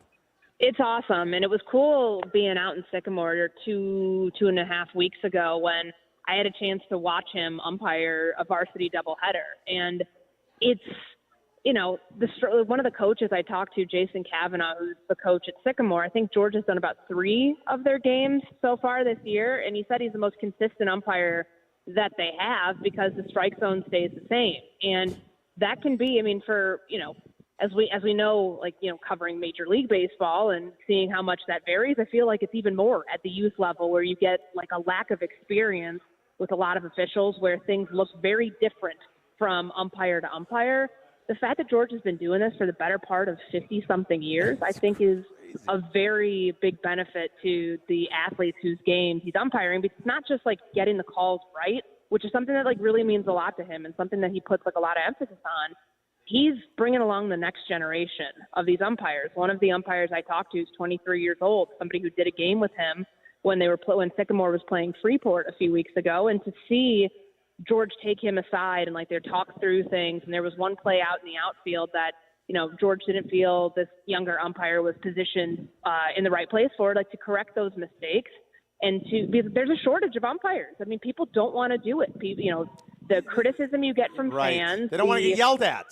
[SPEAKER 15] It's awesome, and it was cool being out in Sycamore 2.5 weeks ago when I had a chance to watch him umpire a varsity doubleheader. And it's, one of the coaches I talked to, Jason Kavanaugh, who's the coach at Sycamore, I think George has done about 3 of their games so far this year, and he said he's the most consistent umpire that they have because the strike zone stays the same. And that can be, as we know, covering Major League Baseball and seeing how much that varies, I feel like it's even more at the youth level where you get a lack of experience with a lot of officials where things look very different from umpire to umpire. The fact that George has been doing this for the better part of 50-something years, I think is a very big benefit to the athletes whose games he's umpiring, because it's not just getting the calls right, which is something that really means a lot to him and something that he puts a lot of emphasis on. He's bringing along the next generation of these umpires. One of the umpires I talked to is 23 years old, somebody who did a game with him when Sycamore was playing Freeport a few weeks ago, and to see George take him aside and they talk through things. And there was one play out in the outfield that, George didn't feel this younger umpire was positioned in the right place for to correct those mistakes. And because there's a shortage of umpires. I mean, people don't want to do it. The criticism you get from fans.
[SPEAKER 5] They don't want to get yelled at.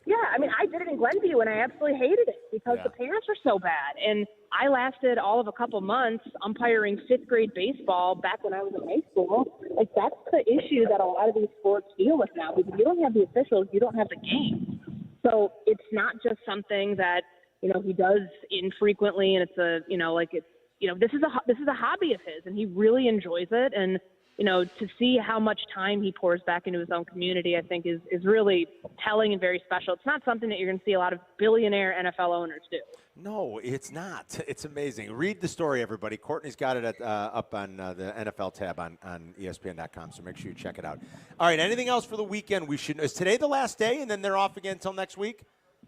[SPEAKER 15] Yeah, I did it in Glenview, and I absolutely hated it because the parents were so bad. And I lasted all of a couple months umpiring 5th grade baseball back when I was in high school. That's the issue that a lot of these sports deal with now. Because if you don't have the officials, you don't have the game. So it's not just something that, he does infrequently, and it's this is a hobby of his, and he really enjoys it. And to see how much time he pours back into his own community, I think is really telling and very special. It's not something that you're going to see a lot of billionaire NFL owners do.
[SPEAKER 5] No, it's not. It's amazing. Read the story, everybody. Courtney's got it up on the NFL tab on ESPN.com, so make sure you check it out. All right, anything else for the weekend? Is today the last day, and then they're off again until next week?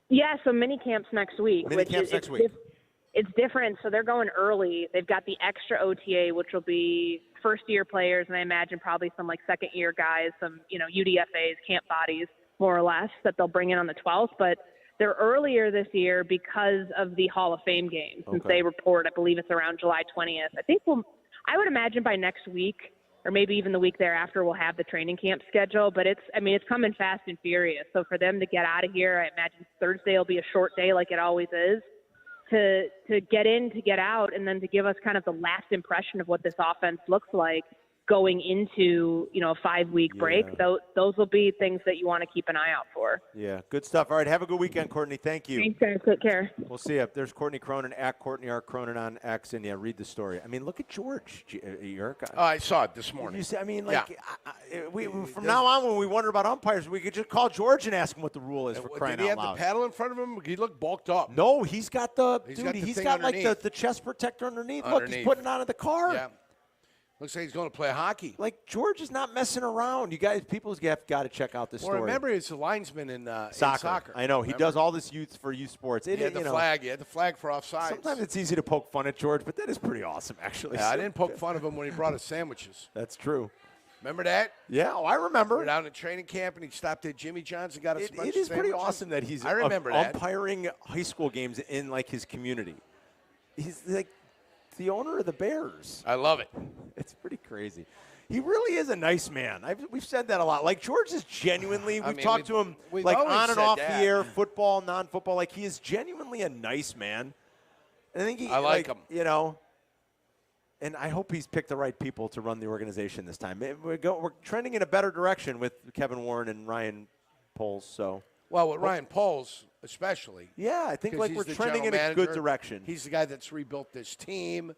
[SPEAKER 15] Yeah, so mini camps next week. It's different. So they're going early. They've got the extra OTA, which will be first-year players, and I imagine probably some second-year guys, some UDFAs, camp bodies, more or less, that they'll bring in on the 12th. But they're earlier this year because of the Hall of Fame game. Since they report, I believe it's around July 20th. I would imagine by next week, or maybe even the week thereafter, we'll have the training camp schedule. But it's coming fast and furious. So for them to get out of here, I imagine Thursday will be a short day like it always is. To get in, to get out, and then to give us kind of the last impression of what this offense looks like going into, a 5-week break. Those will be things that you want to keep an eye out for.
[SPEAKER 5] Yeah, good stuff. All right, have a good weekend, Courtney. Thank you.
[SPEAKER 15] Thanks, guys. Take care.
[SPEAKER 5] We'll see you. There's Courtney Cronin at Courtney R. Cronin on X, and read the story. Look at George, Jurko.
[SPEAKER 8] Oh, I saw it this morning.
[SPEAKER 5] You see, from now on, when we wonder about umpires, we could just call George and ask him what the rule is for crying out loud.
[SPEAKER 8] Did he have the paddle in front of him? He looked bulked up.
[SPEAKER 5] No, he's got the
[SPEAKER 8] thing underneath.
[SPEAKER 5] the chest protector underneath. Look, he's putting it on in the car.
[SPEAKER 8] Yeah. Looks like he's going to play hockey.
[SPEAKER 5] Like, George is not messing around. You guys, people have got to check out this story.
[SPEAKER 8] Remember, he's a linesman in soccer.
[SPEAKER 5] I know. He does all this youth sports.
[SPEAKER 8] He had the flag. He had the flag for offsides.
[SPEAKER 5] Sometimes it's easy to poke fun at George, but that is pretty awesome, actually.
[SPEAKER 8] Yeah, I didn't poke fun of him when he brought us sandwiches.
[SPEAKER 5] That's true.
[SPEAKER 8] Remember that?
[SPEAKER 5] Yeah, I remember.
[SPEAKER 8] We were down in training camp, and he stopped at Jimmy John's and got us a bunch of
[SPEAKER 5] It is pretty
[SPEAKER 8] sandwiches.
[SPEAKER 5] awesome that he's
[SPEAKER 8] I remember that.
[SPEAKER 5] umpiring high school games in, like, his community. He's, like, the owner of the Bears.
[SPEAKER 8] I love it.
[SPEAKER 5] It's pretty crazy. He really is a nice man. We've said that a lot. Like, George is genuinely, we've talked to him, like, on and off the air, football, non-football. Like, he is genuinely a nice man. And I think
[SPEAKER 8] I like him.
[SPEAKER 5] You know, and I hope he's picked the right people to run the organization this time. We're trending in a better direction with Kevin Warren and Ryan Poles. So,
[SPEAKER 8] well, with Ryan Poles especially.
[SPEAKER 5] Yeah, I think like we're trending in a good direction.
[SPEAKER 8] He's the guy that's rebuilt this team.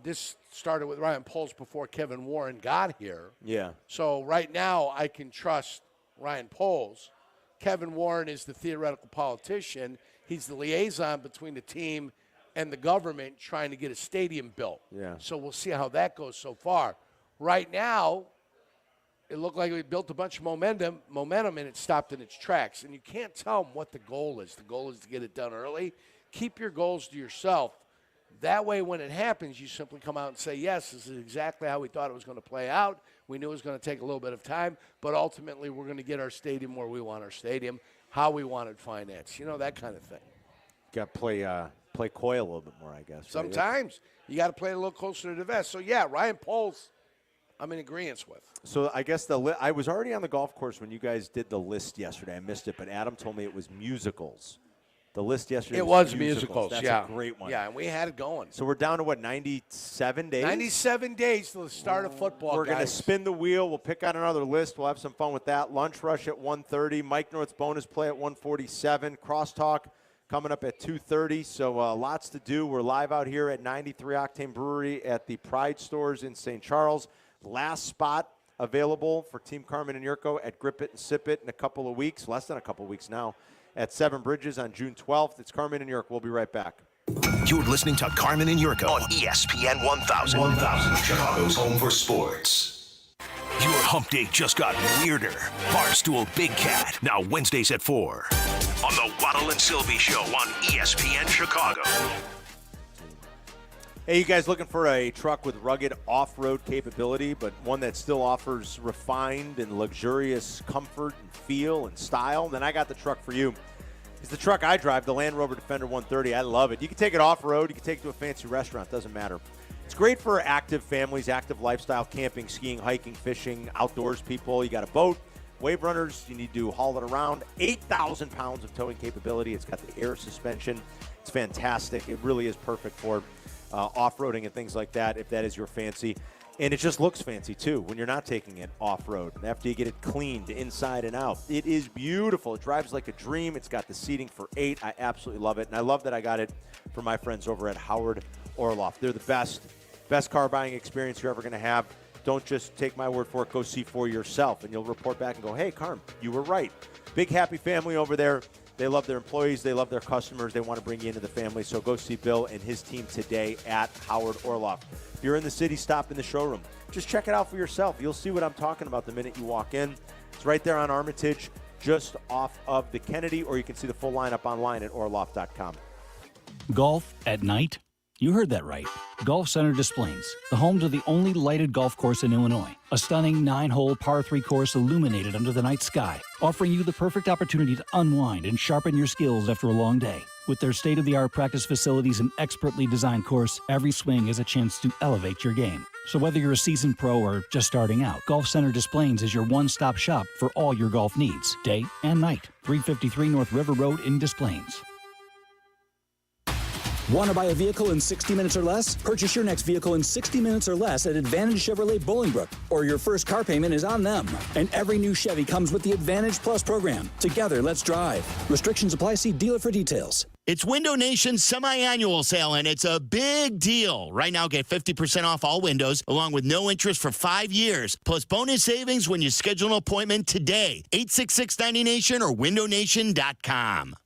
[SPEAKER 8] This started with Ryan Poles before Kevin Warren got here.
[SPEAKER 5] Yeah.
[SPEAKER 8] So right now I can trust Ryan Poles. Kevin Warren is the theoretical politician. He's the liaison between the team and the government trying to get a stadium built.
[SPEAKER 5] Yeah.
[SPEAKER 8] So we'll see how that goes so far. Right now, it looked like we built a bunch of momentum, and it stopped in its tracks. And you can't tell them what the goal is. The goal is to get it done early. Keep your goals to yourself. That way, when it happens, you simply come out and say, yes, this is exactly how we thought it was going to play out. We knew it was going to take a little bit of time, but ultimately we're going to get our stadium where we want our stadium, how we wanted finance, that kind of thing.
[SPEAKER 5] Got to play coy a little bit more, I guess. Right?
[SPEAKER 8] Sometimes you got to play it a little closer to the vest. So, yeah, Ryan Poles, I'm in agreement with.
[SPEAKER 5] So I guess I was already on the golf course when you guys did the list yesterday. I missed it, but Adam told me it was musicals. The list yesterday
[SPEAKER 8] was musicals.
[SPEAKER 5] That's
[SPEAKER 8] a
[SPEAKER 5] great one.
[SPEAKER 8] Yeah, and we had it going.
[SPEAKER 5] So we're down to, 97 days?
[SPEAKER 8] 97 days to the start of football,
[SPEAKER 5] We're going to spin the wheel. We'll pick out another list. We'll have some fun with that. Lunch Rush at 1:30. Mike North's bonus play at 1:47. Crosstalk coming up at 2:30. So lots to do. We're live out here at 93 Octane Brewery at the Pride Stores in St. Charles. Last spot available for Team Carmen and Jurko at Grip It and Sip It in a couple of weeks, less than a couple of weeks now, at Seven Bridges on June 12th. It's Carmen and Jurko. We'll be right back.
[SPEAKER 6] You're listening to Carmen and Jurko on ESPN 1000. 1000, Chicago's home for sports. Your hump day just got weirder. Barstool Big Cat, now Wednesdays at 4 on the Waddle and Silvy Show on ESPN Chicago.
[SPEAKER 5] Hey, you guys looking for a truck with rugged off-road capability, but one that still offers refined and luxurious comfort and feel and style? Then I got the truck for you. It's the truck I drive, the Land Rover Defender 130. I love it. You can take it off-road. You can take it to a fancy restaurant. Doesn't matter. It's great for active families, active lifestyle, camping, skiing, hiking, fishing, outdoors people. You got a boat, wave runners. You need to haul it around. 8,000 pounds of towing capability. It's got the air suspension. It's fantastic. It really is perfect for off-roading and things like that, if that is your fancy. And it just looks fancy, too, when you're not taking it off-road. And after you get it cleaned inside and out, it is beautiful. It drives like a dream. It's got the seating for 8. I absolutely love it. And I love that I got it from my friends over at Howard Orloff. They're the best car buying experience you're ever going to have. Don't just take my word for it. Go see for yourself, and you'll report back and go, hey, Carm, you were right. Big, happy family over there. They love their employees. They love their customers. They want to bring you into the family. So go see Bill and his team today at Howard Orloff. If you're in the city, stop in the showroom. Just check it out for yourself. You'll see what I'm talking about the minute you walk in. It's right there on Armitage, just off of the Kennedy, or you can see the full lineup online at orloff.com.
[SPEAKER 14] Golf at night? You heard that right. Golf Center Des Plaines, the home to the only lighted golf course in Illinois. A stunning 9-hole par 3 course illuminated under the night sky, offering you the perfect opportunity to unwind and sharpen your skills after a long day. With their state-of-the-art practice facilities and expertly designed course, every swing is a chance to elevate your game. So whether you're a seasoned pro or just starting out, Golf Center Des Plaines is your one-stop shop for all your golf needs, day and night. 353 North River Road in Des Plaines.
[SPEAKER 1] Want to buy a vehicle in 60 minutes or less? Purchase your next vehicle in 60 minutes or less at Advantage Chevrolet Bolingbrook, or your first car payment is on them. And every new Chevy comes with the Advantage Plus program. Together, let's drive. Restrictions apply. See dealer for details.
[SPEAKER 2] It's Window Nation's semi-annual sale, and it's a big deal. Right now, get 50% off all windows, along with no interest for 5 years, plus bonus savings when you schedule an appointment today. 866-90Nation or windownation.com.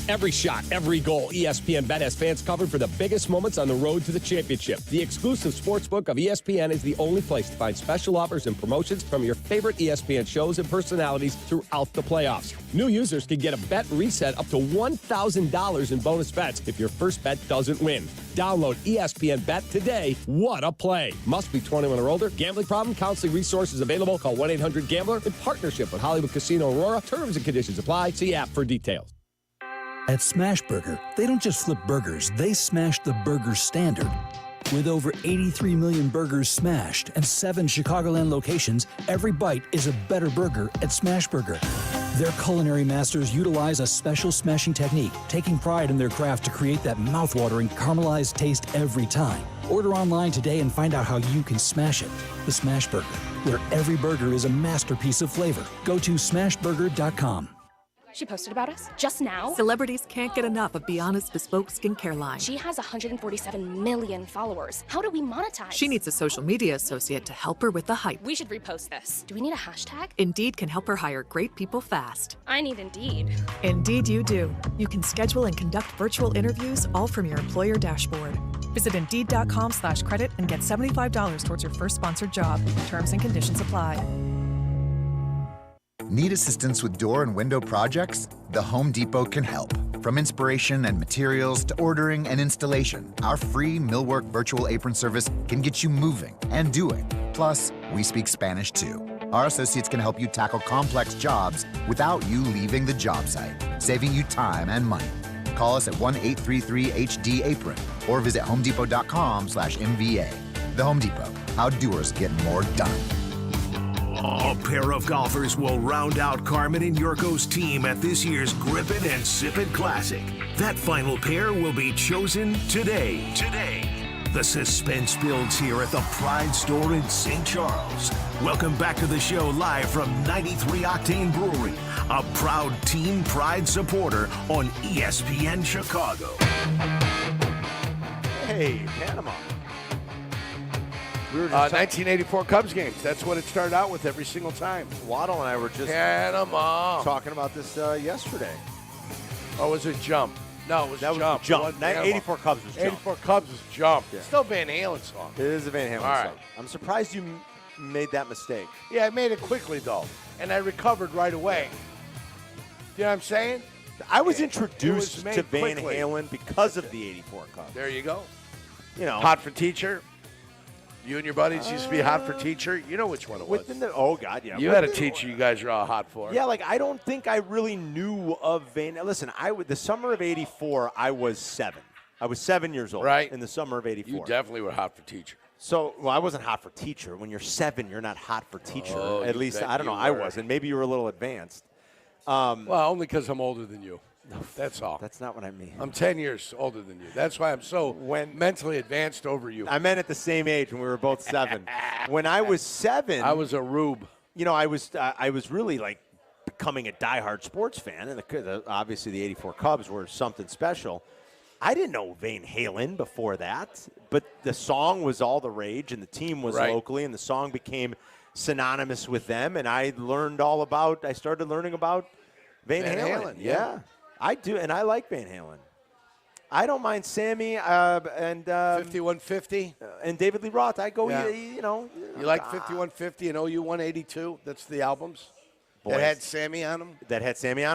[SPEAKER 17] Every shot, every goal, ESPN Bet has fans covered for the biggest moments on the road to the championship. The exclusive sportsbook of ESPN is the only place to find special offers and promotions from your favorite ESPN shows and personalities throughout the playoffs. New users can get a bet reset up to $1,000 in bonus bets if your first bet doesn't win. Download ESPN Bet today. What a play. Must be 21 or older. Gambling problem? Counseling resources available. Call 1-800-GAMBLER in partnership with Hollywood Casino Aurora. Terms and conditions apply. See app for details.
[SPEAKER 1] At Smashburger, they don't just flip burgers, they smash the burger standard. With over 83 million burgers smashed and 7 Chicagoland locations, every bite is a better burger at Smashburger. Their culinary masters utilize a special smashing technique, taking pride in their craft to create that mouth-watering caramelized taste every time. Order online today and find out how you can smash it. The Smashburger, where every burger is a masterpiece of flavor. Go to smashburger.com.
[SPEAKER 19] She posted about us just now.
[SPEAKER 21] Celebrities can't get enough of Beyond's bespoke skincare line.
[SPEAKER 19] She has 147 million followers. How do we monetize?
[SPEAKER 21] She needs a social media associate to help her with the hype.
[SPEAKER 19] We should repost this. Do we need a hashtag?
[SPEAKER 21] Indeed can help her hire great people fast.
[SPEAKER 19] I need Indeed.
[SPEAKER 21] Indeed you do. You can schedule and conduct virtual interviews all from your employer dashboard. Visit Indeed.com/credit and get $75 towards your first sponsored job. Terms and conditions apply.
[SPEAKER 23] Need assistance with door and window projects? The Home Depot can help. From inspiration and materials to ordering and installation, our free Millwork virtual apron service can get you moving and doing. Plus, we speak Spanish too. Our associates can help you tackle complex jobs without you leaving the job site, saving you time and money. Call us at 1-833-HD-APRON or visit homedepot.com/MVA. The Home Depot, how doers get more done.
[SPEAKER 6] A pair of golfers will round out Carmen and Jurko's team at this year's Grip It and Sip It Classic. That final pair will be chosen today. The suspense builds here at the Pride Store in St. Charles. Welcome back to the show live from 93 Octane Brewery, a proud Team Pride supporter on ESPN Chicago.
[SPEAKER 5] Hey, Panama.
[SPEAKER 8] We were just 1984 Cubs games. That's what it started out with every single time.
[SPEAKER 5] Waddle and I were just talking about this yesterday.
[SPEAKER 8] Oh, was it Jump? No, it was Jump.
[SPEAKER 5] Was Jump. 84 Cubs was Jump.
[SPEAKER 8] 84 Cubs was Jump.
[SPEAKER 5] Yeah.
[SPEAKER 8] It's still Van Halen song.
[SPEAKER 5] It is a Van Halen song.
[SPEAKER 8] Right.
[SPEAKER 5] I'm surprised you made that mistake.
[SPEAKER 8] Yeah, I made it quickly, though. And I recovered right away. You know what I'm saying?
[SPEAKER 5] I was introduced to Van
[SPEAKER 8] quickly.
[SPEAKER 5] Halen because of the 84 Cubs.
[SPEAKER 8] There you go.
[SPEAKER 5] You know.
[SPEAKER 8] Hot for Teacher. You and your buddies used to be hot for teacher. You know which one it was.
[SPEAKER 5] Oh, God, yeah.
[SPEAKER 8] You had a teacher you guys were all hot for.
[SPEAKER 5] Yeah, like I don't think I really knew of Van. Listen, the summer of '84, I was 7. I was 7 years old.
[SPEAKER 8] Right.
[SPEAKER 5] In the summer of '84.
[SPEAKER 8] You definitely were hot for teacher.
[SPEAKER 5] So, well, I wasn't hot for teacher. When you're 7, you're not hot for teacher.
[SPEAKER 8] Oh,
[SPEAKER 5] At least, I don't know. I wasn't. Maybe you were a little advanced.
[SPEAKER 8] Well, only because I'm older than you. That's all.
[SPEAKER 5] That's not what I mean.
[SPEAKER 8] I'm 10 years older than you. That's why I'm so mentally advanced over you.
[SPEAKER 5] I meant at the same age when we were both 7. When I was 7,
[SPEAKER 8] I was a rube.
[SPEAKER 5] You know, I was really like becoming a diehard sports fan, and obviously the '84 Cubs were something special. I didn't know Van Halen before that, but the song was all the rage, and the team was locally, and the song became synonymous with them, and I started learning about Van Halen. Yeah. I do, and I like Van Halen. I don't mind Sammy and
[SPEAKER 8] 5150
[SPEAKER 5] and David Lee Roth. I go,
[SPEAKER 8] You like 5150 and OU 182? That's the albums that had Sammy on them.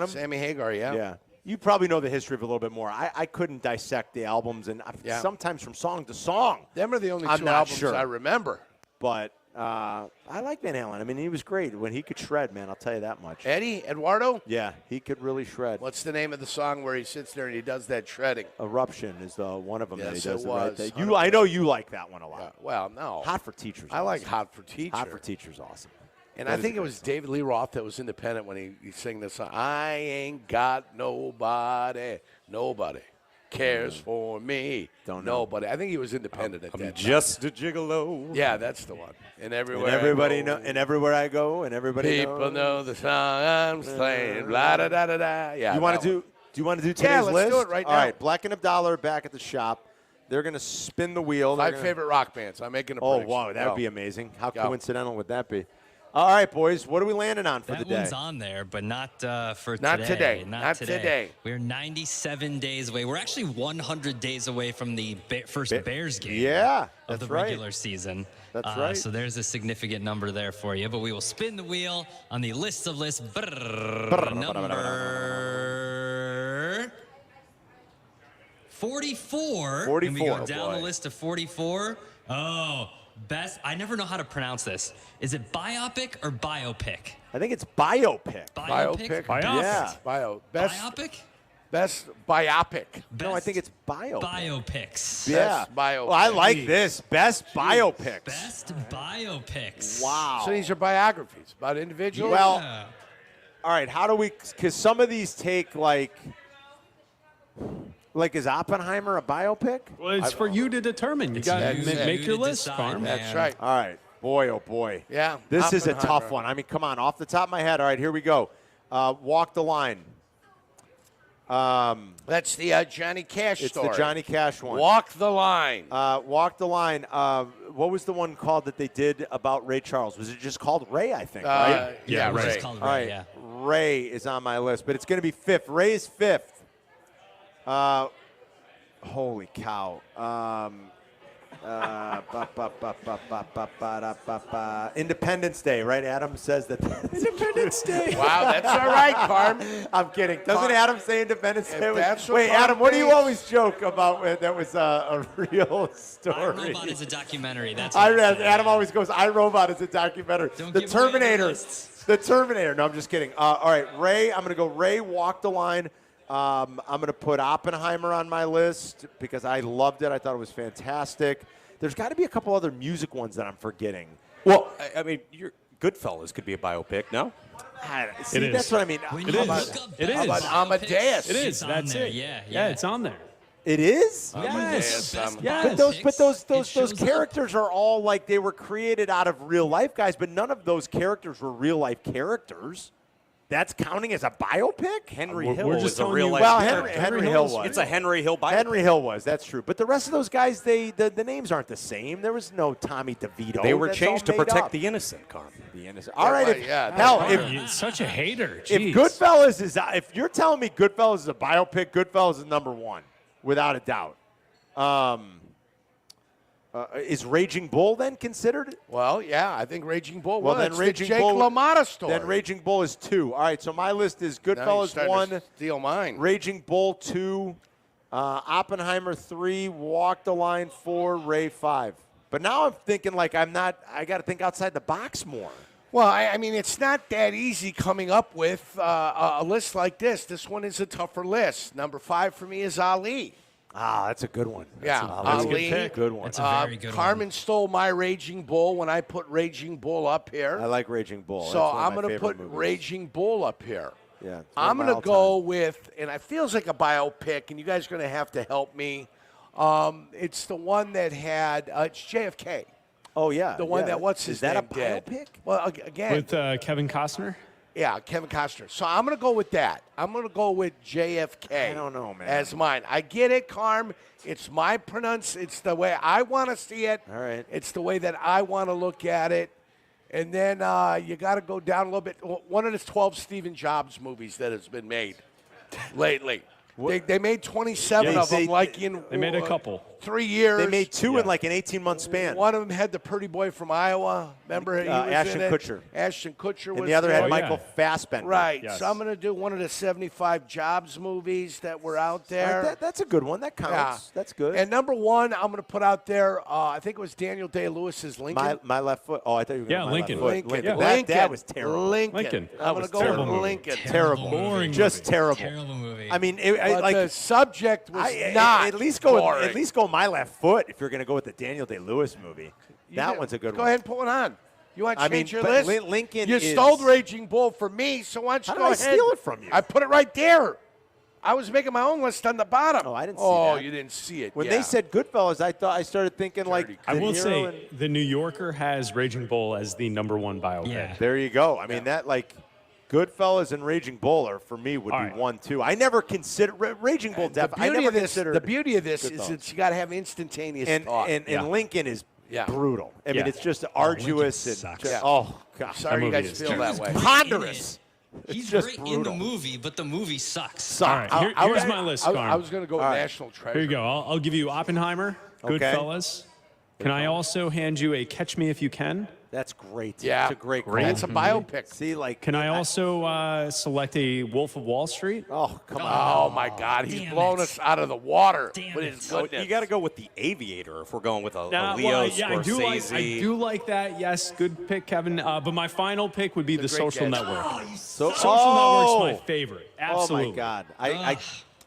[SPEAKER 8] Sammy Hagar, yeah.
[SPEAKER 5] Yeah. You probably know the history of it a little bit more. I couldn't dissect the albums, and sometimes from song to song.
[SPEAKER 8] Them are the only two albums I remember.
[SPEAKER 5] But I like Van Halen. I mean, he was great. When he could shred, man, I'll tell you that much.
[SPEAKER 8] Eduardo?
[SPEAKER 5] Yeah, he could really shred.
[SPEAKER 8] What's the name of the song where he sits there and he does that shredding?
[SPEAKER 5] Eruption is one of them that he does.
[SPEAKER 8] It was.
[SPEAKER 5] I know you like that one a lot.
[SPEAKER 8] Well, no.
[SPEAKER 5] Hot for Teachers.
[SPEAKER 8] I like Hot for Teacher.
[SPEAKER 5] Hot for Teacher's awesome.
[SPEAKER 8] And I think it was David Lee Roth that was independent when he sang this song. I ain't got nobody. Nobody cares for me.
[SPEAKER 5] Don't know.
[SPEAKER 8] Nobody. I think he was independent at that time.
[SPEAKER 5] Just a gigolo.
[SPEAKER 8] Yeah, that's the one. And everywhere
[SPEAKER 5] everybody
[SPEAKER 8] I go,
[SPEAKER 5] and everywhere I go, and everybody
[SPEAKER 8] people know the song I'm playing. Blah da da da da. Yeah.
[SPEAKER 5] Do you want to do today's list?
[SPEAKER 8] Let's do it right now.
[SPEAKER 5] All right, Black and Abdallah are back at the shop. They're going to spin the wheel.
[SPEAKER 8] My favorite rock bands. I'm making a prediction.
[SPEAKER 5] Oh, wow, that would be amazing. How coincidental would that be? All right, boys. What are we landing on for the day?
[SPEAKER 4] That one's on there, but not for
[SPEAKER 8] Not
[SPEAKER 4] today.
[SPEAKER 8] today. Not today.
[SPEAKER 4] We're 97 days away. We're actually 100 days away from the first Bears game of the regular season.
[SPEAKER 5] That's right.
[SPEAKER 4] So there's a significant number there for you. But we will spin the wheel on the list of lists. Number 44.
[SPEAKER 5] 44.
[SPEAKER 4] And we go down the list to 44. Oh, best. I never know how to pronounce this. Is it biopic or biopic?
[SPEAKER 5] I think it's biopic.
[SPEAKER 4] Biopic?
[SPEAKER 5] Yeah.
[SPEAKER 4] Biopic?
[SPEAKER 8] Best biopic.
[SPEAKER 5] No, I think it's biopic.
[SPEAKER 4] Biopics.
[SPEAKER 5] Yeah.
[SPEAKER 8] Best biopic.
[SPEAKER 5] Well, I like this. Best biopics.
[SPEAKER 4] Best biopics.
[SPEAKER 5] Wow.
[SPEAKER 8] So these are biographies about individuals?
[SPEAKER 5] Well, all right. How do we? Because some of these take like is Oppenheimer a biopic?
[SPEAKER 12] Well, it's for you to determine. You got to make your list, Carm.
[SPEAKER 8] That's right.
[SPEAKER 5] All right. Boy, oh boy.
[SPEAKER 8] Yeah.
[SPEAKER 5] This is a tough
[SPEAKER 8] Oppenheimer.
[SPEAKER 5] one. I mean, come on. Off the top of my head. All right, here we go. Walk the Line.
[SPEAKER 8] That's the Johnny Cash
[SPEAKER 5] It's
[SPEAKER 8] story.
[SPEAKER 5] the Johnny Cash one.
[SPEAKER 8] Walk the Line.
[SPEAKER 5] Walk the Line. What was the one called that they did about Ray Charles? Was it just called Ray, I think, right?
[SPEAKER 8] Yeah, Ray.
[SPEAKER 4] It's called Ray,
[SPEAKER 5] All right.
[SPEAKER 4] yeah.
[SPEAKER 5] Ray is on my list, but it's going to be fifth. Ray is fifth. Holy cow. Independence Day, right? Adam says that. Independence Day.
[SPEAKER 8] Wow, that's all right, Carm.
[SPEAKER 5] I'm kidding. Doesn't Adam say Independence Day?
[SPEAKER 8] that's
[SPEAKER 5] Wait,
[SPEAKER 8] what Carm
[SPEAKER 5] Adam, what do you
[SPEAKER 8] thinks.
[SPEAKER 5] always joke about that was a real story?
[SPEAKER 4] iRobot is a documentary. That's
[SPEAKER 5] Adam always goes, iRobot is a documentary.
[SPEAKER 4] Don't
[SPEAKER 5] The
[SPEAKER 4] give away any
[SPEAKER 5] Terminator.
[SPEAKER 4] lists.
[SPEAKER 5] The Terminator. No, I'm just kidding. All right, Ray. I'm going to go Ray, Walk the Line. I'm going to put Oppenheimer on my list because I loved it. I thought it was fantastic. There's got to be a couple other music ones that I'm forgetting.
[SPEAKER 9] Well, I mean, Goodfellas could be a biopic, no?
[SPEAKER 5] See,
[SPEAKER 12] It is.
[SPEAKER 5] that's what I mean.
[SPEAKER 12] It is. It
[SPEAKER 8] How
[SPEAKER 12] is.
[SPEAKER 8] about Amadeus?
[SPEAKER 12] It is.
[SPEAKER 4] It's on
[SPEAKER 12] That's
[SPEAKER 4] there,
[SPEAKER 12] it.
[SPEAKER 4] yeah.
[SPEAKER 12] it's on there.
[SPEAKER 5] It is?
[SPEAKER 8] Amadeus.
[SPEAKER 5] But those characters are all like they were created out of real life guys, but none of those characters were real life characters. That's counting as a biopic?
[SPEAKER 9] Henry
[SPEAKER 12] We're
[SPEAKER 9] Hill
[SPEAKER 12] just
[SPEAKER 9] was a
[SPEAKER 12] telling
[SPEAKER 9] real
[SPEAKER 12] you-
[SPEAKER 9] life
[SPEAKER 5] Well,
[SPEAKER 9] character.
[SPEAKER 5] Henry Hill was.
[SPEAKER 9] It's a Henry Hill biopic.
[SPEAKER 5] Henry Hill was, that's true. But the rest of those guys, the names aren't the same. There was no Tommy DeVito.
[SPEAKER 9] They were
[SPEAKER 5] That's
[SPEAKER 9] changed
[SPEAKER 5] all
[SPEAKER 9] to
[SPEAKER 5] made
[SPEAKER 9] protect
[SPEAKER 5] up.
[SPEAKER 9] the innocent, Carm.
[SPEAKER 5] The innocent. All right,
[SPEAKER 8] right, yeah,
[SPEAKER 5] hell,
[SPEAKER 12] You're such a hater.
[SPEAKER 5] if
[SPEAKER 12] Jeez.
[SPEAKER 5] Goodfellas is, if you're telling me Goodfellas is a biopic, Goodfellas is number one, without a doubt. Is Raging Bull then considered?
[SPEAKER 8] Well, yeah, I think Raging Bull
[SPEAKER 5] Well,
[SPEAKER 8] was.
[SPEAKER 5] then
[SPEAKER 8] It's
[SPEAKER 5] Raging
[SPEAKER 8] the Jake
[SPEAKER 5] Bull.
[SPEAKER 8] LaMotta story.
[SPEAKER 5] Then Raging Bull is 2. All right, so my list is
[SPEAKER 8] Now you're
[SPEAKER 5] Goodfellas
[SPEAKER 8] starting
[SPEAKER 5] 1,
[SPEAKER 8] to steal mine.
[SPEAKER 5] Raging Bull 2, Oppenheimer 3, Walk the Line 4, Ray 5. But now I'm thinking I got to think outside the box more.
[SPEAKER 8] Well, I mean, it's not that easy coming up with a list like this. This one is a tougher list. Number 5 for me is Ali.
[SPEAKER 5] Ah, that's a good one.
[SPEAKER 8] Yeah,
[SPEAKER 5] That's a
[SPEAKER 8] Ali.
[SPEAKER 5] good one.
[SPEAKER 4] It's a very good
[SPEAKER 8] Carmen stole my Raging Bull when I put Raging Bull up here.
[SPEAKER 5] I like Raging Bull.
[SPEAKER 8] So
[SPEAKER 5] That's one of
[SPEAKER 8] I'm
[SPEAKER 5] my
[SPEAKER 8] going to
[SPEAKER 5] favorite
[SPEAKER 8] put
[SPEAKER 5] movies.
[SPEAKER 8] Raging Bull up here.
[SPEAKER 5] Yeah, it's one
[SPEAKER 8] I'm
[SPEAKER 5] of
[SPEAKER 8] going
[SPEAKER 5] my
[SPEAKER 8] to go with, and it feels like a biopic, and you guys are going to have to help me. It's the one that had, it's JFK.
[SPEAKER 5] Oh, yeah.
[SPEAKER 8] The one
[SPEAKER 5] yeah.
[SPEAKER 8] that, what's his
[SPEAKER 5] Is that
[SPEAKER 8] name,
[SPEAKER 5] a
[SPEAKER 8] did.
[SPEAKER 5] biopic?
[SPEAKER 8] Well, again.
[SPEAKER 12] With Kevin Costner?
[SPEAKER 8] Yeah, Kevin Costner. So I'm going to go with that. I'm going to go with JFK.
[SPEAKER 5] I don't know, man.
[SPEAKER 8] As mine. I get it, Carm. It's my It's the way I want to see it.
[SPEAKER 5] All right.
[SPEAKER 8] It's the way that I want to look at it. And then you got to go down a little bit. One of the 12 Stephen Jobs movies that has been made lately. They made 27
[SPEAKER 5] Yeah,
[SPEAKER 8] of them
[SPEAKER 12] They made a couple.
[SPEAKER 8] 3 years.
[SPEAKER 5] They made 2 in an 18-month span.
[SPEAKER 8] One of them had the pretty boy from Iowa. Remember, he was
[SPEAKER 5] Ashton
[SPEAKER 8] in it.
[SPEAKER 5] Kutcher.
[SPEAKER 8] Ashton Kutcher was
[SPEAKER 5] And the other
[SPEAKER 8] there.
[SPEAKER 5] had Michael Fassbender.
[SPEAKER 8] Right.
[SPEAKER 5] Yes.
[SPEAKER 8] So I'm going to do one of the 75 Jobs movies that were out there.
[SPEAKER 5] That's a good one. That counts.
[SPEAKER 8] Yeah.
[SPEAKER 5] That's good.
[SPEAKER 8] And number 1, I'm going to put out there, I think it was Daniel Day-Lewis's Lincoln.
[SPEAKER 5] My left foot. Oh, I thought you were going to
[SPEAKER 12] Lincoln.
[SPEAKER 5] left foot.
[SPEAKER 8] Lincoln.
[SPEAKER 5] That,
[SPEAKER 8] Lincoln.
[SPEAKER 5] that was terrible.
[SPEAKER 8] Lincoln. I'm going to go
[SPEAKER 12] terrible
[SPEAKER 8] with
[SPEAKER 12] movie.
[SPEAKER 8] Lincoln.
[SPEAKER 5] Terrible.
[SPEAKER 12] Boring
[SPEAKER 5] Just
[SPEAKER 12] movie.
[SPEAKER 5] terrible.
[SPEAKER 4] Terrible movie.
[SPEAKER 5] I mean,
[SPEAKER 8] But the subject was not
[SPEAKER 5] at least go
[SPEAKER 8] boring.
[SPEAKER 5] at least go my left foot if you're going to go with the Daniel Day-Lewis movie. That one's a good
[SPEAKER 8] Go
[SPEAKER 5] one.
[SPEAKER 8] ahead and put one on. You want to change your
[SPEAKER 5] but
[SPEAKER 8] list?
[SPEAKER 5] Lincoln
[SPEAKER 8] You
[SPEAKER 5] is,
[SPEAKER 8] stole Raging Bull from me, so why don't you
[SPEAKER 5] How
[SPEAKER 8] go
[SPEAKER 5] did I
[SPEAKER 8] ahead?
[SPEAKER 5] steal it from you?
[SPEAKER 8] I put it right there. I was making my own list on the bottom.
[SPEAKER 5] Oh, I didn't see
[SPEAKER 8] Oh,
[SPEAKER 5] that.
[SPEAKER 8] you didn't see it.
[SPEAKER 5] When
[SPEAKER 8] yeah.
[SPEAKER 5] they said Goodfellas, I started thinking like
[SPEAKER 12] I
[SPEAKER 5] De
[SPEAKER 12] will
[SPEAKER 5] Niro
[SPEAKER 12] say
[SPEAKER 5] and-
[SPEAKER 12] The New Yorker has Raging Bull as the number 1 biopic.
[SPEAKER 4] Yeah.
[SPEAKER 5] There you go. I mean that Goodfellas and Raging Bull are, for me would
[SPEAKER 12] All
[SPEAKER 5] be
[SPEAKER 12] right.
[SPEAKER 5] 1, 2. I never considered Raging Bull.
[SPEAKER 8] The
[SPEAKER 5] I
[SPEAKER 8] beauty
[SPEAKER 5] never
[SPEAKER 8] of this,
[SPEAKER 5] considered
[SPEAKER 8] the beauty of this is
[SPEAKER 5] Goodfellas.
[SPEAKER 8] that you got to have instantaneous thought.
[SPEAKER 5] And Lincoln is brutal. I mean, it's just arduous. Oh, gosh.
[SPEAKER 8] Sorry you guys feel that way.
[SPEAKER 5] Ponderous.
[SPEAKER 4] He's
[SPEAKER 5] just
[SPEAKER 4] great
[SPEAKER 5] brutal.
[SPEAKER 4] in the movie, but the movie sucks.
[SPEAKER 10] All right, here's my list, Carm.
[SPEAKER 8] I was going to go with National Treasure.
[SPEAKER 10] Here you go. I'll give you Oppenheimer, Goodfellas. Can I also hand you a Catch Me If You Can?
[SPEAKER 5] That's great.
[SPEAKER 8] Yeah.
[SPEAKER 5] It's a great call.
[SPEAKER 8] It's a biopic.
[SPEAKER 5] See, like.
[SPEAKER 10] Can I also select a Wolf of Wall Street?
[SPEAKER 5] Oh, come on.
[SPEAKER 8] Oh, my God. He's blown us out of the water with his goodness.
[SPEAKER 9] You got to go with The Aviator if we're going with a Leo
[SPEAKER 10] Scorsese.
[SPEAKER 9] Scorsese.
[SPEAKER 10] I do like that. Yes, good pick, Kevin. But my final pick would be The Social Network. Social Network's my favorite. Absolutely.
[SPEAKER 5] Oh, my God. I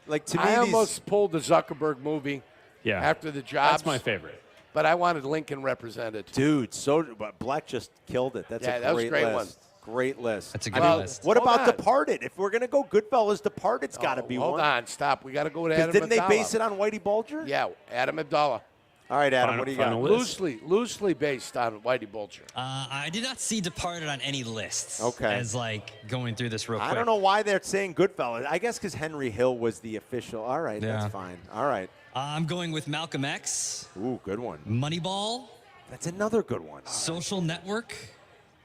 [SPEAKER 5] like, to me,
[SPEAKER 8] I almost pulled the Zuckerberg movie after the Jobs.
[SPEAKER 10] That's my favorite.
[SPEAKER 8] But I wanted Lincoln represented.
[SPEAKER 5] Dude, but Black just killed it. That's
[SPEAKER 8] that was a great
[SPEAKER 5] list. Great list.
[SPEAKER 4] That's a good list.
[SPEAKER 5] What about Departed? If we're going to go Goodfellas, Departed's got to be one.
[SPEAKER 8] Hold on, stop. We got to go with Adam
[SPEAKER 5] Didn't
[SPEAKER 8] Abdallah.
[SPEAKER 5] they base it on Whitey Bulger?
[SPEAKER 8] Yeah, Adam Abdallah.
[SPEAKER 5] All right, Adam, what do you got?
[SPEAKER 8] Loosely based on Whitey Bulger.
[SPEAKER 4] I did not see Departed on any lists.
[SPEAKER 5] Okay.
[SPEAKER 4] As like going through this real quick.
[SPEAKER 5] I don't know why they're saying Goodfellas. I guess because Henry Hill was the official. All right, that's fine. All right.
[SPEAKER 4] I'm going with Malcolm X.
[SPEAKER 5] Ooh, good one.
[SPEAKER 4] Moneyball.
[SPEAKER 5] That's another good one.
[SPEAKER 4] Social Network,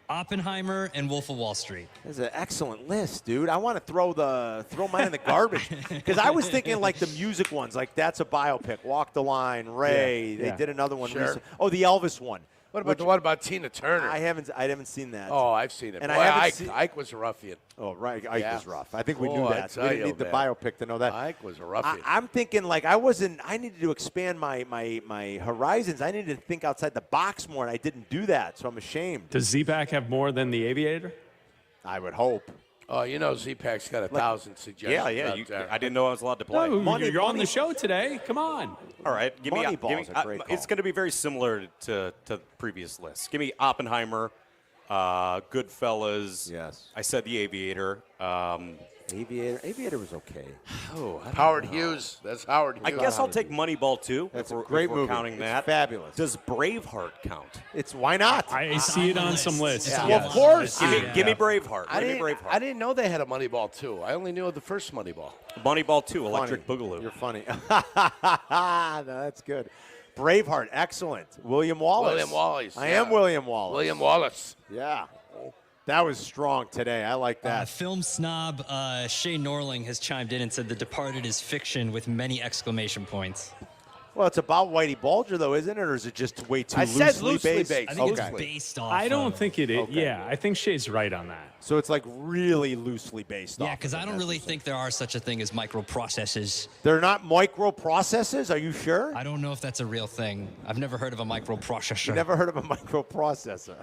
[SPEAKER 4] Oppenheimer, and Wolf of Wall Street.
[SPEAKER 5] That's an excellent list, dude. I want to throw mine in the garbage because I was thinking like the music ones, like that's a biopic. Walk the Line, Ray. They did another one recently. Oh, the Elvis one.
[SPEAKER 8] What about Tina Turner?
[SPEAKER 5] I haven't seen that.
[SPEAKER 8] Oh, I've seen it.
[SPEAKER 5] And
[SPEAKER 8] Ike was a ruffian.
[SPEAKER 5] Oh, right. Ike was rough. I think we knew that.
[SPEAKER 8] I
[SPEAKER 5] We didn't need the biopic to know that.
[SPEAKER 8] Ike was a ruffian.
[SPEAKER 5] I'm thinking like I needed to expand my horizons. I needed to think outside the box more, and I didn't do that, so I'm ashamed.
[SPEAKER 10] Does Z-Pack have more than The Aviator?
[SPEAKER 5] I would hope.
[SPEAKER 8] Oh, you know Z-Pack's got 1,000 suggestions.
[SPEAKER 9] Yeah. I didn't know I was allowed to play.
[SPEAKER 10] No, you're on the show today. Come on.
[SPEAKER 9] All right. Give me
[SPEAKER 5] Moneyball's a great call.
[SPEAKER 9] It's going to be very similar to previous lists. Give me Oppenheimer, Goodfellas.
[SPEAKER 5] Yes.
[SPEAKER 9] I said The Aviator.
[SPEAKER 5] Aviator was okay.
[SPEAKER 9] Oh,
[SPEAKER 8] Howard Hughes. That's Howard Hughes.
[SPEAKER 9] I guess I'll take Moneyball too.
[SPEAKER 5] That's
[SPEAKER 9] if
[SPEAKER 5] a great
[SPEAKER 9] if we're
[SPEAKER 5] movie.
[SPEAKER 9] Counting
[SPEAKER 5] It's
[SPEAKER 9] that.
[SPEAKER 5] fabulous.
[SPEAKER 9] Does Braveheart count?
[SPEAKER 5] Why not?
[SPEAKER 10] I see it on some lists.
[SPEAKER 5] Yeah. Well, of course.
[SPEAKER 9] Give me Braveheart.
[SPEAKER 8] I didn't know they had a Moneyball 2. I only knew of the first Moneyball.
[SPEAKER 9] Moneyball 2, Electric Boogaloo.
[SPEAKER 5] You're funny. No, that's good. Braveheart, excellent. William Wallace. I am William Wallace.
[SPEAKER 8] William Wallace.
[SPEAKER 5] Yeah. That was strong today. I like that.
[SPEAKER 4] Film snob Shay Norling has chimed in and said The Departed is fiction with many exclamation points.
[SPEAKER 5] Well, it's about Whitey Bulger, though, isn't it? Or is it just way too loosely based?
[SPEAKER 4] I think it's based off
[SPEAKER 10] I don't
[SPEAKER 4] of.
[SPEAKER 10] think it is. Yeah, I think Shay's right on that.
[SPEAKER 5] So it's like really loosely based off.
[SPEAKER 4] Yeah, because I don't really think there are such a thing as microprocessors.
[SPEAKER 5] They're not microprocessors? Are you sure?
[SPEAKER 4] I don't know if that's a real thing. I've never heard of a microprocessor.
[SPEAKER 5] You never heard of a microprocessor.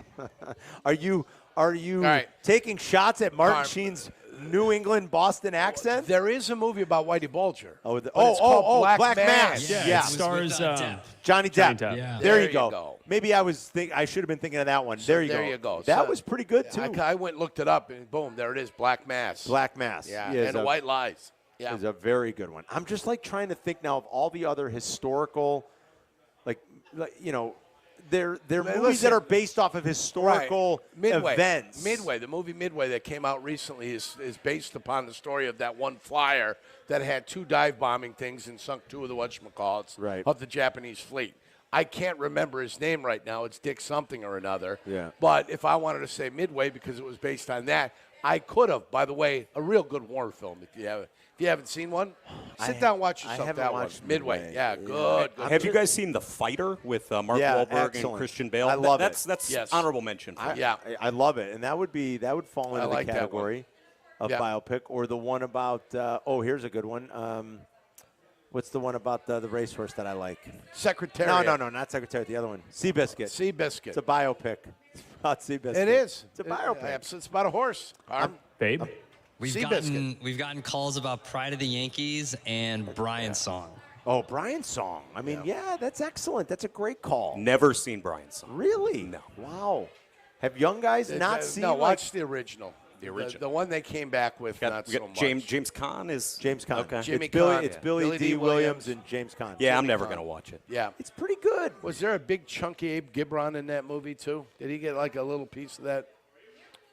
[SPEAKER 5] Are you
[SPEAKER 8] right.
[SPEAKER 5] taking shots at Martin Sheen's New England Boston accent?
[SPEAKER 8] There is a movie about Whitey Bulger.
[SPEAKER 5] It's called Black Mass.
[SPEAKER 10] Yeah. It stars
[SPEAKER 5] Johnny Depp.
[SPEAKER 10] Yeah.
[SPEAKER 5] There you go. Maybe I should have been thinking of that one. There you go. That was pretty good too.
[SPEAKER 8] I went and looked it up, and boom, there it is. Black Mass.
[SPEAKER 5] Black Mass.
[SPEAKER 8] Yeah, and White Lies. Yeah,
[SPEAKER 5] is a very good one. I'm just like trying to think now of all the other historical, like they're movies that are based off of historical events.
[SPEAKER 8] The movie Midway that came out recently is based upon the story of that one flyer that had 2 dive bombing things and sunk 2 of the whatchamacallits of the Japanese fleet. I can't remember his name right now. It's Dick something or another.
[SPEAKER 5] Yeah.
[SPEAKER 8] But if I wanted to say Midway because it was based on that, I could have. By the way, a real good war film. If you haven't seen one, sit down and watch yourself that one. Midway. Yeah, good.
[SPEAKER 9] Have you guys seen The Fighter with Mark Wahlberg and Christian Bale?
[SPEAKER 5] I love it.
[SPEAKER 9] That's honorable mention.
[SPEAKER 5] I love it, and that would fall into the category of biopic, or the one about. Here's a good one. What's the one about the racehorse that I like?
[SPEAKER 8] Secretariat.
[SPEAKER 5] No, not Secretariat. The other one, Seabiscuit.
[SPEAKER 8] Seabiscuit.
[SPEAKER 5] It's a biopic. It's about Seabiscuit.
[SPEAKER 8] It is.
[SPEAKER 5] It's a biopic.
[SPEAKER 8] It's about a horse.
[SPEAKER 10] Babe.
[SPEAKER 4] We've gotten calls about Pride of the Yankees and Brian's song.
[SPEAKER 5] Oh, Brian's song. I mean, that's excellent. That's a great call.
[SPEAKER 9] Never seen Brian's song.
[SPEAKER 5] Really?
[SPEAKER 9] No.
[SPEAKER 5] Wow. Have young guys not seen?
[SPEAKER 8] No, watch the original. The one they came back with, not so much.
[SPEAKER 9] James Caan is
[SPEAKER 5] James Caan.
[SPEAKER 9] Okay.
[SPEAKER 8] Jimmy
[SPEAKER 5] It's
[SPEAKER 8] Caan.
[SPEAKER 5] It's Billy D. Williams and James Caan.
[SPEAKER 9] Yeah, I'm
[SPEAKER 5] Jimmy
[SPEAKER 9] never
[SPEAKER 5] Caan.
[SPEAKER 9] going to watch it.
[SPEAKER 8] Yeah.
[SPEAKER 5] It's pretty good.
[SPEAKER 8] Was there a big chunky Abe Gibron in that movie too? Did he get like a little piece of that?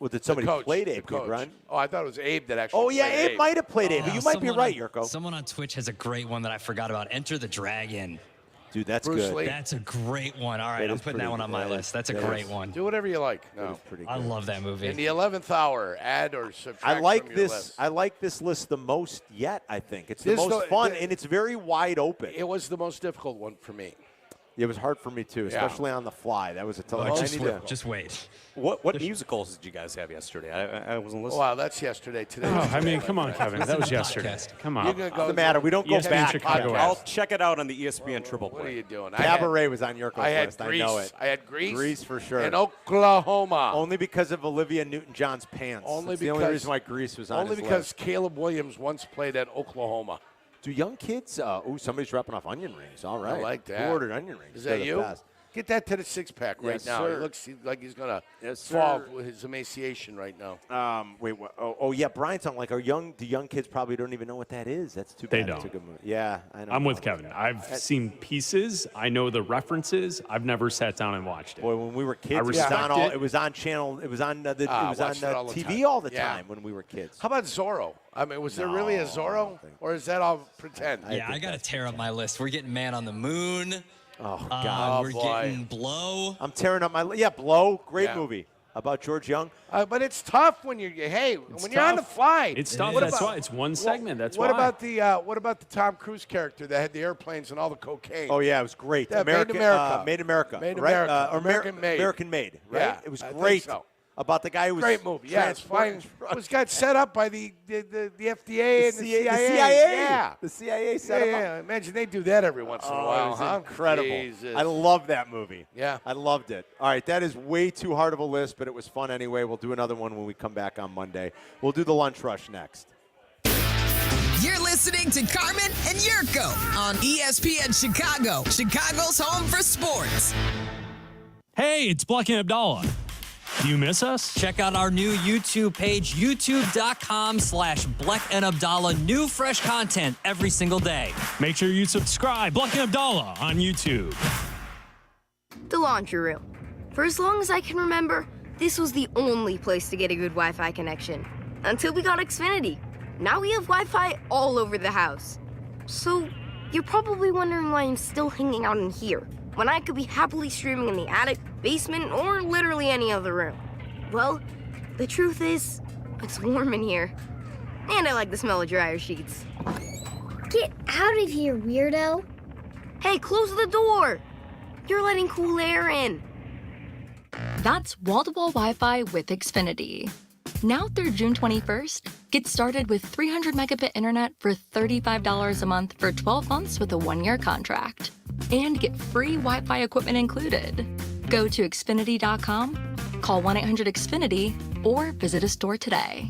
[SPEAKER 5] Well, did somebody played Abe Gibron?
[SPEAKER 8] Oh, I thought it was Abe that actually.
[SPEAKER 5] Oh yeah,
[SPEAKER 8] played
[SPEAKER 5] Abe might have played Abe. You might be right, Yurko.
[SPEAKER 4] Someone on Twitch has a great one that I forgot about. Enter the Dragon.
[SPEAKER 5] Dude, that's
[SPEAKER 8] Bruce
[SPEAKER 5] good.
[SPEAKER 8] Lee.
[SPEAKER 4] That's a great one. All right, I'm putting that one on my list. That's a great one.
[SPEAKER 8] Do whatever you like. No.
[SPEAKER 5] Pretty good.
[SPEAKER 4] I love that movie.
[SPEAKER 8] In the 11th hour, add or subtract
[SPEAKER 5] I like
[SPEAKER 8] from your
[SPEAKER 5] this.
[SPEAKER 8] list.
[SPEAKER 5] I like this list the most yet. I think it's the most fun, and it's very wide open.
[SPEAKER 8] It was the most difficult one for me.
[SPEAKER 5] It was hard for me too, especially on the fly. That was a tough.
[SPEAKER 4] Just wait.
[SPEAKER 9] What musicals did you guys have yesterday? I wasn't listening.
[SPEAKER 8] Wow, that's yesterday. Today.
[SPEAKER 12] Oh, I mean, come on, Kevin. That was yesterday. Come on.
[SPEAKER 5] What's the matter? We don't go
[SPEAKER 12] ESPN
[SPEAKER 5] back.
[SPEAKER 12] Chicago.
[SPEAKER 9] I'll check it out on the ESPN Triple Play.
[SPEAKER 8] What are you doing?
[SPEAKER 5] Cabaret was on Jurko's list.
[SPEAKER 8] Grease.
[SPEAKER 5] I know it.
[SPEAKER 8] I had Grease.
[SPEAKER 5] Grease for sure.
[SPEAKER 8] In Oklahoma.
[SPEAKER 5] Only because of Olivia Newton-John's pants. That's the only reason why Grease was on his
[SPEAKER 8] Only because
[SPEAKER 5] list.
[SPEAKER 8] Caleb Williams once played at Oklahoma.
[SPEAKER 5] Do young kids? Somebody's dropping off onion rings. All right.
[SPEAKER 8] I like that.
[SPEAKER 5] Who ordered onion rings?
[SPEAKER 8] Is
[SPEAKER 5] They're
[SPEAKER 8] that
[SPEAKER 5] the
[SPEAKER 8] you?
[SPEAKER 5] best.
[SPEAKER 8] Get that to the six-pack right
[SPEAKER 5] Yes,
[SPEAKER 8] now.
[SPEAKER 5] sir.
[SPEAKER 8] He looks like he's going to
[SPEAKER 5] Yes,
[SPEAKER 8] fall
[SPEAKER 5] sir.
[SPEAKER 8] with his emaciation right now.
[SPEAKER 5] Wait. What? Oh, yeah. Brian's on like the young kids probably don't even know what that is. That's too bad.
[SPEAKER 12] They
[SPEAKER 5] It's a
[SPEAKER 12] don't.
[SPEAKER 5] good movie. Yeah, I know.
[SPEAKER 12] I'm with Kevin. I've seen pieces. I know the references. I've never sat down and watched it.
[SPEAKER 5] Boy, when we were kids,
[SPEAKER 12] I
[SPEAKER 5] it was
[SPEAKER 12] respect
[SPEAKER 5] on
[SPEAKER 12] it.
[SPEAKER 5] it was on channel. It was on it was on
[SPEAKER 8] watched it all the
[SPEAKER 5] TV
[SPEAKER 8] time.
[SPEAKER 5] all the
[SPEAKER 8] Yeah.
[SPEAKER 5] time when we were kids.
[SPEAKER 8] How about Zorro? I mean, was there really a Zorro? Or is that all pretend?
[SPEAKER 4] Yeah, I got to tear up my list. We're getting Man on the Moon.
[SPEAKER 5] Oh, God.
[SPEAKER 4] We're getting Blow.
[SPEAKER 5] I'm tearing up my Blow. Great
[SPEAKER 8] Yeah.
[SPEAKER 5] movie about George Young.
[SPEAKER 8] But it's tough when you're when you're on the fly.
[SPEAKER 12] It's tough.
[SPEAKER 8] What
[SPEAKER 12] That's
[SPEAKER 8] about-
[SPEAKER 12] why it's one segment. That's
[SPEAKER 8] what
[SPEAKER 12] why.
[SPEAKER 8] what about the Tom Cruise character that had the airplanes and all the cocaine?
[SPEAKER 5] Oh yeah, it was great.
[SPEAKER 8] Yeah, Made in America.
[SPEAKER 5] Made America.
[SPEAKER 8] Made
[SPEAKER 5] right?
[SPEAKER 8] America.
[SPEAKER 5] Or
[SPEAKER 8] American Made.
[SPEAKER 5] American Made. Right.
[SPEAKER 8] Yeah,
[SPEAKER 5] It was
[SPEAKER 8] I think
[SPEAKER 5] great.
[SPEAKER 8] so.
[SPEAKER 5] About the guy who was
[SPEAKER 8] Great movie. Yeah, it's fine. It was got set up by the FDA and the CIA.
[SPEAKER 5] The CIA.
[SPEAKER 8] Yeah.
[SPEAKER 5] The CIA set him up.
[SPEAKER 8] Yeah. Imagine they do that every once in a while.
[SPEAKER 5] It was
[SPEAKER 8] huh?
[SPEAKER 5] incredible.
[SPEAKER 8] Jesus.
[SPEAKER 5] I love that movie.
[SPEAKER 8] Yeah.
[SPEAKER 5] I loved it. All right, that is way too hard of a list, but it was fun anyway. We'll do another one when we come back on Monday. We'll do the lunch rush next.
[SPEAKER 11] You're listening to Carmen and Jurko on ESPN Chicago, Chicago's home for sports.
[SPEAKER 10] Hey, it's Black and Abdallah. Do you miss us?
[SPEAKER 4] Check out our new YouTube page, youtube.com/Black and Abdallah. New fresh content every single day.
[SPEAKER 10] Make sure you subscribe. Black and Abdallah on YouTube.
[SPEAKER 3] The laundry room. For as long as I can remember, this was the only place to get a good Wi-Fi connection. Until we got Xfinity. Now we have Wi-Fi all over the house. So, you're probably wondering why I'm still hanging out in here, when I could be happily streaming in the attic, basement, or literally any other room. Well, the truth is, it's warm in here. And I like the smell of dryer sheets.
[SPEAKER 13] Get out of here, weirdo.
[SPEAKER 3] Hey, close the door! You're letting cool air in.
[SPEAKER 16] That's wall-to-wall Wi-Fi with Xfinity. Now through June 21st, get started with 300 megabit internet for $35 a month for 12 months with a 1-year contract. And get free Wi-Fi equipment included. Go to Xfinity.com, call 1-800-XFINITY, or visit a store today.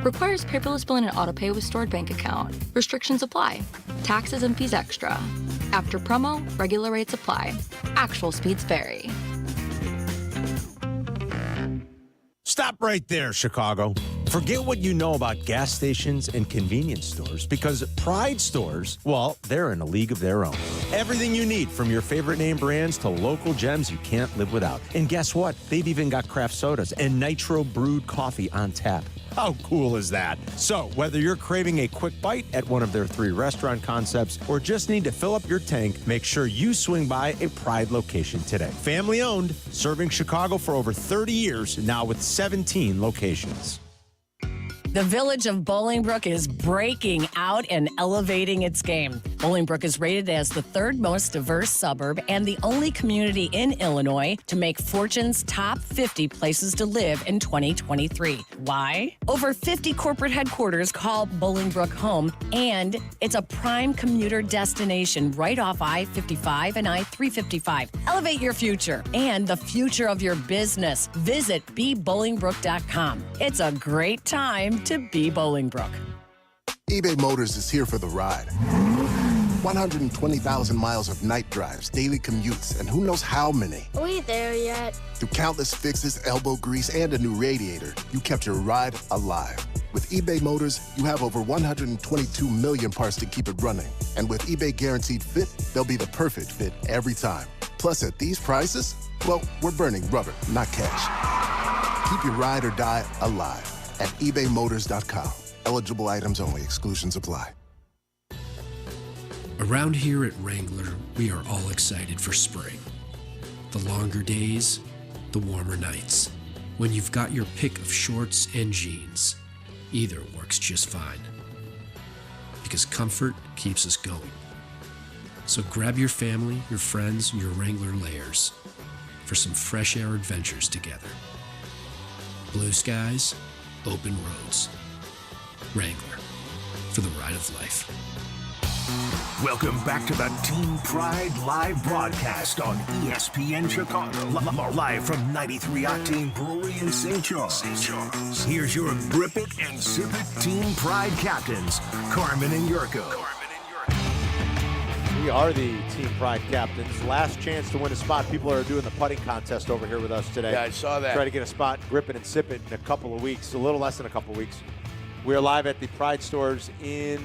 [SPEAKER 16] Requires paperless billing and autopay with stored bank account. Restrictions apply. Taxes and fees extra. After promo, regular rates apply. Actual speeds vary.
[SPEAKER 24] Stop right there, Chicago. Forget what you know about gas stations and convenience stores because Pride stores, well, they're in a league of their own. Everything you need from your favorite name brands to local gems you can't live without. And guess what? They've even got craft sodas and nitro brewed coffee on tap. How cool is that? So, whether you're craving a quick bite at one of their 3 restaurant concepts or just need to fill up your tank, make sure you swing by a Pride location today. Family owned, serving Chicago for over 30 years, now with 17 locations.
[SPEAKER 25] The village of Bolingbrook is breaking out and elevating its game. Bolingbrook is rated as the 3rd most diverse suburb and the only community in Illinois to make Fortune's top 50 places to live in 2023. Why? Over 50 corporate headquarters call Bolingbrook home, and it's a prime commuter destination right off I-55 and I-355. Elevate your future and the future of your business. Visit bebolingbrook.com. It's a great time to be Bolingbrook.
[SPEAKER 26] eBay Motors is here for the ride. 120,000 miles of night drives, daily commutes, and who knows how many.
[SPEAKER 13] Are we there yet?
[SPEAKER 26] Through countless fixes, elbow grease, and a new radiator, you kept your ride alive. With eBay Motors, you have over 122 million parts to keep it running. And with eBay Guaranteed Fit, they'll be the perfect fit every time. Plus, at these prices, well, we're burning rubber, not cash. Keep your ride or die alive at ebaymotors.com. Eligible items only. Exclusions apply.
[SPEAKER 7] Around here at Wrangler, we are all excited for spring. The longer days, the warmer nights. When you've got your pick of shorts and jeans, either works just fine. Because comfort keeps us going. So grab your family, your friends, and your Wrangler layers for some fresh air adventures together. Blue skies, open roads. Wrangler, for the ride of life.
[SPEAKER 6] Welcome back to the Team Pride live broadcast on ESPN Chicago. Live from 93 Octane Brewery in St. Charles. Here's your Grip It and Sip It Team Pride captains, Carmen and Jurko.
[SPEAKER 5] We are the Team Pride captains. Last chance to win a spot. People are doing the putting contest over here with us today.
[SPEAKER 8] Yeah, I saw that.
[SPEAKER 5] Try to get a spot, Grip It and Sip It in a couple of weeks, a little less than a couple of weeks. We are live at the Pride stores in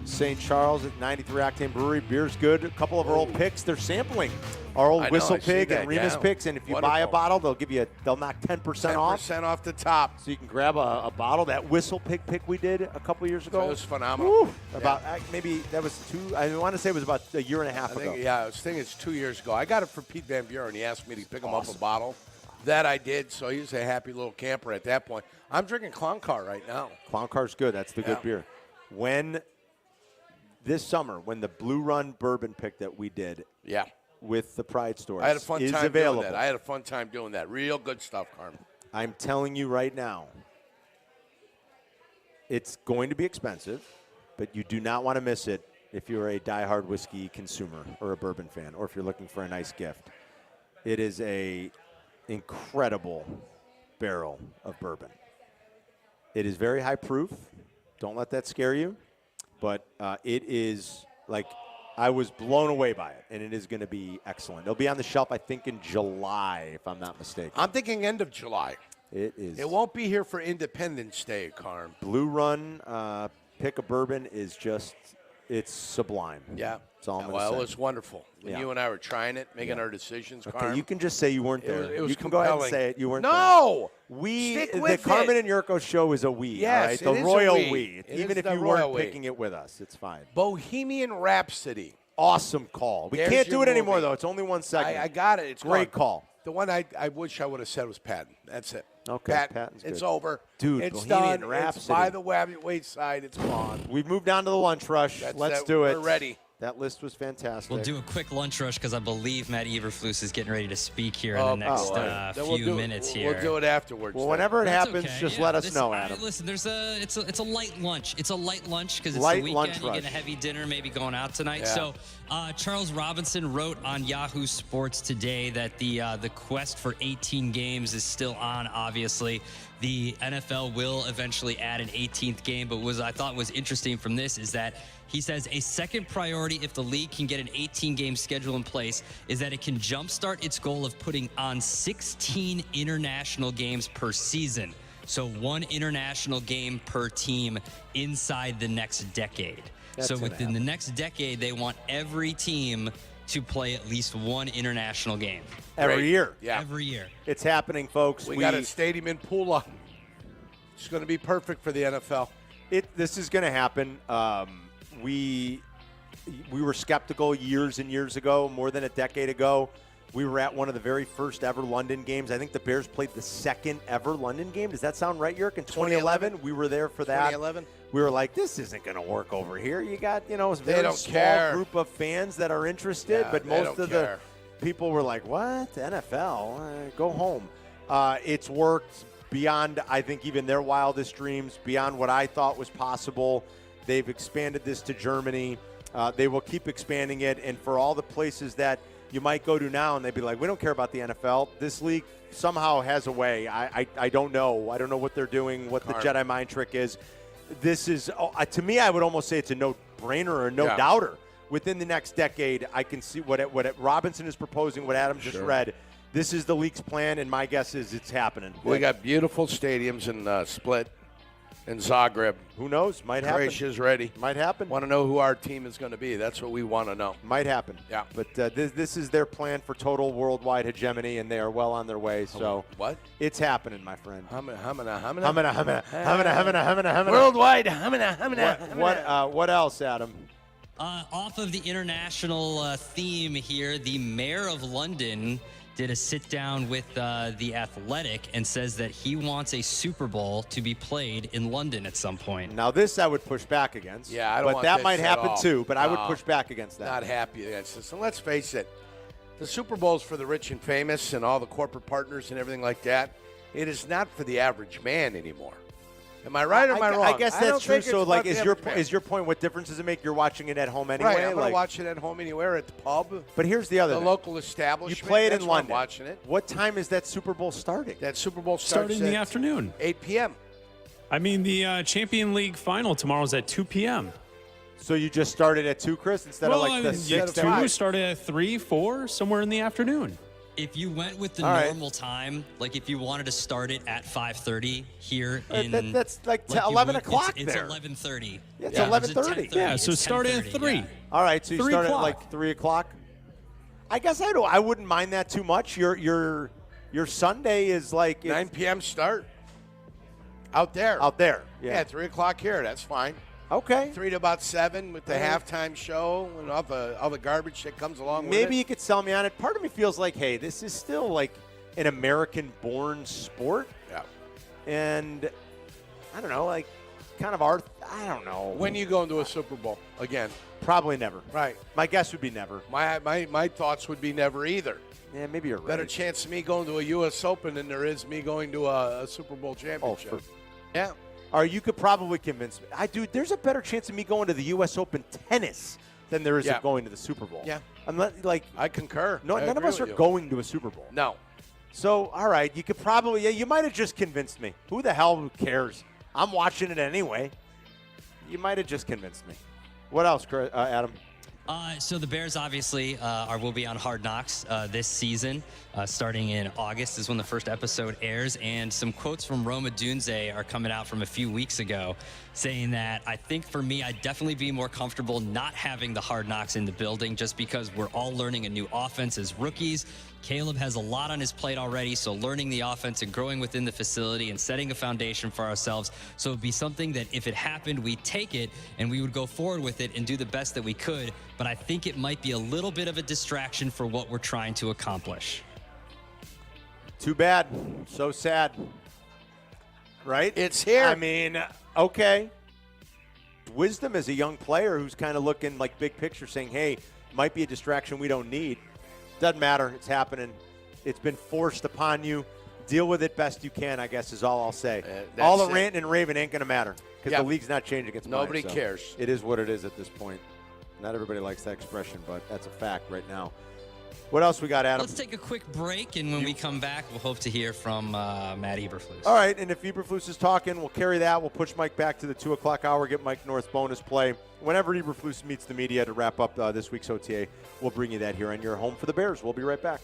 [SPEAKER 5] St. Charles at 93 Octane Brewery. Beer's good. A couple of our old picks. They're sampling our old Whistle Pig and Remus picks. And if you buy a bottle, they'll knock 10% off.
[SPEAKER 8] 10% off the top.
[SPEAKER 5] So you can grab a bottle. That Whistle Pig pick we did a couple years ago.
[SPEAKER 8] It was phenomenal.
[SPEAKER 5] Woo! About maybe that was I want to say it was about a year and a half ago.
[SPEAKER 8] I was thinking it's 2 years ago. I got it for Pete Van Buren. He asked me to pick him up a bottle. That I did, so he was a happy little camper at that point. I'm drinking Clown Car right now.
[SPEAKER 5] Clown Car's good. That's the good beer. This summer, when the Blue Run bourbon pick that we did with the Pride stores
[SPEAKER 8] I had a fun
[SPEAKER 5] is
[SPEAKER 8] time
[SPEAKER 5] available.
[SPEAKER 8] doing that. I had a fun time doing that. Real good stuff, Carmen.
[SPEAKER 5] I'm telling you right now, it's going to be expensive, but you do not want to miss it if you're a diehard whiskey consumer or a bourbon fan, or if you're looking for a nice gift. It is a incredible barrel of bourbon. It is very high proof. Don't let that scare you. But it is I was blown away by it, and it is going to be excellent. It'll be on the shelf, I think, in July, if I'm not mistaken.
[SPEAKER 8] I'm thinking end of July.
[SPEAKER 5] It is.
[SPEAKER 8] It won't be here for Independence Day, Carm.
[SPEAKER 5] Blue Run pick of bourbon is just, it's sublime.
[SPEAKER 8] Yeah.
[SPEAKER 5] That's all I'm going to
[SPEAKER 8] Well,
[SPEAKER 5] say.
[SPEAKER 8] it was wonderful. When you and I were trying it, making our decisions,
[SPEAKER 5] Okay,
[SPEAKER 8] Carm.
[SPEAKER 5] you can just say you weren't there.
[SPEAKER 8] It was
[SPEAKER 5] you can
[SPEAKER 8] compelling.
[SPEAKER 5] go ahead and say it. You weren't there.
[SPEAKER 8] No!
[SPEAKER 5] The Carmen and Jurko show is a we.
[SPEAKER 8] Yes,
[SPEAKER 5] all right?
[SPEAKER 8] it
[SPEAKER 5] The
[SPEAKER 8] is a
[SPEAKER 5] royal
[SPEAKER 8] we.
[SPEAKER 5] we.
[SPEAKER 8] It
[SPEAKER 5] Even
[SPEAKER 8] is
[SPEAKER 5] if
[SPEAKER 8] the
[SPEAKER 5] you
[SPEAKER 8] royal
[SPEAKER 5] weren't
[SPEAKER 8] we.
[SPEAKER 5] picking it with us, it's fine.
[SPEAKER 8] Bohemian Rhapsody.
[SPEAKER 5] Awesome call. We
[SPEAKER 8] There's
[SPEAKER 5] can't do
[SPEAKER 8] your
[SPEAKER 5] it anymore,
[SPEAKER 8] movie.
[SPEAKER 5] though. It's only one segment.
[SPEAKER 8] I got it. It's
[SPEAKER 5] great
[SPEAKER 8] gone.
[SPEAKER 5] call.
[SPEAKER 8] The one I wish I would have said was Patton. That's it.
[SPEAKER 5] Okay,
[SPEAKER 8] Patton's
[SPEAKER 5] good.
[SPEAKER 8] It's over.
[SPEAKER 5] Dude,
[SPEAKER 8] it's
[SPEAKER 5] Bohemian
[SPEAKER 8] done.
[SPEAKER 5] Rhapsody.
[SPEAKER 8] It's by the wayside. It's gone.
[SPEAKER 5] We've moved on to the lunch rush. Let's do it.
[SPEAKER 8] We're ready.
[SPEAKER 5] That list was fantastic.
[SPEAKER 4] We'll do a quick lunch rush because I believe Matt Eberflus is getting ready to speak here in the next few minutes here.
[SPEAKER 8] We'll do it afterwards.
[SPEAKER 5] Well, whenever it
[SPEAKER 4] That's
[SPEAKER 5] happens,
[SPEAKER 4] okay.
[SPEAKER 5] just let us know, Adam.
[SPEAKER 4] Listen, it's a light lunch. It's a light lunch because it's
[SPEAKER 5] Light
[SPEAKER 4] the weekend.
[SPEAKER 5] lunch
[SPEAKER 4] You get a
[SPEAKER 5] rush.
[SPEAKER 4] heavy dinner, maybe going out tonight.
[SPEAKER 8] Yeah.
[SPEAKER 4] So Charles Robinson wrote on Yahoo Sports today that the quest for 18 games is still on. Obviously, the NFL will eventually add an 18th game. But what I thought was interesting from this is that he says a second priority if the league can get an 18-game schedule in place is that it can jumpstart its goal of putting on 16 international games per season. So one international game per team inside the next decade.
[SPEAKER 5] That's
[SPEAKER 4] so within the next decade, they want every team to play at least one international game.
[SPEAKER 5] Every year.
[SPEAKER 8] Yeah.
[SPEAKER 4] Every year.
[SPEAKER 5] It's happening, folks.
[SPEAKER 8] We got a stadium in Pula. It's going to be perfect for the NFL.
[SPEAKER 5] This is going to happen. We were skeptical years and years ago, more than a decade ago. We were at one of the very first ever London games. I think the Bears played the second ever London game. Does that sound right, Jurk? In 2011, we were there for that.
[SPEAKER 8] 2011?
[SPEAKER 5] We were like, this isn't going to work over here. You got, a very
[SPEAKER 8] don't
[SPEAKER 5] small
[SPEAKER 8] care.
[SPEAKER 5] group of fans that are interested,
[SPEAKER 8] Yeah,
[SPEAKER 5] but
[SPEAKER 8] they
[SPEAKER 5] most
[SPEAKER 8] don't
[SPEAKER 5] of
[SPEAKER 8] care.
[SPEAKER 5] the people were like, what? NFL? Go home. It's worked beyond, I think, even their wildest dreams, beyond what I thought was possible. They've expanded this to Germany. They will keep expanding it. And for all the places that you might go to now and they'd be like, we don't care about the NFL, this league somehow has a way. I don't know. I don't know what they're doing, what the Jedi mind trick is. This is, to me, I would almost say it's a no-brainer or a no-doubter. Within the next decade, I can see what Robinson is proposing, what Adam just read. This is the league's plan, and my guess is it's happening.
[SPEAKER 8] We got beautiful stadiums in Split and Zagreb.
[SPEAKER 5] Who knows? Might happen.
[SPEAKER 8] Croatia's ready.
[SPEAKER 5] Might happen.
[SPEAKER 8] Want to know who our team is going to be. That's what we want to know.
[SPEAKER 5] Might happen.
[SPEAKER 8] Yeah.
[SPEAKER 5] But this is their plan for total worldwide hegemony, and they are well on their way. So
[SPEAKER 8] what?
[SPEAKER 5] It's happening, my friend.
[SPEAKER 8] Worldwide.
[SPEAKER 5] What else, Adam?
[SPEAKER 4] Off of the international theme here, the mayor of London did a sit-down with The Athletic and says that he wants a Super Bowl to be played in London at some point.
[SPEAKER 5] Now, this I would push back against.
[SPEAKER 8] Yeah, I don't want
[SPEAKER 5] that
[SPEAKER 8] this
[SPEAKER 5] might
[SPEAKER 8] at
[SPEAKER 5] happen
[SPEAKER 8] all.
[SPEAKER 5] too, but I would
[SPEAKER 8] No.
[SPEAKER 5] push back against that.
[SPEAKER 8] Not happy against this. And let's face it, the Super Bowl's for the rich and famous and all the corporate partners and everything like that. It is not for the average man anymore. Am I right or am I wrong?
[SPEAKER 5] I guess
[SPEAKER 8] don't
[SPEAKER 5] that's true.
[SPEAKER 8] think it's
[SPEAKER 5] So, like,
[SPEAKER 8] about the average man.
[SPEAKER 5] is your point? What difference does it make? You're watching it at home anyway.
[SPEAKER 8] Right, I'm going
[SPEAKER 5] like,
[SPEAKER 8] to watch it at home anywhere, at the pub.
[SPEAKER 5] But here's the other
[SPEAKER 8] the
[SPEAKER 5] thing.
[SPEAKER 8] local establishment.
[SPEAKER 5] You play it
[SPEAKER 8] That's
[SPEAKER 5] in
[SPEAKER 8] where
[SPEAKER 5] London.
[SPEAKER 8] I'm watching it.
[SPEAKER 5] What time is that Super Bowl starting?
[SPEAKER 8] That Super Bowl starts
[SPEAKER 12] Starting in the
[SPEAKER 8] at
[SPEAKER 12] afternoon.
[SPEAKER 8] 8 p.m.
[SPEAKER 12] I mean, the Champion League final tomorrow's at 2 p.m.
[SPEAKER 5] So you just started at 2, Chris, instead of like the 6 to
[SPEAKER 12] 2 started at 3, 4, somewhere in the afternoon.
[SPEAKER 4] If you went with the
[SPEAKER 5] All right.
[SPEAKER 4] normal time, like if you wanted to start it at 5:30 here in
[SPEAKER 5] that's like
[SPEAKER 4] you
[SPEAKER 5] 11
[SPEAKER 4] would-
[SPEAKER 5] o'clock
[SPEAKER 4] It's
[SPEAKER 5] there.
[SPEAKER 4] 11:30.
[SPEAKER 5] Yeah, it's
[SPEAKER 4] Or is it
[SPEAKER 5] 11:30.
[SPEAKER 4] 10:30?
[SPEAKER 12] Yeah, so
[SPEAKER 4] It's
[SPEAKER 12] start at
[SPEAKER 4] 10:30,
[SPEAKER 12] 3.
[SPEAKER 4] yeah.
[SPEAKER 5] All right, so you
[SPEAKER 12] 3
[SPEAKER 5] start at
[SPEAKER 12] o'clock.
[SPEAKER 5] like 3 o'clock. I guess I wouldn't mind that too much. Your Sunday is like
[SPEAKER 8] 9 p.m. start. Out there.
[SPEAKER 5] out there.
[SPEAKER 8] Yeah, 3 o'clock here. That's fine.
[SPEAKER 5] Okay.
[SPEAKER 8] 3 to about 7 with the halftime show and all the garbage that comes along with it.
[SPEAKER 5] Maybe you could sell me on it. Part of me feels like, hey, this is still like an American-born sport,
[SPEAKER 8] Yeah.
[SPEAKER 5] and I don't know, like kind of our. I don't know.
[SPEAKER 8] When you go into a Super Bowl again?
[SPEAKER 5] Probably never.
[SPEAKER 8] Right.
[SPEAKER 5] My guess would be never.
[SPEAKER 8] My thoughts would be never either.
[SPEAKER 5] Yeah, maybe you're right.
[SPEAKER 8] Better chance of me going to a U.S. Open than there is me going to a Super Bowl championship. Yeah.
[SPEAKER 5] Or you could probably convince me. There's a better chance of me going to the U.S. Open tennis than there is
[SPEAKER 8] Yeah.
[SPEAKER 5] of going to the Super Bowl.
[SPEAKER 8] Yeah.
[SPEAKER 5] I'm not like
[SPEAKER 8] I concur.
[SPEAKER 5] no,
[SPEAKER 8] I
[SPEAKER 5] none of
[SPEAKER 8] agree
[SPEAKER 5] us are
[SPEAKER 8] with you.
[SPEAKER 5] going to a Super Bowl.
[SPEAKER 8] No.
[SPEAKER 5] So, all right, you could probably, you might have just convinced me. Who the hell cares? I'm watching it anyway. You might have just convinced me. What else, Adam?
[SPEAKER 4] So the Bears obviously will be on Hard Knocks this season. Starting in August is when the first episode airs. And some quotes from Roma Dunze are coming out from a few weeks ago saying that I think for me, I'd definitely be more comfortable not having the Hard Knocks in the building just because we're all learning a new offense as rookies. Caleb has a lot on his plate already, so learning the offense and growing within the facility and setting a foundation for ourselves. So it'd be something that if it happened, we'd take it and we would go forward with it and do the best that we could. But I think it might be a little bit of a distraction for what we're trying to accomplish.
[SPEAKER 5] Too bad. So sad. Right?
[SPEAKER 8] It's here.
[SPEAKER 5] I mean, okay. Wisdom is a young player who's kind of looking like big picture saying, hey, might be a distraction we don't need. Doesn't matter. It's happening. It's been forced upon you. Deal with it best you can, I guess, is all I'll say. All the rant and raving ain't going to matter because
[SPEAKER 8] Yeah.
[SPEAKER 5] the league's not changing its mind.
[SPEAKER 8] Nobody
[SPEAKER 5] so
[SPEAKER 8] cares.
[SPEAKER 5] It is what it is at this point. Not everybody likes that expression, but that's a fact right now. What else we got, Adam?
[SPEAKER 4] Let's take a quick break, and when we come back, we'll hope to hear from Matt Eberflus.
[SPEAKER 5] All right, and if Eberflus is talking, we'll carry that. We'll push Mike back to the 2 o'clock hour, get Mike North bonus play. Whenever Eberflus meets the media to wrap up this week's OTA, we'll bring you that here on your home for the Bears. We'll be right back.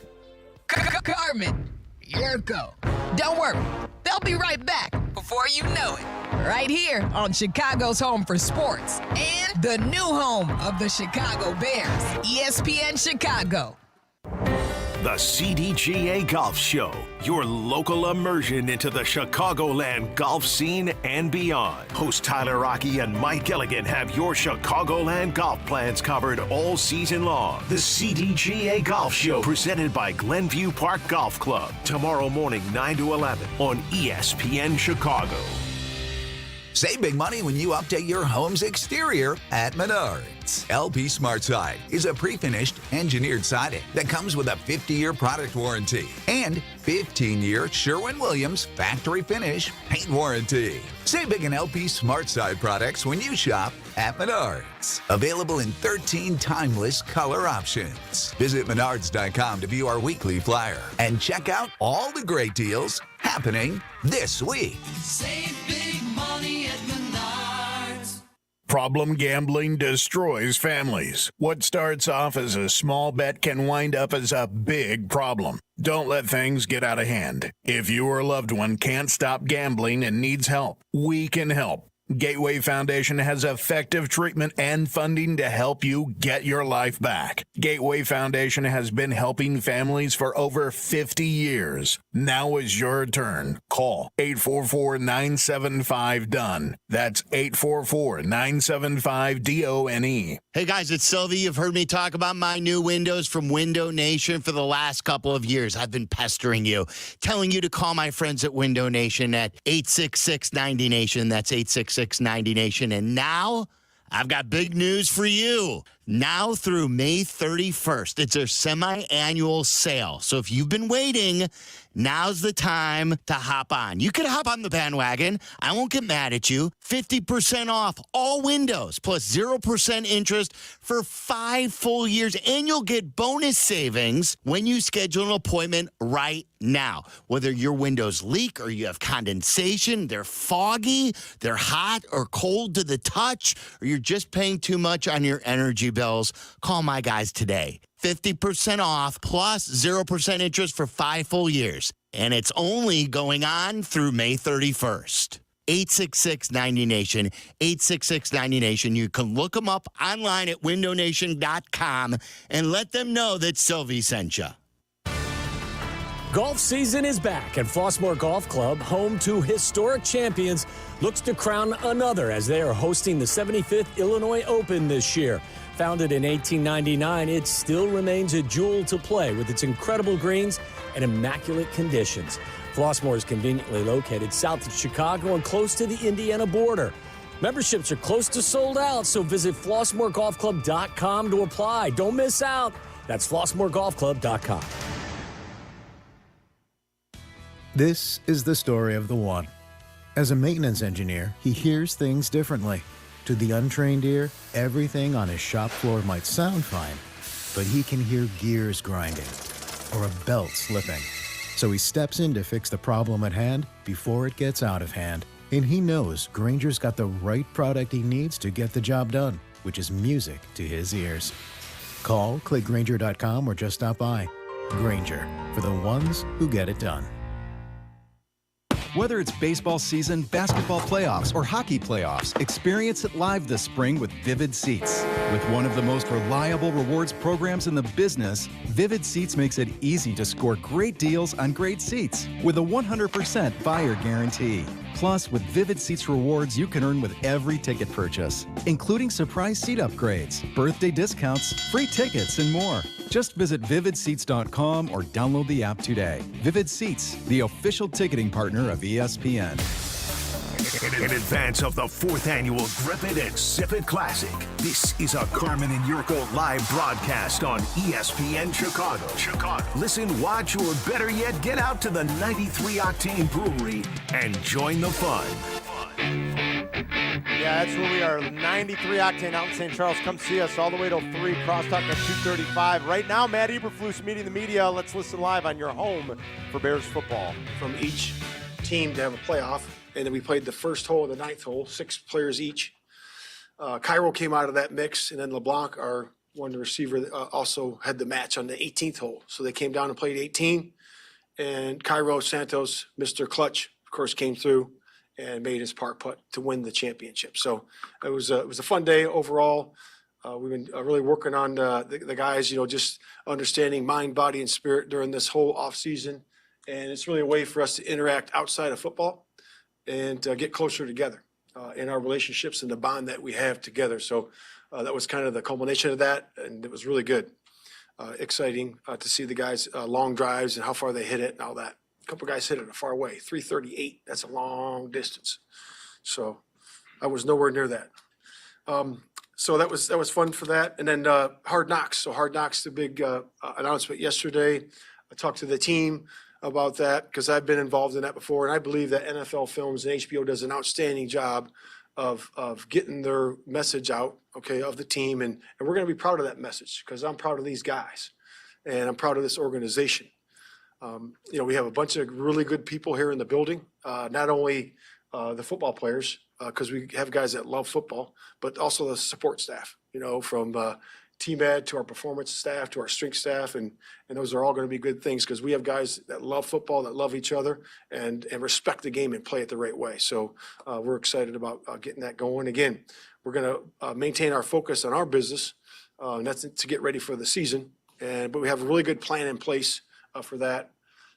[SPEAKER 11] Carmen, Jurko. Don't worry, they'll be right back before you know it. Right here on Chicago's home for sports and the new home of the Chicago Bears, ESPN Chicago.
[SPEAKER 6] The CDGA Golf Show, your local immersion into the Chicagoland golf scene and beyond. Host Tyler Rocky and Mike Gilligan have your Chicagoland golf plans covered all season long. The CDGA Golf Show, presented by Glenview Park Golf Club, tomorrow morning 9 to 11 on ESPN Chicago.
[SPEAKER 2] Save big money when you update your home's exterior at Menards. LP Smart Side is a pre-finished, engineered siding that comes with a 50-year product warranty and 15-year Sherwin-Williams factory finish paint warranty. Save big in LP Smart Side products when you shop at Menards. Available in 13 timeless color options. Visit menards.com to view our weekly flyer and check out all the great deals happening this week.
[SPEAKER 14] Save big money at Menards.
[SPEAKER 15] Problem gambling destroys families. What starts off as a small bet can wind up as a big problem. Don't let things get out of hand. If you or a loved one can't stop gambling and needs help, we can help. Gateway Foundation has effective treatment and funding to help you get your life back. Gateway Foundation has been helping families for over 50 years. Now is your turn. Call 844-975-DONE. That's 844-975-DONE.
[SPEAKER 1] Hey guys, it's Silvy. You've heard me talk about my new windows from Window Nation for the last couple of years. I've been pestering you, telling you to call my friends at Window Nation at 866-90-NATION. That's 866-90-NATION. And now I've got big news for you. Now through May 31st, it's a semi-annual sale. So if you've been waiting, now's the time to hop on. You could hop on the bandwagon. I won't get mad at you. 50% off all windows plus 0% interest for 5 full years. And you'll get bonus savings when you schedule an appointment right now. Whether your windows leak or you have condensation, they're foggy, they're hot or cold to the touch, or you're just paying too much on your energy bills, call my guys today. 50% off plus 0% interest for 5 full years. And it's only going on through May 31st. 866-90-NATION, 866-90-NATION. You can look them up online at windownation.com and let them know that Silvy sent you.
[SPEAKER 17] Golf season is back, and Flossmoor Golf Club, home to historic champions, looks to crown another as they are hosting the 75th Illinois Open this year. Founded in 1899, it still remains a jewel to play with its incredible greens and immaculate conditions. Flossmoor is conveniently located south of Chicago and close to the Indiana border. Memberships are close to sold out, so visit FlossmoorGolfClub.com to apply. Don't miss out. That's FlossmoorGolfClub.com.
[SPEAKER 18] This is the story of the one. As a maintenance engineer, he hears things differently. To the untrained ear, everything on his shop floor might sound fine, but he can hear gears grinding or a belt slipping. So he steps in to fix the problem at hand before it gets out of hand. And he knows Grainger's got the right product he needs to get the job done, which is music to his ears. Call, click Grainger.com, or just stop by. Grainger, for the ones who get it done.
[SPEAKER 19] Whether it's baseball season, basketball playoffs, or hockey playoffs, experience it live this spring with Vivid Seats. With one of the most reliable rewards programs in the business, Vivid Seats makes it easy to score great deals on great seats with a 100% buyer guarantee. Plus, with Vivid Seats rewards, you can earn with every ticket purchase, including surprise seat upgrades, birthday discounts, free tickets, and more. Just visit vividseats.com or download the app today. Vivid Seats, the official ticketing partner of ESPN.
[SPEAKER 6] In advance of the 4th annual Grip It and Sip It Classic, this is a Carmen and Jurko live broadcast on ESPN Chicago. Listen, watch, or better yet, get out to the 93 Octane Brewery and join the fun.
[SPEAKER 5] Yeah, that's where we are. 93 Octane out in St. Charles. Come see us all the way till 3. Crosstalk at 2:35. Right now, Matt Eberflus meeting the media. Let's listen live on your home for Bears football.
[SPEAKER 20] From each team to have a playoff, and then we played the first hole and the 9th hole, 6 players each. Cairo came out of that mix, and then LeBlanc, our one receiver, also had the match on the 18th hole. So they came down and played 18, and Cairo Santos, Mr. Clutch, of course, came through and made his par putt to win the championship. So it was a fun day overall. We've been really working on the guys, just understanding mind, body, and spirit during this whole off season. And it's really a way for us to interact outside of football and get closer together in our relationships and the bond that we have together. So that was kind of the culmination of that, and it was really good. Exciting to see the guys' long drives and how far they hit it and all that. A couple guys hit it far away, 338. That's a long distance. So I was nowhere near that. So that was fun for that. And then Hard Knocks. So Hard Knocks, the big announcement yesterday. I talked to the team about that because I've been involved in that before, and I believe that NFL Films and HBO does an outstanding job of getting their message out, of the team, and we're going to be proud of that message because I'm proud of these guys, and I'm proud of this organization. We have a bunch of really good people here in the building, not only the football players, because we have guys that love football, but also the support staff, from team ed to our performance staff, to our strength staff, and those are all going to be good things because we have guys that love football, that love each other, and respect the game and play it the right way. So we're excited about getting that going. Again, we're going to maintain our focus on our business, and that's to get ready for the season. But we have a really good plan in place for that.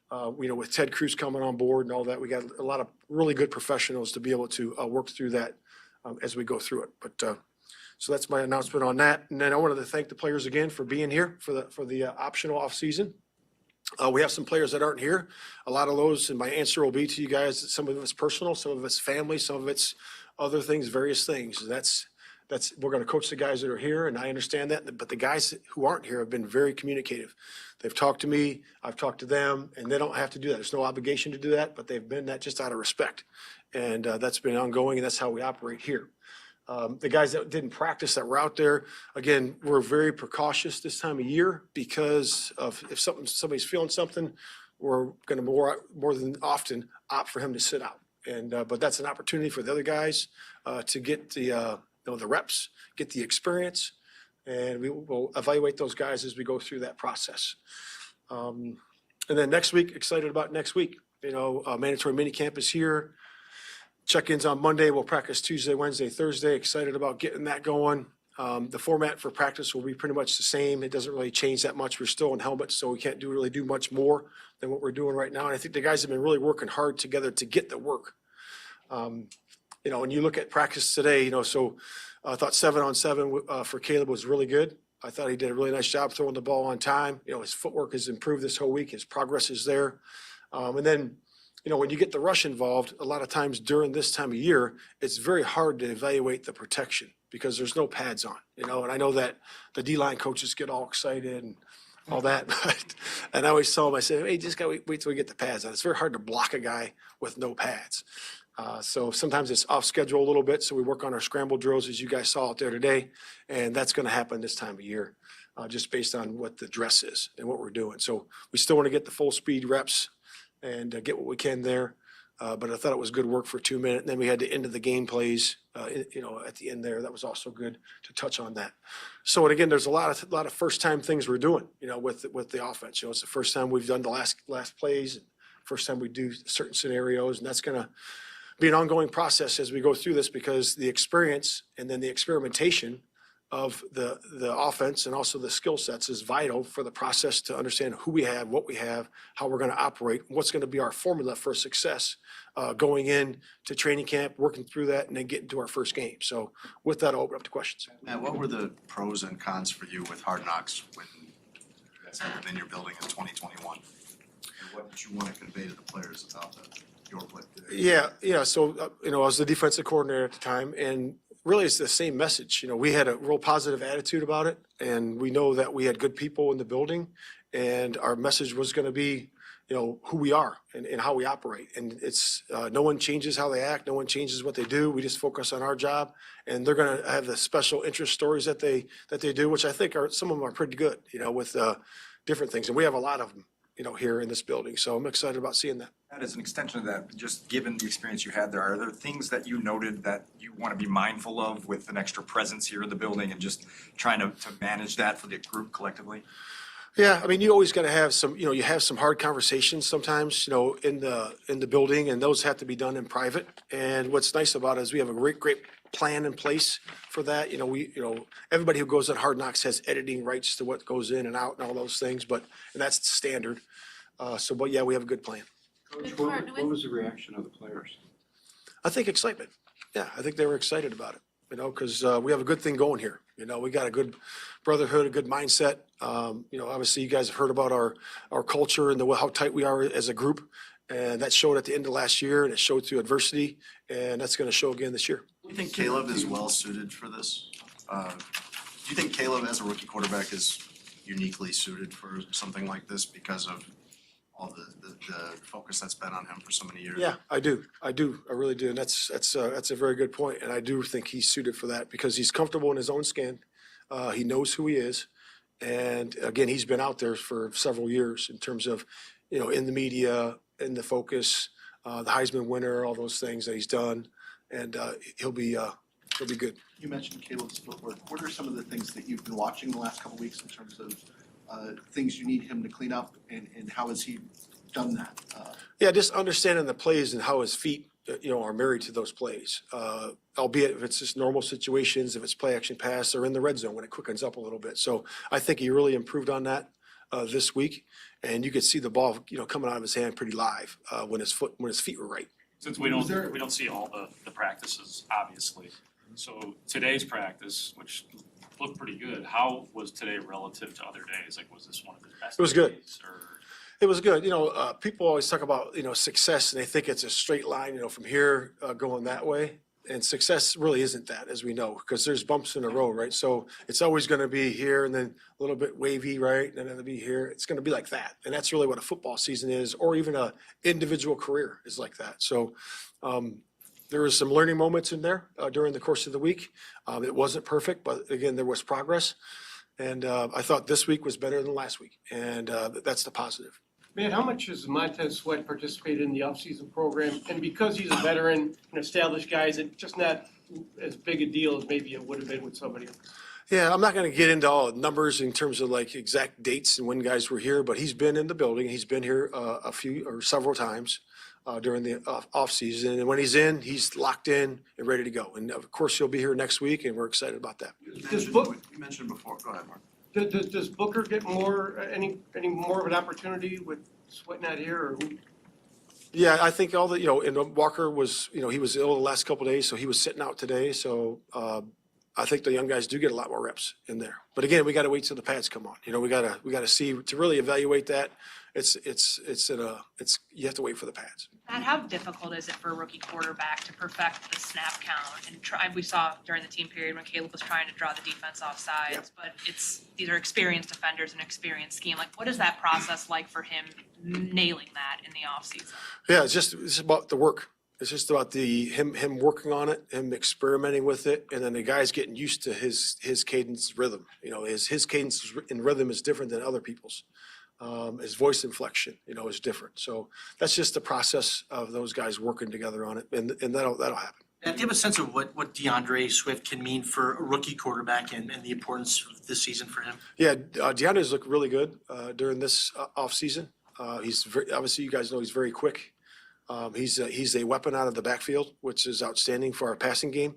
[SPEAKER 20] With Ted Cruz coming on board and all that, we got a lot of really good professionals to be able to work through that as we go through it. But so that's my announcement on that. And then I wanted to thank the players again for being here for the optional off season. We have some players that aren't here. A lot of those, and my answer will be to you guys, that some of it's personal, some of it's family, some of it's other things, various things. And that's we're going to coach the guys that are here, and I understand that. But the guys who aren't here have been very communicative. They've talked to me, I've talked to them, and they don't have to do that. There's no obligation to do that, but they've been that just out of respect. And that's been ongoing, and that's how we operate here. The guys that didn't practice that were out there, again, we're very precautious this time of year because of if somebody's feeling something, we're going to more than often opt for him to sit out. And but that's an opportunity for the other guys to get the reps, get the experience, and we will evaluate those guys as we go through that process. And then next week, excited about next week. Mandatory minicamp is here. Check-ins on Monday. We'll practice Tuesday, Wednesday, Thursday. Excited about getting that going. The format for practice will be pretty much the same. It doesn't really change that much. We're still in helmets, so we can't really do much more than what we're doing right now. And I think the guys have been really working hard together to get the work. When you look at practice today, so I thought 7-on-7 for Caleb was really good. I thought he did a really nice job throwing the ball on time. His footwork has improved this whole week. His progress is there. And then, when you get the rush involved, a lot of times during this time of year, it's very hard to evaluate the protection because there's no pads on, and I know that the D-line coaches get all excited and all that. And I always tell them, I say, hey, just got to wait till we get the pads on. It's very hard to block a guy with no pads. So sometimes it's off schedule a little bit. So we work on our scramble drills, as you guys saw out there today. And that's going to happen this time of year, just based on what the dress is and what we're doing. So we still want to get the full speed reps and get what we can there. But I thought it was good work for 2 minutes. And then we had the end of the game plays, at the end there. That was also good to touch on that. So, and again, there's a lot of first time things we're doing, with the offense. It's the first time we've done the last plays, and first time we do certain scenarios, and that's going to be an ongoing process as we go through this because the experience and then the experimentation of the offense and also the skill sets is vital for the process to understand who we have, what we have, how we're going to operate, what's going to be our formula for success going in to training camp, working through that, and then getting to our first game. So with that, I'll open up to questions.
[SPEAKER 3] Matt, what were the pros and cons for you with Hard Knocks when you guys had them in your building in 2021? And what did you want to convey to the players about your play?
[SPEAKER 20] Yeah. So, I was the defensive coordinator at the time, and really it's the same message. We had a real positive attitude about it, and we know that we had good people in the building, and our message was going to be, who we are and how we operate. And it's no one changes how they act. No one changes what they do. We just focus on our job, and they're going to have the special interest stories that they do, which I think some of them are pretty good, with different things. And we have a lot of them, here in this building. So I'm excited about seeing that.
[SPEAKER 9] And as an extension of that, just given the experience you had there, are there things that you noted that you want to be mindful of with an extra presence here in the building and just trying to manage that for the group collectively?
[SPEAKER 20] Yeah, you always got to have some, you have some hard conversations sometimes, in the building, and those have to be done in private. And what's nice about it is we have a great plan in place for that. Everybody who goes on Hard Knocks has editing rights to what goes in and out and all those things, and that's standard. But yeah, we have a good plan.
[SPEAKER 10] Coach, what was the reaction of the players?
[SPEAKER 20] I think excitement. Yeah, I think they were excited about it, because we have a good thing going here. We got a good brotherhood, a good mindset. Obviously you guys have heard about our culture and how tight we are as a group. And that showed at the end of last year, and it showed through adversity, and that's going to show again this year.
[SPEAKER 3] Do you think Caleb is well suited for this? Do you think Caleb, as a rookie quarterback, is uniquely suited for something like this because of all the focus that's been on him for so many years?
[SPEAKER 20] Yeah, I do. I really do. And that's a very good point. And I do think he's suited for that because he's comfortable in his own skin. He knows who he is. And again, he's been out there for several years in terms of, in the media, in the focus, the Heisman winner, all those things that he's done. And he'll be he'll be good.
[SPEAKER 16] You mentioned Caleb's footwork. What are some of the things that you've been watching the last couple of weeks in terms of things you need him to clean up, and how has he done that?
[SPEAKER 20] Yeah, just understanding the plays and how his feet, are married to those plays. Albeit if it's just normal situations, if it's play action pass or in the red zone when it quickens up a little bit. So I think he really improved on that this week, and you could see the ball, coming out of his hand pretty live when his feet were right.
[SPEAKER 21] Since we don't see all the practices, obviously. So today's practice, which looked pretty good, how was today relative to other days? Like, was this one of his best?
[SPEAKER 20] It was good.
[SPEAKER 21] days, or?
[SPEAKER 20] It was good. People always talk about, success, and they think it's a straight line, from here going that way. And success really isn't that, as we know, because there's bumps in the road, right? So it's always going to be here and then a little bit wavy, right? And then it'll be here. It's going to be like that. And that's really what a football season is, or even a individual career is like that. So there was some learning moments in there during the course of the week. It wasn't perfect, but again, there was progress. And I thought this week was better than last week. And that's the positive.
[SPEAKER 22] Matt, how much has Montez Sweat participated in the offseason program? And because he's a veteran, an established guy, is it just not as big a deal as maybe it would have been with somebody else?
[SPEAKER 20] Yeah, I'm not going to get into all the numbers in terms of like exact dates and when guys were here, but he's been in the building. He's been here several times during the off season, and when he's in, he's locked in and ready to go. And of course, he'll be here next week, and we're excited about that.
[SPEAKER 3] You mentioned before. Go ahead, Mark.
[SPEAKER 22] Does Booker get any more of an opportunity with Sweat not here? Or who?
[SPEAKER 20] Yeah, I think all the and Walker was he was ill the last couple of days, so he was sitting out today. So I think the young guys do get a lot more reps in there. But again, we got to wait till the pads come on. We got to see to really evaluate that. You have to wait for the pads.
[SPEAKER 23] Matt, how difficult is it for a rookie quarterback to perfect the snap count? And we saw during the team period when Caleb was trying to draw the defense off sides, but these are experienced defenders and experienced scheme. Like, what is that process like for him nailing that in the offseason? Yeah,
[SPEAKER 20] it's about the work. It's just about him working on it, him experimenting with it, and then the guys getting used to his cadence rhythm. His cadence and rhythm is different than other people's. His voice inflection, is different. So that's just the process of those guys working together on it, and that'll happen.
[SPEAKER 24] Do you have a sense of what DeAndre Swift can mean for a rookie quarterback and the importance of this season for him? Yeah,
[SPEAKER 20] DeAndre's looked really good during this off season. He's obviously, you guys know, he's very quick. He's a weapon out of the backfield, which is outstanding for our passing game.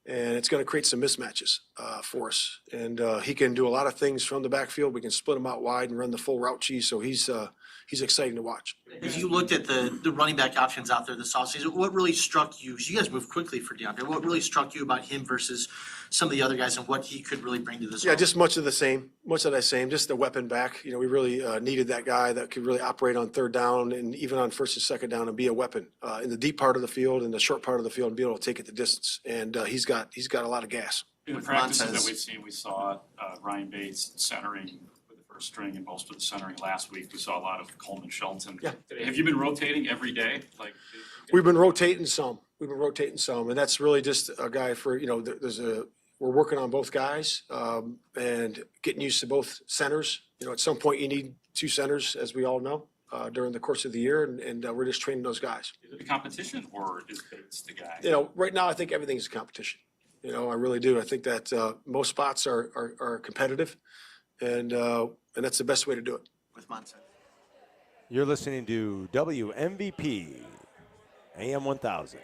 [SPEAKER 20] And it's going to create some mismatches for us. And he can do a lot of things from the backfield. We can split him out wide and run the full route cheese. So he's exciting to watch.
[SPEAKER 24] As you looked at the running back options out there this offseason, what really struck you? You guys moved quickly for DeAndre. What really struck you about him versus some of the other guys and what he could really bring to this?
[SPEAKER 20] Yeah, just much of the same. Just the weapon back. We really needed that guy that could really operate on third down and even on first and second down and be a weapon in the deep part of the field and the short part of the field and be able to take it the distance. And he's got a lot of gas.
[SPEAKER 21] In the practices that we've seen, we saw Ryan Bates centering with the first string and most of the centering last week. We saw a lot of Coleman Shelton. Yeah. Have you been rotating every day?
[SPEAKER 20] We've been rotating some. And that's really just a guy for, we're working on both guys and getting used to both centers. At some point you need two centers, as we all know, during the course of the year, and we're just training those guys.
[SPEAKER 21] Is it a competition or is Bates the guy?
[SPEAKER 20] Right now I think everything's a competition. I really do. I think that most spots are competitive, and that's the best way to do it.
[SPEAKER 24] With Montez.
[SPEAKER 5] You're listening to WMVP, AM 1000,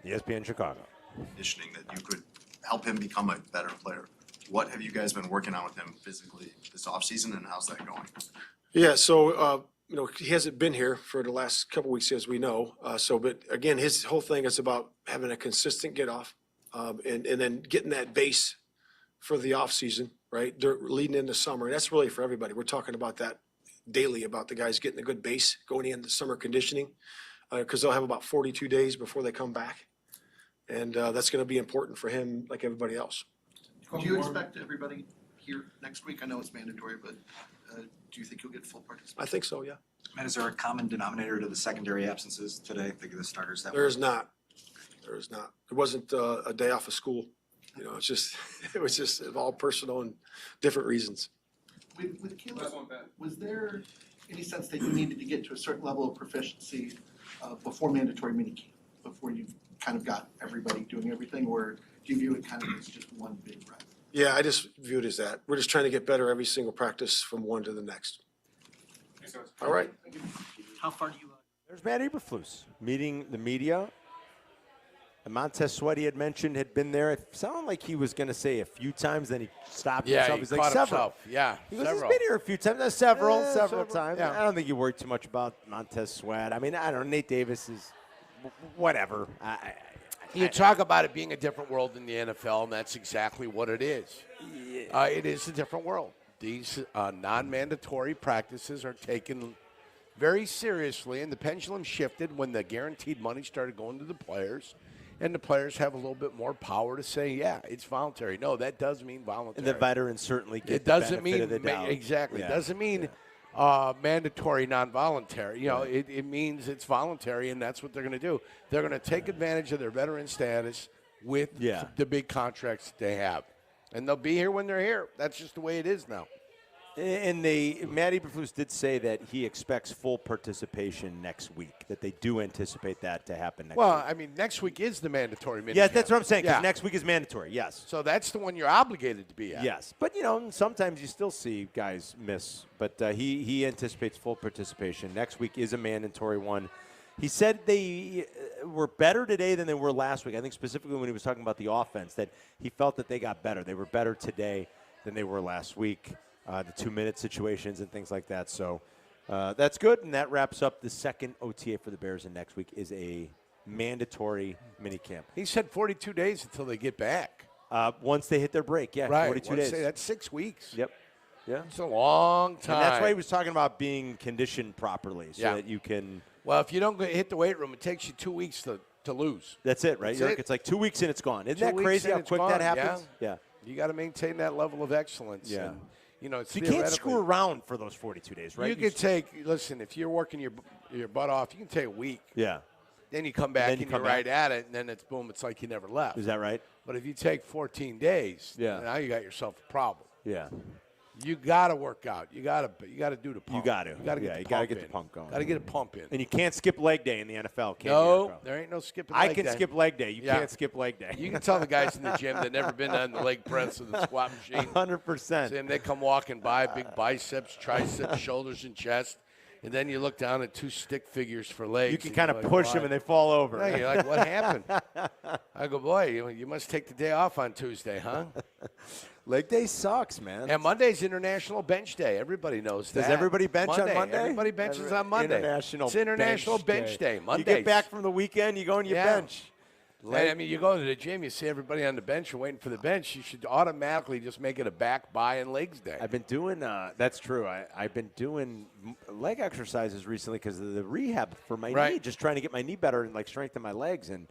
[SPEAKER 5] ESPN Chicago.
[SPEAKER 3] Conditioning that you could help him become a better player. What have you guys been working on with him physically this offseason, and how's that going?
[SPEAKER 20] Yeah, so he hasn't been here for the last couple weeks, as we know. But again, his whole thing is about having a consistent get off. And then getting that base for the off season, right? Leading into summer. That's really for everybody. We're talking about that daily, about the guys getting a good base going into summer conditioning, because they'll have about 42 days before they come back. And that's going to be important for him, like everybody else.
[SPEAKER 16] Do you expect everybody here next week? I know it's mandatory, but do you think you'll get full participation?
[SPEAKER 20] I think so, yeah.
[SPEAKER 9] Matt, is there a common denominator to the secondary absences today? Think of the starters that
[SPEAKER 20] There is not. It wasn't a day off of school. It was just all personal and different reasons.
[SPEAKER 16] With Caleb, was there any sense that you needed to get to a certain level of proficiency before mandatory minicamp, before you kind of got everybody doing everything, or do you view it kind of as just one big rep?
[SPEAKER 20] Yeah, I just view it as that. We're just trying to get better every single practice from one to the next. All right.
[SPEAKER 24] How far do you?
[SPEAKER 5] There's Matt Eberflus meeting the media. And Montez Sweat, he had mentioned, had been there. It sounded like he was going to say a few times, then he stopped himself.
[SPEAKER 7] He
[SPEAKER 5] He's
[SPEAKER 7] caught
[SPEAKER 5] like, several.
[SPEAKER 7] himself. Yeah,
[SPEAKER 5] He goes,
[SPEAKER 7] several.
[SPEAKER 5] he's been here a few times. Several
[SPEAKER 7] several.
[SPEAKER 5] times.
[SPEAKER 7] Yeah.
[SPEAKER 5] I don't think you worry too much about Montez Sweat. I mean, I don't know. Nate Davis is whatever.
[SPEAKER 7] You talk about it being a different world in the NFL, and that's exactly what it is. It is a different world. These non-mandatory practices are taken very seriously, and the pendulum shifted when the guaranteed money started going to the players, and the players have a little bit more power to say, yeah, it's voluntary. No, that does mean voluntary.
[SPEAKER 5] And the veterans certainly get
[SPEAKER 7] it doesn't
[SPEAKER 5] the benefit
[SPEAKER 7] mean
[SPEAKER 5] of the doubt.
[SPEAKER 7] exactly.
[SPEAKER 5] Yeah.
[SPEAKER 7] It doesn't mean mandatory, non-voluntary. You know, it means it's voluntary, and that's what they're going to do. They're going to take advantage of their veteran status with the big contracts that they have, and they'll be here when they're here. That's just the way it is now.
[SPEAKER 5] And Matt Eberflus did say that he expects full participation next week, that they do anticipate that to happen next week.
[SPEAKER 7] Well, I mean, next week is the mandatory minicamp.
[SPEAKER 5] Yeah, that's what I'm saying, because
[SPEAKER 7] Yeah.
[SPEAKER 5] next week is mandatory, yes.
[SPEAKER 7] So that's the one you're obligated to be at.
[SPEAKER 5] Yes, but, you know, sometimes you still see guys miss. But he anticipates full participation. Next week is a mandatory one. He said they were better today than they were last week. I think specifically when he was talking about the offense, that he felt that they got better. They were better today than they were last week. The 2-minute situations and things like that. So that's good, and that wraps up the second OTA for the Bears, and next week is a mandatory minicamp.
[SPEAKER 7] He said 42 days until they get back.
[SPEAKER 5] Once they hit their break, yeah,
[SPEAKER 7] Right.
[SPEAKER 5] 42
[SPEAKER 7] Once
[SPEAKER 5] days.
[SPEAKER 7] that's 6 weeks.
[SPEAKER 5] Yep. Yeah.
[SPEAKER 7] It's a long time.
[SPEAKER 5] And that's why he was talking about being conditioned properly so that you can.
[SPEAKER 7] Well, if you don't hit the weight room, it takes you 2 weeks to lose.
[SPEAKER 5] That's it, right?
[SPEAKER 7] That's it.
[SPEAKER 5] It's like 2 weeks and it's gone. Isn't
[SPEAKER 7] 2
[SPEAKER 5] that
[SPEAKER 7] weeks
[SPEAKER 5] crazy
[SPEAKER 7] and
[SPEAKER 5] how
[SPEAKER 7] it's
[SPEAKER 5] quick
[SPEAKER 7] gone.
[SPEAKER 5] that happens?
[SPEAKER 7] Yeah. You got to maintain that level of excellence.
[SPEAKER 5] Yeah.
[SPEAKER 7] And, you know, it's
[SPEAKER 5] You can't
[SPEAKER 7] theoretically-
[SPEAKER 5] screw around for those 42 days, right?
[SPEAKER 7] You could take, listen, if you're working your butt off, you can take a week.
[SPEAKER 5] Yeah.
[SPEAKER 7] Then you come back and,
[SPEAKER 5] you
[SPEAKER 7] you're
[SPEAKER 5] come
[SPEAKER 7] right
[SPEAKER 5] back.
[SPEAKER 7] at it, and then it's boom, it's like you never left.
[SPEAKER 5] Is that right?
[SPEAKER 7] But if you take 14 days, now you got yourself a problem.
[SPEAKER 5] Yeah.
[SPEAKER 7] You got to work out. You got to do the pump.
[SPEAKER 5] You got to.
[SPEAKER 7] You got to get the
[SPEAKER 5] you got to
[SPEAKER 7] pump
[SPEAKER 5] get
[SPEAKER 7] in.
[SPEAKER 5] the pump going.
[SPEAKER 7] Got to get a pump in.
[SPEAKER 5] And you can't skip leg day in the NFL, can you?
[SPEAKER 7] No,
[SPEAKER 5] Jurko?
[SPEAKER 7] there ain't no skipping
[SPEAKER 5] I
[SPEAKER 7] leg
[SPEAKER 5] can
[SPEAKER 7] day.
[SPEAKER 5] skip leg day. You
[SPEAKER 7] Yeah.
[SPEAKER 5] can't skip leg day.
[SPEAKER 7] You can tell the guys in the gym that never been on the leg press or the squat machine.
[SPEAKER 5] 100%.
[SPEAKER 7] See them, they come walking by, big biceps, triceps, shoulders, and chest. And then you look down at 2 stick figures for legs.
[SPEAKER 5] You can
[SPEAKER 7] and
[SPEAKER 5] kind
[SPEAKER 7] you're
[SPEAKER 5] of
[SPEAKER 7] like,
[SPEAKER 5] push
[SPEAKER 7] "Why?"
[SPEAKER 5] them and they fall over.
[SPEAKER 7] Yeah, you're like, what happened? I go, boy, you must take the day off on Tuesday, huh?
[SPEAKER 5] Leg day sucks, man.
[SPEAKER 7] And Monday's International Bench Day. Everybody knows that.
[SPEAKER 5] Does everybody bench on Monday?
[SPEAKER 7] Everybody benches on Monday.
[SPEAKER 5] International
[SPEAKER 7] It's International Bench Day.
[SPEAKER 5] You
[SPEAKER 7] Mondays.
[SPEAKER 5] get back from the weekend, you go and you bench.
[SPEAKER 7] And, I mean, you go to the gym, you see everybody on the bench, you're waiting for the bench. You should automatically just make it a back, bi, and legs day.
[SPEAKER 5] I've been doing, that's true. I've been doing leg exercises recently because of the rehab for my knee, just trying to get my knee better and like strengthen my legs. And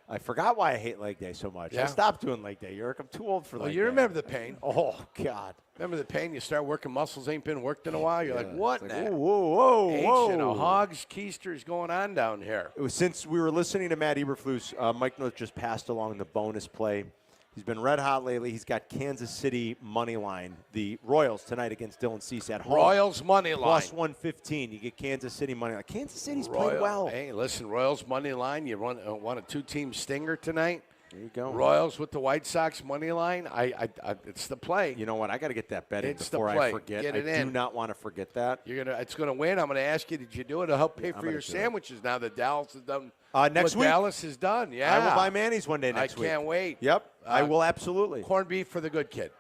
[SPEAKER 5] I forgot why I hate leg day so much. I
[SPEAKER 7] Yeah.
[SPEAKER 5] stopped doing leg day, Yerk. I'm too old for leg
[SPEAKER 7] you
[SPEAKER 5] day.
[SPEAKER 7] remember the pain.
[SPEAKER 5] Oh, God.
[SPEAKER 7] Remember the pain? You start working muscles ain't been worked in a while. You're like, what?
[SPEAKER 5] It's like, whoa.
[SPEAKER 7] Ancient hogs, keisters going on down here.
[SPEAKER 5] It was since we were listening to Matt Eberflus, Mike North just passed along the bonus play. He's been red hot lately. He's got Kansas City money line. The Royals tonight against Dylan Cease at home.
[SPEAKER 7] Royals money line.
[SPEAKER 5] Plus 115. You get Kansas City money line. Kansas City's played well.
[SPEAKER 7] Hey, listen, Royals money line. You want a 2-team stinger tonight?
[SPEAKER 5] There you go.
[SPEAKER 7] Royals with the White Sox money line. It's the play.
[SPEAKER 5] You know what? I got to get that bet in
[SPEAKER 7] It's
[SPEAKER 5] before
[SPEAKER 7] the play.
[SPEAKER 5] I forget.
[SPEAKER 7] Get it
[SPEAKER 5] I
[SPEAKER 7] in.
[SPEAKER 5] do not want to forget that.
[SPEAKER 7] It's gonna win. I'm gonna ask you, did you do it to help pay
[SPEAKER 5] I'm
[SPEAKER 7] for
[SPEAKER 5] gonna
[SPEAKER 7] your
[SPEAKER 5] do it.
[SPEAKER 7] sandwiches now that Dallas has done
[SPEAKER 5] Next
[SPEAKER 7] what
[SPEAKER 5] week?
[SPEAKER 7] Dallas has done? Yeah.
[SPEAKER 5] I will buy Manny's one day next week.
[SPEAKER 7] I can't wait.
[SPEAKER 5] Yep. I will absolutely.
[SPEAKER 7] Corned beef for the good kid.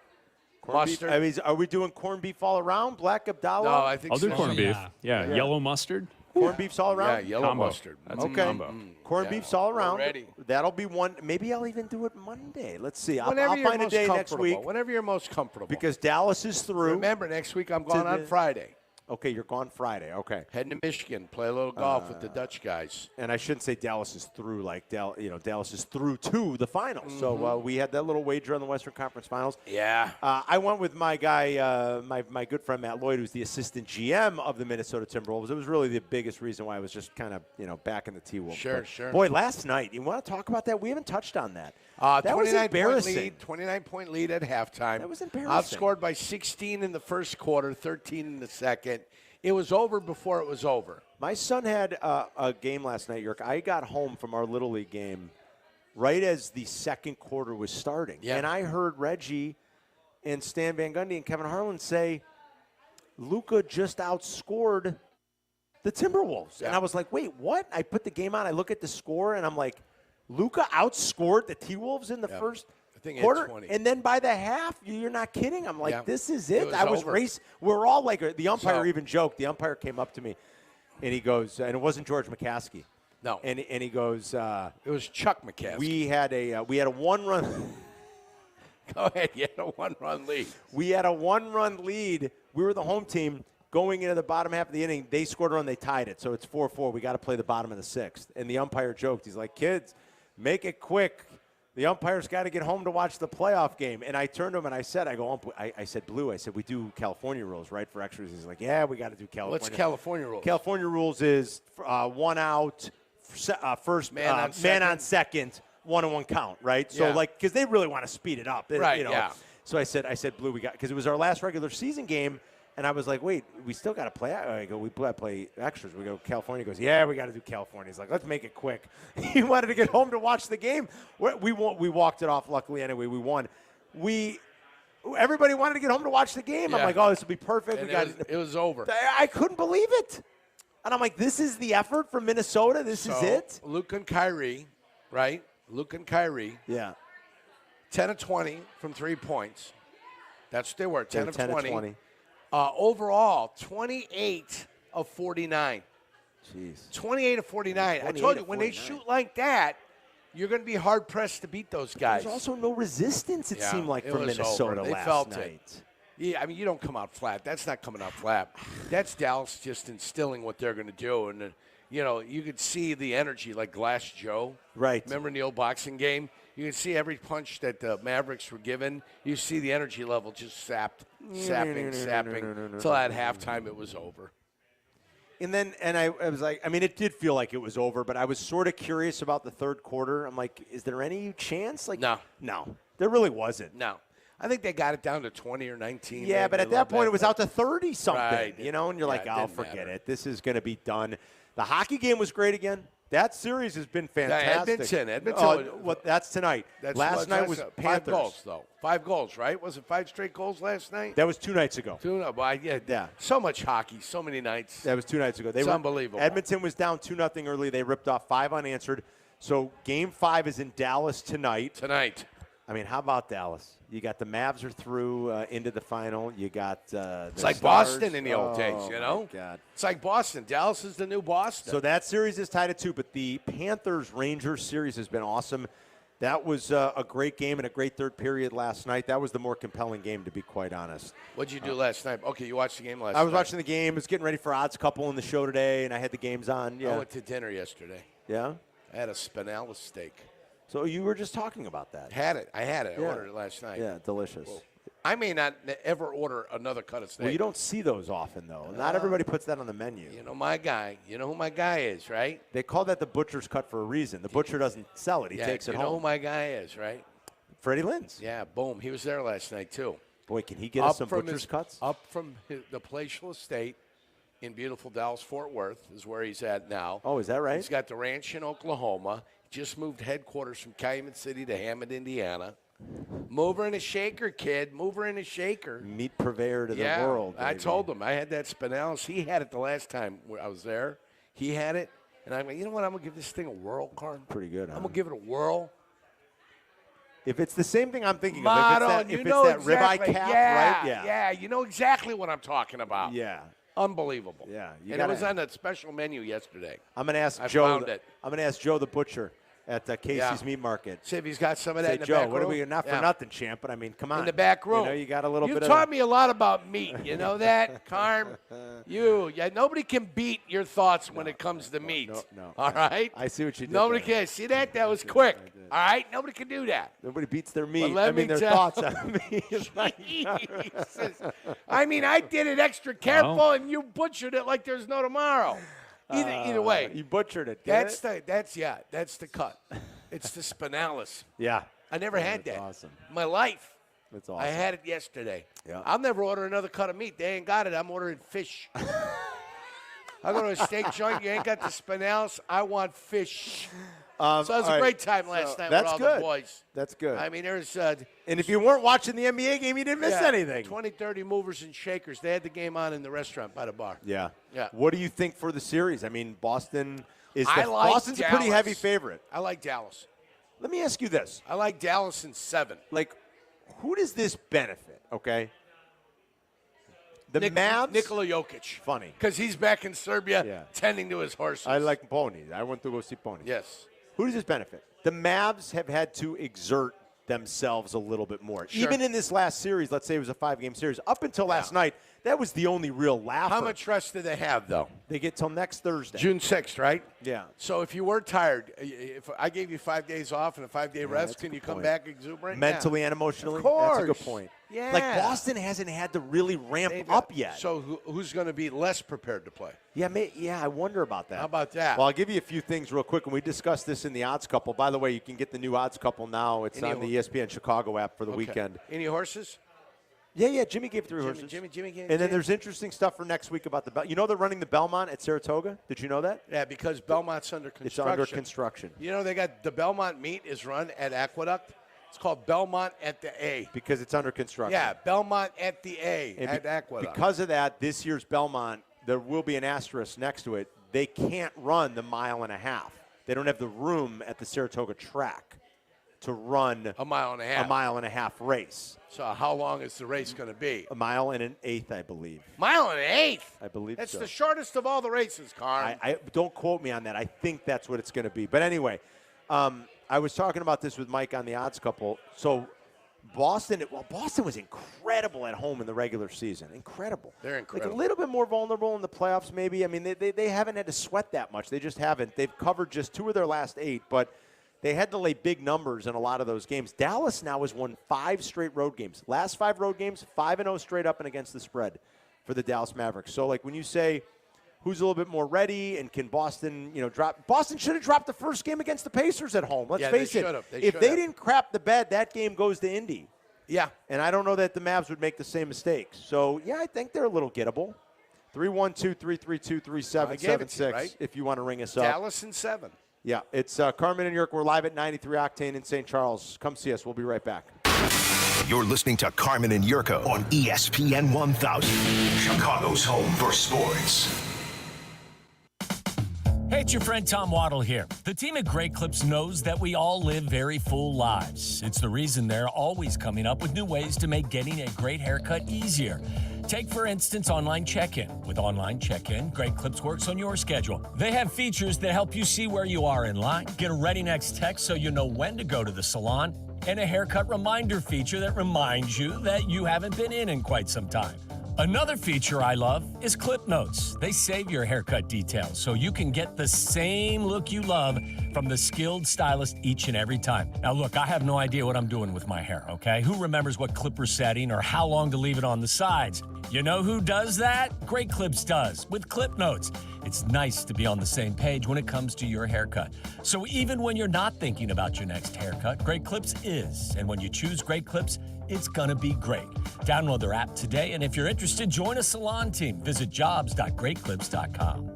[SPEAKER 5] Corned beef.
[SPEAKER 7] Mustard.
[SPEAKER 5] I mean, are we doing corned beef all around? Black Abdallah?
[SPEAKER 7] No, I think
[SPEAKER 8] I'll do
[SPEAKER 7] so.
[SPEAKER 8] corned beef. Yeah. Yellow mustard.
[SPEAKER 5] Corned beef's all around?
[SPEAKER 7] Yeah, yellow
[SPEAKER 8] Combo.
[SPEAKER 7] mustard.
[SPEAKER 8] That's a
[SPEAKER 5] Okay.
[SPEAKER 8] combo.
[SPEAKER 5] Corned beef's all around.
[SPEAKER 7] ready.
[SPEAKER 5] That'll be one. Maybe I'll even do it Monday. Let's see. I'll
[SPEAKER 7] Whenever you're
[SPEAKER 5] find a
[SPEAKER 7] most
[SPEAKER 5] day next
[SPEAKER 7] comfortable.
[SPEAKER 5] week
[SPEAKER 7] Whenever you're most comfortable.
[SPEAKER 5] because Dallas is through.
[SPEAKER 7] Remember, next week I'm gone on
[SPEAKER 5] the-
[SPEAKER 7] Friday.
[SPEAKER 5] Okay, you're gone Friday. Okay.
[SPEAKER 7] Heading to Michigan, play a little golf with the Dutch guys.
[SPEAKER 5] And I shouldn't say Dallas is through. Like Dallas is through to the finals. So we had that little wager on the Western Conference Finals.
[SPEAKER 7] Yeah.
[SPEAKER 5] I went with my guy, my good friend Matt Lloyd, who's the assistant GM of the Minnesota Timberwolves. It was really the biggest reason why I was just kind of back in the T-Wolves.
[SPEAKER 7] Sure,
[SPEAKER 5] But,
[SPEAKER 7] sure.
[SPEAKER 5] Boy, last night, you want to talk about that? We haven't touched on that. That was
[SPEAKER 7] 29
[SPEAKER 5] embarrassing.
[SPEAKER 7] 29-point lead at halftime.
[SPEAKER 5] That was embarrassing.
[SPEAKER 7] Outscored by 16 in the first quarter, 13 in the second. It was over before it was over.
[SPEAKER 5] My son had a game last night, York. I got home from our Little League game right as the second quarter was starting.
[SPEAKER 7] Yeah.
[SPEAKER 5] And I heard Reggie and Stan Van Gundy and Kevin Harlan say, Luka just outscored the Timberwolves. And I was like, wait, what? I put the game on, I look at the score, and I'm like, Luka outscored the T-Wolves in the first
[SPEAKER 7] I think
[SPEAKER 5] quarter?
[SPEAKER 7] 20.
[SPEAKER 5] And then by the half, you're not kidding. I'm like, this is it.
[SPEAKER 7] It was
[SPEAKER 5] I was
[SPEAKER 7] over.
[SPEAKER 5] racing. We're all like, the umpire
[SPEAKER 7] So-
[SPEAKER 5] even joked. The umpire came up to me, and he goes, and it wasn't George McCaskey.
[SPEAKER 7] No.
[SPEAKER 5] And he goes,
[SPEAKER 7] it was Chuck McCaskey.
[SPEAKER 5] We had a one-run.
[SPEAKER 7] Go ahead. You had a one-run lead.
[SPEAKER 5] We had a one-run lead. We were the home team going into the bottom half of the inning. They scored a run. They tied it. So it's 4-4. We got to play the bottom of the sixth. And the umpire joked. He's like, kids, make it quick. The umpire's got to get home to watch the playoff game. And I turned to him and I said, I said, Blue, I said, we do California rules, right, for extras. He's like, yeah, we got to do California.
[SPEAKER 7] What's California rules?
[SPEAKER 5] California rules is 1 out, first
[SPEAKER 7] Man on
[SPEAKER 5] on second, 1-1 count, right? So,
[SPEAKER 7] Yeah.
[SPEAKER 5] because they really want to speed it up.
[SPEAKER 7] Right,
[SPEAKER 5] you know.
[SPEAKER 7] yeah.
[SPEAKER 5] So I said, Blue, we got, because it was our last regular season game, and I was like, wait, we still got to play. I go, we play extras. We go, California. He goes, yeah, we got to do California. He's like, let's make it quick. He wanted to get home to watch the game. We walked it off. Luckily, anyway, we won. Everybody wanted to get home to watch the game. I'm
[SPEAKER 7] Yeah.
[SPEAKER 5] like, oh, this will be perfect.
[SPEAKER 7] And
[SPEAKER 5] We got
[SPEAKER 7] it was over.
[SPEAKER 5] I couldn't believe it. And I'm like, this is the effort from Minnesota. This is it.
[SPEAKER 7] Luke and Kyrie, right? Luke and Kyrie.
[SPEAKER 5] Yeah.
[SPEAKER 7] 10 of 20 from 3 points. That's what they were, 10 of
[SPEAKER 5] 10
[SPEAKER 7] 20.
[SPEAKER 5] of 20.
[SPEAKER 7] Overall, 28 of 49.
[SPEAKER 5] Jeez.
[SPEAKER 7] 28 of 49. I
[SPEAKER 5] 28
[SPEAKER 7] told you,
[SPEAKER 5] of
[SPEAKER 7] when they
[SPEAKER 5] 49.
[SPEAKER 7] shoot like that, you're going to be hard-pressed to beat those guys.
[SPEAKER 5] There's also no resistance, it
[SPEAKER 7] Yeah,
[SPEAKER 5] seemed like,
[SPEAKER 7] it
[SPEAKER 5] from
[SPEAKER 7] was
[SPEAKER 5] Minnesota
[SPEAKER 7] over. They
[SPEAKER 5] last
[SPEAKER 7] felt
[SPEAKER 5] night.
[SPEAKER 7] it. Yeah, I mean, you don't come out flat. That's not coming out flat. That's Dallas just instilling what they're going to do. And, you could see the energy like Glass Joe.
[SPEAKER 5] Right.
[SPEAKER 7] Remember in the old boxing game? You could see every punch that the Mavericks were given. You see the energy level just sapping. Until at halftime it was over.
[SPEAKER 5] And then, I was like, I mean, it did feel like it was over, but I was sort of curious about the third quarter. I'm like, is there any chance? Like,
[SPEAKER 7] No.
[SPEAKER 5] There really wasn't.
[SPEAKER 7] No. I think they got it down to 20 or 19.
[SPEAKER 5] Yeah,
[SPEAKER 7] maybe
[SPEAKER 5] but
[SPEAKER 7] a
[SPEAKER 5] at
[SPEAKER 7] little
[SPEAKER 5] that point,
[SPEAKER 7] bit,
[SPEAKER 5] it was
[SPEAKER 7] but-
[SPEAKER 5] out to 30-something,
[SPEAKER 7] Right.
[SPEAKER 5] and you're like,
[SPEAKER 7] Yeah, it
[SPEAKER 5] I'll
[SPEAKER 7] didn't
[SPEAKER 5] forget
[SPEAKER 7] matter.
[SPEAKER 5] it. This is going to be done. The hockey game was great again. That series has been fantastic.
[SPEAKER 7] Edmonton.
[SPEAKER 5] That's tonight. Last night was
[SPEAKER 7] 5
[SPEAKER 5] Panthers.
[SPEAKER 7] goals, though. 5 goals, right? Was it 5 straight goals last night?
[SPEAKER 5] That was 2 nights ago.
[SPEAKER 7] Yeah. So much hockey, so many nights.
[SPEAKER 5] That was 2 nights ago.
[SPEAKER 7] It's unbelievable.
[SPEAKER 5] Edmonton was down 2-0 early. They ripped off 5 unanswered. So Game 5 is in Dallas tonight. I mean, how about Dallas? You got the Mavs are through into the final. You got
[SPEAKER 7] It's like Boston in the old days, you know?
[SPEAKER 5] My God.
[SPEAKER 7] It's like Boston. Dallas is the new Boston.
[SPEAKER 5] So that series is tied at 2, but the Panthers-Rangers series has been awesome. That was a great game and a great third period last night. That was the more compelling game, to be quite honest.
[SPEAKER 7] What'd you do last night? Okay, you watched the game last night.
[SPEAKER 5] I was watching the game. I was getting ready for Odds Couple in the show today, and I had the games on. Yeah.
[SPEAKER 7] I went to dinner yesterday.
[SPEAKER 5] Yeah?
[SPEAKER 7] I had a spinella steak.
[SPEAKER 5] So you were just talking about that.
[SPEAKER 7] I had it. I
[SPEAKER 5] Yeah.
[SPEAKER 7] ordered it last night.
[SPEAKER 5] Yeah, delicious.
[SPEAKER 7] Well, I may not ever order another cut of steak.
[SPEAKER 5] Well, you don't see those often, though. Not everybody puts that on the menu.
[SPEAKER 7] You know my guy. You know who my guy is, right?
[SPEAKER 5] They call that the butcher's cut for a reason. The butcher doesn't sell it. He takes it
[SPEAKER 7] You know who
[SPEAKER 5] home.
[SPEAKER 7] my guy is, right?
[SPEAKER 5] Freddie Linz.
[SPEAKER 7] Yeah, boom. He was there last night, too.
[SPEAKER 5] Boy, can he get us some
[SPEAKER 7] from
[SPEAKER 5] butcher's
[SPEAKER 7] his-
[SPEAKER 5] cuts?
[SPEAKER 7] Up from the palatial estate in beautiful Dallas-Fort Worth is where he's at now.
[SPEAKER 5] Oh, is that right?
[SPEAKER 7] He's got the ranch in Oklahoma. Just moved headquarters from Calumet City to Hammond, Indiana. Mover and a shaker, kid. Mover and a shaker.
[SPEAKER 5] Meat purveyor to the world.
[SPEAKER 7] I
[SPEAKER 5] baby.
[SPEAKER 7] told him I had that spinalis. He had it the last time I was there. He had it. And I'm like, you know what? I'm going to give this thing a whirl, Carm.
[SPEAKER 5] Pretty good,
[SPEAKER 7] I'm going to give it a whirl.
[SPEAKER 5] If it's the same thing I'm thinking
[SPEAKER 7] Model,
[SPEAKER 5] of, if
[SPEAKER 7] you
[SPEAKER 5] it's
[SPEAKER 7] know
[SPEAKER 5] that
[SPEAKER 7] exactly.
[SPEAKER 5] ribeye cap,
[SPEAKER 7] Yeah,
[SPEAKER 5] right?
[SPEAKER 7] yeah. You know exactly what I'm talking about.
[SPEAKER 5] Yeah.
[SPEAKER 7] Unbelievable.
[SPEAKER 5] Yeah. You
[SPEAKER 7] And
[SPEAKER 5] gotta-
[SPEAKER 7] it was on the special menu yesterday.
[SPEAKER 5] I'm going to ask
[SPEAKER 7] I
[SPEAKER 5] Joe.
[SPEAKER 7] found it.
[SPEAKER 5] I'm going to ask Joe the butcher at Casey's
[SPEAKER 7] Yeah.
[SPEAKER 5] Meat Market.
[SPEAKER 7] See if he's got some of that
[SPEAKER 5] Say,
[SPEAKER 7] in the
[SPEAKER 5] Joe,
[SPEAKER 7] back
[SPEAKER 5] what
[SPEAKER 7] room.
[SPEAKER 5] are we not for
[SPEAKER 7] Yeah.
[SPEAKER 5] nothing, champ? But I mean, come on.
[SPEAKER 7] In the back room.
[SPEAKER 5] You know, you got a little
[SPEAKER 7] You've
[SPEAKER 5] bit of.
[SPEAKER 7] taught me a lot about meat. You know that, Carm? Nobody can beat your thoughts when it comes to meat.
[SPEAKER 5] No.
[SPEAKER 7] All right?
[SPEAKER 5] I see what you did.
[SPEAKER 7] Nobody
[SPEAKER 5] there.
[SPEAKER 7] can. See that? That was quick. All right? Nobody can do that.
[SPEAKER 5] Nobody beats their meat.
[SPEAKER 7] let
[SPEAKER 5] I mean,
[SPEAKER 7] me
[SPEAKER 5] their
[SPEAKER 7] tell-
[SPEAKER 5] thoughts on meat. It's like-
[SPEAKER 7] Jesus. I mean, I did it extra careful, and you butchered it like there's no tomorrow. Either way.
[SPEAKER 5] You butchered it.
[SPEAKER 7] That's the cut. It's the spinalis.
[SPEAKER 5] Yeah.
[SPEAKER 7] I never had
[SPEAKER 5] That's
[SPEAKER 7] that.
[SPEAKER 5] awesome.
[SPEAKER 7] In my life.
[SPEAKER 5] That's awesome.
[SPEAKER 7] I had it yesterday.
[SPEAKER 5] Yeah.
[SPEAKER 7] I'll never order another cut of meat. They ain't got it. I'm ordering fish. I go to a steak joint. You ain't got the spinalis. I want fish. So it was
[SPEAKER 5] all
[SPEAKER 7] a
[SPEAKER 5] right.
[SPEAKER 7] great time last night with
[SPEAKER 5] That's
[SPEAKER 7] all
[SPEAKER 5] good.
[SPEAKER 7] the boys.
[SPEAKER 5] That's good.
[SPEAKER 7] I mean, there's
[SPEAKER 5] and if you weren't watching the NBA game, you didn't miss anything.
[SPEAKER 7] 20, 30 movers and shakers. They had the game on in the restaurant by the bar.
[SPEAKER 5] Yeah.
[SPEAKER 7] Yeah.
[SPEAKER 5] What do you think for the series? I mean, Boston's
[SPEAKER 7] I like
[SPEAKER 5] Boston's a pretty
[SPEAKER 7] Dallas.
[SPEAKER 5] heavy favorite.
[SPEAKER 7] I like Dallas.
[SPEAKER 5] Let me ask you this.
[SPEAKER 7] I like Dallas in 7.
[SPEAKER 5] Like, who does this benefit, okay? The Mavs?
[SPEAKER 7] Nikola Jokic.
[SPEAKER 5] Funny.
[SPEAKER 7] Because he's back in Serbia tending to his horses.
[SPEAKER 5] I like ponies. I went to go see ponies.
[SPEAKER 7] Yes.
[SPEAKER 5] Who does this benefit? The Mavs have had to exert themselves a little bit more.
[SPEAKER 7] Sure.
[SPEAKER 5] Even in this last series, let's say it was a 5-game series, up until last night, that was the only real laugher.
[SPEAKER 7] How much rest do they have, though?
[SPEAKER 5] They get till next Thursday.
[SPEAKER 7] June 6th, right?
[SPEAKER 5] Yeah.
[SPEAKER 7] So if you were tired, if I gave you 5 days off and a 5-day rest,
[SPEAKER 5] that's a
[SPEAKER 7] can you
[SPEAKER 5] good
[SPEAKER 7] come
[SPEAKER 5] point.
[SPEAKER 7] back exuberant?
[SPEAKER 5] Mentally
[SPEAKER 7] Yeah.
[SPEAKER 5] and emotionally?
[SPEAKER 7] Of course.
[SPEAKER 5] That's a good point.
[SPEAKER 7] Yeah.
[SPEAKER 5] Like, Boston hasn't had to really ramp up yet.
[SPEAKER 7] So who's going to be less prepared to play?
[SPEAKER 5] Yeah, I wonder about that.
[SPEAKER 7] How about that?
[SPEAKER 5] Well, I'll give you a few things real quick, and we discussed this in the Odds Couple. By the way, you can get the new Odds Couple now. It's on the ESPN Chicago app for the weekend.
[SPEAKER 7] Any horses?
[SPEAKER 5] Yeah, Jimmy gave 3 horses.
[SPEAKER 7] Jimmy gave
[SPEAKER 5] And then there's interesting stuff for next week about the you know they're running the Belmont at Saratoga? Did you know that?
[SPEAKER 7] Yeah, because Belmont's under
[SPEAKER 5] It's
[SPEAKER 7] construction.
[SPEAKER 5] under construction.
[SPEAKER 7] You know, they got the Belmont meet is run at Aqueduct. It's called Belmont at the A.
[SPEAKER 5] Because it's under construction.
[SPEAKER 7] Yeah, Belmont at the A
[SPEAKER 5] And
[SPEAKER 7] at Aqueduct.
[SPEAKER 5] Because of that, this year's Belmont, there will be an asterisk next to it. They can't run the 1.5 miles. They don't have the room at the Saratoga track to run
[SPEAKER 7] a 1.5 miles.
[SPEAKER 5] A 1.5 mile race.
[SPEAKER 7] So how long is the race going to be?
[SPEAKER 5] 1 mile and an eighth, I believe.
[SPEAKER 7] 1.125 miles?
[SPEAKER 5] I believe
[SPEAKER 7] That's
[SPEAKER 5] so.
[SPEAKER 7] the shortest of all the races, Carl.
[SPEAKER 5] I don't quote me on that. I think that's what it's going to be. But anyway, I was talking about this with Mike on the Odds Couple. So Boston was incredible at home in the regular season. Incredible.
[SPEAKER 7] They're incredible.
[SPEAKER 5] Like a little bit more vulnerable in the playoffs, maybe. I mean, they haven't had to sweat that much. They just haven't. They've covered just 2 of their last 8, but they had to lay big numbers in a lot of those games. Dallas now has won 5 straight road games. Last 5 road games, 5-0 straight up and against the spread for the Dallas Mavericks. So, like, when you say who's a little bit more ready and can Boston, drop? Boston should have dropped the first game against the Pacers at home. Let's face it. If they didn't crap the bed, that game goes to Indy.
[SPEAKER 7] Yeah.
[SPEAKER 5] And I don't know that the Mavs would make the same mistakes. So, yeah, I think they're a little gettable. 312-332-3776
[SPEAKER 7] right?
[SPEAKER 5] if you want to ring us up.
[SPEAKER 7] Dallas in 7.
[SPEAKER 5] Yeah, it's Carmen and Jurko. We're live at 93 Octane in St. Charles. Come see us. We'll be right back.
[SPEAKER 6] You're listening to Carmen and Jurko on ESPN 1000, Chicago's home for sports.
[SPEAKER 17] Hey, it's your friend Tom Waddle here. The team at Great Clips knows that we all live very full lives. It's the reason they're always coming up with new ways to make getting a great haircut easier. Take, for instance, online check-in. With online check-in, Great Clips works on your schedule. They have features that help you see where you are in line, get a ready next text so you know when to go to the salon, and a haircut reminder feature that reminds you that you haven't been in quite some time. Another feature I love is Clip Notes. They save your haircut details so you can get the same look you love from the skilled stylist each and every time. Now look, I have no idea what I'm doing with my hair, okay? Who remembers what clipper setting or how long to leave it on the sides? You know who does that? Great Clips does, with Clip Notes. It's nice to be on the same page when it comes to your haircut. So even when you're not thinking about your next haircut, Great Clips is. And when you choose Great Clips, it's gonna be great. Download their app today, and if you're interested, join a salon team. Visit jobs.greatclips.com.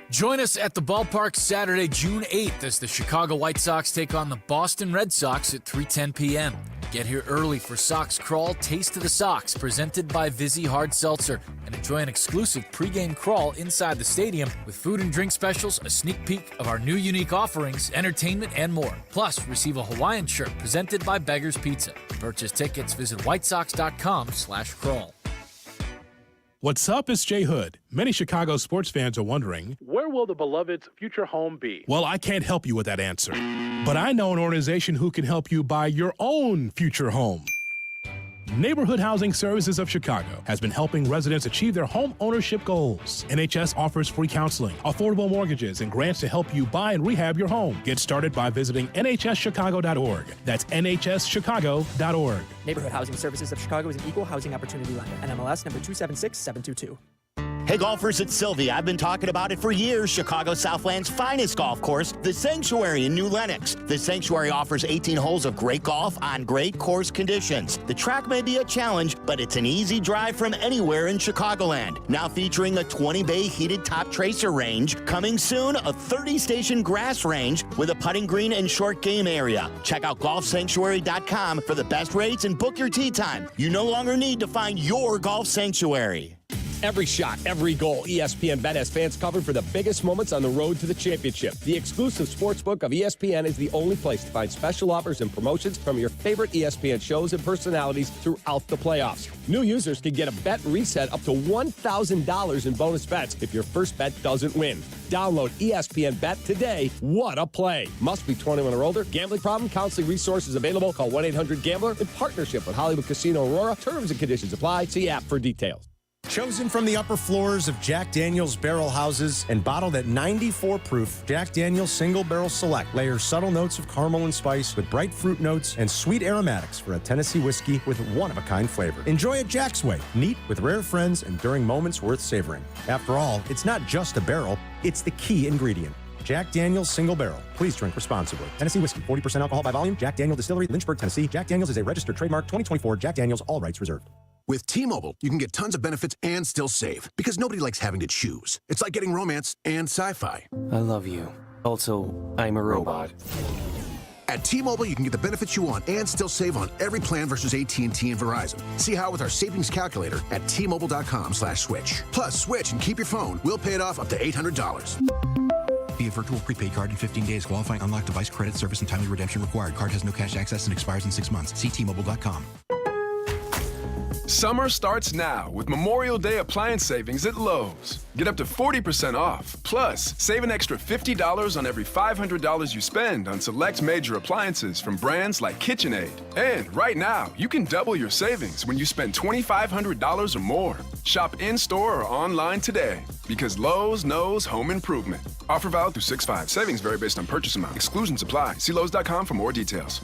[SPEAKER 4] Join us at the ballpark Saturday, June 8th as the Chicago White Sox take on the Boston Red Sox at 3:10 p.m. Get here early for Sox Crawl Taste of the Sox, presented by Vizzy Hard Seltzer, and enjoy an exclusive pregame crawl inside the stadium with food and drink specials, a sneak peek of our new unique offerings, entertainment, and more. Plus, receive a Hawaiian shirt presented by Beggar's Pizza. To purchase tickets, visit whitesox.com/crawl.
[SPEAKER 11] What's up? It's Jay Hood. Many Chicago sports fans are wondering, where will the Beloved's future home be? Well, I can't help you with that answer. But I know an organization who can help you buy your own future home. Neighborhood Housing Services of Chicago has been helping residents achieve their home ownership goals. NHS offers free counseling, affordable mortgages, and grants to help you buy and rehab your home. Get started by visiting nhschicago.org. That's nhschicago.org.
[SPEAKER 12] Neighborhood Housing Services of Chicago is an equal housing opportunity lender. NMLS number 276722.
[SPEAKER 1] Hey, golfers, it's Silvy. I've been talking about it for years. Chicago Southland's finest golf course, the Sanctuary in New Lenox. The Sanctuary offers 18 holes of great golf on great course conditions. The track may be a challenge, but it's an easy drive from anywhere in Chicagoland. Now featuring a 20-bay heated top tracer range. Coming soon, a 30-station grass range with a putting green and short game area. Check out golfsanctuary.com for the best rates and book your tee time. You no longer need to find your golf sanctuary.
[SPEAKER 17] Every shot, every goal, ESPN Bet has fans covered for the biggest moments on the road to the championship. The exclusive sportsbook of ESPN is the only place to find special offers and promotions from your favorite ESPN shows and personalities throughout the playoffs. New users can get a bet reset up to $1,000 in bonus bets if your first bet doesn't win. Download ESPN Bet today. What a play. Must be 21 or older. Gambling problem? Counseling resources available. Call 1-800-GAMBLER in partnership with Hollywood Casino Aurora. Terms and conditions apply. See app for details.
[SPEAKER 2] Chosen from the upper floors of Jack Daniel's barrel houses and bottled at 94 proof, Jack Daniel's Single Barrel Select layers subtle notes of caramel and spice with bright fruit notes and sweet aromatics for a Tennessee whiskey with one-of-a-kind flavor. Enjoy it Jack's way, neat with rare friends and during moments worth savoring. After all, it's not just a barrel, it's the key ingredient. Jack Daniel's Single Barrel. Please drink responsibly. Tennessee whiskey, 40% alcohol by volume. Jack Daniel Distillery, Lynchburg, Tennessee. Jack Daniel's is a registered trademark. 2024. Jack Daniel's. All rights reserved.
[SPEAKER 12] With T-Mobile, you can get tons of benefits and still save because nobody likes having to choose. It's like getting romance and sci-fi.
[SPEAKER 13] I love you. Also, I'm a robot.
[SPEAKER 12] At T-Mobile, you can get the benefits you want and still save on every plan versus AT&T and Verizon. See how with our savings calculator at T-Mobile.com/switch. Plus, switch and keep your phone. We'll pay it off up to $800.
[SPEAKER 14] Via virtual prepaid card in 15 days. Qualifying unlocked device credit service and timely redemption required. Card has no cash access and expires in 6 months. See T-Mobile.com.
[SPEAKER 25] Summer starts now with Memorial Day appliance savings at Lowe's. Get up to 40% off. Plus, save an extra $50 on every $500 you spend on select major appliances from brands like KitchenAid. And right now, you can double your savings when you spend $2,500 or more. Shop in-store or online today because Lowe's knows home improvement. Offer valid through 6/5. Savings vary based on purchase amount. Exclusions apply. See Lowe's.com for more details.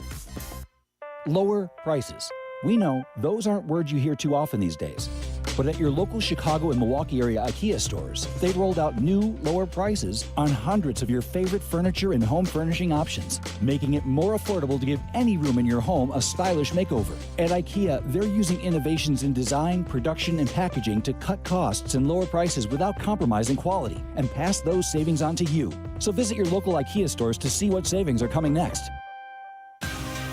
[SPEAKER 26] Lower prices. We know those aren't words you hear too often these days. But at your local Chicago and Milwaukee area IKEA stores, they've rolled out new, lower prices on hundreds of your favorite furniture and home furnishing options, making it more affordable to give any room in your home a stylish makeover. At IKEA, they're using innovations in design, production, and packaging to cut costs and lower prices without compromising quality, and pass those savings on to you. So visit your local IKEA stores to see what savings are coming next.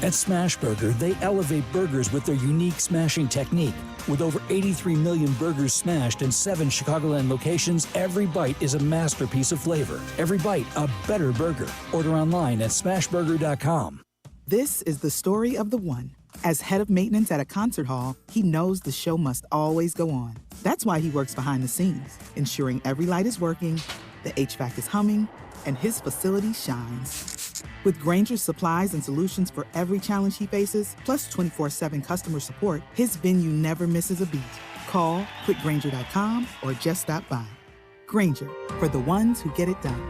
[SPEAKER 26] At Smashburger, they elevate burgers with their unique smashing technique. With over 83 million burgers smashed in 7 Chicagoland locations, every bite is a masterpiece of flavor. Every bite, a better burger. Order online at smashburger.com.
[SPEAKER 27] This is the story of the one. As head of maintenance at a concert hall, he knows the show must always go on. That's why he works behind the scenes, ensuring every light is working, the HVAC is humming, and his facility shines. With Grainger's supplies and solutions for every challenge he faces, plus 24/7 customer support, his venue never misses a beat. Call quickgrainger.com or just stop by. Grainger, for the ones who get it done.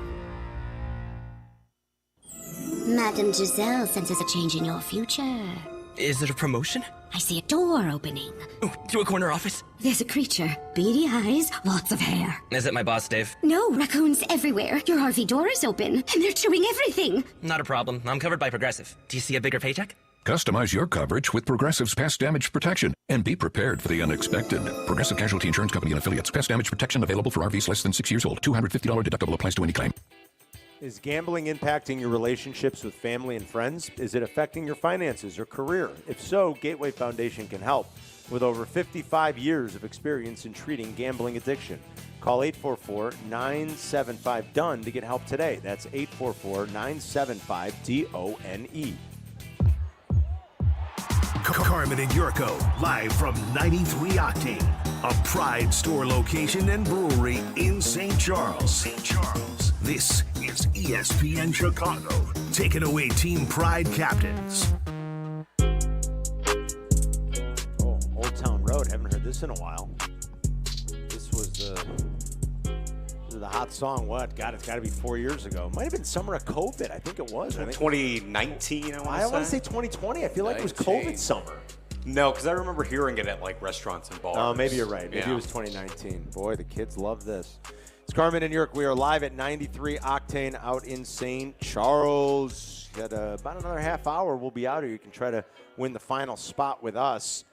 [SPEAKER 28] Madame Giselle senses a change in your future.
[SPEAKER 29] Is it a promotion?
[SPEAKER 28] I see a door opening.
[SPEAKER 29] Ooh, through a corner office?
[SPEAKER 28] There's a creature. Beady eyes, lots of hair.
[SPEAKER 29] Is it my boss, Dave?
[SPEAKER 28] No, raccoons everywhere. Your RV door is open, and they're chewing everything.
[SPEAKER 29] Not a problem. I'm covered by Progressive. Do you see a bigger paycheck?
[SPEAKER 30] Customize your coverage with Progressive's Pest Damage Protection and be prepared for the unexpected. Progressive Casualty Insurance Company and Affiliates. Pest Damage Protection available for RVs less than 6 years old. $250 deductible applies to any claim.
[SPEAKER 5] Is gambling impacting your relationships with family and friends? Is it affecting your finances or career? If so, Gateway Foundation can help. With over 55 years of experience in treating gambling addiction. Call 844-975-DONE to get help today. That's 844-975-DONE.
[SPEAKER 6] Carmen and Jurko, live from 93 Octane, a Pride store location and brewery in St. Charles. This is ESPN Chicago, taking away Team Pride captains.
[SPEAKER 5] Oh, Old Town Road. Haven't heard this in a while. This was the hot song. What? God, it's got to be 4 years ago. Might have been summer of COVID. I think it was.
[SPEAKER 31] 2019,
[SPEAKER 5] I want to say 2020. I feel like it was COVID summer.
[SPEAKER 3] No, because I remember hearing it at like restaurants and bars.
[SPEAKER 5] Oh, maybe you're right. Maybe it was 2019. Boy, the kids love this. It's Carmen and Jurko. We are live at 93 Octane out in St. Charles. Got about another half hour. We'll be out here. You can try to win the final spot with us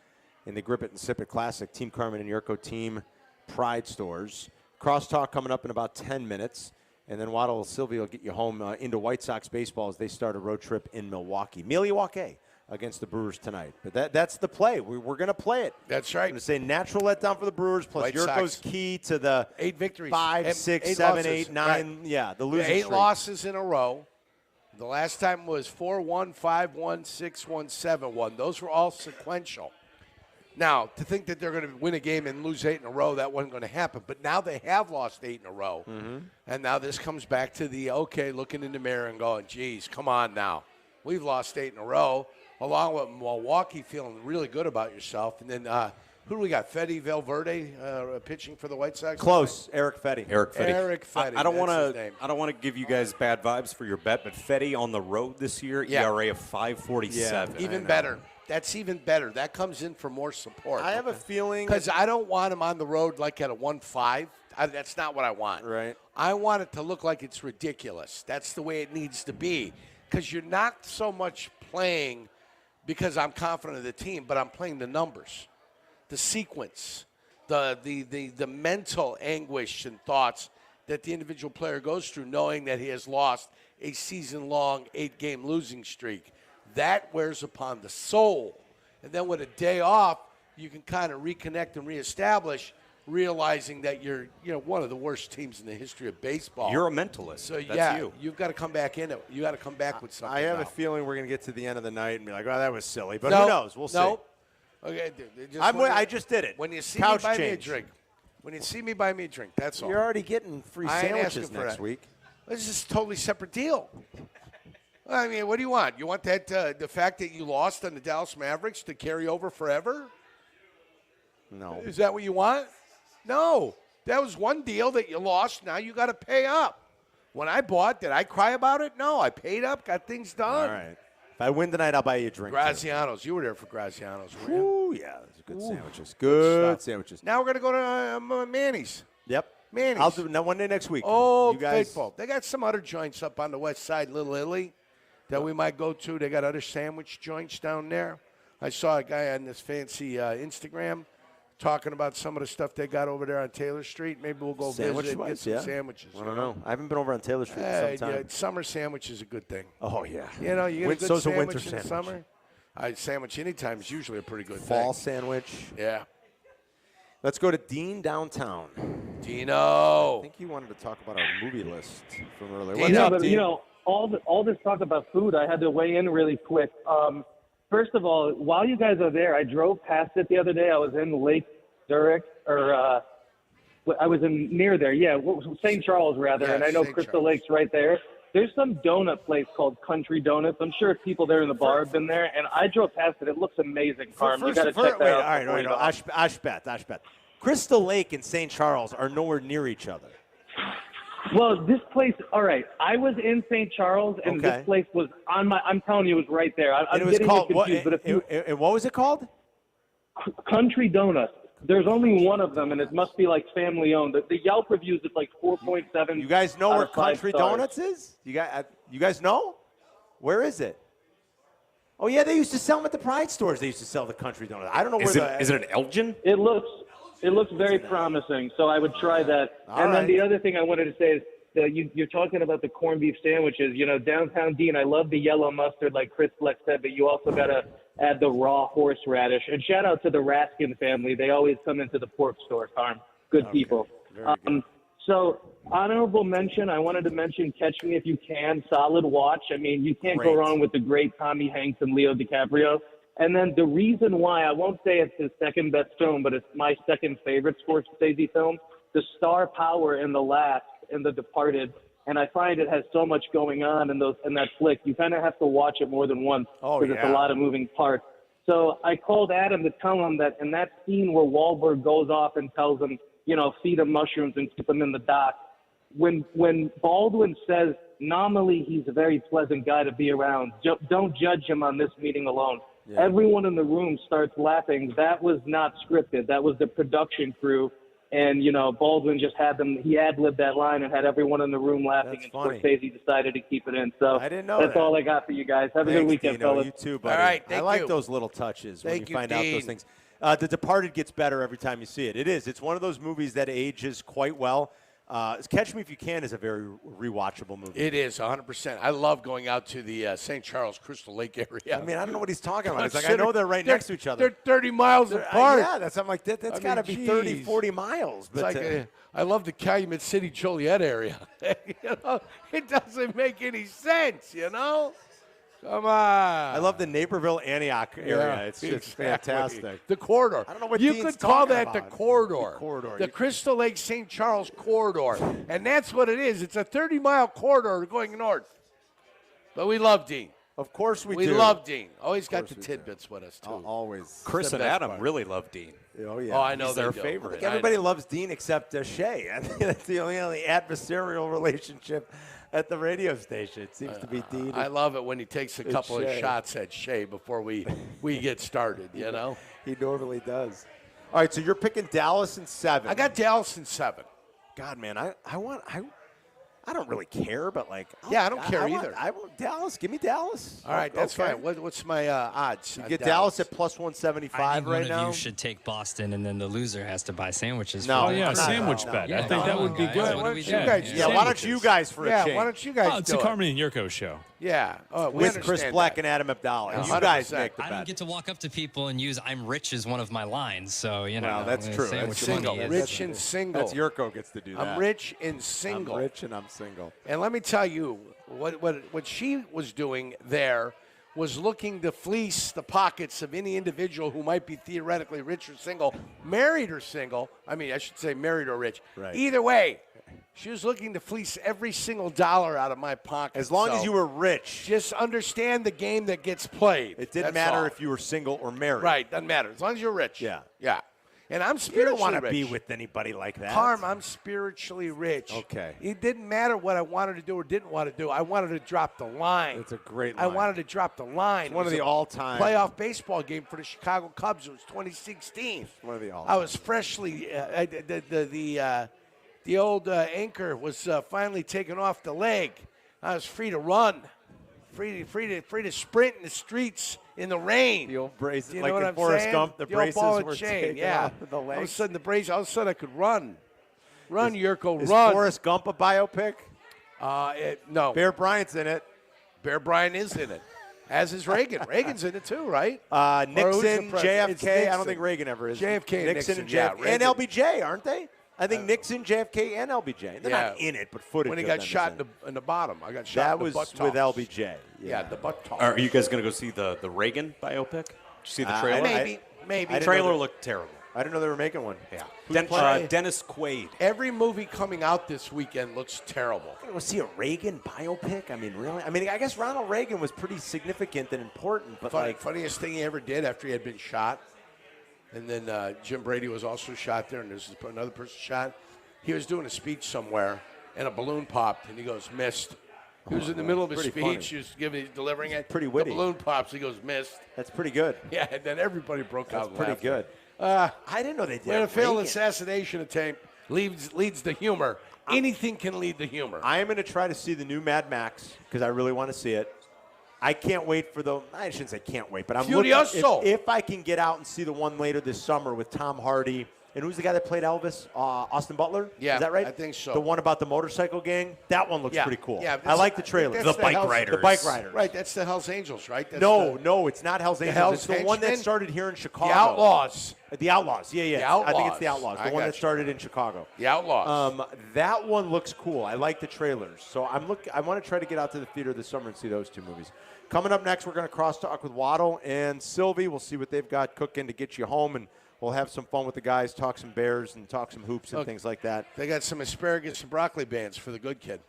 [SPEAKER 5] in the Grip It and Sip It Classic. Team Carmen and Jurko, Team Pride stores. Crosstalk coming up in about 10 minutes. And then Waddle Silvy will get you home into White Sox baseball as they start a road trip in Milwaukee against the Brewers tonight. But that's the play. We're going to play it.
[SPEAKER 7] That's right. I'm
[SPEAKER 5] going to say natural letdown for the Brewers, plus
[SPEAKER 7] White
[SPEAKER 5] Jurko's
[SPEAKER 7] Sox.
[SPEAKER 5] key to the
[SPEAKER 7] 8 victories.
[SPEAKER 5] 5, 6, 7, 8, 9.
[SPEAKER 7] Right.
[SPEAKER 5] Yeah, the losing
[SPEAKER 7] 8
[SPEAKER 5] streak.
[SPEAKER 7] losses in a row. The last time was 4-1, 5-1, 6-1, 7-1. Those were all sequential. Now, to think that they're going to win a game and lose 8 in a row, that wasn't going to happen. But now they have lost 8 in a row.
[SPEAKER 5] Mm-hmm.
[SPEAKER 7] And now this comes back to the, okay, looking in the mirror and going, geez, come on now. We've lost 8 in a row, along with Milwaukee feeling really good about yourself. And then who do we got? Fetty Valverde pitching for the White Sox?
[SPEAKER 5] Close. Eric Fetty.
[SPEAKER 3] Eric Fetty. I don't
[SPEAKER 7] that's his
[SPEAKER 3] want
[SPEAKER 7] name.
[SPEAKER 3] to. I don't want to give you guys bad vibes for your bet, but Fetty on the road this year,
[SPEAKER 7] Yeah.
[SPEAKER 3] ERA of 5.47.
[SPEAKER 7] Even better. That's even better. That comes in for more support.
[SPEAKER 5] I have a feeling.
[SPEAKER 7] Because I don't want him on the road like at a 1.5. That's not what I want.
[SPEAKER 5] Right.
[SPEAKER 7] I want it to look like it's ridiculous. That's the way it needs to be. Because you're not so much playing because I'm confident of the team, but I'm playing the numbers, the sequence, the mental anguish and thoughts that the individual player goes through knowing that he has lost a season-long 8-game losing streak. That wears upon the soul. And then with a day off, you can kind of reconnect and reestablish, realizing that you're one of the worst teams in the history of baseball.
[SPEAKER 3] You're a mentalist.
[SPEAKER 7] So,
[SPEAKER 3] That's you.
[SPEAKER 7] You've got to come back in it. You got to come back with something.
[SPEAKER 5] I have
[SPEAKER 7] now.
[SPEAKER 5] a feeling we're going to get to the end of the night and be like, oh, that was silly. But
[SPEAKER 7] No,
[SPEAKER 5] who knows? We'll
[SPEAKER 7] no.
[SPEAKER 5] see.
[SPEAKER 7] Okay,
[SPEAKER 5] I just did it.
[SPEAKER 7] When you see
[SPEAKER 5] Couch
[SPEAKER 7] me, buy me a
[SPEAKER 5] change.
[SPEAKER 7] drink. When you see me, buy me a drink. That's all.
[SPEAKER 5] You're already getting free
[SPEAKER 7] I ain't
[SPEAKER 5] sandwiches
[SPEAKER 7] asking for
[SPEAKER 5] next
[SPEAKER 7] that.
[SPEAKER 5] week.
[SPEAKER 7] This is a totally separate deal. I mean, what do you want? You want that the fact that you lost on the Dallas Mavericks to carry over forever?
[SPEAKER 5] No.
[SPEAKER 7] Is that what you want? No. That was one deal that you lost. Now you got to pay up. When I bought, did I cry about it? No. I paid up, got things done.
[SPEAKER 5] All right. If I win tonight, I'll buy you a drink.
[SPEAKER 7] Graziano's. You were there for Graziano's, weren't you?
[SPEAKER 5] Ooh, yeah. Those are good sandwiches. Good
[SPEAKER 7] stuff.
[SPEAKER 5] sandwiches.
[SPEAKER 7] Now we're going to go to Manny's.
[SPEAKER 5] Yep.
[SPEAKER 7] Manny's.
[SPEAKER 5] I'll do it one day next week.
[SPEAKER 7] Oh,
[SPEAKER 5] you guys.
[SPEAKER 7] faithful. They got some other joints up on the west side, Little Italy, that we might go to. They got other sandwich joints down there. I saw a guy on this fancy Instagram talking about some of the stuff they got over there on Taylor Street. Maybe we'll go visit and get some sandwiches.
[SPEAKER 5] I don't know. I haven't been over on Taylor Street in some time.
[SPEAKER 7] Yeah, summer sandwich is a good thing.
[SPEAKER 5] Oh, yeah.
[SPEAKER 7] You know, you get a good
[SPEAKER 5] so's a
[SPEAKER 7] sandwich
[SPEAKER 5] winter
[SPEAKER 7] in
[SPEAKER 5] sandwich.
[SPEAKER 7] summer. Sandwich anytime is usually a pretty good
[SPEAKER 5] Fall
[SPEAKER 7] thing.
[SPEAKER 5] sandwich.
[SPEAKER 7] Yeah.
[SPEAKER 5] Let's go to Dean downtown.
[SPEAKER 7] Dino.
[SPEAKER 5] I think you wanted to talk about our movie list from earlier.
[SPEAKER 7] Dino.
[SPEAKER 5] What's
[SPEAKER 9] Yeah,
[SPEAKER 5] up,
[SPEAKER 9] but
[SPEAKER 5] Dean?
[SPEAKER 9] all this talk about food, I had to weigh in really quick. First of all, while you guys are there, I drove past it the other day. I was in Lake Zurich, or I was near there. Yeah, St. Charles rather,
[SPEAKER 7] Yeah,
[SPEAKER 9] and I know
[SPEAKER 7] St.
[SPEAKER 9] Crystal
[SPEAKER 7] Charles.
[SPEAKER 9] Lake's right there. There's some donut place called Country Donuts. I'm sure people there in the bar have been there, and I drove past it. It looks amazing, Carm. You got to check that out.
[SPEAKER 5] All right. Ashbeth. Crystal Lake and St. Charles are nowhere near each other.
[SPEAKER 9] Well, this place, all right. I was in St. Charles, and
[SPEAKER 5] Okay.
[SPEAKER 9] this place was on my. I'm telling you, it was right there.
[SPEAKER 5] And
[SPEAKER 9] I'm
[SPEAKER 5] it was
[SPEAKER 9] getting
[SPEAKER 5] called
[SPEAKER 9] confused, but if you,
[SPEAKER 5] and what was it called?
[SPEAKER 9] Country Donuts. There's only one of them, and it must be like family owned. The Yelp reviews it's like 4.7.
[SPEAKER 5] You guys know
[SPEAKER 9] out
[SPEAKER 5] where
[SPEAKER 9] of 5
[SPEAKER 5] Country
[SPEAKER 9] stars.
[SPEAKER 5] Donuts is? You guys know? Where is it? Oh yeah, they used to sell them at the Pride stores. They used to sell the Country Donuts. I don't know
[SPEAKER 3] Is
[SPEAKER 5] where
[SPEAKER 3] it an Elgin?
[SPEAKER 9] It looks very promising, so I would try that.
[SPEAKER 5] All
[SPEAKER 9] and
[SPEAKER 5] right.
[SPEAKER 9] then the other thing I wanted to say is that you're talking about the corned beef sandwiches. You know, downtown Dean, I love the yellow mustard, like Chris Fleck said, but you also got to add the raw horseradish. And shout out to the Raskin family. They always come into the pork store, Carm. Good people.
[SPEAKER 5] Very good.
[SPEAKER 9] So, honorable mention, I wanted to mention Catch Me If You Can, solid watch. I mean, you can't go
[SPEAKER 5] Great.
[SPEAKER 9] wrong with the great Tommy Hanks and Leo DiCaprio. And then the reason why, I won't say it's his second best film, but it's my second favorite Scorsese film, the star power in The Last, in The Departed. And I find it has so much going on in that flick. You kind of have to watch it more than once because it's a lot of moving parts. So I called Adam to tell him that in that scene where Wahlberg goes off and tells him, feed him mushrooms and keep him in the dock, when Baldwin says nominally he's a very pleasant guy to be around, don't judge him on this meeting alone.
[SPEAKER 5] Yeah.
[SPEAKER 9] Everyone in the room starts laughing. That was not scripted. That was the production crew. And, Baldwin just had them, he ad-libbed that line and had everyone in the room laughing,
[SPEAKER 5] That's
[SPEAKER 9] and
[SPEAKER 5] funny.
[SPEAKER 9] Scorsese decided to keep it in. So
[SPEAKER 5] I didn't know
[SPEAKER 9] that's
[SPEAKER 5] that.
[SPEAKER 9] all I got for you guys. Have a good
[SPEAKER 5] Thanks,
[SPEAKER 9] weekend,
[SPEAKER 5] Dino.
[SPEAKER 9] fellas.
[SPEAKER 5] You too, buddy.
[SPEAKER 7] All right,
[SPEAKER 5] I
[SPEAKER 7] thank
[SPEAKER 5] like
[SPEAKER 7] you.
[SPEAKER 5] those little touches when
[SPEAKER 7] Thank
[SPEAKER 5] you
[SPEAKER 7] you,
[SPEAKER 5] find out those
[SPEAKER 7] Dean.
[SPEAKER 5] things. The Departed gets better every time you see it. It is. It's one of those movies that ages quite well. Catch Me If You Can is a very rewatchable movie.
[SPEAKER 7] It is 100%. I love going out to the St. Charles Crystal Lake area.
[SPEAKER 5] I mean, I don't know what he's talking about. It's like, I know they're right next to each other.
[SPEAKER 7] They're 30 miles apart.
[SPEAKER 5] I'm like, that's got to be 30, 40 miles.
[SPEAKER 7] It's like I love the Calumet City Joliet area. It doesn't make any sense, Come on.
[SPEAKER 5] I love the Naperville, Antioch area.
[SPEAKER 7] Yeah,
[SPEAKER 5] It's just
[SPEAKER 7] exactly.
[SPEAKER 5] fantastic.
[SPEAKER 7] The corridor.
[SPEAKER 5] I don't know what
[SPEAKER 7] you
[SPEAKER 5] Dean's
[SPEAKER 7] could call
[SPEAKER 5] talking
[SPEAKER 7] that the
[SPEAKER 5] about.
[SPEAKER 7] corridor.
[SPEAKER 5] The corridor.
[SPEAKER 7] The Crystal Lake St. Charles corridor. And that's what it is. It's a 30-mile corridor going north. But we love Dean.
[SPEAKER 5] Of course we do.
[SPEAKER 7] We love Dean. Always got the tidbits with us, too.
[SPEAKER 5] Always.
[SPEAKER 3] Chris and
[SPEAKER 7] best
[SPEAKER 3] Adam
[SPEAKER 7] part.
[SPEAKER 3] really love Dean.
[SPEAKER 5] Oh, yeah.
[SPEAKER 7] Oh, I know
[SPEAKER 3] He's
[SPEAKER 7] they
[SPEAKER 3] their
[SPEAKER 7] do.
[SPEAKER 3] favorite.
[SPEAKER 5] I think everybody loves Dean except Shay. I think that's the only adversarial relationship at the radio station. It seems to be Dean.
[SPEAKER 7] I love it when he takes a
[SPEAKER 5] It's
[SPEAKER 7] couple of
[SPEAKER 5] Shay.
[SPEAKER 7] shots at Shea before we get started,
[SPEAKER 5] He normally does. All right, so you're picking Dallas in 7.
[SPEAKER 7] I got Dallas in 7.
[SPEAKER 5] God, man, I don't really care, but like,
[SPEAKER 7] Yeah, I don't care
[SPEAKER 5] want-
[SPEAKER 7] either.
[SPEAKER 5] I want Dallas. Give me Dallas.
[SPEAKER 7] All right, that's
[SPEAKER 5] Okay.
[SPEAKER 7] fine. What's my odds?
[SPEAKER 5] You
[SPEAKER 7] on
[SPEAKER 5] get Dallas at plus
[SPEAKER 10] I
[SPEAKER 5] 175
[SPEAKER 10] think one
[SPEAKER 5] right
[SPEAKER 10] of
[SPEAKER 5] now.
[SPEAKER 10] you should take Boston, and then the loser has to buy sandwiches.
[SPEAKER 5] No.
[SPEAKER 10] for
[SPEAKER 5] Oh,
[SPEAKER 10] them.
[SPEAKER 5] yeah,
[SPEAKER 11] sandwich bet. I think that would be
[SPEAKER 10] guys,
[SPEAKER 11] good.
[SPEAKER 10] what do we do?
[SPEAKER 7] you guys
[SPEAKER 5] Yeah, why don't you guys for a change?
[SPEAKER 7] why don't you guys
[SPEAKER 11] Oh, it's
[SPEAKER 7] do
[SPEAKER 11] a
[SPEAKER 7] it?
[SPEAKER 11] Carmen and Yurko show.
[SPEAKER 7] Yeah. Oh, we
[SPEAKER 5] With Chris
[SPEAKER 7] understand
[SPEAKER 5] Black
[SPEAKER 7] that.
[SPEAKER 5] and Adam Abdallah.
[SPEAKER 7] Yeah,
[SPEAKER 5] You guys
[SPEAKER 7] 100%.
[SPEAKER 5] make the
[SPEAKER 10] I
[SPEAKER 5] bet.
[SPEAKER 10] don't get to walk up to people and use "I'm rich" as one of my lines, so
[SPEAKER 5] Well, that's true.
[SPEAKER 10] Sandwich
[SPEAKER 5] That's
[SPEAKER 10] money
[SPEAKER 7] Single.
[SPEAKER 10] is-
[SPEAKER 7] Rich and single.
[SPEAKER 5] That's Yurko gets to do that.
[SPEAKER 7] I'm rich and single.
[SPEAKER 5] I'm rich and I'm single.
[SPEAKER 7] And let me tell you, what she was doing there was looking to fleece the pockets of any individual who might be theoretically rich or single, married or single. I mean, I should say married or rich.
[SPEAKER 5] Right.
[SPEAKER 7] Either way, she was looking to fleece every single dollar out of my pocket.
[SPEAKER 5] As long as
[SPEAKER 7] So
[SPEAKER 5] you were rich,
[SPEAKER 7] just understand the game that gets played.
[SPEAKER 5] it didn't
[SPEAKER 7] That's
[SPEAKER 5] matter
[SPEAKER 7] all.
[SPEAKER 5] if you were single or married.
[SPEAKER 7] Right, doesn't matter. As long as you're rich.
[SPEAKER 5] Yeah.
[SPEAKER 7] Yeah. And I'm
[SPEAKER 5] You
[SPEAKER 7] spiritually
[SPEAKER 5] don't want to
[SPEAKER 7] rich.
[SPEAKER 5] be with anybody like that.
[SPEAKER 7] Harm, I'm spiritually rich.
[SPEAKER 5] Okay.
[SPEAKER 7] It didn't matter what I wanted to do or didn't want to do. I wanted to drop the line.
[SPEAKER 5] It's a great
[SPEAKER 7] I
[SPEAKER 5] line.
[SPEAKER 7] wanted to drop the line.
[SPEAKER 5] It's one
[SPEAKER 7] It
[SPEAKER 5] of
[SPEAKER 7] was
[SPEAKER 5] the
[SPEAKER 7] a
[SPEAKER 5] all-time-
[SPEAKER 7] playoff baseball game for the Chicago Cubs. It was 2016.
[SPEAKER 5] One of the all.
[SPEAKER 7] I was freshly the old anchor was finally taken off the leg. I was free to run, free to sprint in the streets in the rain.
[SPEAKER 5] The old braces,
[SPEAKER 7] You
[SPEAKER 5] like
[SPEAKER 7] know what
[SPEAKER 5] in
[SPEAKER 7] I'm
[SPEAKER 5] Forrest
[SPEAKER 7] saying?
[SPEAKER 5] Gump, the
[SPEAKER 7] old
[SPEAKER 5] braces
[SPEAKER 7] ball and
[SPEAKER 5] were
[SPEAKER 7] chain,
[SPEAKER 5] taken
[SPEAKER 7] yeah.
[SPEAKER 5] off of the
[SPEAKER 7] All of a
[SPEAKER 5] legs.
[SPEAKER 7] sudden, all of a sudden I could run. Run, Yurko,
[SPEAKER 5] Is
[SPEAKER 7] run.
[SPEAKER 5] Forrest Gump a biopic?
[SPEAKER 7] No.
[SPEAKER 5] Bear Bryant's in it.
[SPEAKER 7] Bear Bryant is in it, as is Reagan. Reagan's in it too, right?
[SPEAKER 5] Nixon,
[SPEAKER 7] Or who's the president? It's
[SPEAKER 5] JFK. I don't
[SPEAKER 7] Nixon.
[SPEAKER 5] think Reagan ever is.
[SPEAKER 7] JFK and Nixon,
[SPEAKER 5] and
[SPEAKER 7] yeah,
[SPEAKER 5] JFK.
[SPEAKER 7] Reagan.
[SPEAKER 5] And LBJ, aren't they? I think Nixon, JFK, and LBJ. They're not in it, but footage
[SPEAKER 7] When he
[SPEAKER 5] of
[SPEAKER 7] got
[SPEAKER 5] them is
[SPEAKER 7] shot
[SPEAKER 5] in
[SPEAKER 7] in the bottom. I got
[SPEAKER 5] it.
[SPEAKER 7] shot
[SPEAKER 5] That
[SPEAKER 7] in the
[SPEAKER 5] was
[SPEAKER 7] butt
[SPEAKER 5] with
[SPEAKER 7] toss.
[SPEAKER 5] LBJ.
[SPEAKER 7] Yeah, the butt toss.
[SPEAKER 3] Are you guys going to go see the Reagan biopic? Did you see the trailer?
[SPEAKER 7] Maybe.
[SPEAKER 5] I
[SPEAKER 3] The
[SPEAKER 5] didn't
[SPEAKER 3] trailer
[SPEAKER 5] know
[SPEAKER 3] looked terrible.
[SPEAKER 5] I didn't know they were making one.
[SPEAKER 3] Yeah. Dennis Quaid.
[SPEAKER 7] Every movie coming out this weekend looks terrible.
[SPEAKER 5] I'm going to see a Reagan biopic? I mean, really? I mean, I guess Ronald Reagan was pretty significant and important, but
[SPEAKER 7] Funniest thing he ever did after he had been shot, and then Jim Brady was also shot there, and there's another person shot. He was doing a speech somewhere, and a balloon popped, and he goes, missed. He was in the middle of his
[SPEAKER 5] pretty
[SPEAKER 7] speech.
[SPEAKER 5] funny.
[SPEAKER 7] He was delivering it.
[SPEAKER 5] pretty witty.
[SPEAKER 7] The balloon pops. He goes, missed.
[SPEAKER 5] That's pretty good.
[SPEAKER 7] Yeah, and then everybody broke
[SPEAKER 5] That's
[SPEAKER 7] out
[SPEAKER 5] pretty
[SPEAKER 7] laughing.
[SPEAKER 5] good. I didn't know they did
[SPEAKER 7] When a failed
[SPEAKER 5] Reagan.
[SPEAKER 7] assassination attempt leads the humor. Anything can lead the humor.
[SPEAKER 5] I am going to try to see the new Mad Max because I really want to see it. I can't wait for I shouldn't say can't wait, but I'm looking
[SPEAKER 7] Furioso.
[SPEAKER 5] if I can get out and see the one later this summer with Tom Hardy. And who's the guy that played Elvis? Austin Butler?
[SPEAKER 7] Yeah,
[SPEAKER 5] Is that right?
[SPEAKER 7] I think so.
[SPEAKER 5] The one about the motorcycle gang? That one looks
[SPEAKER 7] Yeah,
[SPEAKER 5] pretty cool.
[SPEAKER 7] yeah,
[SPEAKER 5] I like the trailer.
[SPEAKER 7] that's
[SPEAKER 5] The
[SPEAKER 7] the
[SPEAKER 5] bike
[SPEAKER 7] Hells-
[SPEAKER 5] riders.
[SPEAKER 7] the
[SPEAKER 5] The bike riders.
[SPEAKER 7] Right, that's the Hells Angels, right? That's
[SPEAKER 5] No, it's not Hell's Angels.
[SPEAKER 7] Hell's
[SPEAKER 5] it's the one that
[SPEAKER 7] Henchmen?
[SPEAKER 5] started here in Chicago.
[SPEAKER 7] The Outlaws.
[SPEAKER 5] The Outlaws. Yeah.
[SPEAKER 7] The
[SPEAKER 5] I think it's the
[SPEAKER 7] Outlaws.
[SPEAKER 5] Outlaws. The
[SPEAKER 7] I
[SPEAKER 5] one
[SPEAKER 7] got
[SPEAKER 5] that
[SPEAKER 7] you.
[SPEAKER 5] started in Chicago.
[SPEAKER 7] The Outlaws.
[SPEAKER 5] That one looks cool. I like the trailers. So I want to try to get out to the theater this summer and see those two movies. Coming up next, we're going to cross-talk with Waddle and Silvy. We'll see what they've got cooking to get you home, and we'll have some fun with the guys, talk some Bears and talk some hoops and things like that.
[SPEAKER 7] They got some asparagus and broccoli bands for the good kid.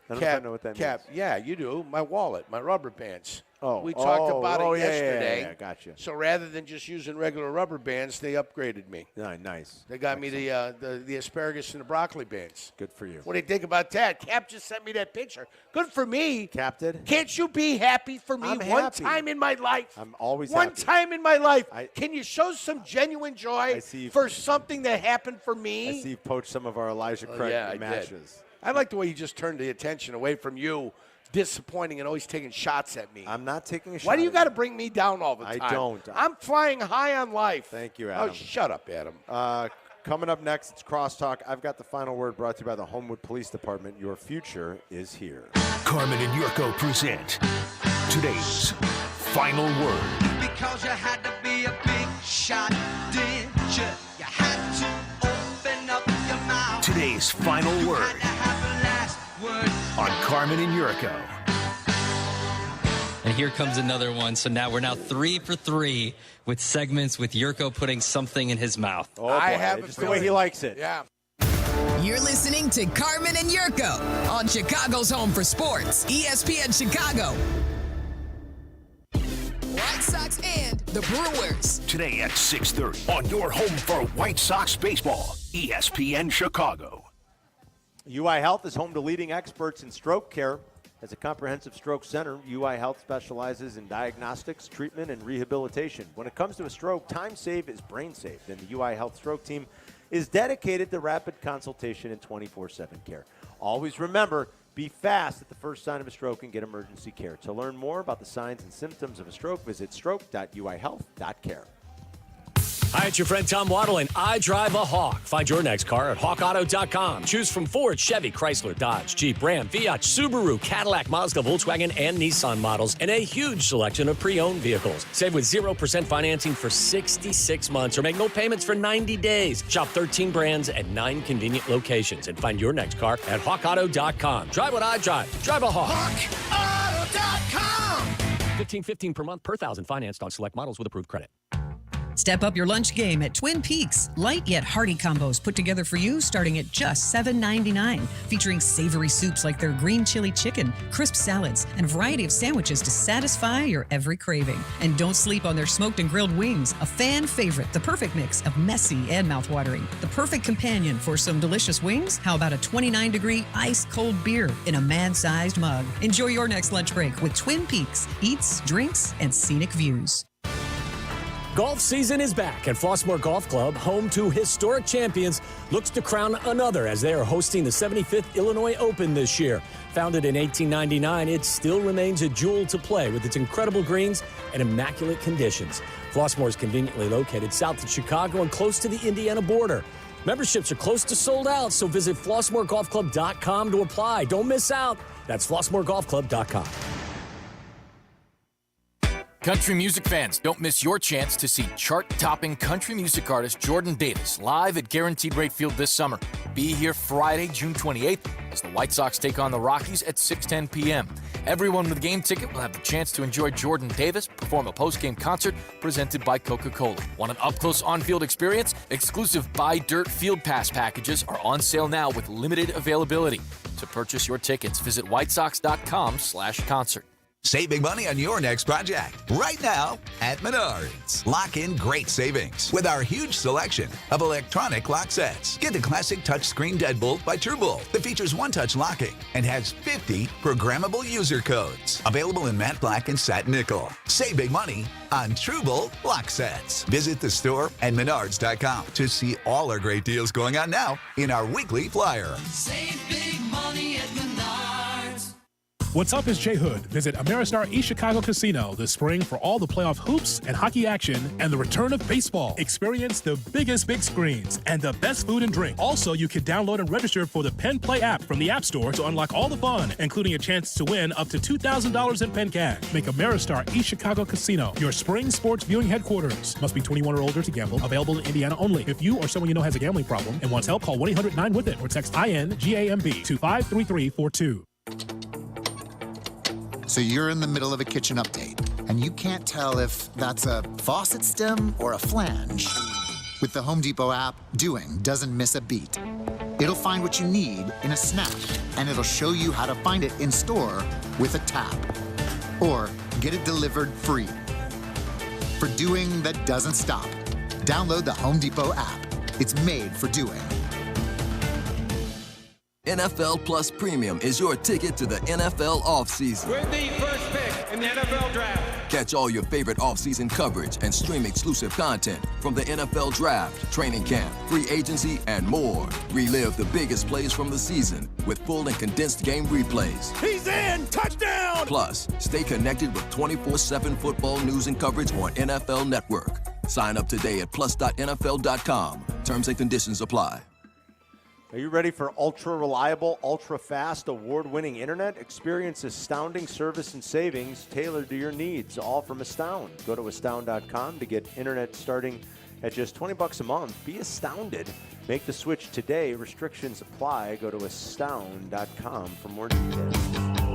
[SPEAKER 5] I don't know if I know what that means.
[SPEAKER 7] Yeah, you do. My wallet, my rubber bands.
[SPEAKER 5] Oh,
[SPEAKER 7] we talked about it
[SPEAKER 5] yeah,
[SPEAKER 7] yesterday.
[SPEAKER 5] Yeah, gotcha.
[SPEAKER 7] So rather than just using regular rubber bands, they upgraded me.
[SPEAKER 5] Nice.
[SPEAKER 7] They got me the asparagus and the broccoli bands.
[SPEAKER 5] Good for you.
[SPEAKER 7] What do you think about that? Cap just sent me that picture. Good for me.
[SPEAKER 5] Cap did?
[SPEAKER 7] Can't you be happy for me
[SPEAKER 5] I'm
[SPEAKER 7] one
[SPEAKER 5] happy.
[SPEAKER 7] time in my life?
[SPEAKER 5] I'm always
[SPEAKER 7] one
[SPEAKER 5] happy.
[SPEAKER 7] time in my life. Can you show some genuine joy
[SPEAKER 5] see
[SPEAKER 7] for something that happened for me?
[SPEAKER 5] I see you've poached some of our Elijah Craig
[SPEAKER 7] I
[SPEAKER 5] matches.
[SPEAKER 7] did. I like the way you just turned the attention away from you. Disappointing and always taking shots at me.
[SPEAKER 5] I'm not taking a shot.
[SPEAKER 7] Why do you
[SPEAKER 5] at
[SPEAKER 7] got to bring me down all the time?
[SPEAKER 5] I don't.
[SPEAKER 7] I'm flying high on life.
[SPEAKER 5] Thank you, Adam.
[SPEAKER 7] Oh, shut up, Adam.
[SPEAKER 5] Coming up next, it's Crosstalk. I've got the final word brought to you by the Homewood Police Department. Your future is here.
[SPEAKER 6] Carmen and Jurko present today's final word.
[SPEAKER 8] Because you had to be a big shot, did you? You had to open up your mouth.
[SPEAKER 6] Today's final word
[SPEAKER 8] Had to have the last word.
[SPEAKER 6] on Carmen and Jurko.
[SPEAKER 10] And here comes another one. So now we're 3 for 3 with segments with Jurko putting something in his mouth.
[SPEAKER 5] Oh, boy. Just the way he likes it.
[SPEAKER 7] Yeah.
[SPEAKER 15] You're listening to Carmen and Jurko on Chicago's home for sports, ESPN Chicago. White Sox and the Brewers.
[SPEAKER 6] Today at 6:30 on your home for White Sox baseball, ESPN Chicago.
[SPEAKER 5] UI Health is home to leading experts in stroke care. As a comprehensive stroke center, UI Health specializes in diagnostics, treatment, and rehabilitation. When it comes to a stroke, time save is brain safe, and the UI Health stroke team is dedicated to rapid consultation and 24/7 care. Always remember, be fast at the first sign of a stroke and get emergency care. To learn more about the signs and symptoms of a stroke, visit stroke.uihealth.care.
[SPEAKER 17] Hi, it's your friend Tom Waddle, and I drive a Hawk. Find your next car at hawkauto.com. Choose from Ford, Chevy, Chrysler, Dodge, Jeep, Ram, Fiat, Subaru, Cadillac, Mazda, Volkswagen, and Nissan models, and a huge selection of pre-owned vehicles. Save with 0% financing for 66 months or make no payments for 90 days. Shop 13 brands at 9 convenient locations and find your next car at hawkauto.com. Drive what I drive. Drive a Hawk.
[SPEAKER 15] HawkAuto.com.
[SPEAKER 17] $15.15 per month per thousand financed on select models with approved credit.
[SPEAKER 16] Step up your lunch game at Twin Peaks. Light yet hearty combos put together for you starting at just $7.99. Featuring savory soups like their green chili chicken, crisp salads, and a variety of sandwiches to satisfy your every craving. And don't sleep on their smoked and grilled wings, a fan favorite, the perfect mix of messy and mouthwatering. The perfect companion for some delicious wings? How about a 29-degree ice-cold beer in a man-sized mug? Enjoy your next lunch break with Twin Peaks. Eats, drinks, and scenic views.
[SPEAKER 17] Golf season is back, and Flossmoor Golf Club, home to historic champions, looks to crown another as they are hosting the 75th Illinois Open this year. Founded in 1899, it still remains a jewel to play with its incredible greens and immaculate conditions. Flossmoor is conveniently located south of Chicago and close to the Indiana border. Memberships are close to sold out, so visit flossmoorgolfclub.com to apply. Don't miss out. That's flossmoorgolfclub.com.
[SPEAKER 4] Country music fans, don't miss your chance to see chart-topping country music artist Jordan Davis live at Guaranteed Rate Field this summer. Be here Friday, June 28th, as the White Sox take on the Rockies at 6:10 p.m. Everyone with a game ticket will have the chance to enjoy Jordan Davis perform a post-game concert presented by Coca-Cola. Want an up-close on-field experience? Exclusive Buy Dirt Field Pass packages are on sale now with limited availability. To purchase your tickets, visit whitesox.com/concert.
[SPEAKER 18] Save big money on your next project right now at Menards. Lock in great savings with our huge selection of electronic lock sets. Get the classic touchscreen deadbolt by TrueBolt that features one-touch locking and has 50 programmable user codes. Available in matte black and satin nickel. Save big money on TrueBolt lock sets. Visit the store at menards.com to see all our great deals going on now in our weekly flyer.
[SPEAKER 8] Save big money at Menards.
[SPEAKER 11] What's up is Jay Hood. Visit Ameristar East Chicago Casino this spring for all the playoff hoops and hockey action and the return of baseball. Experience the biggest big screens and the best food and drink. Also, you can download and register for the Penn Play app from the App Store to unlock all the fun, including a chance to win up to $2,000 in Penn Cash. Make Ameristar East Chicago Casino your spring sports viewing headquarters. Must be 21 or older to gamble. Available in Indiana only. If you or someone you know has a gambling problem and wants help, call 1-800-9-WITH-IT or text INGAMB to 53342.
[SPEAKER 19] So you're in the middle of a kitchen update, and you can't tell if that's a faucet stem or a flange. With the Home Depot app, doing doesn't miss a beat. It'll find what you need in a snap, and it'll show you how to find it in store with a tap. Or get it delivered free. For doing that doesn't stop, download the Home Depot app. It's made for doing.
[SPEAKER 1] NFL Plus Premium is your ticket to the NFL offseason.
[SPEAKER 2] With the first pick in the NFL Draft.
[SPEAKER 1] Catch all your favorite offseason coverage and stream exclusive content from the NFL Draft, training camp, free agency, and more. Relive the biggest plays from the season with full and condensed game replays.
[SPEAKER 2] He's in! Touchdown!
[SPEAKER 1] Plus, stay connected with 24/7 football news and coverage on NFL Network. Sign up today at plus.nfl.com. Terms and conditions apply.
[SPEAKER 5] Are you ready for ultra-reliable, ultra-fast, award-winning internet? Experience astounding service and savings tailored to your needs, all from Astound. Go to astound.com to get internet starting at just $20 a month. Be astounded. Make the switch today. Restrictions apply. Go to astound.com for more details.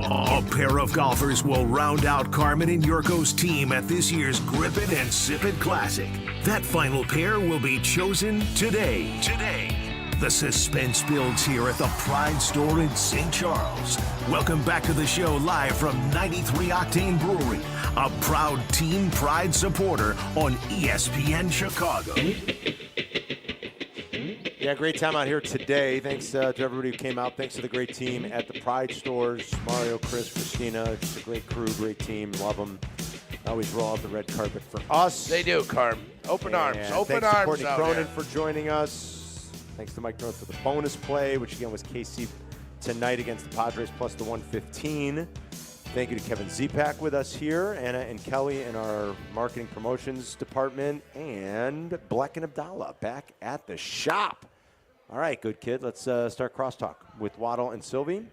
[SPEAKER 6] A pair of golfers will round out Carmen and Jurko's team at this year's Grip It and Sip It Classic. That final pair will be chosen today. The suspense builds here at the Pride Store in St. Charles. Welcome back to the show live from 93 Octane Brewery, a proud Team Pride supporter on ESPN Chicago.
[SPEAKER 5] Yeah, great time out here today. Thanks to everybody who came out. Thanks to the great team at the Pride Stores. Mario, Chris, Christina. Just a great crew, great team. Love them. Always roll out the red carpet for us.
[SPEAKER 7] They do, Carm. Open arms. Open
[SPEAKER 5] thanks
[SPEAKER 7] arms
[SPEAKER 5] to Courtney
[SPEAKER 7] out
[SPEAKER 5] Cronin
[SPEAKER 7] here.
[SPEAKER 5] for joining us. Thanks to Mike North for the bonus play, which again was KC tonight against the Padres plus the 115. Thank you to Kevin Zipak with us here, Anna and Kelly in our marketing promotions department, and Black and Abdallah back at the shop. All right, good kid. Let's start crosstalk with Waddle and Silvy.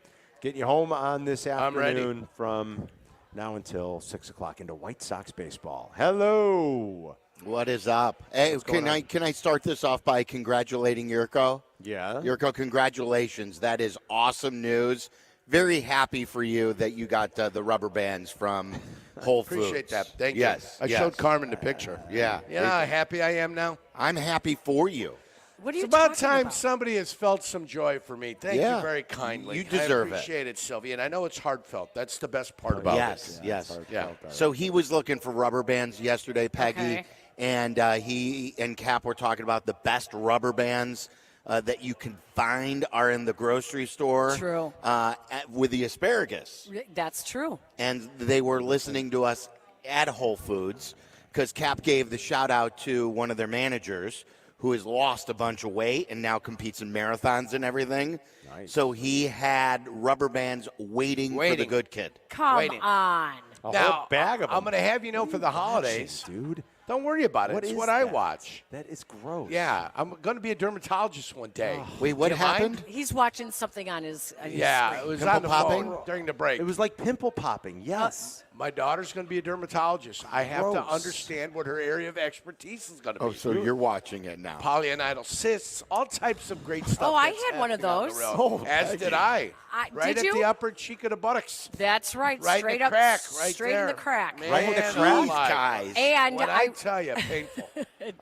[SPEAKER 5] Getting you home on this afternoon from now until 6 o'clock into White Sox baseball. Hello.
[SPEAKER 12] What is up? Hey, can I start this off by congratulating Jurko?
[SPEAKER 5] Yeah.
[SPEAKER 12] Jurko, congratulations. That is awesome news. Very happy for you that you got the rubber bands from Whole Foods.
[SPEAKER 7] Appreciate that. Thank you.
[SPEAKER 12] Yes.
[SPEAKER 7] I showed Carmen the picture.
[SPEAKER 12] Yeah.
[SPEAKER 7] You know how happy I am now?
[SPEAKER 12] I'm happy for you.
[SPEAKER 13] What are you
[SPEAKER 7] It's about
[SPEAKER 13] talking
[SPEAKER 7] time
[SPEAKER 13] about?
[SPEAKER 7] somebody has felt some joy for me. Thank
[SPEAKER 12] Yeah.
[SPEAKER 7] you very kindly.
[SPEAKER 12] You deserve
[SPEAKER 7] I appreciate it, Sylvia. And I know it's heartfelt. That's the best part about it.
[SPEAKER 12] Yes.
[SPEAKER 7] Yeah.
[SPEAKER 12] So he was looking for rubber bands yesterday, Peggy,
[SPEAKER 13] Okay.
[SPEAKER 12] and he and Kap were talking about the best rubber bands that you can find are in the grocery store.
[SPEAKER 13] True.
[SPEAKER 12] With the asparagus.
[SPEAKER 13] That's true.
[SPEAKER 12] And they were listening to us at Whole Foods because Kap gave the shout out to one of their managers who has lost a bunch of weight and now competes in marathons and everything.
[SPEAKER 5] Nice.
[SPEAKER 12] So he had rubber bands waiting for the good kid.
[SPEAKER 13] Come on.
[SPEAKER 5] A
[SPEAKER 7] Now,
[SPEAKER 5] whole bag of them.
[SPEAKER 7] I'm going to have you know for the holidays.
[SPEAKER 5] Dude.
[SPEAKER 7] Don't worry about it.
[SPEAKER 5] What
[SPEAKER 7] it's
[SPEAKER 5] is
[SPEAKER 7] what I
[SPEAKER 5] that?
[SPEAKER 7] watch.
[SPEAKER 5] That is gross.
[SPEAKER 7] Yeah. I'm going to be a dermatologist one day.
[SPEAKER 12] Wait, what
[SPEAKER 7] Do you mind?
[SPEAKER 12] happened?
[SPEAKER 13] He's watching something on his
[SPEAKER 7] Yeah,
[SPEAKER 13] screen.
[SPEAKER 7] it was
[SPEAKER 12] Pimple
[SPEAKER 7] on the
[SPEAKER 12] popping?
[SPEAKER 7] phone during the break.
[SPEAKER 5] It was like pimple popping. Yes.
[SPEAKER 7] My daughter's going to be a dermatologist. I have to
[SPEAKER 5] Gross.
[SPEAKER 7] understand what her area of expertise is going to be.
[SPEAKER 12] Oh, so you're watching it now.
[SPEAKER 7] Polyanidyl cysts, all types of great stuff.
[SPEAKER 13] Oh, I
[SPEAKER 7] that's
[SPEAKER 13] had one of
[SPEAKER 7] happening on the
[SPEAKER 13] those.
[SPEAKER 7] road.
[SPEAKER 12] Oh,
[SPEAKER 7] As
[SPEAKER 12] Peggy.
[SPEAKER 7] did I. Right
[SPEAKER 13] did
[SPEAKER 7] at
[SPEAKER 13] you?
[SPEAKER 7] the upper cheek of the buttocks.
[SPEAKER 13] That's right.
[SPEAKER 7] Right
[SPEAKER 13] straight
[SPEAKER 7] in the
[SPEAKER 13] up,
[SPEAKER 7] crack, right
[SPEAKER 13] straight
[SPEAKER 7] there.
[SPEAKER 13] in the crack.
[SPEAKER 7] Man,
[SPEAKER 5] Right in the
[SPEAKER 7] alive.
[SPEAKER 5] crack?
[SPEAKER 12] Guys.
[SPEAKER 13] And
[SPEAKER 7] When
[SPEAKER 13] I
[SPEAKER 7] I tell you, painful.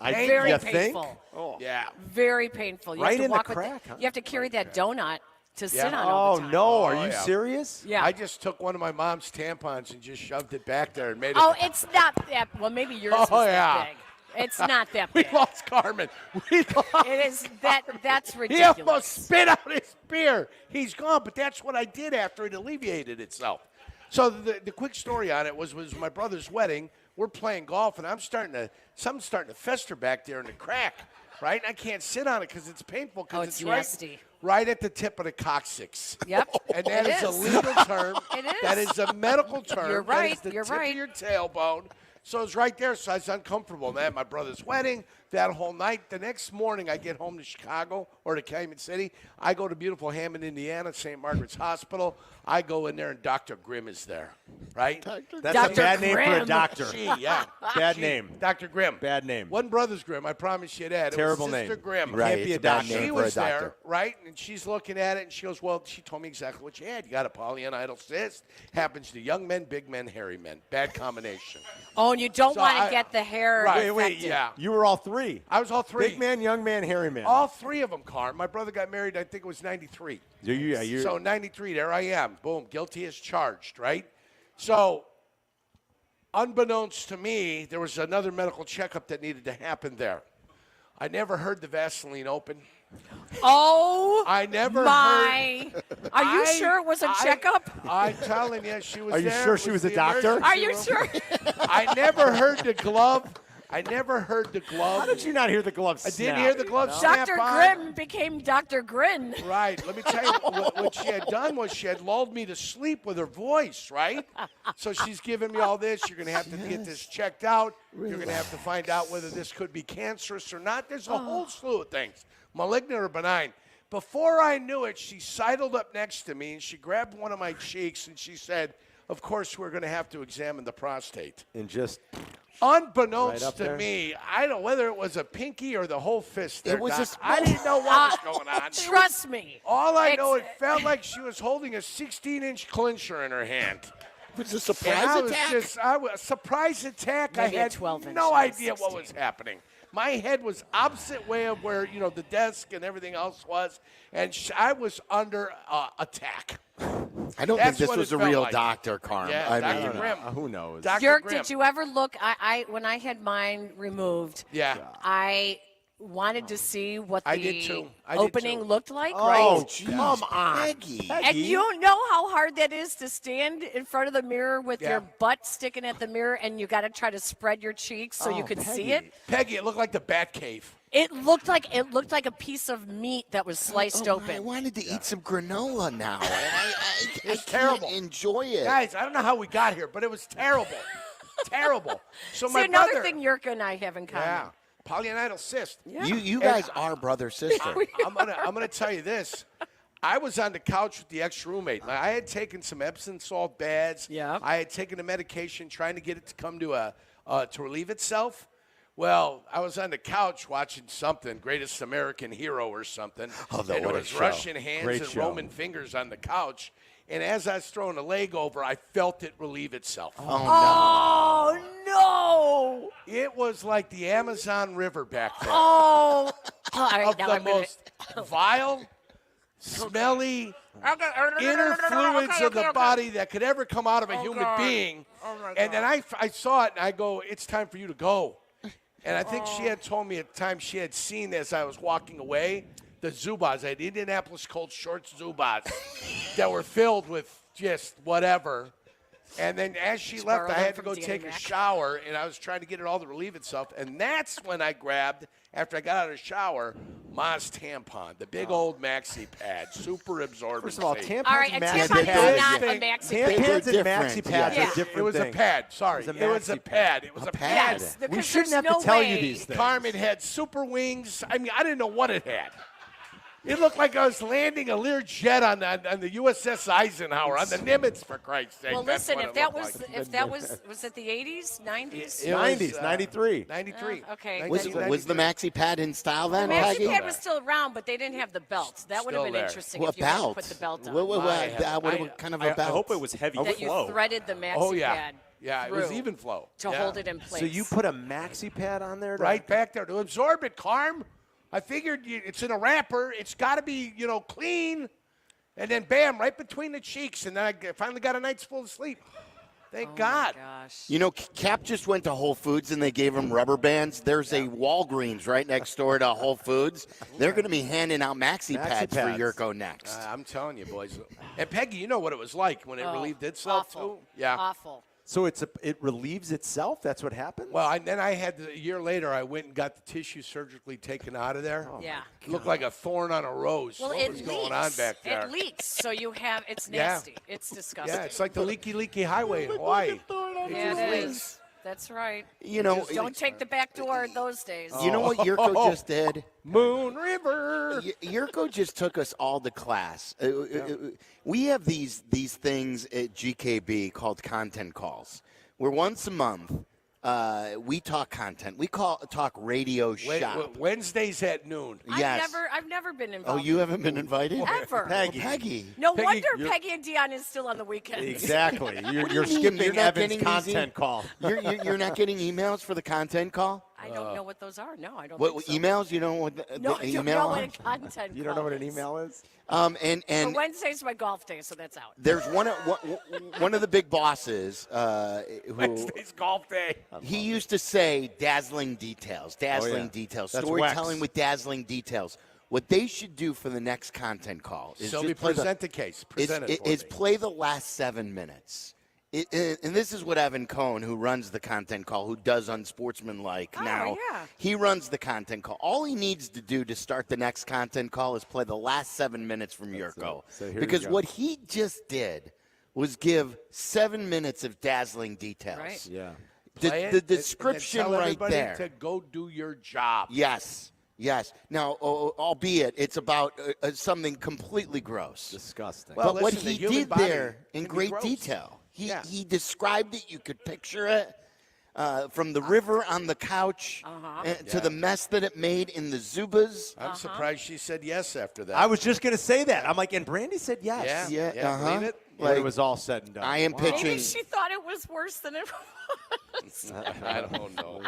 [SPEAKER 13] very
[SPEAKER 5] you think?
[SPEAKER 13] painful.
[SPEAKER 5] Oh.
[SPEAKER 7] Yeah.
[SPEAKER 13] Very painful. You
[SPEAKER 5] Right
[SPEAKER 13] have to
[SPEAKER 5] in the
[SPEAKER 13] walk with
[SPEAKER 5] crack, huh?
[SPEAKER 13] You have to carry that donut to sit
[SPEAKER 7] Yeah.
[SPEAKER 13] on all
[SPEAKER 5] Oh,
[SPEAKER 13] the time.
[SPEAKER 5] no. Are
[SPEAKER 7] Oh,
[SPEAKER 5] you
[SPEAKER 7] yeah.
[SPEAKER 5] serious?
[SPEAKER 13] Yeah.
[SPEAKER 7] I just took one of my mom's tampons and just shoved it back there and made it.
[SPEAKER 13] Oh, it's not that. Well, maybe yours
[SPEAKER 7] Oh,
[SPEAKER 13] was
[SPEAKER 7] yeah.
[SPEAKER 13] that big. It's not that
[SPEAKER 7] We
[SPEAKER 13] big.
[SPEAKER 7] lost Carmen. We lost.
[SPEAKER 13] It is that. That's
[SPEAKER 7] He
[SPEAKER 13] ridiculous.
[SPEAKER 7] almost spit out his beer. He's gone, but that's what I did after it alleviated itself. So the quick story on it was my brother's wedding. We're playing golf, and something's starting to fester back there in the crack, right? And I can't sit on it because it's painful
[SPEAKER 13] Oh,
[SPEAKER 7] because
[SPEAKER 13] it's
[SPEAKER 7] it's
[SPEAKER 13] nasty.
[SPEAKER 7] right at the tip of the coccyx.
[SPEAKER 13] Yep.
[SPEAKER 7] And that
[SPEAKER 13] It
[SPEAKER 7] is a
[SPEAKER 13] is.
[SPEAKER 7] legal term.
[SPEAKER 13] It is.
[SPEAKER 7] That is a medical term.
[SPEAKER 13] You're
[SPEAKER 7] That
[SPEAKER 13] right.
[SPEAKER 7] is the
[SPEAKER 13] You're
[SPEAKER 7] tip
[SPEAKER 13] right.
[SPEAKER 7] of your tailbone. So it's right there, so I was uncomfortable. And at my brother's wedding, that whole night. The next morning, I get home to Chicago or to Calumet City. I go to beautiful Hammond, Indiana, St. Margaret's Hospital. I go in there, and Dr. Grimm is there, right?
[SPEAKER 5] That's
[SPEAKER 13] Dr.
[SPEAKER 5] a bad name for a
[SPEAKER 13] Grimm.
[SPEAKER 5] doctor.
[SPEAKER 7] Yeah.
[SPEAKER 5] Bad name.
[SPEAKER 7] Dr. Grimm.
[SPEAKER 5] Bad name.
[SPEAKER 7] One brother's Grimm, I promise you that.
[SPEAKER 5] Terrible
[SPEAKER 7] it was Sister
[SPEAKER 5] name.
[SPEAKER 7] Grimm.
[SPEAKER 12] Right,
[SPEAKER 5] Can't be
[SPEAKER 12] it's
[SPEAKER 5] a
[SPEAKER 12] a bad
[SPEAKER 5] doctor.
[SPEAKER 12] name
[SPEAKER 7] She
[SPEAKER 12] for a
[SPEAKER 7] was there,
[SPEAKER 12] doctor.
[SPEAKER 7] right? And she's looking at it, and she goes, well, she told me exactly what you had. You got a polyanidyl cyst. Happens to young men, big men, hairy men. Bad combination.
[SPEAKER 13] Oh and you don't
[SPEAKER 7] So
[SPEAKER 13] want to get the hair
[SPEAKER 7] Right,
[SPEAKER 13] infected.
[SPEAKER 7] yeah.
[SPEAKER 5] You were all three.
[SPEAKER 7] I was all three.
[SPEAKER 5] Big man, young man, hairy man.
[SPEAKER 7] All three of them, Carm. My brother got married, I think it was 93.
[SPEAKER 5] You're
[SPEAKER 7] So 93, there I am. Boom, guilty as charged, right? So unbeknownst to me, there was another medical checkup that needed to happen there. I never heard the Vaseline open.
[SPEAKER 13] Oh,
[SPEAKER 7] I never
[SPEAKER 13] my.
[SPEAKER 7] heard.
[SPEAKER 13] Are you sure it was a checkup?
[SPEAKER 7] I'm telling you, she was
[SPEAKER 5] Are you
[SPEAKER 7] there.
[SPEAKER 5] sure
[SPEAKER 7] It
[SPEAKER 5] she was
[SPEAKER 7] the
[SPEAKER 5] a doctor?
[SPEAKER 7] emergency
[SPEAKER 13] Are you
[SPEAKER 7] room.
[SPEAKER 13] sure?
[SPEAKER 7] I never heard the glove. I never heard the glove.
[SPEAKER 5] How did you not hear the glove
[SPEAKER 7] I
[SPEAKER 5] snap?
[SPEAKER 7] didn't hear the glove snap
[SPEAKER 13] Dr.
[SPEAKER 7] on.
[SPEAKER 13] Grin became Dr. Grin.
[SPEAKER 7] Right. Let me tell you, what she had done was she had lulled me to sleep with her voice, right? So she's giving me all this. You're going to have to get this checked out. You're going to have to find out whether this could be cancerous or not. There's a whole slew of things, malignant or benign. Before I knew it, she sidled up next to me, and she grabbed one of my cheeks, and she said, of course, we're going to have to examine the prostate.
[SPEAKER 5] And just...
[SPEAKER 7] Unbeknownst
[SPEAKER 5] Right up
[SPEAKER 7] to
[SPEAKER 5] there.
[SPEAKER 7] me, I don't know whether it was a pinky or the whole fist. There,
[SPEAKER 12] It was
[SPEAKER 7] Doc.
[SPEAKER 12] a
[SPEAKER 7] I didn't know what was going on.
[SPEAKER 13] Trust me.
[SPEAKER 7] All I know, it felt like she was holding a 16-inch clincher in her hand.
[SPEAKER 12] It was a
[SPEAKER 7] And
[SPEAKER 12] surprise
[SPEAKER 7] I was
[SPEAKER 12] attack.
[SPEAKER 7] a surprise attack.
[SPEAKER 13] Maybe
[SPEAKER 7] I
[SPEAKER 13] a
[SPEAKER 7] had
[SPEAKER 13] 12-inch,
[SPEAKER 7] no
[SPEAKER 13] not a
[SPEAKER 7] idea what
[SPEAKER 13] 16.
[SPEAKER 7] was happening. My head was opposite way of where the desk and everything else was, and I was under attack.
[SPEAKER 12] I don't
[SPEAKER 7] That's
[SPEAKER 12] think this
[SPEAKER 7] what
[SPEAKER 12] was
[SPEAKER 7] it
[SPEAKER 12] a
[SPEAKER 7] felt
[SPEAKER 12] real
[SPEAKER 7] like.
[SPEAKER 12] doctor, Carm.
[SPEAKER 7] Yeah,
[SPEAKER 12] I
[SPEAKER 7] Dr.
[SPEAKER 12] mean,
[SPEAKER 7] Grimm.
[SPEAKER 5] Who knows?
[SPEAKER 7] Dr.
[SPEAKER 13] Yerk,
[SPEAKER 7] Grimm.
[SPEAKER 13] did you ever look? I when I had mine removed,
[SPEAKER 7] Yeah.
[SPEAKER 13] I wanted to see what
[SPEAKER 7] I
[SPEAKER 13] the
[SPEAKER 7] did too. I did
[SPEAKER 13] opening
[SPEAKER 7] too.
[SPEAKER 13] looked like,
[SPEAKER 5] Oh,
[SPEAKER 13] right?
[SPEAKER 12] come on,
[SPEAKER 5] Peggy.
[SPEAKER 13] And you know how hard that is to stand in front of the mirror with
[SPEAKER 7] Yeah.
[SPEAKER 13] your butt sticking at the mirror, and you got to try to spread your cheeks so you could see it.
[SPEAKER 7] Peggy, it looked like the Bat Cave.
[SPEAKER 13] It looked like a piece of meat that was sliced
[SPEAKER 12] I
[SPEAKER 13] open.
[SPEAKER 12] wanted to eat some granola now, and I
[SPEAKER 7] It's
[SPEAKER 12] can't
[SPEAKER 7] terrible.
[SPEAKER 12] enjoy it.
[SPEAKER 7] Guys, I don't know how we got here, but it was terrible. Terrible. So
[SPEAKER 13] See,
[SPEAKER 7] my
[SPEAKER 13] another
[SPEAKER 7] brother,
[SPEAKER 13] thing Yurka and I have in common.
[SPEAKER 7] yeah, polyanital cyst.
[SPEAKER 13] Yeah.
[SPEAKER 12] You guys are brother sister.
[SPEAKER 7] I'm gonna tell you this. I was on the couch with the ex-roommate. Now, I had taken some Epsom salt baths.
[SPEAKER 13] Yeah.
[SPEAKER 7] I had taken a medication trying to get it to come to to relieve itself. Well, I was on the couch watching something, Greatest American Hero or something.
[SPEAKER 12] Oh,
[SPEAKER 7] and there
[SPEAKER 12] what a
[SPEAKER 7] was
[SPEAKER 12] show.
[SPEAKER 7] Russian hands
[SPEAKER 5] Great
[SPEAKER 7] and
[SPEAKER 5] show.
[SPEAKER 7] Roman fingers on the couch. And as I was throwing a leg over, I felt it relieve itself.
[SPEAKER 13] Oh no!
[SPEAKER 7] It was like the Amazon River back there.
[SPEAKER 13] Oh, all right,
[SPEAKER 7] Of
[SPEAKER 13] now
[SPEAKER 7] the
[SPEAKER 13] I'm gonna-
[SPEAKER 7] most vile, smelly, inner fluids of the body that could ever come out of a human being. And then I saw it, and I go, it's time for you to go. And I think she had told me at the time she had seen as I was walking away, the Zubas. I had Indianapolis Colts shorts Zubas that were filled with just whatever. And then as she left, I had to go take a shower, and I was trying to get it all to relieve itself. And that's when I grabbed, after I got out of the shower, Ma's tampon, the big old maxi pad, super absorbent.
[SPEAKER 5] First of all, tampons
[SPEAKER 13] All right,
[SPEAKER 5] and
[SPEAKER 13] a
[SPEAKER 5] maxi
[SPEAKER 13] tampon
[SPEAKER 5] pads.
[SPEAKER 13] is not a maxi pad.
[SPEAKER 5] Tampons and
[SPEAKER 12] different,
[SPEAKER 5] maxi pads
[SPEAKER 13] yeah.
[SPEAKER 5] are different
[SPEAKER 7] It was
[SPEAKER 5] things.
[SPEAKER 7] a pad. Sorry.
[SPEAKER 5] It was a
[SPEAKER 7] It was a
[SPEAKER 5] maxi
[SPEAKER 7] pad. It was a pad.
[SPEAKER 13] Yes,
[SPEAKER 5] We
[SPEAKER 13] because
[SPEAKER 5] shouldn't
[SPEAKER 13] there's
[SPEAKER 5] have
[SPEAKER 13] no
[SPEAKER 5] to tell
[SPEAKER 13] way.
[SPEAKER 5] you these things.
[SPEAKER 7] Carmen had super wings. I mean, I didn't know what it had. It looked like I was landing a Lear jet on the USS Eisenhower, on the Nimitz, for Christ's sake.
[SPEAKER 13] Well,
[SPEAKER 7] That's
[SPEAKER 13] listen,
[SPEAKER 7] what
[SPEAKER 13] if
[SPEAKER 7] it
[SPEAKER 13] that
[SPEAKER 7] looked
[SPEAKER 13] was
[SPEAKER 7] like.
[SPEAKER 13] was it the 80s, 90s?
[SPEAKER 7] It was,
[SPEAKER 5] 90s, 93.
[SPEAKER 7] 93.
[SPEAKER 13] Okay.
[SPEAKER 12] Was the maxi pad in style then,
[SPEAKER 13] The maxi
[SPEAKER 12] Peggy?
[SPEAKER 13] pad was still around, but they didn't have the belts. That would have
[SPEAKER 7] Still
[SPEAKER 13] been
[SPEAKER 7] there.
[SPEAKER 13] interesting
[SPEAKER 12] What
[SPEAKER 13] if you had to
[SPEAKER 12] belt?
[SPEAKER 13] put the belt on.
[SPEAKER 12] What kind of a
[SPEAKER 3] I
[SPEAKER 12] belt?
[SPEAKER 3] hope it was heavy
[SPEAKER 13] that you
[SPEAKER 3] flow.
[SPEAKER 13] threaded the maxi
[SPEAKER 7] Oh, yeah.
[SPEAKER 13] pad
[SPEAKER 7] Yeah, it was
[SPEAKER 13] through
[SPEAKER 7] even flow.
[SPEAKER 13] to
[SPEAKER 7] Yeah.
[SPEAKER 13] hold it in place.
[SPEAKER 5] So you put a maxi pad on there?
[SPEAKER 7] Right back there to absorb it, Carm. I figured it's in a wrapper. It's got to be, clean. And then, bam, right between the cheeks. And then I finally got a night's full of sleep. Thank God.
[SPEAKER 13] Gosh.
[SPEAKER 12] You know, Cap just went to Whole Foods and they gave him rubber bands. There's a Walgreens right next door to Whole Foods. They're going to be handing out maxi pads for
[SPEAKER 5] pads.
[SPEAKER 12] Yurko next.
[SPEAKER 7] I'm telling you, boys. And Peggy, you know what it was like when it relieved itself,
[SPEAKER 13] awful.
[SPEAKER 7] too? Yeah.
[SPEAKER 13] Awful.
[SPEAKER 5] So it relieves itself? That's what happens?
[SPEAKER 7] Well, then I had, a year later, I went and got the tissue surgically taken out of there.
[SPEAKER 13] Yeah.
[SPEAKER 7] It looked like a thorn on a rose.
[SPEAKER 13] Well,
[SPEAKER 7] what
[SPEAKER 13] it
[SPEAKER 7] was
[SPEAKER 13] leaks.
[SPEAKER 7] going on back there?
[SPEAKER 13] It leaks, so you have it's
[SPEAKER 7] Yeah.
[SPEAKER 13] nasty. It's disgusting.
[SPEAKER 7] Yeah, it's like the leaky highway in Hawaii.
[SPEAKER 13] Yeah,
[SPEAKER 7] just
[SPEAKER 13] it
[SPEAKER 7] leaks.
[SPEAKER 13] is. That's right.
[SPEAKER 12] You know,
[SPEAKER 13] Don't take the back door those days.
[SPEAKER 12] You know what Yurko just did?
[SPEAKER 7] Moon River.
[SPEAKER 12] Yurko just took us all to class. We have these things at GKB called content calls, where once a month we talk content. We talk radio shop.
[SPEAKER 7] Wednesdays at noon.
[SPEAKER 12] Yes.
[SPEAKER 13] I've never been involved.
[SPEAKER 12] Oh, you haven't been invited?
[SPEAKER 13] Ever.
[SPEAKER 12] Peggy.
[SPEAKER 13] No
[SPEAKER 12] Peggy,
[SPEAKER 13] wonder Peggy and Dionne is still on the weekends.
[SPEAKER 5] Exactly. You're
[SPEAKER 12] What do you mean?
[SPEAKER 5] skipping
[SPEAKER 12] You're not
[SPEAKER 5] Evan's
[SPEAKER 12] getting
[SPEAKER 5] content call.
[SPEAKER 12] You're not getting emails for the content call?
[SPEAKER 13] I don't know what those are. No, I don't
[SPEAKER 12] What
[SPEAKER 13] think so.
[SPEAKER 12] emails? You don't know what the
[SPEAKER 13] No, I
[SPEAKER 12] email
[SPEAKER 13] don't know
[SPEAKER 12] are?
[SPEAKER 13] what a content
[SPEAKER 5] You don't know what an email is?
[SPEAKER 13] But
[SPEAKER 12] And
[SPEAKER 13] Wednesday's my golf day, so that's out.
[SPEAKER 12] there's one of the big bosses who
[SPEAKER 7] Wednesday's golf day.
[SPEAKER 12] he used to say dazzling details, details,
[SPEAKER 5] That's
[SPEAKER 12] storytelling
[SPEAKER 5] Wex.
[SPEAKER 12] with dazzling details. What they should do for the next content call is
[SPEAKER 7] Sylvie,
[SPEAKER 12] just play
[SPEAKER 7] present the case. Present it for
[SPEAKER 12] is
[SPEAKER 7] me.
[SPEAKER 12] play the last 7 minutes. And this is what Evan Cohn, who runs the content call, who does Unsportsmanlike now, he runs the content call. All he needs to do to start the next content call is play the last 7 minutes from Jurko.
[SPEAKER 5] So here
[SPEAKER 12] because
[SPEAKER 5] you go.
[SPEAKER 12] what he just did was give 7 minutes of dazzling details.
[SPEAKER 13] Right.
[SPEAKER 5] Yeah.
[SPEAKER 7] Play it,
[SPEAKER 12] The
[SPEAKER 7] and then
[SPEAKER 12] description
[SPEAKER 7] tell
[SPEAKER 12] right
[SPEAKER 7] everybody
[SPEAKER 12] there.
[SPEAKER 7] to go do your job.
[SPEAKER 12] Yes. Now, albeit it's about something completely gross.
[SPEAKER 5] Disgusting.
[SPEAKER 7] Well,
[SPEAKER 12] But what
[SPEAKER 7] listen, the
[SPEAKER 12] he
[SPEAKER 7] human
[SPEAKER 12] did
[SPEAKER 7] body
[SPEAKER 12] there in
[SPEAKER 7] can be
[SPEAKER 12] great
[SPEAKER 7] gross.
[SPEAKER 12] detail,
[SPEAKER 7] Yeah.
[SPEAKER 12] he described it. You could picture it from the river on the couch to the mess that it made in the Zubas.
[SPEAKER 7] I'm surprised she said yes after that.
[SPEAKER 5] I was just going to say that. I'm like, and Brandy said yes.
[SPEAKER 12] Yeah,
[SPEAKER 7] believe it?
[SPEAKER 5] When it was all said and done.
[SPEAKER 12] I am pitching.
[SPEAKER 13] Maybe she thought it was worse than it was.
[SPEAKER 7] I don't know.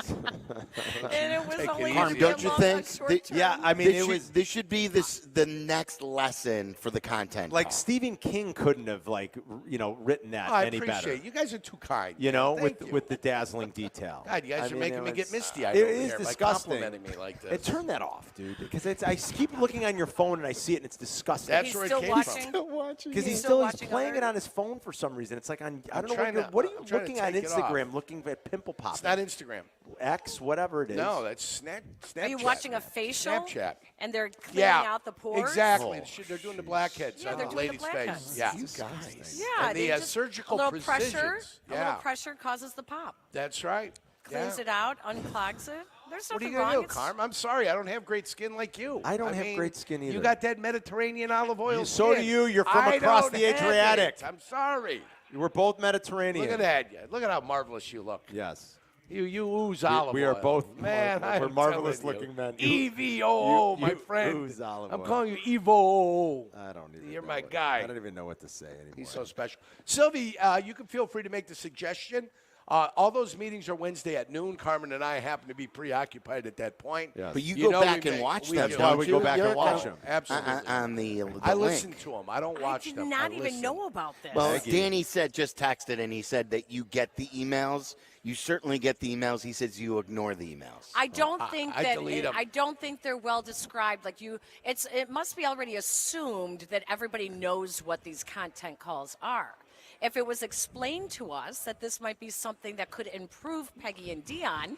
[SPEAKER 13] And it was
[SPEAKER 7] Take it
[SPEAKER 13] only
[SPEAKER 7] easy.
[SPEAKER 12] Harm, don't you think?
[SPEAKER 5] Yeah, I mean,
[SPEAKER 12] this should be the next lesson for the content.
[SPEAKER 5] like
[SPEAKER 12] call.
[SPEAKER 5] Stephen King couldn't have written that
[SPEAKER 7] I
[SPEAKER 5] any
[SPEAKER 7] appreciate
[SPEAKER 5] better.
[SPEAKER 7] it. You guys are too kind.
[SPEAKER 5] with
[SPEAKER 7] Thank you.
[SPEAKER 5] with the dazzling detail.
[SPEAKER 7] God, you guys are making me get misty-eyed
[SPEAKER 5] It
[SPEAKER 7] over
[SPEAKER 5] is
[SPEAKER 7] here by
[SPEAKER 5] disgusting.
[SPEAKER 7] complimenting me like this.
[SPEAKER 5] And turn that off, dude, because I keep looking on your phone and I see it and it's disgusting.
[SPEAKER 7] That's
[SPEAKER 13] He's
[SPEAKER 7] where it
[SPEAKER 13] still
[SPEAKER 7] came
[SPEAKER 13] watching.
[SPEAKER 7] from.
[SPEAKER 5] Because he's
[SPEAKER 13] watching
[SPEAKER 5] playing it
[SPEAKER 13] other-
[SPEAKER 5] on his phone for some reason. It's like on I don't know
[SPEAKER 7] trying
[SPEAKER 5] what
[SPEAKER 7] to-
[SPEAKER 5] are you
[SPEAKER 7] I'm trying to
[SPEAKER 5] looking on
[SPEAKER 7] take it off.
[SPEAKER 5] Instagram, looking at pimple pops.
[SPEAKER 7] It's not Instagram.
[SPEAKER 5] X, whatever it is.
[SPEAKER 7] No, that's Snapchat.
[SPEAKER 13] Are you watching a facial?
[SPEAKER 7] Snapchat.
[SPEAKER 13] And they're clearing out the pores?
[SPEAKER 7] Exactly. They're doing the blackheads
[SPEAKER 13] Yeah,
[SPEAKER 7] on
[SPEAKER 13] they're
[SPEAKER 7] the
[SPEAKER 13] doing the
[SPEAKER 7] lady's face.
[SPEAKER 13] blackheads.
[SPEAKER 7] Yeah.
[SPEAKER 5] You guys.
[SPEAKER 13] Yeah,
[SPEAKER 7] And
[SPEAKER 13] they
[SPEAKER 7] the
[SPEAKER 13] just,
[SPEAKER 7] surgical
[SPEAKER 13] a little pressure.
[SPEAKER 7] precisions.
[SPEAKER 13] A little pressure causes the pop.
[SPEAKER 7] That's right.
[SPEAKER 13] Cleans it out, unclogs it. There's
[SPEAKER 7] What are
[SPEAKER 13] nothing
[SPEAKER 7] you going
[SPEAKER 13] wrong.
[SPEAKER 7] to do, Carm? I'm sorry. I don't have great skin like you.
[SPEAKER 5] I don't have
[SPEAKER 7] mean,
[SPEAKER 5] great skin either.
[SPEAKER 7] You got that Mediterranean olive oil
[SPEAKER 5] So do
[SPEAKER 7] skin.
[SPEAKER 5] you. You're from
[SPEAKER 7] I
[SPEAKER 5] across
[SPEAKER 7] don't
[SPEAKER 5] the
[SPEAKER 7] have
[SPEAKER 5] Adriatic.
[SPEAKER 7] it. I'm sorry.
[SPEAKER 5] We're both Mediterranean.
[SPEAKER 7] Look at that. Look at how marvelous you look.
[SPEAKER 5] Yes.
[SPEAKER 7] You ooze olive
[SPEAKER 5] We are
[SPEAKER 7] oil.
[SPEAKER 5] both
[SPEAKER 7] Man,
[SPEAKER 5] we're
[SPEAKER 7] I'm
[SPEAKER 5] marvelous
[SPEAKER 7] telling
[SPEAKER 5] looking
[SPEAKER 7] you.
[SPEAKER 5] men.
[SPEAKER 7] EVO, my
[SPEAKER 5] you
[SPEAKER 7] friend.
[SPEAKER 5] ooze olive
[SPEAKER 7] I'm
[SPEAKER 5] oil.
[SPEAKER 7] calling you Evo.
[SPEAKER 5] I don't even
[SPEAKER 7] You're
[SPEAKER 5] know
[SPEAKER 7] my
[SPEAKER 5] what-
[SPEAKER 7] guy.
[SPEAKER 5] I don't even know what to say anymore.
[SPEAKER 7] He's so special. Sylvie, you can feel free to make the suggestion. All those meetings are Wednesday at noon. Carmen and I happen to be preoccupied at that point.
[SPEAKER 5] Yes.
[SPEAKER 12] But you
[SPEAKER 7] You
[SPEAKER 12] go
[SPEAKER 7] know
[SPEAKER 12] back
[SPEAKER 7] we
[SPEAKER 12] and
[SPEAKER 7] make-
[SPEAKER 12] watch
[SPEAKER 7] we
[SPEAKER 12] them.
[SPEAKER 7] do.
[SPEAKER 5] That's why
[SPEAKER 12] don't
[SPEAKER 5] we
[SPEAKER 12] you?
[SPEAKER 5] go back and
[SPEAKER 12] Jurko?
[SPEAKER 5] watch them.
[SPEAKER 7] Absolutely.
[SPEAKER 12] On the
[SPEAKER 7] I
[SPEAKER 12] link.
[SPEAKER 7] listen to them. I don't watch
[SPEAKER 13] I did
[SPEAKER 7] them.
[SPEAKER 13] not
[SPEAKER 7] I
[SPEAKER 13] even
[SPEAKER 7] listen.
[SPEAKER 13] know about this.
[SPEAKER 12] Well,
[SPEAKER 5] Peggy.
[SPEAKER 12] Danny just texted and he said that you get the emails. You certainly get the emails. He says you ignore the emails.
[SPEAKER 13] I don't think
[SPEAKER 7] I
[SPEAKER 13] that
[SPEAKER 7] delete 'em.
[SPEAKER 13] I don't think they're well described. Like it must be already assumed that everybody knows what these content calls are. If it was explained to us that this might be something that could improve Peggy and Dionne,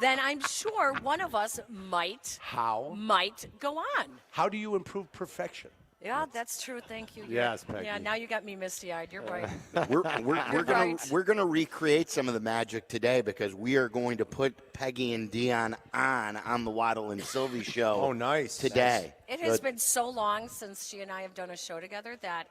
[SPEAKER 13] then I'm sure one of us might go on.
[SPEAKER 7] How do you improve perfection?
[SPEAKER 13] Yeah, that's true. Thank you.
[SPEAKER 5] Yes, Peggy.
[SPEAKER 13] Yeah, now you got me misty-eyed. You're right.
[SPEAKER 12] We're gonna recreate some of the magic today because we are going to put Peggy and Dionne on the Waddle and Sylvie show.
[SPEAKER 5] Oh, nice.
[SPEAKER 12] Today.
[SPEAKER 13] It has been so long since she and I have done a show together that,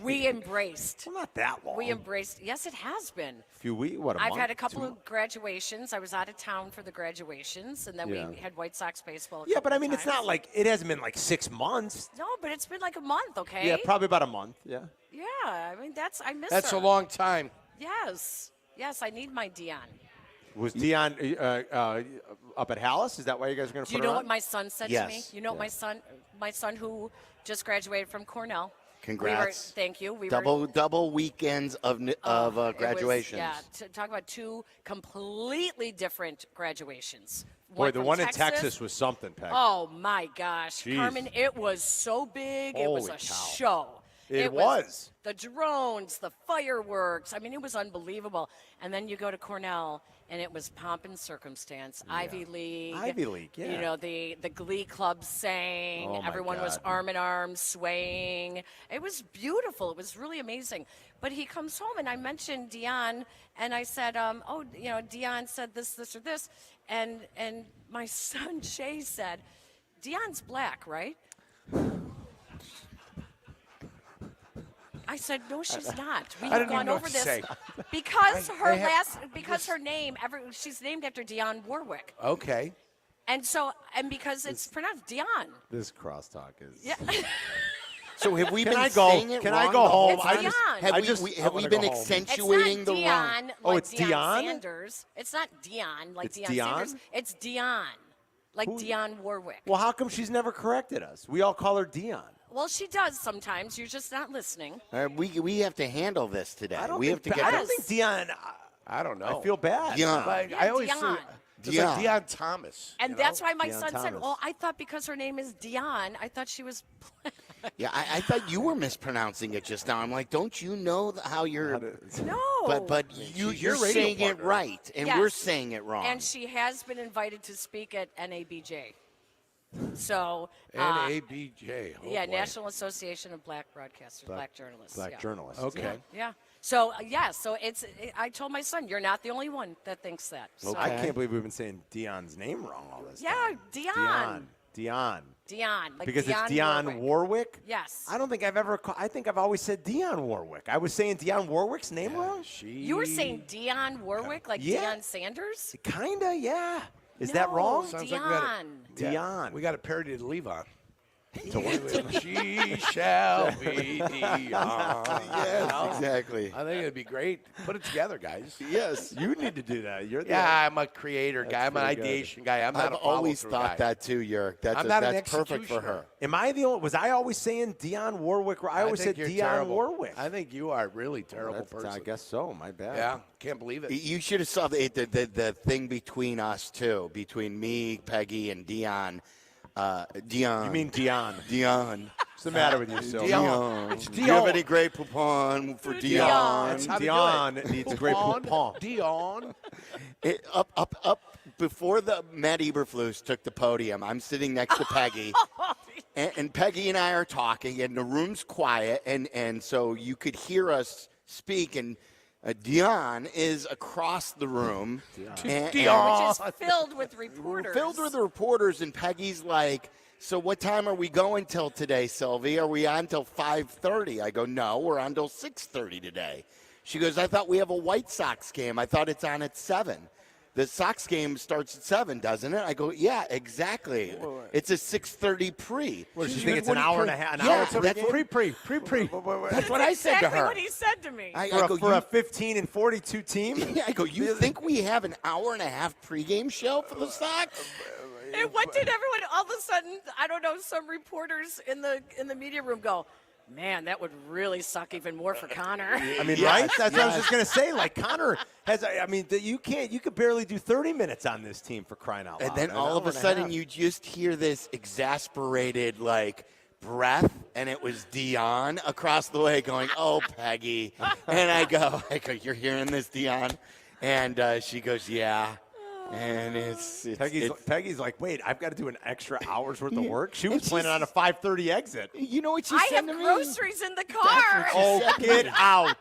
[SPEAKER 13] we embraced.
[SPEAKER 5] Well, not that long.
[SPEAKER 13] We embraced. Yes, it has been.
[SPEAKER 5] few weeks. What a
[SPEAKER 13] I've
[SPEAKER 5] month?
[SPEAKER 13] had a couple of graduations. I was out of town for the graduations, and then we had White Sox baseball.
[SPEAKER 5] Yeah, but I mean,
[SPEAKER 13] times.
[SPEAKER 5] it's not like it hasn't been like 6 months.
[SPEAKER 13] No, but it's been like a month, okay?
[SPEAKER 5] Yeah, probably about a month. Yeah.
[SPEAKER 13] Yeah, I mean, I miss
[SPEAKER 7] That's
[SPEAKER 13] her.
[SPEAKER 7] a long time.
[SPEAKER 13] Yes, I need my Dionne.
[SPEAKER 5] Was Dionne up at Hallis? Is that why you guys are going to
[SPEAKER 13] Do
[SPEAKER 5] put
[SPEAKER 13] you know
[SPEAKER 5] her
[SPEAKER 13] what
[SPEAKER 5] on?
[SPEAKER 13] my son said to me? You know what my son who just graduated from Cornell.
[SPEAKER 12] Congrats.
[SPEAKER 13] Thank you.
[SPEAKER 12] Double weekends of graduations.
[SPEAKER 13] Talk about two completely different graduations.
[SPEAKER 5] Boy, the
[SPEAKER 13] from
[SPEAKER 5] one in Texas was something, Peg.
[SPEAKER 13] Oh my gosh,
[SPEAKER 5] Jeez.
[SPEAKER 13] Carmen! It was so big. It was
[SPEAKER 5] Holy
[SPEAKER 13] a
[SPEAKER 5] cow.
[SPEAKER 13] show.
[SPEAKER 5] It was.
[SPEAKER 13] The drones, the fireworks. I mean, it was unbelievable. And then you go to Cornell, and it was pomp and circumstance. Ivy League.
[SPEAKER 5] Ivy League, yeah.
[SPEAKER 13] You know, the Glee Club sang.
[SPEAKER 5] Oh, my
[SPEAKER 13] Everyone was
[SPEAKER 5] God.
[SPEAKER 13] arm in arm, swaying. It was beautiful. It was really amazing. But he comes home, and I mentioned Dionne, and I said, Dionne said this, or this. And my son, Shay, said, Dionne's black, right? I said, no, she's not. We
[SPEAKER 7] I
[SPEAKER 13] have
[SPEAKER 7] didn't even
[SPEAKER 13] gone
[SPEAKER 7] know
[SPEAKER 13] over
[SPEAKER 7] what to
[SPEAKER 13] this
[SPEAKER 7] say.
[SPEAKER 13] because
[SPEAKER 7] I
[SPEAKER 13] her name, she's named after Dionne Warwick.
[SPEAKER 7] Okay.
[SPEAKER 13] And because it's pronounced Dionne.
[SPEAKER 5] This crosstalk is.
[SPEAKER 13] Yeah.
[SPEAKER 12] So have we
[SPEAKER 5] Can
[SPEAKER 12] been
[SPEAKER 5] I go?
[SPEAKER 12] saying it
[SPEAKER 5] Can
[SPEAKER 12] wrong
[SPEAKER 5] I go
[SPEAKER 12] the whole
[SPEAKER 5] home?
[SPEAKER 12] time? Have we been accentuating
[SPEAKER 13] it's not
[SPEAKER 12] the
[SPEAKER 13] Dionne,
[SPEAKER 12] wrong?
[SPEAKER 13] like
[SPEAKER 5] it's
[SPEAKER 13] Deion
[SPEAKER 5] Dionne?
[SPEAKER 13] Sanders. It's not Dionne like
[SPEAKER 5] It's
[SPEAKER 13] Deion
[SPEAKER 5] Dionne?
[SPEAKER 13] Sanders. It's Dionne, like Dionne Warwick.
[SPEAKER 5] Well, how come she's never corrected us? We all call her Dion.
[SPEAKER 13] Well, she does sometimes. You're just not listening.
[SPEAKER 12] We have to handle this today.
[SPEAKER 5] I don't
[SPEAKER 12] have
[SPEAKER 5] think
[SPEAKER 12] to get.
[SPEAKER 5] I don't think Dion.
[SPEAKER 7] I don't know.
[SPEAKER 5] I feel bad.
[SPEAKER 12] Dionne.
[SPEAKER 7] Like,
[SPEAKER 13] Yeah,
[SPEAKER 7] I always
[SPEAKER 13] Dionne.
[SPEAKER 7] It's like Deion Thomas.
[SPEAKER 13] And
[SPEAKER 7] you
[SPEAKER 13] that's
[SPEAKER 7] know?
[SPEAKER 13] why my
[SPEAKER 5] Deion
[SPEAKER 13] son said,
[SPEAKER 5] Thomas.
[SPEAKER 13] well, I thought because her name is Dionne, I thought she was.
[SPEAKER 12] Yeah, I thought you were mispronouncing it just now. I'm like, don't you know how you're?
[SPEAKER 13] No.
[SPEAKER 12] But you're saying it right, and
[SPEAKER 13] Yes.
[SPEAKER 12] we're saying it wrong.
[SPEAKER 13] And she has been invited to speak at NABJ. So.
[SPEAKER 7] NABJ. Oh,
[SPEAKER 13] yeah,
[SPEAKER 7] boy.
[SPEAKER 13] National Association of Black Broadcasters, Black Journalists.
[SPEAKER 5] Black
[SPEAKER 13] yeah.
[SPEAKER 5] journalists.
[SPEAKER 7] Okay.
[SPEAKER 13] Yeah. So I told my son, you're not the only one that thinks that. So.
[SPEAKER 5] I can't believe we've been saying Dion's name wrong all this
[SPEAKER 13] Yeah,
[SPEAKER 5] time.
[SPEAKER 13] Dionne. Dionne, like
[SPEAKER 5] Because
[SPEAKER 13] Dionne
[SPEAKER 5] it's Dionne Warwick?
[SPEAKER 13] Yes.
[SPEAKER 5] I don't think I think I've always said Dionne Warwick. I was saying Dionne Warwick's name wrong?
[SPEAKER 13] You were saying Dionne Warwick, like
[SPEAKER 5] Yeah.
[SPEAKER 13] Deion Sanders?
[SPEAKER 5] Kinda, yeah. Is
[SPEAKER 13] No,
[SPEAKER 5] that wrong?
[SPEAKER 7] Sounds
[SPEAKER 13] Dionne.
[SPEAKER 7] like
[SPEAKER 5] Dionne.
[SPEAKER 7] we got a parody to leave on. She shall be Dionne.
[SPEAKER 12] Yes, exactly.
[SPEAKER 7] I think it'd be great. Put it together, guys.
[SPEAKER 12] Yes.
[SPEAKER 5] You need to do that. You're the
[SPEAKER 7] Yeah, I'm a creator guy. I'm an
[SPEAKER 5] pretty good.
[SPEAKER 7] ideation guy. I'm not
[SPEAKER 12] I've
[SPEAKER 7] a
[SPEAKER 12] always
[SPEAKER 7] follow-through
[SPEAKER 12] thought
[SPEAKER 7] guy.
[SPEAKER 12] that too, Yerk. That's
[SPEAKER 7] I'm not an
[SPEAKER 12] that's perfect for her.
[SPEAKER 7] executioner.
[SPEAKER 5] Am I the only? Was I always saying Dionne Warwick? I always said
[SPEAKER 7] think
[SPEAKER 5] Dionne
[SPEAKER 7] you're terrible.
[SPEAKER 5] Warwick.
[SPEAKER 7] I think you are a really terrible person.
[SPEAKER 5] I guess so. My bad.
[SPEAKER 7] Yeah, can't believe it.
[SPEAKER 12] You should have saw the thing between us too, between me, Peggy, and Dion. Dion.
[SPEAKER 5] You mean Dion?
[SPEAKER 12] Dion.
[SPEAKER 5] What's the matter with you, Sylvia?
[SPEAKER 12] Dion.
[SPEAKER 7] It's
[SPEAKER 12] Do you have
[SPEAKER 7] Dion.
[SPEAKER 12] any Grey Poupon for
[SPEAKER 13] Dion.
[SPEAKER 12] Dion?
[SPEAKER 7] That's how to do
[SPEAKER 5] Dion
[SPEAKER 7] it.
[SPEAKER 5] needs Grey Poupon.
[SPEAKER 7] Dion.
[SPEAKER 12] Up before the Matt Eberflus took the podium. I'm sitting next to Peggy, and Peggy and I are talking, and the room's quiet, and so you could hear us speak, and Dion is across the room,
[SPEAKER 13] Which is filled with reporters.
[SPEAKER 12] filled with reporters, and Peggy's like, so what time are we going till today, Sylvie? Are we on till 5:30? I go, no, we're on till 6:30 today. She goes, I thought we have a White Sox game. I thought it's on at 7. The Sox game starts at 7, doesn't it? I go, yeah, exactly. It's a 6:30 pre.
[SPEAKER 5] What,
[SPEAKER 12] She
[SPEAKER 5] you think
[SPEAKER 12] goes,
[SPEAKER 5] it's an
[SPEAKER 12] what
[SPEAKER 5] hour
[SPEAKER 12] do
[SPEAKER 5] and a half? An
[SPEAKER 12] Yeah,
[SPEAKER 5] hour to
[SPEAKER 12] that's
[SPEAKER 5] the
[SPEAKER 12] pre. That's what I said to
[SPEAKER 13] exactly
[SPEAKER 12] her.
[SPEAKER 13] what he said to me.
[SPEAKER 12] I go,
[SPEAKER 5] For a 15 and 42 team?
[SPEAKER 12] Yeah, I go, you think we have an hour and a half pregame show for the Sox?
[SPEAKER 13] And what did everyone all of a sudden, I don't know, some reporters in the media room go, man, that would really suck even more for Connor.
[SPEAKER 5] I mean, right? That's what I was just going to say. Like, Connor has, you could barely do 30 minutes on this team for crying out loud.
[SPEAKER 12] And then all of a sudden you just hear this exasperated, like, breath, and it was Dion across the way going, oh, Peggy. And I go, you're hearing this, Dion? And she goes, yeah. And it's
[SPEAKER 5] Peggy's like, wait, I've got to do an extra hour's worth of work. She was planning on a 5:30 exit.
[SPEAKER 12] You know what she
[SPEAKER 13] I
[SPEAKER 12] said
[SPEAKER 13] have
[SPEAKER 12] to me?
[SPEAKER 13] groceries in the car.
[SPEAKER 5] Oh, get out!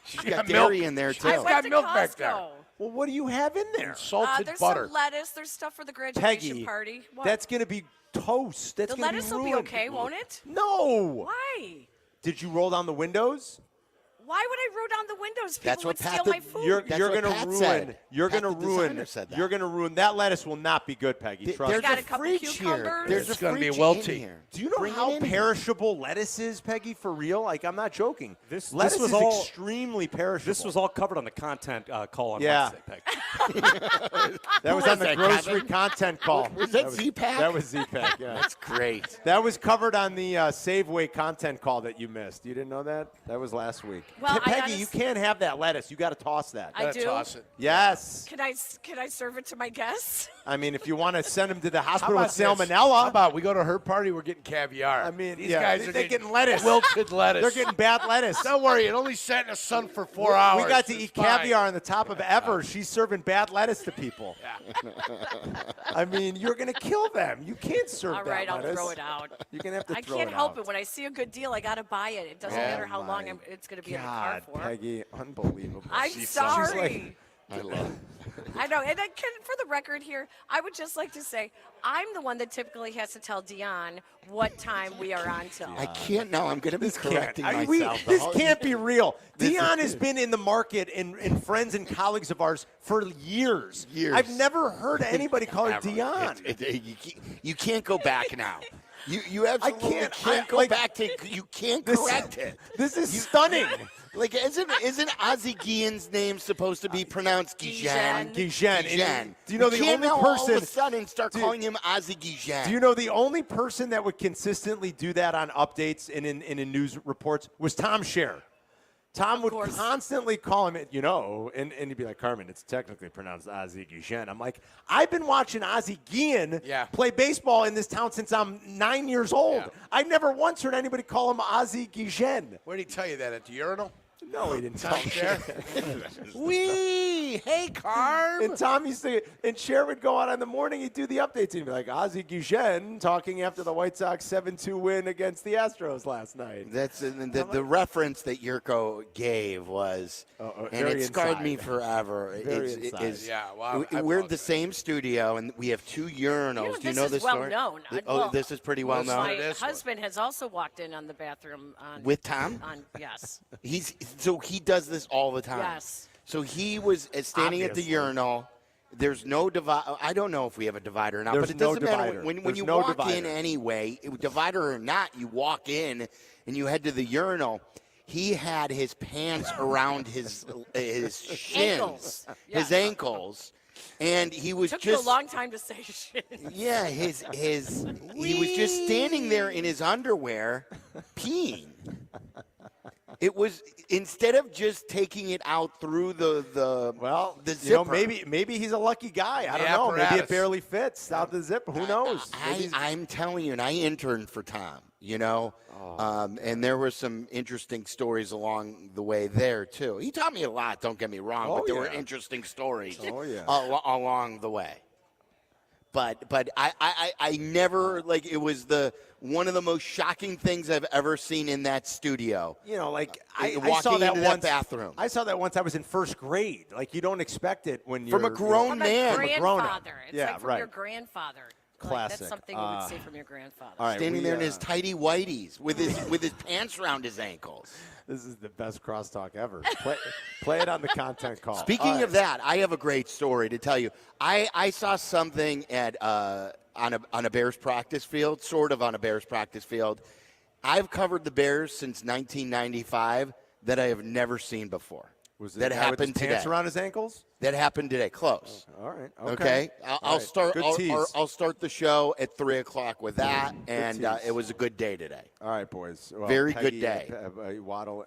[SPEAKER 12] She's got dairy in there, too.
[SPEAKER 13] I went to
[SPEAKER 7] milk
[SPEAKER 13] Costco.
[SPEAKER 7] back there.
[SPEAKER 5] Well, what do you have in there?
[SPEAKER 7] Salted
[SPEAKER 13] There's
[SPEAKER 7] butter.
[SPEAKER 13] some lettuce. There's stuff for the graduation
[SPEAKER 5] Peggy,
[SPEAKER 13] party. What?
[SPEAKER 5] that's going to be toast. That's
[SPEAKER 13] the
[SPEAKER 5] going to
[SPEAKER 13] lettuce
[SPEAKER 5] be
[SPEAKER 13] will be
[SPEAKER 5] ruined.
[SPEAKER 13] okay, won't it?
[SPEAKER 5] No.
[SPEAKER 13] Why?
[SPEAKER 5] Did you roll down the windows?
[SPEAKER 13] Why would I roll down the windows? People
[SPEAKER 12] That's what
[SPEAKER 13] would
[SPEAKER 12] Pat
[SPEAKER 13] steal my food.
[SPEAKER 5] You're
[SPEAKER 12] That's
[SPEAKER 5] going
[SPEAKER 12] what
[SPEAKER 5] to
[SPEAKER 12] Pat
[SPEAKER 5] ruin.
[SPEAKER 12] said.
[SPEAKER 5] You're
[SPEAKER 12] Pat,
[SPEAKER 5] going to
[SPEAKER 12] the
[SPEAKER 5] ruin.
[SPEAKER 12] designer, said that.
[SPEAKER 5] You're going to ruin. That lettuce will not be good, Peggy. Trust
[SPEAKER 12] There's
[SPEAKER 5] me.
[SPEAKER 13] got
[SPEAKER 12] a
[SPEAKER 13] a couple
[SPEAKER 12] fridge here.
[SPEAKER 13] cucumbers.
[SPEAKER 12] There's
[SPEAKER 7] It's
[SPEAKER 12] a
[SPEAKER 7] gonna be
[SPEAKER 12] fridge in
[SPEAKER 7] wilty.
[SPEAKER 12] here.
[SPEAKER 5] Do you know
[SPEAKER 12] Bring
[SPEAKER 5] how
[SPEAKER 12] it in here.
[SPEAKER 5] perishable lettuce is, Peggy? For real? Like, I'm not joking.
[SPEAKER 3] This
[SPEAKER 5] lettuce
[SPEAKER 3] was
[SPEAKER 5] is
[SPEAKER 3] all-
[SPEAKER 5] extremely perishable.
[SPEAKER 3] This was all covered on the content call on
[SPEAKER 5] Yeah.
[SPEAKER 3] Wednesday, Peg.
[SPEAKER 5] That was on the grocery content call.
[SPEAKER 12] Was that Z-Pack?
[SPEAKER 5] That was Z-Pack, yeah.
[SPEAKER 12] That's great.
[SPEAKER 5] That was covered on the Saveway content call that you missed. You didn't know that? That was last week.
[SPEAKER 13] Well, I
[SPEAKER 5] Peggy, you can't have that lettuce. You got to toss that.
[SPEAKER 13] I do.
[SPEAKER 7] Toss it.
[SPEAKER 5] Yes.
[SPEAKER 13] Can I serve it to my guests?
[SPEAKER 5] I mean, if you want to send them to the
[SPEAKER 7] How
[SPEAKER 5] hospital with
[SPEAKER 7] about this?
[SPEAKER 5] salmonella.
[SPEAKER 7] How about we go to her party, we're getting caviar.
[SPEAKER 5] I mean,
[SPEAKER 7] these
[SPEAKER 5] yeah,
[SPEAKER 7] guys are
[SPEAKER 5] they're getting lettuce.
[SPEAKER 7] Wilted lettuce.
[SPEAKER 5] They're getting bad lettuce.
[SPEAKER 7] Don't worry, it only sat in the sun for 4 hours.
[SPEAKER 5] We got to
[SPEAKER 7] It's
[SPEAKER 5] eat
[SPEAKER 7] fine.
[SPEAKER 5] caviar on the top of Ever. She's serving bad lettuce to people. I mean, you're going to kill them. You can't serve
[SPEAKER 13] All
[SPEAKER 5] that
[SPEAKER 13] right, I'll
[SPEAKER 5] lettuce.
[SPEAKER 13] throw it out.
[SPEAKER 5] You're going to have to
[SPEAKER 13] I
[SPEAKER 5] throw
[SPEAKER 13] can't
[SPEAKER 5] it
[SPEAKER 13] help
[SPEAKER 5] out.
[SPEAKER 13] it. When I see a good deal, I got to buy it. It doesn't
[SPEAKER 5] Oh,
[SPEAKER 13] matter how long
[SPEAKER 5] my
[SPEAKER 13] it's going to be in the car
[SPEAKER 5] God,
[SPEAKER 13] for.
[SPEAKER 5] Peggy, unbelievable.
[SPEAKER 13] I'm
[SPEAKER 5] She's
[SPEAKER 13] sorry.
[SPEAKER 12] I love
[SPEAKER 13] I know. And then, for the record here, I would just like to say I'm the one that typically has to tell Dionne what time we are on till.
[SPEAKER 12] I can't now. I'm going to be correcting myself.
[SPEAKER 5] This can't be real. Dionne has been in the market and friends and colleagues of ours for years. I've never heard anybody call her Dionne.
[SPEAKER 12] You can't go back now. You absolutely can't go back to. You can't correct it.
[SPEAKER 5] This is stunning.
[SPEAKER 12] Like, isn't Ozzie Guillen's name supposed to be pronounced Guillen?
[SPEAKER 5] Guillen. Do you know the only person
[SPEAKER 12] all of a sudden start calling him Ozzie Guillen?
[SPEAKER 5] Do you know the only person that would consistently do that on updates and in news reports was Tom Scher. Tom would constantly call him, and he'd be like, Carmen, it's technically pronounced Ozzie Guillen. I'm like, I've been watching Ozzie Guillen play baseball in this town since I'm 9 years old. I've never once heard anybody call him Ozzie Guillen.
[SPEAKER 7] Where did he tell you that? At the urinal?
[SPEAKER 5] No, he didn't tell me.
[SPEAKER 7] Hey, Carm.
[SPEAKER 5] And Tom used to, and Cher would go out in the morning, he'd do the updates, and he'd be like, Ozzie Guillen talking after the White Sox 7-2 win against the Astros last night.
[SPEAKER 12] That's the reference that Yurko gave was, and it scarred me forever. We're in the same studio, and we have two urinals. Do you know this story?
[SPEAKER 13] Well known.
[SPEAKER 12] This is pretty well known.
[SPEAKER 13] My husband has also walked in on the bathroom.
[SPEAKER 12] With Tom?
[SPEAKER 13] Yes.
[SPEAKER 12] So he does this all the time.
[SPEAKER 13] Yes.
[SPEAKER 12] So he was standing at the urinal. There's no divide. I don't know if we have a divider or not, but it doesn't matter. When you walk in anyway, divider or not, you walk in and you head to the urinal. He had his pants around his shins, his ankles. And he was
[SPEAKER 13] took you a long time to say shit.
[SPEAKER 12] Yeah, he was just standing there in his underwear, peeing. It was, instead of just taking it out through the zipper.
[SPEAKER 5] Maybe he's a lucky guy. I don't know. Maybe it barely fits out the zipper. Who knows?
[SPEAKER 12] I'm telling you, and I interned for Tom, and there were some interesting stories along the way there, too. He taught me a lot, don't get me wrong, but there were interesting stories along the way. But I never, it was one of the most shocking things I've ever seen in that studio.
[SPEAKER 5] I saw that once.
[SPEAKER 12] Bathroom.
[SPEAKER 5] I saw that once. I was in first grade. You don't expect it when you're
[SPEAKER 12] from a grown man.
[SPEAKER 13] From a grandfather. It's from
[SPEAKER 5] right.
[SPEAKER 13] your grandfather.
[SPEAKER 5] Classic.
[SPEAKER 13] That's something you would see from your grandfather.
[SPEAKER 5] All right,
[SPEAKER 12] standing there in his tighty whities with his pants around his ankles.
[SPEAKER 5] This is the best crosstalk ever. Play it on the content call.
[SPEAKER 12] Speaking of that, I have a great story to tell you. I saw something at on a Bears practice field, sort of on a Bears practice field. I've covered the Bears since 1995 that I have never seen before.
[SPEAKER 5] Was
[SPEAKER 12] that happened
[SPEAKER 5] with his
[SPEAKER 12] today?
[SPEAKER 5] Pants around his ankles?
[SPEAKER 12] That happened today. Close.
[SPEAKER 5] Oh, all right.
[SPEAKER 12] Okay. I'll start.
[SPEAKER 5] Good tease.
[SPEAKER 12] I'll start the show at 3:00 with that, and it was a good day today.
[SPEAKER 5] All right, boys. Well,
[SPEAKER 12] very
[SPEAKER 5] Peggy,
[SPEAKER 12] good day.
[SPEAKER 5] Waddle.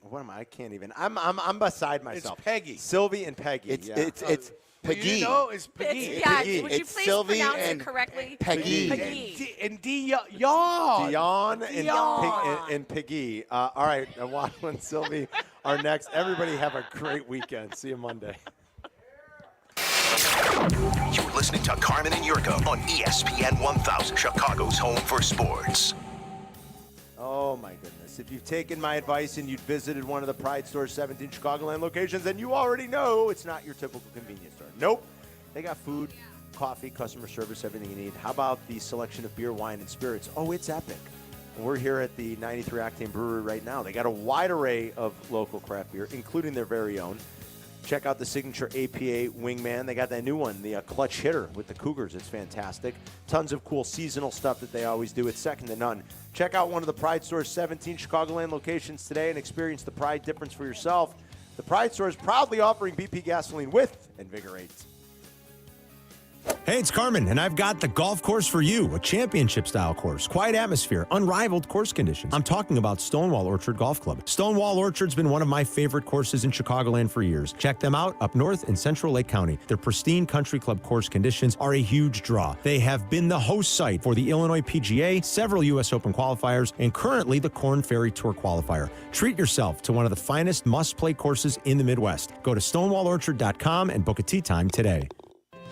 [SPEAKER 5] What am I? I can't even. I'm beside myself.
[SPEAKER 7] It's Peggy.
[SPEAKER 5] Silvy and Peggy.
[SPEAKER 12] It's
[SPEAKER 7] Peggy.
[SPEAKER 12] Peggy.
[SPEAKER 7] It's Peggy.
[SPEAKER 13] Would you please
[SPEAKER 12] Silvy
[SPEAKER 13] pronounce
[SPEAKER 12] and
[SPEAKER 13] it correctly?
[SPEAKER 12] Peggy.
[SPEAKER 7] And Dionne.
[SPEAKER 5] And Peggy. All right, Waddle and Silvy are next. Everybody have a great weekend. See you Monday.
[SPEAKER 6] You're listening to Carmen and Jurko on ESPN 1000, Chicago's home for sports.
[SPEAKER 5] Oh, my goodness. If you've taken my advice and you've visited one of the Pride Store's 17 Chicagoland locations, then you already know it's not your typical convenience store. Nope. They got food, coffee, customer service, everything you need. How about the selection of beer, wine, and spirits? Oh, it's epic. We're here at the 93 Octane Brewery right now. They got a wide array of local craft beer, including their very own. Check out the signature APA Wingman. They got that new one, the Clutch Hitter with the Cougars. It's fantastic. Tons of cool seasonal stuff that they always do. It's second to none. Check out one of the Pride Store's 17 Chicagoland locations today and experience the Pride difference for yourself. The Pride Store is proudly offering BP gasoline with Invigorate.
[SPEAKER 14] Hey, it's Carmen, and I've got the golf course for you, a championship-style course, quiet atmosphere, unrivaled course conditions. I'm talking about Stonewall Orchard Golf Club. Stonewall Orchard's been one of my favorite courses in Chicagoland for years. Check them out up north in Central Lake County. Their pristine country club course conditions are a huge draw. They have been the host site for the Illinois PGA, several U.S. Open qualifiers, and currently the Korn Ferry Tour qualifier. Treat yourself to one of the finest must-play courses in the Midwest. Go to stonewallorchard.com and book a tee time today.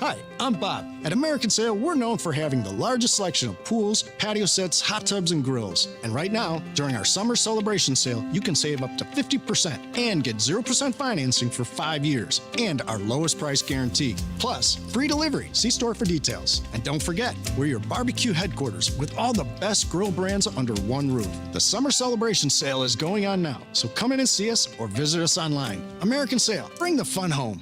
[SPEAKER 20] Hi, I'm Bob. At American Sail, we're known for having the largest selection of pools, patio sets, hot tubs, and grills. And right now, during our summer celebration sale, you can save up to 50% and get 0% financing for 5 years and our lowest price guarantee. Plus, free delivery. See store for details. And don't forget, we're your barbecue headquarters with all the best grill brands under one roof. The summer celebration sale is going on now, so come in and see us or visit us online. American Sail, bring the fun home.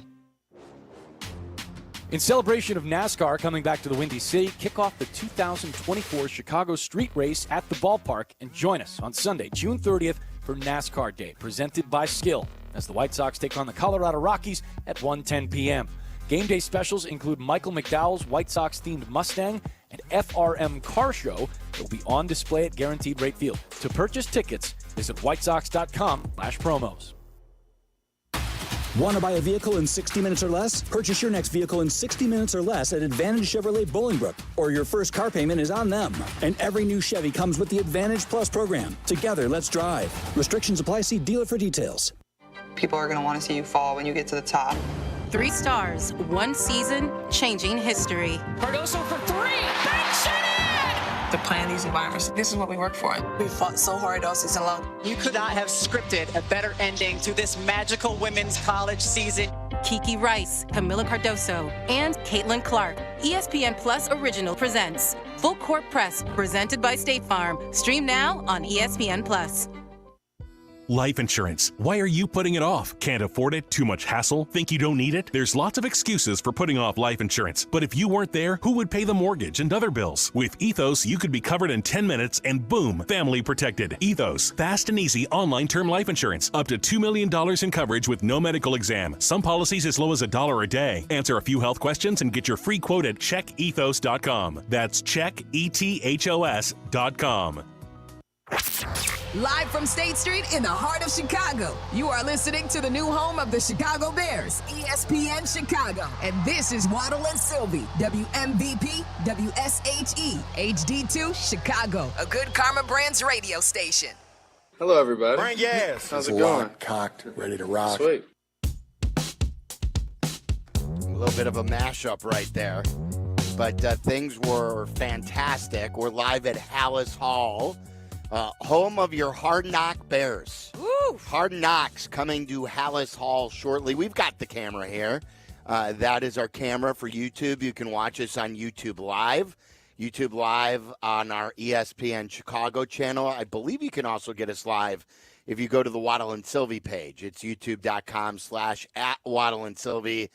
[SPEAKER 21] In celebration of NASCAR coming back to the Windy City, kick off the 2024 Chicago Street Race at the ballpark and join us on Sunday, June 30th for NASCAR Day, presented by Skill, as the White Sox take on the Colorado Rockies at 1:10 p.m. Game day specials include Michael McDowell's White Sox-themed Mustang and FRM Car Show that will be on display at Guaranteed Rate Field. To purchase tickets, visit whitesox.com/promos.
[SPEAKER 22] Want to buy a vehicle in 60 minutes or less? Purchase your next vehicle in 60 minutes or less at Advantage Chevrolet Bolingbrook, or your first car payment is on them. And every new Chevy comes with the Advantage Plus program. Together, let's drive. Restrictions apply. See dealer for details.
[SPEAKER 23] People are going to want to see you fall when you get to the top.
[SPEAKER 24] 3 stars, 1 season, changing history.
[SPEAKER 23] Cardoso for 3. Banks it in! To plan these environments, this is what we work for. We fought so hard all season long.
[SPEAKER 25] You could not have scripted a better ending to this magical women's college season.
[SPEAKER 24] Kiki Rice, Camila Cardoso, and Caitlin Clark. ESPN Plus Original presents Full Court Press, presented by State Farm. Stream now on ESPN Plus.
[SPEAKER 26] Life insurance. Why are you putting it off? Can't afford it? Too much hassle? Think you don't need it? There's lots of excuses for putting off life insurance. But if you weren't there, who would pay the mortgage and other bills? With Ethos, you could be covered in 10 minutes and boom, family protected. Ethos, fast and easy online term life insurance. Up to $2 million in coverage with no medical exam. Some policies as low as $1 a day. Answer a few health questions and get your free quote at checkethos.com. That's checkethos.com.
[SPEAKER 15] Live from State Street in the heart of Chicago, you are listening to the new home of the Chicago Bears, ESPN Chicago. And this is Waddle and Silvy, WMVP, WSHE, HD2, Chicago, a good Karma Brands radio station.
[SPEAKER 27] Hello, everybody.
[SPEAKER 5] Bring gas.
[SPEAKER 27] How's it going?
[SPEAKER 20] Cocked, ready to rock.
[SPEAKER 27] Sweet.
[SPEAKER 12] A little bit of a mashup right there. But things were fantastic. We're live at Hallis Hall. Home of your Hard Knock Bears.
[SPEAKER 13] Woo!
[SPEAKER 12] Hard Knocks coming to Hallis Hall shortly. We've got the camera here. That is our camera for YouTube. You can watch us on YouTube Live. YouTube Live on our ESPN Chicago channel. I believe you can also get us live if you go to the Waddle and Silvy page. It's youtube.com/@Waddle and Silvy.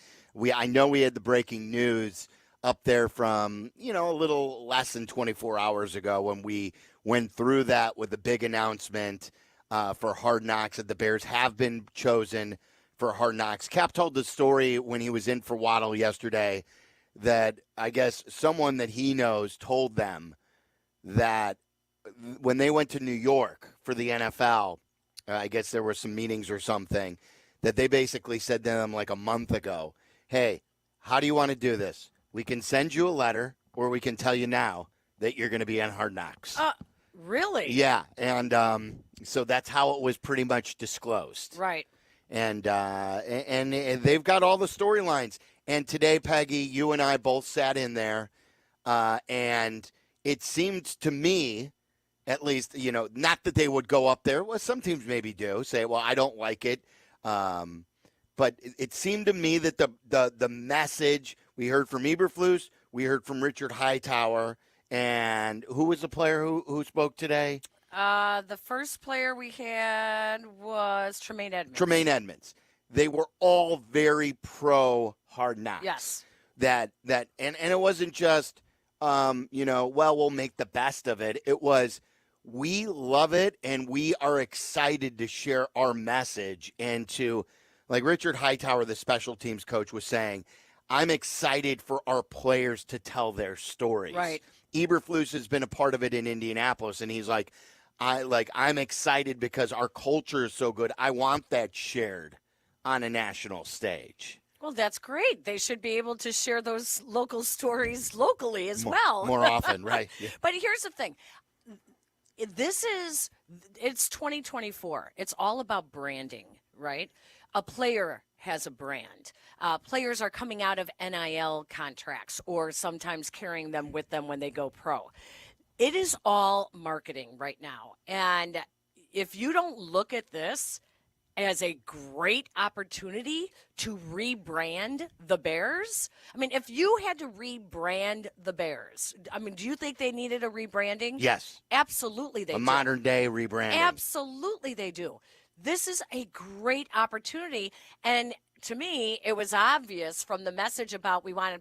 [SPEAKER 12] I know we had the breaking news up there from, a little less than 24 hours ago when we went through that with a big announcement for Hard Knocks that the Bears have been chosen for Hard Knocks. Kap told the story when he was in for Waddle yesterday that I guess someone that he knows told them that when they went to New York for the NFL, I guess there were some meetings or something, that they basically said to them like a month ago, hey, how do you want to do this? We can send you a letter or we can tell you now that you're going to be on Hard Knocks.
[SPEAKER 13] Really?
[SPEAKER 12] Yeah, and so that's how it was pretty much disclosed.
[SPEAKER 13] Right.
[SPEAKER 12] And they've got all the storylines. And today, Peggy, you and I both sat in there, and it seemed to me, at least, not that they would go up there. Well, some teams maybe do, say, well, I don't like it. But it seemed to me that the message we heard from Eberflus, we heard from Richard Hightower, and who was the player who spoke today?
[SPEAKER 13] The first player we had was Tremaine
[SPEAKER 12] Edmonds. They were all very pro Hard Knocks.
[SPEAKER 13] Yes.
[SPEAKER 12] And it wasn't just, we'll make the best of it. It was, we love it, and we are excited to share our message and to, like Richard Hightower, the special teams coach, was saying, I'm excited for our players to tell their stories.
[SPEAKER 13] Right.
[SPEAKER 12] Eberflus has been a part of it in Indianapolis, and he's like, I'm excited because our culture is so good. I want that shared on a national stage.
[SPEAKER 13] Well, that's great. They should be able to share those local stories locally as well.
[SPEAKER 12] More often, right. Yeah.
[SPEAKER 13] But here's the thing. It's 2024. It's all about branding, right? A player has a brand. Players are coming out of NIL contracts or sometimes carrying them with them when they go pro. It is all marketing right now. And if you don't look at this as a great opportunity to rebrand the Bears. I mean, if you had to rebrand the Bears, I mean, do you think they needed a rebranding?
[SPEAKER 12] Yes.
[SPEAKER 13] Absolutely they do.
[SPEAKER 12] A modern day rebranding.
[SPEAKER 13] Absolutely they do. This is a great opportunity. And to me, it was obvious from the message about we want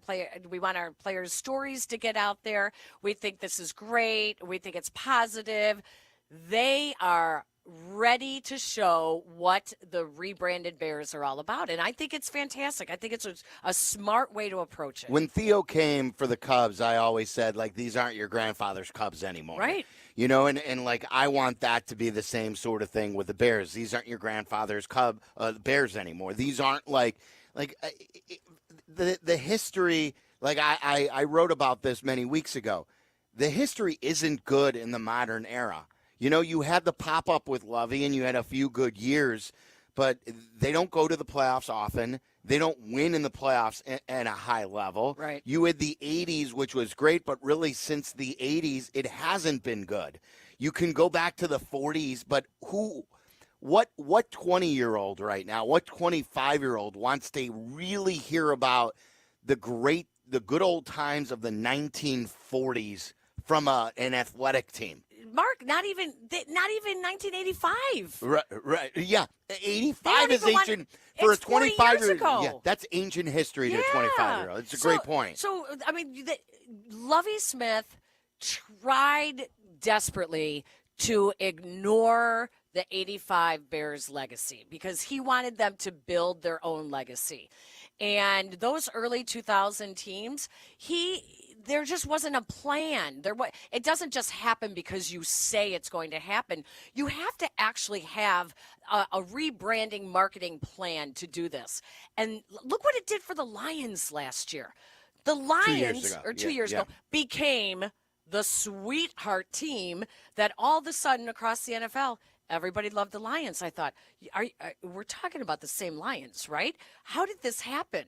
[SPEAKER 13] our players' stories to get out there. We think this is great. We think it's positive. They are ready to show what the rebranded Bears are all about. And I think it's fantastic. I think it's a smart way to approach it.
[SPEAKER 12] When Theo came for the Cubs, I always said, like, these aren't your grandfather's Cubs anymore.
[SPEAKER 13] Right.
[SPEAKER 12] You know, and like, I want that to be the same sort of thing with the Bears. These aren't your grandfather's Bears anymore. These aren't like the history. Like I wrote about this many weeks ago. The history isn't good in the modern era. You know, you had the pop-up with Lovey, and you had a few good years, but they don't go to the playoffs often. They don't win in the playoffs at a high level.
[SPEAKER 13] Right.
[SPEAKER 12] You had the 80s, which was great, but really since the 80s, it hasn't been good. You can go back to the 40s, but what 20-year-old right now, what 25-year-old wants to really hear about the good old times of the 1940s from an athletic team?
[SPEAKER 13] Mark, not even 1985.
[SPEAKER 12] Right. Yeah. 85 is ancient for a 25-year-old. Yeah, that's ancient history to a 25-year-old. It's a great point.
[SPEAKER 13] So, I mean, Lovie Smith tried desperately to ignore the 85 Bears legacy because he wanted them to build their own legacy. And those early 2000 teams, there just wasn't a plan. It doesn't just happen because you say it's going to happen. You have to actually have a rebranding marketing plan to do this. And look what it did for the Lions last year. The Lions, 2 years ago, became the sweetheart team that all of a sudden across the NFL, everybody loved the Lions. I thought, we're talking about the same Lions, right? How did this happen?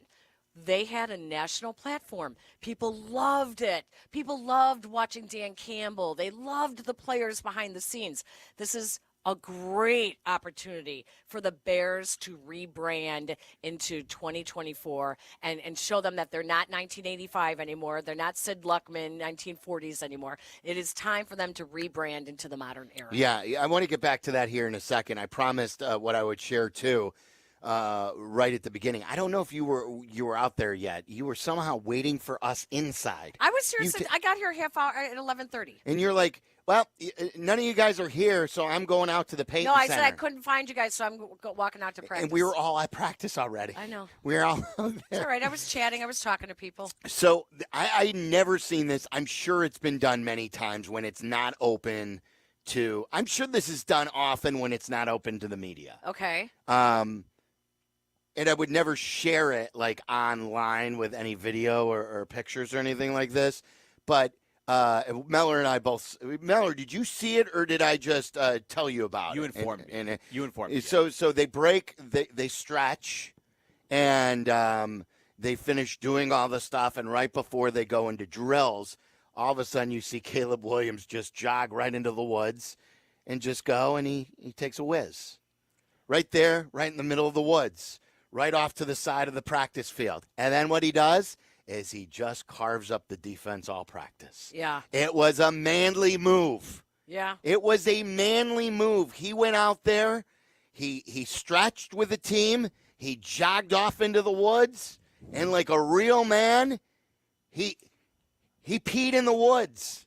[SPEAKER 13] They had a national platform. People loved it. People loved watching Dan Campbell. They loved the players behind the scenes. This is a great opportunity for the Bears to rebrand into 2024 and show them that they're not 1985 anymore. They're not Sid Luckman 1940s anymore. It is time for them to rebrand into the modern era.
[SPEAKER 12] Yeah, I want to get back to that here in a second. I promised what I would share too. Right at the beginning. I don't know if you were out there yet. You were somehow waiting for us inside.
[SPEAKER 13] I was here I got here half hour at 11:30.
[SPEAKER 12] And you're like, well, none of you guys are here, so I'm going out to the Peyton
[SPEAKER 13] Center. No, I
[SPEAKER 12] Center.
[SPEAKER 13] said I couldn't find you guys, so I'm walking out to practice.
[SPEAKER 12] And we were all at practice already.
[SPEAKER 13] I know.
[SPEAKER 12] We were all there.
[SPEAKER 13] It's all right. I was chatting. I was talking to people.
[SPEAKER 12] So I never seen this. I'm sure it's been done many times when it's not open to. I'm sure this is done often when it's not open to the media.
[SPEAKER 13] Okay.
[SPEAKER 12] And I would never share it like online with any video or pictures or anything like this. But Mellor and I both. Mellor, did you see it or did I just tell you about it?
[SPEAKER 3] You informed me. You informed me.
[SPEAKER 12] So they break, they stretch, and they finish doing all the stuff. And right before they go into drills, all of a sudden you see Caleb Williams just jog right into the woods and just go, and he takes a whiz. Right there, right in the middle of the woods. Right off to the side of the practice field. And then what he does is he just carves up the defense all practice.
[SPEAKER 13] Yeah.
[SPEAKER 12] It was a manly move.
[SPEAKER 13] Yeah.
[SPEAKER 12] It was a manly move. He went out there. He stretched with the team. He jogged off into the woods. And like a real man, he peed in the woods.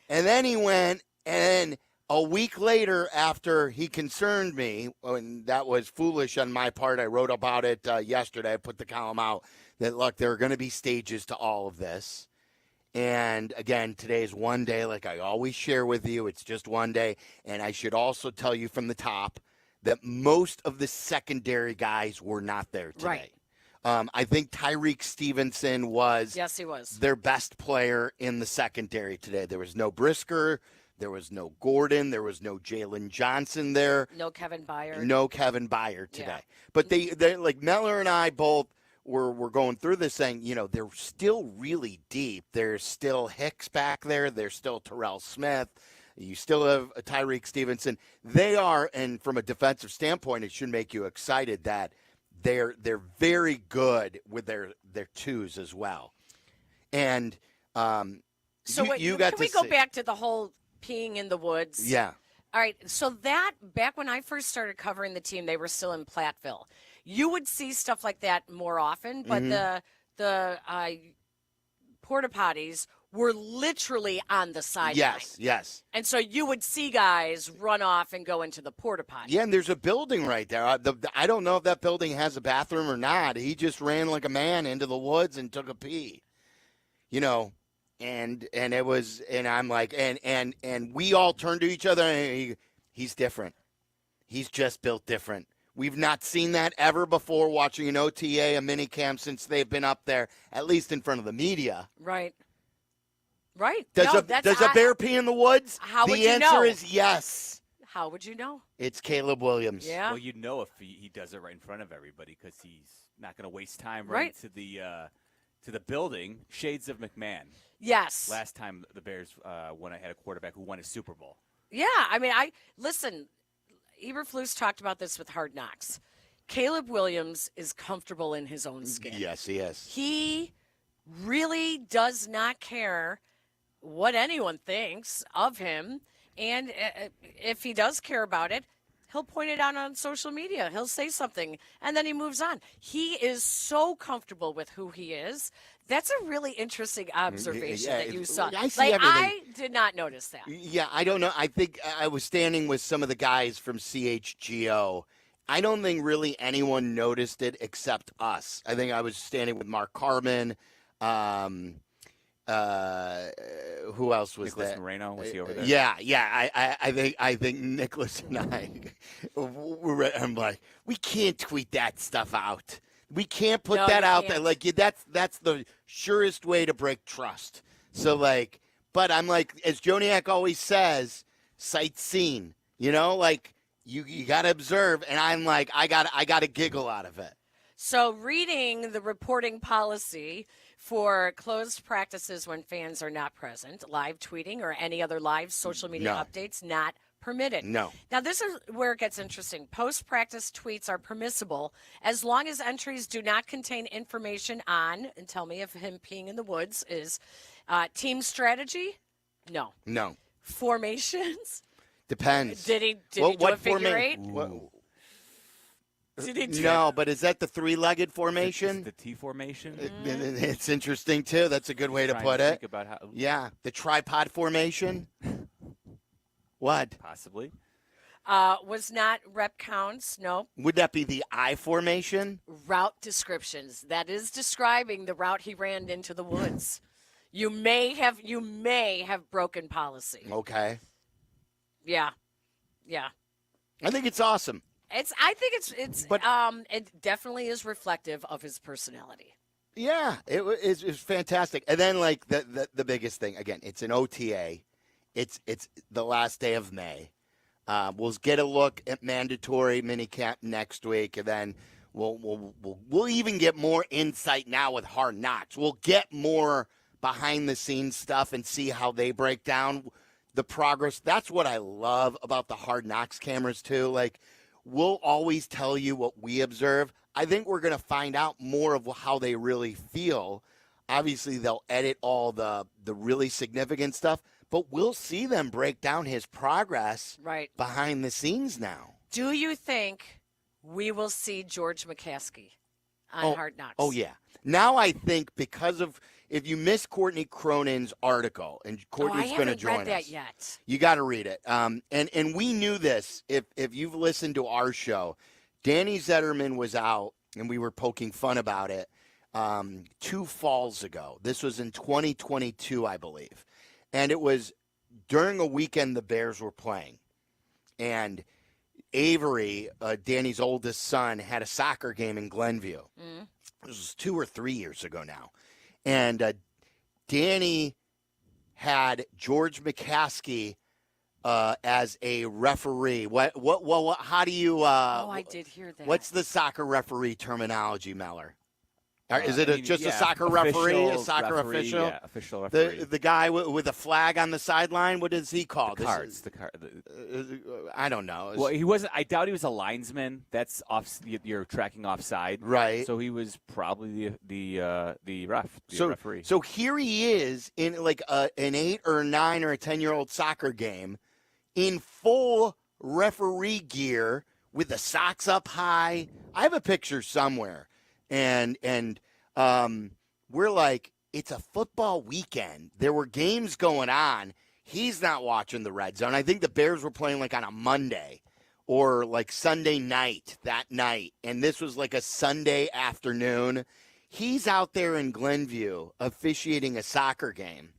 [SPEAKER 12] And then he went and a week later, after he concerned me, and that was foolish on my part, I wrote about it yesterday. I put the column out that, look, there are going to be stages to all of this. And, again, today is one day, like I always share with you. It's just one day. And I should also tell you from the top that most of the secondary guys were not there today.
[SPEAKER 13] Right.
[SPEAKER 12] I think Tyreek Stevenson was
[SPEAKER 13] Yes, he was.
[SPEAKER 12] their best player in the secondary today. There was no Brisker. There was no Gordon. There was no Jalen Johnson there.
[SPEAKER 13] No Kevin Byard.
[SPEAKER 12] No Kevin Byard today.
[SPEAKER 13] Yeah.
[SPEAKER 12] But they like Meller and I both were going through this saying, they're still really deep. There's still Hicks back there. There's still Terrell Smith. You still have Tyreek Stevenson. They are, and from a defensive standpoint, it should make you excited that they're very good with their twos as well. And
[SPEAKER 13] can we go back to the whole peeing in the woods?
[SPEAKER 12] Yeah.
[SPEAKER 13] All right. So back when I first started covering the team, they were still in Platteville. You would see stuff like that more often, but the porta potties were literally on the sideline.
[SPEAKER 12] Yes.
[SPEAKER 13] And so you would see guys run off and go into the porta potty.
[SPEAKER 12] Yeah, and there's a building right there. I don't know if that building has a bathroom or not. He just ran like a man into the woods and took a pee. And it was, and I'm like, and we all turned to each other, and he's different. He's just built different. We've not seen that ever before watching an OTA, a minicamp, since they've been up there, at least in front of the media.
[SPEAKER 13] Right.
[SPEAKER 12] Does a bear pee in the woods?
[SPEAKER 13] How would you know?
[SPEAKER 12] The answer is yes.
[SPEAKER 13] How would you know?
[SPEAKER 12] It's Caleb Williams.
[SPEAKER 13] Yeah.
[SPEAKER 4] Well, you'd know if he does it right in front of everybody because he's not going to waste time
[SPEAKER 13] Right.
[SPEAKER 4] to the building. Shades of McMahon.
[SPEAKER 13] Yes.
[SPEAKER 4] Last time the Bears when I had a quarterback who won a Super Bowl.
[SPEAKER 13] Yeah. I mean, listen, Eberflus talked about this with Hard Knocks. Caleb Williams is comfortable in his own skin.
[SPEAKER 12] Yes, he is.
[SPEAKER 13] He really does not care what anyone thinks of him. And if he does care about it, he'll point it out on social media. He'll say something, and then he moves on. He is so comfortable with who he is. That's a really interesting observation that you saw.
[SPEAKER 12] I see everything.
[SPEAKER 13] I did not notice that.
[SPEAKER 12] Yeah, I don't know. I think I was standing with some of the guys from CHGO. I don't think really anyone noticed it except us. I think I was standing with Mark Carmen. Who else was
[SPEAKER 4] Nicholas
[SPEAKER 12] there?
[SPEAKER 4] Moreno, was he over there?
[SPEAKER 12] Yeah. I think Nicholas and I I'm like, we can't tweet that stuff out. We can't put that out there. Like that's the surest way to break trust. So but I'm like, as Joniak always says, sight seen. You got to observe, and I'm like, I got to giggle out of it.
[SPEAKER 13] So reading the reporting policy for closed practices when fans are not present, live tweeting or any other live social media updates not permitted.
[SPEAKER 12] No.
[SPEAKER 13] Now, this is where it gets interesting. Post-practice tweets are permissible as long as entries do not contain information on, and tell me if him peeing in the woods is team strategy? No.
[SPEAKER 12] No.
[SPEAKER 13] Formations?
[SPEAKER 12] Depends.
[SPEAKER 13] Did he do a figure eight?
[SPEAKER 12] No, but is that the three-legged formation?
[SPEAKER 4] The T formation?
[SPEAKER 12] It's interesting, too. That's a good way to put it.
[SPEAKER 4] Think about how,
[SPEAKER 12] yeah, the tripod formation. What?
[SPEAKER 4] Possibly.
[SPEAKER 13] Was not rep counts, no.
[SPEAKER 12] Would that be the I formation?
[SPEAKER 13] Route descriptions. That is describing the route he ran into the woods. You may have broken policy.
[SPEAKER 12] Okay.
[SPEAKER 13] Yeah.
[SPEAKER 12] I think it's awesome.
[SPEAKER 13] I think it definitely is reflective of his personality.
[SPEAKER 12] Yeah, it was fantastic. And then the biggest thing, again, it's an OTA. It's the last day of May. We'll get a look at mandatory minicamp next week, and then we'll even get more insight now with Hard Knocks. We'll get more behind the scenes stuff and see how they break down the progress. That's what I love about the Hard Knocks cameras too. We'll always tell you what we observe. I think we're going to find out more of how they really feel. Obviously, they'll edit all the really significant stuff, but we'll see them break down his progress behind the scenes now.
[SPEAKER 13] Do you think we will see George McCaskey on Hard Knocks?
[SPEAKER 12] Oh, yeah. Now I think because of – if you missed Courtney Cronin's article, and Courtney's going to join us.
[SPEAKER 13] I haven't read that yet.
[SPEAKER 12] You got to read it. And we knew this. If you've listened to our show, Danny Zetterman was out, and we were poking fun about it 2 falls ago. This was in 2022, I believe. And it was during a weekend the Bears were playing. And Avery, Danny's oldest son, had a soccer game in Glenview. This was 2 or 3 years ago now. And Danny had George McCaskey as a referee. What how do you
[SPEAKER 13] I did hear that.
[SPEAKER 12] What's the soccer referee terminology, Meller? Is it
[SPEAKER 4] a
[SPEAKER 12] soccer referee, a soccer
[SPEAKER 4] referee,
[SPEAKER 12] official?
[SPEAKER 4] Yeah, official referee.
[SPEAKER 12] The guy with a flag on the sideline, what is he called?
[SPEAKER 4] The cards.
[SPEAKER 12] I don't know.
[SPEAKER 4] Well, he wasn't. I doubt he was a linesman. That's off. You're tracking offside,
[SPEAKER 12] right?
[SPEAKER 4] So he was probably the referee.
[SPEAKER 12] So here he is in like an 8 or 9 or a 10-year-old soccer game, in full referee gear with the socks up high. I have a picture somewhere. And we're like, it's a football weekend. There were games going on. He's not watching the Red Zone. I think the Bears were playing like on a Monday or like Sunday night that night. And this was like a Sunday afternoon. He's out there in Glenview officiating a soccer game.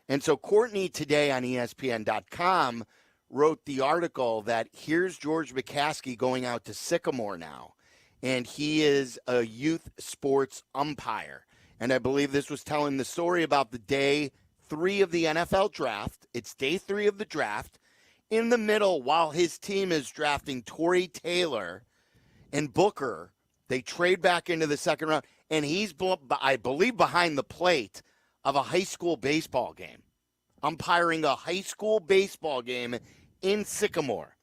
[SPEAKER 12] And so Courtney today on ESPN.com wrote the article that here's George McCaskey going out to Sycamore now. And he is a youth sports umpire. And I believe this was telling the story about the day 3 of the NFL draft. It's day 3 of the draft. In the middle, while his team is drafting Torrey Taylor and Booker, they trade back into the second round. And he's, I believe, behind the plate of a high school baseball game, umpiring a high school baseball game in Sycamore.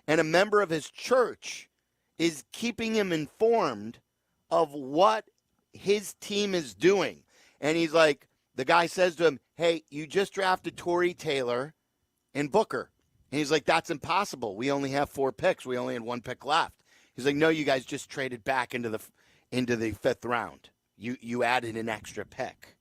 [SPEAKER 12] And a member of his church is keeping him informed of what his team is doing. And he's like, the guy says to him, hey, you just drafted Torrey Taylor and Booker. And he's like, that's impossible. We only have 4 picks. We only had 1 pick left. He's like, no, you guys just traded back into the 5th round. You added an extra pick.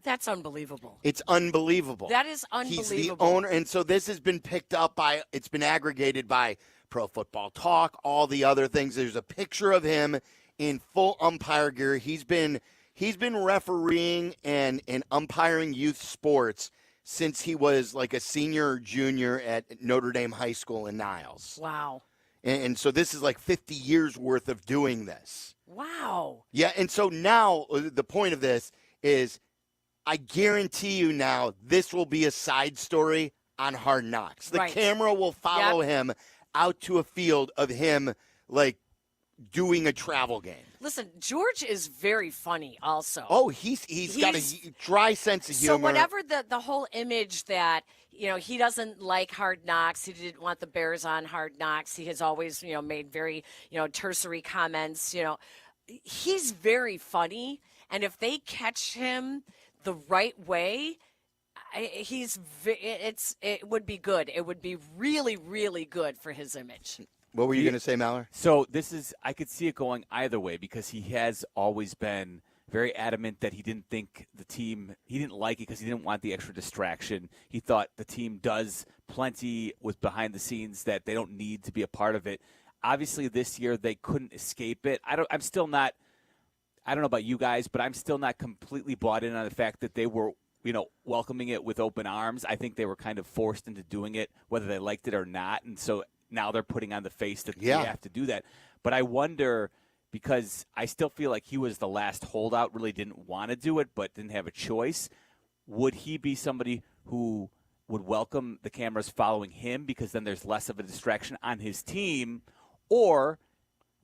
[SPEAKER 13] That's unbelievable.
[SPEAKER 12] It's unbelievable.
[SPEAKER 13] That is unbelievable.
[SPEAKER 12] He's the owner. And so this has been picked up by, it's been aggregated by Pro Football Talk, all the other things. There's a picture of him in full umpire gear. He's been refereeing and umpiring youth sports since he was like a senior or junior at Notre Dame High School in Niles.
[SPEAKER 13] Wow.
[SPEAKER 12] And so this is like 50 years worth of doing this.
[SPEAKER 13] Wow.
[SPEAKER 12] Yeah, and so now the point of this is I guarantee you now this will be a side story on Hard Knocks. The camera will follow him out to a field of him like doing a travel game.
[SPEAKER 13] Listen, George is very funny also.
[SPEAKER 12] Oh, he's got a dry sense of humor.
[SPEAKER 13] So whatever the whole image that, he doesn't like Hard Knocks. He didn't want the Bears on Hard Knocks. He has always, made very, tertiary comments, He's very funny, and if they catch him the right way, it would be good. It would be really, really good for his image.
[SPEAKER 12] What were you going to say, Maller?
[SPEAKER 4] So I could see it going either way because he has always been very adamant that he didn't think he didn't like it because he didn't want the extra distraction. He thought the team does plenty with behind the scenes that they don't need to be a part of it. Obviously, this year they couldn't escape it. I don't know about you guys, but I'm still not completely bought in on the fact that they were, welcoming it with open arms. I think they were kind of forced into doing it, whether they liked it or not. And so now they're putting on the face that they have to do that. But I wonder, because I still feel like he was the last holdout, really didn't want to do it, but didn't have a choice. Would he be somebody who would welcome the cameras following him because then there's less of a distraction on his team? Or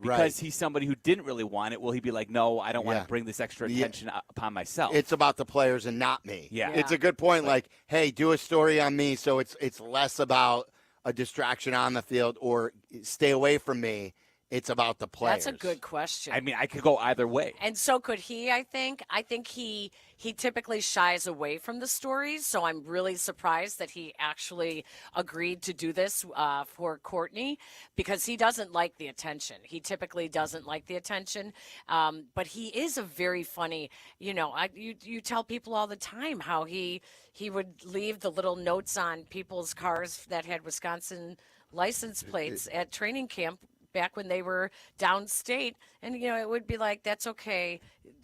[SPEAKER 4] because he's somebody who didn't really want it, will he be like, no, I don't want to bring this extra attention upon myself?
[SPEAKER 12] It's about the players and not me.
[SPEAKER 4] Yeah.
[SPEAKER 12] It's a good point. Like, hey, do a story on me so it's less about a distraction on the field or stay away from me. It's about the players.
[SPEAKER 13] That's a good question.
[SPEAKER 4] I mean, I could go either way.
[SPEAKER 13] And so could he, I think. I think he typically shies away from the stories, so I'm really surprised that he actually agreed to do this for Courtney because he doesn't like the attention. He typically doesn't like the attention, but he is a very funny, you tell people all the time how he would leave the little notes on people's cars that had Wisconsin license plates at training camp back when they were downstate, and it would be like, that's okay,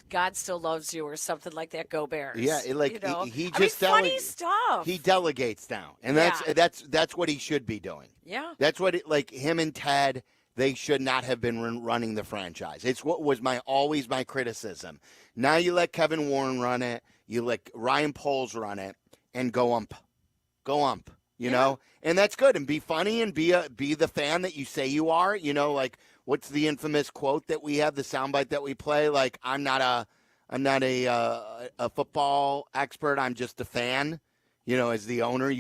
[SPEAKER 13] God still loves you, or something like that. Go Bears!
[SPEAKER 12] Yeah, he just
[SPEAKER 13] funny stuff.
[SPEAKER 12] He delegates now, and that's what he should be doing.
[SPEAKER 13] Yeah,
[SPEAKER 12] that's what him and Ted, they should not have been running the franchise. It's what was always my criticism. Now you let Kevin Warren run it, you let Ryan Poles run it, and go ump. you know, and that's good. And be funny and be the fan that you say you are. You know, like what's the infamous quote that we have, the soundbite that we play? Like, I'm not a football expert. I'm just a fan. You know, as the owner,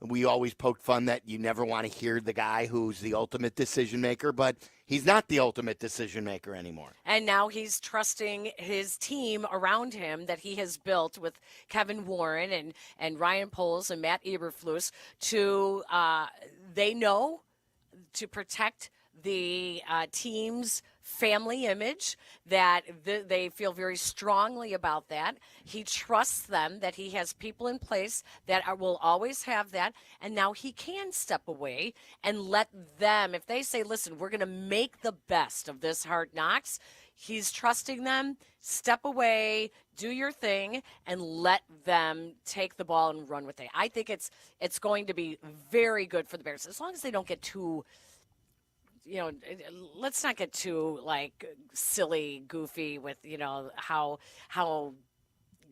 [SPEAKER 12] we always poke fun that you never want to hear the guy who's the ultimate decision maker, but he's not the ultimate decision maker anymore.
[SPEAKER 13] And now he's trusting his team around him that he has built with Kevin Warren and Ryan Poles and Matt Eberflus to, they know to protect the team's family image, that they feel very strongly about that. He trusts them, that he has people in place that will always have that, and now he can step away and let them, if they say, listen, we're going to make the best of this Hard Knocks, he's trusting them, step away, do your thing, and let them take the ball and run with it. I think it's going to be very good for the Bears, as long as they don't get too, you know, let's not get too like silly, goofy with, you know, how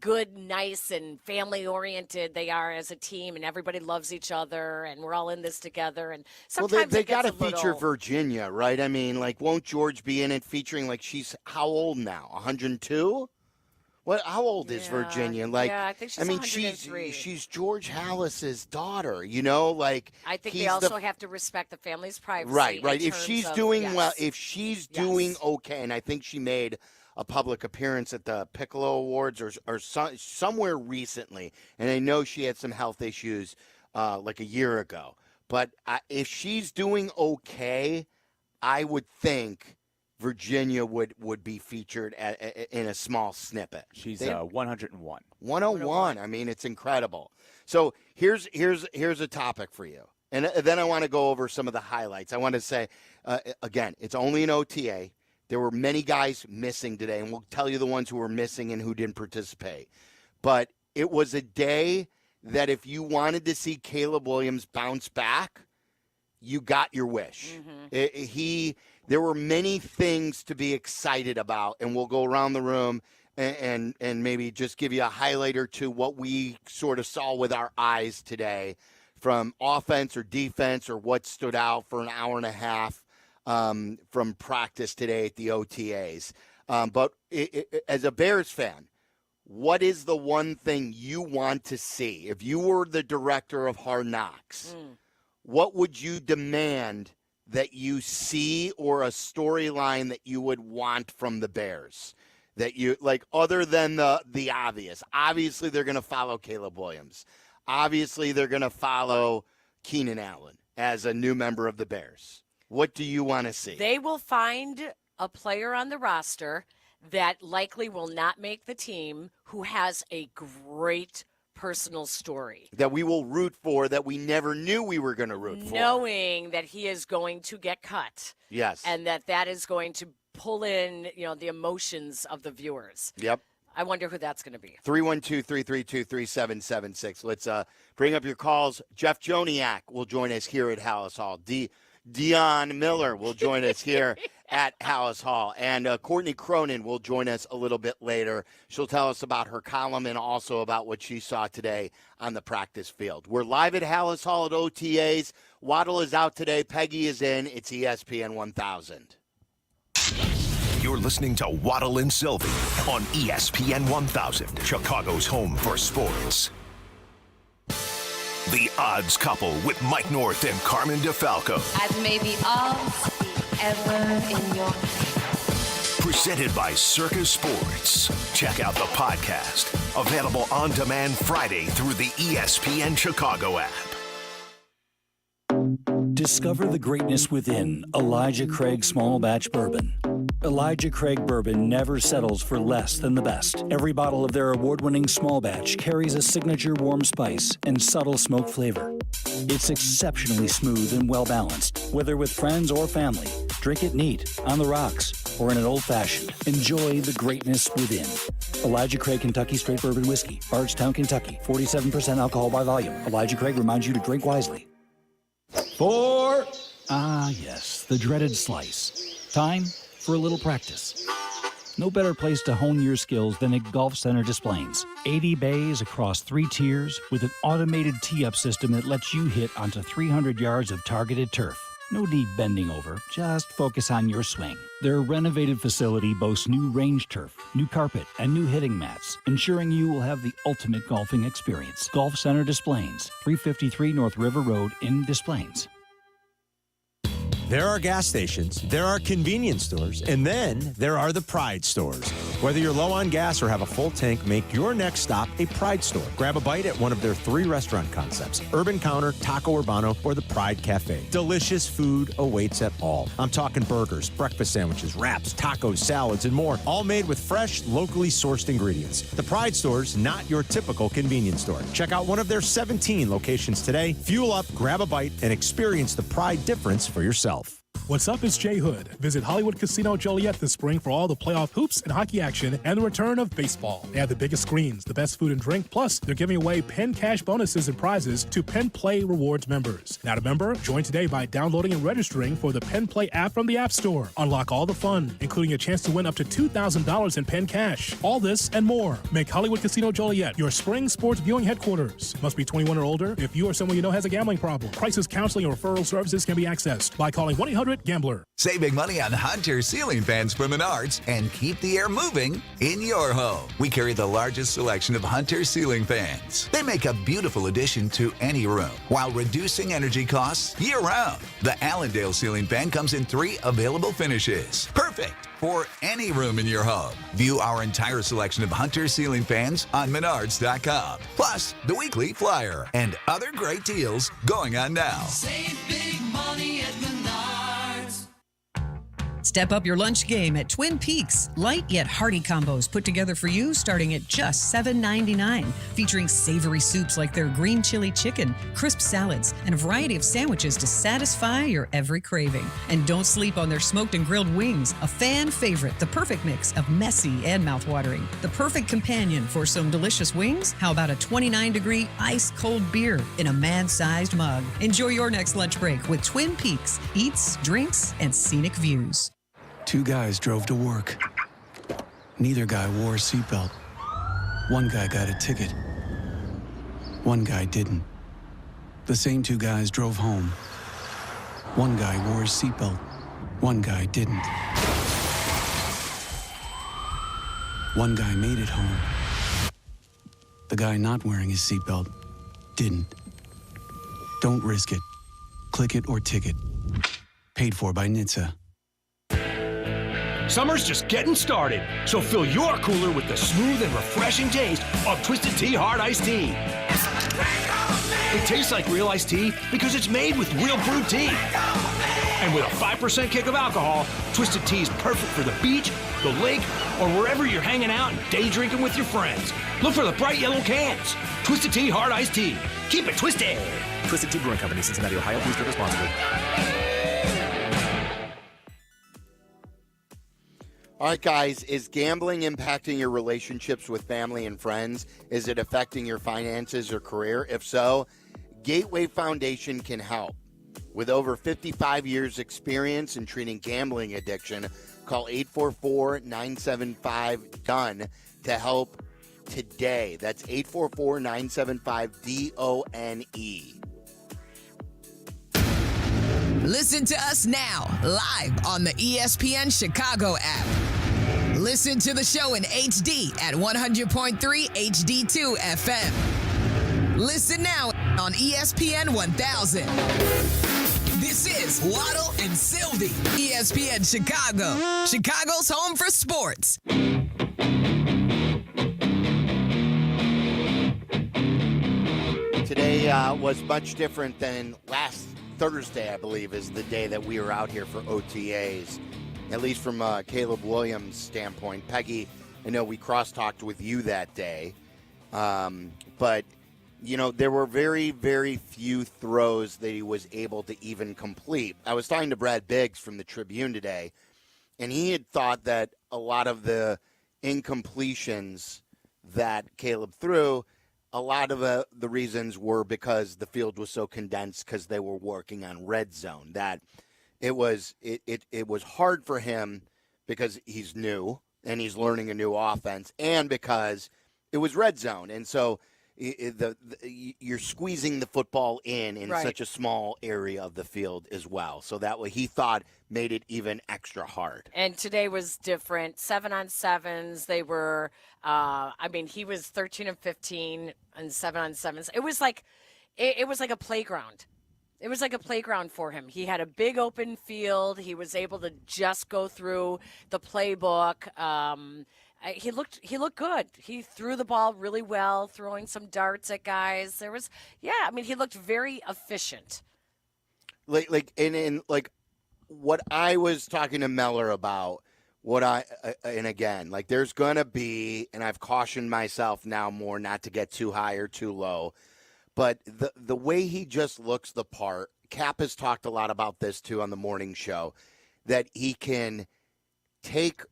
[SPEAKER 13] good, nice, and family-oriented they are as a team, and everybody loves each other, and we're all in this together. And sometimes
[SPEAKER 12] they got to feature Virginia, right? I mean, like, won't George be in it featuring, like, she's how old now? 102? What? How old is Virginia? Like,
[SPEAKER 13] I think she's 103.
[SPEAKER 12] She's George Halas's daughter. You know, like
[SPEAKER 13] I think they also have to respect the family's privacy.
[SPEAKER 12] Right. If she's doing well, if she's doing okay, and I think she made a public appearance at the Piccolo Awards or somewhere recently, and I know she had some health issues like a year ago. But if she's doing okay, I would think Virginia would be featured in a small snippet.
[SPEAKER 4] She's 101.
[SPEAKER 12] 101. I mean, it's incredible. So here's a topic for you. And then I want to go over some of the highlights. I want to say, again, it's only an OTA. There were many guys missing today, and we'll tell you the ones who were missing and who didn't participate. But it was a day that if you wanted to see Caleb Williams bounce back, you got your wish. Mm-hmm. There were many things to be excited about, and we'll go around the room and maybe just give you a highlight or two what we sort of saw with our eyes today from offense or defense or what stood out for an hour and a half from practice today at the OTAs. But as a Bears fan, what is the one thing you want to see? If you were the director of Hard Knocks, what would you demand that you see, or a storyline that you would want from the Bears? That you like, other than the obvious. Obviously, they're going to follow Caleb Williams. Obviously, they're going to follow Keenan Allen as a new member of the Bears. What do you want to see?
[SPEAKER 13] They will find a player on the roster that likely will not make the team who has a great personal story
[SPEAKER 12] that we will root for, that we never knew we were going to root for,
[SPEAKER 13] knowing that he is going to get cut.
[SPEAKER 12] Yes.
[SPEAKER 13] And that is going to pull in, you know, the emotions of the viewers.
[SPEAKER 12] Yep.
[SPEAKER 13] I wonder who that's going to be.
[SPEAKER 12] 312-332-3776. Let's bring up your calls. Jeff Joniak will join us here at Hallis Hall. Dionne Miller will join us here at Hallis Hall. And Courtney Cronin will join us a little bit later. She'll tell us about her column and also about what she saw today on the practice field. We're live at Hallis Hall at OTAs. Waddle is out today. Peggy is in. It's ESPN 1000.
[SPEAKER 6] You're listening to Waddle and Silvy on ESPN 1000, Chicago's home for sports. The Odds Couple with Mike North and Carmen DeFalco.
[SPEAKER 8] As may the odds be ever in your favor.
[SPEAKER 6] Presented by Circus Sports. Check out the podcast. Available on demand Friday through the ESPN Chicago app.
[SPEAKER 22] Discover the greatness within Elijah Craig Small Batch Bourbon. Elijah Craig Bourbon never settles for less than the best. Every bottle of their award-winning small batch carries a signature warm spice and subtle smoke flavor. It's exceptionally smooth and well-balanced. Whether with friends or family, drink it neat, on the rocks, or in an old-fashioned. Enjoy the greatness within. Elijah Craig Kentucky Straight Bourbon Whiskey, Bardstown, Kentucky. 47% alcohol by volume. Elijah Craig reminds you to drink wisely. Yes, the dreaded slice. Time for a little practice. No better place to hone your skills than at Golf Center Displays. 80 bays across 3 tiers with an automated tee-up system that lets you hit onto 300 yards of targeted turf. No need bending over, just focus on your swing. Their renovated facility boasts new range turf, new carpet, and new hitting mats, ensuring you will have the ultimate golfing experience. Golf Center Displays, 353 North River Road in Des Plaines.
[SPEAKER 14] There are gas stations, there are convenience stores, and then there are the Pride stores. Whether you're low on gas or have a full tank, make your next stop a Pride store. Grab a bite at one of their 3 restaurant concepts, Urban Counter, Taco Urbano, or the Pride Cafe. Delicious food awaits at all. I'm talking burgers, breakfast sandwiches, wraps, tacos, salads, and more, all made with fresh, locally sourced ingredients. The Pride store's not your typical convenience store. Check out one of their 17 locations today. Fuel up, grab a bite, and experience the Pride difference for yourself.
[SPEAKER 9] What's up? It's Jay Hood. Visit Hollywood Casino Joliet this spring for all the playoff hoops and hockey action and the return of baseball. They have the biggest screens, the best food and drink, plus they're giving away Penn cash bonuses and prizes to Penn Play Rewards members. Not a member? Join today by downloading and registering for the Penn Play app from the App Store. Unlock all the fun, including a chance to win up to $2,000 in Penn cash. All this and more. Make Hollywood Casino Joliet your spring sports viewing headquarters. Must be 21 or older. If you or someone you know has a gambling problem, crisis counseling or referral services can be accessed by calling 1-800-GAMBLER.
[SPEAKER 10] Save big money on Hunter ceiling fans from Menards and keep the air moving in your home. We carry the largest selection of Hunter ceiling fans. They make a beautiful addition to any room while reducing energy costs year-round. The Allendale ceiling fan comes in 3 available finishes. Perfect for any room in your home. View our entire selection of Hunter ceiling fans on Menards.com. Plus, the weekly flyer and other great deals going on now.
[SPEAKER 11] Save big money at Menards.
[SPEAKER 16] Step up your lunch game at Twin Peaks. Light yet hearty combos put together for you starting at just $7.99, featuring savory soups like their green chili chicken, crisp salads, and a variety of sandwiches to satisfy your every craving. And don't sleep on their smoked and grilled wings, a fan favorite, the perfect mix of messy and mouthwatering. The perfect companion for some delicious wings? How about a 29-degree ice-cold beer in a man-sized mug? Enjoy your next lunch break with Twin Peaks, eats, drinks, and scenic views.
[SPEAKER 17] 2 guys drove to work. Neither guy wore a seatbelt. One guy got a ticket. One guy didn't. The same 2 guys drove home. One guy wore his seatbelt. One guy didn't. One guy made it home. The guy not wearing his seatbelt didn't. Don't risk it. Click it or ticket. Paid for by NHTSA.
[SPEAKER 18] Summer's just getting started, so fill your cooler with the smooth and refreshing taste of Twisted Tea Hard Iced Tea. It tastes like real iced tea because it's made with real brewed tea. And with a 5% kick of alcohol, Twisted Tea is perfect for the beach, the lake, or wherever you're hanging out and day drinking with your friends. Look for the bright yellow cans. Twisted Tea Hard Iced Tea. Keep it twisted.
[SPEAKER 27] Twisted Tea Brewing Company, Cincinnati, Ohio. Please drink responsibly.
[SPEAKER 12] All right, guys, is gambling impacting your relationships with family and friends? Is it affecting your finances or career? If so, Gateway Foundation can help. With over 55 years' experience in treating gambling addiction, call 844-975-DONE to help today. That's 844-975-DONE.
[SPEAKER 15] Listen to us now, live on the ESPN Chicago app. Listen to the show in HD at 100.3 HD2 FM. Listen now on ESPN 1000. This is Waddle and Silvy, ESPN Chicago, Chicago's home for sports.
[SPEAKER 12] Today was much different than last Thursday, I believe, is the day that we were out here for OTAs, at least from Caleb Williams' standpoint. Peggy, I know we cross-talked with you that day, but, you know, there were very, very few throws that he was able to even complete. I was talking to Brad Biggs from the Tribune today, and he had thought that a lot of the incompletions that Caleb threw, a lot of the reasons were because the field was so condensed because they were working on red zone, that it was hard for him because he's new and he's learning a new offense, and because it was red zone. And so you're squeezing the football in
[SPEAKER 13] Right.
[SPEAKER 12] such a small area of the field as well. So that way he thought made it even extra hard.
[SPEAKER 13] And today was different. 7-on-7s. They were, he was 13 of 15 and 7-on-7s. It was like a playground. It was like a playground for him. He had a big open field. He was able to just go through the playbook. He looked good. He threw the ball really well, throwing some darts at guys. He looked very efficient.
[SPEAKER 12] Like what I was talking to Meller about, and again, like there's going to be, and I've cautioned myself now more not to get too high or too low, but the way he just looks the part, Kap has talked a lot about this too on the morning show, that he can take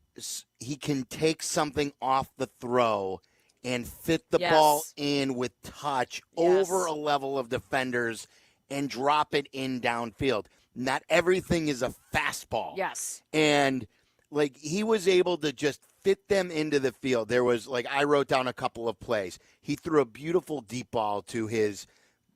[SPEAKER 12] something off the throw and fit the ball in with touch over a level of defenders and drop it in downfield. Not everything is a fastball.
[SPEAKER 13] Yes.
[SPEAKER 12] And like he was able to just fit them into the field. There was I wrote down a couple of plays. He threw a beautiful deep ball to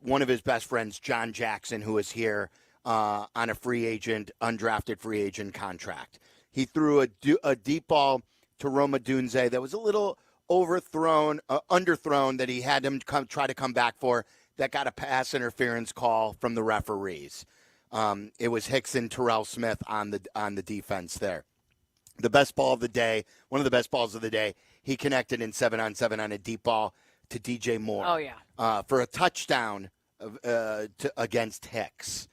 [SPEAKER 12] one of his best friends, John Jackson, who is here on a undrafted free agent contract. He threw a deep ball to Roma Dunze that was a little underthrown that he had him try to come back for. That got a pass interference call from the referees. It was Hicks and Terrell Smith on the defense there. The best ball of the day, one of the best balls of the day, he connected in 7-on-7 on a deep ball to DJ Moore.
[SPEAKER 13] Oh, yeah.
[SPEAKER 12] For a touchdown against Hicks.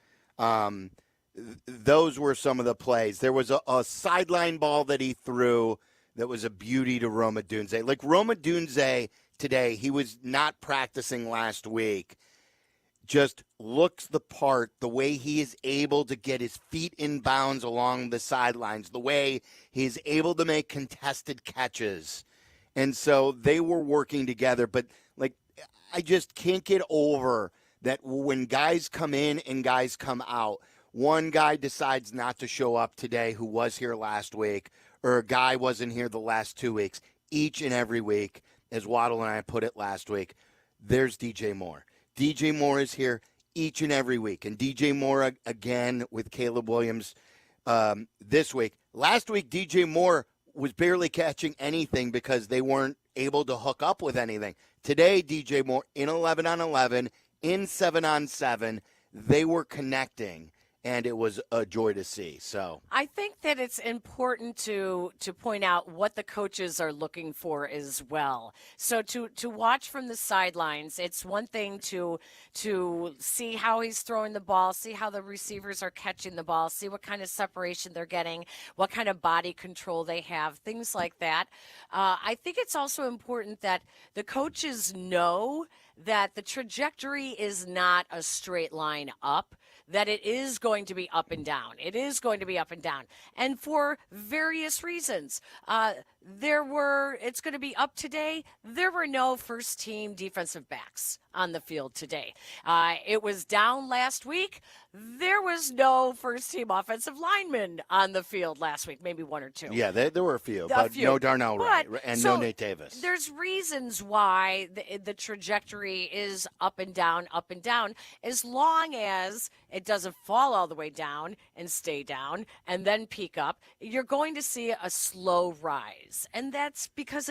[SPEAKER 12] Those were some of the plays. There was a sideline ball that he threw that was a beauty to Roma Dunze. Like Roma Dunze today, he was not practicing last week. Just looks the part, the way he is able to get his feet in bounds along the sidelines, the way he's able to make contested catches. And so they were working together. But, I just can't get over that when guys come in and guys come out, one guy decides not to show up today who was here last week, or a guy wasn't here the last 2 weeks. Each and every week, as Waddle and I put it last week, there's DJ Moore. DJ Moore is here each and every week. And DJ Moore, again, with Caleb Williams this week. Last week, DJ Moore was barely catching anything because they weren't able to hook up with anything. Today, DJ Moore, in 11-on-11, in 7-on-7, they were connecting, and it was a joy to see. So
[SPEAKER 13] I think that it's important to point out what the coaches are looking for as well. So to watch from the sidelines, it's one thing to see how he's throwing the ball, see how the receivers are catching the ball, see what kind of separation they're getting, what kind of body control they have, things like that. I think it's also important that the coaches know that the trajectory is not a straight line up, that it is going to be up and down. It is going to be up and down. And for various reasons. It's going to be up today. There were no first-team defensive backs on the field today. It was down last week. There was no first-team offensive linemen on the field last week, maybe one or two.
[SPEAKER 12] yeah, there were a few, but no Darnell Wright and no Nate Davis.
[SPEAKER 13] There's reasons why the trajectory is up and down, as long as it doesn't fall all the way down and stay down and then peak up. You're going to see a slow rise. And that's because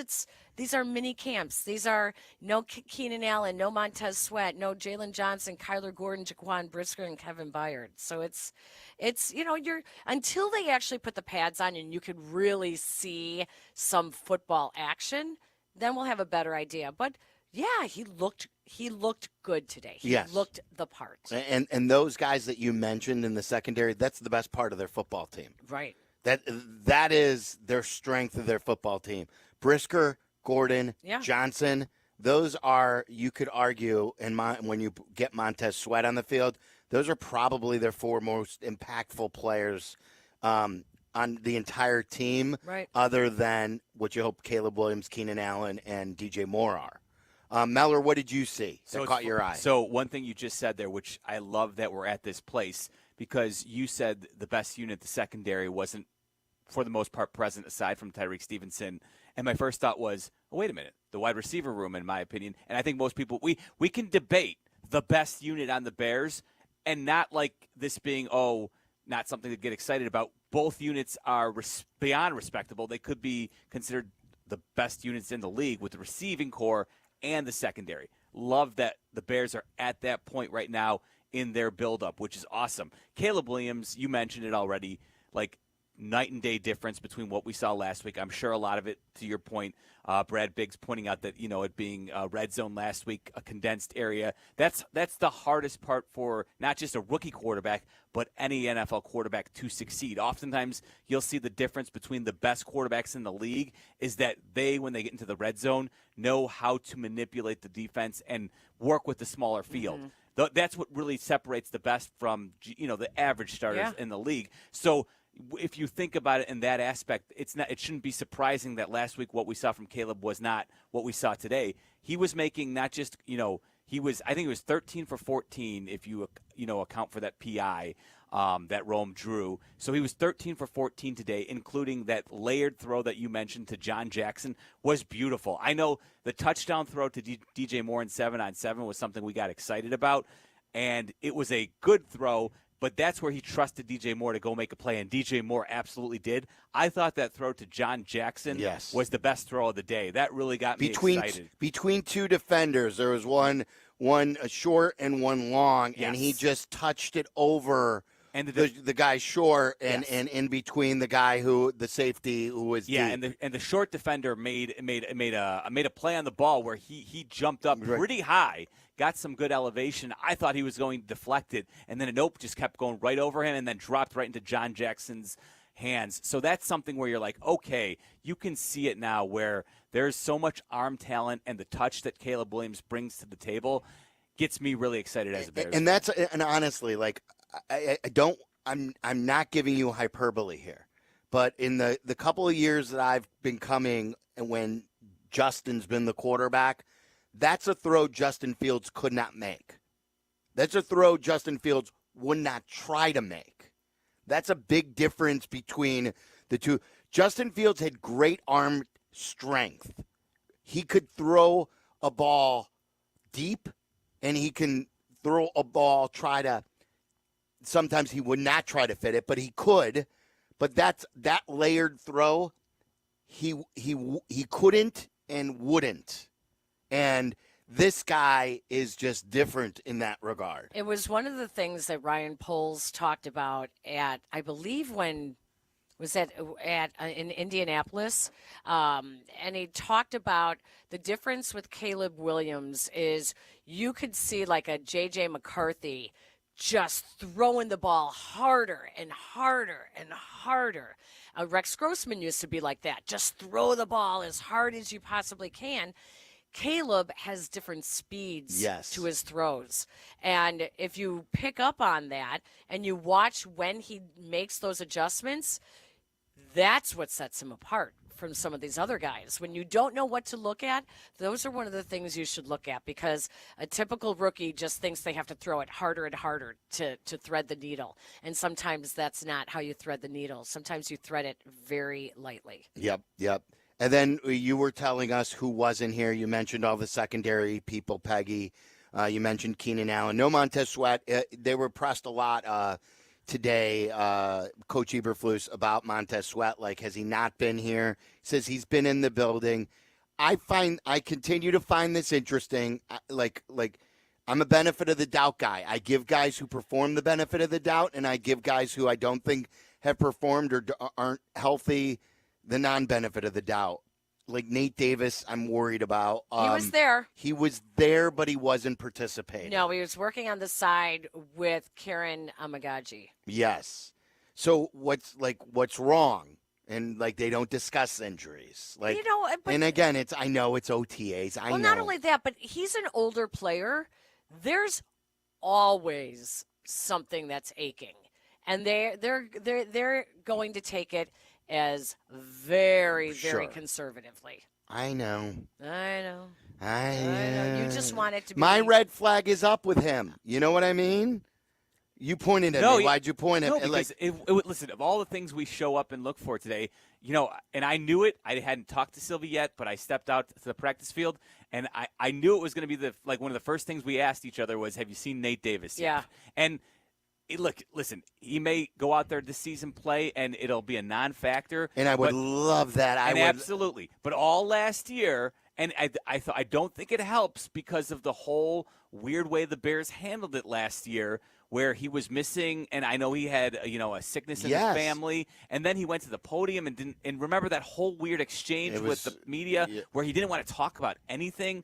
[SPEAKER 13] these are mini camps. These are no Keenan Allen, no Montez Sweat, no Jalen Johnson, Kyler Gordon, Jaquan Brisker, and Kevin Byard. So it's until they actually put the pads on and you could really see some football action, then we'll have a better idea. But yeah, he looked good today. He looked the part.
[SPEAKER 12] And those guys that you mentioned in the secondary, that's the best part of their football team.
[SPEAKER 13] Right.
[SPEAKER 12] That is their strength of their football team. Brisker, Gordon, Johnson, those are, you could argue, when you get Montez Sweat on the field, those are probably their four most impactful players on the entire team, other than what you hope Caleb Williams, Keenan Allen, and DJ Moore are. Meller, what did you see that caught your eye?
[SPEAKER 4] So one thing you just said there, which I love that we're at this place, because you said the best unit, the secondary, wasn't for the most part, present aside from Tyreek Stevenson. And my first thought was, oh, wait a minute, the wide receiver room, in my opinion. And I think most people, we can debate the best unit on the Bears and not like this being, not something to get excited about. Both units are beyond respectable. They could be considered the best units in the league with the receiving core and the secondary. Love that the Bears are at that point right now in their buildup, which is awesome. Caleb Williams, you mentioned it already, like night and day difference between what we saw last week. I'm sure a lot of it, to your point, Brad Biggs pointing out that, it being red zone last week, a condensed area. That's the hardest part for not just a rookie quarterback, but any NFL quarterback to succeed. Oftentimes, you'll see the difference between the best quarterbacks in the league is that they, when they get into the red zone, know how to manipulate the defense and work with the smaller field. That's what really separates the best from, the average starters in the league. So if you think about it in that aspect, it shouldn't be surprising that last week what we saw from Caleb was not what we saw today. He was making not just, I think he was 13 for 14 if you account for that PI that Rome drew. So he was 13 for 14 today, including that layered throw that you mentioned to John Jackson was beautiful. I know the touchdown throw to DJ Moore in 7-on-7 was something we got excited about, and it was a good throw. But that's where he trusted DJ Moore to go make a play, and DJ Moore absolutely did. I thought that throw to John Jackson was the best throw of the day. That really got me excited.
[SPEAKER 12] Between two defenders, there was one short and one long, and he just touched it over the guy short and in between the guy the safety who was deep.
[SPEAKER 4] and the short defender made a play on the ball where he jumped up pretty high. Got some good elevation. I thought he was going deflected, and then just kept going right over him and then dropped right into John Jackson's hands. So that's something where you're like, okay, you can see it now where there's so much arm talent, and the touch that Caleb Williams brings to the table gets me really excited as a Bears fan.
[SPEAKER 12] And honestly, like I'm not giving you hyperbole here, but in the couple of years that I've been coming and when Justin's been the quarterback, that's a throw Justin Fields could not make. That's a throw Justin Fields would not try to make. That's a big difference between the two. Justin Fields had great arm strength. He could throw a ball deep, and he can throw a ball, sometimes he would not try to fit it, but he could. But that layered throw, he couldn't and wouldn't. And this guy is just different in that regard.
[SPEAKER 13] It was one of the things that Ryan Poles talked about at, I believe, in Indianapolis, and he talked about the difference with Caleb Williams is you could see like a J.J. McCarthy just throwing the ball harder and harder and harder. Rex Grossman used to be like that. Just throw the ball as hard as you possibly can. Caleb has different speeds to his throws. And if you pick up on that and you watch when he makes those adjustments, that's what sets him apart from some of these other guys. When you don't know what to look at, those are one of the things you should look at, because a typical rookie just thinks they have to throw it harder and harder to thread the needle. And sometimes that's not how you thread the needle. Sometimes you thread it very lightly.
[SPEAKER 12] Yep. And then you were telling us who wasn't here. You mentioned all the secondary people, Peggy. You mentioned Keenan Allen. No Montez Sweat. They were pressed a lot today, Coach Eberflus, about Montez Sweat. Like, has he not been here? He says he's been in the building. I continue to find this interesting. Like I'm a benefit of the doubt guy. I give guys who perform the benefit of the doubt, and I give guys who I don't think have performed or aren't healthy the non-benefit of the doubt. Like Nate Davis, I'm worried about.
[SPEAKER 13] He was there.
[SPEAKER 12] He was there, but he wasn't participating.
[SPEAKER 13] No, he was working on the side with Karen Amagaji.
[SPEAKER 12] Yes. So what's wrong? And they don't discuss injuries. But, and again, I know it's OTAs. I know.
[SPEAKER 13] Not only that, but he's an older player. There's always something that's aching, and they're going to take it as very, very conservatively.
[SPEAKER 12] I know.
[SPEAKER 13] You just want it to be.
[SPEAKER 12] My red flag is up with him. You know what I mean? You pointed at me. Why'd you point at me?
[SPEAKER 4] No, because listen, of all the things we show up and look for today, and I knew it. I hadn't talked to Silvy yet, but I stepped out to the practice field, and I knew it was going to be one of the first things we asked each other was, have you seen Nate Davis yet?
[SPEAKER 13] Yeah.
[SPEAKER 4] And listen, he may go out there this season, play, and it'll be a non-factor.
[SPEAKER 12] And I would love that.
[SPEAKER 4] Absolutely. But all last year, and I don't think it helps because of the whole weird way the Bears handled it last year, where he was missing, and I know he had a sickness in his family, and then he went to the podium and remember that whole weird exchange with the media where he didn't want to talk about anything.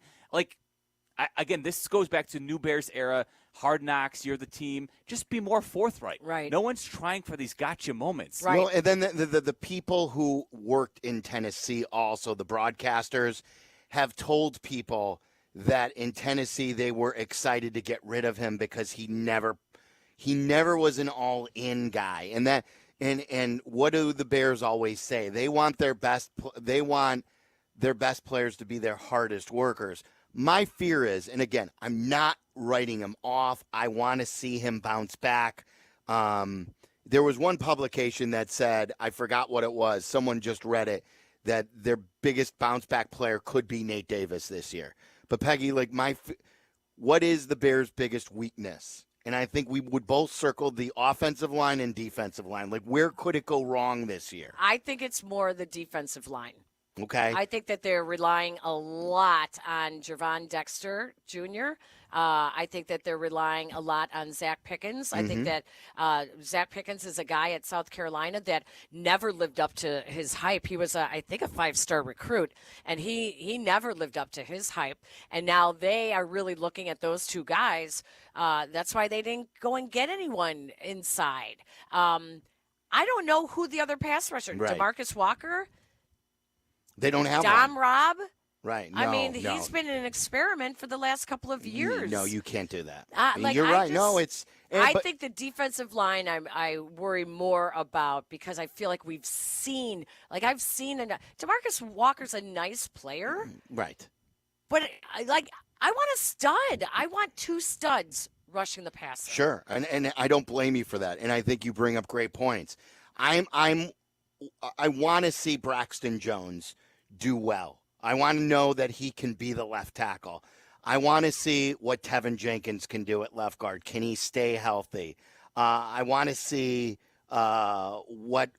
[SPEAKER 4] Again, this goes back to New Bears era, Hard Knocks, you're the team. Just be more forthright.
[SPEAKER 13] Right.
[SPEAKER 4] No one's trying for these gotcha moments.
[SPEAKER 12] Right. Well, and then the people who worked in Tennessee, also the broadcasters, have told people that in Tennessee they were excited to get rid of him because he never was an all-in guy. And what do the Bears always say? They want their best players to be their hardest workers. My fear is, and again, I'm not writing him off. I want to see him bounce back. There was one publication that said, I forgot what it was, someone just read it, that their biggest bounce back player could be Nate Davis this year. But Peggy, what is the Bears' biggest weakness? And I think we would both circle the offensive line and defensive line. Where could it go wrong this year?
[SPEAKER 13] I think it's more the defensive line.
[SPEAKER 12] Okay.
[SPEAKER 13] I think that they're relying a lot on Javon Dexter Jr. I think that they're relying a lot on Zach Pickens. I think that Zach Pickens is a guy at South Carolina that never lived up to his hype. He was, I think, a 5-star recruit, and he never lived up to his hype. And now they are really looking at those two guys. That's why they didn't go and get anyone inside. I don't know who the other pass rusher,
[SPEAKER 12] Right.
[SPEAKER 13] DeMarcus Walker,
[SPEAKER 12] They don't have
[SPEAKER 13] Dom
[SPEAKER 12] one.
[SPEAKER 13] Robb.
[SPEAKER 12] Right.
[SPEAKER 13] I mean, he's been an experiment for the last couple of years.
[SPEAKER 12] No, you can't do that.
[SPEAKER 13] You're
[SPEAKER 12] right. I
[SPEAKER 13] think the defensive line I worry more about because I feel like I've seen DeMarcus Walker's a nice player.
[SPEAKER 12] Right.
[SPEAKER 13] But I want a stud. I want two studs rushing the passer.
[SPEAKER 12] Sure. And I don't blame you for that. And I think you bring up great points. I want to see Braxton Jones do well. I want to know that he can be the left tackle. I want to see what Tevin Jenkins can do at left guard. Can he stay healthy? I want to see what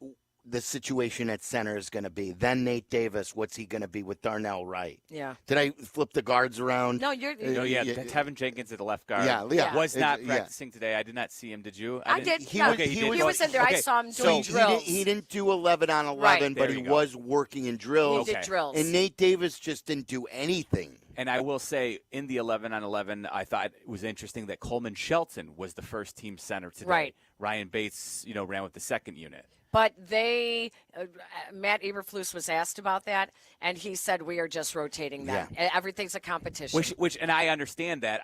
[SPEAKER 12] the situation at center is going to be. Then Nate Davis, what's he going to be with Darnell Wright?
[SPEAKER 13] Yeah.
[SPEAKER 12] Did I flip the guards around?
[SPEAKER 13] No, you're.
[SPEAKER 4] Tevin Jenkins at the left guard.
[SPEAKER 12] Yeah.
[SPEAKER 4] Was not practicing today. I did not see him. Did you?
[SPEAKER 13] I did.
[SPEAKER 12] He
[SPEAKER 13] was in there.
[SPEAKER 4] Okay.
[SPEAKER 13] I saw him doing drills.
[SPEAKER 12] He didn't do 11 on 11,
[SPEAKER 13] Right.
[SPEAKER 12] but he was working in drills.
[SPEAKER 13] He did drills.
[SPEAKER 12] And Nate Davis just didn't do anything.
[SPEAKER 4] And I will say, in the 11 on 11, I thought it was interesting that Coleman Shelton was the first team center today.
[SPEAKER 13] Right.
[SPEAKER 4] Ryan Bates, ran with the second unit.
[SPEAKER 13] But Matt Eberflus was asked about that, and he said we are just rotating them.
[SPEAKER 12] Yeah.
[SPEAKER 13] Everything's a competition.
[SPEAKER 4] Which, and I understand that.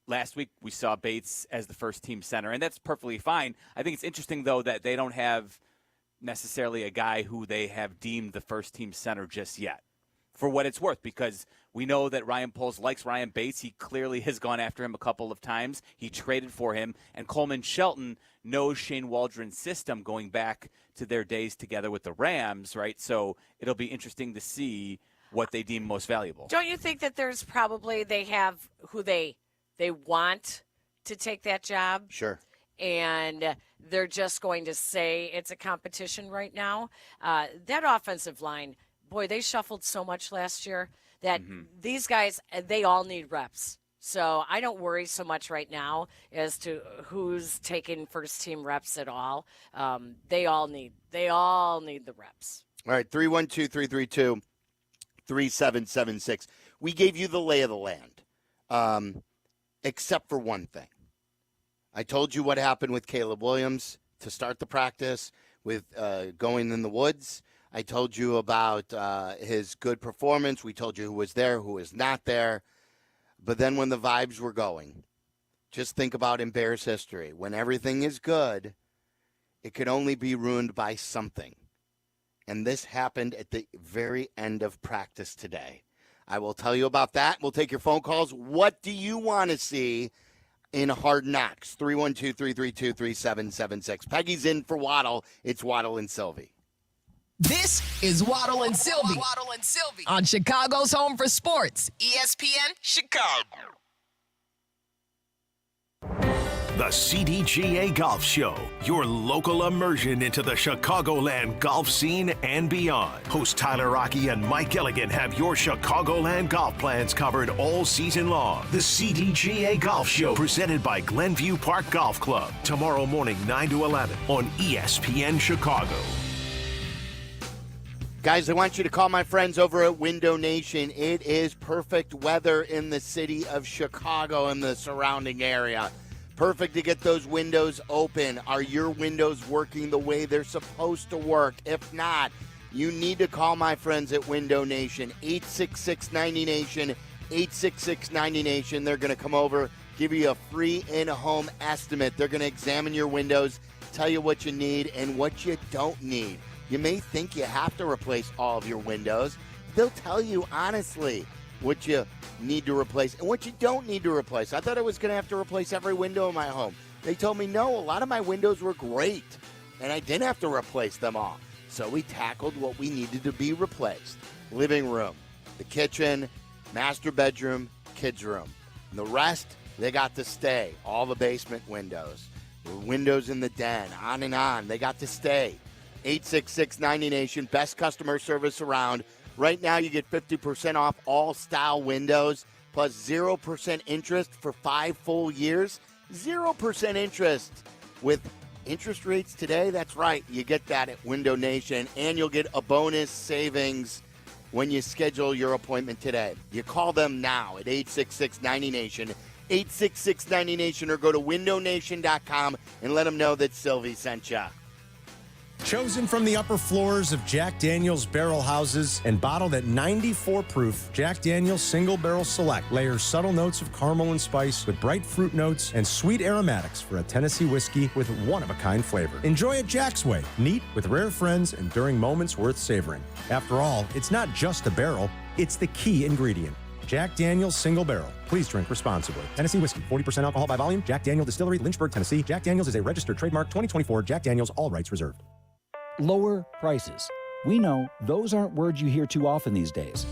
[SPEAKER 4] Last week we saw Bates as the first team center, and that's perfectly fine. I think it's interesting though that they don't have necessarily a guy who they have deemed the first team center just yet. For what it's worth, because we know that Ryan Poles likes Ryan Bates. He clearly has gone after him a couple of times. He traded for him. And Coleman Shelton knows Shane Waldron's system going back to their days together with the Rams, right? So it'll be interesting to see what they deem most valuable.
[SPEAKER 13] Don't you think that there's probably they have who they want to take that job?
[SPEAKER 12] Sure.
[SPEAKER 13] And they're just going to say it's a competition right now. That offensive line, boy, they shuffled so much last year that these guys, they all need reps. So I don't worry so much right now as to who's taking first team reps at all. They all need the reps.
[SPEAKER 12] All right, 312-332-3776. We gave you the lay of the land, except for one thing. I told you what happened with Caleb Williams to start the practice with going in the woods. I told you about his good performance. We told you who was there, who was not there. But then when the vibes were going, just think about in Bears history. When everything is good, it could only be ruined by something. And this happened at the very end of practice today. I will tell you about that. We'll take your phone calls. What do you want to see in Hard Knocks. 312-332-3776. Peggy's in for Waddle. It's Waddle and Silvy.
[SPEAKER 15] This is Waddle and Silvy. Waddle and Silvy on Chicago's home for sports, ESPN Chicago.
[SPEAKER 6] The CDGA Golf Show, your local immersion into the Chicagoland golf scene and beyond. Host Tyler Rocky and Mike Elligan have your Chicagoland golf plans covered all season long. The CDGA Golf Show, presented by Glenview Park Golf Club. Tomorrow morning, 9 to 11 on ESPN Chicago.
[SPEAKER 12] Guys, I want you to call my friends over at Window Nation. It is perfect weather in the city of Chicago and the surrounding area. Perfect to get those windows open. Are your windows working the way they're supposed to work? If not, you need to call my friends at Window Nation. 866-90-NATION, 866-90-NATION. They're going to come over, give you a free in-home estimate. They're going to examine your windows, tell you what you need and what you don't need. You may think you have to replace all of your windows. They'll tell you honestly what you need to replace and what you don't need to replace. I thought I was going to have to replace every window in my home. They told me, no, a lot of my windows were great, and I didn't have to replace them all. So we tackled what we needed to be replaced. Living room, the kitchen, master bedroom, kids' room. And the rest, they got to stay. All the basement windows, the windows in the den, on and on. They got to stay. 866-90-NATION, best customer service around. Right now, you get 50% off all style windows, plus 0% interest for 5 full years. 0% interest with interest rates today. That's right. You get that at Window Nation, and you'll get a bonus savings when you schedule your appointment today. You call them now at 866-90-NATION, 866-90-NATION, or go to windownation.com and let them know that Silvy sent you.
[SPEAKER 14] Chosen from the upper floors of Jack Daniel's barrel houses and bottled at 94 proof, Jack Daniel's Single Barrel Select layers subtle notes of caramel and spice with bright fruit notes and sweet aromatics for a Tennessee whiskey with one-of-a-kind flavor. Enjoy it Jack's way, neat, with rare friends, and during moments worth savoring. After all, it's not just a barrel, it's the key ingredient. Jack Daniel's Single Barrel. Please drink responsibly. Tennessee whiskey, 40% alcohol by volume. Jack Daniel Distillery, Lynchburg, Tennessee. Jack Daniel's is a registered trademark. 2024 Jack Daniel's, all rights reserved.
[SPEAKER 1] Lower prices. We know those aren't words you hear too often these days.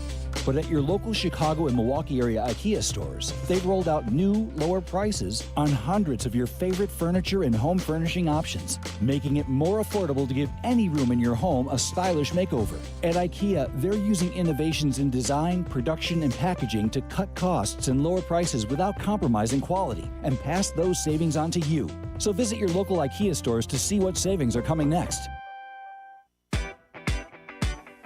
[SPEAKER 1] But at your local Chicago and Milwaukee area IKEA stores, they've rolled out new lower prices on hundreds of your favorite furniture and home furnishing options, making it more affordable to give any room in your home a stylish makeover. At IKEA, they're using innovations in design, production, and packaging to cut costs and lower prices without compromising quality, and pass those savings on to you. So visit your local IKEA stores to see what savings are coming next.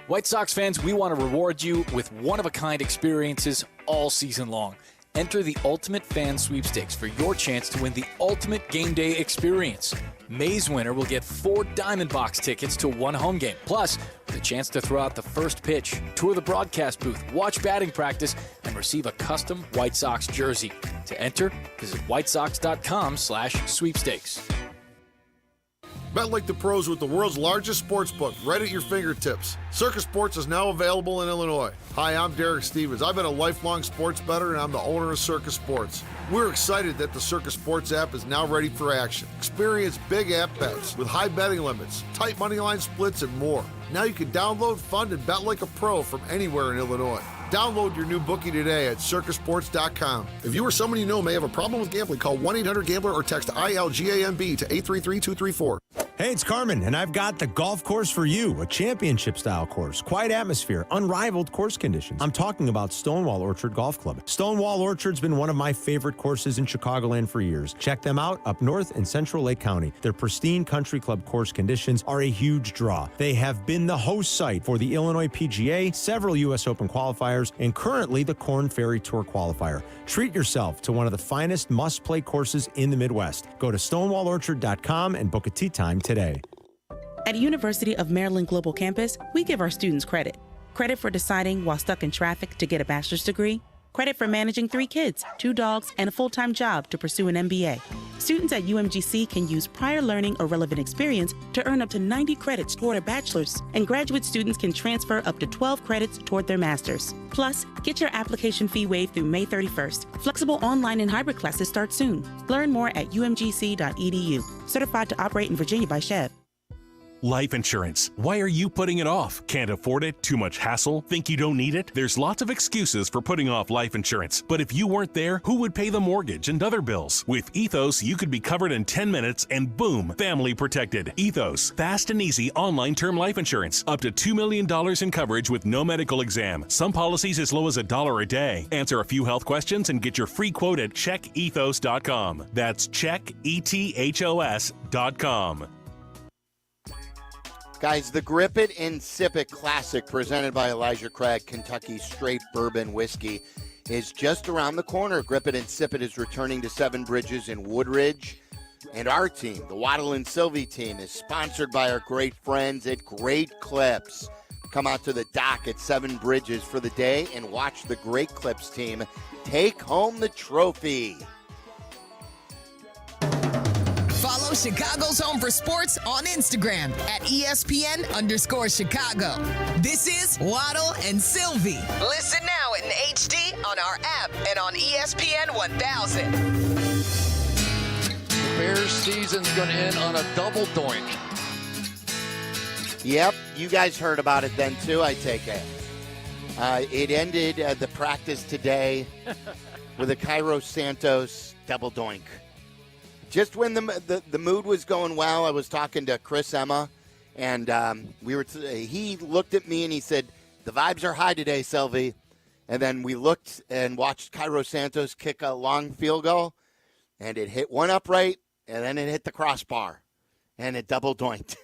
[SPEAKER 2] White Sox fans, we want to reward you with one-of-a-kind experiences all season long. Enter the Ultimate Fan Sweepstakes for your chance to win the ultimate game day experience. May's winner will get 4 Diamond Box tickets to 1 home game, plus the chance to throw out the first pitch, tour the broadcast booth, watch batting practice, and receive a custom White Sox jersey. To enter, visit whitesox.com/sweepstakes.
[SPEAKER 7] Bet like the pros with the world's largest sports book right at your fingertips. Circus Sports is now available in Illinois. Hi, I'm Derek Stevens. I've been a lifelong sports bettor, and I'm the owner of Circus Sports. We're excited that the Circus Sports app is now ready for action. Experience big app bets with high betting limits, tight money line splits, and more. Now you can download, fund, and bet like a pro from anywhere in Illinois. Download your new bookie today at circusports.com. If you or someone you know may have a problem with gambling, call 1-800-GAMBLER or text ILGAMB to 833-234.
[SPEAKER 14] Hey, it's Carmen, and I've got the golf course for you, a championship-style course, quiet atmosphere, unrivaled course conditions. I'm talking about Stonewall Orchard Golf Club. Stonewall Orchard's been one of my favorite courses in Chicagoland for years. Check them out up north in Central Lake County. Their pristine country club course conditions are a huge draw. They have been the host site for the Illinois PGA, several U.S. Open qualifiers, and currently the Korn Ferry Tour qualifier. Treat yourself to one of the finest must-play courses in the Midwest. Go to stonewallorchard.com and book a tee time today.
[SPEAKER 19] At University of Maryland Global Campus, we give our students credit. Credit for deciding while stuck in traffic to get a bachelor's degree, Credit for managing 3 kids, 2 dogs, and a full-time job to pursue an MBA. Students at UMGC can use prior learning or relevant experience to earn up to 90 credits toward a bachelor's, and graduate students can transfer up to 12 credits toward their master's. Plus, get your application fee waived through May 31st. Flexible online and hybrid classes start soon. Learn more at umgc.edu. Certified to operate in Virginia by Chev.
[SPEAKER 5] Life insurance. Why are you putting it off? Can't afford it? Too much hassle? Think you don't need it? There's lots of excuses for putting off life insurance. But if you weren't there, who would pay the mortgage and other bills? With Ethos, you could be covered in 10 minutes and boom, family protected. Ethos, fast and easy online term life insurance. Up to $2 million in coverage with no medical exam. Some policies as low as $1 a day. Answer a few health questions and get your free quote at checkethos.com. That's checkethos.com.
[SPEAKER 12] Guys, the Grip It and Sip It Classic, presented by Elijah Craig Kentucky Straight Bourbon Whiskey, is just around the corner. Grip It and Sip It is returning to Seven Bridges in Woodridge. And our team, the Waddle and Sylvie team, is sponsored by our great friends at Great Clips. Come out to the dock at Seven Bridges for the day and watch the Great Clips team take home the trophy.
[SPEAKER 15] Follow Chicago's Home for Sports on Instagram at ESPN_Chicago. This is Waddle and Sylvie. Listen now in HD on our app and on ESPN 1000.
[SPEAKER 20] Bears season's going to end on a double doink.
[SPEAKER 12] Yep, you guys heard about it then too, I take it. It ended the practice today with a Cairo Santos double doink. Just when the mood was going well, I was talking to Chris Emma, and he looked at me and he said, "The vibes are high today, Sylvie." And then we looked and watched Cairo Santos kick a long field goal, and it hit one upright, and then it hit the crossbar, and it double doinked.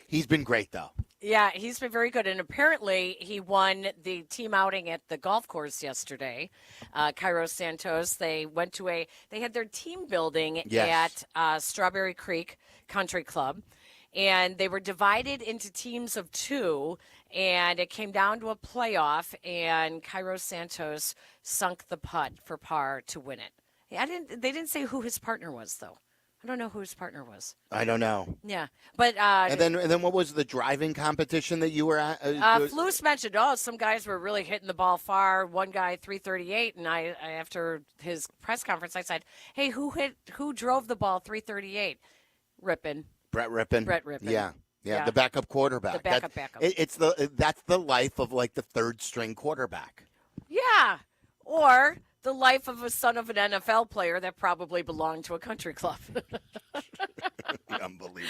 [SPEAKER 12] He's been great, though.
[SPEAKER 13] Yeah, he's been very good. And apparently he won the team outing at the golf course yesterday. Cairo Santos, they had their team building at Strawberry Creek Country Club. And they were divided into teams of 2. And it came down to a playoff. And Cairo Santos sunk the putt for par to win it. They didn't say who his partner was, though. I don't know who his partner was.
[SPEAKER 12] I don't know.
[SPEAKER 13] Yeah, but
[SPEAKER 12] and then what was the driving competition that you were at?
[SPEAKER 13] Flus mentioned, some guys were really hitting the ball far. One guy 338, and I after his press conference, I said, "Hey, who drove the ball 338?" Rippin.
[SPEAKER 12] Brett Rippin. Yeah, the backup quarterback.
[SPEAKER 13] The backup.
[SPEAKER 12] That's the life of like the third string quarterback.
[SPEAKER 13] Yeah, or the life of a son of an NFL player that probably belonged to a country club.
[SPEAKER 12] Unbelievable.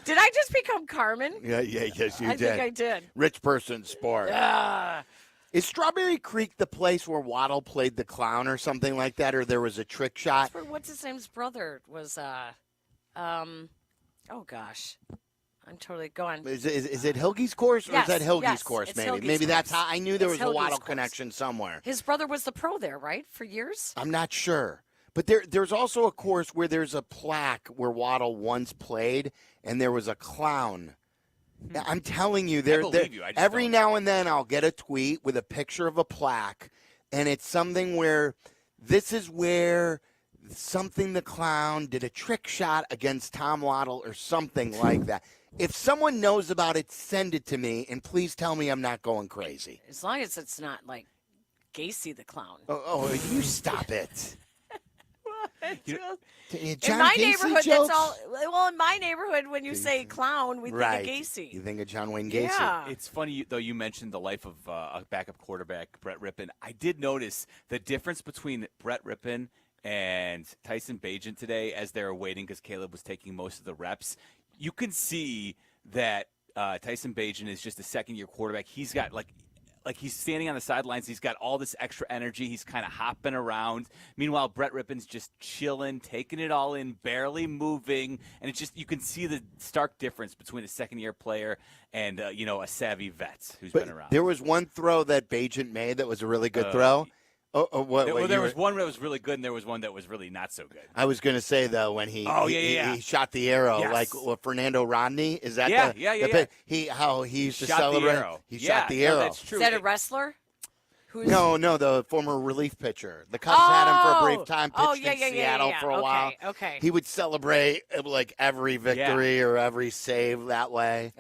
[SPEAKER 13] Did I just become Carmen?
[SPEAKER 12] Yes, you did.
[SPEAKER 13] I think I did.
[SPEAKER 12] Rich person sport.
[SPEAKER 13] Yeah.
[SPEAKER 12] Is Strawberry Creek the place where Waddle played the clown or something like that, or there was a trick shot?
[SPEAKER 13] What's his name's brother was, oh gosh. I'm totally going.
[SPEAKER 12] Is it Hilge's course, or
[SPEAKER 13] yes,
[SPEAKER 12] is that Hilge's
[SPEAKER 13] yes,
[SPEAKER 12] course?
[SPEAKER 13] It's
[SPEAKER 12] Maybe
[SPEAKER 13] Hilge's
[SPEAKER 12] maybe that's
[SPEAKER 13] course.
[SPEAKER 12] how I knew there was
[SPEAKER 13] It's
[SPEAKER 12] a
[SPEAKER 13] Hilge's
[SPEAKER 12] Waddle
[SPEAKER 13] course.
[SPEAKER 12] connection somewhere.
[SPEAKER 13] His brother was the pro there, right, for years?
[SPEAKER 12] I'm not sure, but there's also a course where there's a plaque where Waddle once played, and there was a clown. I'm telling you, every now and then I'll get a tweet with a picture of a plaque, and it's something where this is where something the clown did a trick shot against Tom Waddle or something like that. If someone knows about it, send it to me, and please tell me I'm not going crazy.
[SPEAKER 13] As long as it's not like Gacy the clown.
[SPEAKER 12] Oh, you stop it.
[SPEAKER 13] In my neighborhood,
[SPEAKER 12] jokes?
[SPEAKER 13] that's all. Well, in my neighborhood, when you say clown, we think of Gacy.
[SPEAKER 12] You think of John Wayne Gacy.
[SPEAKER 13] Yeah.
[SPEAKER 4] It's funny, though, you mentioned the life of a backup quarterback, Brett Rippin. I did notice the difference between Brett Rippin and Tyson Bagent today as they were waiting because Caleb was taking most of the reps. You can see that Tyson Bagent is just a second-year quarterback. He's got, like he's standing on the sidelines. He's got all this extra energy. He's kind of hopping around. Meanwhile, Brett Rippin's just chilling, taking it all in, barely moving. And it's just, you can see the stark difference between a second-year player and, a savvy vet who's been around.
[SPEAKER 12] There was one throw that Bagent made that was a really good throw.
[SPEAKER 4] There was one that was really good, and there was one that was really not so good.
[SPEAKER 12] I was going to say, though, when he shot the arrow, like Fernando Rodney. Is that how he used to celebrate? He shot the arrow.
[SPEAKER 13] Is that a wrestler?
[SPEAKER 12] No, the former relief pitcher. The Cubs had him for a brief time, pitched in Seattle for a while.
[SPEAKER 13] Okay.
[SPEAKER 12] He would celebrate like every victory or every save that way.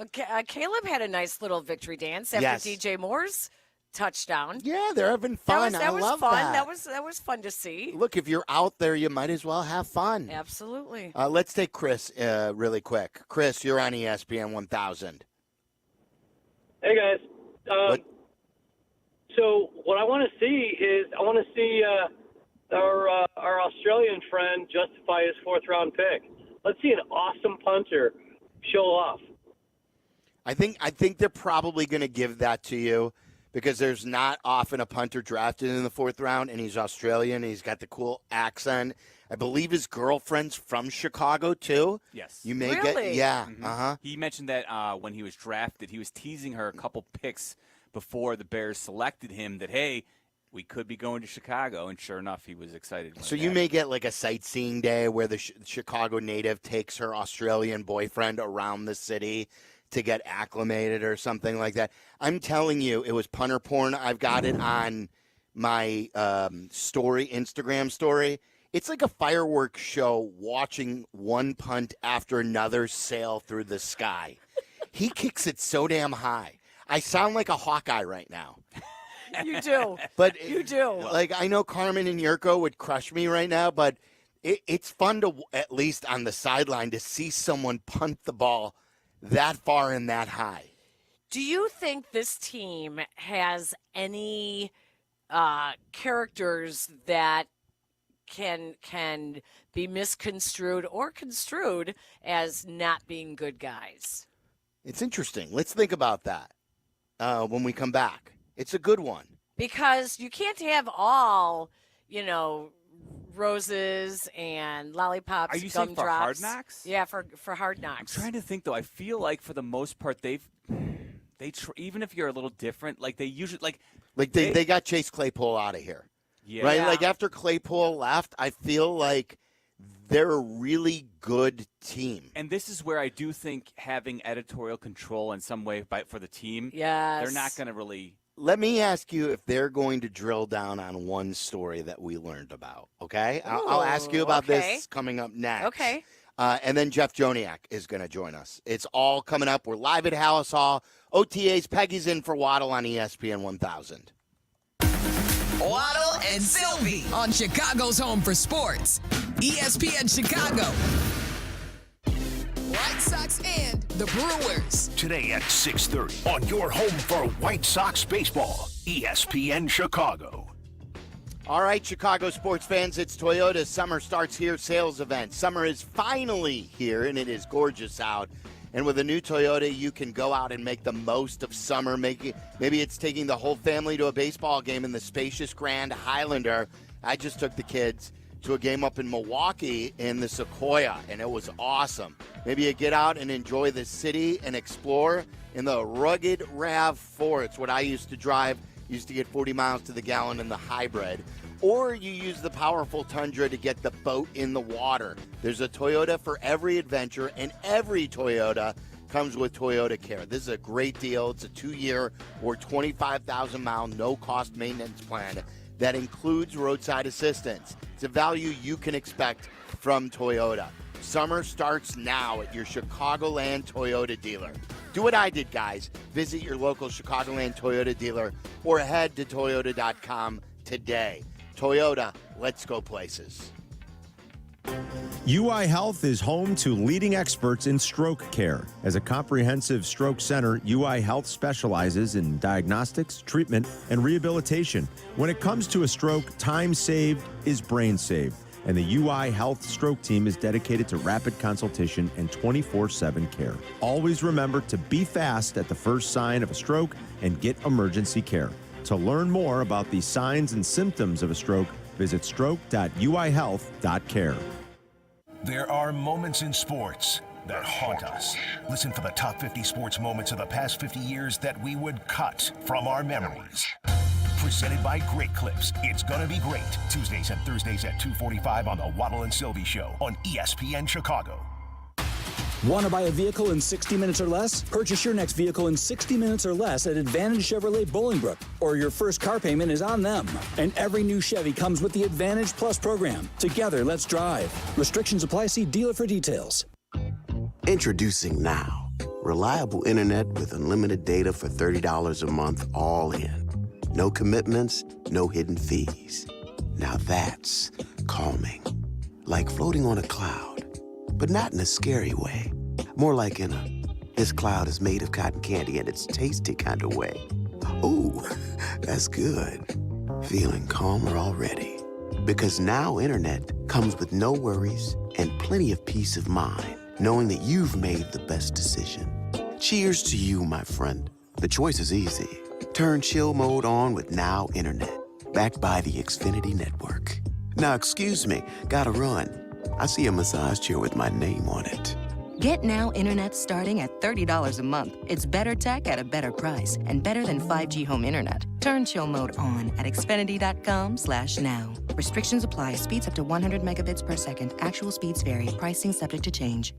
[SPEAKER 13] Caleb had a nice little victory dance after DJ Moore's touchdown.
[SPEAKER 12] Yeah, they're having fun.
[SPEAKER 13] That was
[SPEAKER 12] I love
[SPEAKER 13] fun.
[SPEAKER 12] that.
[SPEAKER 13] That was fun to see.
[SPEAKER 12] Look, if you're out there, you might as well have fun.
[SPEAKER 13] Absolutely.
[SPEAKER 12] Let's take Chris really quick. Chris, you're on ESPN 1000.
[SPEAKER 3] Hey, guys. So what I want to see is our Australian friend justify his fourth-round pick. Let's see an awesome punter show off.
[SPEAKER 12] I think they're probably going to give that to you because there's not often a punter drafted in the fourth round, and he's Australian. And he's got the cool accent. I believe his girlfriend's from Chicago, too.
[SPEAKER 4] Yes.
[SPEAKER 12] You may get, yeah.
[SPEAKER 4] Mm-hmm.
[SPEAKER 12] Uh-huh.
[SPEAKER 4] He mentioned that when he was drafted, he was teasing her a couple picks before the Bears selected him that, hey, we could be going to Chicago. And sure enough, he was excited.
[SPEAKER 12] So you may get like a sightseeing day where the Chicago native takes her Australian boyfriend around the city to get acclimated or something like that. I'm telling you, it was punter porn. I've got it on my Instagram story. It's like a fireworks show watching one punt after another sail through the sky. He kicks it so damn high. I sound like a Hawkeye right now.
[SPEAKER 13] You do.
[SPEAKER 12] But
[SPEAKER 13] you do.
[SPEAKER 12] Like, I know Carmen and Jurko would crush me right now, but it's fun to, at least on the sideline, to see someone punt the ball that far and that high.
[SPEAKER 13] Do you think this team has any characters that can be misconstrued or construed as not being good guys?
[SPEAKER 12] It's interesting. Let's think about that when we come back. It's a good one.
[SPEAKER 13] Because you can't have all, roses and lollipops,
[SPEAKER 4] Are you saying for Hard
[SPEAKER 13] gumdrops.
[SPEAKER 4] Knocks?
[SPEAKER 13] Yeah, for Hard Knocks.
[SPEAKER 4] I'm trying to think, though. I feel like for the most part, even if you're a little different, like they usually
[SPEAKER 12] they got Chase Claypool out of here.
[SPEAKER 4] Yeah.
[SPEAKER 12] Right? Like after Claypool left, I feel like they're a really good team.
[SPEAKER 4] And this is where I do think having editorial control in some way for the team,
[SPEAKER 13] yes,
[SPEAKER 4] they're not going to really.
[SPEAKER 12] Let me ask you if they're going to drill down on one story that we learned about, okay? I'll ask you about this coming up next.
[SPEAKER 13] Okay.
[SPEAKER 12] And then Jeff Joniak is going to join us. It's all coming up. We're live at Hallis Hall. OTAs, Peggy's in for Waddle on ESPN 1000.
[SPEAKER 15] Waddle and Silvy on Chicago's home for sports. ESPN Chicago. White Sox and the Brewers.
[SPEAKER 6] Today at 6:30 on your home for White Sox baseball, ESPN Chicago.
[SPEAKER 12] All right, Chicago sports fans, it's Toyota's Summer Starts Here sales event. Summer is finally here, and it is gorgeous out. And with a new Toyota, you can go out and make the most of summer. Maybe it's taking the whole family to a baseball game in the spacious Grand Highlander. I just took the kids to a game up in Milwaukee in the Sequoia, and it was awesome. Maybe you get out and enjoy the city and explore in the rugged RAV4. It's what I used to drive. Used to get 40 miles to the gallon in the hybrid. Or you use the powerful Tundra to get the boat in the water. There's a Toyota for every adventure, and every Toyota comes with Toyota Care. This is a great deal. It's a 2-year or 25,000-mile no-cost maintenance plan that includes roadside assistance. It's a value you can expect from Toyota. Summer starts now at your Chicagoland Toyota dealer. Do what I did, guys. Visit your local Chicagoland Toyota dealer or head to Toyota.com today. Toyota, let's go places.
[SPEAKER 14] UI Health is home to leading experts in stroke care. As a comprehensive stroke center, UI Health specializes in diagnostics, treatment, and rehabilitation. When it comes to a stroke, time saved is brain saved. And the UI Health stroke team is dedicated to rapid consultation and 24/7 care. Always remember to be fast at the first sign of a stroke and get emergency care. To learn more about the signs and symptoms of a stroke, visit stroke.uihealth.care.
[SPEAKER 6] There are moments in sports that haunt us. Listen for the top 50 sports moments of the past 50 years that we would cut from our memories. Presented by Great Clips. It's gonna be great. Tuesdays and Thursdays at 2:45 on the Waddle and Silvy Show on ESPN Chicago.
[SPEAKER 1] Want to buy a vehicle in 60 minutes or less? Purchase your next vehicle in 60 minutes or less at Advantage Chevrolet Bolingbrook, or your first car payment is on them. And every new Chevy comes with the Advantage Plus program. Together, let's drive. Restrictions apply. See dealer for details.
[SPEAKER 8] Introducing Now. Reliable internet with unlimited data for $30 a month, all in. No commitments, no hidden fees. Now that's calming. Like floating on a cloud, but not in a scary way. More like in a, this cloud is made of cotton candy and it's tasty kind of way. Ooh, that's good. Feeling calmer already. Because Now Internet comes with no worries and plenty of peace of mind, knowing that you've made the best decision. Cheers to you, my friend. The choice is easy. Turn chill mode on with Now Internet, backed by the Xfinity Network. Now, excuse me, gotta run. I see a massage chair with my name on it.
[SPEAKER 21] Get Now Internet starting at $30 a month. It's better tech at a better price and better than 5G home internet. Turn chill mode on at Xfinity.com/now. Restrictions apply. Speeds up to 100 megabits per second. Actual speeds vary. Pricing subject to change.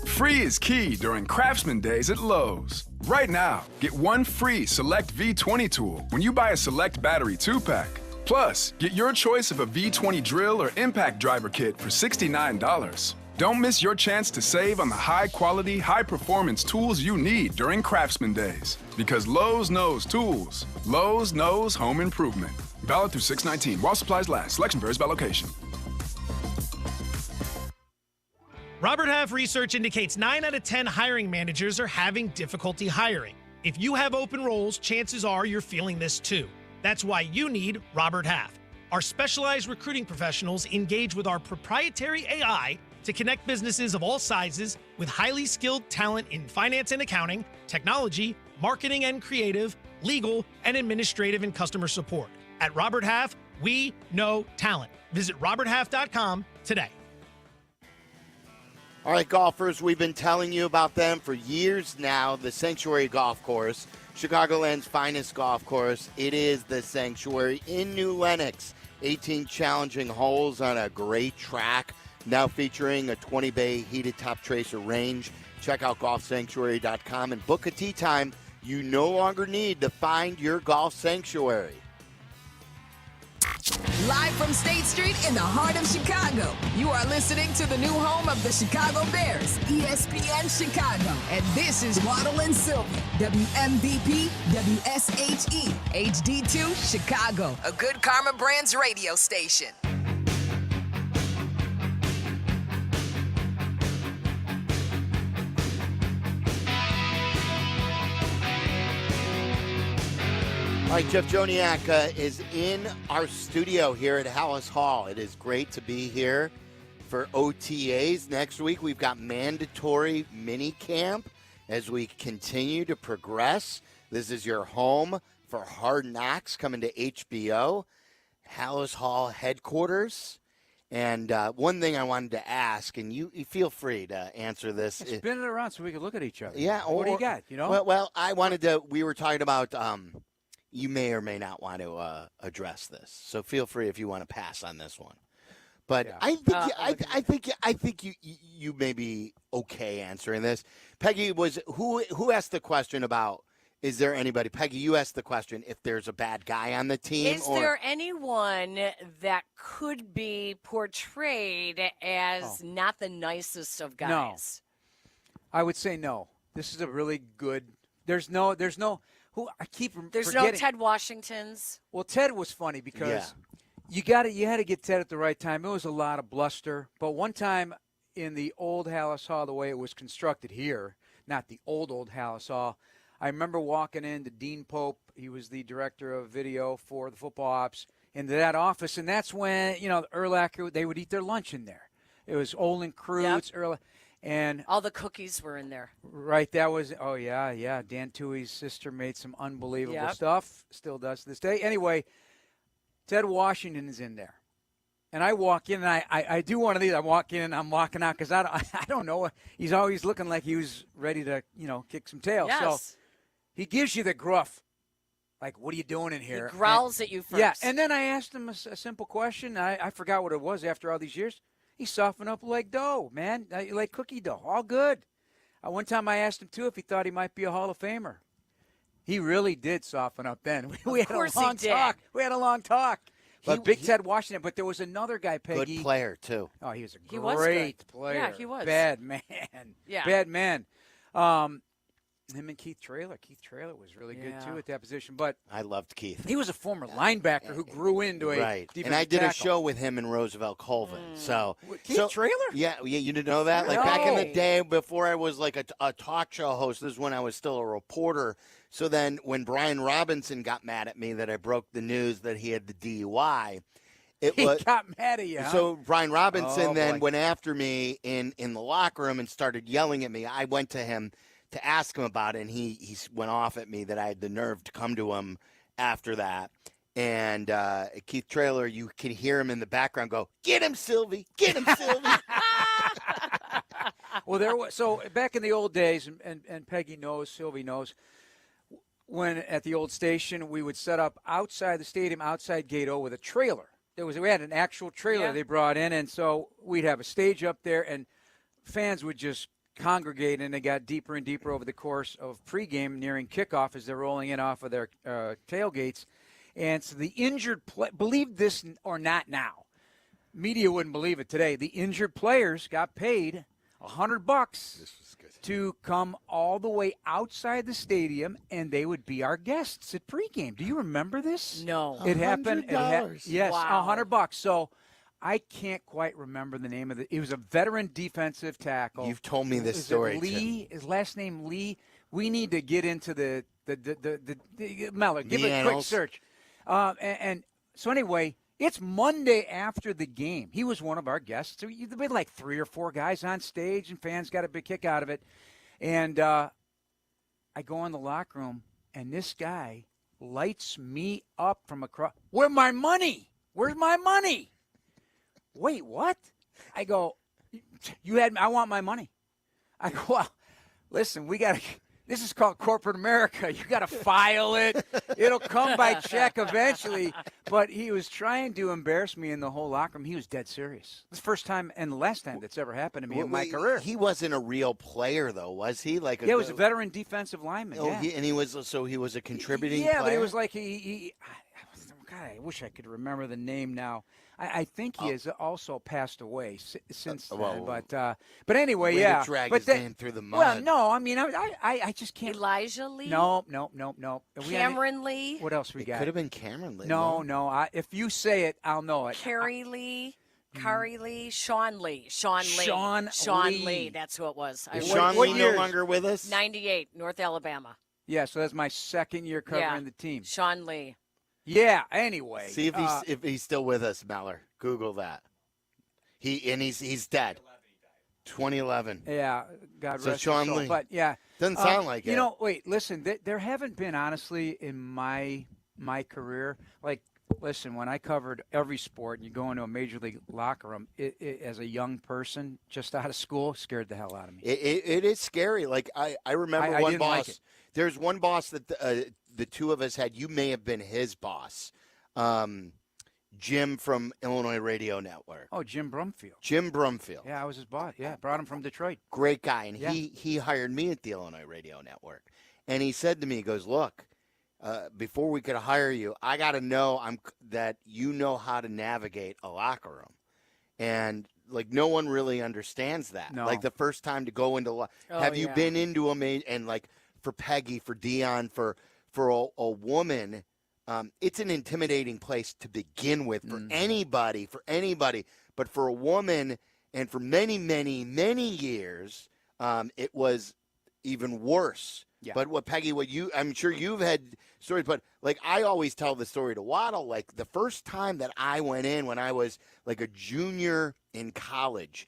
[SPEAKER 22] Free is key during Craftsman Days at Lowe's. Right now, get one free Select V20 tool when you buy a Select Battery 2-pack. Plus, get your choice of a V20 drill or impact driver kit for $69. Don't miss your chance to save on the high-quality, high-performance tools you need during Craftsman Days. Because Lowe's knows tools. Lowe's knows home improvement. Valid through 6/19 while supplies last. Selection varies by location.
[SPEAKER 23] Robert Half research indicates 9 out of 10 hiring managers are having difficulty hiring. If you have open roles, chances are you're feeling this too. That's why you need Robert Half. Our specialized recruiting professionals engage with our proprietary AI to connect businesses of all sizes with highly skilled talent in finance and accounting, technology, marketing and creative, legal, and administrative and customer support. At Robert Half, we know talent. Visit roberthalf.com today.
[SPEAKER 12] All right, golfers, we've been telling you about them for years now. The Sanctuary Golf Course, Chicagoland's finest golf course. It is the Sanctuary in New Lenox. 18 challenging holes on a great track, now featuring a 20-bay heated top tracer range. Check out golfsanctuary.com and book a tee time. You no longer need to find your golf sanctuary.
[SPEAKER 15] Live from State Street in the heart of Chicago, you are listening to the new home of the Chicago Bears, ESPN Chicago. And this is Waddle and Silvy, WMVP, WSHE, HD2, Chicago, a good Karma Brands radio station.
[SPEAKER 12] All right, Jeff Joniak is in our studio here at Hallis Hall. It is great to be here for OTAs. Next week, we've got mandatory mini camp as we continue to progress. This is your home for Hard Knocks coming to HBO, Hallis Hall headquarters. And one thing I wanted to ask, and you feel free to answer this.
[SPEAKER 24] Spin it around so we can look at each other.
[SPEAKER 12] Yeah.
[SPEAKER 24] What do you got, you know?
[SPEAKER 12] Well, I wanted to, we were talking about, you may or may not want to address this, so feel free if you want to pass on this one. But yeah. I think you may be okay answering this. Peggy, was who asked the question about? Is there anybody? Peggy, you asked the question if there's a bad guy on the team.
[SPEAKER 13] Is there anyone that could be portrayed as not the nicest of guys?
[SPEAKER 24] No. I would say no. This is a really good. There's no. Who I keep
[SPEAKER 13] There's
[SPEAKER 24] forgetting.
[SPEAKER 13] no Ted Washingtons.
[SPEAKER 24] Well, Ted was funny because you had to get Ted at the right time. It was a lot of bluster. But one time in the old Hallis Hall, the way it was constructed here, not the old Hallis Hall, I remember walking into Dean Pope. He was the director of video for the football ops, into that office, and that's when Urlacher, they would eat their lunch in there. It was Olin Kreutz, Urlacher. And
[SPEAKER 13] all the cookies were in there.
[SPEAKER 24] Right, that was, Dan Tuohy's sister made some unbelievable stuff, still does to this day. Anyway, Ted Washington is in there. And I walk in, and I do one of these. I walk in, and I'm walking out because I don't know. He's always looking like he was ready to, kick some tail.
[SPEAKER 13] Yes.
[SPEAKER 24] So he gives you the gruff, like, what are you doing in here?
[SPEAKER 13] He growls at you first.
[SPEAKER 24] Yeah, and then I asked him a simple question. I forgot what it was after all these years. He softened up like dough, man, like cookie dough, all good. One time I asked him, too, if he thought he might be a Hall of Famer. He really did soften up then. We had a long talk. We had a long talk. But Big Ted Washington. But there was another guy, Peggy.
[SPEAKER 12] Good player, too.
[SPEAKER 24] Oh, he was a
[SPEAKER 13] He was
[SPEAKER 24] great
[SPEAKER 13] good.
[SPEAKER 24] player.
[SPEAKER 13] Yeah, he was.
[SPEAKER 24] Bad man.
[SPEAKER 13] Yeah.
[SPEAKER 24] Bad man. Him and Keith Traylor. Keith Traylor was really good, too, at that position. But
[SPEAKER 12] I loved Keith.
[SPEAKER 24] he was a former linebacker who grew into a defensive
[SPEAKER 12] And I did a
[SPEAKER 24] tackle.
[SPEAKER 12] show with him and Roosevelt Colvin.
[SPEAKER 24] Keith Traylor?
[SPEAKER 12] Yeah, you didn't know that? Like back in the day before I was like a talk show host, this is when I was still a reporter. So then when Brian Robinson got mad at me that I broke the news that he had the DUI,
[SPEAKER 24] He got mad at you, huh?
[SPEAKER 12] So Brian Robinson then
[SPEAKER 24] boy.
[SPEAKER 12] went after me in the locker room and started yelling at me. I went to him to ask him about it, and he went off at me that I had the nerve to come to him after that. And Keith Traylor, you can hear him in the background go, "Get him, Silvy! Get him, Silvy!"
[SPEAKER 24] Well, so back in the old days, and Peggy knows, Sylvie knows, when at the old station we would set up outside the stadium, outside Gate O with a trailer. We had an actual trailer they brought in, and so we'd have a stage up there, and fans would just congregate, and they got deeper and deeper over the course of pregame, nearing kickoff as they're rolling in off of their tailgates. And so the injured believe this or not now, media wouldn't believe it today. The injured players got paid $100 to come all the way outside the stadium, and they would be our guests at pregame. Do you remember this?
[SPEAKER 13] No.
[SPEAKER 24] It happened. Yes,
[SPEAKER 13] Wow.
[SPEAKER 24] $100. So I can't quite remember the name of it. He was a veteran defensive tackle.
[SPEAKER 12] You've told me this
[SPEAKER 24] Is it
[SPEAKER 12] story,
[SPEAKER 24] Lee?
[SPEAKER 12] too.
[SPEAKER 24] His last name Lee. We need to get into the Mellor. Give it a quick search. And so anyway, it's Monday after the game. He was one of our guests. So there were like 3 or 4 guys on stage, and fans got a big kick out of it. And I go in the locker room, and this guy lights me up from across. Where's my money? Where's my money? Wait, what? I go, I want my money. I go, well, listen, this is called corporate America. You got to file it. It'll come by check eventually. But he was trying to embarrass me in the whole locker room. He was dead serious. It's the first time and the last time that's ever happened to me in my career.
[SPEAKER 12] He wasn't a real player, though, was he?
[SPEAKER 24] He was a veteran defensive lineman.
[SPEAKER 12] Oh,
[SPEAKER 24] yeah.
[SPEAKER 12] and he was a contributing
[SPEAKER 24] player?
[SPEAKER 12] player?
[SPEAKER 24] But it was like God, I wish I could remember the name now. I think he has also passed away since then. But anyway,
[SPEAKER 12] way
[SPEAKER 24] yeah.
[SPEAKER 12] to drag
[SPEAKER 24] but
[SPEAKER 12] his name through the mud.
[SPEAKER 24] Well, no, I mean, I just can't.
[SPEAKER 13] Elijah Lee?
[SPEAKER 24] No.
[SPEAKER 13] Cameron Lee?
[SPEAKER 24] What else we got?
[SPEAKER 12] Could have been Cameron Lee.
[SPEAKER 24] No. If you say it, I'll know it.
[SPEAKER 13] Carrie Lee? Kari Lee? Sean Lee.
[SPEAKER 24] Sean Lee.
[SPEAKER 13] That's who it was.
[SPEAKER 12] Is Sean Lee no longer with us?
[SPEAKER 13] 98, North Alabama.
[SPEAKER 24] Yeah, so that's my second year covering the team.
[SPEAKER 13] Sean Lee.
[SPEAKER 24] Yeah, anyway.
[SPEAKER 12] See if he's still with us, Mellor. Google that. He's dead. 2011.
[SPEAKER 24] Yeah, God
[SPEAKER 12] so
[SPEAKER 24] rest
[SPEAKER 12] Sean
[SPEAKER 24] his soul.
[SPEAKER 12] Lee.
[SPEAKER 24] But yeah,
[SPEAKER 12] doesn't sound like it.
[SPEAKER 24] You know, wait, listen. There haven't been, honestly, in my career. Like, listen, when I covered every sport, and you go into a major league locker room, it as a young person, just out of school, scared the hell out of me.
[SPEAKER 12] It is scary. Like I remember one
[SPEAKER 24] didn't
[SPEAKER 12] boss.
[SPEAKER 24] like it.
[SPEAKER 12] There's one boss that the two of us had. You may have been his boss. Jim from Illinois Radio Network.
[SPEAKER 24] Oh, Jim Brumfield.
[SPEAKER 12] Jim Brumfield.
[SPEAKER 24] Yeah, I was his boss. Yeah, brought him from Detroit.
[SPEAKER 12] Great guy. And he hired me at the Illinois Radio Network. And he said to me, he goes, look, before we could hire you, I got to know that you know how to navigate a locker room. And, like, no one really understands that.
[SPEAKER 24] No.
[SPEAKER 12] Like, the first time to go into have you been into them? And, like, for Peggy, for Dionne, for a woman, it's an intimidating place to begin with for anybody. But for a woman, and for many, many, many years, it was even worse.
[SPEAKER 24] Yeah.
[SPEAKER 12] But Peggy, I'm sure you've had stories, but like I always tell the story to Waddle, like the first time that I went in when I was like a junior in college,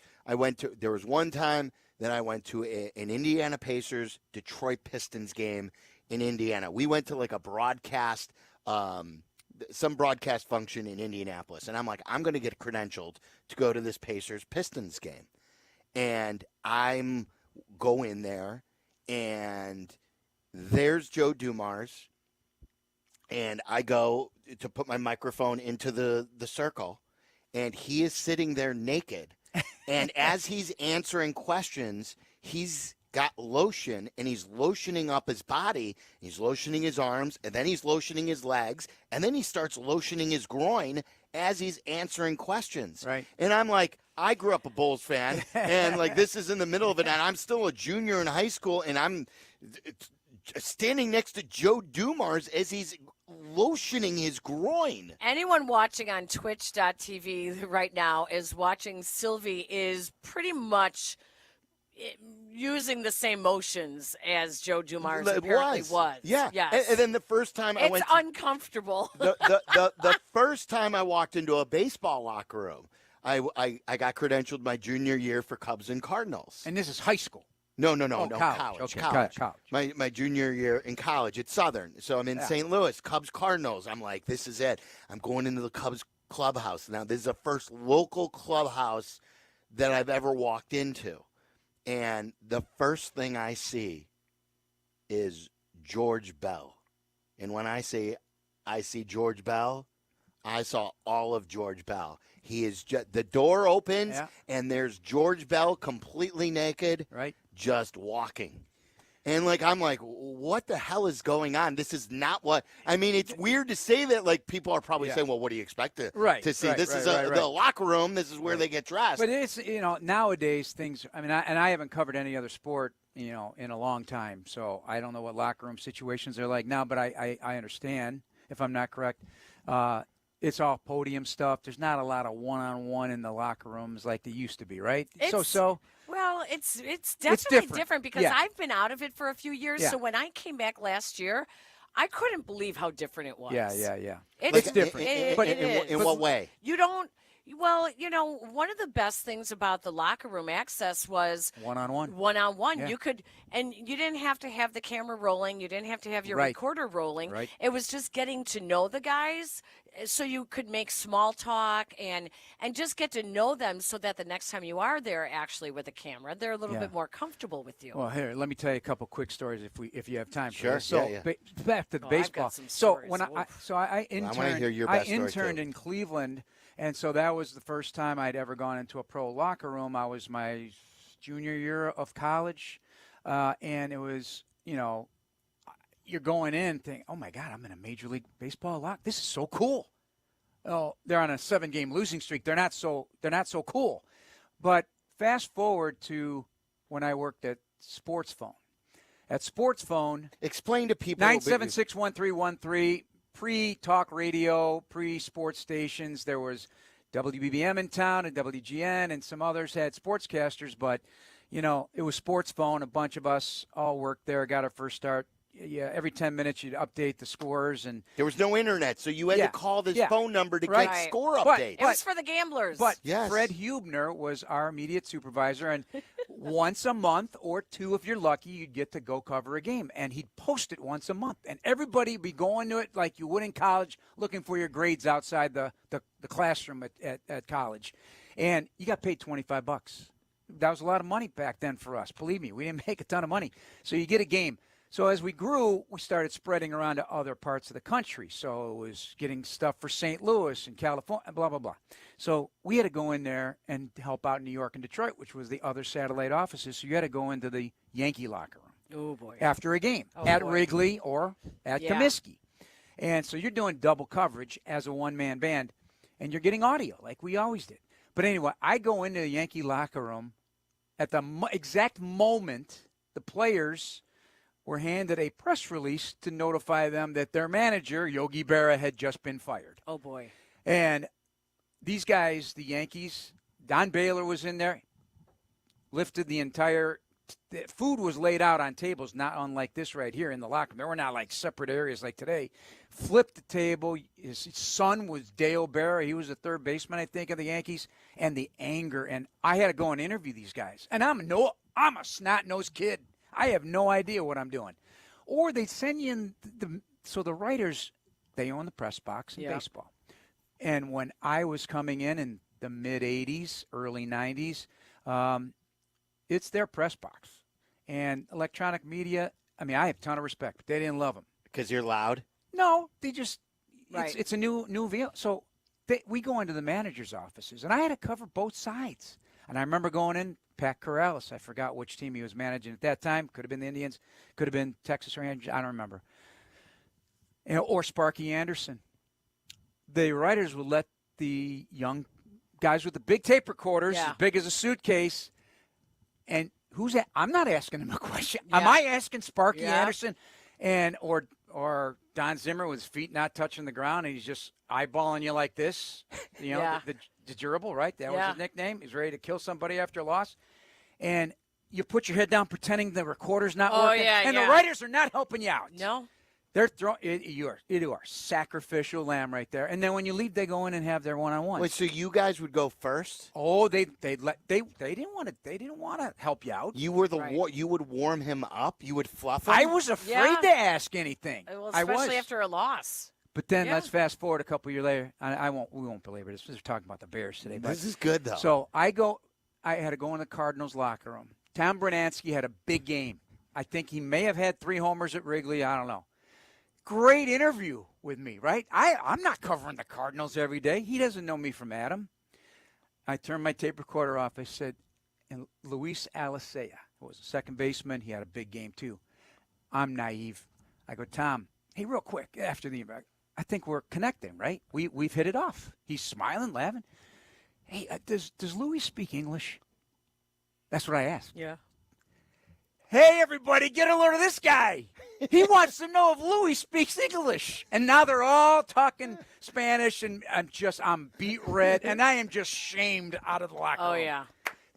[SPEAKER 12] there was one time that I went to an Indiana Pacers Detroit Pistons game in Indiana. We went to like a broadcast, some broadcast function in Indianapolis. And I'm like, I'm going to get credentialed to go to this Pacers Pistons game. And go in there, and there's Joe Dumars, and I go to put my microphone into the circle, and he is sitting there naked And as he's answering questions, he's got lotion, and he's lotioning up his body. He's lotioning his arms, and then he's lotioning his legs, and then he starts lotioning his groin as he's answering questions.
[SPEAKER 24] Right.
[SPEAKER 12] And I'm like, I grew up a Bulls fan, and like this is in the middle of it, and I'm still a junior in high school, and I'm standing next to Joe Dumars as he's lotioning his groin.
[SPEAKER 13] Anyone watching on twitch.tv right now is watching Silvy is pretty much using the same motions as Joe Dumars apparently was.
[SPEAKER 12] Yeah.
[SPEAKER 13] Yes.
[SPEAKER 12] And then the first time I went
[SPEAKER 13] It's uncomfortable.
[SPEAKER 12] the first time I walked into a baseball locker room, I got credentialed my junior year for Cubs and Cardinals.
[SPEAKER 24] And this is high school.
[SPEAKER 12] No,
[SPEAKER 24] college.
[SPEAKER 12] college.
[SPEAKER 24] Okay, college.
[SPEAKER 12] My junior year in college at Southern. So I'm in St. Louis, Cubs Cardinals. I'm like, this is it. I'm going into the Cubs clubhouse. Now, this is the first local clubhouse that I've ever walked into. And the first thing I see is George Bell. And when I say I see George Bell, I saw all of George Bell. He is just, the door opens, and there's George Bell completely naked, just walking. And, like, I'm like, what the hell is going on? This is not what – I mean, it's weird to say that. Like, people are probably saying, well, what do you expect to see? This is the locker room. This is where they get dressed.
[SPEAKER 24] But it's, nowadays things – I mean, I haven't covered any other sport, in a long time. So I don't know what locker room situations are like now. But I understand, if I'm not correct, it's all podium stuff. There's not a lot of one-on-one in the locker rooms like they used to be, right?
[SPEAKER 13] Well, it's definitely different because
[SPEAKER 24] Yeah.
[SPEAKER 13] I've been out of it for a few years.
[SPEAKER 24] Yeah.
[SPEAKER 13] So when I came back last year, I couldn't believe how different it was.
[SPEAKER 24] Yeah.
[SPEAKER 13] It's
[SPEAKER 24] different.
[SPEAKER 12] In what way?
[SPEAKER 13] You don't. Well, one of the best things about the locker room access was
[SPEAKER 24] one-on-one.
[SPEAKER 13] One-on-one.
[SPEAKER 24] Yeah.
[SPEAKER 13] You could, and you didn't have to have the camera rolling. You didn't have to have your
[SPEAKER 24] Right.
[SPEAKER 13] recorder rolling.
[SPEAKER 24] Right.
[SPEAKER 13] It was just getting to know the guys, so you could make small talk and just get to know them, so that the next time you are there, actually with a camera, they're a little
[SPEAKER 24] Yeah.
[SPEAKER 13] bit more comfortable with you.
[SPEAKER 24] Well, here, let me tell you a couple quick stories if you have time.
[SPEAKER 12] Sure.
[SPEAKER 24] For this. So
[SPEAKER 12] Yeah.
[SPEAKER 24] back to the
[SPEAKER 13] I've got
[SPEAKER 24] baseball.
[SPEAKER 13] some
[SPEAKER 24] So
[SPEAKER 13] stories.
[SPEAKER 24] when I
[SPEAKER 12] wanna
[SPEAKER 24] interned,
[SPEAKER 12] hear your
[SPEAKER 24] I
[SPEAKER 12] best story,
[SPEAKER 24] interned
[SPEAKER 12] too.
[SPEAKER 24] in Cleveland, and so that was the first time I'd ever gone into a pro locker room. I was my junior year of college, and it was you're going in thinking, oh my God, I'm in a Major League Baseball locker. This is so cool. Oh, they're on a 7-game losing streak. They're not so cool. But fast forward to when I worked at Sports Phone. At Sports Phone,
[SPEAKER 12] explain to people
[SPEAKER 24] 976-1313, pre-talk radio, pre-sports stations. There was WBBM in town and WGN, and some others had sportscasters, but it was Sports Phone. A bunch of us all worked there, got our first start. Yeah, every 10 minutes you'd update the scores, and
[SPEAKER 12] there was no internet, so you had to call this phone number to
[SPEAKER 24] Right.
[SPEAKER 12] get score
[SPEAKER 24] But-
[SPEAKER 12] updates.
[SPEAKER 13] It was for the gamblers.
[SPEAKER 24] But
[SPEAKER 12] Yes.
[SPEAKER 24] Fred Hubner was our immediate supervisor, and once a month or two, if you're lucky, you'd get to go cover a game. And he'd post it once a month. And everybody would be going to it like you would in college, looking for your grades outside the classroom at college. And you got paid $25. That was a lot of money back then for us. Believe me, we didn't make a ton of money. So you get a game. So as we grew, we started spreading around to other parts of the country. So it was getting stuff for St. Louis and California, blah, blah, blah. So we had to go in there and help out in New York and Detroit, which was the other satellite offices. So you had to go into the Yankee locker room
[SPEAKER 13] Oh, boy.
[SPEAKER 24] after a game at Wrigley or at Comiskey. And so you're doing double coverage as a one-man band, and you're getting audio like we always did. But anyway, I go into the Yankee locker room at the exact moment the players were handed a press release to notify them that their manager, Yogi Berra, had just been fired.
[SPEAKER 13] Oh, boy.
[SPEAKER 24] And these guys, the Yankees, Don Baylor was in there, lifted the entire the food was laid out on tables, not unlike this right here in the locker room. There were not like separate areas like today. Flipped the table. His son was Dale Berra. He was the third baseman, I think, of the Yankees. And the anger. And I had to go and interview these guys. And I'm a snot-nosed kid. I have no idea what I'm doing. Or they send you in so the writers, they own the press box in baseball. And when I was coming in the mid-'80s, early '90s, it's their press box. And electronic media, I mean, I have a ton of respect, but they didn't love them.
[SPEAKER 12] Because you're loud?
[SPEAKER 24] No, they just,
[SPEAKER 13] Right.
[SPEAKER 24] it's a new vehicle. So we go into the manager's offices, and I had to cover both sides. And I remember going in, Pat Corrales, I forgot which team he was managing at that time. Could have been the Indians, could have been Texas Rangers, I don't remember. Or Sparky Anderson. The writers would let the young guys with the big tape recorders, as big as a suitcase, and I'm not asking him a question.
[SPEAKER 13] Yeah.
[SPEAKER 24] Am I asking Sparky
[SPEAKER 13] Yeah.
[SPEAKER 24] Anderson or Don Zimmer with his feet not touching the ground and he's just eyeballing you like this? You know,
[SPEAKER 13] Yeah.
[SPEAKER 24] the gerbil, right? That was
[SPEAKER 13] Yeah.
[SPEAKER 24] his nickname. He's ready to kill somebody after a loss. And you put your head down pretending the recorder's not working. And the writers are not helping you out.
[SPEAKER 13] No.
[SPEAKER 24] They're throwing you are sacrificial lamb right there. And then when you leave, they go in and have their one-on-one.
[SPEAKER 12] Wait, so you guys would go first?
[SPEAKER 24] Oh, they didn't want to help you out.
[SPEAKER 12] You were you would warm him up. You would fluff him.
[SPEAKER 24] I was afraid to ask anything.
[SPEAKER 13] Well,
[SPEAKER 24] I
[SPEAKER 13] especially
[SPEAKER 24] was.
[SPEAKER 13] after a loss.
[SPEAKER 24] But then
[SPEAKER 13] Yeah.
[SPEAKER 24] let's fast forward a couple years later. We won't belabor this. We're talking about the Bears today. But
[SPEAKER 12] This is good though.
[SPEAKER 24] So I had to go in the Cardinals locker room. Tom Branansky had a big game. I think he may have had 3 homers at Wrigley. I don't know. Great interview with me, right? I'm not covering the Cardinals every day. He doesn't know me from Adam. I turned my tape recorder off. I said, and Luis Alicea was a second baseman. He had a big game too. I'm naive. I go, Tom, hey, real quick, after the I think we're connecting, right? We've hit it off. He's smiling, laughing. Hey, does Louis speak English? That's what I asked.
[SPEAKER 13] Yeah.
[SPEAKER 24] Hey, everybody, get a load of this guy. He wants to know if Louis speaks English. And now they're all talking Spanish, and I'm beat red, and I am just shamed out of the locker room.
[SPEAKER 13] Oh, yeah.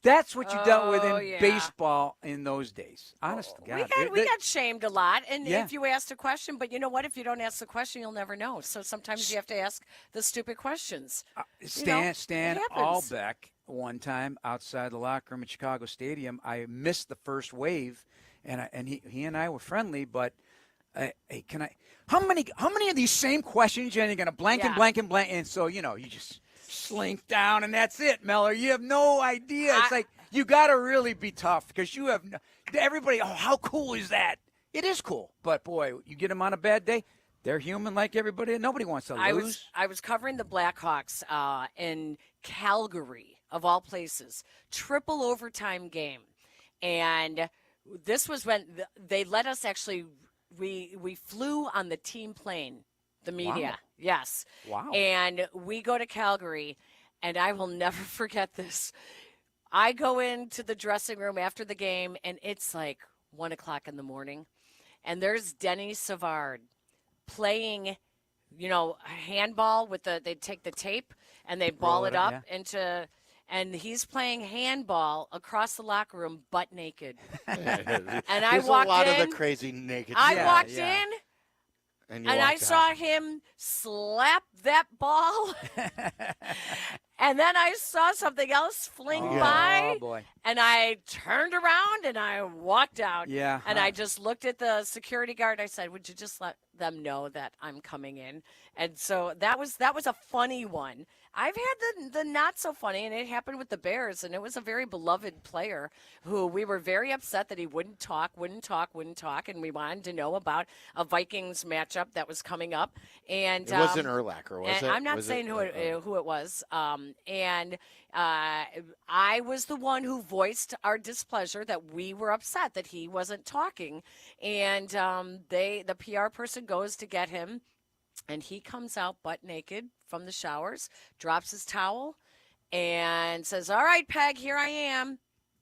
[SPEAKER 24] That's what you dealt with in
[SPEAKER 13] yeah.
[SPEAKER 24] baseball in those days. Honest to God.
[SPEAKER 13] We got shamed a lot, and
[SPEAKER 24] Yeah.
[SPEAKER 13] if you asked a question, but you know what? If you don't ask the question, you'll never know. So sometimes you have to ask the stupid questions.
[SPEAKER 24] Stan
[SPEAKER 13] it happens.
[SPEAKER 24] Albeck, one time outside the locker room at Chicago Stadium, I missed the first wave, and he and I were friendly, but hey, can I? How many of these same questions? And you're gonna blank and blank and blank, and so you just slink down, and that's it, Meller. You have no idea. It's like you got to really be tough because you have everybody. Oh, how cool is that? It is cool, but boy, you get them on a bad day. They're human like everybody. Nobody wants to lose.
[SPEAKER 13] I was covering the Blackhawks in Calgary, of all places, triple overtime game, and this was when they let us actually. We flew on the team plane. The media,
[SPEAKER 24] Wow.
[SPEAKER 13] yes.
[SPEAKER 24] Wow.
[SPEAKER 13] And we go to Calgary, and I will never forget this. I go into the dressing room after the game, and it's like 1 o'clock in the morning, and there's Denny Savard playing, handball with they take the tape and they ball it up into, and he's playing handball across the locker room, butt naked. And I
[SPEAKER 12] There's
[SPEAKER 13] walked
[SPEAKER 12] a lot
[SPEAKER 13] in.
[SPEAKER 12] of the crazy naked.
[SPEAKER 13] I walked in.
[SPEAKER 12] And
[SPEAKER 13] I saw him slap that ball. And then I saw something else fling by.
[SPEAKER 24] Oh, boy.
[SPEAKER 13] And I turned around and I walked out.
[SPEAKER 24] Yeah.
[SPEAKER 13] And I just looked at the security guard. I said, would you just let them know that I'm coming in? And so that was a funny one. I've had the not so funny, and it happened with the Bears, and it was a very beloved player who we were very upset that he wouldn't talk, and we wanted to know about a Vikings matchup that was coming up. And
[SPEAKER 12] it wasn't Urlacher, was
[SPEAKER 13] and
[SPEAKER 12] it?
[SPEAKER 13] I'm not saying who it was. And I was the one who voiced our displeasure that we were upset that he wasn't talking, and the PR person goes to get him. And he comes out butt naked from the showers, drops his towel, and says, all right, Peg, here I am,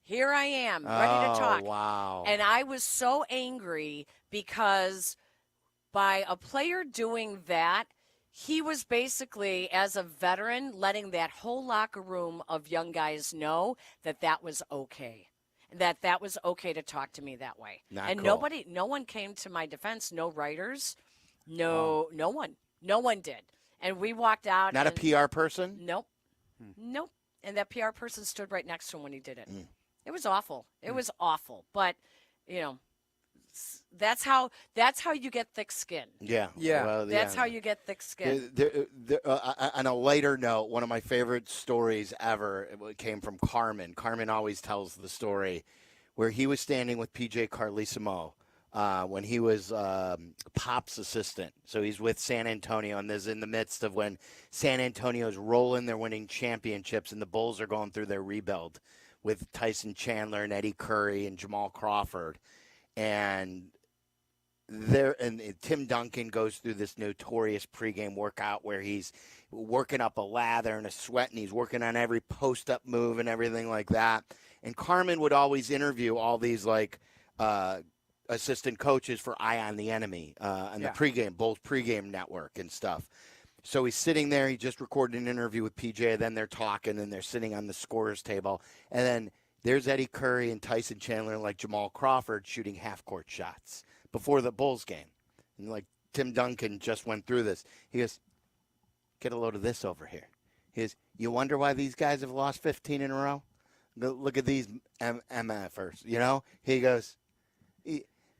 [SPEAKER 13] ready to talk.
[SPEAKER 12] Wow.
[SPEAKER 13] And I was so angry because by a player doing that, he was basically, as a veteran, letting that whole locker room of young guys know that was okay. That was okay to talk to me that way.
[SPEAKER 12] Not
[SPEAKER 13] and
[SPEAKER 12] cool.
[SPEAKER 13] no one came to my defense, no writers. No one did. And we walked out.
[SPEAKER 12] Not a PR person?
[SPEAKER 13] Nope. Nope. And that PR person stood right next to him when he did it. It was awful. It was awful. But, that's how you get thick skin.
[SPEAKER 12] Yeah.
[SPEAKER 24] Yeah.
[SPEAKER 13] That's how you get thick skin.
[SPEAKER 12] On a lighter note, one of my favorite stories ever came from Carmen. Carmen always tells the story where he was standing with PJ Carlesimo when he was Pop's assistant. So he's with San Antonio, and this is in the midst of when San Antonio's rolling, they're winning championships, and the Bulls are going through their rebuild with Tyson Chandler and Eddie Curry and Jamal Crawford. And Tim Duncan goes through this notorious pregame workout where he's working up a lather and a sweat, and he's working on every post-up move and everything like that. And Carmen would always interview all these, assistant coaches for Eye on the Enemy and the Bulls pregame network and stuff. So he's sitting there. He just recorded an interview with PJ. Then they're talking, and they're sitting on the scorer's table. And then there's Eddie Curry and Tyson Chandler and, Jamal Crawford shooting half-court shots before the Bulls game. And, Tim Duncan just went through this. He goes, get a load of this over here. He goes, you wonder why these guys have lost 15 in a row? Look at these MFers, He goes,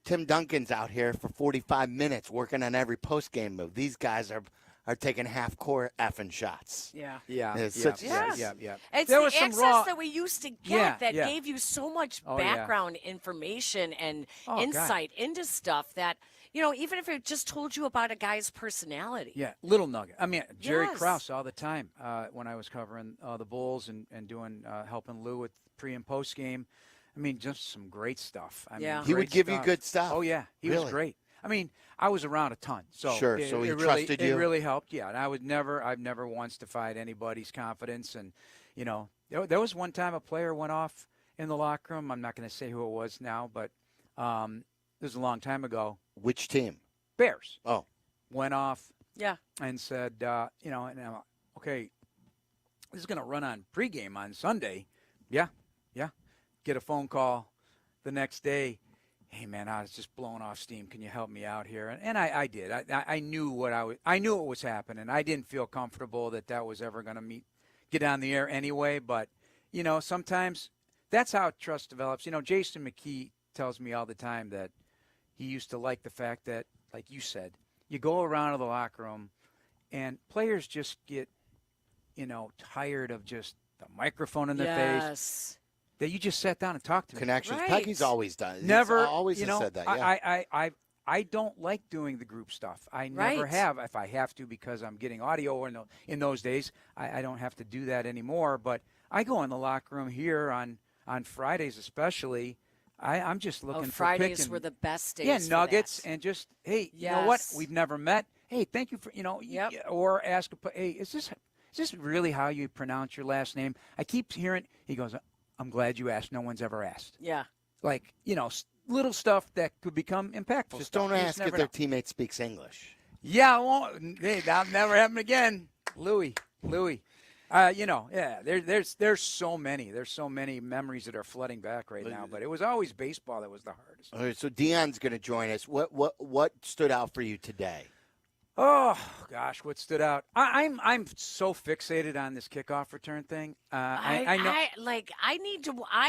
[SPEAKER 12] Tim Duncan's out here for 45 minutes working on every post-game move. These guys are taking half-court effing shots.
[SPEAKER 13] Yeah.
[SPEAKER 12] It's
[SPEAKER 13] It's
[SPEAKER 12] there
[SPEAKER 13] the
[SPEAKER 12] was some
[SPEAKER 13] access that we used to get that
[SPEAKER 12] yeah.
[SPEAKER 13] gave you so much
[SPEAKER 12] Oh, yeah.
[SPEAKER 13] background information and
[SPEAKER 24] God.
[SPEAKER 13] insight into stuff that, even if it just told you about a guy's personality.
[SPEAKER 24] Yeah, little nugget. I mean, Jerry
[SPEAKER 13] Yes.
[SPEAKER 24] Krause all the time when I was covering the Bulls and doing helping Lou with pre and post game. I mean, just some great stuff.
[SPEAKER 12] He would give you good stuff.
[SPEAKER 24] Oh yeah, he was great. I mean, I was around a ton, so
[SPEAKER 12] Sure,
[SPEAKER 24] it,
[SPEAKER 12] so he
[SPEAKER 24] it really,
[SPEAKER 12] trusted you.
[SPEAKER 24] It really helped. Yeah, and I've never once defied anybody's confidence. And there was one time a player went off in the locker room. I'm not going to say who it was now, but this was a long time ago.
[SPEAKER 12] Which team?
[SPEAKER 24] Bears.
[SPEAKER 12] Oh,
[SPEAKER 24] went off.
[SPEAKER 13] Yeah.
[SPEAKER 24] And said, and I'm like, okay, this is going to run on pregame on Sunday. Yeah. Get a phone call the next day. Hey man, I was just blowing off steam. Can you help me out here? And I did. I knew I knew what was happening. I didn't feel comfortable that was ever going to get on the air anyway. But sometimes that's how trust develops. Jason McKee tells me all the time that he used to like the fact that, like you said, you go around to the locker room and players just get, tired of just the microphone in their face. That you just sat down and talked to me.
[SPEAKER 12] Connections. Right. Peggy's always done it.
[SPEAKER 24] Never.
[SPEAKER 12] Always has said that, yeah.
[SPEAKER 24] I don't like doing the group stuff. I never have. If I have to because I'm getting audio in those days, I don't have to do that anymore. But I go in the locker room here on Fridays especially. I'm just looking for
[SPEAKER 13] Fridays
[SPEAKER 24] picking,
[SPEAKER 13] were the best days.
[SPEAKER 24] Yeah,
[SPEAKER 13] for
[SPEAKER 24] nuggets
[SPEAKER 13] that.
[SPEAKER 24] and just, hey, you know what? We've never met. Hey, thank you for, or ask, hey, is this really how you pronounce your last name? I keep hearing, he goes, I'm glad you asked. No one's ever asked.
[SPEAKER 13] Yeah.
[SPEAKER 24] Little stuff that could become impactful.
[SPEAKER 12] Just don't ask if their teammate speaks English.
[SPEAKER 33] Yeah, I won't. Hey, that'll never happen again. Louis. There's so many. There's so many memories that are flooding back right now. But it was always baseball that was the hardest.
[SPEAKER 12] All right, so Dionne's going to join us. What stood out for you today?
[SPEAKER 24] Oh gosh, what stood out? I'm so fixated on this kickoff return thing. I know.
[SPEAKER 13] I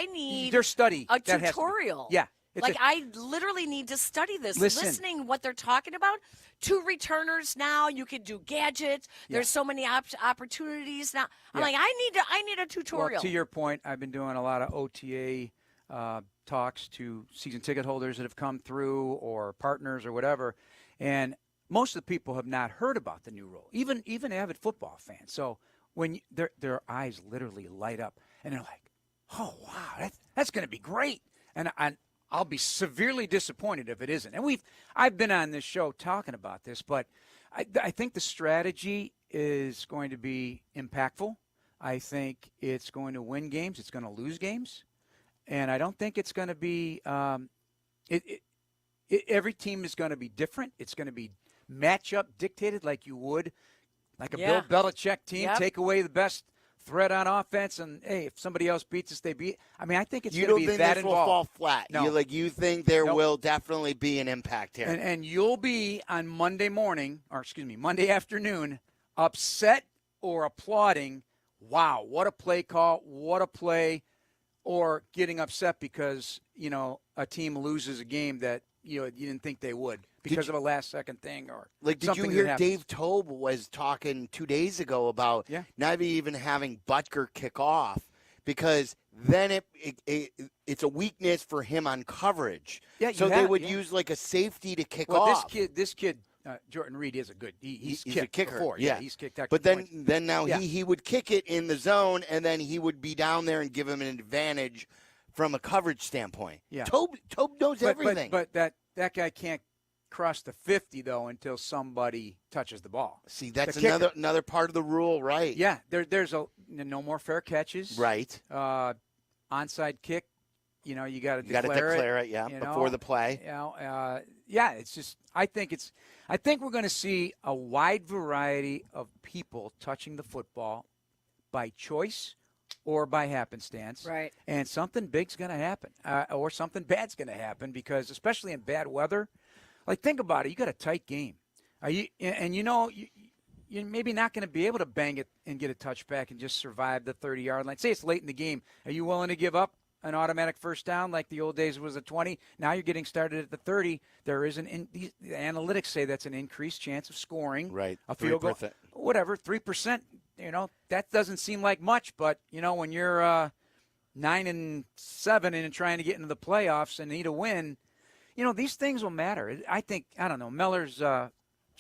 [SPEAKER 13] need
[SPEAKER 24] their study
[SPEAKER 13] a tutorial.
[SPEAKER 24] Yeah.
[SPEAKER 13] I literally need to study this.
[SPEAKER 24] Listen.
[SPEAKER 13] Listening what they're talking about. 2 returners now. You can do gadgets.
[SPEAKER 24] Yeah.
[SPEAKER 13] There's so many opportunities now. I'm like, I need a tutorial.
[SPEAKER 24] Well, to your point, I've been doing a lot of OTA talks to season ticket holders that have come through or partners or whatever, and most of the people have not heard about the new rule, even avid football fans. So when their eyes literally light up, and they're like, "Oh wow, that's going to be great," and I'll be severely disappointed if it isn't. And I've been on this show talking about this, but I think the strategy is going to be impactful. I think it's going to win games. It's going to lose games, and I don't think it's going to be. Every team is going to be different. It's going to be matchup dictated like you would, like a Bill Belichick team. Yep. Take away the best threat on offense, and hey, if somebody else beats us, they beat. I mean, I think it's going to be that involved.
[SPEAKER 12] You don't think this will fall flat?
[SPEAKER 24] No.
[SPEAKER 12] You think there will definitely be an impact here.
[SPEAKER 24] And you'll be on Monday afternoon, upset or applauding. Wow, what a play call! What a play! Or getting upset because a team loses a game that you didn't think they would because of a last-second thing or
[SPEAKER 12] did you hear Dave Tobe was talking 2 days ago about not even having Butker kick off because then it's a weakness for him on coverage.
[SPEAKER 24] Yeah,
[SPEAKER 12] so they would use like a safety to kick off.
[SPEAKER 24] This kid, Jordan Reed is a good. He's
[SPEAKER 12] a
[SPEAKER 24] kicked
[SPEAKER 12] kicker.
[SPEAKER 24] before.
[SPEAKER 12] Yeah,
[SPEAKER 24] he's kicked.
[SPEAKER 12] But then now he would kick it in the zone, and then he would be down there and give him an advantage from a coverage standpoint.
[SPEAKER 24] Yeah,
[SPEAKER 12] Tobe knows everything.
[SPEAKER 24] But that guy can't cross the 50 though until somebody touches the ball.
[SPEAKER 12] See, that's another part of the rule, right?
[SPEAKER 24] Yeah, there's no more fair catches.
[SPEAKER 12] Right.
[SPEAKER 24] Onside kick. You got to
[SPEAKER 12] declare it. Yeah, before the play.
[SPEAKER 24] Yeah, it's just. I think we're going to see a wide variety of people touching the football by choice or by happenstance.
[SPEAKER 13] Right.
[SPEAKER 24] And something big's going to happen, or something bad's going to happen, because especially in bad weather. Like, think about it. You got a tight game. You're maybe not going to be able to bang it and get a touchback and just survive the 30-yard line. Say it's late in the game. Are you willing to give up an automatic first down like the old days was a 20? Now you're getting started at the 30. There is the analytics say that's an increased chance of scoring.
[SPEAKER 12] Right.
[SPEAKER 24] A field goal. Whatever, 3%. That doesn't seem like much, but, when you're 9-7 and trying to get into the playoffs and need a win, these things will matter. I don't know, Miller's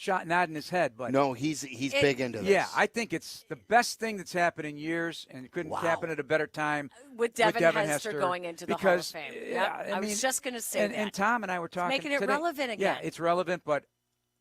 [SPEAKER 24] nodding his head, but
[SPEAKER 12] no, he's big into this.
[SPEAKER 24] Yeah, I think it's the best thing that's happened in years, and it couldn't happen at a better time
[SPEAKER 13] with Devin Hester going into the Hall of Fame.
[SPEAKER 24] Yeah,
[SPEAKER 13] I was just going to say that.
[SPEAKER 24] And Tom and I were talking
[SPEAKER 13] making it
[SPEAKER 24] today.
[SPEAKER 13] relevant again.
[SPEAKER 24] Yeah, it's relevant, but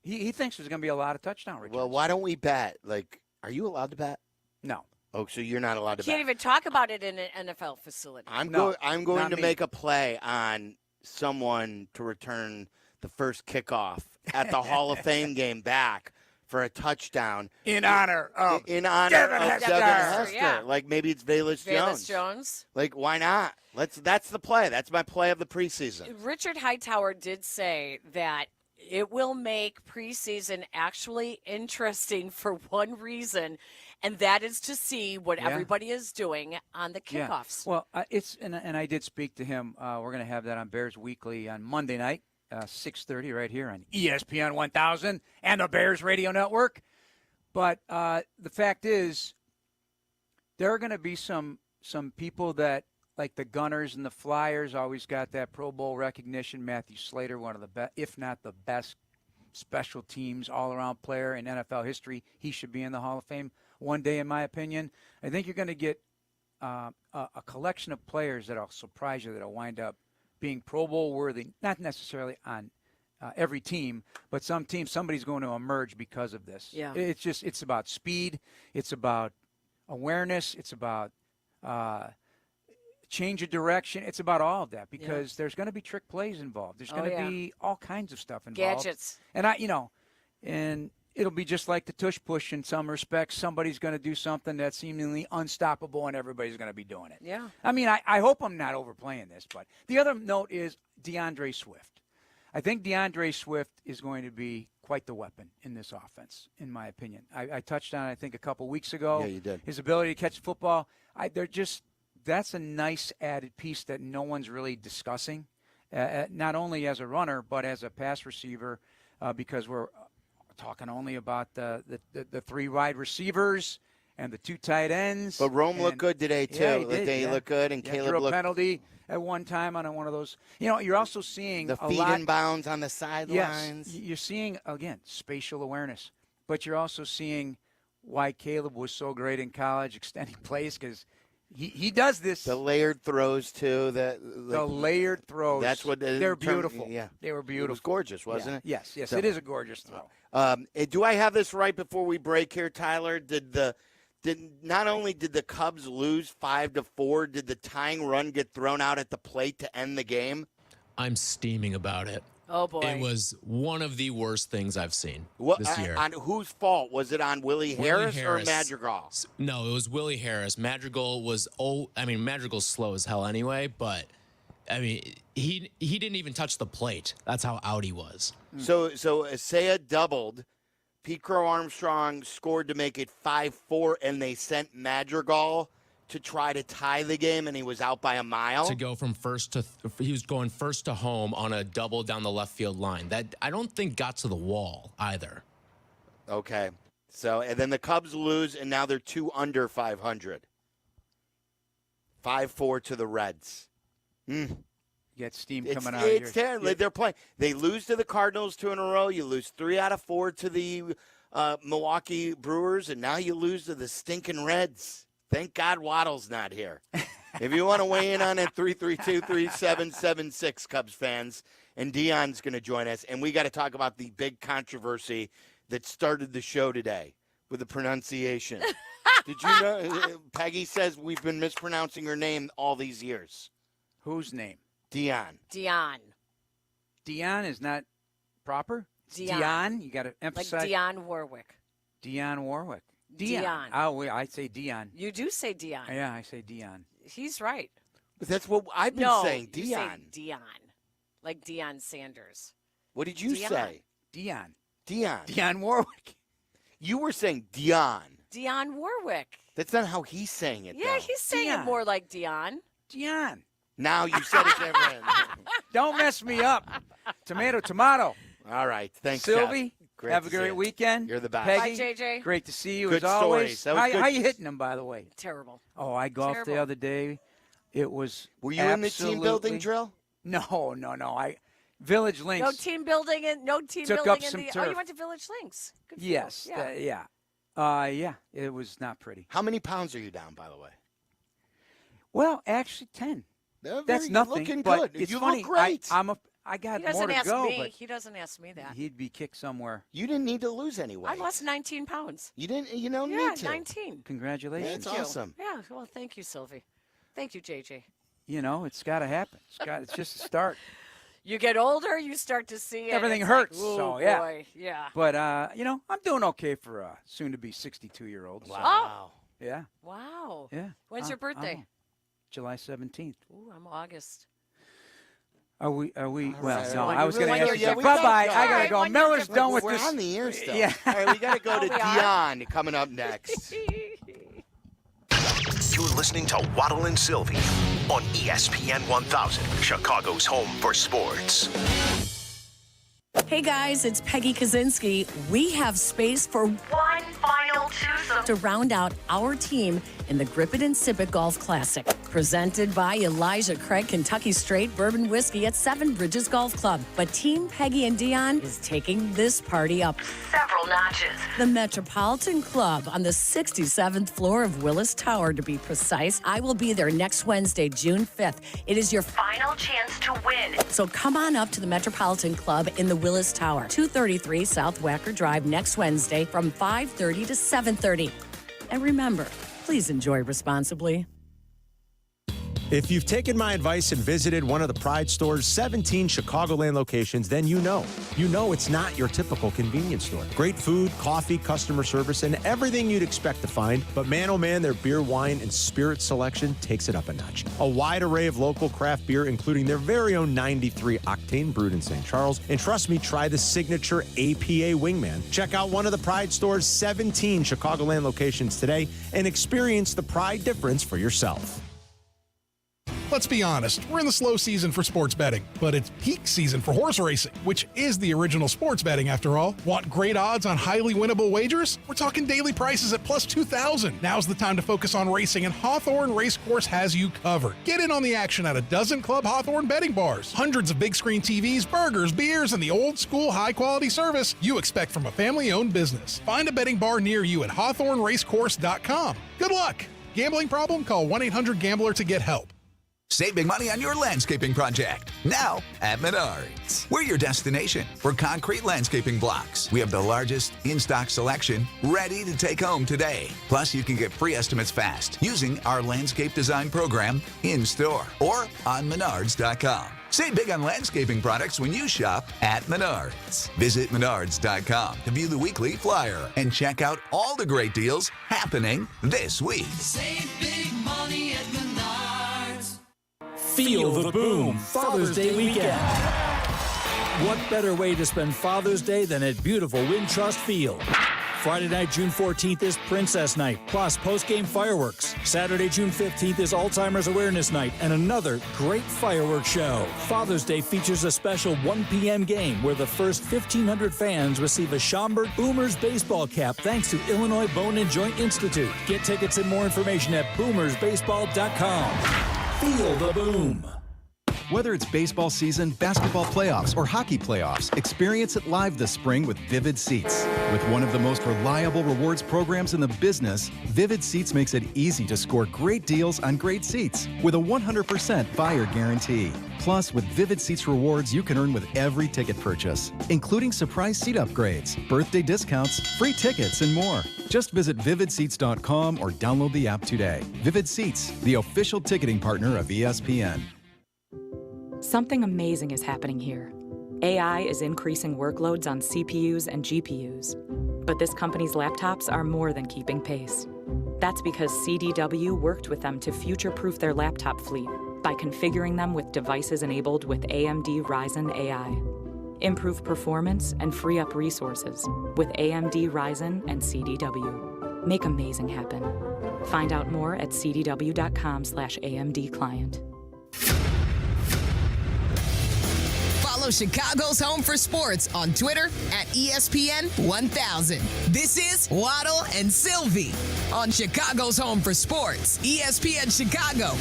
[SPEAKER 24] he thinks there's going to be a lot of touchdown returns.
[SPEAKER 12] Well, why don't we bet? Like, are you allowed to bet?
[SPEAKER 24] No.
[SPEAKER 12] Oh, so you're not allowed to
[SPEAKER 13] Can't
[SPEAKER 12] bet?
[SPEAKER 13] even talk about it in an NFL facility.
[SPEAKER 12] I'm going to make a play on someone to return the first kickoff at the Hall of Fame game back for a touchdown
[SPEAKER 24] in honor of
[SPEAKER 12] Devin Hester.
[SPEAKER 13] Yeah.
[SPEAKER 12] Like, maybe it's Velus
[SPEAKER 13] Jones.
[SPEAKER 12] Like, why not? That's the play. That's my play of the preseason.
[SPEAKER 13] Richard Hightower did say that it will make preseason actually interesting for one reason, and that is to see what everybody is doing on the kickoffs.
[SPEAKER 24] Yeah. Well, and I did speak to him. We're going to have that on Bears Weekly on Monday night, 6:30 right here on ESPN 1000 and the Bears Radio Network. But the fact is, there are going to be some people that, like the Gunners and the Flyers, always got that Pro Bowl recognition. Matthew Slater, one of the best, if not the best, special teams all-around player in NFL history. He should be in the Hall of Fame one day, in my opinion. I think you're going to get a collection of players that will surprise you, that will wind up being Pro Bowl worthy, not necessarily on every team, but some teams, somebody's going to emerge because of this.
[SPEAKER 13] Yeah.
[SPEAKER 24] It's about speed. It's about awareness. It's about change of direction. It's about all of that, because there's going to be trick plays involved. There's going to be all kinds of stuff involved.
[SPEAKER 13] Gadgets.
[SPEAKER 24] And and it'll be just like the tush push in some respects. Somebody's going to do something that's seemingly unstoppable, and everybody's going to be doing it.
[SPEAKER 13] Yeah.
[SPEAKER 24] I mean, I hope I'm not overplaying this, but the other note is DeAndre Swift. I think DeAndre Swift is going to be quite the weapon in this offense, in my opinion. I touched on it, I think, a couple weeks ago.
[SPEAKER 12] Yeah, you did.
[SPEAKER 24] His ability to catch the football. That's a nice added piece that no one's really discussing, not only as a runner but as a pass receiver, because we're talking only about the three wide receivers and the two tight ends.
[SPEAKER 12] But Rome looked good today, too.
[SPEAKER 24] Yeah, he did,
[SPEAKER 12] They looked good, and Caleb
[SPEAKER 24] drew a
[SPEAKER 12] looked
[SPEAKER 24] penalty at one time on one of those. You're also seeing
[SPEAKER 12] the
[SPEAKER 24] a
[SPEAKER 12] feet
[SPEAKER 24] lot,
[SPEAKER 12] in bounds on the sidelines.
[SPEAKER 24] Yes, you're seeing, again, spatial awareness. But you're also seeing why Caleb was so great in college, extending plays, because he does this.
[SPEAKER 12] The layered throws, too. The
[SPEAKER 24] layered throws.
[SPEAKER 12] That's what
[SPEAKER 24] they're beautiful.
[SPEAKER 12] Yeah.
[SPEAKER 24] They were beautiful.
[SPEAKER 12] It was gorgeous, wasn't it?
[SPEAKER 24] Yes,
[SPEAKER 12] So,
[SPEAKER 24] it is a gorgeous throw.
[SPEAKER 12] Do I have this right before we break here, Tyler? Not only did the Cubs lose 5-4, did the tying run get thrown out at the plate to end the game?
[SPEAKER 9] I'm steaming about it.
[SPEAKER 13] Oh, boy.
[SPEAKER 9] It was one of the worst things I've seen this year.
[SPEAKER 12] On whose fault? Was it on Willie Harris or Madrigal?
[SPEAKER 9] No, it was Willie Harris. Madrigal was Madrigal's slow as hell anyway, but he didn't even touch the plate. That's how out he was.
[SPEAKER 12] So Isaiah doubled. Pete Crow Armstrong scored to make it 5-4, and they sent Madrigal to try to tie the game, and he was out by a mile.
[SPEAKER 9] To go from he was going first to home on a double down the left field line. That I don't think got to the wall either.
[SPEAKER 12] Okay. So, and then the Cubs lose, and now they're 2 under 500. 5-4 to the Reds.
[SPEAKER 24] You got steam
[SPEAKER 12] It's
[SPEAKER 24] coming out.
[SPEAKER 12] It's terrible. They're playing. They lose to the Cardinals 2 in a row. You lose 3 out of 4 to the Milwaukee Brewers, and now you lose to the stinking Reds. Thank God Waddle's not here. If you want to weigh in on it, 332-3776, Cubs fans. And Dionne's going to join us. And we got to talk about the big controversy that started the show today with the pronunciation. Did you know? Peggy says we've been mispronouncing her name all these years.
[SPEAKER 24] Whose name?
[SPEAKER 12] Dionne.
[SPEAKER 13] Dionne.
[SPEAKER 24] Dionne is not proper?
[SPEAKER 13] Dionne.
[SPEAKER 24] You got to emphasize.
[SPEAKER 13] Like Dionne Warwick.
[SPEAKER 24] Dionne Warwick.
[SPEAKER 13] Dionne.
[SPEAKER 24] Oh, I say Dionne.
[SPEAKER 13] You do say Dionne.
[SPEAKER 24] Yeah, I say Dionne.
[SPEAKER 13] He's right.
[SPEAKER 12] But that's what I've been saying,
[SPEAKER 13] You
[SPEAKER 12] Dionne.
[SPEAKER 13] say Dionne. Like Deion Sanders.
[SPEAKER 12] What did you say?
[SPEAKER 24] Dionne.
[SPEAKER 12] Dionne
[SPEAKER 24] Warwick.
[SPEAKER 12] You were saying Dionne.
[SPEAKER 13] Dionne Warwick.
[SPEAKER 12] That's not how he's saying it,
[SPEAKER 13] Yeah,
[SPEAKER 12] though.
[SPEAKER 13] he's saying it more like Dionne.
[SPEAKER 24] Dionne.
[SPEAKER 12] Now you said it different.
[SPEAKER 24] Don't mess me up. Tomato.
[SPEAKER 12] All right. Thanks,
[SPEAKER 24] Sylvie.
[SPEAKER 12] Jeff. Great
[SPEAKER 24] Have
[SPEAKER 12] to
[SPEAKER 24] a
[SPEAKER 12] see
[SPEAKER 24] great
[SPEAKER 12] you.
[SPEAKER 24] weekend.
[SPEAKER 12] You're the best.
[SPEAKER 24] Peggy,
[SPEAKER 13] Bye, JJ.
[SPEAKER 24] Great to see you
[SPEAKER 12] Good
[SPEAKER 24] as always.
[SPEAKER 12] stories. That was good.
[SPEAKER 24] How you hitting them, by the way?
[SPEAKER 13] Terrible.
[SPEAKER 24] Oh, I golfed
[SPEAKER 13] Terrible.
[SPEAKER 24] the other day. It was
[SPEAKER 12] Were you in the team building drill?
[SPEAKER 24] No. Village Links.
[SPEAKER 13] No team building and no team
[SPEAKER 24] Took
[SPEAKER 13] building
[SPEAKER 24] up
[SPEAKER 13] in
[SPEAKER 24] some
[SPEAKER 13] the. Oh,
[SPEAKER 24] turf.
[SPEAKER 13] you went to Village Links. Good for
[SPEAKER 24] Yes.
[SPEAKER 13] you. Yeah.
[SPEAKER 24] Yeah. It was not pretty.
[SPEAKER 12] How many pounds are you down, by the way?
[SPEAKER 24] Well, actually 10.
[SPEAKER 12] They're
[SPEAKER 24] That's
[SPEAKER 12] very
[SPEAKER 24] nothing.
[SPEAKER 12] looking
[SPEAKER 24] but
[SPEAKER 12] good.
[SPEAKER 24] It's
[SPEAKER 12] You
[SPEAKER 24] funny.
[SPEAKER 12] look great.
[SPEAKER 24] I got
[SPEAKER 13] He
[SPEAKER 24] more
[SPEAKER 13] doesn't
[SPEAKER 24] to
[SPEAKER 13] ask
[SPEAKER 24] go,
[SPEAKER 13] me.
[SPEAKER 24] but
[SPEAKER 13] He doesn't ask me that.
[SPEAKER 24] he'd be kicked somewhere.
[SPEAKER 12] You didn't need to lose any weight.
[SPEAKER 13] I lost 19 pounds.
[SPEAKER 12] You didn't. You don't
[SPEAKER 13] Yeah,
[SPEAKER 12] need to.
[SPEAKER 13] 19.
[SPEAKER 24] Congratulations.
[SPEAKER 12] That's awesome.
[SPEAKER 13] Yeah. Well, thank you, Sylvie. Thank you, JJ.
[SPEAKER 24] You know, it's got to happen. It's just a start.
[SPEAKER 13] You get older, you start to see it.
[SPEAKER 24] Everything
[SPEAKER 13] It's
[SPEAKER 24] hurts.
[SPEAKER 13] Like, ooh,
[SPEAKER 24] So, yeah.
[SPEAKER 13] boy. Yeah.
[SPEAKER 24] But, I'm doing okay for a soon-to-be 62-year-old. So,
[SPEAKER 13] Wow.
[SPEAKER 24] yeah.
[SPEAKER 13] Wow.
[SPEAKER 24] Yeah.
[SPEAKER 13] When's your birthday?
[SPEAKER 24] July 17th.
[SPEAKER 13] Ooh, I'm August.
[SPEAKER 24] Are we? Well,
[SPEAKER 12] right.
[SPEAKER 24] no.
[SPEAKER 12] Well,
[SPEAKER 24] I was
[SPEAKER 12] you
[SPEAKER 24] going to
[SPEAKER 12] really
[SPEAKER 24] ask
[SPEAKER 12] gotta
[SPEAKER 24] you.
[SPEAKER 12] go.
[SPEAKER 24] Bye-bye.
[SPEAKER 12] Yeah.
[SPEAKER 24] I got to
[SPEAKER 13] All
[SPEAKER 24] go.
[SPEAKER 13] right,
[SPEAKER 24] Miller's done with
[SPEAKER 12] We're
[SPEAKER 24] this.
[SPEAKER 12] on the air still.
[SPEAKER 24] Yeah.
[SPEAKER 12] All right, we got to go
[SPEAKER 13] Oh,
[SPEAKER 12] to
[SPEAKER 13] we are?
[SPEAKER 12] Dionne coming up next.
[SPEAKER 6] You're listening to Waddle and Sylvie on ESPN 1000, Chicago's home for sports.
[SPEAKER 13] Hey guys, it's Peggy Kaczynski. We have space for one final twosome to round out our team in the Grip It and Sip It Golf Classic. Presented by Elijah Craig Kentucky Straight Bourbon Whiskey at Seven Bridges Golf Club. But Team Peggy and Dionne is taking this party up several notches. The Metropolitan Club on the 67th floor of Willis Tower, to be precise. I will be there next Wednesday, June 5th. It is your final chance to win. So come on up to the Metropolitan Club in the Willis Tower, 233 South Wacker Drive next Wednesday from 5:30 to 7:30. And remember, please enjoy responsibly.
[SPEAKER 14] If you've taken my advice and visited one of the Pride Store's 17 Chicagoland locations, then you know it's not your typical convenience store. Great food, coffee, customer service, and everything you'd expect to find. But man, oh man, their beer, wine, and spirit selection takes it up a notch. A wide array of local craft beer, including their very own 93 Octane brewed in St. Charles. And trust me, try the signature APA Wingman. Check out one of the Pride Store's 17 Chicagoland locations today and experience the Pride difference for yourself.
[SPEAKER 10] Let's be honest, we're in the slow season for sports betting, but it's peak season for horse racing, which is the original sports betting after all. Want great odds on highly winnable wagers? We're talking daily prices at plus 2,000. Now's the time to focus on racing, and Hawthorne Racecourse has you covered. Get in on the action at a dozen Club Hawthorne betting bars. Hundreds of big screen TVs, burgers, beers, and the old school high quality service you expect from a family-owned business. Find a betting bar near you at hawthorneracecourse.com. Good luck! Gambling problem? Call 1-800-GAMBLER to get help.
[SPEAKER 11] Save big money on your landscaping project. Now at Menards. We're your destination for concrete landscaping blocks. We have the largest in-stock selection ready to take home today. Plus, you can get free estimates fast using our landscape design program in-store or on Menards.com. Save big on landscaping products when you shop at Menards. Visit Menards.com to view the weekly flyer and check out all the great deals happening this week.
[SPEAKER 16] Save big money at Menards.
[SPEAKER 1] Feel the boom Father's Day weekend. What better way to spend Father's Day than at beautiful Wintrust Field? Friday night, June 14th is Princess Night, plus post-game fireworks. Saturday, June 15th is Alzheimer's Awareness Night and another great fireworks show. Father's Day features a special 1 p.m. game where the first 1,500 fans receive a Schaumburg Boomers baseball cap thanks to Illinois Bone and Joint Institute. Get tickets and more information at boomersbaseball.com. Feel the boom.
[SPEAKER 2] Whether it's baseball season, basketball playoffs, or hockey playoffs, experience it live this spring with Vivid Seats. With one of the most reliable rewards programs in the business, Vivid Seats makes it easy to score great deals on great seats with a 100% buyer guarantee. Plus, with Vivid Seats rewards you can earn with every ticket purchase, including surprise seat upgrades, birthday discounts, free tickets, and more. Just visit vividseats.com or download the app today. Vivid Seats, the official ticketing partner of ESPN.
[SPEAKER 7] Something amazing is happening here. AI is increasing workloads on CPUs and GPUs. But this company's laptops are more than keeping pace. That's because CDW worked with them to future-proof their laptop fleet by configuring them with devices enabled with AMD Ryzen AI. Improve performance and free up resources with AMD Ryzen and CDW. Make amazing happen. Find out more at cdw.com/AMD client.
[SPEAKER 15] Follow Chicago's Home for Sports on Twitter at ESPN 1000. This is Waddle and Silvy on Chicago's Home for Sports, ESPN Chicago.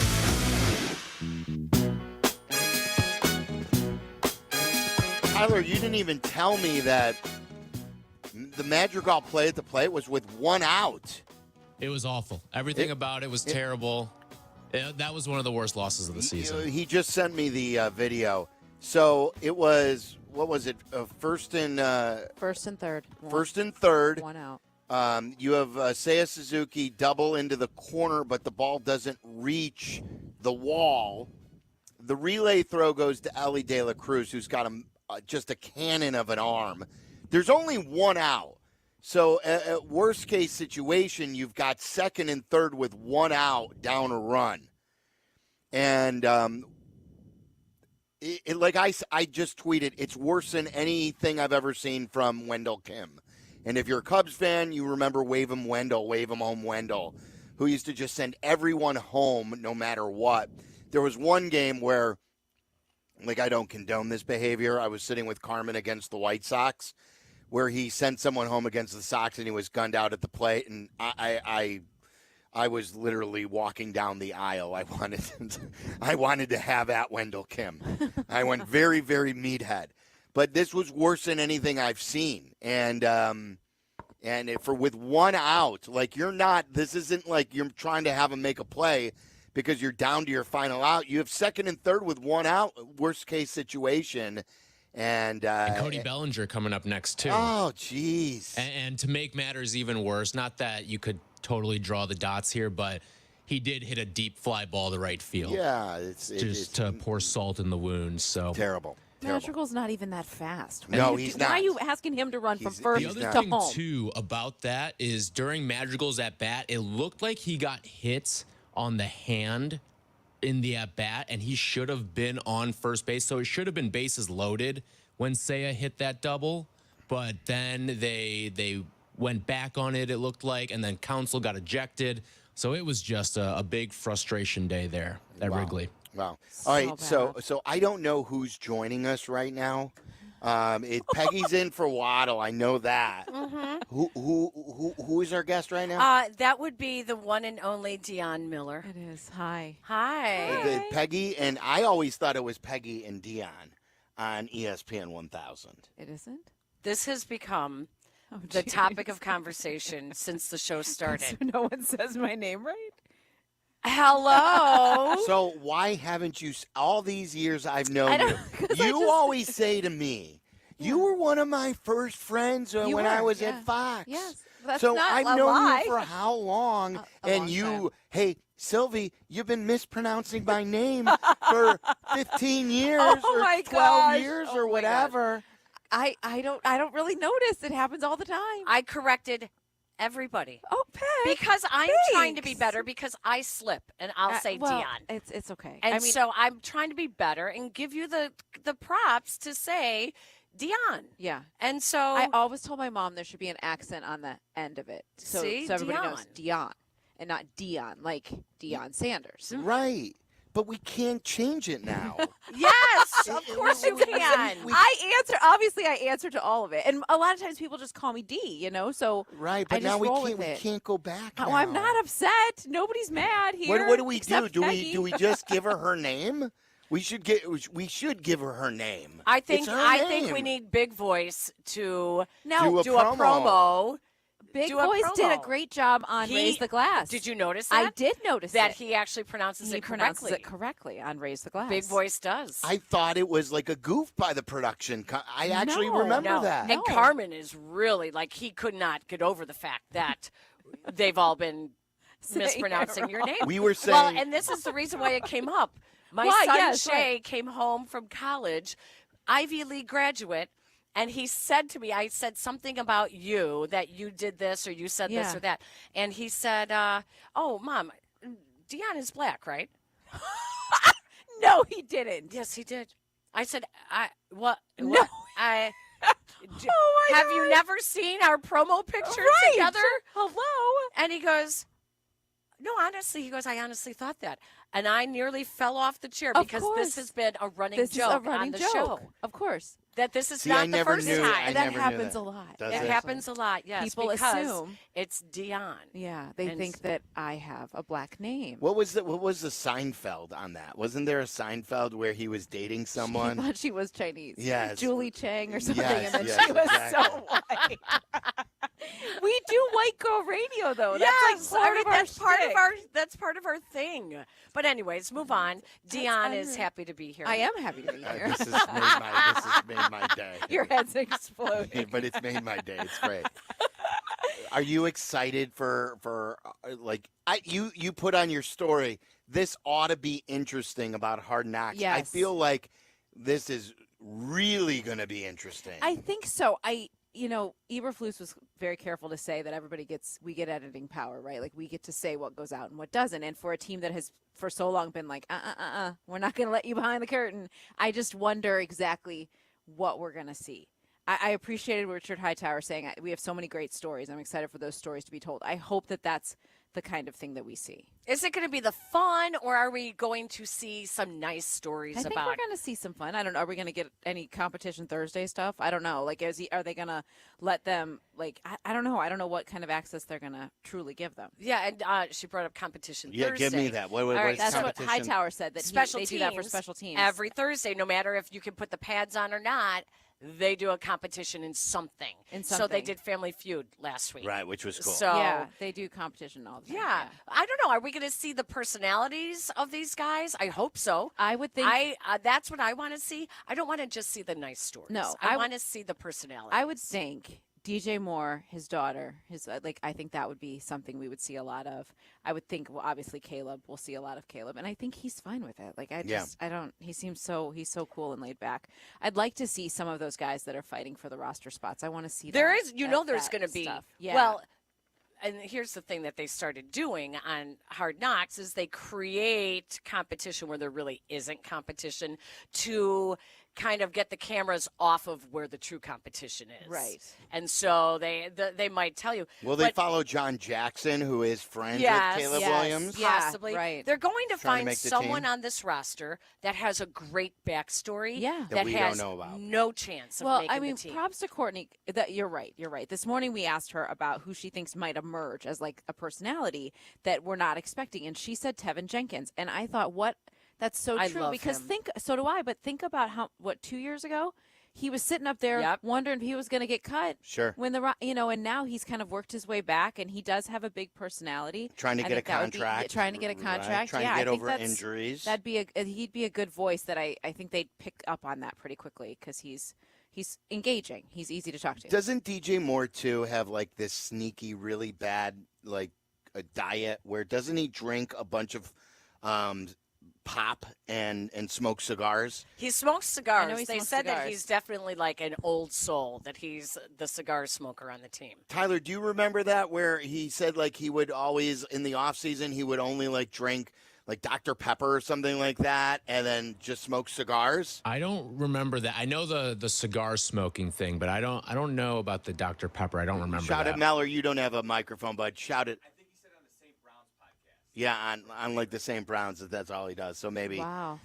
[SPEAKER 12] Tyler, you didn't even tell me that the Madrigal play at the plate was with one out.
[SPEAKER 9] It was awful. Everything about it was terrible. That was one of the worst losses of the season.
[SPEAKER 12] He just sent me the video. So it was, what was it? First and third. First and third.
[SPEAKER 17] One out.
[SPEAKER 12] You have Seiya Suzuki double into the corner, but the ball doesn't reach the wall. The relay throw goes to Ellie De La Cruz, who's got just a cannon of an arm. There's only one out. So at worst case situation, you've got second and third with one out down a run. And like I just tweeted, it's worse than anything I've ever seen from Wendell Kim. And if you're a Cubs fan, you remember Wave 'em Wendell, Wave 'em home Wendell, who used to just send everyone home no matter what. There was one game where, like, I don't condone this behavior. I was sitting with Carmen against the White Sox, where he sent someone home against the Sox and he was gunned out at the plate, and I was literally walking down the aisle. I wanted to have at Wendell Kim. I went very, very meathead. But this was worse than anything I've seen. And with one out, like this isn't like you're trying to have him make a play because you're down to your final out. You have second and third with one out, worst case situation. And
[SPEAKER 9] Cody Bellinger coming up next, too.
[SPEAKER 12] Oh, jeez.
[SPEAKER 9] And to make matters even worse, not that you could totally draw the dots here, but he did hit a deep fly ball to right field.
[SPEAKER 12] Yeah.
[SPEAKER 9] It's to pour salt in the wounds. So
[SPEAKER 12] terrible.
[SPEAKER 17] Madrigal's not even that fast.
[SPEAKER 12] No, he's not.
[SPEAKER 17] Why are you asking him to run from first to home?
[SPEAKER 9] The other thing, too, about that is during Madrigal's at-bat, it looked like he got hit on the hand in the at-bat, and he should have been on first base. So it should have been bases loaded when Seiya hit that double. But then they went back on it, it looked like, and then Counsell got ejected. So it was just a big frustration day there at Wrigley.
[SPEAKER 12] Wow. All right, so I don't know who's joining us right now. Peggy's in for Waddle. I know that.
[SPEAKER 13] Mm-hmm.
[SPEAKER 12] Who is our guest right now?
[SPEAKER 13] That would be the one and only Dionne Miller.
[SPEAKER 17] It is. Hi.
[SPEAKER 12] Peggy, and I always thought it was Peggy and Dionne on ESPN 1000.
[SPEAKER 17] It isn't?
[SPEAKER 13] This has become the topic of conversation since the show started.
[SPEAKER 17] So no one says my name right?
[SPEAKER 13] Hello.
[SPEAKER 12] So why haven't you, all these years I've known you, you always say to me, you were one of my first friends when I was at Fox.
[SPEAKER 17] Yes. That's
[SPEAKER 12] so
[SPEAKER 17] not
[SPEAKER 12] I've
[SPEAKER 17] a
[SPEAKER 12] known
[SPEAKER 17] lie.
[SPEAKER 12] you for how long?
[SPEAKER 17] And long time.
[SPEAKER 12] Hey, Silvy, you've been mispronouncing my name for 15 years or 12 years or whatever.
[SPEAKER 17] I don't really notice. It happens all the time.
[SPEAKER 13] I corrected everybody.
[SPEAKER 17] Oh, Peg.
[SPEAKER 13] Because I'm trying to be better because I slip and I'll say
[SPEAKER 17] well,
[SPEAKER 13] Dionne.
[SPEAKER 17] It's okay.
[SPEAKER 13] And so I'm trying to be better and give you the props to say Dionne.
[SPEAKER 17] Yeah.
[SPEAKER 13] And so
[SPEAKER 17] I always told my mom there should be an accent on the end of it. So everybody knows Dionne and not Dion, like Deion Sanders.
[SPEAKER 12] Right. But we can't change it now.
[SPEAKER 13] Yes, of course you can.
[SPEAKER 17] Obviously I answer to all of it. And a lot of times people just call me D, so
[SPEAKER 12] Right,
[SPEAKER 17] I
[SPEAKER 12] but
[SPEAKER 17] just
[SPEAKER 12] now we
[SPEAKER 17] roll with it.
[SPEAKER 12] can't go back
[SPEAKER 17] Oh,
[SPEAKER 12] now.
[SPEAKER 17] I'm not upset. Nobody's mad here.
[SPEAKER 12] What do we do?
[SPEAKER 17] except
[SPEAKER 12] Do
[SPEAKER 17] Peggy.
[SPEAKER 12] we just give her name? We should give her her name.
[SPEAKER 13] I
[SPEAKER 12] It's
[SPEAKER 13] think
[SPEAKER 12] her
[SPEAKER 13] we
[SPEAKER 12] name.
[SPEAKER 13] need Big Voice to
[SPEAKER 12] Do a promo.
[SPEAKER 17] Big
[SPEAKER 13] do a
[SPEAKER 17] Voice did a
[SPEAKER 13] promo.
[SPEAKER 17] great job on Raise the Glass.
[SPEAKER 13] Did you notice that?
[SPEAKER 17] I did notice
[SPEAKER 13] that
[SPEAKER 17] it.
[SPEAKER 13] he actually pronounces
[SPEAKER 17] He
[SPEAKER 13] it
[SPEAKER 17] pronounces
[SPEAKER 13] correctly.
[SPEAKER 17] it correctly on Raise the Glass.
[SPEAKER 13] Big Voice does.
[SPEAKER 12] I thought it was like a goof by the production. I actually remember
[SPEAKER 13] No.
[SPEAKER 12] that.
[SPEAKER 13] And Carmen is really he could not get over the fact that they've all been mispronouncing your name.
[SPEAKER 12] We were
[SPEAKER 13] well,
[SPEAKER 12] saying-
[SPEAKER 13] and this is the reason why it came up. My
[SPEAKER 17] Why?
[SPEAKER 13] son
[SPEAKER 17] Yes,
[SPEAKER 13] Shay
[SPEAKER 17] right.
[SPEAKER 13] came home from college, Ivy League graduate, and he said to me, I said something about you, that you did this or you said this
[SPEAKER 17] Yeah.
[SPEAKER 13] or that. And he said, oh, Mom, Dionne is black, right?
[SPEAKER 17] No, he didn't.
[SPEAKER 13] Yes, he did. I said, what?
[SPEAKER 17] No.
[SPEAKER 13] What? Have you never seen our promo pictures
[SPEAKER 17] Right.
[SPEAKER 13] together?
[SPEAKER 17] Hello.
[SPEAKER 13] And he goes, no, honestly, I honestly thought that. And I nearly fell off the chair
[SPEAKER 17] Of
[SPEAKER 13] because
[SPEAKER 17] course.
[SPEAKER 13] this has been a running
[SPEAKER 17] This
[SPEAKER 13] joke
[SPEAKER 17] is a running
[SPEAKER 13] on the
[SPEAKER 17] joke.
[SPEAKER 13] show.
[SPEAKER 17] Of course.
[SPEAKER 13] That this is
[SPEAKER 12] See,
[SPEAKER 13] not
[SPEAKER 12] I
[SPEAKER 13] the
[SPEAKER 12] never
[SPEAKER 13] first
[SPEAKER 12] knew-
[SPEAKER 13] time.
[SPEAKER 12] I
[SPEAKER 17] that
[SPEAKER 12] never knew
[SPEAKER 17] happens
[SPEAKER 12] that.
[SPEAKER 17] a lot.
[SPEAKER 12] Does
[SPEAKER 13] It
[SPEAKER 12] it?
[SPEAKER 13] happens a lot, yes.
[SPEAKER 17] People
[SPEAKER 13] because
[SPEAKER 17] assume.
[SPEAKER 13] it's Dionne.
[SPEAKER 17] Yeah, they
[SPEAKER 13] And
[SPEAKER 17] think that I have a black name.
[SPEAKER 12] What was the Seinfeld on that? Wasn't there a Seinfeld where he was dating
[SPEAKER 17] I
[SPEAKER 12] someone?
[SPEAKER 17] thought she was Chinese.
[SPEAKER 12] Yes.
[SPEAKER 17] Julie Chang or something,
[SPEAKER 12] Yes,
[SPEAKER 17] and then
[SPEAKER 12] yes,
[SPEAKER 17] she was
[SPEAKER 12] exactly.
[SPEAKER 17] so white. We do white girl radio though.
[SPEAKER 13] Yes,
[SPEAKER 17] That's like part of our
[SPEAKER 13] that's part of
[SPEAKER 17] shtick.
[SPEAKER 13] our that's part of our thing. But anyways, move on. Dionne is
[SPEAKER 17] unreal.
[SPEAKER 13] happy to be here.
[SPEAKER 17] I am happy to be here.
[SPEAKER 12] This has made my day.
[SPEAKER 17] Your head's exploding.
[SPEAKER 12] But it's made my day. It's great. Are you excited for you put on your story, this ought to be interesting about Hard Knocks. I
[SPEAKER 17] Yes.
[SPEAKER 12] feel like this is really going to be interesting.
[SPEAKER 17] I think so. Eberflus was very careful to say that we get editing power, right? Like we get to say what goes out and what doesn't. And for a team that has for so long been like, we're not going to let you behind the curtain. I just wonder exactly what we're going to see. I appreciated Richard Hightower saying we have so many great stories. I'm excited for those stories to be told. I hope that that's the kind of thing that we see.
[SPEAKER 13] Is it going to be the fun, or are we going to see some nice stories
[SPEAKER 17] I think
[SPEAKER 13] about?
[SPEAKER 17] we're going to see some fun. I don't know. Are we going to get any competition Thursday stuff? I don't know. Like, are they going to let them? Like, I don't know. I don't know what kind of access they're going to truly give them.
[SPEAKER 13] Yeah, and she brought up competition
[SPEAKER 12] Yeah,
[SPEAKER 13] Thursday.
[SPEAKER 12] give me that. What
[SPEAKER 13] All right,
[SPEAKER 12] is
[SPEAKER 17] That's what
[SPEAKER 12] competition?
[SPEAKER 17] Hightower said, that
[SPEAKER 13] Special
[SPEAKER 17] they
[SPEAKER 13] teams
[SPEAKER 17] do that for special teams.
[SPEAKER 13] every Thursday, no matter if you can put the pads on or not. They do a competition in something. So they
[SPEAKER 17] something.
[SPEAKER 13] did Family Feud last week.
[SPEAKER 12] Right, which was cool.
[SPEAKER 13] So
[SPEAKER 17] yeah, they do competition all the time.
[SPEAKER 13] yeah, I don't know. Are we going to see the personalities of these guys? I hope so.
[SPEAKER 17] I would think.
[SPEAKER 13] That's what I want to see. I don't want to just see the nice stories.
[SPEAKER 17] No,
[SPEAKER 13] I
[SPEAKER 17] I
[SPEAKER 13] want to see the personality.
[SPEAKER 17] I would think DJ Moore, his daughter, I think that would be something we would see a lot of. I would think, well, obviously Caleb, we'll see a lot of Caleb, and I think he's fine with it. Like he seems he's so cool and laid back. I'd like to see some of those guys that are fighting for the roster spots. I want to see
[SPEAKER 13] There
[SPEAKER 17] that,
[SPEAKER 13] is, there's
[SPEAKER 17] that
[SPEAKER 13] going to be.
[SPEAKER 17] stuff. Yeah.
[SPEAKER 13] Well, and here's the thing that they started doing on Hard Knocks is they create competition where there really isn't competition to kind of get the cameras off of where the true competition is.
[SPEAKER 17] Right.
[SPEAKER 13] And so they might tell you.
[SPEAKER 12] Will they follow John Jackson, who is friends with Caleb Williams?
[SPEAKER 13] Possibly.
[SPEAKER 17] Yeah, right.
[SPEAKER 13] They're going to
[SPEAKER 12] Trying to
[SPEAKER 13] find
[SPEAKER 12] make the
[SPEAKER 13] someone
[SPEAKER 12] team?
[SPEAKER 13] on this roster that has a great backstory.
[SPEAKER 17] Yeah.
[SPEAKER 12] That we don't
[SPEAKER 13] has
[SPEAKER 12] know about.
[SPEAKER 13] no chance of
[SPEAKER 17] Well,
[SPEAKER 13] making
[SPEAKER 17] I mean,
[SPEAKER 13] the team.
[SPEAKER 17] props to Courtney. You're right. This morning we asked her about who she thinks might emerge as like a personality that we're not expecting, and she said Tevin Jenkins. And I thought, that's so
[SPEAKER 13] I
[SPEAKER 17] true
[SPEAKER 13] love
[SPEAKER 17] because
[SPEAKER 13] him.
[SPEAKER 17] so do I. But think about 2 years ago, he was sitting up there wondering if he was going to get cut.
[SPEAKER 12] Sure.
[SPEAKER 17] When and now he's kind of worked his way back, and he does have a big personality.
[SPEAKER 12] Trying to
[SPEAKER 17] I
[SPEAKER 12] get a
[SPEAKER 17] think that would be-
[SPEAKER 12] contract.
[SPEAKER 17] trying to get a contract.
[SPEAKER 12] Right. Trying
[SPEAKER 17] yeah,
[SPEAKER 12] to get
[SPEAKER 17] I think
[SPEAKER 12] over
[SPEAKER 17] that's-
[SPEAKER 12] injuries.
[SPEAKER 17] That'd be he'd be a good voice that I think they'd pick up on that pretty quickly because he's engaging. He's easy to talk to.
[SPEAKER 12] Doesn't DJ Moore too have like this sneaky, really bad like a diet where doesn't he drink a bunch of pop and smoke cigars?
[SPEAKER 13] He smokes cigars.
[SPEAKER 17] he
[SPEAKER 13] They
[SPEAKER 17] smokes
[SPEAKER 13] said that
[SPEAKER 17] cigars.
[SPEAKER 13] he's definitely like an old soul, that he's the cigar smoker on the team.
[SPEAKER 12] Tyler, do you remember that where he said like he would always in the off season he would only like drink like Dr. Pepper or something like that, and then just smoke cigars?
[SPEAKER 9] I don't remember that. I know the cigar smoking thing, but I don't know about the Dr. Pepper. I don't remember
[SPEAKER 12] Shout
[SPEAKER 9] that.
[SPEAKER 12] it, Meller. You don't have a microphone, but shout it. I think he said on the St. Browns podcast. Yeah, on like the St. Browns, that's all he does. So maybe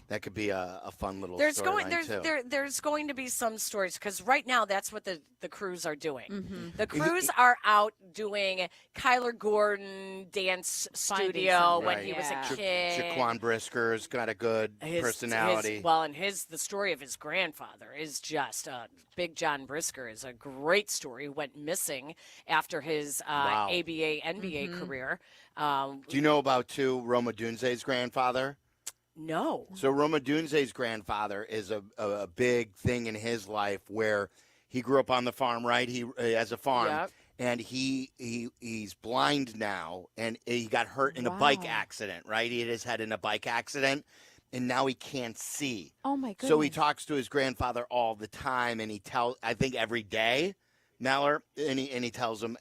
[SPEAKER 12] that could be a fun little storyline too.
[SPEAKER 13] There's going to be some stories because right now that's what the crews are doing.
[SPEAKER 17] Mm-hmm.
[SPEAKER 13] The crews are out doing Kyler Gordon dance studio when he was a kid.
[SPEAKER 12] Shaquan Brisker's got a good personality.
[SPEAKER 13] The story of his grandfather is just Big John Brisker is a great story. Went missing after his ABA NBA career.
[SPEAKER 12] Do you know about Roma Dunze's grandfather?
[SPEAKER 13] No.
[SPEAKER 12] So Roma Dunze's grandfather is a big thing in his life where he grew up on the farm, right? He has a farm.
[SPEAKER 13] Yep.
[SPEAKER 12] And he's blind now, and he got hurt in a bike accident, right? He hit his head in a bike accident, and now he can't see.
[SPEAKER 17] Oh, my goodness.
[SPEAKER 12] So he talks to his grandfather all the time, and I think every day, Meller, and he tells him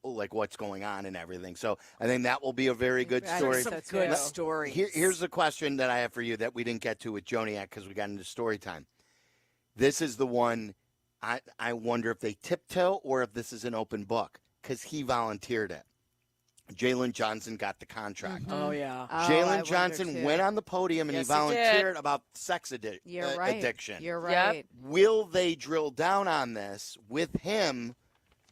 [SPEAKER 12] like what's going on and everything. So I think that will be a very good story.
[SPEAKER 13] Some good stories.
[SPEAKER 12] Here's the question that I have for you that we didn't get to with Joniak because we got into story time. This is the one I wonder if they tiptoe or if this is an open book because he volunteered it. Jalen Johnson got the contract.
[SPEAKER 13] Mm-hmm. Oh, yeah.
[SPEAKER 12] Jalen Johnson went on the podium and he volunteered about sex addiction.
[SPEAKER 17] You're right.
[SPEAKER 13] Yep.
[SPEAKER 12] Will they drill down on this with him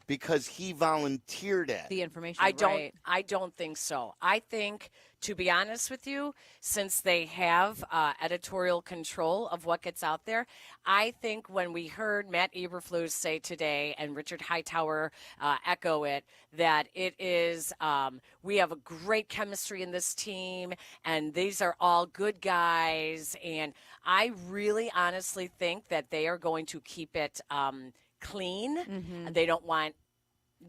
[SPEAKER 12] because he volunteered it?
[SPEAKER 17] The information,
[SPEAKER 13] I don't think so. I think, to be honest with you, since they have editorial control of what gets out there, I think when we heard Matt Eberflus say today and Richard Hightower echo it, that it is we have a great chemistry in this team, and these are all good guys, and I really honestly think that they are going to keep it clean.
[SPEAKER 17] Mm-hmm.
[SPEAKER 13] They don't want.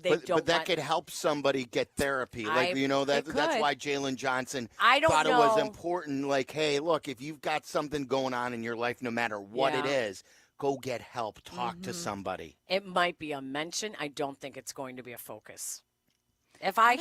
[SPEAKER 12] But that could help somebody get therapy. That's why Jalen Johnson thought it was important. Like, hey, look, if you've got something going on in your life, no matter what it is, go get help. Talk to somebody.
[SPEAKER 13] It might be a mention. I don't think it's going to be a focus. If I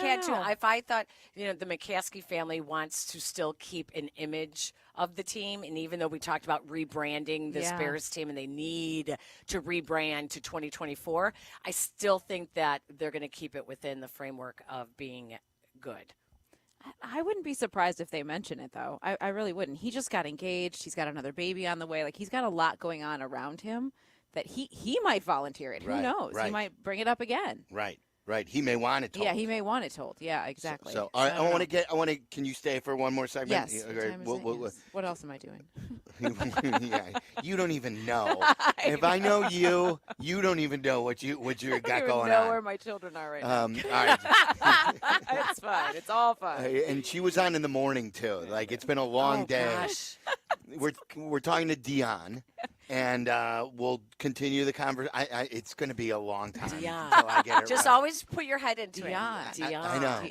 [SPEAKER 13] thought, the McCaskey family wants to still keep an image of the team, and even though we talked about rebranding this Bears team and they need to rebrand to 2024, I still think that they're going to keep it within the framework of being good.
[SPEAKER 17] I wouldn't be surprised if they mention it, though. I really wouldn't. He just got engaged. He's got another baby on the way. Like, he's got a lot going on around him that he might volunteer it. Who knows? He might bring it up again.
[SPEAKER 12] Right. He may want it told.
[SPEAKER 17] Yeah, he may want it told. Yeah, exactly.
[SPEAKER 12] So I want to. Can you stay for one more segment?
[SPEAKER 17] Yes. What else am I doing?
[SPEAKER 12] You don't even know. If I know you, you don't even know what you got going on.
[SPEAKER 17] I don't even know where my children are right now.
[SPEAKER 12] All right.
[SPEAKER 17] It's fine. It's all fine.
[SPEAKER 12] And she was on in the morning too. Like, it's been a long day.
[SPEAKER 13] Gosh.
[SPEAKER 12] We're talking to Dionne. And we'll continue the conversation. It's going to be a long time until I get it
[SPEAKER 13] Just
[SPEAKER 12] right.
[SPEAKER 13] always put your head into
[SPEAKER 17] Dionne.
[SPEAKER 13] it. Dionne.
[SPEAKER 12] I know.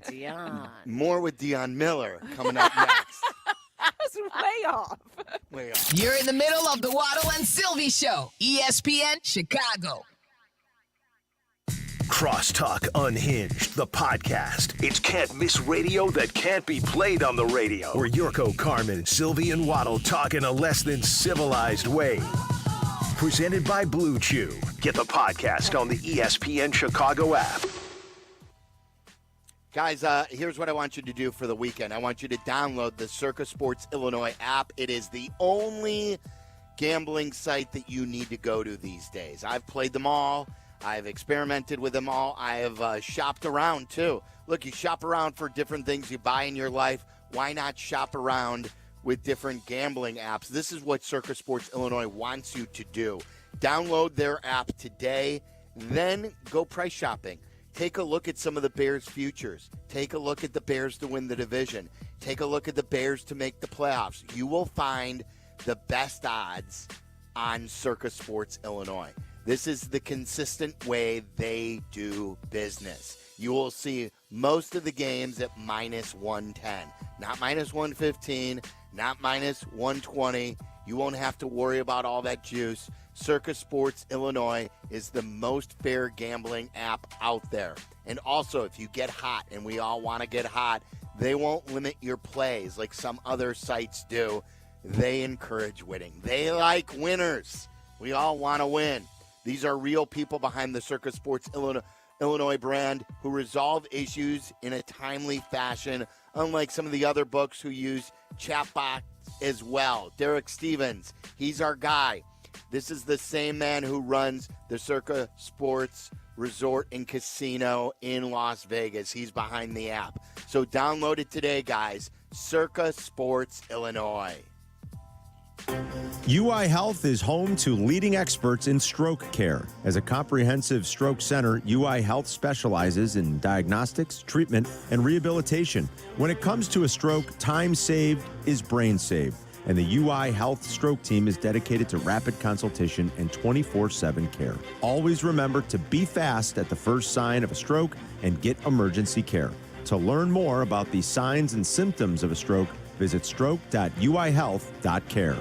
[SPEAKER 13] Dionne.
[SPEAKER 12] More with Dionne Miller coming up next.
[SPEAKER 17] That was way off.
[SPEAKER 12] Way off.
[SPEAKER 15] You're in the middle of the Waddle and Sylvie Show, ESPN Chicago.
[SPEAKER 6] Crosstalk Unhinged, the podcast. It's can't miss radio that can't be played on the radio. Where Jurko, Carmen, Silvy, and Waddle talk in a less than civilized way. Presented by Blue Chew. Get the podcast on the ESPN Chicago app.
[SPEAKER 12] Guys, here's what I want you to do for the weekend. I want you to download the Circa Sports Illinois app. It is the only gambling site that you need to go to these days. I've played them all. I've experimented with them all. I have shopped around, too. Look, you shop around for different things you buy in your life. Why not shop around with different gambling apps? This is what Circa Sports Illinois wants you to do. Download their app today, then go price shopping. Take a look at some of the Bears' futures. Take a look at the Bears to win the division. Take a look at the Bears to make the playoffs. You will find the best odds on Circa Sports Illinois. This is the consistent way they do business. You will see most of the games at minus 110, not minus 115, not minus 120. You won't have to worry about all that juice. Circa Sports Illinois is the most fair gambling app out there. And also, if you get hot, and we all want to get hot, They won't limit your plays like some other sites do. They encourage winning. They like winners. We all want to win. These are real people behind the Circa Sports Illinois brand who resolve issues in a timely fashion, unlike some of the other books who use chatbot as well. Derek Stevens, he's our guy. This is the same man who runs the Circa Sports Resort and Casino in Las Vegas. He's behind the app. So download it today, guys. Circa Sports Illinois.
[SPEAKER 14] UI Health is home to leading experts in stroke care. As a comprehensive stroke center, UI Health specializes in diagnostics, treatment, and rehabilitation. When it comes to a stroke, time saved is brain saved. And the UI Health Stroke Team is dedicated to rapid consultation and 24/7 care. Always remember to be fast at the first sign of a stroke and get emergency care. To learn more about the signs and symptoms of a stroke, visit stroke.uihealth.care.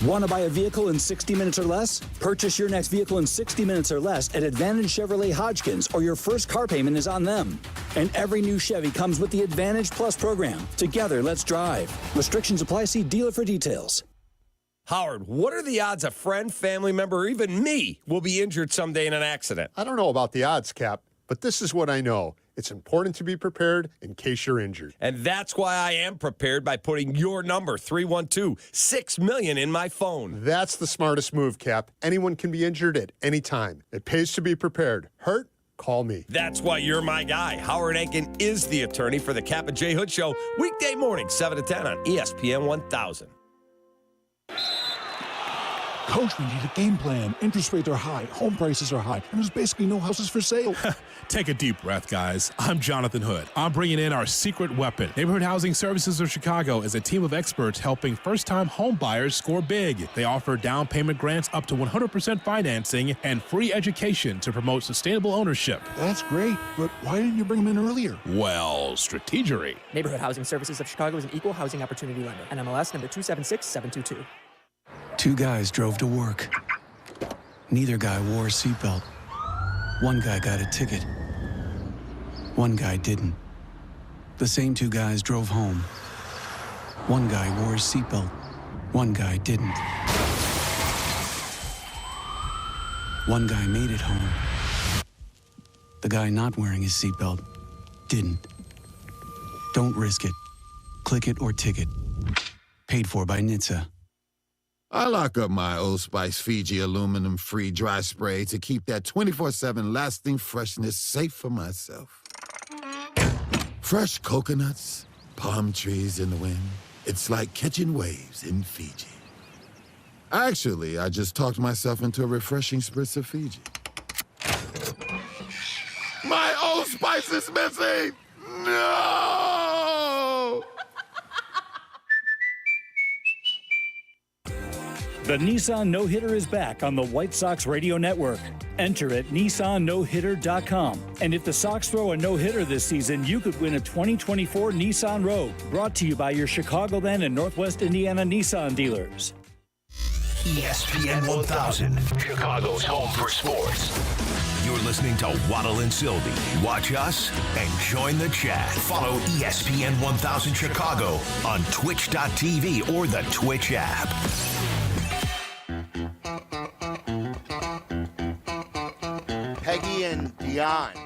[SPEAKER 1] Want to buy a vehicle in 60 minutes or less? Purchase your next vehicle in 60 minutes or less at Advantage Chevrolet Hodgkins, or your first car payment is on them. And every new Chevy comes with the Advantage Plus program. Together, let's drive. Restrictions apply. See dealer for details.
[SPEAKER 5] Howard, what are the odds a friend, family member, or even me will be injured someday in an accident?
[SPEAKER 18] I don't know about the odds, Cap, but this is what I know. It's important to be prepared in case you're injured.
[SPEAKER 5] And that's why I am prepared by putting your number, 312-6-million, in my phone.
[SPEAKER 18] That's the smartest move, Cap. Anyone can be injured at any time. It pays to be prepared. Hurt? Call me.
[SPEAKER 5] That's why you're my guy. Howard Enkin is the attorney for the Kap and J Hood Show, weekday morning, 7 to 10 on ESPN 1000.
[SPEAKER 10] Coach, we need a game plan. Interest rates are high, home prices are high, and there's basically no houses for sale.
[SPEAKER 19] Take a deep breath, guys. I'm Jonathan Hood. I'm bringing in our secret weapon. Neighborhood Housing Services of Chicago is a team of experts helping first-time home buyers score big. They offer down payment grants up to 100% financing and free education to promote sustainable ownership.
[SPEAKER 10] That's great, but why didn't you bring them in earlier?
[SPEAKER 19] Well, strategery.
[SPEAKER 20] Neighborhood Housing Services of Chicago is an equal housing opportunity lender. NMLS number 276722.
[SPEAKER 25] Two guys drove to work. Neither guy wore a seatbelt. One guy got a ticket. One guy didn't. The same two guys drove home. One guy wore a seatbelt. One guy didn't. One guy made it home. The guy not wearing his seatbelt didn't. Don't risk it. Click it or ticket. Paid for by NHTSA.
[SPEAKER 26] I lock up my Old Spice Fiji aluminum-free dry spray to keep that 24/7 lasting freshness safe for myself. Fresh coconuts, palm trees in the wind. It's like catching waves in Fiji. Actually, I just talked myself into a refreshing spritz of Fiji. My Old Spice is missing! No!
[SPEAKER 27] The Nissan No-Hitter is back on the White Sox Radio Network. Enter at NissanNoHitter.com. And if the Sox throw a no-hitter this season, you could win a 2024 Nissan Rogue. Brought to you by your Chicagoland and Northwest Indiana Nissan dealers.
[SPEAKER 6] ESPN 1000, Chicago's home for sports. You're listening to Waddle and Sylvie. Watch us and join the chat. Follow ESPN 1000 Chicago on Twitch.tv or the Twitch app.
[SPEAKER 12] Peggy and Dionne.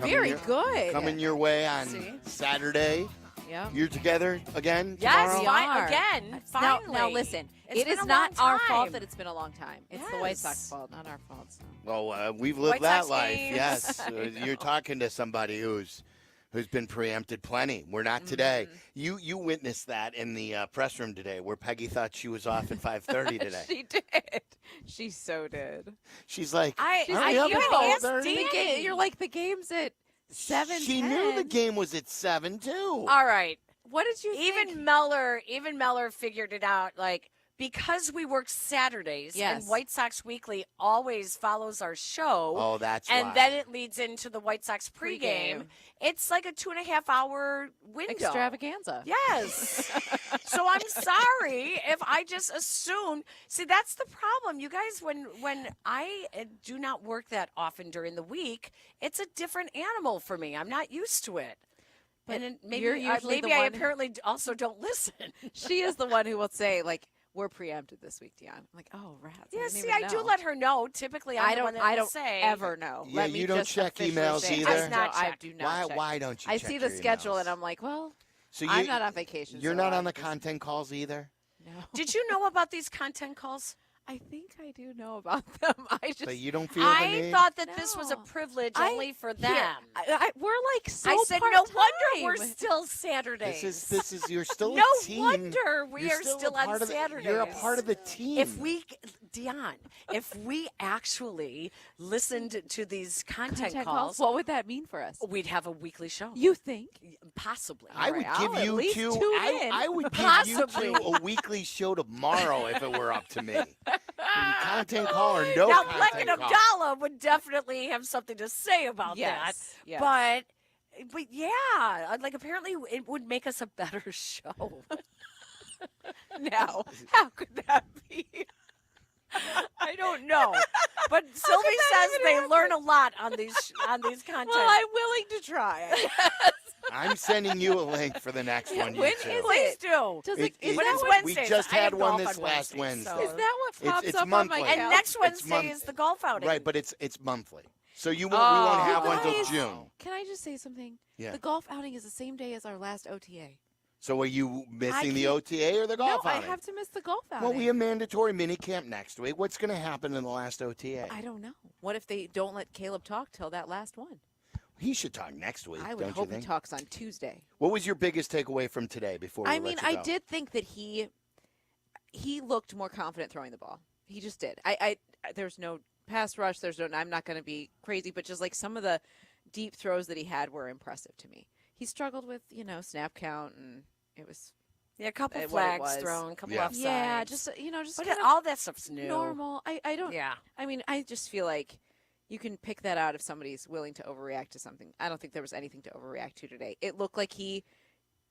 [SPEAKER 17] Very good.
[SPEAKER 12] Coming your way on Saturday.
[SPEAKER 17] Yeah.
[SPEAKER 12] You're together again
[SPEAKER 13] Yes,
[SPEAKER 12] tomorrow?
[SPEAKER 13] again. Finally.
[SPEAKER 17] Now listen,
[SPEAKER 13] It's
[SPEAKER 17] it
[SPEAKER 13] been
[SPEAKER 17] is
[SPEAKER 13] a
[SPEAKER 17] not
[SPEAKER 13] long
[SPEAKER 17] our fault
[SPEAKER 13] time.
[SPEAKER 17] that it's been a long time. It's the White Sox fault, not our fault. So.
[SPEAKER 12] Well, we've lived
[SPEAKER 13] White
[SPEAKER 12] that
[SPEAKER 13] Sox
[SPEAKER 12] life.
[SPEAKER 13] games.
[SPEAKER 12] Yes, you're talking to somebody who's been preempted plenty. We're not today. You witnessed that in the press room today, where Peggy thought she was off at 5:30 today.
[SPEAKER 17] She did. She so did.
[SPEAKER 12] She's like,
[SPEAKER 13] I
[SPEAKER 12] "Hurry up,
[SPEAKER 13] even
[SPEAKER 12] it's
[SPEAKER 13] asked
[SPEAKER 12] 5:30."
[SPEAKER 13] Danny.
[SPEAKER 17] You're like, the game's at 7.
[SPEAKER 12] She knew the game was at 7 too.
[SPEAKER 13] All right.
[SPEAKER 17] What did you think?
[SPEAKER 13] Even Meller figured it out. Like, because we work Saturdays
[SPEAKER 17] Yes.
[SPEAKER 13] and White Sox Weekly always follows our show.
[SPEAKER 12] Oh, that's
[SPEAKER 13] and
[SPEAKER 12] why.
[SPEAKER 13] then it leads into the White Sox pregame.
[SPEAKER 17] Pregame.
[SPEAKER 13] It's like a 2.5 hour window.
[SPEAKER 17] Extravaganza.
[SPEAKER 13] Yes. So I'm sorry if I just assumed. See, that's the problem. You guys, when I do not work that often during the week, it's a different animal for me. I'm not used to it.
[SPEAKER 17] But
[SPEAKER 13] and then maybe
[SPEAKER 17] you're usually
[SPEAKER 13] maybe
[SPEAKER 17] the
[SPEAKER 13] I
[SPEAKER 17] one-
[SPEAKER 13] apparently also don't listen.
[SPEAKER 17] She is the one who will say, like, we're preempted this week, Dionne. I'm like, oh, rats.
[SPEAKER 13] Yeah,
[SPEAKER 17] didn't
[SPEAKER 13] see,
[SPEAKER 17] even
[SPEAKER 13] I do
[SPEAKER 17] know.
[SPEAKER 13] let her know. Typically, I'm
[SPEAKER 17] I
[SPEAKER 13] the one
[SPEAKER 17] don't.
[SPEAKER 13] that
[SPEAKER 17] I
[SPEAKER 13] will
[SPEAKER 17] don't
[SPEAKER 13] say
[SPEAKER 17] ever know.
[SPEAKER 12] Yeah,
[SPEAKER 17] Let me
[SPEAKER 12] you don't
[SPEAKER 17] just
[SPEAKER 12] check
[SPEAKER 17] officially
[SPEAKER 12] emails
[SPEAKER 17] say,
[SPEAKER 12] either?
[SPEAKER 17] I, no, I do not. check.
[SPEAKER 12] Why don't you
[SPEAKER 17] I
[SPEAKER 12] check
[SPEAKER 17] see the
[SPEAKER 12] your
[SPEAKER 17] schedule
[SPEAKER 12] emails?
[SPEAKER 17] and I'm like, well,
[SPEAKER 12] So
[SPEAKER 17] I'm not on vacation.
[SPEAKER 12] You're
[SPEAKER 17] so
[SPEAKER 12] not
[SPEAKER 17] I'm
[SPEAKER 12] on the
[SPEAKER 17] just-
[SPEAKER 12] content calls either?
[SPEAKER 17] No.
[SPEAKER 13] Did you know about these content calls?
[SPEAKER 17] I think I do know about them. I just.
[SPEAKER 12] But you don't feel the
[SPEAKER 13] I
[SPEAKER 12] need?
[SPEAKER 13] thought that this was a
[SPEAKER 17] No.
[SPEAKER 13] privilege
[SPEAKER 17] I-
[SPEAKER 13] only for
[SPEAKER 17] here,
[SPEAKER 13] them.
[SPEAKER 17] we're like so
[SPEAKER 13] I said, no
[SPEAKER 17] part-time.
[SPEAKER 13] wonder we're still Saturdays.
[SPEAKER 12] This is you're still
[SPEAKER 13] no
[SPEAKER 12] a team.
[SPEAKER 13] wonder we
[SPEAKER 12] You're
[SPEAKER 13] are
[SPEAKER 12] still a
[SPEAKER 13] still
[SPEAKER 12] part
[SPEAKER 13] on
[SPEAKER 12] of the-
[SPEAKER 13] Saturdays.
[SPEAKER 12] You're a part of the team.
[SPEAKER 13] Dionne, if we actually listened to these content
[SPEAKER 17] Content
[SPEAKER 13] calls,
[SPEAKER 17] what would that mean for us?
[SPEAKER 13] we'd have a weekly show.
[SPEAKER 17] You think?
[SPEAKER 13] Possibly.
[SPEAKER 12] I would
[SPEAKER 17] I'll
[SPEAKER 12] give
[SPEAKER 17] at
[SPEAKER 12] you
[SPEAKER 17] least
[SPEAKER 12] two.
[SPEAKER 17] tune in.
[SPEAKER 12] I would give
[SPEAKER 13] Possibly.
[SPEAKER 12] you two a weekly show tomorrow if it were up to me. Content call or no
[SPEAKER 13] now,
[SPEAKER 12] content
[SPEAKER 13] Bleck and
[SPEAKER 12] call.
[SPEAKER 13] Abdallah would definitely have something to say about
[SPEAKER 17] Yes,
[SPEAKER 13] that.
[SPEAKER 17] yes.
[SPEAKER 13] But yeah, like apparently it would make us a better show.
[SPEAKER 17] Now, how could that be?
[SPEAKER 13] I don't know, but Sylvie
[SPEAKER 17] that
[SPEAKER 13] says
[SPEAKER 17] even
[SPEAKER 13] they
[SPEAKER 17] happen?
[SPEAKER 13] learn a lot on these content.
[SPEAKER 17] Well, I'm willing to try. I guess.
[SPEAKER 12] I'm sending you a link for the next one.
[SPEAKER 17] When
[SPEAKER 12] you two.
[SPEAKER 17] is
[SPEAKER 13] Please do.
[SPEAKER 17] Does
[SPEAKER 12] It-
[SPEAKER 17] is
[SPEAKER 13] When
[SPEAKER 17] that
[SPEAKER 13] it's
[SPEAKER 17] what,
[SPEAKER 12] we
[SPEAKER 13] Wednesdays,
[SPEAKER 12] just
[SPEAKER 13] I
[SPEAKER 12] had
[SPEAKER 13] have
[SPEAKER 12] one
[SPEAKER 13] golf
[SPEAKER 12] this
[SPEAKER 13] on
[SPEAKER 12] last
[SPEAKER 13] Wednesdays,
[SPEAKER 12] Wednesday.
[SPEAKER 13] so-
[SPEAKER 17] is that what pops
[SPEAKER 12] it's
[SPEAKER 17] up on
[SPEAKER 12] monthly.
[SPEAKER 17] my
[SPEAKER 13] And
[SPEAKER 17] calendar?
[SPEAKER 13] next Wednesday
[SPEAKER 12] month-
[SPEAKER 13] is the golf outing.
[SPEAKER 12] Right, but it's monthly. So we won't have one till
[SPEAKER 17] guys,
[SPEAKER 12] June.
[SPEAKER 17] Can I just say something?
[SPEAKER 12] Yeah.
[SPEAKER 17] The golf outing is the same day as our last OTA.
[SPEAKER 12] So are you missing the
[SPEAKER 17] can't-
[SPEAKER 12] OTA or the golf
[SPEAKER 17] No,
[SPEAKER 12] outing?
[SPEAKER 17] I have to miss the golf outing.
[SPEAKER 12] Well, we have mandatory mini camp next week. What's going to happen in the last OTA?
[SPEAKER 17] I don't know. What if they don't let Caleb talk till that last one?
[SPEAKER 12] He should talk next week.
[SPEAKER 17] I would
[SPEAKER 12] don't
[SPEAKER 17] hope
[SPEAKER 12] you think?
[SPEAKER 17] he talks on Tuesday.
[SPEAKER 12] What was your biggest takeaway from today? Before we
[SPEAKER 17] I mean,
[SPEAKER 12] let you
[SPEAKER 17] I
[SPEAKER 12] go?
[SPEAKER 17] did think that he looked more confident throwing the ball. He just did. I there's no pass rush. There's no. I'm not going to be crazy, but just like some of the deep throws that he had were impressive to me. He struggled with snap count, and it was.
[SPEAKER 13] Yeah, a couple
[SPEAKER 17] what it
[SPEAKER 13] flags
[SPEAKER 17] was.
[SPEAKER 13] thrown, a couple
[SPEAKER 12] Yeah.
[SPEAKER 13] offsides.
[SPEAKER 17] Yeah, just just
[SPEAKER 13] But
[SPEAKER 17] kind of
[SPEAKER 13] all that stuff's new.
[SPEAKER 17] normal. I don't.
[SPEAKER 13] Yeah.
[SPEAKER 17] I mean, I just feel like you can pick that out if somebody's willing to overreact to something. I don't think there was anything to overreact to today. It looked like he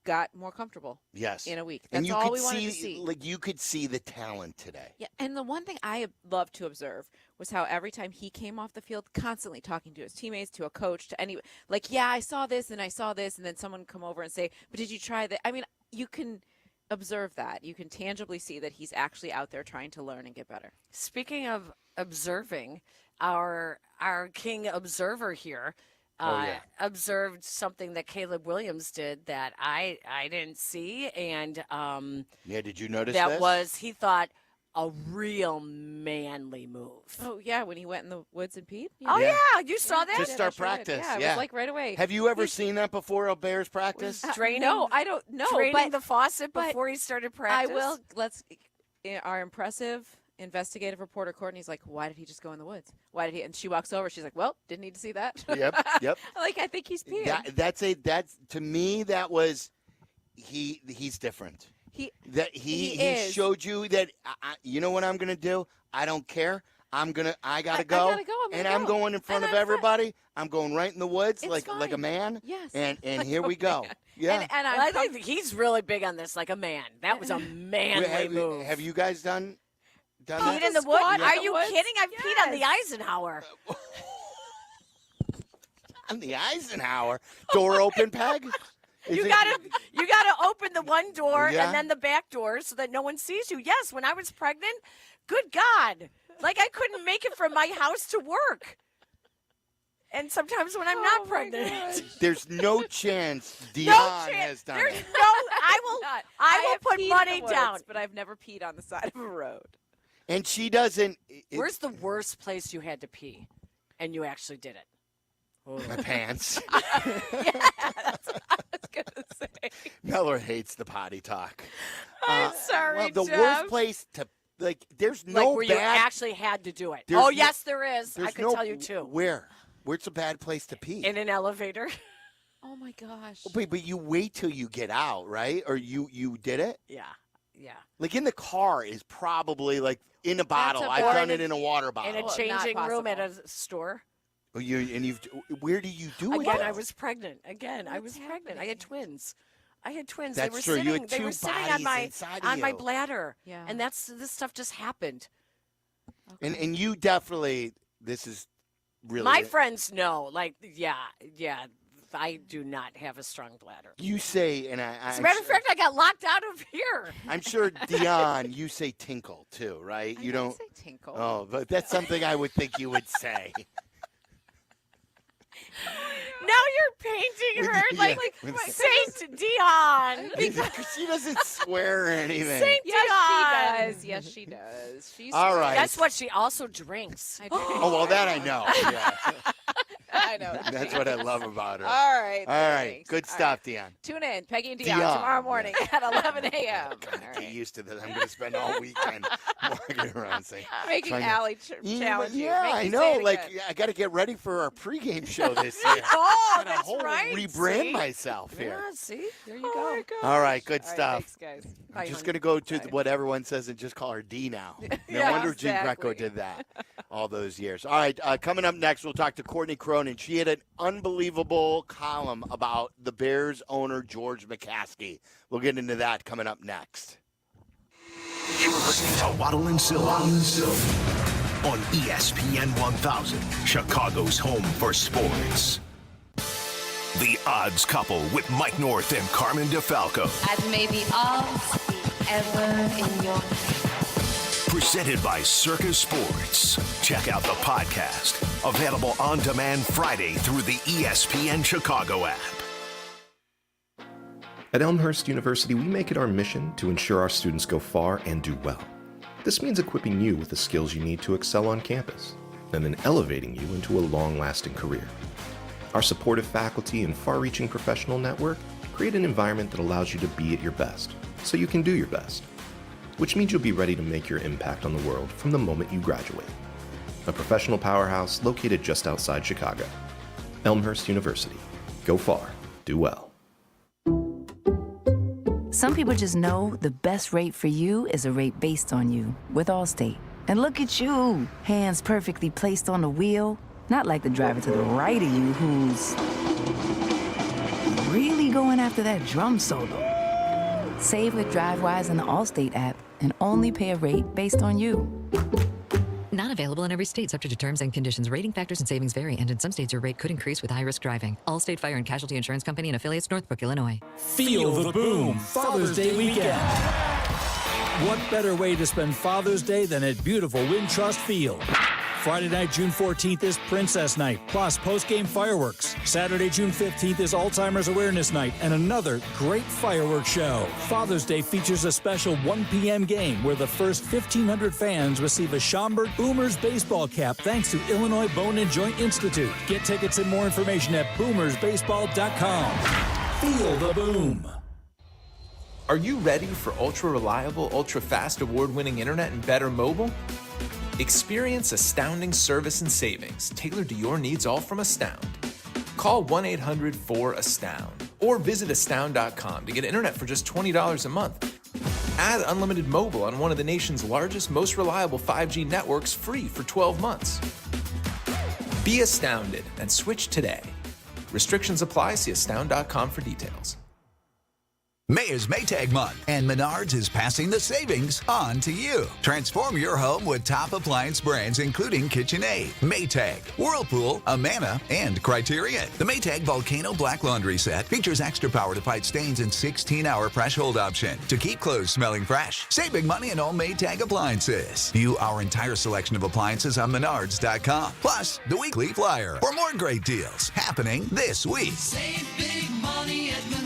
[SPEAKER 17] got more comfortable.
[SPEAKER 12] Yes.
[SPEAKER 17] In a week.
[SPEAKER 12] And
[SPEAKER 17] That's
[SPEAKER 12] you
[SPEAKER 17] all
[SPEAKER 12] could
[SPEAKER 17] we wanted to
[SPEAKER 12] see,
[SPEAKER 17] see.
[SPEAKER 12] like you could see the talent today.
[SPEAKER 17] Yeah, and the one thing I loved to observe was how every time he came off the field, constantly talking to his teammates, to a coach, to any, like, yeah, I saw this, and then someone would come over and say, but did you try that? I mean, you can observe that. You can tangibly see that he's actually out there trying to learn and get better.
[SPEAKER 13] Speaking of observing, our king observer here observed something that Caleb Williams did that I didn't see, and
[SPEAKER 12] Yeah, did you notice
[SPEAKER 13] that
[SPEAKER 12] this?
[SPEAKER 13] was, he thought, a real manly move.
[SPEAKER 17] Oh, yeah, when he went in the woods and peed?
[SPEAKER 13] Oh,
[SPEAKER 12] Yeah.
[SPEAKER 13] yeah, you saw that?
[SPEAKER 12] to start practice.
[SPEAKER 17] Yeah, it
[SPEAKER 12] yeah.
[SPEAKER 17] was like right away.
[SPEAKER 12] Have you ever seen that before a Bears practice?
[SPEAKER 13] Draining,
[SPEAKER 17] No, I don't know.
[SPEAKER 13] draining
[SPEAKER 17] but
[SPEAKER 13] the faucet
[SPEAKER 17] but
[SPEAKER 13] before he started practice.
[SPEAKER 17] I will. Our impressive investigative reporter Courtney's like, why did he just go in the woods? Why did he? And she walks over. She's like, well, didn't need to see that.
[SPEAKER 12] Yep.
[SPEAKER 17] Like, I think he's peeing.
[SPEAKER 12] That's to me that was he's different.
[SPEAKER 17] He
[SPEAKER 12] he showed you that you know what I'm gonna do. I don't care. I gotta go.
[SPEAKER 17] I gotta go.
[SPEAKER 12] I'm going in front of everybody. I'm going right in the woods
[SPEAKER 17] It's
[SPEAKER 12] like a
[SPEAKER 17] fine.
[SPEAKER 12] man.
[SPEAKER 17] Yes.
[SPEAKER 12] And
[SPEAKER 17] Like
[SPEAKER 12] here
[SPEAKER 17] a
[SPEAKER 12] we go.
[SPEAKER 17] man.
[SPEAKER 12] Yeah.
[SPEAKER 17] And
[SPEAKER 13] I think he's really big on this, like a man. That was a manly move.
[SPEAKER 12] Have you guys done
[SPEAKER 13] Peed
[SPEAKER 12] that?
[SPEAKER 13] in the woods?
[SPEAKER 17] squat in
[SPEAKER 13] Are
[SPEAKER 17] the
[SPEAKER 13] you
[SPEAKER 17] woods?
[SPEAKER 13] kidding? I've peed on the Eisenhower.
[SPEAKER 12] On the Eisenhower door open, Peg.
[SPEAKER 13] You gotta open the one door
[SPEAKER 12] Yeah.
[SPEAKER 13] and then the back door so that no one sees you. Yes, when I was pregnant, good God, like I couldn't make it from my house to work. And sometimes when I'm not pregnant,
[SPEAKER 12] There's no chance Dionne
[SPEAKER 13] no chance.
[SPEAKER 12] has done
[SPEAKER 13] There's
[SPEAKER 12] it.
[SPEAKER 13] no. I will
[SPEAKER 17] have
[SPEAKER 13] put
[SPEAKER 17] peed in
[SPEAKER 13] money
[SPEAKER 17] the woods,
[SPEAKER 13] down.
[SPEAKER 17] but I've never peed on the side of a road.
[SPEAKER 12] And she doesn't.
[SPEAKER 13] Where's the worst place you had to pee, and you actually did it?
[SPEAKER 12] My pants.
[SPEAKER 17] That's what I was gonna say.
[SPEAKER 12] Miller hates the potty talk.
[SPEAKER 13] I'm sorry,
[SPEAKER 12] Well, the
[SPEAKER 13] Jeff.
[SPEAKER 12] worst place to there's no
[SPEAKER 13] like where you
[SPEAKER 12] bad.
[SPEAKER 13] actually had to do it.
[SPEAKER 12] There's
[SPEAKER 13] Oh
[SPEAKER 12] no-
[SPEAKER 13] yes, there is. I
[SPEAKER 12] there's
[SPEAKER 13] could
[SPEAKER 12] no-
[SPEAKER 13] tell you too.
[SPEAKER 12] Where's a bad place to pee?
[SPEAKER 13] In an elevator.
[SPEAKER 17] Oh my gosh.
[SPEAKER 12] But you wait till you get out, right? Or you did it?
[SPEAKER 13] Yeah.
[SPEAKER 12] Like in the car is probably like in a bottle.
[SPEAKER 17] a
[SPEAKER 12] I've
[SPEAKER 17] bar
[SPEAKER 12] done
[SPEAKER 17] in
[SPEAKER 12] it in a water bottle.
[SPEAKER 13] In a
[SPEAKER 17] Well,
[SPEAKER 13] changing
[SPEAKER 17] not
[SPEAKER 13] room at
[SPEAKER 17] possible.
[SPEAKER 13] a store.
[SPEAKER 12] Oh, where do you do it?
[SPEAKER 13] Again,
[SPEAKER 12] though?
[SPEAKER 13] I was pregnant. I was pregnant. I had twins. They
[SPEAKER 12] That's
[SPEAKER 13] were
[SPEAKER 12] true. You
[SPEAKER 13] sitting.
[SPEAKER 12] had
[SPEAKER 13] They
[SPEAKER 12] two
[SPEAKER 13] were sitting on
[SPEAKER 12] bodies
[SPEAKER 13] my
[SPEAKER 12] inside
[SPEAKER 13] on
[SPEAKER 12] of
[SPEAKER 13] my
[SPEAKER 12] you.
[SPEAKER 13] bladder.
[SPEAKER 17] Yeah.
[SPEAKER 13] And this stuff just happened.
[SPEAKER 12] And you definitely this is really
[SPEAKER 13] My friends know. Like, yeah. I do not have a strong bladder.
[SPEAKER 12] You say, and
[SPEAKER 13] As a matter of fact, I got locked out of here.
[SPEAKER 12] I'm sure, Dionne, you say tinkle too, right? You don't
[SPEAKER 17] say tinkle.
[SPEAKER 12] Oh, but that's something I would think you would say.
[SPEAKER 13] Now you're painting her like Saint Dion.
[SPEAKER 12] Because she doesn't swear or anything.
[SPEAKER 13] Saint Dion.
[SPEAKER 17] Yes, she does. She's
[SPEAKER 12] All right.
[SPEAKER 13] That's what she also drinks.
[SPEAKER 12] Oh, well, that I know. Yeah.
[SPEAKER 17] I know.
[SPEAKER 12] That's what I love about her.
[SPEAKER 17] All right.
[SPEAKER 12] All right.
[SPEAKER 17] thanks.
[SPEAKER 12] Good
[SPEAKER 17] All
[SPEAKER 12] stuff,
[SPEAKER 17] right.
[SPEAKER 12] Dionne.
[SPEAKER 17] Tune in, Peggy and Dionne,
[SPEAKER 12] Dionne.
[SPEAKER 17] tomorrow morning at 11 a.m.
[SPEAKER 12] Get used to this. I'm going to spend all weekend walking around saying.
[SPEAKER 17] Making Allie challenge you.
[SPEAKER 12] Yeah,
[SPEAKER 17] Make
[SPEAKER 12] I
[SPEAKER 17] you
[SPEAKER 12] know.
[SPEAKER 17] say it
[SPEAKER 12] Like,
[SPEAKER 17] again.
[SPEAKER 12] I got to get ready for our pregame show this year.
[SPEAKER 13] Oh,
[SPEAKER 12] Gotta
[SPEAKER 13] that's right.
[SPEAKER 12] rebrand
[SPEAKER 13] See?
[SPEAKER 12] myself here.
[SPEAKER 13] Yeah, see? There you go.
[SPEAKER 12] All right, good
[SPEAKER 17] All right,
[SPEAKER 12] stuff.
[SPEAKER 17] thanks, guys.
[SPEAKER 12] I'm
[SPEAKER 17] Bye,
[SPEAKER 12] just
[SPEAKER 17] honey.
[SPEAKER 12] going to go to what everyone says and just call her D now. No
[SPEAKER 17] Yeah,
[SPEAKER 12] wonder Jean Greco
[SPEAKER 17] exactly.
[SPEAKER 12] did that all those years. All right, coming up next, we'll talk to Courtney Cronin. She had an unbelievable column about the Bears owner, George McCaskey. We'll get into that coming up next.
[SPEAKER 6] You're listening to Waddle and Silvy on ESPN 1000, Chicago's home for sports. The Odds Couple with Mike North and Carmen DeFalco.
[SPEAKER 3] As may the odds be ever in your favor.
[SPEAKER 6] Presented by Circus Sports. Check out the podcast. Available on demand Friday through the ESPN Chicago app.
[SPEAKER 4] At Elmhurst University, we make it our mission to ensure our students go far and do well. This means equipping you with the skills you need to excel on campus, and then elevating you into a long-lasting career. Our supportive faculty and far-reaching professional network create an environment that allows you to be at your best, so you can do your best, which means you'll be ready to make your impact on the world from the moment you graduate. A professional powerhouse located just outside Chicago. Elmhurst University. Go far, do well.
[SPEAKER 8] Some people just know the best rate for you is a rate based on you with Allstate. And look at you, hands perfectly placed on the wheel. Not like the driver to the right of you who's really going after that drum solo. Save with DriveWise in the Allstate app and only pay a rate based on you.
[SPEAKER 21] Not available in every state, subject to terms and conditions. Rating factors and savings vary, and in some states your rate could increase with high-risk driving. Allstate Fire and Casualty Insurance Company and affiliates, Northbrook, Illinois.
[SPEAKER 27] Feel the boom Father's Day weekend. What better way to spend Father's Day than at beautiful Wintrust Field? Friday night, June 14th is Princess Night, plus post-game fireworks. Saturday, June 15th is Alzheimer's Awareness Night and another great fireworks show. Father's Day features a special 1 p.m. game where the first 1,500 fans receive a Schaumburg Boomers baseball cap thanks to Illinois Bone and Joint Institute. Get tickets and more information at boomersbaseball.com. Feel the boom.
[SPEAKER 22] Are you ready for ultra-reliable, ultra-fast, award-winning internet and better mobile? Experience astounding service and savings tailored to your needs, all from Astound. Call 1-800-4ASTOUND or visit astound.com to get internet for just $20 a month. Add unlimited mobile on one of the nation's largest, most reliable 5G networks free for 12 months. Be astounded and switch today. Restrictions apply. See astound.com for details.
[SPEAKER 11] May is Maytag month, and Menards is passing the savings on to you. Transform your home with top appliance brands including KitchenAid, Maytag, Whirlpool, Amana, and Criterion. The Maytag Volcano Black Laundry Set features extra power to fight stains and 16-hour fresh hold option to keep clothes smelling fresh. Save big money on all Maytag appliances. View our entire selection of appliances on Menards.com. Plus, the weekly flyer for more great deals happening this week.
[SPEAKER 16] Save big money at Menards.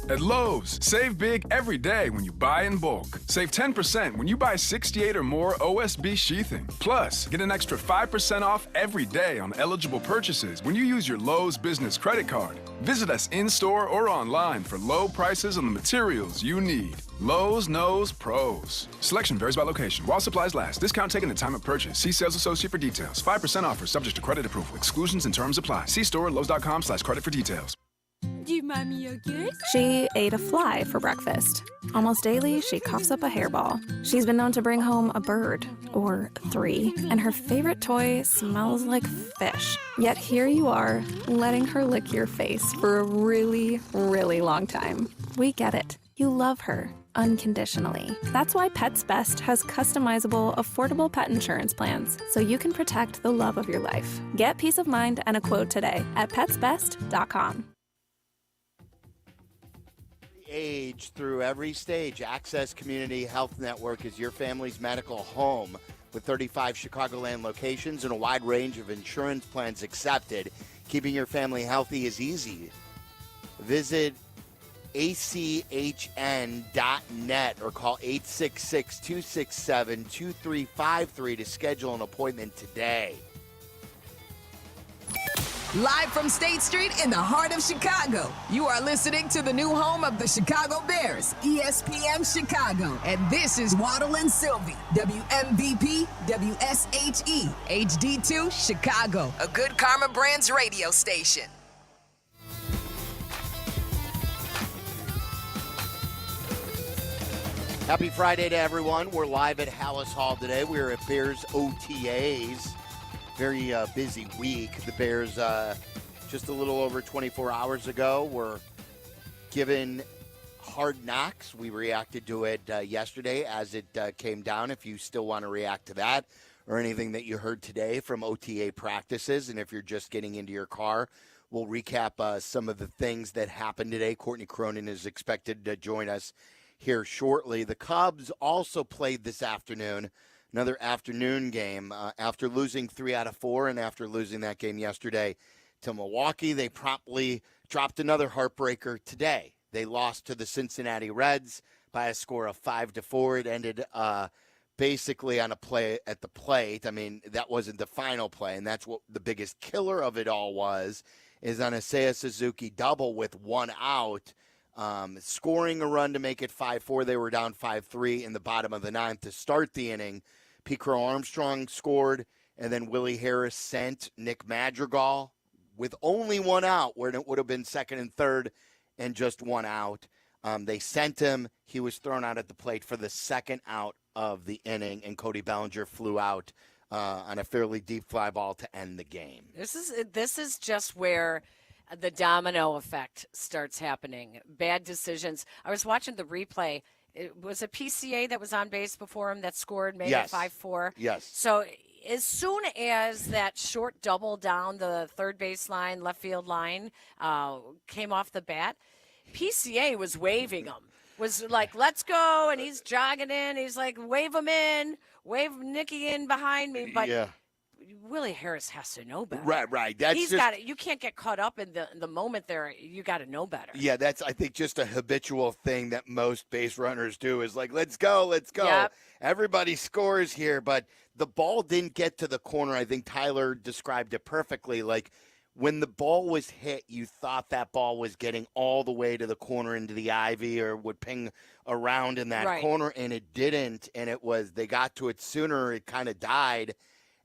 [SPEAKER 23] At Lowe's, save big every day when you buy in bulk. Save 10% when you buy 68 or more OSB sheathing. Plus, get an extra 5% off every day on eligible purchases when you use your Lowe's business credit card. Visit us in-store or online for low prices on the materials you need. Lowe's knows pros. Selection varies by location. While supplies last. Discount taken at time of purchase. See sales associate for details. 5% offer subject to credit approval. Exclusions and terms apply. See store at lowes.com/credit for details.
[SPEAKER 24] Give mommy a kiss. She ate a fly for breakfast. Almost daily, she coughs up a hairball. She's been known to bring home a bird, or 3, and her favorite toy smells like fish. Yet here you are, letting her lick your face for a really, really long time. We get it. You love her. unconditionally. That's why Pets Best has customizable, affordable pet insurance plans, so you can protect the love of your life. Get peace of mind and a quote today at petsbest.com.
[SPEAKER 12] Age through every stage, Access Community Health Network is your family's medical home with 35 Chicagoland locations and a wide range of insurance plans accepted. Keeping your family healthy is easy. Visit achn.net or call 866-267-2353 to schedule an appointment today.
[SPEAKER 1] Live from State Street in the heart of Chicago, you are listening to the new home of the Chicago Bears, ESPN Chicago. And this is Waddle and Silvy, WMVP, WSHE, HD2, Chicago, a good Karma Brands radio station.
[SPEAKER 12] Happy Friday to everyone. We're live at Hallis Hall today. We're at Bears OTAs. Very busy week. The Bears, just a little over 24 hours ago, were given Hard Knocks. We reacted to it yesterday as it came down. If you still want to react to that or anything that you heard today from OTA practices, and if you're just getting into your car, we'll recap some of the things that happened today. Courtney Cronin is expected to join us here shortly. The Cubs also played this afternoon. Another afternoon game. After losing 3 out of 4 and after losing that game yesterday to Milwaukee, they promptly dropped another heartbreaker today. They lost to the Cincinnati Reds by a score of 5-4. It ended basically on a play at the plate. I mean, that wasn't the final play, and that's what the biggest killer of it all was, is on a Seiya Suzuki double with 1 out, scoring a run to make it 5-4. They were down 5-3 in the bottom of the 9th to start the inning. Pete Crow Armstrong scored, and then Willie Harris sent Nick Madrigal with only 1 out, where it would have been second and third and just 1 out. They sent him. He was thrown out at the plate for the second out of the inning, and Cody Bellinger flew out on a fairly deep fly ball to end the game.
[SPEAKER 13] This is just where the domino effect starts happening. Bad decisions. I was watching the replay. It was a PCA that was on base before him that scored, made it 5-4.
[SPEAKER 12] Yes.
[SPEAKER 13] So as soon as that short double down the third base line, left field line came off the bat, PCA was waving him. Was like, let's go, and he's jogging in. He's like, wave him in, wave Nicky in behind me. But Willie Harris has to know better.
[SPEAKER 12] Right. That's
[SPEAKER 13] got it. You can't get caught up in the moment there. You got to know better.
[SPEAKER 12] Yeah, that's, I think, just a habitual thing that most base runners do is like, let's go.
[SPEAKER 13] Yep.
[SPEAKER 12] Everybody scores here, but the ball didn't get to the corner. I think Tyler described it perfectly. Like, when the ball was hit, you thought that ball was getting all the way to the corner into the ivy or would ping around in that corner, and it didn't. And they got to it sooner. It kind of died.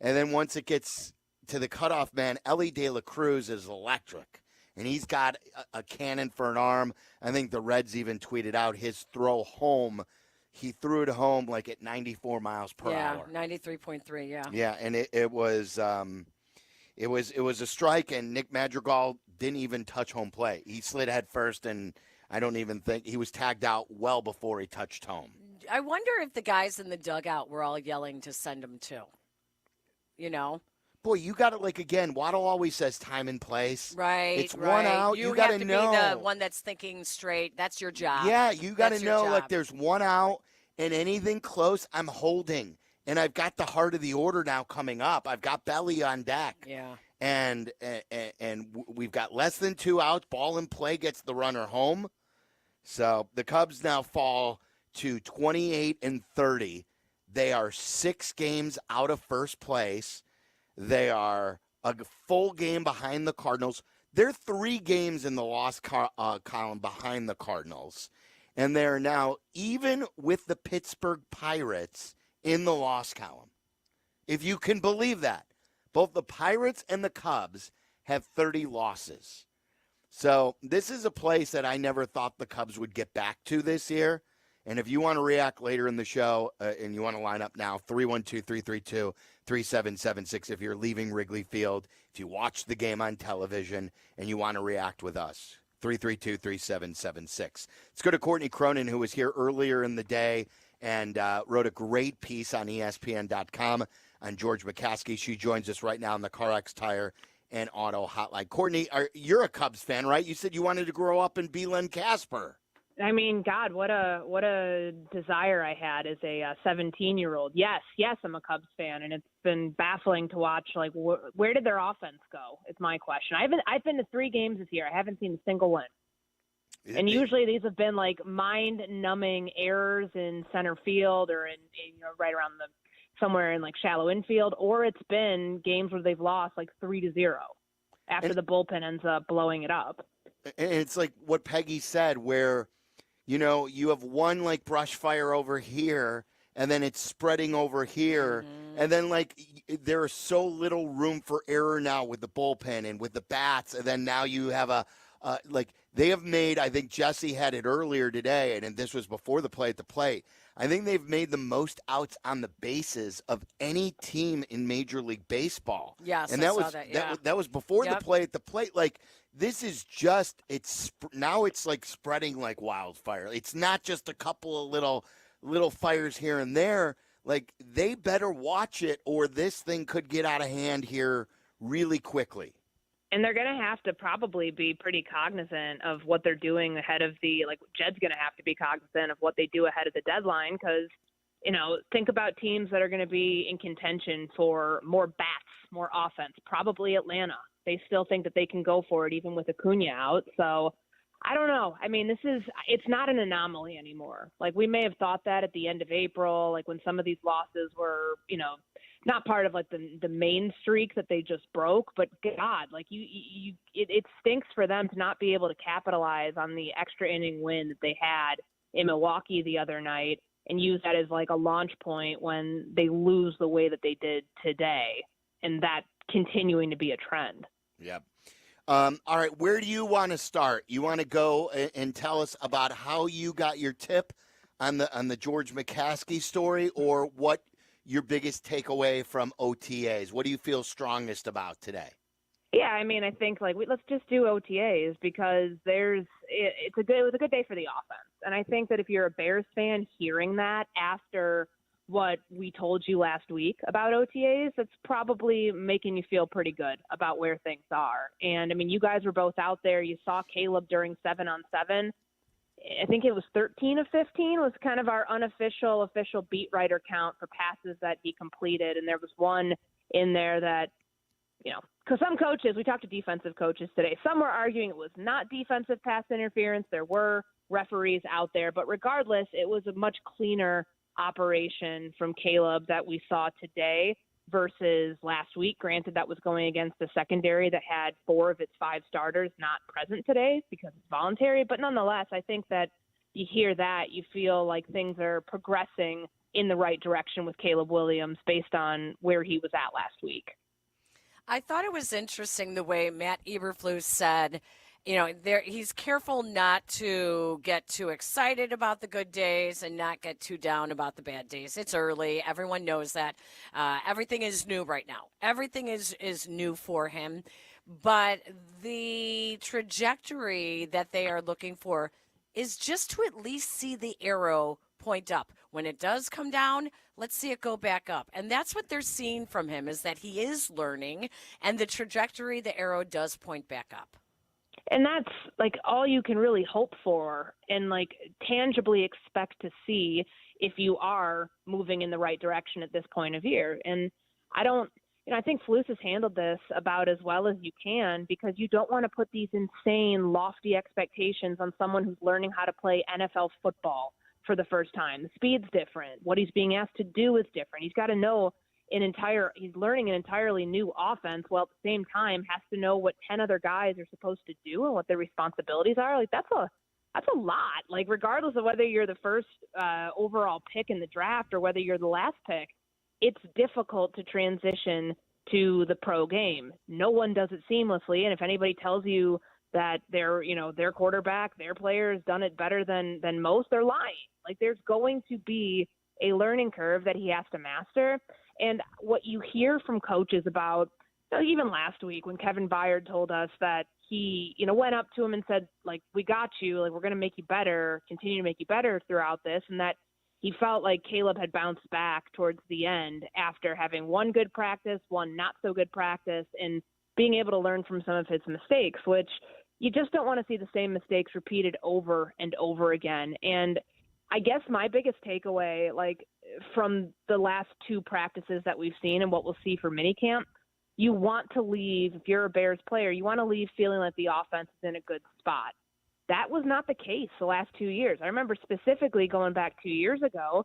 [SPEAKER 12] And then once it gets to the cutoff man, Ellie De La Cruz is electric. And he's got a cannon for an arm. I think the Reds even tweeted out his throw home. He threw it home like at 94 miles per hour.
[SPEAKER 13] 93.3, yeah.
[SPEAKER 12] Yeah, and it was a strike, and Nick Madrigal didn't even touch home plate. He slid head first, and I don't even think he was tagged out well before he touched home.
[SPEAKER 13] I wonder if the guys in the dugout were all yelling to send him too. You know?
[SPEAKER 12] Boy, you got it. Like, again, Waddle always says time and place.
[SPEAKER 13] Right.
[SPEAKER 12] It's 1 out. You got to know.
[SPEAKER 13] You have to be the one that's thinking straight. That's your job.
[SPEAKER 12] Yeah, you got to know, like,
[SPEAKER 13] there's
[SPEAKER 12] there's 1 out, and anything close, I'm holding. And I've got the heart of the order now coming up. I've got Belly on deck.
[SPEAKER 13] Yeah.
[SPEAKER 12] And we've got less than 2 outs. Ball in play gets the runner home. So the Cubs now fall to 28-30. They are 6 games out of first place. They are a full game behind the Cardinals. They're 3 games in the loss column behind the Cardinals. And they're now even with the Pittsburgh Pirates in the loss column. If you can believe that. Both the Pirates and the Cubs have 30 losses. So this is a place that I never thought the Cubs would get back to this year. And if you want to react later in the show and you want to line up now, 312-332-3776 if you're leaving Wrigley Field, if you watch the game on television and you want to react with us. 332-3776. Let's go to Courtney Cronin, who was here earlier in the day and wrote a great piece on ESPN.com on George McCaskey. She joins us right now on the CarX Tire and Auto Hotline. Courtney, you're a Cubs fan, right? You said you wanted to grow up and be Len Casper.
[SPEAKER 2] I mean, God, what a desire I had as a 17-year-old. Yes, I'm a Cubs fan, and it's been baffling to watch. Like, where did their offense go? It's my question. I've been to 3 games this year. I haven't seen a single win. And usually these have been like mind-numbing errors in center field or in right around somewhere in like shallow infield, or it's been games where they've lost like 3-0 after the bullpen ends up blowing it up.
[SPEAKER 12] And it's like what Peggy said, where you have one like brush fire over here, and then it's spreading over here, and then like there is so little room for error now with the bullpen and with the bats, and then now you have they have made, I think Jesse had it earlier today, and this was before the play at the plate. I think they've made the most outs on the bases of any team in Major League Baseball.
[SPEAKER 13] Yes,
[SPEAKER 12] and
[SPEAKER 13] I
[SPEAKER 12] that
[SPEAKER 13] saw
[SPEAKER 12] was
[SPEAKER 13] that.
[SPEAKER 12] that was before the play at the plate. Like this is just now it's like spreading like wildfire. It's not just a couple of little fires here and there. Like they better watch it, or this thing could get out of hand here really quickly.
[SPEAKER 2] And they're going to have to probably be pretty cognizant of what they're doing ahead of Jed's going to have to be cognizant of what they do ahead of the deadline because, think about teams that are going to be in contention for more bats, more offense, probably Atlanta. They still think that they can go for it even with Acuna out. So I don't know. I mean, it's not an anomaly anymore. Like we may have thought that at the end of April, like when some of these losses were, not part of like the main streak that they just broke, but God, like it stinks for them to not be able to capitalize on the extra inning win that they had in Milwaukee the other night and use that as like a launch point when they lose the way that they did today, and that continuing to be a trend.
[SPEAKER 12] Yep. All right, where do you want to start? You want to go and tell us about how you got your tip on the George McCaskey story, or what your biggest takeaway from OTAs? What do you feel strongest about today?
[SPEAKER 2] Yeah, I mean, I think let's just do OTAs because it was a good day for the offense. And I think that if you're a Bears fan hearing that after what we told you last week about OTAs, that's probably making you feel pretty good about where things are. And I mean, you guys were both out there. You saw Caleb during 7-on-7. I think it was 13 of 15 was kind of our official beat writer count for passes that he completed. And there was one in there that, because some coaches, we talked to defensive coaches today, some were arguing it was not defensive pass interference. There were referees out there, but regardless, it was a much cleaner operation from Caleb that we saw today versus last week. Granted, that was going against the secondary that had 4 of its 5 starters not present today because it's voluntary. But nonetheless, I think that you hear that, you feel like things are progressing in the right direction with Caleb Williams based on where he was at last week.
[SPEAKER 13] I thought it was interesting the way Matt Eberflus said, he's careful not to get too excited about the good days and not get too down about the bad days. It's early. Everyone knows that. Everything is new right now. Everything is new for him. But the trajectory that they are looking for is just to at least see the arrow point up. When it does come down, let's see it go back up. And that's what they're seeing from him, is that he is learning, and the trajectory, the arrow does point back up.
[SPEAKER 2] And that's like all you can really hope for and like tangibly expect to see if you are moving in the right direction at this point of year. And I think Flus has handled this about as well as you can, because you don't want to put these insane, lofty expectations on someone who's learning how to play NFL football for the first time. The speed's different. What he's being asked to do is different. He's got to know he's learning an entirely new offense, while at the same time has to know what 10 other guys are supposed to do and what their responsibilities are. Like that's a lot. Like regardless of whether you're the first overall pick in the draft or whether you're the last pick, it's difficult to transition to the pro game. No one does it seamlessly. And if anybody tells you that their quarterback, their player has done it better than most, they're lying. Like there's going to be a learning curve that he has to master. And what you hear from coaches about even last week when Kevin Byard told us that he, went up to him and said, like, we got you, like, we're going to make you better, continue to make you better throughout this, and that he felt like Caleb had bounced back towards the end after having one good practice, one not so good practice, and being able to learn from some of his mistakes, which you just don't want to see the same mistakes repeated over and over again. And I guess my biggest takeaway, like, from the last two practices that we've seen and what we'll see for minicamp, you want to leave, if you're a Bears player, you want to leave feeling like the offense is in a good spot. That was not the case the last 2 years. I remember specifically going back 2 years ago,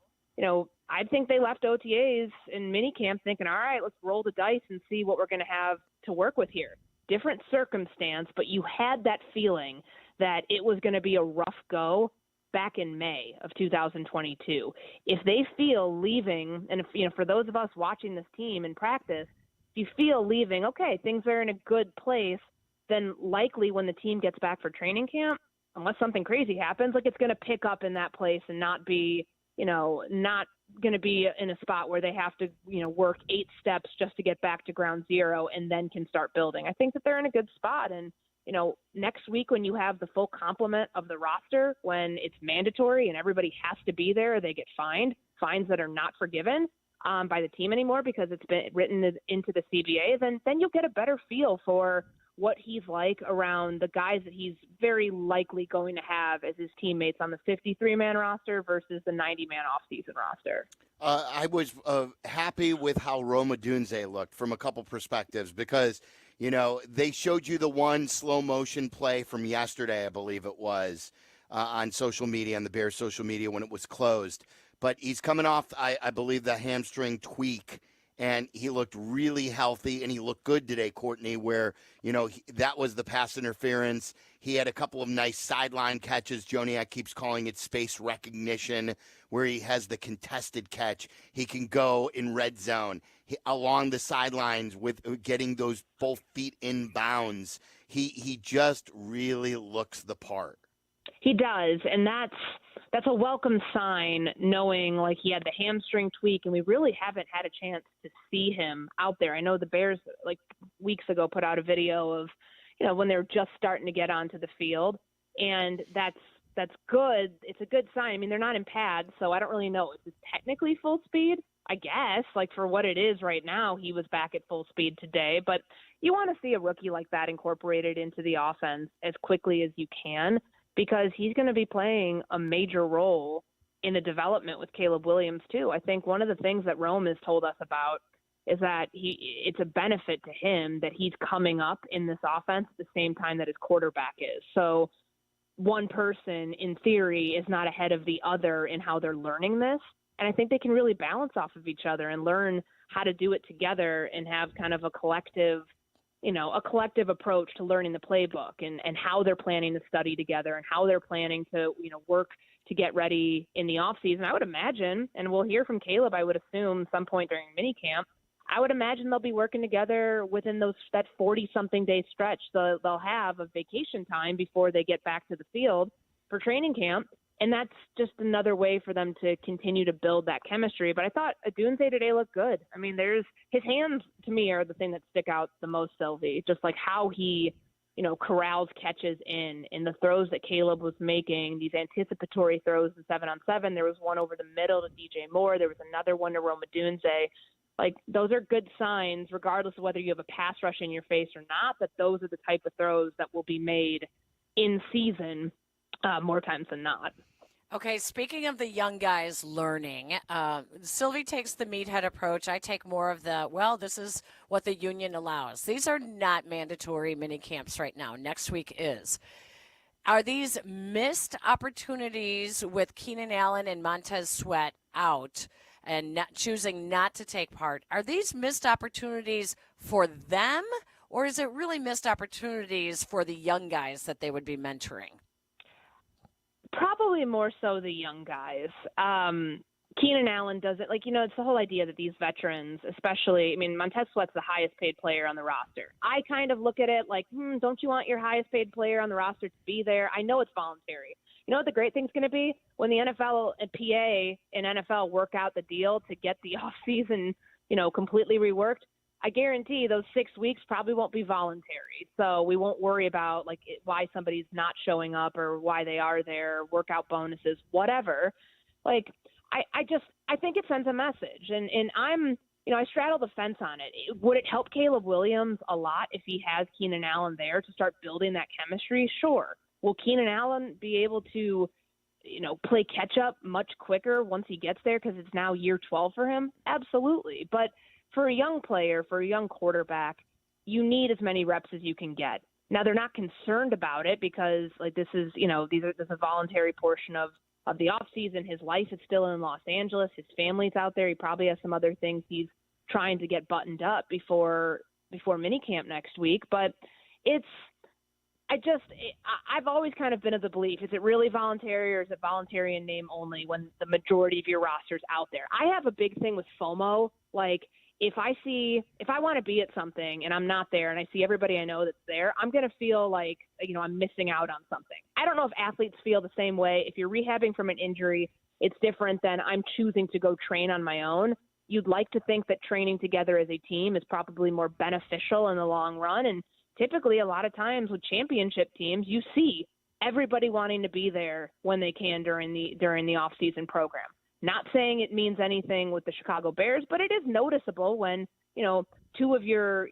[SPEAKER 2] I think they left OTAs in minicamp thinking, all right, let's roll the dice and see what we're going to have to work with here. Different circumstance, but you had that feeling that it was going to be a rough go back in May of 2022. If they feel leaving, and if, for those of us watching this team in practice, if you feel leaving, okay, things are in a good place, then likely when the team gets back for training camp, unless something crazy happens, like it's going to pick up in that place and not be, not going to be in a spot where they have to, work 8 steps just to get back to ground zero and then can start building. I think that they're in a good spot. And, next week when you have the full complement of the roster, when it's mandatory and everybody has to be there, they get fines that are not forgiven by the team anymore because it's been written into the CBA, then you'll get a better feel for what he's like around the guys that he's very likely going to have as his teammates on the 53-man roster versus the 90-man offseason roster.
[SPEAKER 12] I was happy with how Rome Odunze looked from a couple perspectives because, they showed you the one slow motion play from yesterday, I believe it was, on social media, on the Bears social media when it was closed. But he's coming off, I believe, the hamstring tweak, and he looked really healthy, and he looked good today, Courtney, where, that was the pass interference. He had a couple of nice sideline catches. Joniak keeps calling it space recognition, where he has the contested catch. He can go in red zone along the sidelines with getting those both feet in bounds. He just really looks the part.
[SPEAKER 2] He does, and that's a welcome sign, knowing like he had the hamstring tweak, and we really haven't had a chance to see him out there. I know the Bears like weeks ago put out a video of, when they're just starting to get onto the field, and that's good. It's a good sign. I mean, they're not in pads, so I don't really know. Is it technically full speed? I guess, like for what it is right now, he was back at full speed today, but you want to see a rookie like that incorporated into the offense as quickly as you can, because he's going to be playing a major role in the development with Caleb Williams too. I think one of the things that Rome has told us about is that it's a benefit to him that he's coming up in this offense at the same time that his quarterback is. So one person in theory is not ahead of the other in how they're learning this. And I think they can really balance off of each other and learn how to do it together and have kind of a collective approach to learning the playbook and how they're planning to study together and how they're planning to, work to get ready in the offseason. I would imagine, and we'll hear from Caleb, I would assume, some point during minicamp, I would imagine they'll be working together within that 40-something day stretch. So they'll have a vacation time before they get back to the field for training camp. And that's just another way for them to continue to build that chemistry. But I thought Odunze today looked good. I mean, his hands, to me, are the thing that stick out the most, Silvy. Just like how he, corrals catches in the throws that Caleb was making, these anticipatory throws in 7-on-7. There was one over the middle to DJ Moore. There was another one to Rome Odunze. Like, those are good signs, regardless of whether you have a pass rush in your face or not, that those are the type of throws that will be made in season more times than not.
[SPEAKER 13] Okay, speaking of the young guys learning, Silvy takes the meathead approach. I take more of this is what the union allows. These are not mandatory mini camps right now. Next week is. Are these missed opportunities with Keenan Allen and Montez Sweat out and choosing not to take part? Are these missed opportunities for them, or is it really missed opportunities for the young guys that they would be mentoring?
[SPEAKER 2] Probably more so the young guys. Keenan Allen does it, it's the whole idea that these veterans, especially, Montez Sweat's the highest paid player on the roster. I kind of look at it like, don't you want your highest paid player on the roster to be there? I know it's voluntary. You know what the great thing's going to be? When the NFL and PA and NFL work out the deal to get the offseason, completely reworked, I guarantee those 6 weeks probably won't be voluntary. So we won't worry about why somebody's not showing up or why they are there, workout bonuses, whatever. I think it sends a message. And I'm, I straddle the fence on it. Would it help Caleb Williams a lot if he has Keenan Allen there to start building that chemistry? Sure. Will Keenan Allen be able to, play catch up much quicker once he gets there because it's now year 12 for him? Absolutely. But for a young player, for a young quarterback, you need as many reps as you can get. Now, they're not concerned about it because this is, this is a voluntary portion of the off season. His life is still in Los Angeles. His family's out there. He probably has some other things he's trying to get buttoned up before minicamp next week. But I've always kind of been of the belief, is it really voluntary or is it voluntary in name only when the majority of your roster's out there? I have a big thing with FOMO. If I want to be at something and I'm not there and I see everybody I know that's there, I'm going to feel like, I'm missing out on something. I don't know if athletes feel the same way. If you're rehabbing from an injury, it's different than I'm choosing to go train on my own. You'd like to think that training together as a team is probably more beneficial in the long run. And typically a lot of times with championship teams, you see everybody wanting to be there when they can during the off-season program. Not saying it means anything with the Chicago Bears, but it is noticeable when, two of your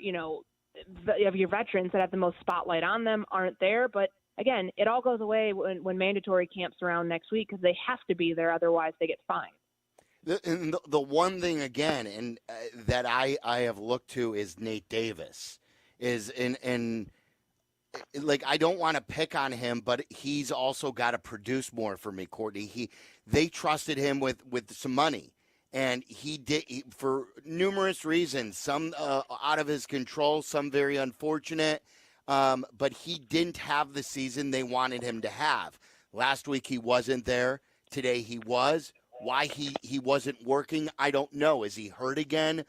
[SPEAKER 2] veterans that have the most spotlight on them aren't there. But again, it all goes away when mandatory camps around next week because they have to be there. Otherwise they get fined.
[SPEAKER 12] The one thing again, that I have looked to is Nate Davis I don't want to pick on him, but he's also got to produce more for me, Courtney. They trusted him with some money, and he did for numerous reasons, some out of his control, some very unfortunate, but he didn't have the season they wanted him to have. Last week he wasn't there. Today he was. Why he wasn't working, I don't know. Is he hurt again?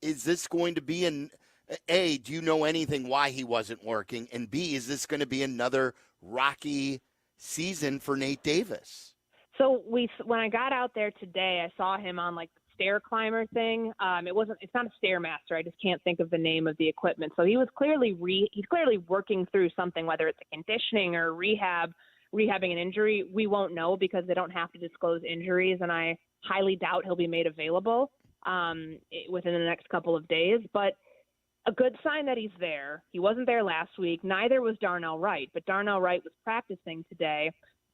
[SPEAKER 12] Is this going to be A, do you know anything why he wasn't working? And B, is this going to be another rocky season for Nate Davis?
[SPEAKER 2] So when I got out there today, I saw him on the stair climber thing. It's not a Stairmaster. I just can't think of the name of the equipment. So he was clearly working through something, whether it's a conditioning or rehabbing an injury. We won't know because they don't have to disclose injuries, and I highly doubt he'll be made available within the next couple of days. But a good sign that he's there. He wasn't there last week. Neither was Darnell Wright, but Darnell Wright was practicing today.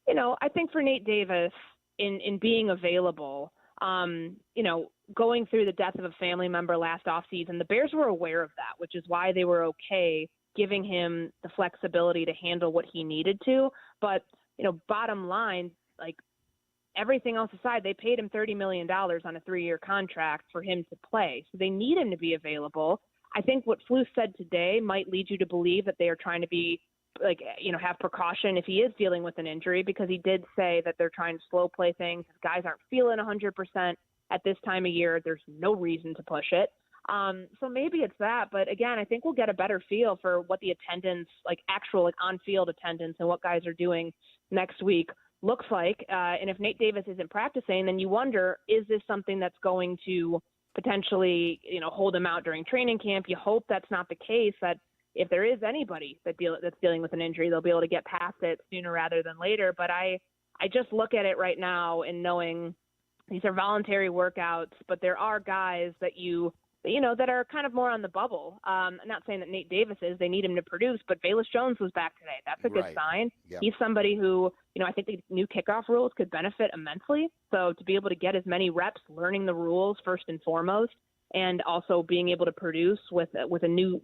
[SPEAKER 2] I think for Nate Davis in being available, going through the death of a family member last offseason, the Bears were aware of that, which is why they were okay giving him the flexibility to handle what he needed to. But, bottom line, everything else aside, they paid him $30 million on a 3-year contract for him to play. So they need him to be available. I think what Flus said today might lead you to believe that they are trying to be have precaution if he is dealing with an injury, because he did say that they're trying to slow play things. Guys aren't feeling 100% at this time of year. There's no reason to push it. So maybe it's that. But again, I think we'll get a better feel for what the attendance, actual on-field attendance and what guys are doing next week looks like. And if Nate Davis isn't practicing, then you wonder, is this something that's going to potentially, hold him out during training camp? You hope that's not the case, that if there is anybody that's dealing with an injury, they'll be able to get past it sooner rather than later. But I just look at it right now and knowing these are voluntary workouts, but there are guys that that are kind of more on the bubble. I'm not saying that Nate Davis is. They need him to produce, but Bayless Jones was back today. That's a good sign. Yep. He's somebody who, I think the new kickoff rules could benefit immensely. So to be able to get as many reps, learning the rules first and foremost, and also being able to produce with a new,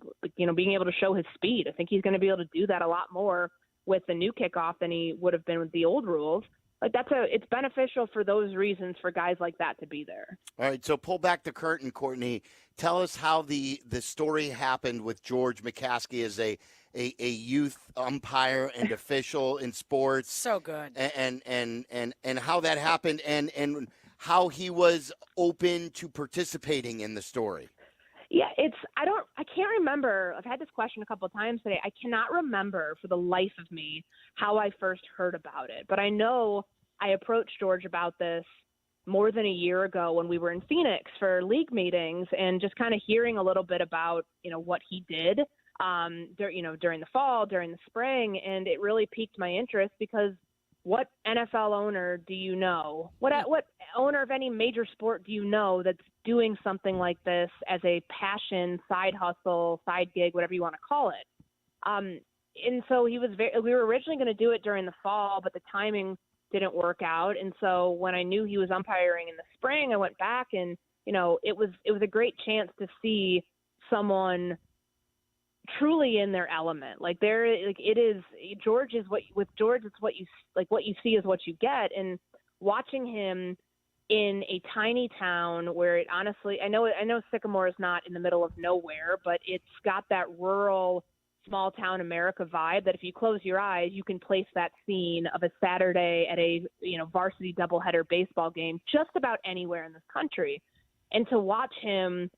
[SPEAKER 2] being able to show his speed. I think he's going to be able to do that a lot more with the new kickoff than he would have been with the old rules. It's beneficial for those reasons for guys like that to be there.
[SPEAKER 12] All right, so pull back the curtain, Courtney. Tell us how the story happened with George McCaskey as a youth umpire and official in sports.
[SPEAKER 13] So good.
[SPEAKER 12] And how that happened and how he was open to participating in the story.
[SPEAKER 2] Yeah, I can't remember. I've had this question a couple of times today. I cannot remember for the life of me how I first heard about it. But I know I approached George about this more than a year ago when we were in Phoenix for league meetings and just kind of hearing a little bit about, what he did, during the fall, during the spring. And it really piqued my interest because what NFL owner do you know? What owner of any major sport do you know that's doing something like this as a passion, side hustle, side gig, whatever you want to call it? And so we were originally going to do it during the fall, but the timing didn't work out. And so when I knew he was umpiring in the spring, I went back and, it was a great chance to see someone truly in their element. George is with George, it's what you see is what you get. And watching him in a tiny town where it honestly, I know Sycamore is not in the middle of nowhere, but it's got that rural, small town America vibe that if you close your eyes, you can place that scene of a Saturday at a, varsity doubleheader baseball game just about anywhere in this country. And to watch him,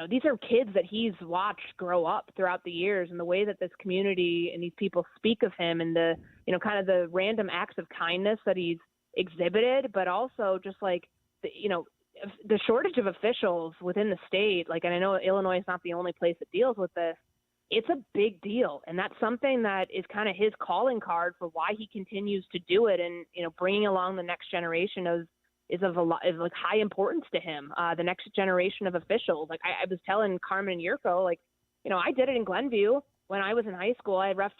[SPEAKER 2] these are kids that he's watched grow up throughout the years, and the way that this community and these people speak of him and the, kind of the random acts of kindness that he's exhibited, but also just the shortage of officials within the state. And I know Illinois is not the only place that deals with this. It's a big deal. And that's something that is kind of his calling card for why he continues to do it. And, bringing along the next generation is high importance to him. The next generation of officials. I was telling Carmen Jurko, I did it in Glenview when I was in high school. I ref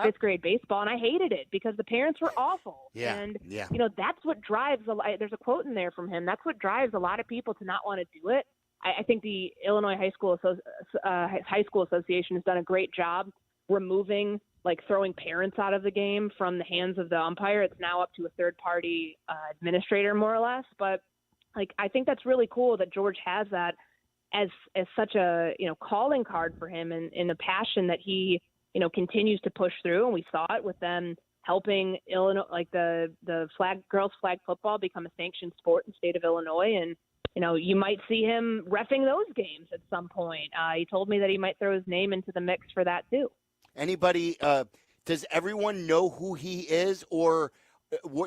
[SPEAKER 2] fifth grade baseball, and I hated it because the parents were awful.
[SPEAKER 12] Yeah.
[SPEAKER 2] And,
[SPEAKER 12] yeah.
[SPEAKER 2] That's what drives there's a quote in there from him. That's what drives a lot of people to not want to do it. I think the Illinois High School Association has done a great job removing, throwing parents out of the game from the hands of the umpire. It's now up to a third-party administrator, more or less. But, I think that's really cool that George has that as such a, calling card for him and a passion that he, continues to push through. And we saw it with them helping Illinois, the girls flag football become a sanctioned sport in the state of Illinois. And, you might see him reffing those games at some point. He told me that he might throw his name into the mix for that too.
[SPEAKER 12] Anybody, does everyone know who he is, or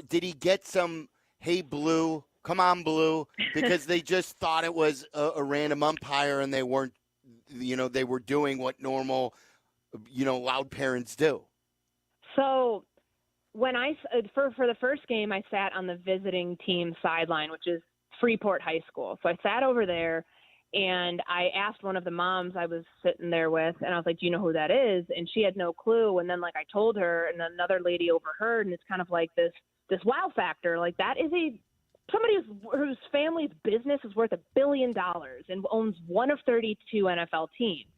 [SPEAKER 12] did he get some, hey, Blue, come on, Blue, because they just thought it was a random umpire and they weren't, they were doing what normal, loud parents do? So
[SPEAKER 2] when for the first game, I sat on the visiting team sideline, which is Freeport High School. So I sat over there and I asked one of the moms I was sitting there with, and I was like, do you know who that is? And she had no clue. And then I told her, and another lady overheard, and it's kind of this wow factor. That is somebody whose family's business is worth $1 billion and owns one of 32 NFL teams.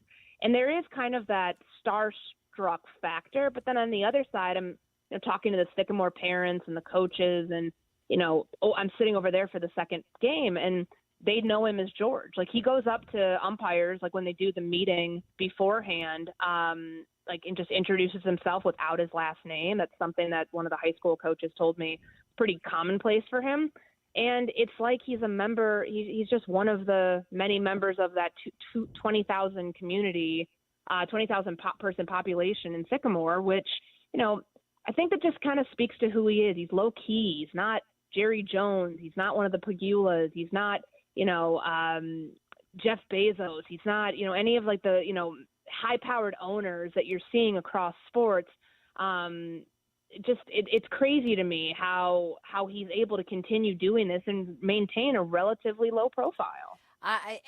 [SPEAKER 2] And there is kind of that starstruck factor. But then on the other side, I'm talking to the Sycamore parents and the coaches, and I'm sitting over there for the second game, and they know him as George. He goes up to umpires, when they do the meeting beforehand, and just introduces himself without his last name. That's something that one of the high school coaches told me is pretty commonplace for him. And it's he's a member. He's just one of the many members of that 20,000 community, 20,000 person population in Sycamore, which, I think that just kind of speaks to who he is. He's low key. He's not Jerry Jones. He's not one of the Pagulas. He's not, Jeff Bezos. He's not, any of the, high-powered owners that you're seeing across sports. It's crazy to me how he's able to continue doing this and maintain a relatively low profile.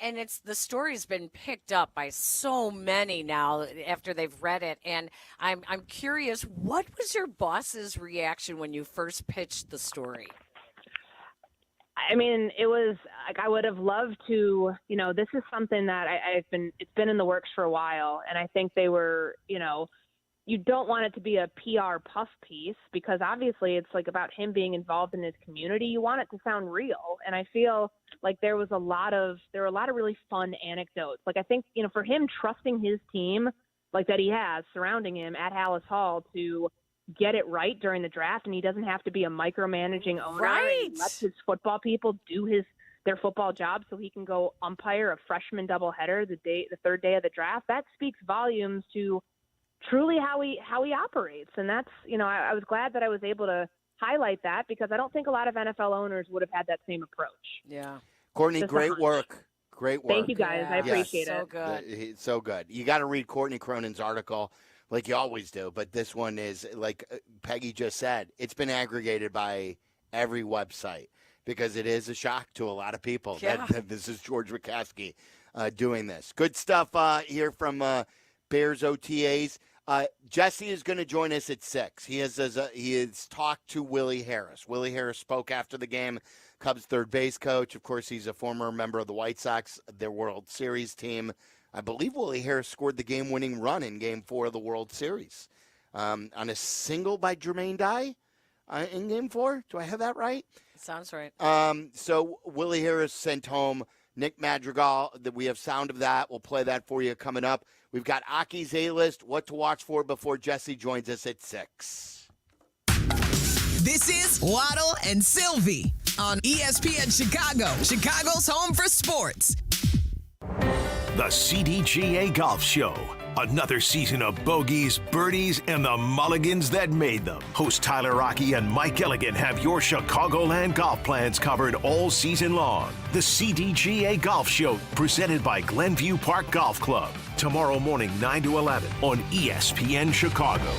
[SPEAKER 13] And the story's been picked up by so many now after they've read it. And I'm curious, what was your boss's reaction when you first pitched the story?
[SPEAKER 2] I mean, it was I would have loved to, this is something that it's been in the works for a while. And I think they were, you don't want it to be a PR puff piece because obviously it's about him being involved in his community. You want it to sound real. And I feel like there were a lot of really fun anecdotes. I think, for him trusting his team that he has surrounding him at Hallis Hall to get it right during the draft, and he doesn't have to be a micromanaging owner.
[SPEAKER 13] Right.
[SPEAKER 2] He lets his football people do their football job so he can go umpire a freshman doubleheader the third day of the draft. That speaks volumes to truly how he operates. And that's, I was glad that I was able to highlight that because I don't think a lot of NFL owners would have had that same approach.
[SPEAKER 13] Yeah.
[SPEAKER 12] Courtney,
[SPEAKER 2] Just a
[SPEAKER 12] great
[SPEAKER 2] hunch.
[SPEAKER 12] work. Great work.
[SPEAKER 2] Thank you, guys. I appreciate
[SPEAKER 13] so
[SPEAKER 2] it.
[SPEAKER 13] good.
[SPEAKER 12] It's so good. You got to read Courtney Cronin's article like you always do, but this one is, like Peggy just said, it's been aggregated by every website because it is a shock to a lot of people that this is George McCaskey doing this. Good stuff here from Bears OTAs. Jesse is going to join us at 6. He has talked to Willie Harris. Willie Harris spoke after the game. Cubs third base coach. Of course, he's a former member of the White Sox, their World Series team. I believe Willie Harris scored the game-winning run in Game 4 of the World Series on a single by Jermaine Dye in Game 4. Do I have that right?
[SPEAKER 13] Sounds right.
[SPEAKER 12] So Willie Harris sent home Nick Madrigal. We have sound of that. We'll play that for you coming up. We've got Aki's A-List, what to watch for before Jesse joins us at 6.
[SPEAKER 1] This is Waddle and Sylvie on ESPN Chicago, Chicago's home for sports.
[SPEAKER 6] The CDGA Golf Show. Another season of bogeys, birdies, and the mulligans that made them. Host Tyler Rocky and Mike Gilligan have your Chicagoland golf plans covered all season long. The CDGA Golf Show, presented by Glenview Park Golf Club. Tomorrow morning, 9 to 11 on ESPN Chicago.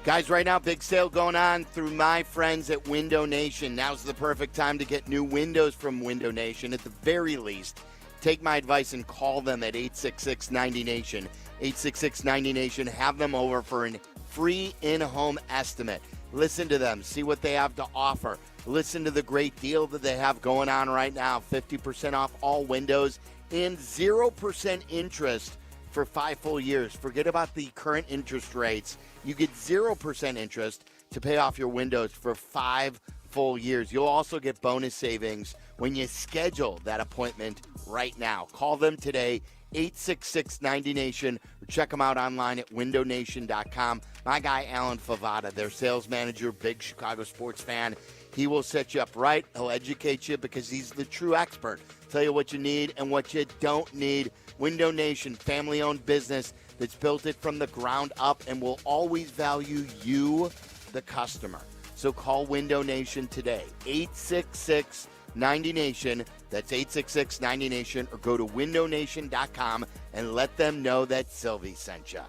[SPEAKER 12] Guys, right now, big sale going on through my friends at Window Nation. Now's the perfect time to get new windows from Window Nation. At the very least, take my advice and call them at 866-90-NATION. 866-90-NATION. Have them over for a free in-home estimate. Listen to them. See what they have to offer. Listen to the great deal that they have going on right now. 50% off all windows and 0% interest for 5 full years. Forget about the current interest rates. You get 0% interest to pay off your windows for 5 full years. You'll also get bonus savings when you schedule that appointment right now. Call them today, 866-90-NATION, or check them out online at windownation.com. My guy, Alan Favada, their sales manager, big Chicago sports fan, he will set you up right. He'll educate you because he's the true expert. Tell you what you need and what you don't need. Window Nation, family-owned business that's built it from the ground up and will always value you, the customer. So call Window Nation today, 866-90-NATION. That's 866-90-NATION, or go to windownation.com and let them know that Sylvie sent you.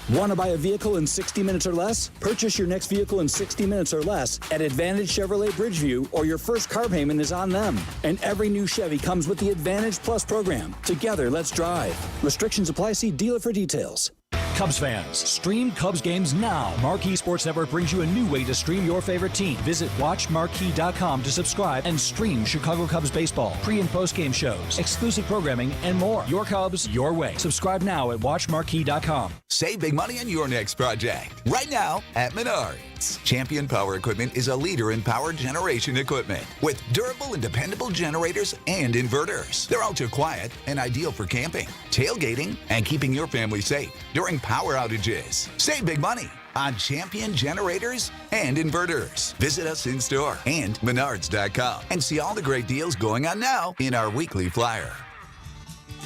[SPEAKER 27] Want to buy a vehicle in 60 minutes or less? Purchase your next vehicle in 60 minutes or less at Advantage Chevrolet Bridgeview, or your first car payment is on them. And every new Chevy comes with the Advantage Plus program. Together, let's drive. Restrictions apply. See dealer for details.
[SPEAKER 5] Cubs fans, stream Cubs games now. Marquee Sports Network brings you a new way to stream your favorite team. Visit WatchMarquee.com to subscribe and stream Chicago Cubs baseball, pre- and post-game shows, exclusive programming, and more. Your Cubs, your way. Subscribe now at WatchMarquee.com.
[SPEAKER 11] Save big money on your next project. Right now at Menards. Champion Power Equipment is a leader in power generation equipment with durable and dependable generators and inverters. They're ultra quiet and ideal for camping, tailgating, and keeping your family safe during power outages. Save big money on Champion generators and inverters. Visit us in store and Menards.com and see all the great deals going on now in our weekly flyer.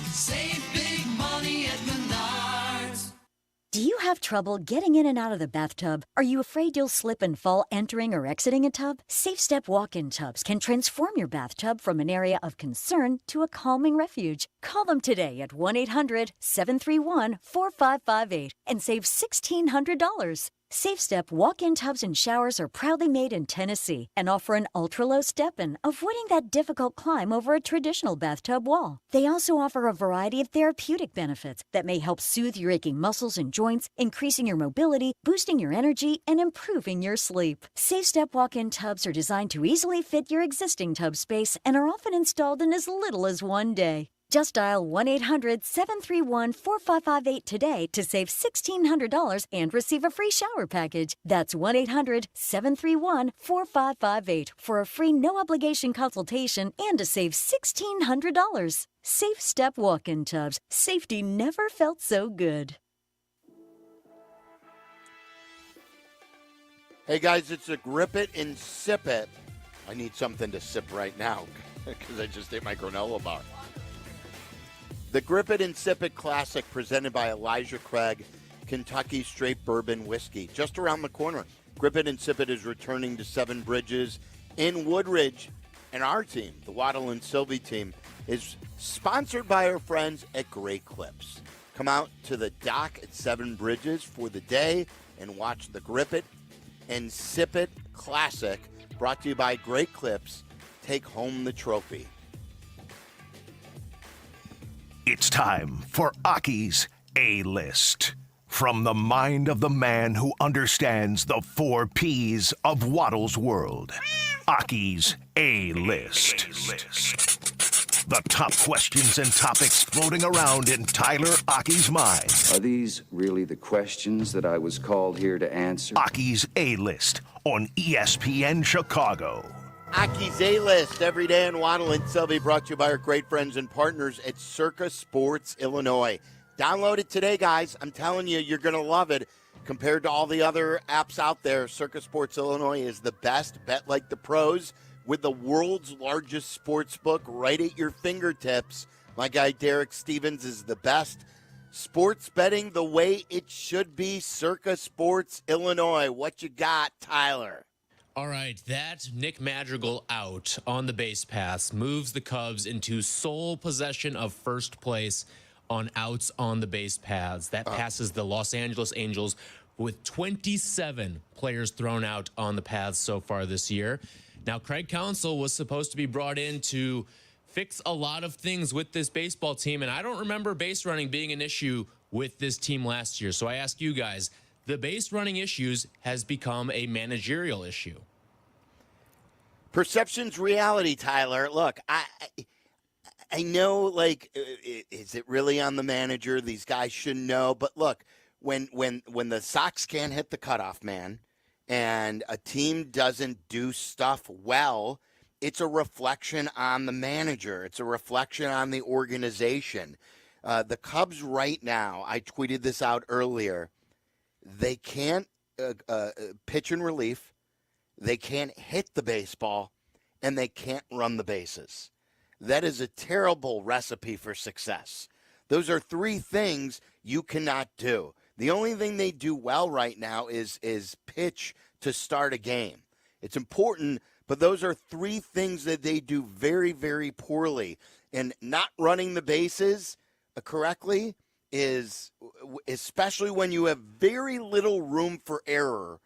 [SPEAKER 16] Save big money at Menards.
[SPEAKER 7] Do you have trouble getting in and out of the bathtub? Are you afraid you'll slip and fall entering or exiting a tub? Safe Step walk-in tubs can transform your bathtub from an area of concern to a calming refuge. Call them today at 1-800-731-4558 and save $1,600. Safe Step walk-in tubs and showers are proudly made in Tennessee and offer an ultra-low step-in, avoiding that difficult climb over a traditional bathtub wall. They also offer a variety of therapeutic benefits that may help soothe your aching muscles and joints, increasing your mobility, boosting your energy, and improving your sleep. Safe Step walk-in tubs are designed to easily fit your existing tub space and are often installed in as little as 1 day. Just dial 1-800-731-4558 today to save $1,600 and receive a free shower package. That's 1-800-731-4558 for a free no-obligation consultation and to save $1,600. Safe Step walk-in tubs. Safety never felt so good.
[SPEAKER 12] Hey, guys, it's a Grip It and Sip It. I need something to sip right now because I just ate my granola bar. The Grip It and Sip It Classic, presented by Elijah Craig, Kentucky Straight Bourbon Whiskey. Just around the corner, Grip It and Sip It is returning to Seven Bridges in Woodridge. And our team, the Waddle and Silvy team, is sponsored by our friends at Great Clips. Come out to the dock at Seven Bridges for the day and watch the Grip It and Sip It Classic, brought to you by Great Clips. Take home the trophy.
[SPEAKER 6] It's time for Aki's A-List. From the mind of the man who understands the 4 Ps of Waddle's world. Aki's A-List. The top questions and topics floating around in Tyler Aki's mind.
[SPEAKER 9] Are these really the questions that I was called here to answer?
[SPEAKER 6] Aki's A-List on ESPN Chicago.
[SPEAKER 12] Aki's A-List every day in Waddle and Silvy, brought to you by our great friends and partners at Circa Sports Illinois. Download it today, guys. I'm telling you, you're going to love it. Compared to all the other apps out there, Circa Sports Illinois is the best. Bet like the pros with the world's largest sports book right at your fingertips. My guy Derek Stevens is the best. Sports betting the way it should be. Circa Sports Illinois. What you got, Tyler?
[SPEAKER 10] All right, that Nick Madrigal out on the base pass moves the Cubs into sole possession of first place on outs on the base paths. That passes the Los Angeles Angels with 27 players thrown out on the paths so far this year. Now, Craig Counsell was supposed to be brought in to fix a lot of things with this baseball team, and I don't remember base running being an issue with this team last year. So I ask you guys, the base running issues has become a managerial issue.
[SPEAKER 12] Perception's reality, Tyler. Look, I know, like, is it really on the manager? These guys should know. But look, when the Sox can't hit the cutoff man and a team doesn't do stuff well, it's a reflection on the manager. It's a reflection on the organization. The Cubs right now, I tweeted this out earlier, they can't pitch in relief, they can't hit the baseball, and they can't run the bases. That is a terrible recipe for success. Those are 3 things you cannot do. The only thing they do well right now is pitch to start a game. It's important, but those are 3 things that they do very, very poorly. And not running the bases correctly is, especially when you have very little room for error,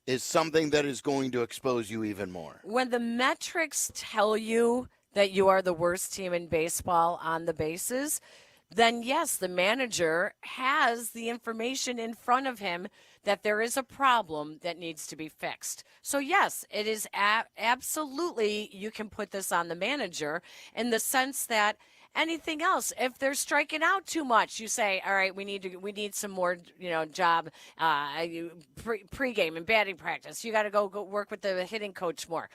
[SPEAKER 12] is something that is going to expose you even more.
[SPEAKER 13] When the metrics tell you that you are the worst team in baseball on the bases, then yes, the manager has the information in front of him that there is a problem that needs to be fixed. So yes, it is absolutely, you can put this on the manager in the sense that anything else, if they're striking out too much, you say, all right, we need some more, job pregame and batting practice. You got to go work with the hitting coach more.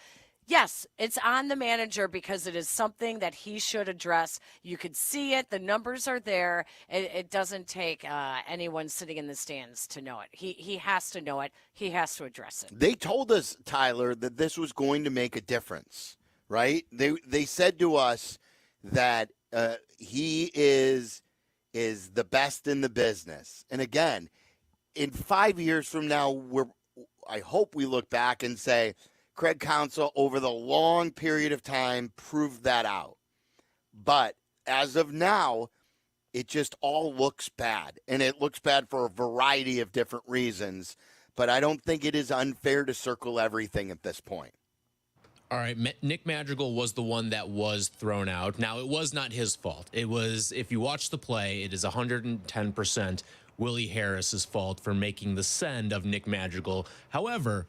[SPEAKER 13] Yes, it's on the manager because it is something that he should address. You could see it. The numbers are there. It doesn't take anyone sitting in the stands to know it. He has to know it. He has to address it.
[SPEAKER 12] They told us, Tyler, that this was going to make a difference, right? They said to us that he is the best in the business. And again, in 5 years from now, I hope we look back and say, Craig Counsell, over the long period of time, proved that out. But as of now, it just all looks bad. And it looks bad for a variety of different reasons. But I don't think it is unfair to circle everything at this point.
[SPEAKER 10] All right, Nick Madrigal was the one that was thrown out. Now, it was not his fault. It was, if you watch the play, it is 110% Willie Harris's fault for making the send of Nick Madrigal. However,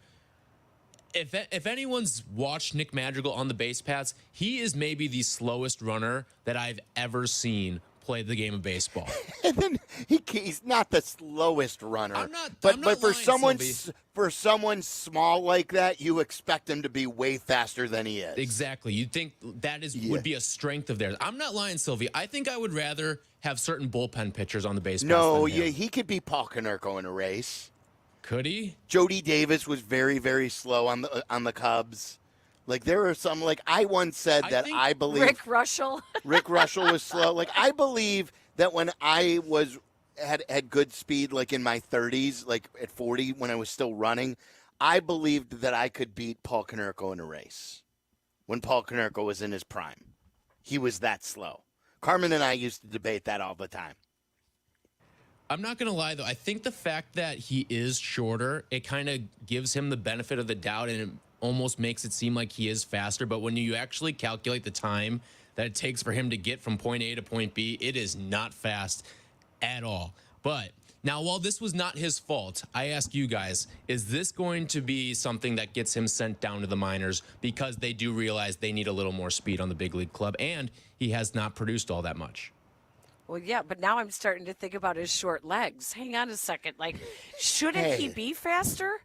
[SPEAKER 10] if anyone's watched Nick Madrigal on the base paths, he is maybe the slowest runner that I've ever seen play the game of baseball.
[SPEAKER 12] And then he's not the slowest runner.
[SPEAKER 10] I'm not
[SPEAKER 12] for
[SPEAKER 10] lying,
[SPEAKER 12] someone small like that, you expect him to be way faster than he is.
[SPEAKER 10] Exactly. You'd think that would be a strength of theirs. I'm not lying, Silvy. I think I would rather have certain bullpen pitchers on the base paths than him.
[SPEAKER 12] He could be Paul Konerko in a race.
[SPEAKER 10] Could he?
[SPEAKER 12] Jody Davis was very, very slow on the Cubs. Like, there are some, like, I once said I believe
[SPEAKER 13] Rick Russell
[SPEAKER 12] was slow. Like, I believe that when I was had good speed like in my 30s, like at 40 when I was still running, I believed that I could beat Paul Konerko in a race when Paul Konerko was in his prime. He was that slow. Carmen and I used to debate that all the time.
[SPEAKER 10] I'm not going to lie, though. I think the fact that he is shorter, it kind of gives him the benefit of the doubt, and it almost makes it seem like he is faster. But when you actually calculate the time that it takes for him to get from point A to point B, it is not fast at all. But now, while this was not his fault, I ask you guys, is this going to be something that gets him sent down to the minors because they do realize they need a little more speed on the big league club, and he has not produced all that much?
[SPEAKER 13] Well, yeah, but now I'm starting to think about his short legs. Hang on a second. Like, shouldn't he be faster?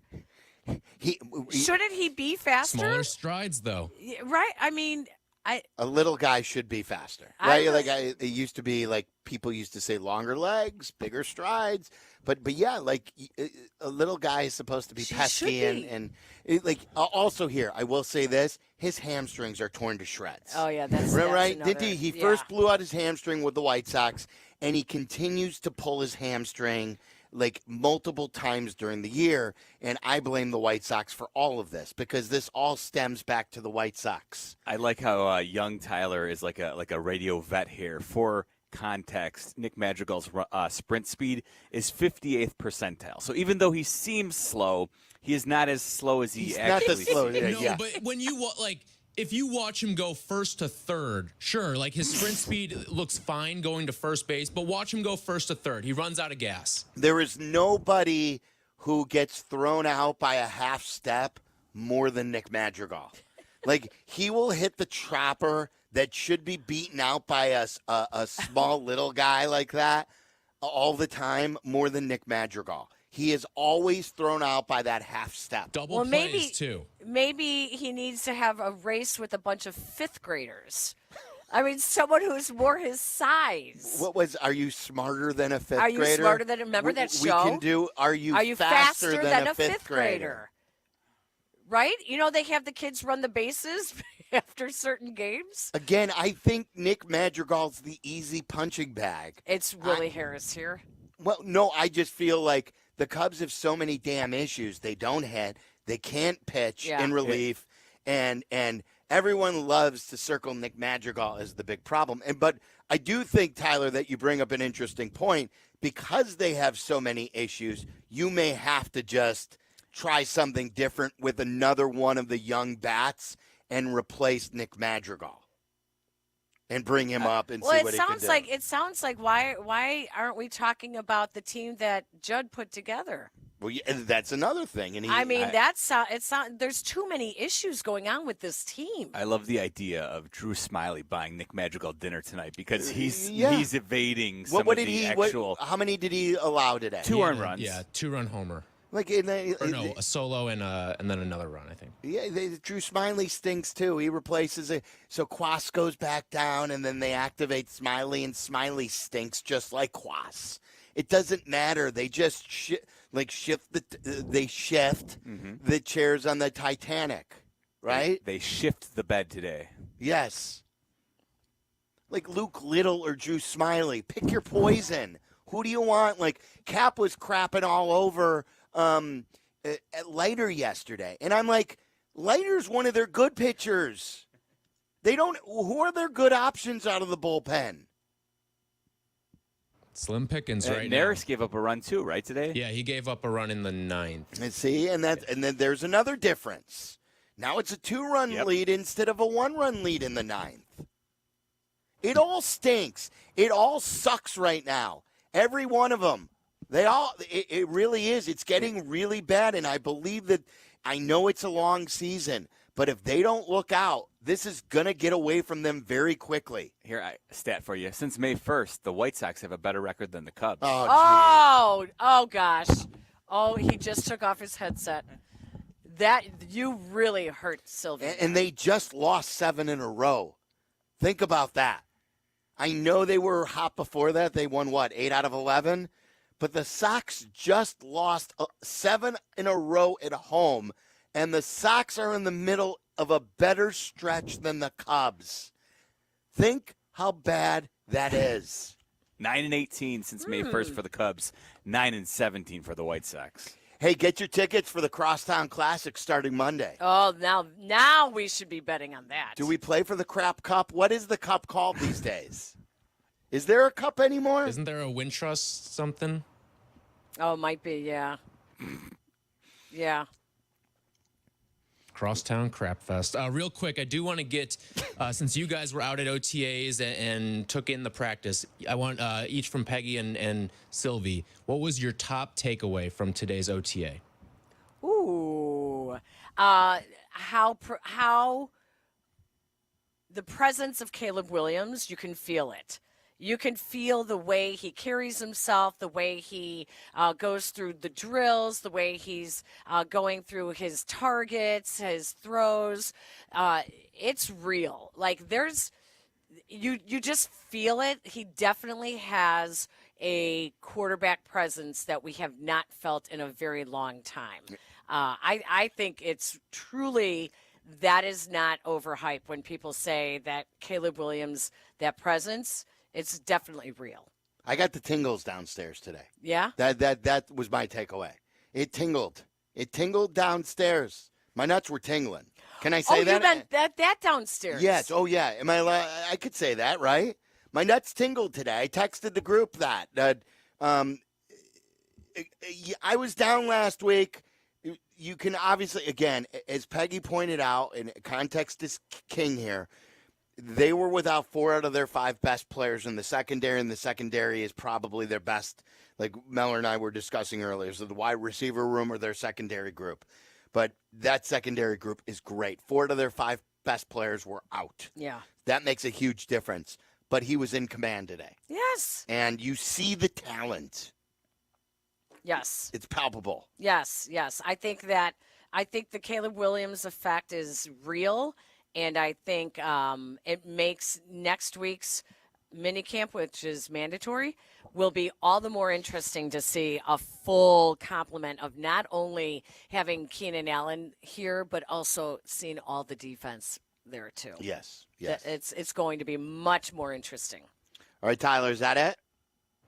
[SPEAKER 13] Shouldn't he be faster?
[SPEAKER 10] Smaller strides, though.
[SPEAKER 13] Yeah, right? I mean,
[SPEAKER 12] a little guy should be faster, right? It used to be like people used to say longer legs, bigger strides, but yeah, like a little guy is supposed to be pesky and like also here. I will say this: his hamstrings are torn to shreds.
[SPEAKER 13] Oh yeah, that's
[SPEAKER 12] right.
[SPEAKER 13] Another,
[SPEAKER 12] He first blew out his hamstring with the White Sox, and he continues to pull his hamstring like multiple times during the year, and I blame the White Sox for all of this because this all stems back to the White Sox.
[SPEAKER 14] I like how young Tyler is like a radio vet here. For context, Nick Madrigal's sprint speed is 58th percentile. So even though he seems slow, he is not as slow as he actually
[SPEAKER 12] not slow.
[SPEAKER 10] No, but when you if you watch him go first to third, sure, like his sprint speed looks fine going to first base, but watch him go first to third. He runs out of gas.
[SPEAKER 12] There is nobody who gets thrown out by a half step more than Nick Madrigal. Like, he will hit the chopper that should be beaten out by a small little guy like that all the time more than Nick Madrigal. He is always thrown out by that half step.
[SPEAKER 10] Double plays, too.
[SPEAKER 13] Maybe he needs to have a race with a bunch of fifth graders. I mean, someone who's more his size.
[SPEAKER 12] Are you smarter than a fifth grader?
[SPEAKER 13] Are you smarter than, remember that show?
[SPEAKER 12] We can do, are you faster than a fifth grader?
[SPEAKER 13] Right? You know, they have the kids run the bases after certain games.
[SPEAKER 12] Again, I think Nick Madrigal's the easy punching bag.
[SPEAKER 13] It's Willie Harris here.
[SPEAKER 12] Well, no, I just feel like the Cubs have so many damn issues. They don't hit. They can't pitch in relief. And everyone loves to circle Nick Madrigal as the big problem. But I do think, Tyler, that you bring up an interesting point. Because they have so many issues, you may have to just try something different with another one of the young bats and replace Nick Madrigal. And bring him up and see what he can do.
[SPEAKER 13] It sounds like why aren't we talking about the team that Judd put together?
[SPEAKER 12] Well, yeah, that's another thing. And
[SPEAKER 13] there's too many issues going on with this team.
[SPEAKER 14] I love the idea of Drew Smiley buying Nick Madrigal dinner tonight because he's evading some of the actual.
[SPEAKER 12] How many did he allow today?
[SPEAKER 14] 2 earned runs.
[SPEAKER 10] Yeah, 2-run homer.
[SPEAKER 12] A
[SPEAKER 10] solo and then another run, I think.
[SPEAKER 12] Yeah, Drew Smiley stinks too. He replaces it. So Quas goes back down, and then they activate Smiley, and Smiley stinks just like Quas. It doesn't matter. They just shift the chairs on the Titanic, right?
[SPEAKER 14] They shift the bed today.
[SPEAKER 12] Yes. Like Luke Little or Drew Smiley. Pick your poison. Who do you want? Like, Kap was crapping all over at Leiter yesterday. And I'm like, Leiter's one of their good pitchers. Who are their good options out of the bullpen?
[SPEAKER 10] Slim pickings right now.
[SPEAKER 14] Neris gave up a run too, right, today?
[SPEAKER 10] Yeah, he gave up a run in the 9th.
[SPEAKER 12] And see, and then there's another difference. Now it's a 2-run lead instead of a 1-run lead in the 9th. It all stinks. It all sucks right now. Every one of them. It really is. It's getting really bad, and I believe that I know it's a long season, but if they don't look out, this is going to get away from them very quickly.
[SPEAKER 14] Here, a stat for you. Since May 1st, the White Sox have a better record than the Cubs.
[SPEAKER 13] Oh gosh. Oh, he just took off his headset. That, you really hurt Sylvia.
[SPEAKER 12] And they just lost 7 in a row. Think about that. I know they were hot before that. They won, 8 out of 11? But the Sox just lost 7 in a row at home, and the Sox are in the middle of a better stretch than the Cubs. Think how bad that is.
[SPEAKER 14] 9-18 since May 1st for the Cubs. 9-17 for the White Sox.
[SPEAKER 12] Hey, get your tickets for the Crosstown Classic starting Monday.
[SPEAKER 13] Oh, now we should be betting on that.
[SPEAKER 12] Do we play for the Crap Cup? What is the cup called these days? Is there a cup anymore?
[SPEAKER 10] Isn't there a Wintrust something?
[SPEAKER 13] Oh, it might be, yeah. Yeah.
[SPEAKER 10] Crosstown Crap Fest. Real quick, I do want to get, since you guys were out at OTAs and took in the practice, I want each from Peggy and Silvy, what was your top takeaway from today's OTA?
[SPEAKER 13] Ooh. How the presence of Caleb Williams, you can feel it. You can feel the way he carries himself, the way he goes through the drills, the way he's going through his targets, his throws. It's real. Like you just feel it. He definitely has a quarterback presence that we have not felt in a very long time. I think it's truly, that is not overhyped when people say that Caleb Williams, that presence, it's definitely real.
[SPEAKER 12] I got the tingles downstairs today.
[SPEAKER 13] Yeah?
[SPEAKER 12] That was my takeaway. It tingled. It tingled downstairs. My nuts were tingling. Can I say that?
[SPEAKER 13] Oh, you meant that downstairs.
[SPEAKER 12] Yes. Oh, yeah. I could say that, right? My nuts tingled today. I texted the group that. I was down last week. You can obviously, again, as Peggy pointed out, and context is king here, they were without 4 out of their 5 best players in the secondary, and the secondary is probably their best, like Mel and I were discussing earlier, so the wide receiver room or their secondary group. But that secondary group is great. 4 out of their 5 best players were out.
[SPEAKER 13] Yeah.
[SPEAKER 12] That makes a huge difference. But he was in command today.
[SPEAKER 13] Yes.
[SPEAKER 12] And you see the talent.
[SPEAKER 13] Yes.
[SPEAKER 12] It's palpable.
[SPEAKER 13] Yes. I think the Caleb Williams effect is real. And I think it makes next week's minicamp, which is mandatory, will be all the more interesting to see a full complement of not only having Keenan Allen here, but also seeing all the defense there too.
[SPEAKER 12] Yes.
[SPEAKER 13] It's going to be much more interesting.
[SPEAKER 12] All right, Tyler, is that it?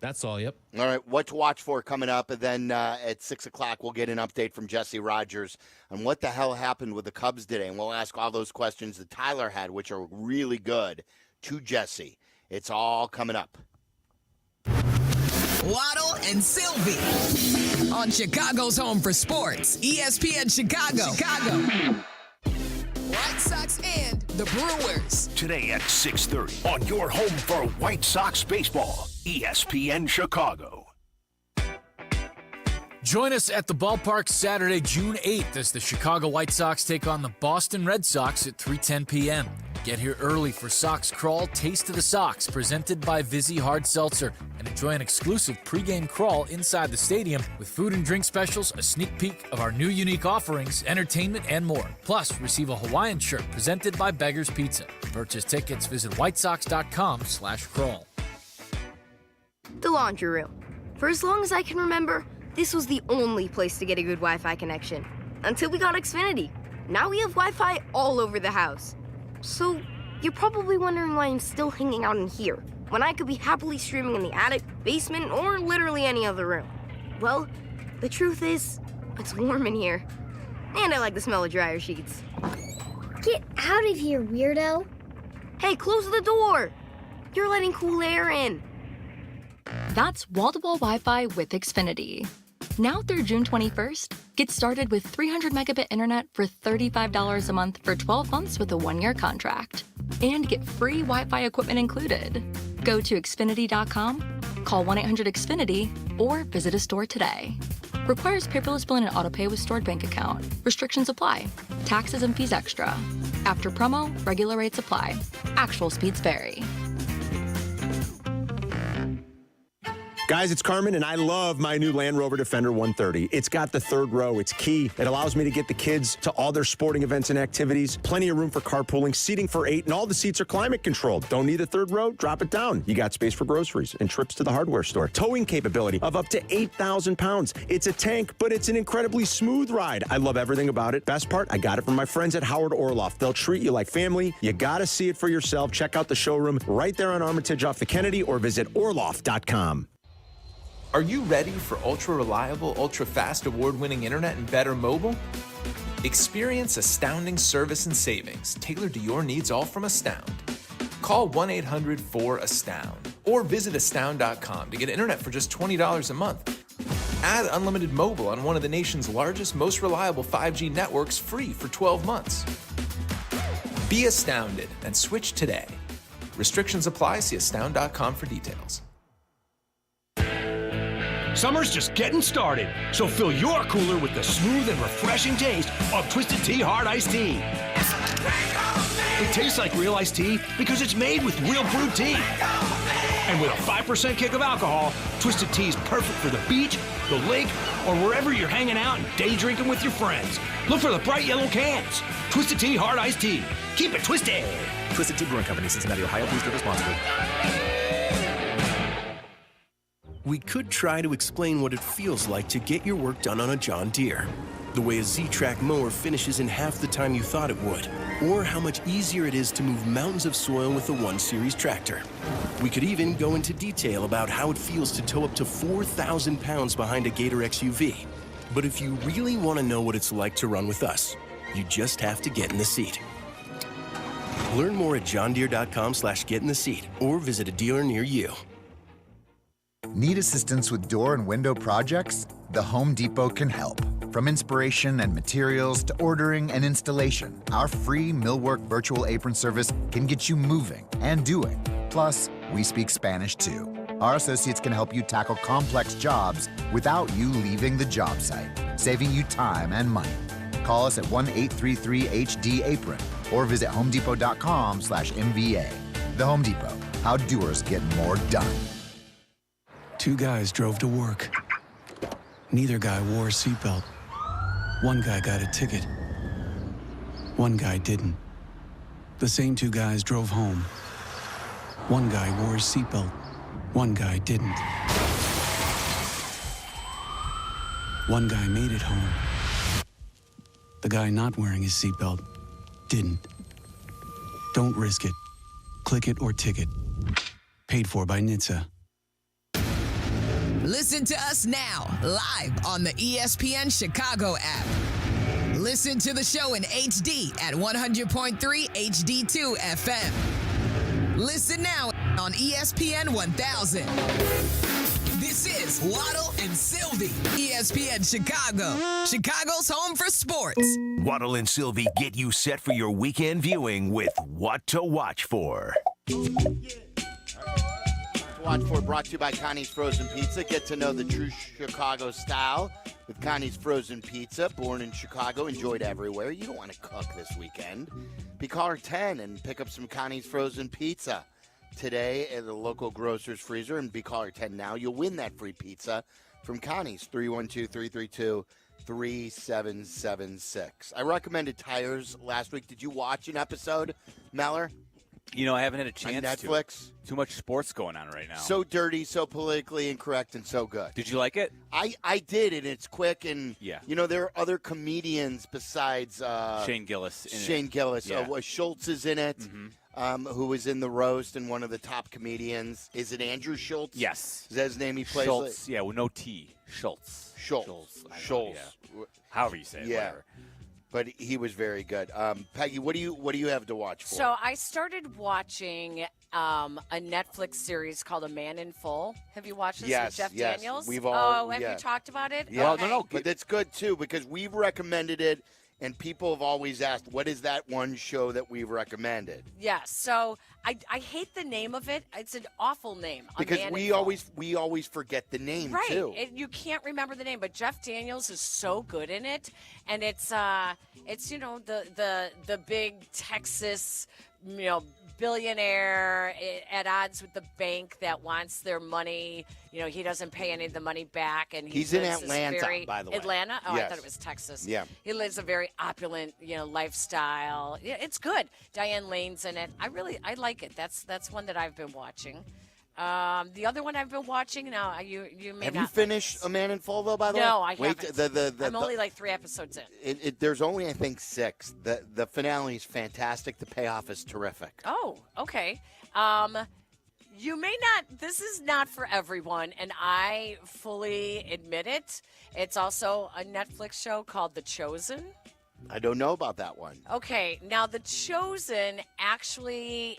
[SPEAKER 10] That's all, yep.
[SPEAKER 12] All right, what to watch for coming up, and then at 6 o'clock we'll get an update from Jesse Rogers on what the hell happened with the Cubs today, and we'll ask all those questions that Tyler had, which are really good, to Jesse. It's all coming up.
[SPEAKER 1] Waddle and Silvy on Chicago's home for sports, ESPN Chicago. White Sox and the Brewers.
[SPEAKER 6] Today at 6:30 on your home for White Sox baseball, ESPN Chicago.
[SPEAKER 15] Join us at the ballpark Saturday, June 8th as the Chicago White Sox take on the Boston Red Sox at 3:10 p.m. Get here early for Sox Crawl Taste of the Sox, presented by Vizzy Hard Seltzer, and enjoy an exclusive pregame crawl inside the stadium with food and drink specials, a sneak peek of our new unique offerings, entertainment, and more. Plus, receive a Hawaiian shirt presented by Beggar's Pizza. To purchase tickets, visit whitesox.com/crawl.
[SPEAKER 17] The laundry room. For as long as I can remember, this was the only place to get a good Wi-Fi connection. Until we got Xfinity. Now we have Wi-Fi all over the house. So, you're probably wondering why I'm still hanging out in here, when I could be happily streaming in the attic, basement, or literally any other room. Well, the truth is, it's warm in here. And I like the smell of dryer sheets.
[SPEAKER 18] Get out of here, weirdo.
[SPEAKER 17] Hey, close the door! You're letting cool air in.
[SPEAKER 19] That's wall-to-wall Wi-Fi with Xfinity. Now through June 21st, get started with 300 megabit internet for $35 a month for 12 months with a 1-year contract. And get free Wi-Fi equipment included. Go to Xfinity.com, call 1-800-XFINITY, or visit a store today. Requires paperless billing and autopay with stored bank account. Restrictions apply. Taxes and fees extra. After promo, regular rates apply. Actual speeds vary.
[SPEAKER 3] Guys, it's Carmen, and I love my new Land Rover Defender 130. It's got the third row. It's key. It allows me to get the kids to all their sporting events and activities. Plenty of room for carpooling, seating for 8, and all the seats are climate controlled. Don't need a third row? Drop it down. You got space for groceries and trips to the hardware store. Towing capability of up to 8,000 pounds. It's a tank, but it's an incredibly smooth ride. I love everything about it. Best part, I got it from my friends at Howard Orloff. They'll treat you like family. You got to see it for yourself. Check out the showroom right there on Armitage off the Kennedy or visit orloff.com.
[SPEAKER 22] Are you ready for ultra-reliable, ultra-fast, award-winning internet and better mobile? Experience astounding service and savings tailored to your needs, all from Astound. Call 1-800-4ASTOUND or visit astound.com to get internet for just $20 a month. Add unlimited mobile on one of the nation's largest, most reliable 5G networks free for 12 months. Be astounded and switch today. Restrictions apply. See astound.com for details.
[SPEAKER 4] Summer's just getting started, so fill your cooler with the smooth and refreshing taste of Twisted Tea Hard Iced Tea. It tastes like real iced tea because it's made with real brewed tea. And with a 5% kick of alcohol, Twisted Tea is perfect for the beach, the lake, or wherever you're hanging out and day drinking with your friends. Look for the bright yellow cans. Twisted Tea Hard Iced Tea. Keep it twisted.
[SPEAKER 8] Twisted Tea Brewing Company, Cincinnati, Ohio. Please drink responsibly.
[SPEAKER 20] We could try to explain what it feels like to get your work done on a John Deere. The way a Z-Track mower finishes in half the time you thought it would. Or how much easier it is to move mountains of soil with the 1 Series tractor. We could even go into detail about how it feels to tow up to 4,000 pounds behind a Gator XUV. But if you really want to know what it's like to run with us, you just have to get in the seat. Learn more at johndeere.com/get-in-the-seat or visit a dealer near you.
[SPEAKER 21] Need assistance with door and window projects? The Home Depot can help. From inspiration and materials to ordering and installation, our free Millwork virtual apron service can get you moving and doing. Plus, we speak Spanish too. Our associates can help you tackle complex jobs without you leaving the job site, saving you time and money. Call us at 1-833-HD-APRON or visit homedepot.com/MVA. The Home Depot, how doers get more done.
[SPEAKER 20] 2 guys drove to work. Neither guy wore a seatbelt. One guy got a ticket. One guy didn't. The same 2 guys drove home. One guy wore his seatbelt. One guy didn't. One guy made it home. The guy not wearing his seatbelt didn't. Don't risk it. Click it or ticket. Paid for by NHTSA.
[SPEAKER 1] Listen to us now, live on the ESPN Chicago app. Listen to the show in HD at 100.3 HD2 FM. Listen now on ESPN 1000. This is Waddle and Silvy, ESPN Chicago, Chicago's home for sports.
[SPEAKER 6] Waddle and Silvy get you set for your weekend viewing with What to Watch For.
[SPEAKER 12] Watch For brought to you by Connie's Frozen Pizza. Get to know the true Chicago style with Connie's Frozen Pizza. Born in Chicago, enjoyed everywhere. You don't want to cook this weekend. Be caller 10 and pick up some Connie's Frozen Pizza today at the local grocer's freezer. And be caller 10 now. You'll win that free pizza from Connie's, 312-332-3776. I recommended Tires last week. Did you watch an episode, Meller?
[SPEAKER 14] You know, I haven't had a chance
[SPEAKER 12] on Netflix.
[SPEAKER 14] Too much sports going on right now.
[SPEAKER 12] So dirty, so politically incorrect, and so good.
[SPEAKER 14] Did you like it?
[SPEAKER 12] I did, and it's quick, and
[SPEAKER 14] yeah.
[SPEAKER 12] You know, there are other comedians besides
[SPEAKER 14] Shane Gillis.
[SPEAKER 12] Yeah. Schultz is in it, who was in The Roast and one of the top comedians. Is it Andrew Schultz?
[SPEAKER 14] Yes.
[SPEAKER 12] Is that his name he plays?
[SPEAKER 14] Schultz, yeah, with no T. Schultz.
[SPEAKER 12] Schultz.
[SPEAKER 14] Yeah. However you say it, whatever.
[SPEAKER 12] But he was very good. Peggy, what do you have to watch for?
[SPEAKER 13] So I started watching a Netflix series called A Man in Full. Have you watched this with Jeff Daniels?
[SPEAKER 12] We've all.
[SPEAKER 13] Have you talked about it?
[SPEAKER 12] Yeah.
[SPEAKER 13] Okay.
[SPEAKER 12] No, but it's good too because we've recommended it, and people have always asked, "What is that one show that we've recommended?"
[SPEAKER 13] Yes. So I hate the name of it. It's an awful name.
[SPEAKER 12] Because we always forget the name too.
[SPEAKER 13] Right. You can't remember the name, but Jeff Daniels is so good in it, and it's you know the big Texas billionaire at odds with the bank that wants their money. You know, he doesn't pay any of the money back, and
[SPEAKER 12] he's in Atlanta, by the way.
[SPEAKER 13] Atlanta? Oh,
[SPEAKER 12] Yes.
[SPEAKER 13] I thought it was Texas.
[SPEAKER 12] Yeah.
[SPEAKER 13] He lives a very opulent, lifestyle. Yeah, it's good. Diane Lane's in it. I like it. That's one that I've been watching. The other one I've been watching now, you may
[SPEAKER 12] Have
[SPEAKER 13] not
[SPEAKER 12] you finished A Man in Full, though, by the way?
[SPEAKER 13] No, I
[SPEAKER 12] Wait,
[SPEAKER 13] haven't. I'm only like 3 episodes in.
[SPEAKER 12] There's only, I think, 6. The finale is fantastic. The payoff is terrific.
[SPEAKER 13] Oh, okay. You may not, this is not for everyone, and I fully admit it. It's also a Netflix show called The Chosen.
[SPEAKER 12] I don't know about that one.
[SPEAKER 13] Okay, now The Chosen actually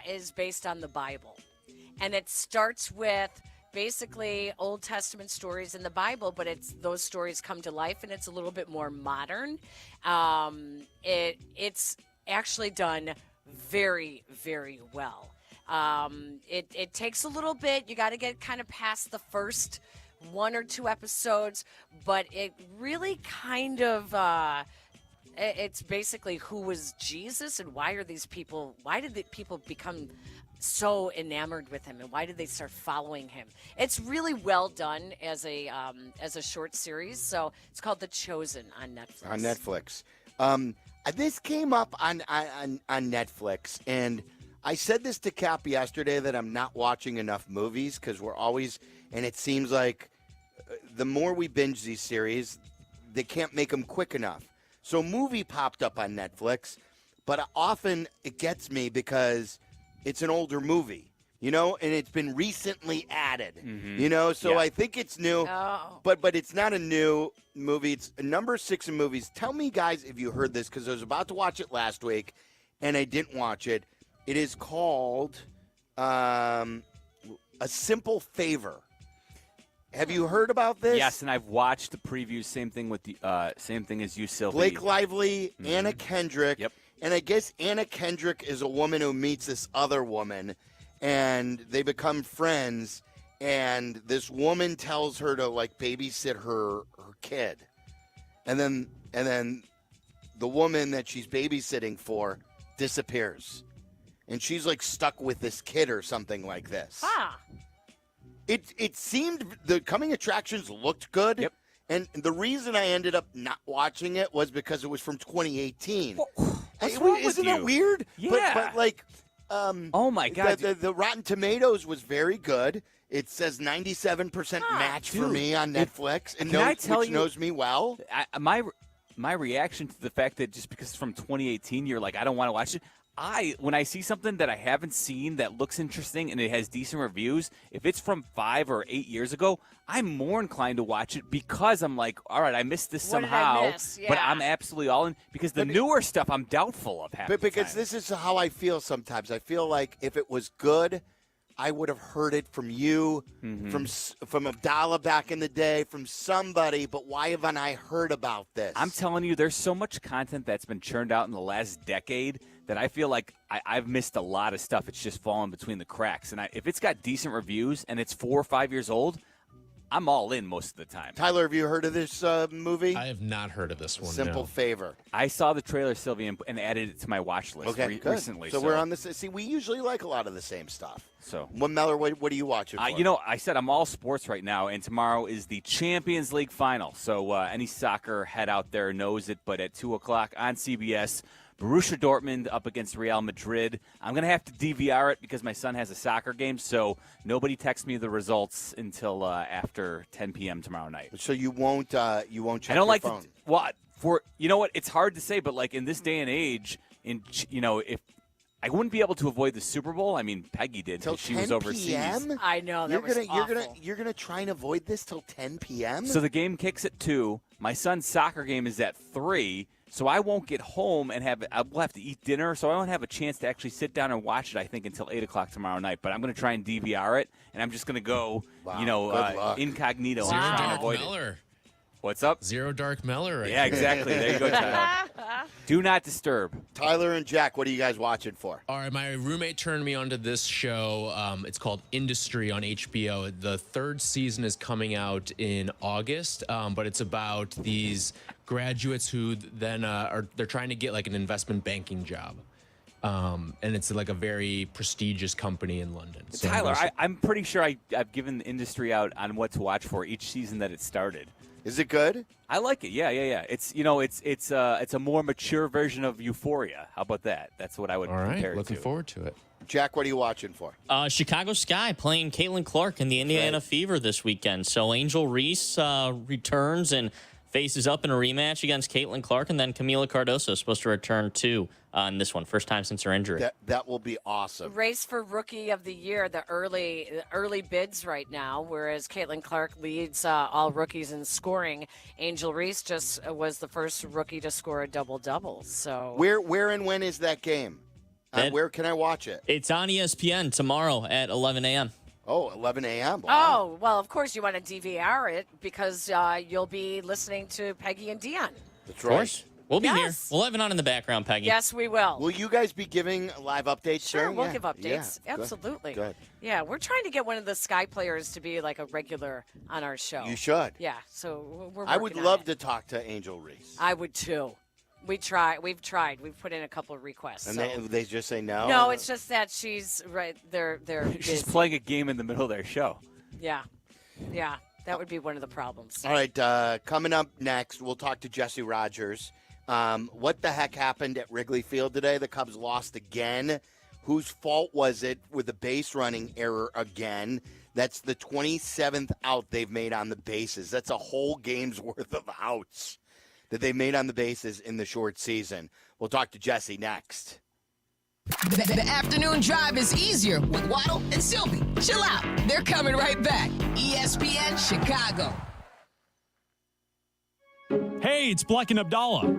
[SPEAKER 13] is based on the Bible. And it starts with basically Old Testament stories in the Bible, but those stories come to life, and it's a little bit more modern. It's actually done very, very well. It takes a little bit. You got to get kind of past the first 1 or 2 episodes, but it really kind of it's basically who was Jesus and why did the people become so enamored with him, and why did they start following him? It's really well done as a short series. So it's called The Chosen on Netflix.
[SPEAKER 12] On Netflix. This came up on Netflix, and I said this to Kap yesterday that I'm not watching enough movies because we're always, and it seems like the more we binge these series, they can't make them quick enough. So movie popped up on Netflix, but often it gets me because it's an older movie, and it's been recently added, so I think it's new, but it's not a new movie. It's number 6 in movies. Tell me, guys, if you heard this, because I was about to watch it last week, and I didn't watch it. It is called A Simple Favor. Have you heard about this?
[SPEAKER 14] Yes, and I've watched the previews. Same thing with the same thing as you, Sylvie.
[SPEAKER 12] Blake Lively, Anna Kendrick. Yep. And I guess Anna Kendrick is a woman who meets this other woman, and they become friends. And this woman tells her to babysit her kid, and then the woman that she's babysitting for disappears, and she's stuck with this kid or something like this. It seemed the coming attractions looked good. Yep. And the reason I ended up not watching it was because it was from 2018. Isn't that weird?
[SPEAKER 14] Yeah.
[SPEAKER 12] But
[SPEAKER 14] oh my God.
[SPEAKER 12] The Rotten Tomatoes was very good. It says 97% match for me on Netflix, and knows me well.
[SPEAKER 14] My reaction to the fact that just because it's from 2018, you're like, I don't want to watch it. When I see something that I haven't seen that looks interesting and it has decent reviews, if it's from 5 or 8 years ago, I'm more inclined to watch it because I'm like, all right, I missed this somehow, but I'm absolutely all in because the newer stuff I'm doubtful of half the time.
[SPEAKER 12] This is how I feel sometimes. I feel like if it was good, I would have heard it from you, from Abdallah back in the day, from somebody, but why haven't I heard about this?
[SPEAKER 14] I'm telling you, there's so much content that's been churned out in the last decade that I feel like I've missed a lot of stuff. It's just fallen between the cracks. And if it's got decent reviews and it's 4 or 5 years old, I'm all in most of the time.
[SPEAKER 12] Tyler, have you heard of this movie?
[SPEAKER 10] I have not heard of this one.
[SPEAKER 12] Simple Favor.
[SPEAKER 14] I saw the trailer, Sylvia, and added it to my watch list recently.
[SPEAKER 12] So we're on this. See, we usually like a lot of the same stuff.
[SPEAKER 14] So,
[SPEAKER 12] Mellor, what are you watching for?
[SPEAKER 14] I said I'm all sports right now, and tomorrow is the Champions League final. So any soccer head out there knows it, but at 2 o'clock on CBS, Borussia Dortmund up against Real Madrid. I'm going to have to DVR it because my son has a soccer game, so nobody texts me the results until after 10 p.m. tomorrow night.
[SPEAKER 12] So you won't check
[SPEAKER 14] I don't
[SPEAKER 12] your
[SPEAKER 14] like
[SPEAKER 12] phone?
[SPEAKER 14] you know what? It's hard to say, but in this day and age, if I wouldn't be able to avoid the Super Bowl. I mean, Peggy did because she was overseas.
[SPEAKER 12] PM?
[SPEAKER 13] I know that was awful.
[SPEAKER 12] You're gonna try and avoid this till 10 p.m.
[SPEAKER 14] So the game kicks at 2. My son's soccer game is at 3. So I won't get home and we'll have to eat dinner, so I won't have a chance to actually sit down and watch it, I think, until 8 o'clock tomorrow night. But I'm going to try and DVR it, and I'm just going to go, incognito and try and avoid it. What's up?
[SPEAKER 10] Zero Dark Mellor.
[SPEAKER 14] Yeah, exactly. There you go, Tyler. Do not disturb.
[SPEAKER 12] Tyler and Jack, what are you guys watching for?
[SPEAKER 10] All right, my roommate turned me onto this show. It's called Industry on HBO. The 3rd season is coming out in August, but it's about these graduates who then they're trying to get an investment banking job. And it's like a very prestigious company in London. So
[SPEAKER 14] Tyler, I'm pretty sure I've given the industry out on what to watch for each season that it started.
[SPEAKER 12] Is it good?
[SPEAKER 14] I like it. Yeah. It's it's a more mature version of Euphoria. How about that? That's what I would compare it
[SPEAKER 10] looking
[SPEAKER 14] to.
[SPEAKER 10] forward to it.
[SPEAKER 12] Jack, what are you watching for?
[SPEAKER 2] Chicago Sky playing Caitlin Clark in the Indiana Fever this weekend. So Angel Reese returns and faces up in a rematch against Caitlin Clark, and then Camila Cardoso is supposed to return too in this one, first time since her injury.
[SPEAKER 12] That will be awesome.
[SPEAKER 13] Race for Rookie of the Year, the early bids right now, whereas Caitlin Clark leads all rookies in scoring. Angel Reese just was the first rookie to score a double-double. So
[SPEAKER 12] where and when is that game? Where can I watch it?
[SPEAKER 2] It's on ESPN tomorrow at 11 a.m.
[SPEAKER 12] Oh, 11 a.m.
[SPEAKER 13] Wow. Oh, well, of course you want to DVR it because you'll be listening to Peggy and Dionne.
[SPEAKER 12] That's
[SPEAKER 2] Of course. We'll be here. We'll have it on in the background, Peggy.
[SPEAKER 13] Yes, we will.
[SPEAKER 12] Will you guys be giving live updates?
[SPEAKER 13] Sure, we'll
[SPEAKER 12] Yeah.
[SPEAKER 13] give updates.
[SPEAKER 12] Yeah,
[SPEAKER 13] Absolutely.
[SPEAKER 12] Good.
[SPEAKER 13] Yeah, we're trying to get one of the Sky players to be like a regular on our show.
[SPEAKER 12] You should.
[SPEAKER 13] Yeah, so we're
[SPEAKER 12] I would
[SPEAKER 13] working on
[SPEAKER 12] love
[SPEAKER 13] it.
[SPEAKER 12] to talk to Angel Reese.
[SPEAKER 13] I would too. We've tried. We've put in a couple of requests.
[SPEAKER 12] And
[SPEAKER 13] so.
[SPEAKER 12] they just say no?
[SPEAKER 13] No, it's just that she's right. They're
[SPEAKER 14] She's
[SPEAKER 13] busy.
[SPEAKER 14] playing a game in the middle of their show.
[SPEAKER 13] Yeah, that would be one of the problems.
[SPEAKER 12] All right, coming up next, we'll talk to Jesse Rogers. What the heck happened at Wrigley Field today? The Cubs lost again. Whose fault was it with the base running error again? That's the 27th out they've made on the bases. That's a whole game's worth of outs that they made on the bases in the short season. We'll talk to Jesse next.
[SPEAKER 1] The afternoon drive is easier with Waddle and Sylvie. Chill out. They're coming right back. ESPN Chicago.
[SPEAKER 5] Hey, it's Black and Abdallah.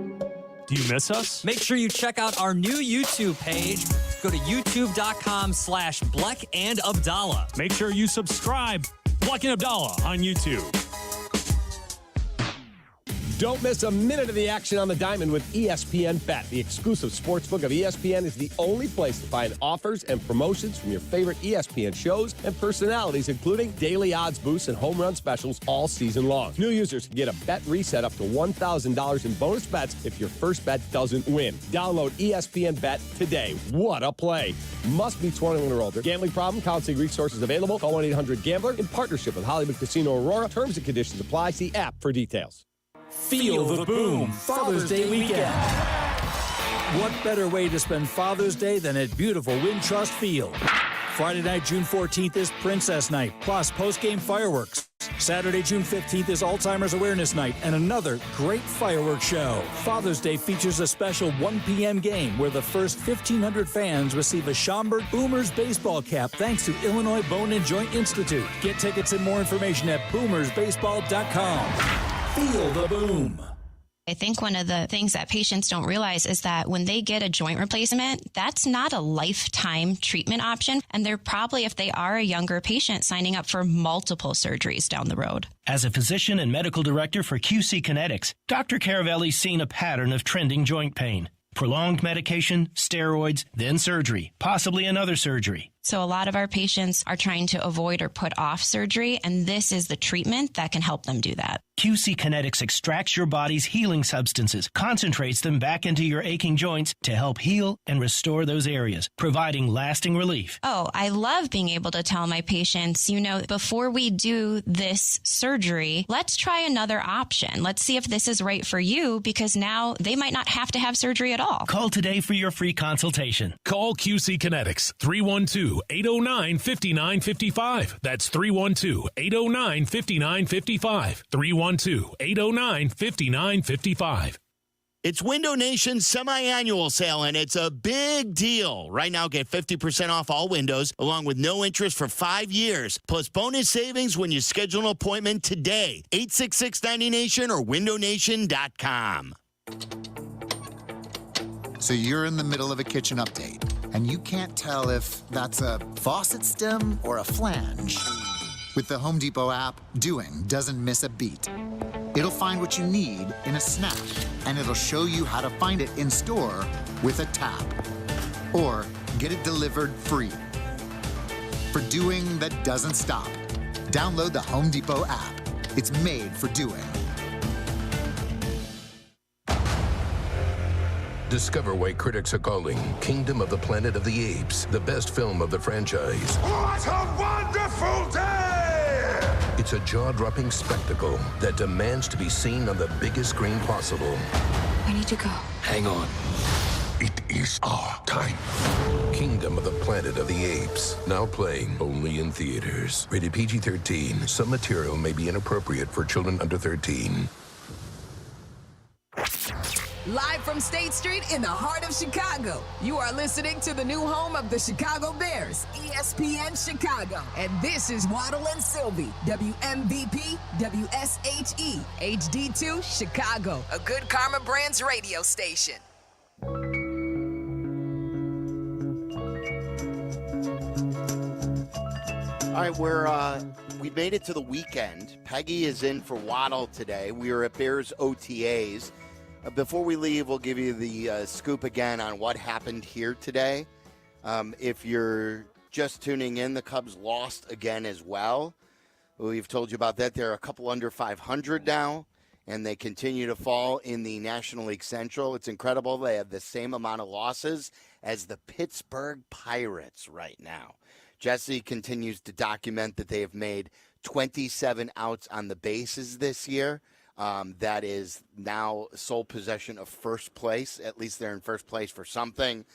[SPEAKER 5] Do you miss us?
[SPEAKER 23] Make sure you check out our new YouTube page. Go to youtube.com/Black and Abdallah.
[SPEAKER 5] Make sure you subscribe. Black and Abdallah on YouTube.
[SPEAKER 24] Don't miss a minute of the action on the diamond with ESPN Bet. The exclusive sportsbook of ESPN is the only place to find offers and promotions from your favorite ESPN shows and personalities, including daily odds boosts and home run specials all season long. New users can get a bet reset up to $1,000 in bonus bets if your first bet doesn't win. Download ESPN Bet today. What a play. Must be 21 or older. Gambling problem? Counseling resources available. Call 1-800-GAMBLER in partnership with Hollywood Casino Aurora. Terms and conditions apply. See app for details.
[SPEAKER 25] Feel the boom Father's Day weekend. What better way to spend Father's Day than at beautiful Wintrust Field? Friday night, June 14th is Princess Night, plus post-game fireworks. Saturday, June 15th is Alzheimer's Awareness Night and another great fireworks show. Father's Day features a special 1 p.m. game where the first 1,500 fans receive a Schaumburg Boomers baseball cap thanks to Illinois Bone and Joint Institute. Get tickets and more information at boomersbaseball.com. Feel the boom.
[SPEAKER 26] I think one of the things that patients don't realize is that when they get a joint replacement, that's not a lifetime treatment option. And they're probably, if they are a younger patient, signing up for multiple surgeries down the road.
[SPEAKER 27] As a physician and medical director for QC Kinetics, Dr. Caravelli's seen a pattern of trending joint pain. Prolonged medication, steroids, then surgery, possibly another surgery.
[SPEAKER 26] So a lot of our patients are trying to avoid or put off surgery, and this is the treatment that can help them do that.
[SPEAKER 27] QC Kinetics extracts your body's healing substances, concentrates them back into your aching joints to help heal and restore those areas, providing lasting relief.
[SPEAKER 26] Oh, I love being able to tell my patients, before we do this surgery, let's try another option. Let's see if this is right for you, because now they might not have to have surgery at all.
[SPEAKER 27] Call today for your free consultation.
[SPEAKER 28] Call QC Kinetics, 312-809-5955. That's 312-809-5955. 312-809-5955.
[SPEAKER 29] It's Window Nation's semi-annual sale, and it's a big deal. Right now, get 50% off all windows, along with no interest for 5 years, plus bonus savings when you schedule an appointment today. 866-90Nation or windownation.com.
[SPEAKER 21] So you're in the middle of a kitchen update, and you can't tell if that's a faucet stem or a flange. With the Home Depot app, doing doesn't miss a beat. It'll find what you need in a snap, and it'll show you how to find it in store with a tap. Or get it delivered free. For doing that doesn't stop, download the Home Depot app. It's made for doing.
[SPEAKER 3] Discover why critics are calling Kingdom of the Planet of the Apes the best film of the franchise.
[SPEAKER 7] What a wonderful day!
[SPEAKER 3] It's a jaw-dropping spectacle that demands to be seen on the biggest screen possible.
[SPEAKER 9] I need to go.
[SPEAKER 3] Hang on. It is our time. Kingdom of the Planet of the Apes. Now playing only in theaters. Rated PG-13. Some material may be inappropriate for children under 13.
[SPEAKER 1] Live from State Street in the heart of Chicago, you are listening to the new home of the Chicago Bears, ESPN Chicago. And this is Waddle and Silvy, WMVP, WSHE, HD2, Chicago, a good Karma Brands radio station.
[SPEAKER 12] All right, we made it to the weekend. Peggy is in for Waddle today. We are at Bears OTAs. Before we leave, we'll give you the scoop again on what happened here today. If you're just tuning in, the Cubs lost again as well. We've told you about that. They're a couple under 500 now, and they continue to fall in the National League Central. It's incredible. They have the same amount of losses as the Pittsburgh Pirates right now. Jesse continues to document that they have made 27 outs on the bases this year. That is now sole possession of first place. At least they're in first place for something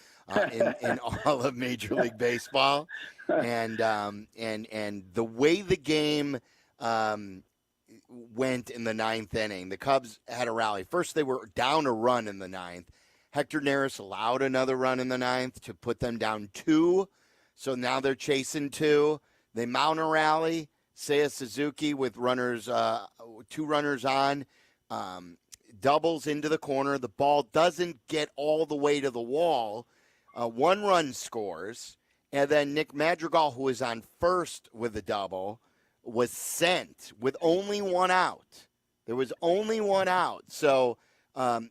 [SPEAKER 12] in all of Major League Baseball. And the way the game went in the ninth inning, the Cubs had a rally. First, they were down a run in the ninth. Hector Neris allowed another run in the ninth to put them down 2. So now they're chasing 2. They mount a rally. Seiya Suzuki with 2 runners on, doubles into the corner. The ball doesn't get all the way to the wall. 1 run scores. And then Nick Madrigal, who was on first with a double, was sent with only 1 out. There was only 1 out. So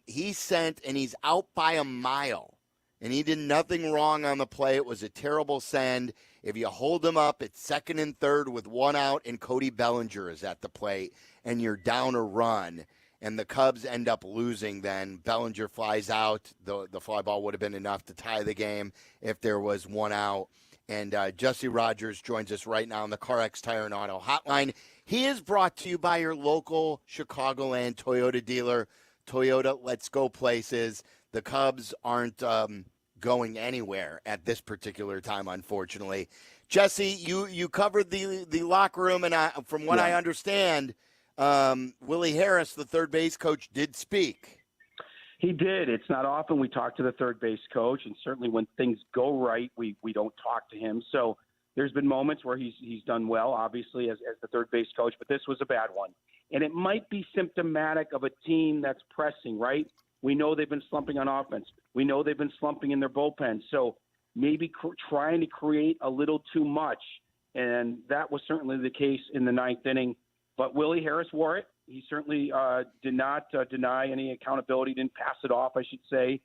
[SPEAKER 12] he's sent, and he's out by a mile. And he did nothing wrong on the play. It was a terrible send. If you hold him up, it's 2nd and 3rd with 1 out, and Cody Bellinger is at the plate, and you're down a run, and the Cubs end up losing then. Bellinger flies out. The fly ball would have been enough to tie the game if there was 1 out. And Jesse Rogers joins us right now on the CarX Tire and Auto Hotline. He is brought to you by your local Chicagoland Toyota dealer. Toyota, let's go places. The Cubs aren't going anywhere at this particular time, unfortunately. Jesse, you covered the locker room, and from what I understand, Willie Harris, the third base coach, did speak.
[SPEAKER 11] He did. It's not often we talk to the third base coach, and certainly when things go right, we don't talk to him. So there's been moments where he's done well, obviously, as the third base coach, but this was a bad one. And it might be symptomatic of a team that's pressing, right? We know they've been slumping on offense. We know they've been slumping in their bullpen. So maybe trying to create a little too much. And that was certainly the case in the ninth inning. But Willie Harris wore it. He certainly did not deny any accountability, didn't pass it off, I should say.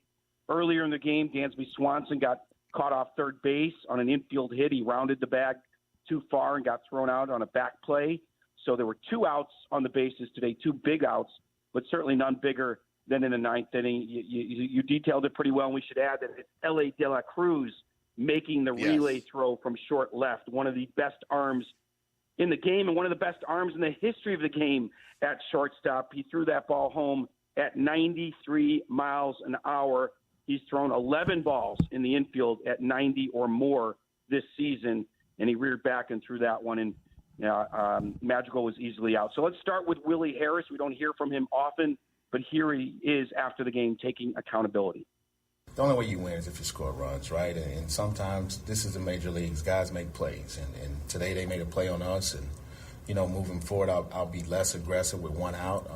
[SPEAKER 11] Earlier in the game, Dansby Swanson got caught off third base on an infield hit. He rounded the bag too far and got thrown out on a back play. So there were 2 outs on the bases today, 2 big outs, but certainly none bigger than in the ninth inning. You detailed it pretty well, and we should add that it's L.A. De La Cruz making the relay throw from short left, one of the best arms in the game and one of the best arms in the history of the game at shortstop. He threw that ball home at 93 miles an hour. He's thrown 11 balls in the infield at 90 or more this season, and he reared back and threw that one, and Madrigal was easily out. So let's start with Willie Harris. We don't hear from him often, but here he is after the game taking accountability.
[SPEAKER 15] The only way you win is if you score runs, right? And sometimes this is the major leagues. Guys make plays. And today they made a play on us. And, moving forward, I'll be less aggressive with 1 out,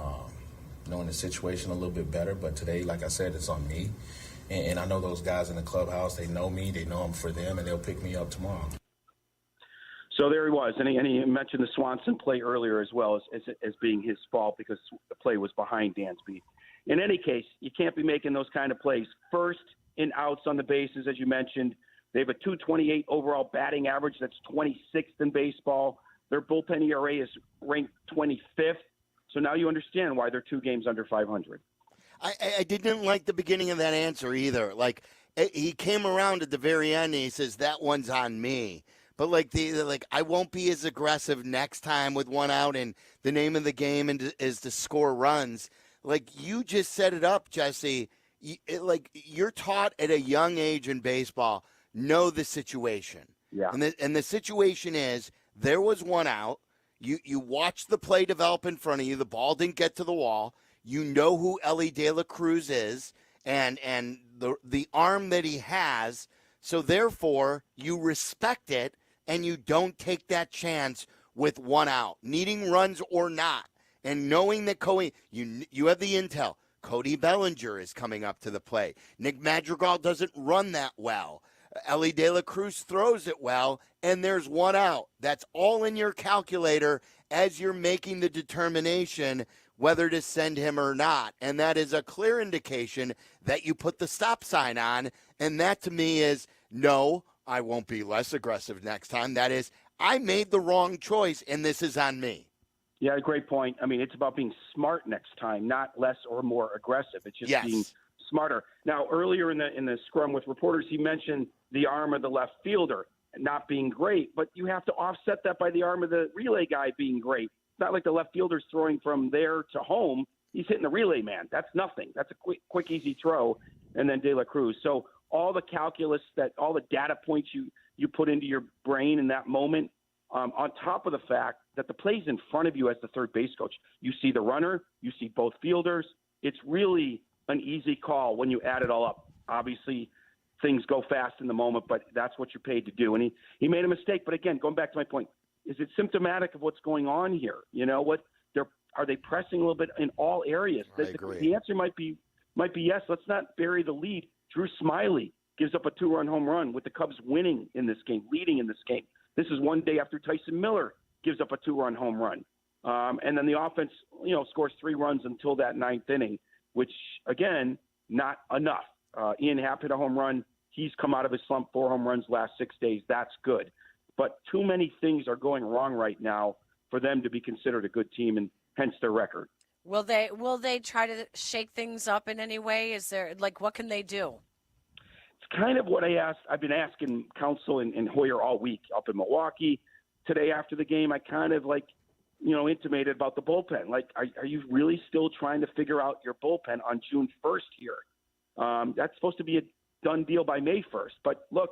[SPEAKER 15] knowing the situation a little bit better. But today, like I said, it's on me. And I know those guys in the clubhouse, they know me. They know I'm for them, and they'll pick me up tomorrow.
[SPEAKER 11] So there he was. And he mentioned the Swanson play earlier as well as being his fault because the play was behind Dansby. In any case, you can't be making those kind of plays. First in outs on the bases, as you mentioned. They have a .228 overall batting average. That's 26th in baseball. Their bullpen ERA is ranked 25th. So now you understand why they're 2 games under 500.
[SPEAKER 12] I didn't like the beginning of that answer either. Like, he came around at the very end and he says, that one's on me. But like I won't be as aggressive next time with one out, and the name of the game is to score runs. Like, you just set it up, Jesse. You're taught at a young age in baseball, know the situation.
[SPEAKER 11] Yeah.
[SPEAKER 12] And the situation is there was one out. You watched the play develop in front of you. The ball didn't get to the wall. You know who Ellie De La Cruz is and the arm that he has. So therefore, you respect it and you don't take that chance with one out, needing runs or not, and knowing that you have the intel. Cody Bellinger is coming up to the plate. Nick Madrigal doesn't run that well. Ellie De La Cruz throws it well, and there's one out. That's all in your calculator as you're making the determination whether to send him or not. And that is a clear indication that you put the stop sign on, and that to me is, no, I won't be less aggressive next time. That is, I made the wrong choice, and this is on me.
[SPEAKER 11] Yeah, great point. I mean, it's about being smart next time, not less or more aggressive. It's just being smarter. Now, earlier in the scrum with reporters, he mentioned the arm of the left fielder not being great, but you have to offset that by the arm of the relay guy being great. It's not like the left fielder's throwing from there to home. He's hitting the relay man. That's nothing. That's a quick, easy throw, and then De La Cruz. So all the calculus, all the data points you put into your brain in that moment, on top of the fact that the play's in front of you as the third base coach. You see the runner, you see both fielders. It's really an easy call when you add it all up. Obviously, things go fast in the moment, but that's what you're paid to do. And he made a mistake. But again, going back to my point, is it symptomatic of what's going on here? You know, are they pressing a little bit in all areas?
[SPEAKER 12] I agree.
[SPEAKER 11] The answer might be yes. Let's not bury the lead. Drew Smiley gives up a 2-run home run with the Cubs winning in this game, leading in this game. This is one day after Tyson Miller gives up a 2-run home run. And then the offense, scores 3 runs until that 9th inning, which, again, not enough. Ian Happ hit a home run. He's come out of his slump, 4 home runs last 6 days. That's good. But too many things are going wrong right now for them to be considered a good team, and hence their record.
[SPEAKER 13] Will they try to shake things up in any way? Is there, what can they do?
[SPEAKER 11] It's kind of what I've been asking Counsell and Hoyer all week up in Milwaukee. Today after the game, I kind of intimated about the bullpen. Are you really still trying to figure out your bullpen on June 1st here? That's supposed to be a done deal by May 1st. But look,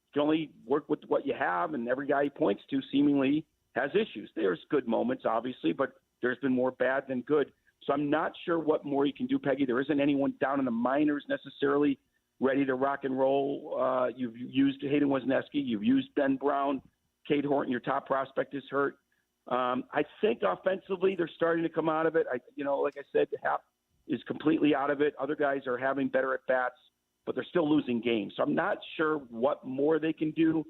[SPEAKER 11] you can only work with what you have, and every guy he points to seemingly has issues. There's good moments, obviously, but there's been more bad than good. So I'm not sure what more you can do, Peggy. There isn't anyone down in the minors necessarily ready to rock and roll. You've used Hayden Wesneski. You've used Ben Brown. Cade Horton, your top prospect, is hurt. I think offensively they're starting to come out of it. Like I said, Happ is completely out of it. Other guys are having better at-bats, but they're still losing games. So I'm not sure what more they can do.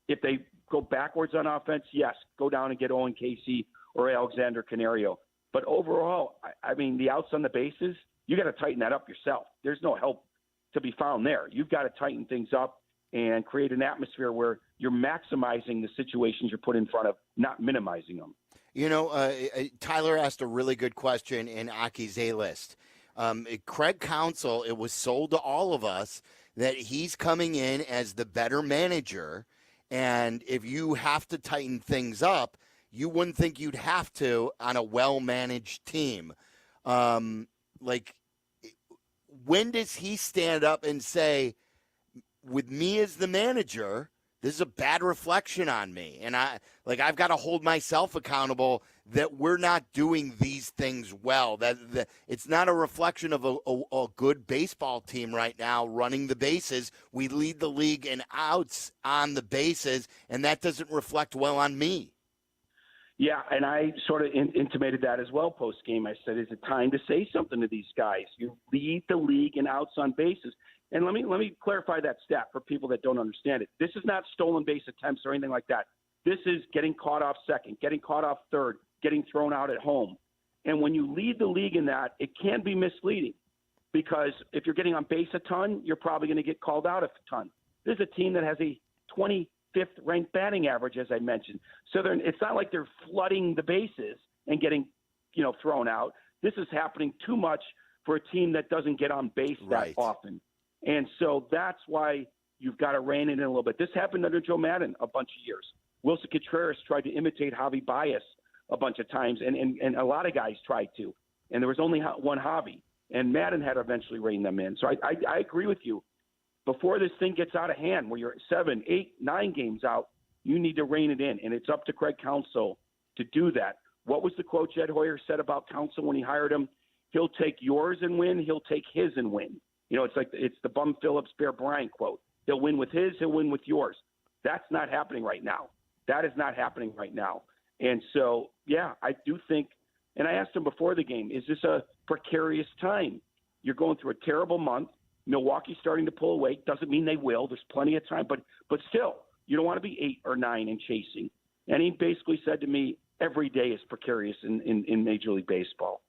[SPEAKER 11] If they go backwards on offense, yes, go down and get Owen Casey or Alexander Canario. But overall, the outs on the bases, you got to tighten that up yourself. There's no help to be found there. You've got to tighten things up and create an atmosphere where you're maximizing the situations you're put in front of, not minimizing them.
[SPEAKER 12] Tyler asked a really good question in Aki's A-list. Craig Counsell, it was sold to all of us that he's coming in as the better manager, and if you have to tighten things up, you wouldn't think you'd have to on a well-managed team. When does he stand up and say, with me as the manager, this is a bad reflection on me, and I've got to hold myself accountable that we're not doing these things well. That it's not a reflection of a good baseball team right now running the bases. We lead the league in outs on the bases, and that doesn't reflect well on me.
[SPEAKER 11] Yeah, and I sort of intimated that as well post-game. I said, is it time to say something to these guys? You lead the league in outs on bases. And let me clarify that stat for people that don't understand it. This is not stolen base attempts or anything like that. This is getting caught off second, getting caught off third, getting thrown out at home. And when you lead the league in that, it can be misleading because if you're getting on base a ton, you're probably going to get called out a ton. This is a team that has a 25th ranked batting average, as I mentioned. So it's not like they're flooding the bases and getting, thrown out. This is happening too much for a team that doesn't get on base that often. And so that's why you've got to rein it in a little bit. This happened under Joe Madden a bunch of years. Wilson Contreras tried to imitate Javi Baez a bunch of times, and a lot of guys tried to. And there was only one Javi, and Madden had to eventually rein them in. So I agree with you. Before this thing gets out of hand, where you're 7, 8, 9 games out, you need to rein it in, and it's up to Craig Counsell to do that. What was the quote Jed Hoyer said about Counsell when he hired him? He'll take yours and win. He'll take his and win. You know, it's the Bum Phillips, Bear Bryant quote. He'll win with his. He'll win with yours. That's not happening right now. That is not happening right now. And so, yeah, I do think, and I asked him before the game, is this a precarious time? You're going through a terrible month. Milwaukee's starting to pull away. Doesn't mean they will. There's plenty of time. But still, you don't want to be 8 or 9 and chasing. And he basically said to me, every day is precarious in Major League Baseball.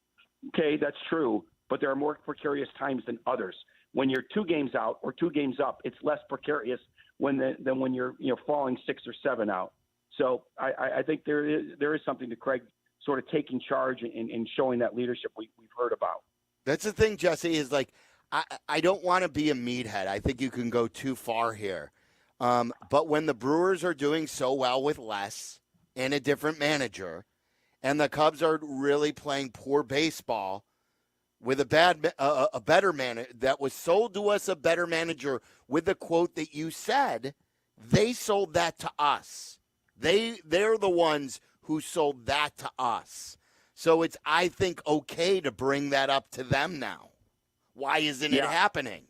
[SPEAKER 11] Okay, that's true. But there are more precarious times than others. When you're 2 games out or 2 games up, it's less precarious than when you're falling 6 or 7 out. So I think there is something to Craig sort of taking charge and showing that leadership we've heard about.
[SPEAKER 12] That's the thing, Jesse, is like I don't want to be a meathead. I think you can go too far here. But when the Brewers are doing so well with less and a different manager, and the Cubs are really playing poor baseball with a better manager that was sold to us, a better manager with the quote that you said, they sold that to us. They're the ones who sold that to us. So it's, I think, okay to bring that up to them now. Why isn't it happening?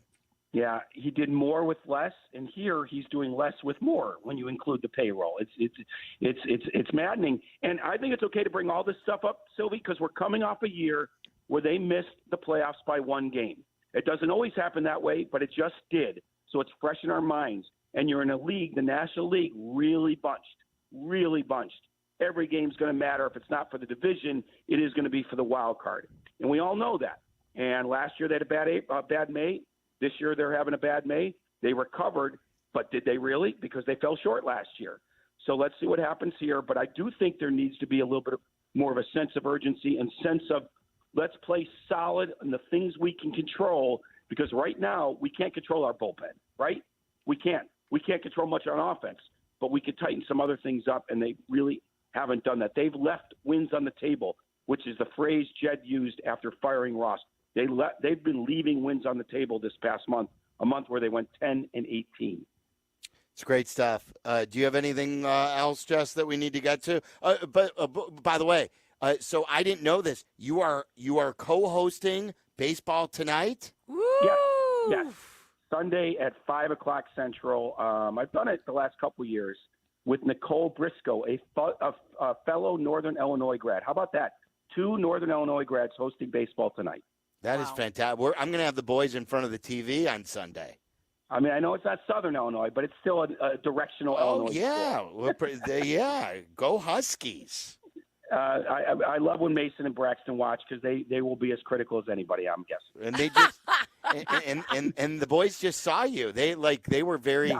[SPEAKER 11] Yeah, he did more with less, and here he's doing less with more when you include the payroll. It's maddening, and I think it's okay to bring all this stuff up, Sylvie, because we're coming off a year where they missed the playoffs by 1 game. It doesn't always happen that way, but it just did. So it's fresh in our minds. And you're in a league, the National League, really bunched. Every game's going to matter. If it's not for the division, it is going to be for the wild card. And we all know that. And last year they had a bad May. This year they're having a bad May. They recovered, but did they really? Because they fell short last year. So let's see what happens here. But I do think there needs to be a little bit more of a sense of urgency and sense of let's play solid in the things we can control, because right now we can't control our bullpen, right? We can't. We can't control much on offense, but we could tighten some other things up, and they really haven't done that. They've left wins on the table, which is the phrase Jed used after firing Ross. They've been leaving wins on the table this past month, a month where they went 10-18.
[SPEAKER 12] It's great stuff. Do you have anything else, Jess, that we need to get to? But by the way, so I didn't know this. You are co-hosting Baseball Tonight?
[SPEAKER 13] Woo!
[SPEAKER 11] Yes. Sunday at 5 o'clock Central. I've done it the last couple of years with Nicole Briscoe, a fellow Northern Illinois grad. How about that? 2 Northern Illinois grads hosting Baseball Tonight.
[SPEAKER 12] That is fantastic. I'm going to have the boys in front of the TV on Sunday.
[SPEAKER 11] I mean, I know it's not Southern Illinois, but it's still a directional Illinois.
[SPEAKER 12] Oh, yeah. Go Huskies.
[SPEAKER 11] I love when Mason and Braxton watch because they will be as critical as anybody, I'm guessing.
[SPEAKER 12] And they just and the boys just saw you. They were very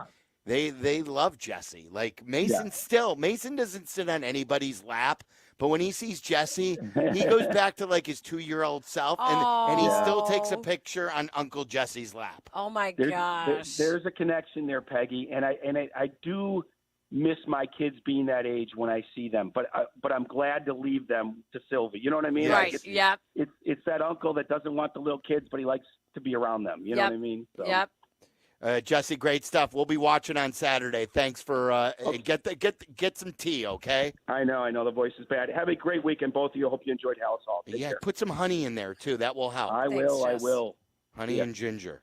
[SPEAKER 12] they love Jesse. Like Mason Mason doesn't sit on anybody's lap, but when he sees Jesse, he goes back to like his 2-year-old self and he still takes a picture on Uncle Jesse's lap.
[SPEAKER 13] Oh my gosh.
[SPEAKER 11] There's a connection there, Peggy, and I do miss my kids being that age when I see them, but I'm glad to leave them to Sylvie. You know what I mean?
[SPEAKER 13] Right.
[SPEAKER 11] Like it's that uncle that doesn't want the little kids, but he likes to be around them. You know what I mean? So.
[SPEAKER 13] Yep.
[SPEAKER 12] Jesse, great stuff. We'll be watching on Saturday. Thanks for get some tea, okay?
[SPEAKER 11] I know the voice is bad. Have a great weekend, both of you. Hope you enjoyed House Hall. Take care.
[SPEAKER 12] Put some honey in there too. That will help.
[SPEAKER 11] I will.
[SPEAKER 12] Honey and ginger.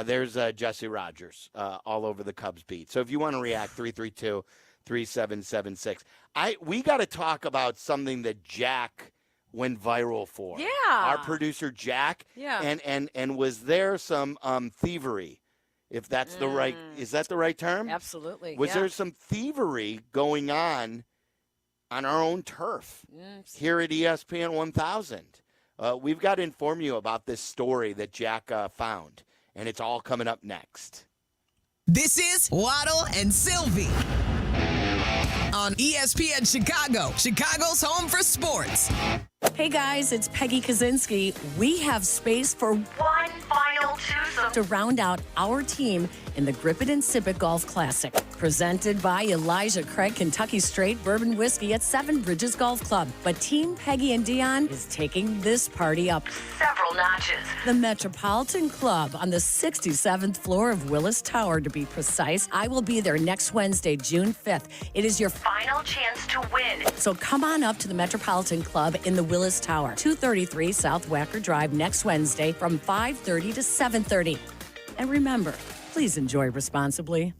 [SPEAKER 12] There's Jesse Rogers all over the Cubs beat. So if you want to react, 332-3776. We got to talk about something that Jack went viral for.
[SPEAKER 13] Yeah.
[SPEAKER 12] Our producer Jack.
[SPEAKER 13] Yeah.
[SPEAKER 12] And was there some thievery? If that's the right, is that the right term?
[SPEAKER 13] Absolutely.
[SPEAKER 12] Was there some thievery going on our own turf here at ESPN 1000? We've got to inform you about this story that Jack found, and it's all coming up next.
[SPEAKER 1] This is Waddle and Sylvie on ESPN Chicago, Chicago's home for sports.
[SPEAKER 13] Hey guys, it's Peggy Kaczynski. We have space for one final twosome to round out our team in the Grip It and Sip It Golf Classic. Presented by Elijah Craig Kentucky Straight Bourbon Whiskey at Seven Bridges Golf Club. But Team Peggy and Dionne is taking this party up several notches. The Metropolitan Club on the 67th floor of Willis Tower, to be precise. I will be there next Wednesday, June 5th. It is your final chance to win. So come on up to the Metropolitan Club in the Willis Tower, 233 South Wacker Drive next Wednesday from 5:30 to 7:30. And remember, please enjoy responsibly.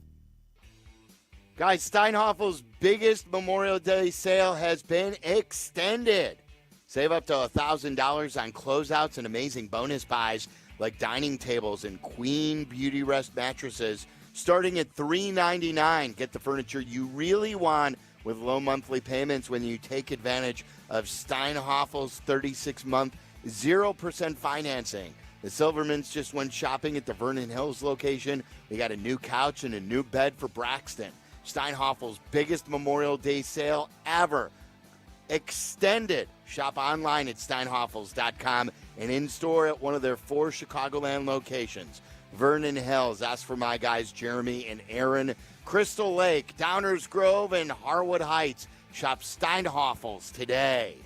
[SPEAKER 12] Guys, Steinhoffel's biggest Memorial Day sale has been extended. Save up to $1,000 on closeouts and amazing bonus buys like dining tables and Queen Beauty Rest mattresses starting at $399. Get the furniture you really want with low monthly payments when you take advantage of Steinhoffel's 36-month 0% financing. The Silvermans just went shopping at the Vernon Hills location. They got a new couch and a new bed for Braxton. Steinhoffel's biggest Memorial Day sale ever. Extended. Shop online at steinhoffels.com and in-store at one of their 4 Chicagoland locations. Vernon Hills. Ask for my guys Jeremy and Aaron. Crystal Lake, Downers Grove, and Harwood Heights. Shop Steinhoffels today.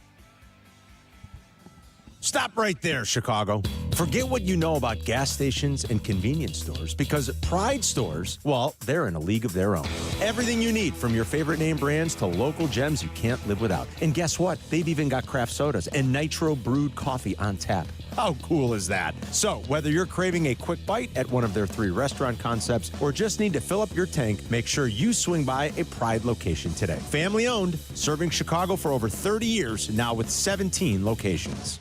[SPEAKER 4] Stop right there, Chicago. Forget what you know about gas stations and convenience stores because Pride stores, well, they're in a league of their own. Everything you need from your favorite name brands to local gems you can't live without. And guess what? They've even got craft sodas and nitro brewed coffee on tap. How cool is that? So, whether you're craving a quick bite at one of their 3 restaurant concepts or just need to fill up your tank, make sure you swing by a Pride location today. Family owned, serving Chicago for over 30 years, now with 17 locations.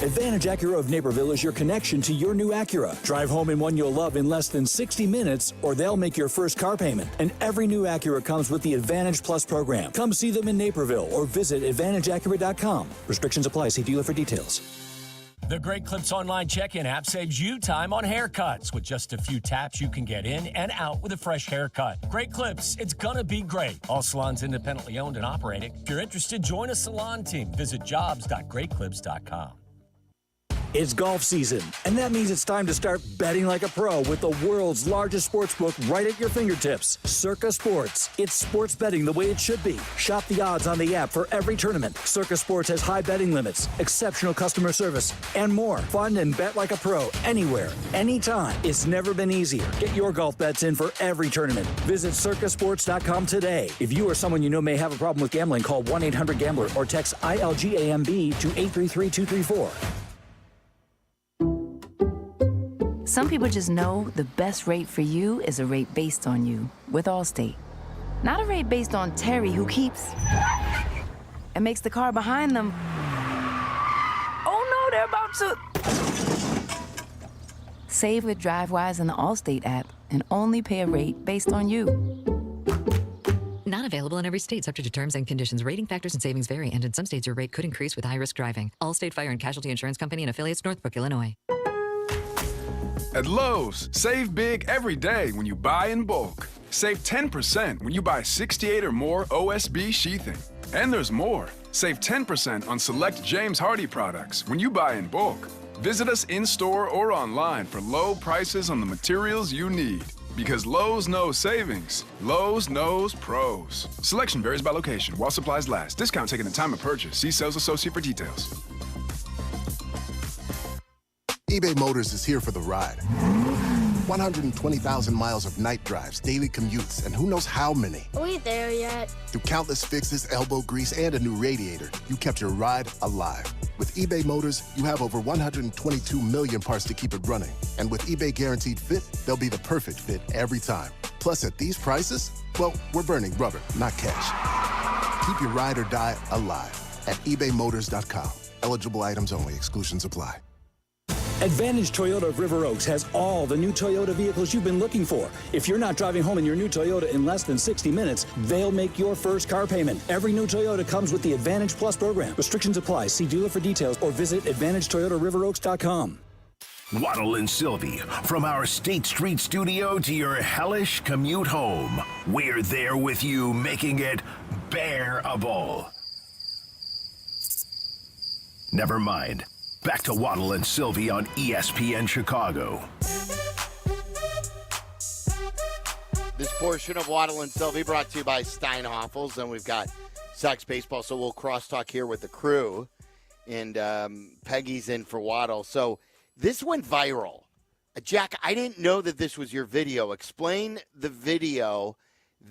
[SPEAKER 25] Advantage Acura of Naperville is your connection to your new Acura. Drive home in one you'll love in less than 60 minutes, or they'll make your first car payment. And every new Acura comes with the Advantage Plus program. Come see them in Naperville or visit AdvantageAcura.com. Restrictions apply. See dealer for details.
[SPEAKER 28] The Great Clips online check-in app saves you time on haircuts. With just a few taps, you can get in and out with a fresh haircut. Great Clips, it's gonna be great. All salons independently owned and operating. If you're interested, join a salon team. Visit jobs.greatclips.com.
[SPEAKER 25] It's golf season, and that means it's time to start betting like a pro with the world's largest sportsbook right at your fingertips. Circa Sports. It's sports betting the way it should be. Shop the odds on the app for every tournament. Circa Sports has high betting limits, exceptional customer service, and more. Fun and bet like a pro anywhere, anytime. It's never been easier. Get your golf bets in for every tournament. Visit circasports.com today. If you or someone you know may have a problem with gambling, call 1-800-GAMBLER or text ILGAMB to 833-234.
[SPEAKER 8] Some people just know the best rate for you is a rate based on you with Allstate. Not a rate based on Terry, who keeps and makes the car behind them. Oh no, they're about to. Save with DriveWise in the Allstate app and only pay a rate based on you.
[SPEAKER 9] Not available in every state, subject to terms and conditions. Rating factors and savings vary, and in some states your rate could increase with high-risk driving. Allstate Fire and Casualty Insurance Company and affiliates, Northbrook, Illinois.
[SPEAKER 16] At Lowe's, save big every day when you buy in bulk. Save 10% when you buy 68 or more OSB sheathing. And there's more. Save 10% on select James Hardie products when you buy in bulk. Visit us in-store or online for low prices on the materials you need. Because Lowe's knows savings. Lowe's knows pros. Selection varies by location while supplies last. Discount taken at time of purchase. See sales associate for details.
[SPEAKER 17] eBay Motors is here for the ride. 120,000 miles of night drives, daily commutes, and who knows how many.
[SPEAKER 18] Are we there yet?
[SPEAKER 17] Through countless fixes, elbow grease, and a new radiator, you kept your ride alive. With eBay Motors, you have over 122 million parts to keep it running. And with eBay Guaranteed Fit, they'll be the perfect fit every time. Plus, at these prices, well, we're burning rubber, not cash. Keep your ride or die alive at ebaymotors.com. Eligible items only. Exclusions apply.
[SPEAKER 25] Advantage Toyota of River Oaks has all the new Toyota vehicles you've been looking for. If you're not driving home in your new Toyota in less than 60 minutes, they'll make your first car payment. Every new Toyota comes with the Advantage Plus program. Restrictions apply. See dealer for details or visit AdvantageToyotaRiverOaks.com.
[SPEAKER 2] Waddle and Silvy, from our State Street studio to your hellish commute home. We're there with you, making it bearable. Never mind. Back to Waddle and Silvy on ESPN Chicago.
[SPEAKER 12] This portion of Waddle and Silvy brought to you by Steinhoffels, and we've got Sox baseball, so we'll crosstalk here with the crew, and Peggy's in for Waddle. So this went viral. Jack, I didn't know that this was your video. Explain the video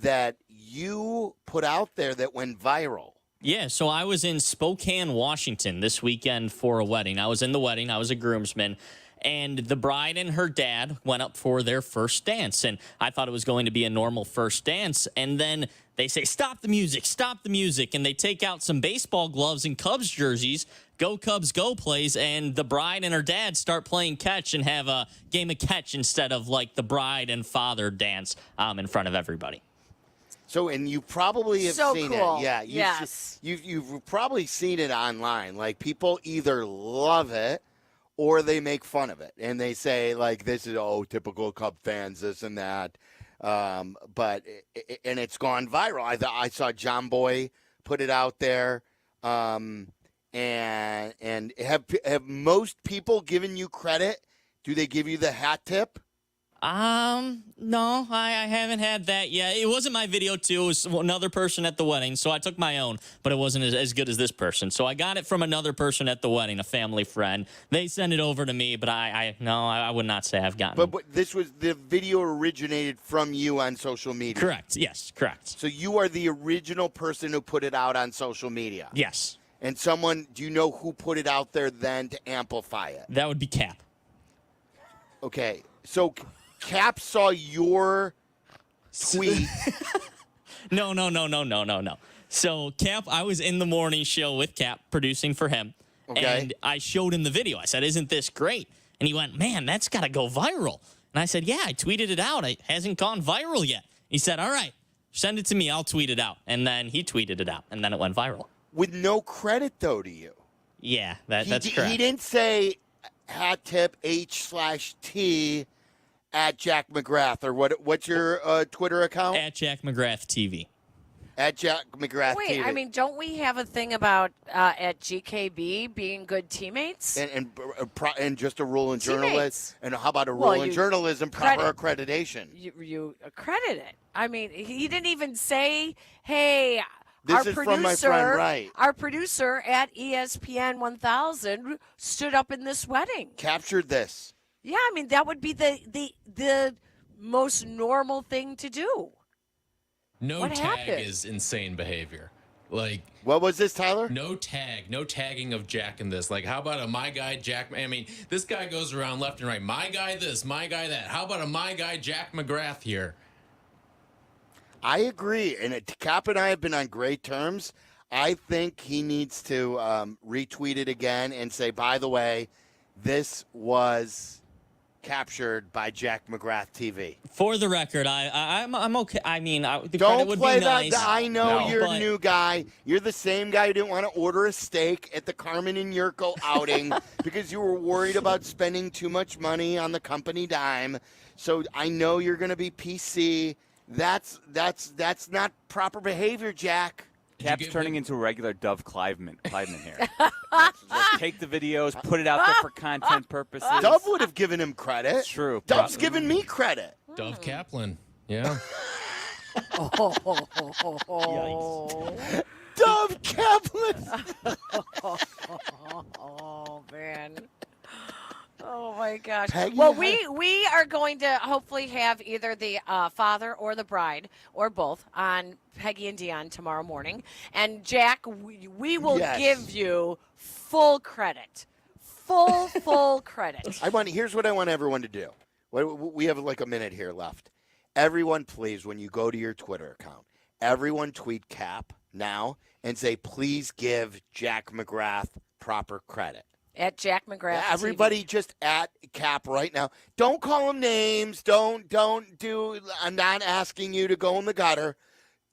[SPEAKER 12] that you put out there that went viral.
[SPEAKER 6] Yeah, so I was in Spokane, Washington this weekend for a wedding. I was in the wedding. I was a groomsman. And the bride and her dad went up for their first dance. And I thought it was going to be a normal first dance. And then they say, stop the music, stop the music. And they take out some baseball gloves and Cubs jerseys. Go Cubs, go plays. And the bride and her dad start playing catch and have a game of catch instead of like the bride and father dance in front of everybody.
[SPEAKER 12] So, and you probably have seen
[SPEAKER 13] cool.
[SPEAKER 12] it. Yeah.
[SPEAKER 13] Yes.
[SPEAKER 12] You've probably seen it online. Like, people either love it or they make fun of it. And they say, like, this is, typical Cub fans, this and that. And it's gone viral. I saw John Boy put it out there. And have most people given you credit? Do they give you the hat tip?
[SPEAKER 6] No, I haven't had that yet. It wasn't my video, too. It was another person at the wedding, so I took my own, but it wasn't as good as this person. So I got it from another person at the wedding, a family friend. They sent it over to me, but I would not say I've gotten it.
[SPEAKER 12] But this was, the video originated from you on social media.
[SPEAKER 6] Correct. Yes, correct.
[SPEAKER 12] So you are the original person who put it out on social media.
[SPEAKER 6] Yes.
[SPEAKER 12] And do you know who put it out there then to amplify it?
[SPEAKER 6] That would be Kap.
[SPEAKER 12] Okay. So Kap saw your tweet.
[SPEAKER 6] No. So Kap, I was in the morning show with Kap producing for him.
[SPEAKER 12] Okay.
[SPEAKER 6] And I showed him the video. I said, isn't this great? And he went, man, that's got to go viral. And I said, yeah, I tweeted it out. It hasn't gone viral yet. He said, all right, send it to me. I'll tweet it out. And then he tweeted it out, and then it went viral.
[SPEAKER 12] With no credit, though, to you.
[SPEAKER 6] Yeah, that's correct.
[SPEAKER 12] He didn't say hat tip H/T at Jack McGrath, or what's your Twitter account?
[SPEAKER 6] At Jack McGrath TV.
[SPEAKER 12] At Jack McGrath TV.
[SPEAKER 13] Wait, I mean, don't we have a thing about at GKB being good teammates?
[SPEAKER 12] And just a rule in journalism. And how about a rule in journalism, proper accreditation?
[SPEAKER 13] You accredit it. I mean, he didn't even say, hey,
[SPEAKER 12] this is from my friend, right?
[SPEAKER 13] Our producer at ESPN 1000 stood up in this wedding.
[SPEAKER 12] Captured this.
[SPEAKER 13] Yeah, I mean, that would be the most normal thing to do.
[SPEAKER 10] No tag is insane behavior. Like,
[SPEAKER 12] what was this, Tyler?
[SPEAKER 10] No tagging of Jack in this. Like, how about a my guy Jack? I mean, this guy goes around left and right. My guy this, my guy that. How about a my guy Jack McGrath here?
[SPEAKER 12] I agree, and Kap and I have been on great terms. I think he needs to retweet it again and say, by the way, this was captured by Jack McGrath TV.
[SPEAKER 6] For the record, I'm okay. I mean, the
[SPEAKER 12] don't
[SPEAKER 6] credit would
[SPEAKER 12] play
[SPEAKER 6] be nice.
[SPEAKER 12] that. I know you're
[SPEAKER 6] but
[SPEAKER 12] a new guy. You're the same guy who didn't want to order a steak at the Carmen and Jurko outing because you were worried about spending too much money on the company dime. So I know you're going to be PC. That's not proper behavior, Jack.
[SPEAKER 14] Kap's turning into a regular Dove Cliveman here. Let's take the videos, put it out there for content purposes.
[SPEAKER 12] Dove would have given him credit.
[SPEAKER 14] It's true.
[SPEAKER 12] Dove's given me credit.
[SPEAKER 10] Dove Kaplan. Yeah.
[SPEAKER 12] Yikes. Dove Kaplan.
[SPEAKER 13] Oh, man. Oh, my gosh.
[SPEAKER 12] Peggy,
[SPEAKER 13] well, we are going to hopefully have either the father or the bride or both on Peggy and Dionne tomorrow morning. And, Jack, we will give you full credit. Full credit.
[SPEAKER 12] Here's what I want everyone to do. We have like a minute here left. Everyone, please, when you go to your Twitter account, everyone tweet Kap now and say, please give Jack McGrath proper credit.
[SPEAKER 13] At Jack McGrath.
[SPEAKER 12] Yeah, everybody
[SPEAKER 13] TV.
[SPEAKER 12] just at Kap right now. Don't call him names. Don't do. I'm not asking you to go in the gutter.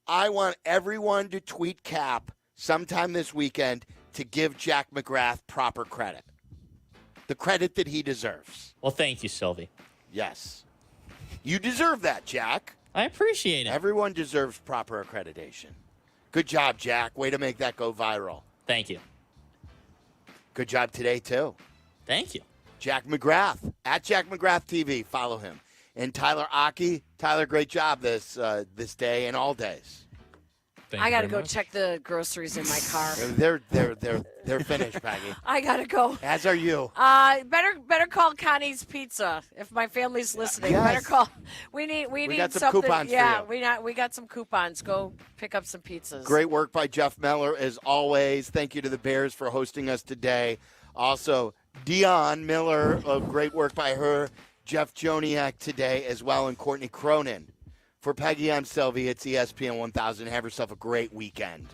[SPEAKER 12] I want everyone to tweet Kap sometime this weekend to give Jack McGrath proper credit. the credit that he deserves.
[SPEAKER 6] Well, thank you, Silvy.
[SPEAKER 12] Yes. You deserve that, Jack.
[SPEAKER 6] I appreciate it.
[SPEAKER 12] Everyone deserves proper accreditation. Good job, Jack. Way to make that go viral.
[SPEAKER 6] Thank you.
[SPEAKER 12] Good job today, too.
[SPEAKER 6] Thank you.
[SPEAKER 12] Jack McGrath, at Jack McGrath TV. Follow him. And Tyler Aki. Tyler, great job this day and all days.
[SPEAKER 13] I got to go check the groceries in my car.
[SPEAKER 12] They're finished, Peggy.
[SPEAKER 13] I got to go.
[SPEAKER 12] As are you.
[SPEAKER 13] Better call Connie's Pizza if my family's listening.
[SPEAKER 12] Yes.
[SPEAKER 13] Better call. We need
[SPEAKER 12] got some
[SPEAKER 13] something.
[SPEAKER 12] coupons for
[SPEAKER 13] yeah,
[SPEAKER 12] you.
[SPEAKER 13] we got some coupons. Go pick up some pizzas.
[SPEAKER 12] Great work by Jeff Miller, as always. Thank you to the Bears for hosting us today. Also, Dionne Miller, great work by her. Jeff Joniak today as well, and Courtney Cronin. For Peggy, I'm Silvy. It's ESPN 1000. Have yourself a great weekend.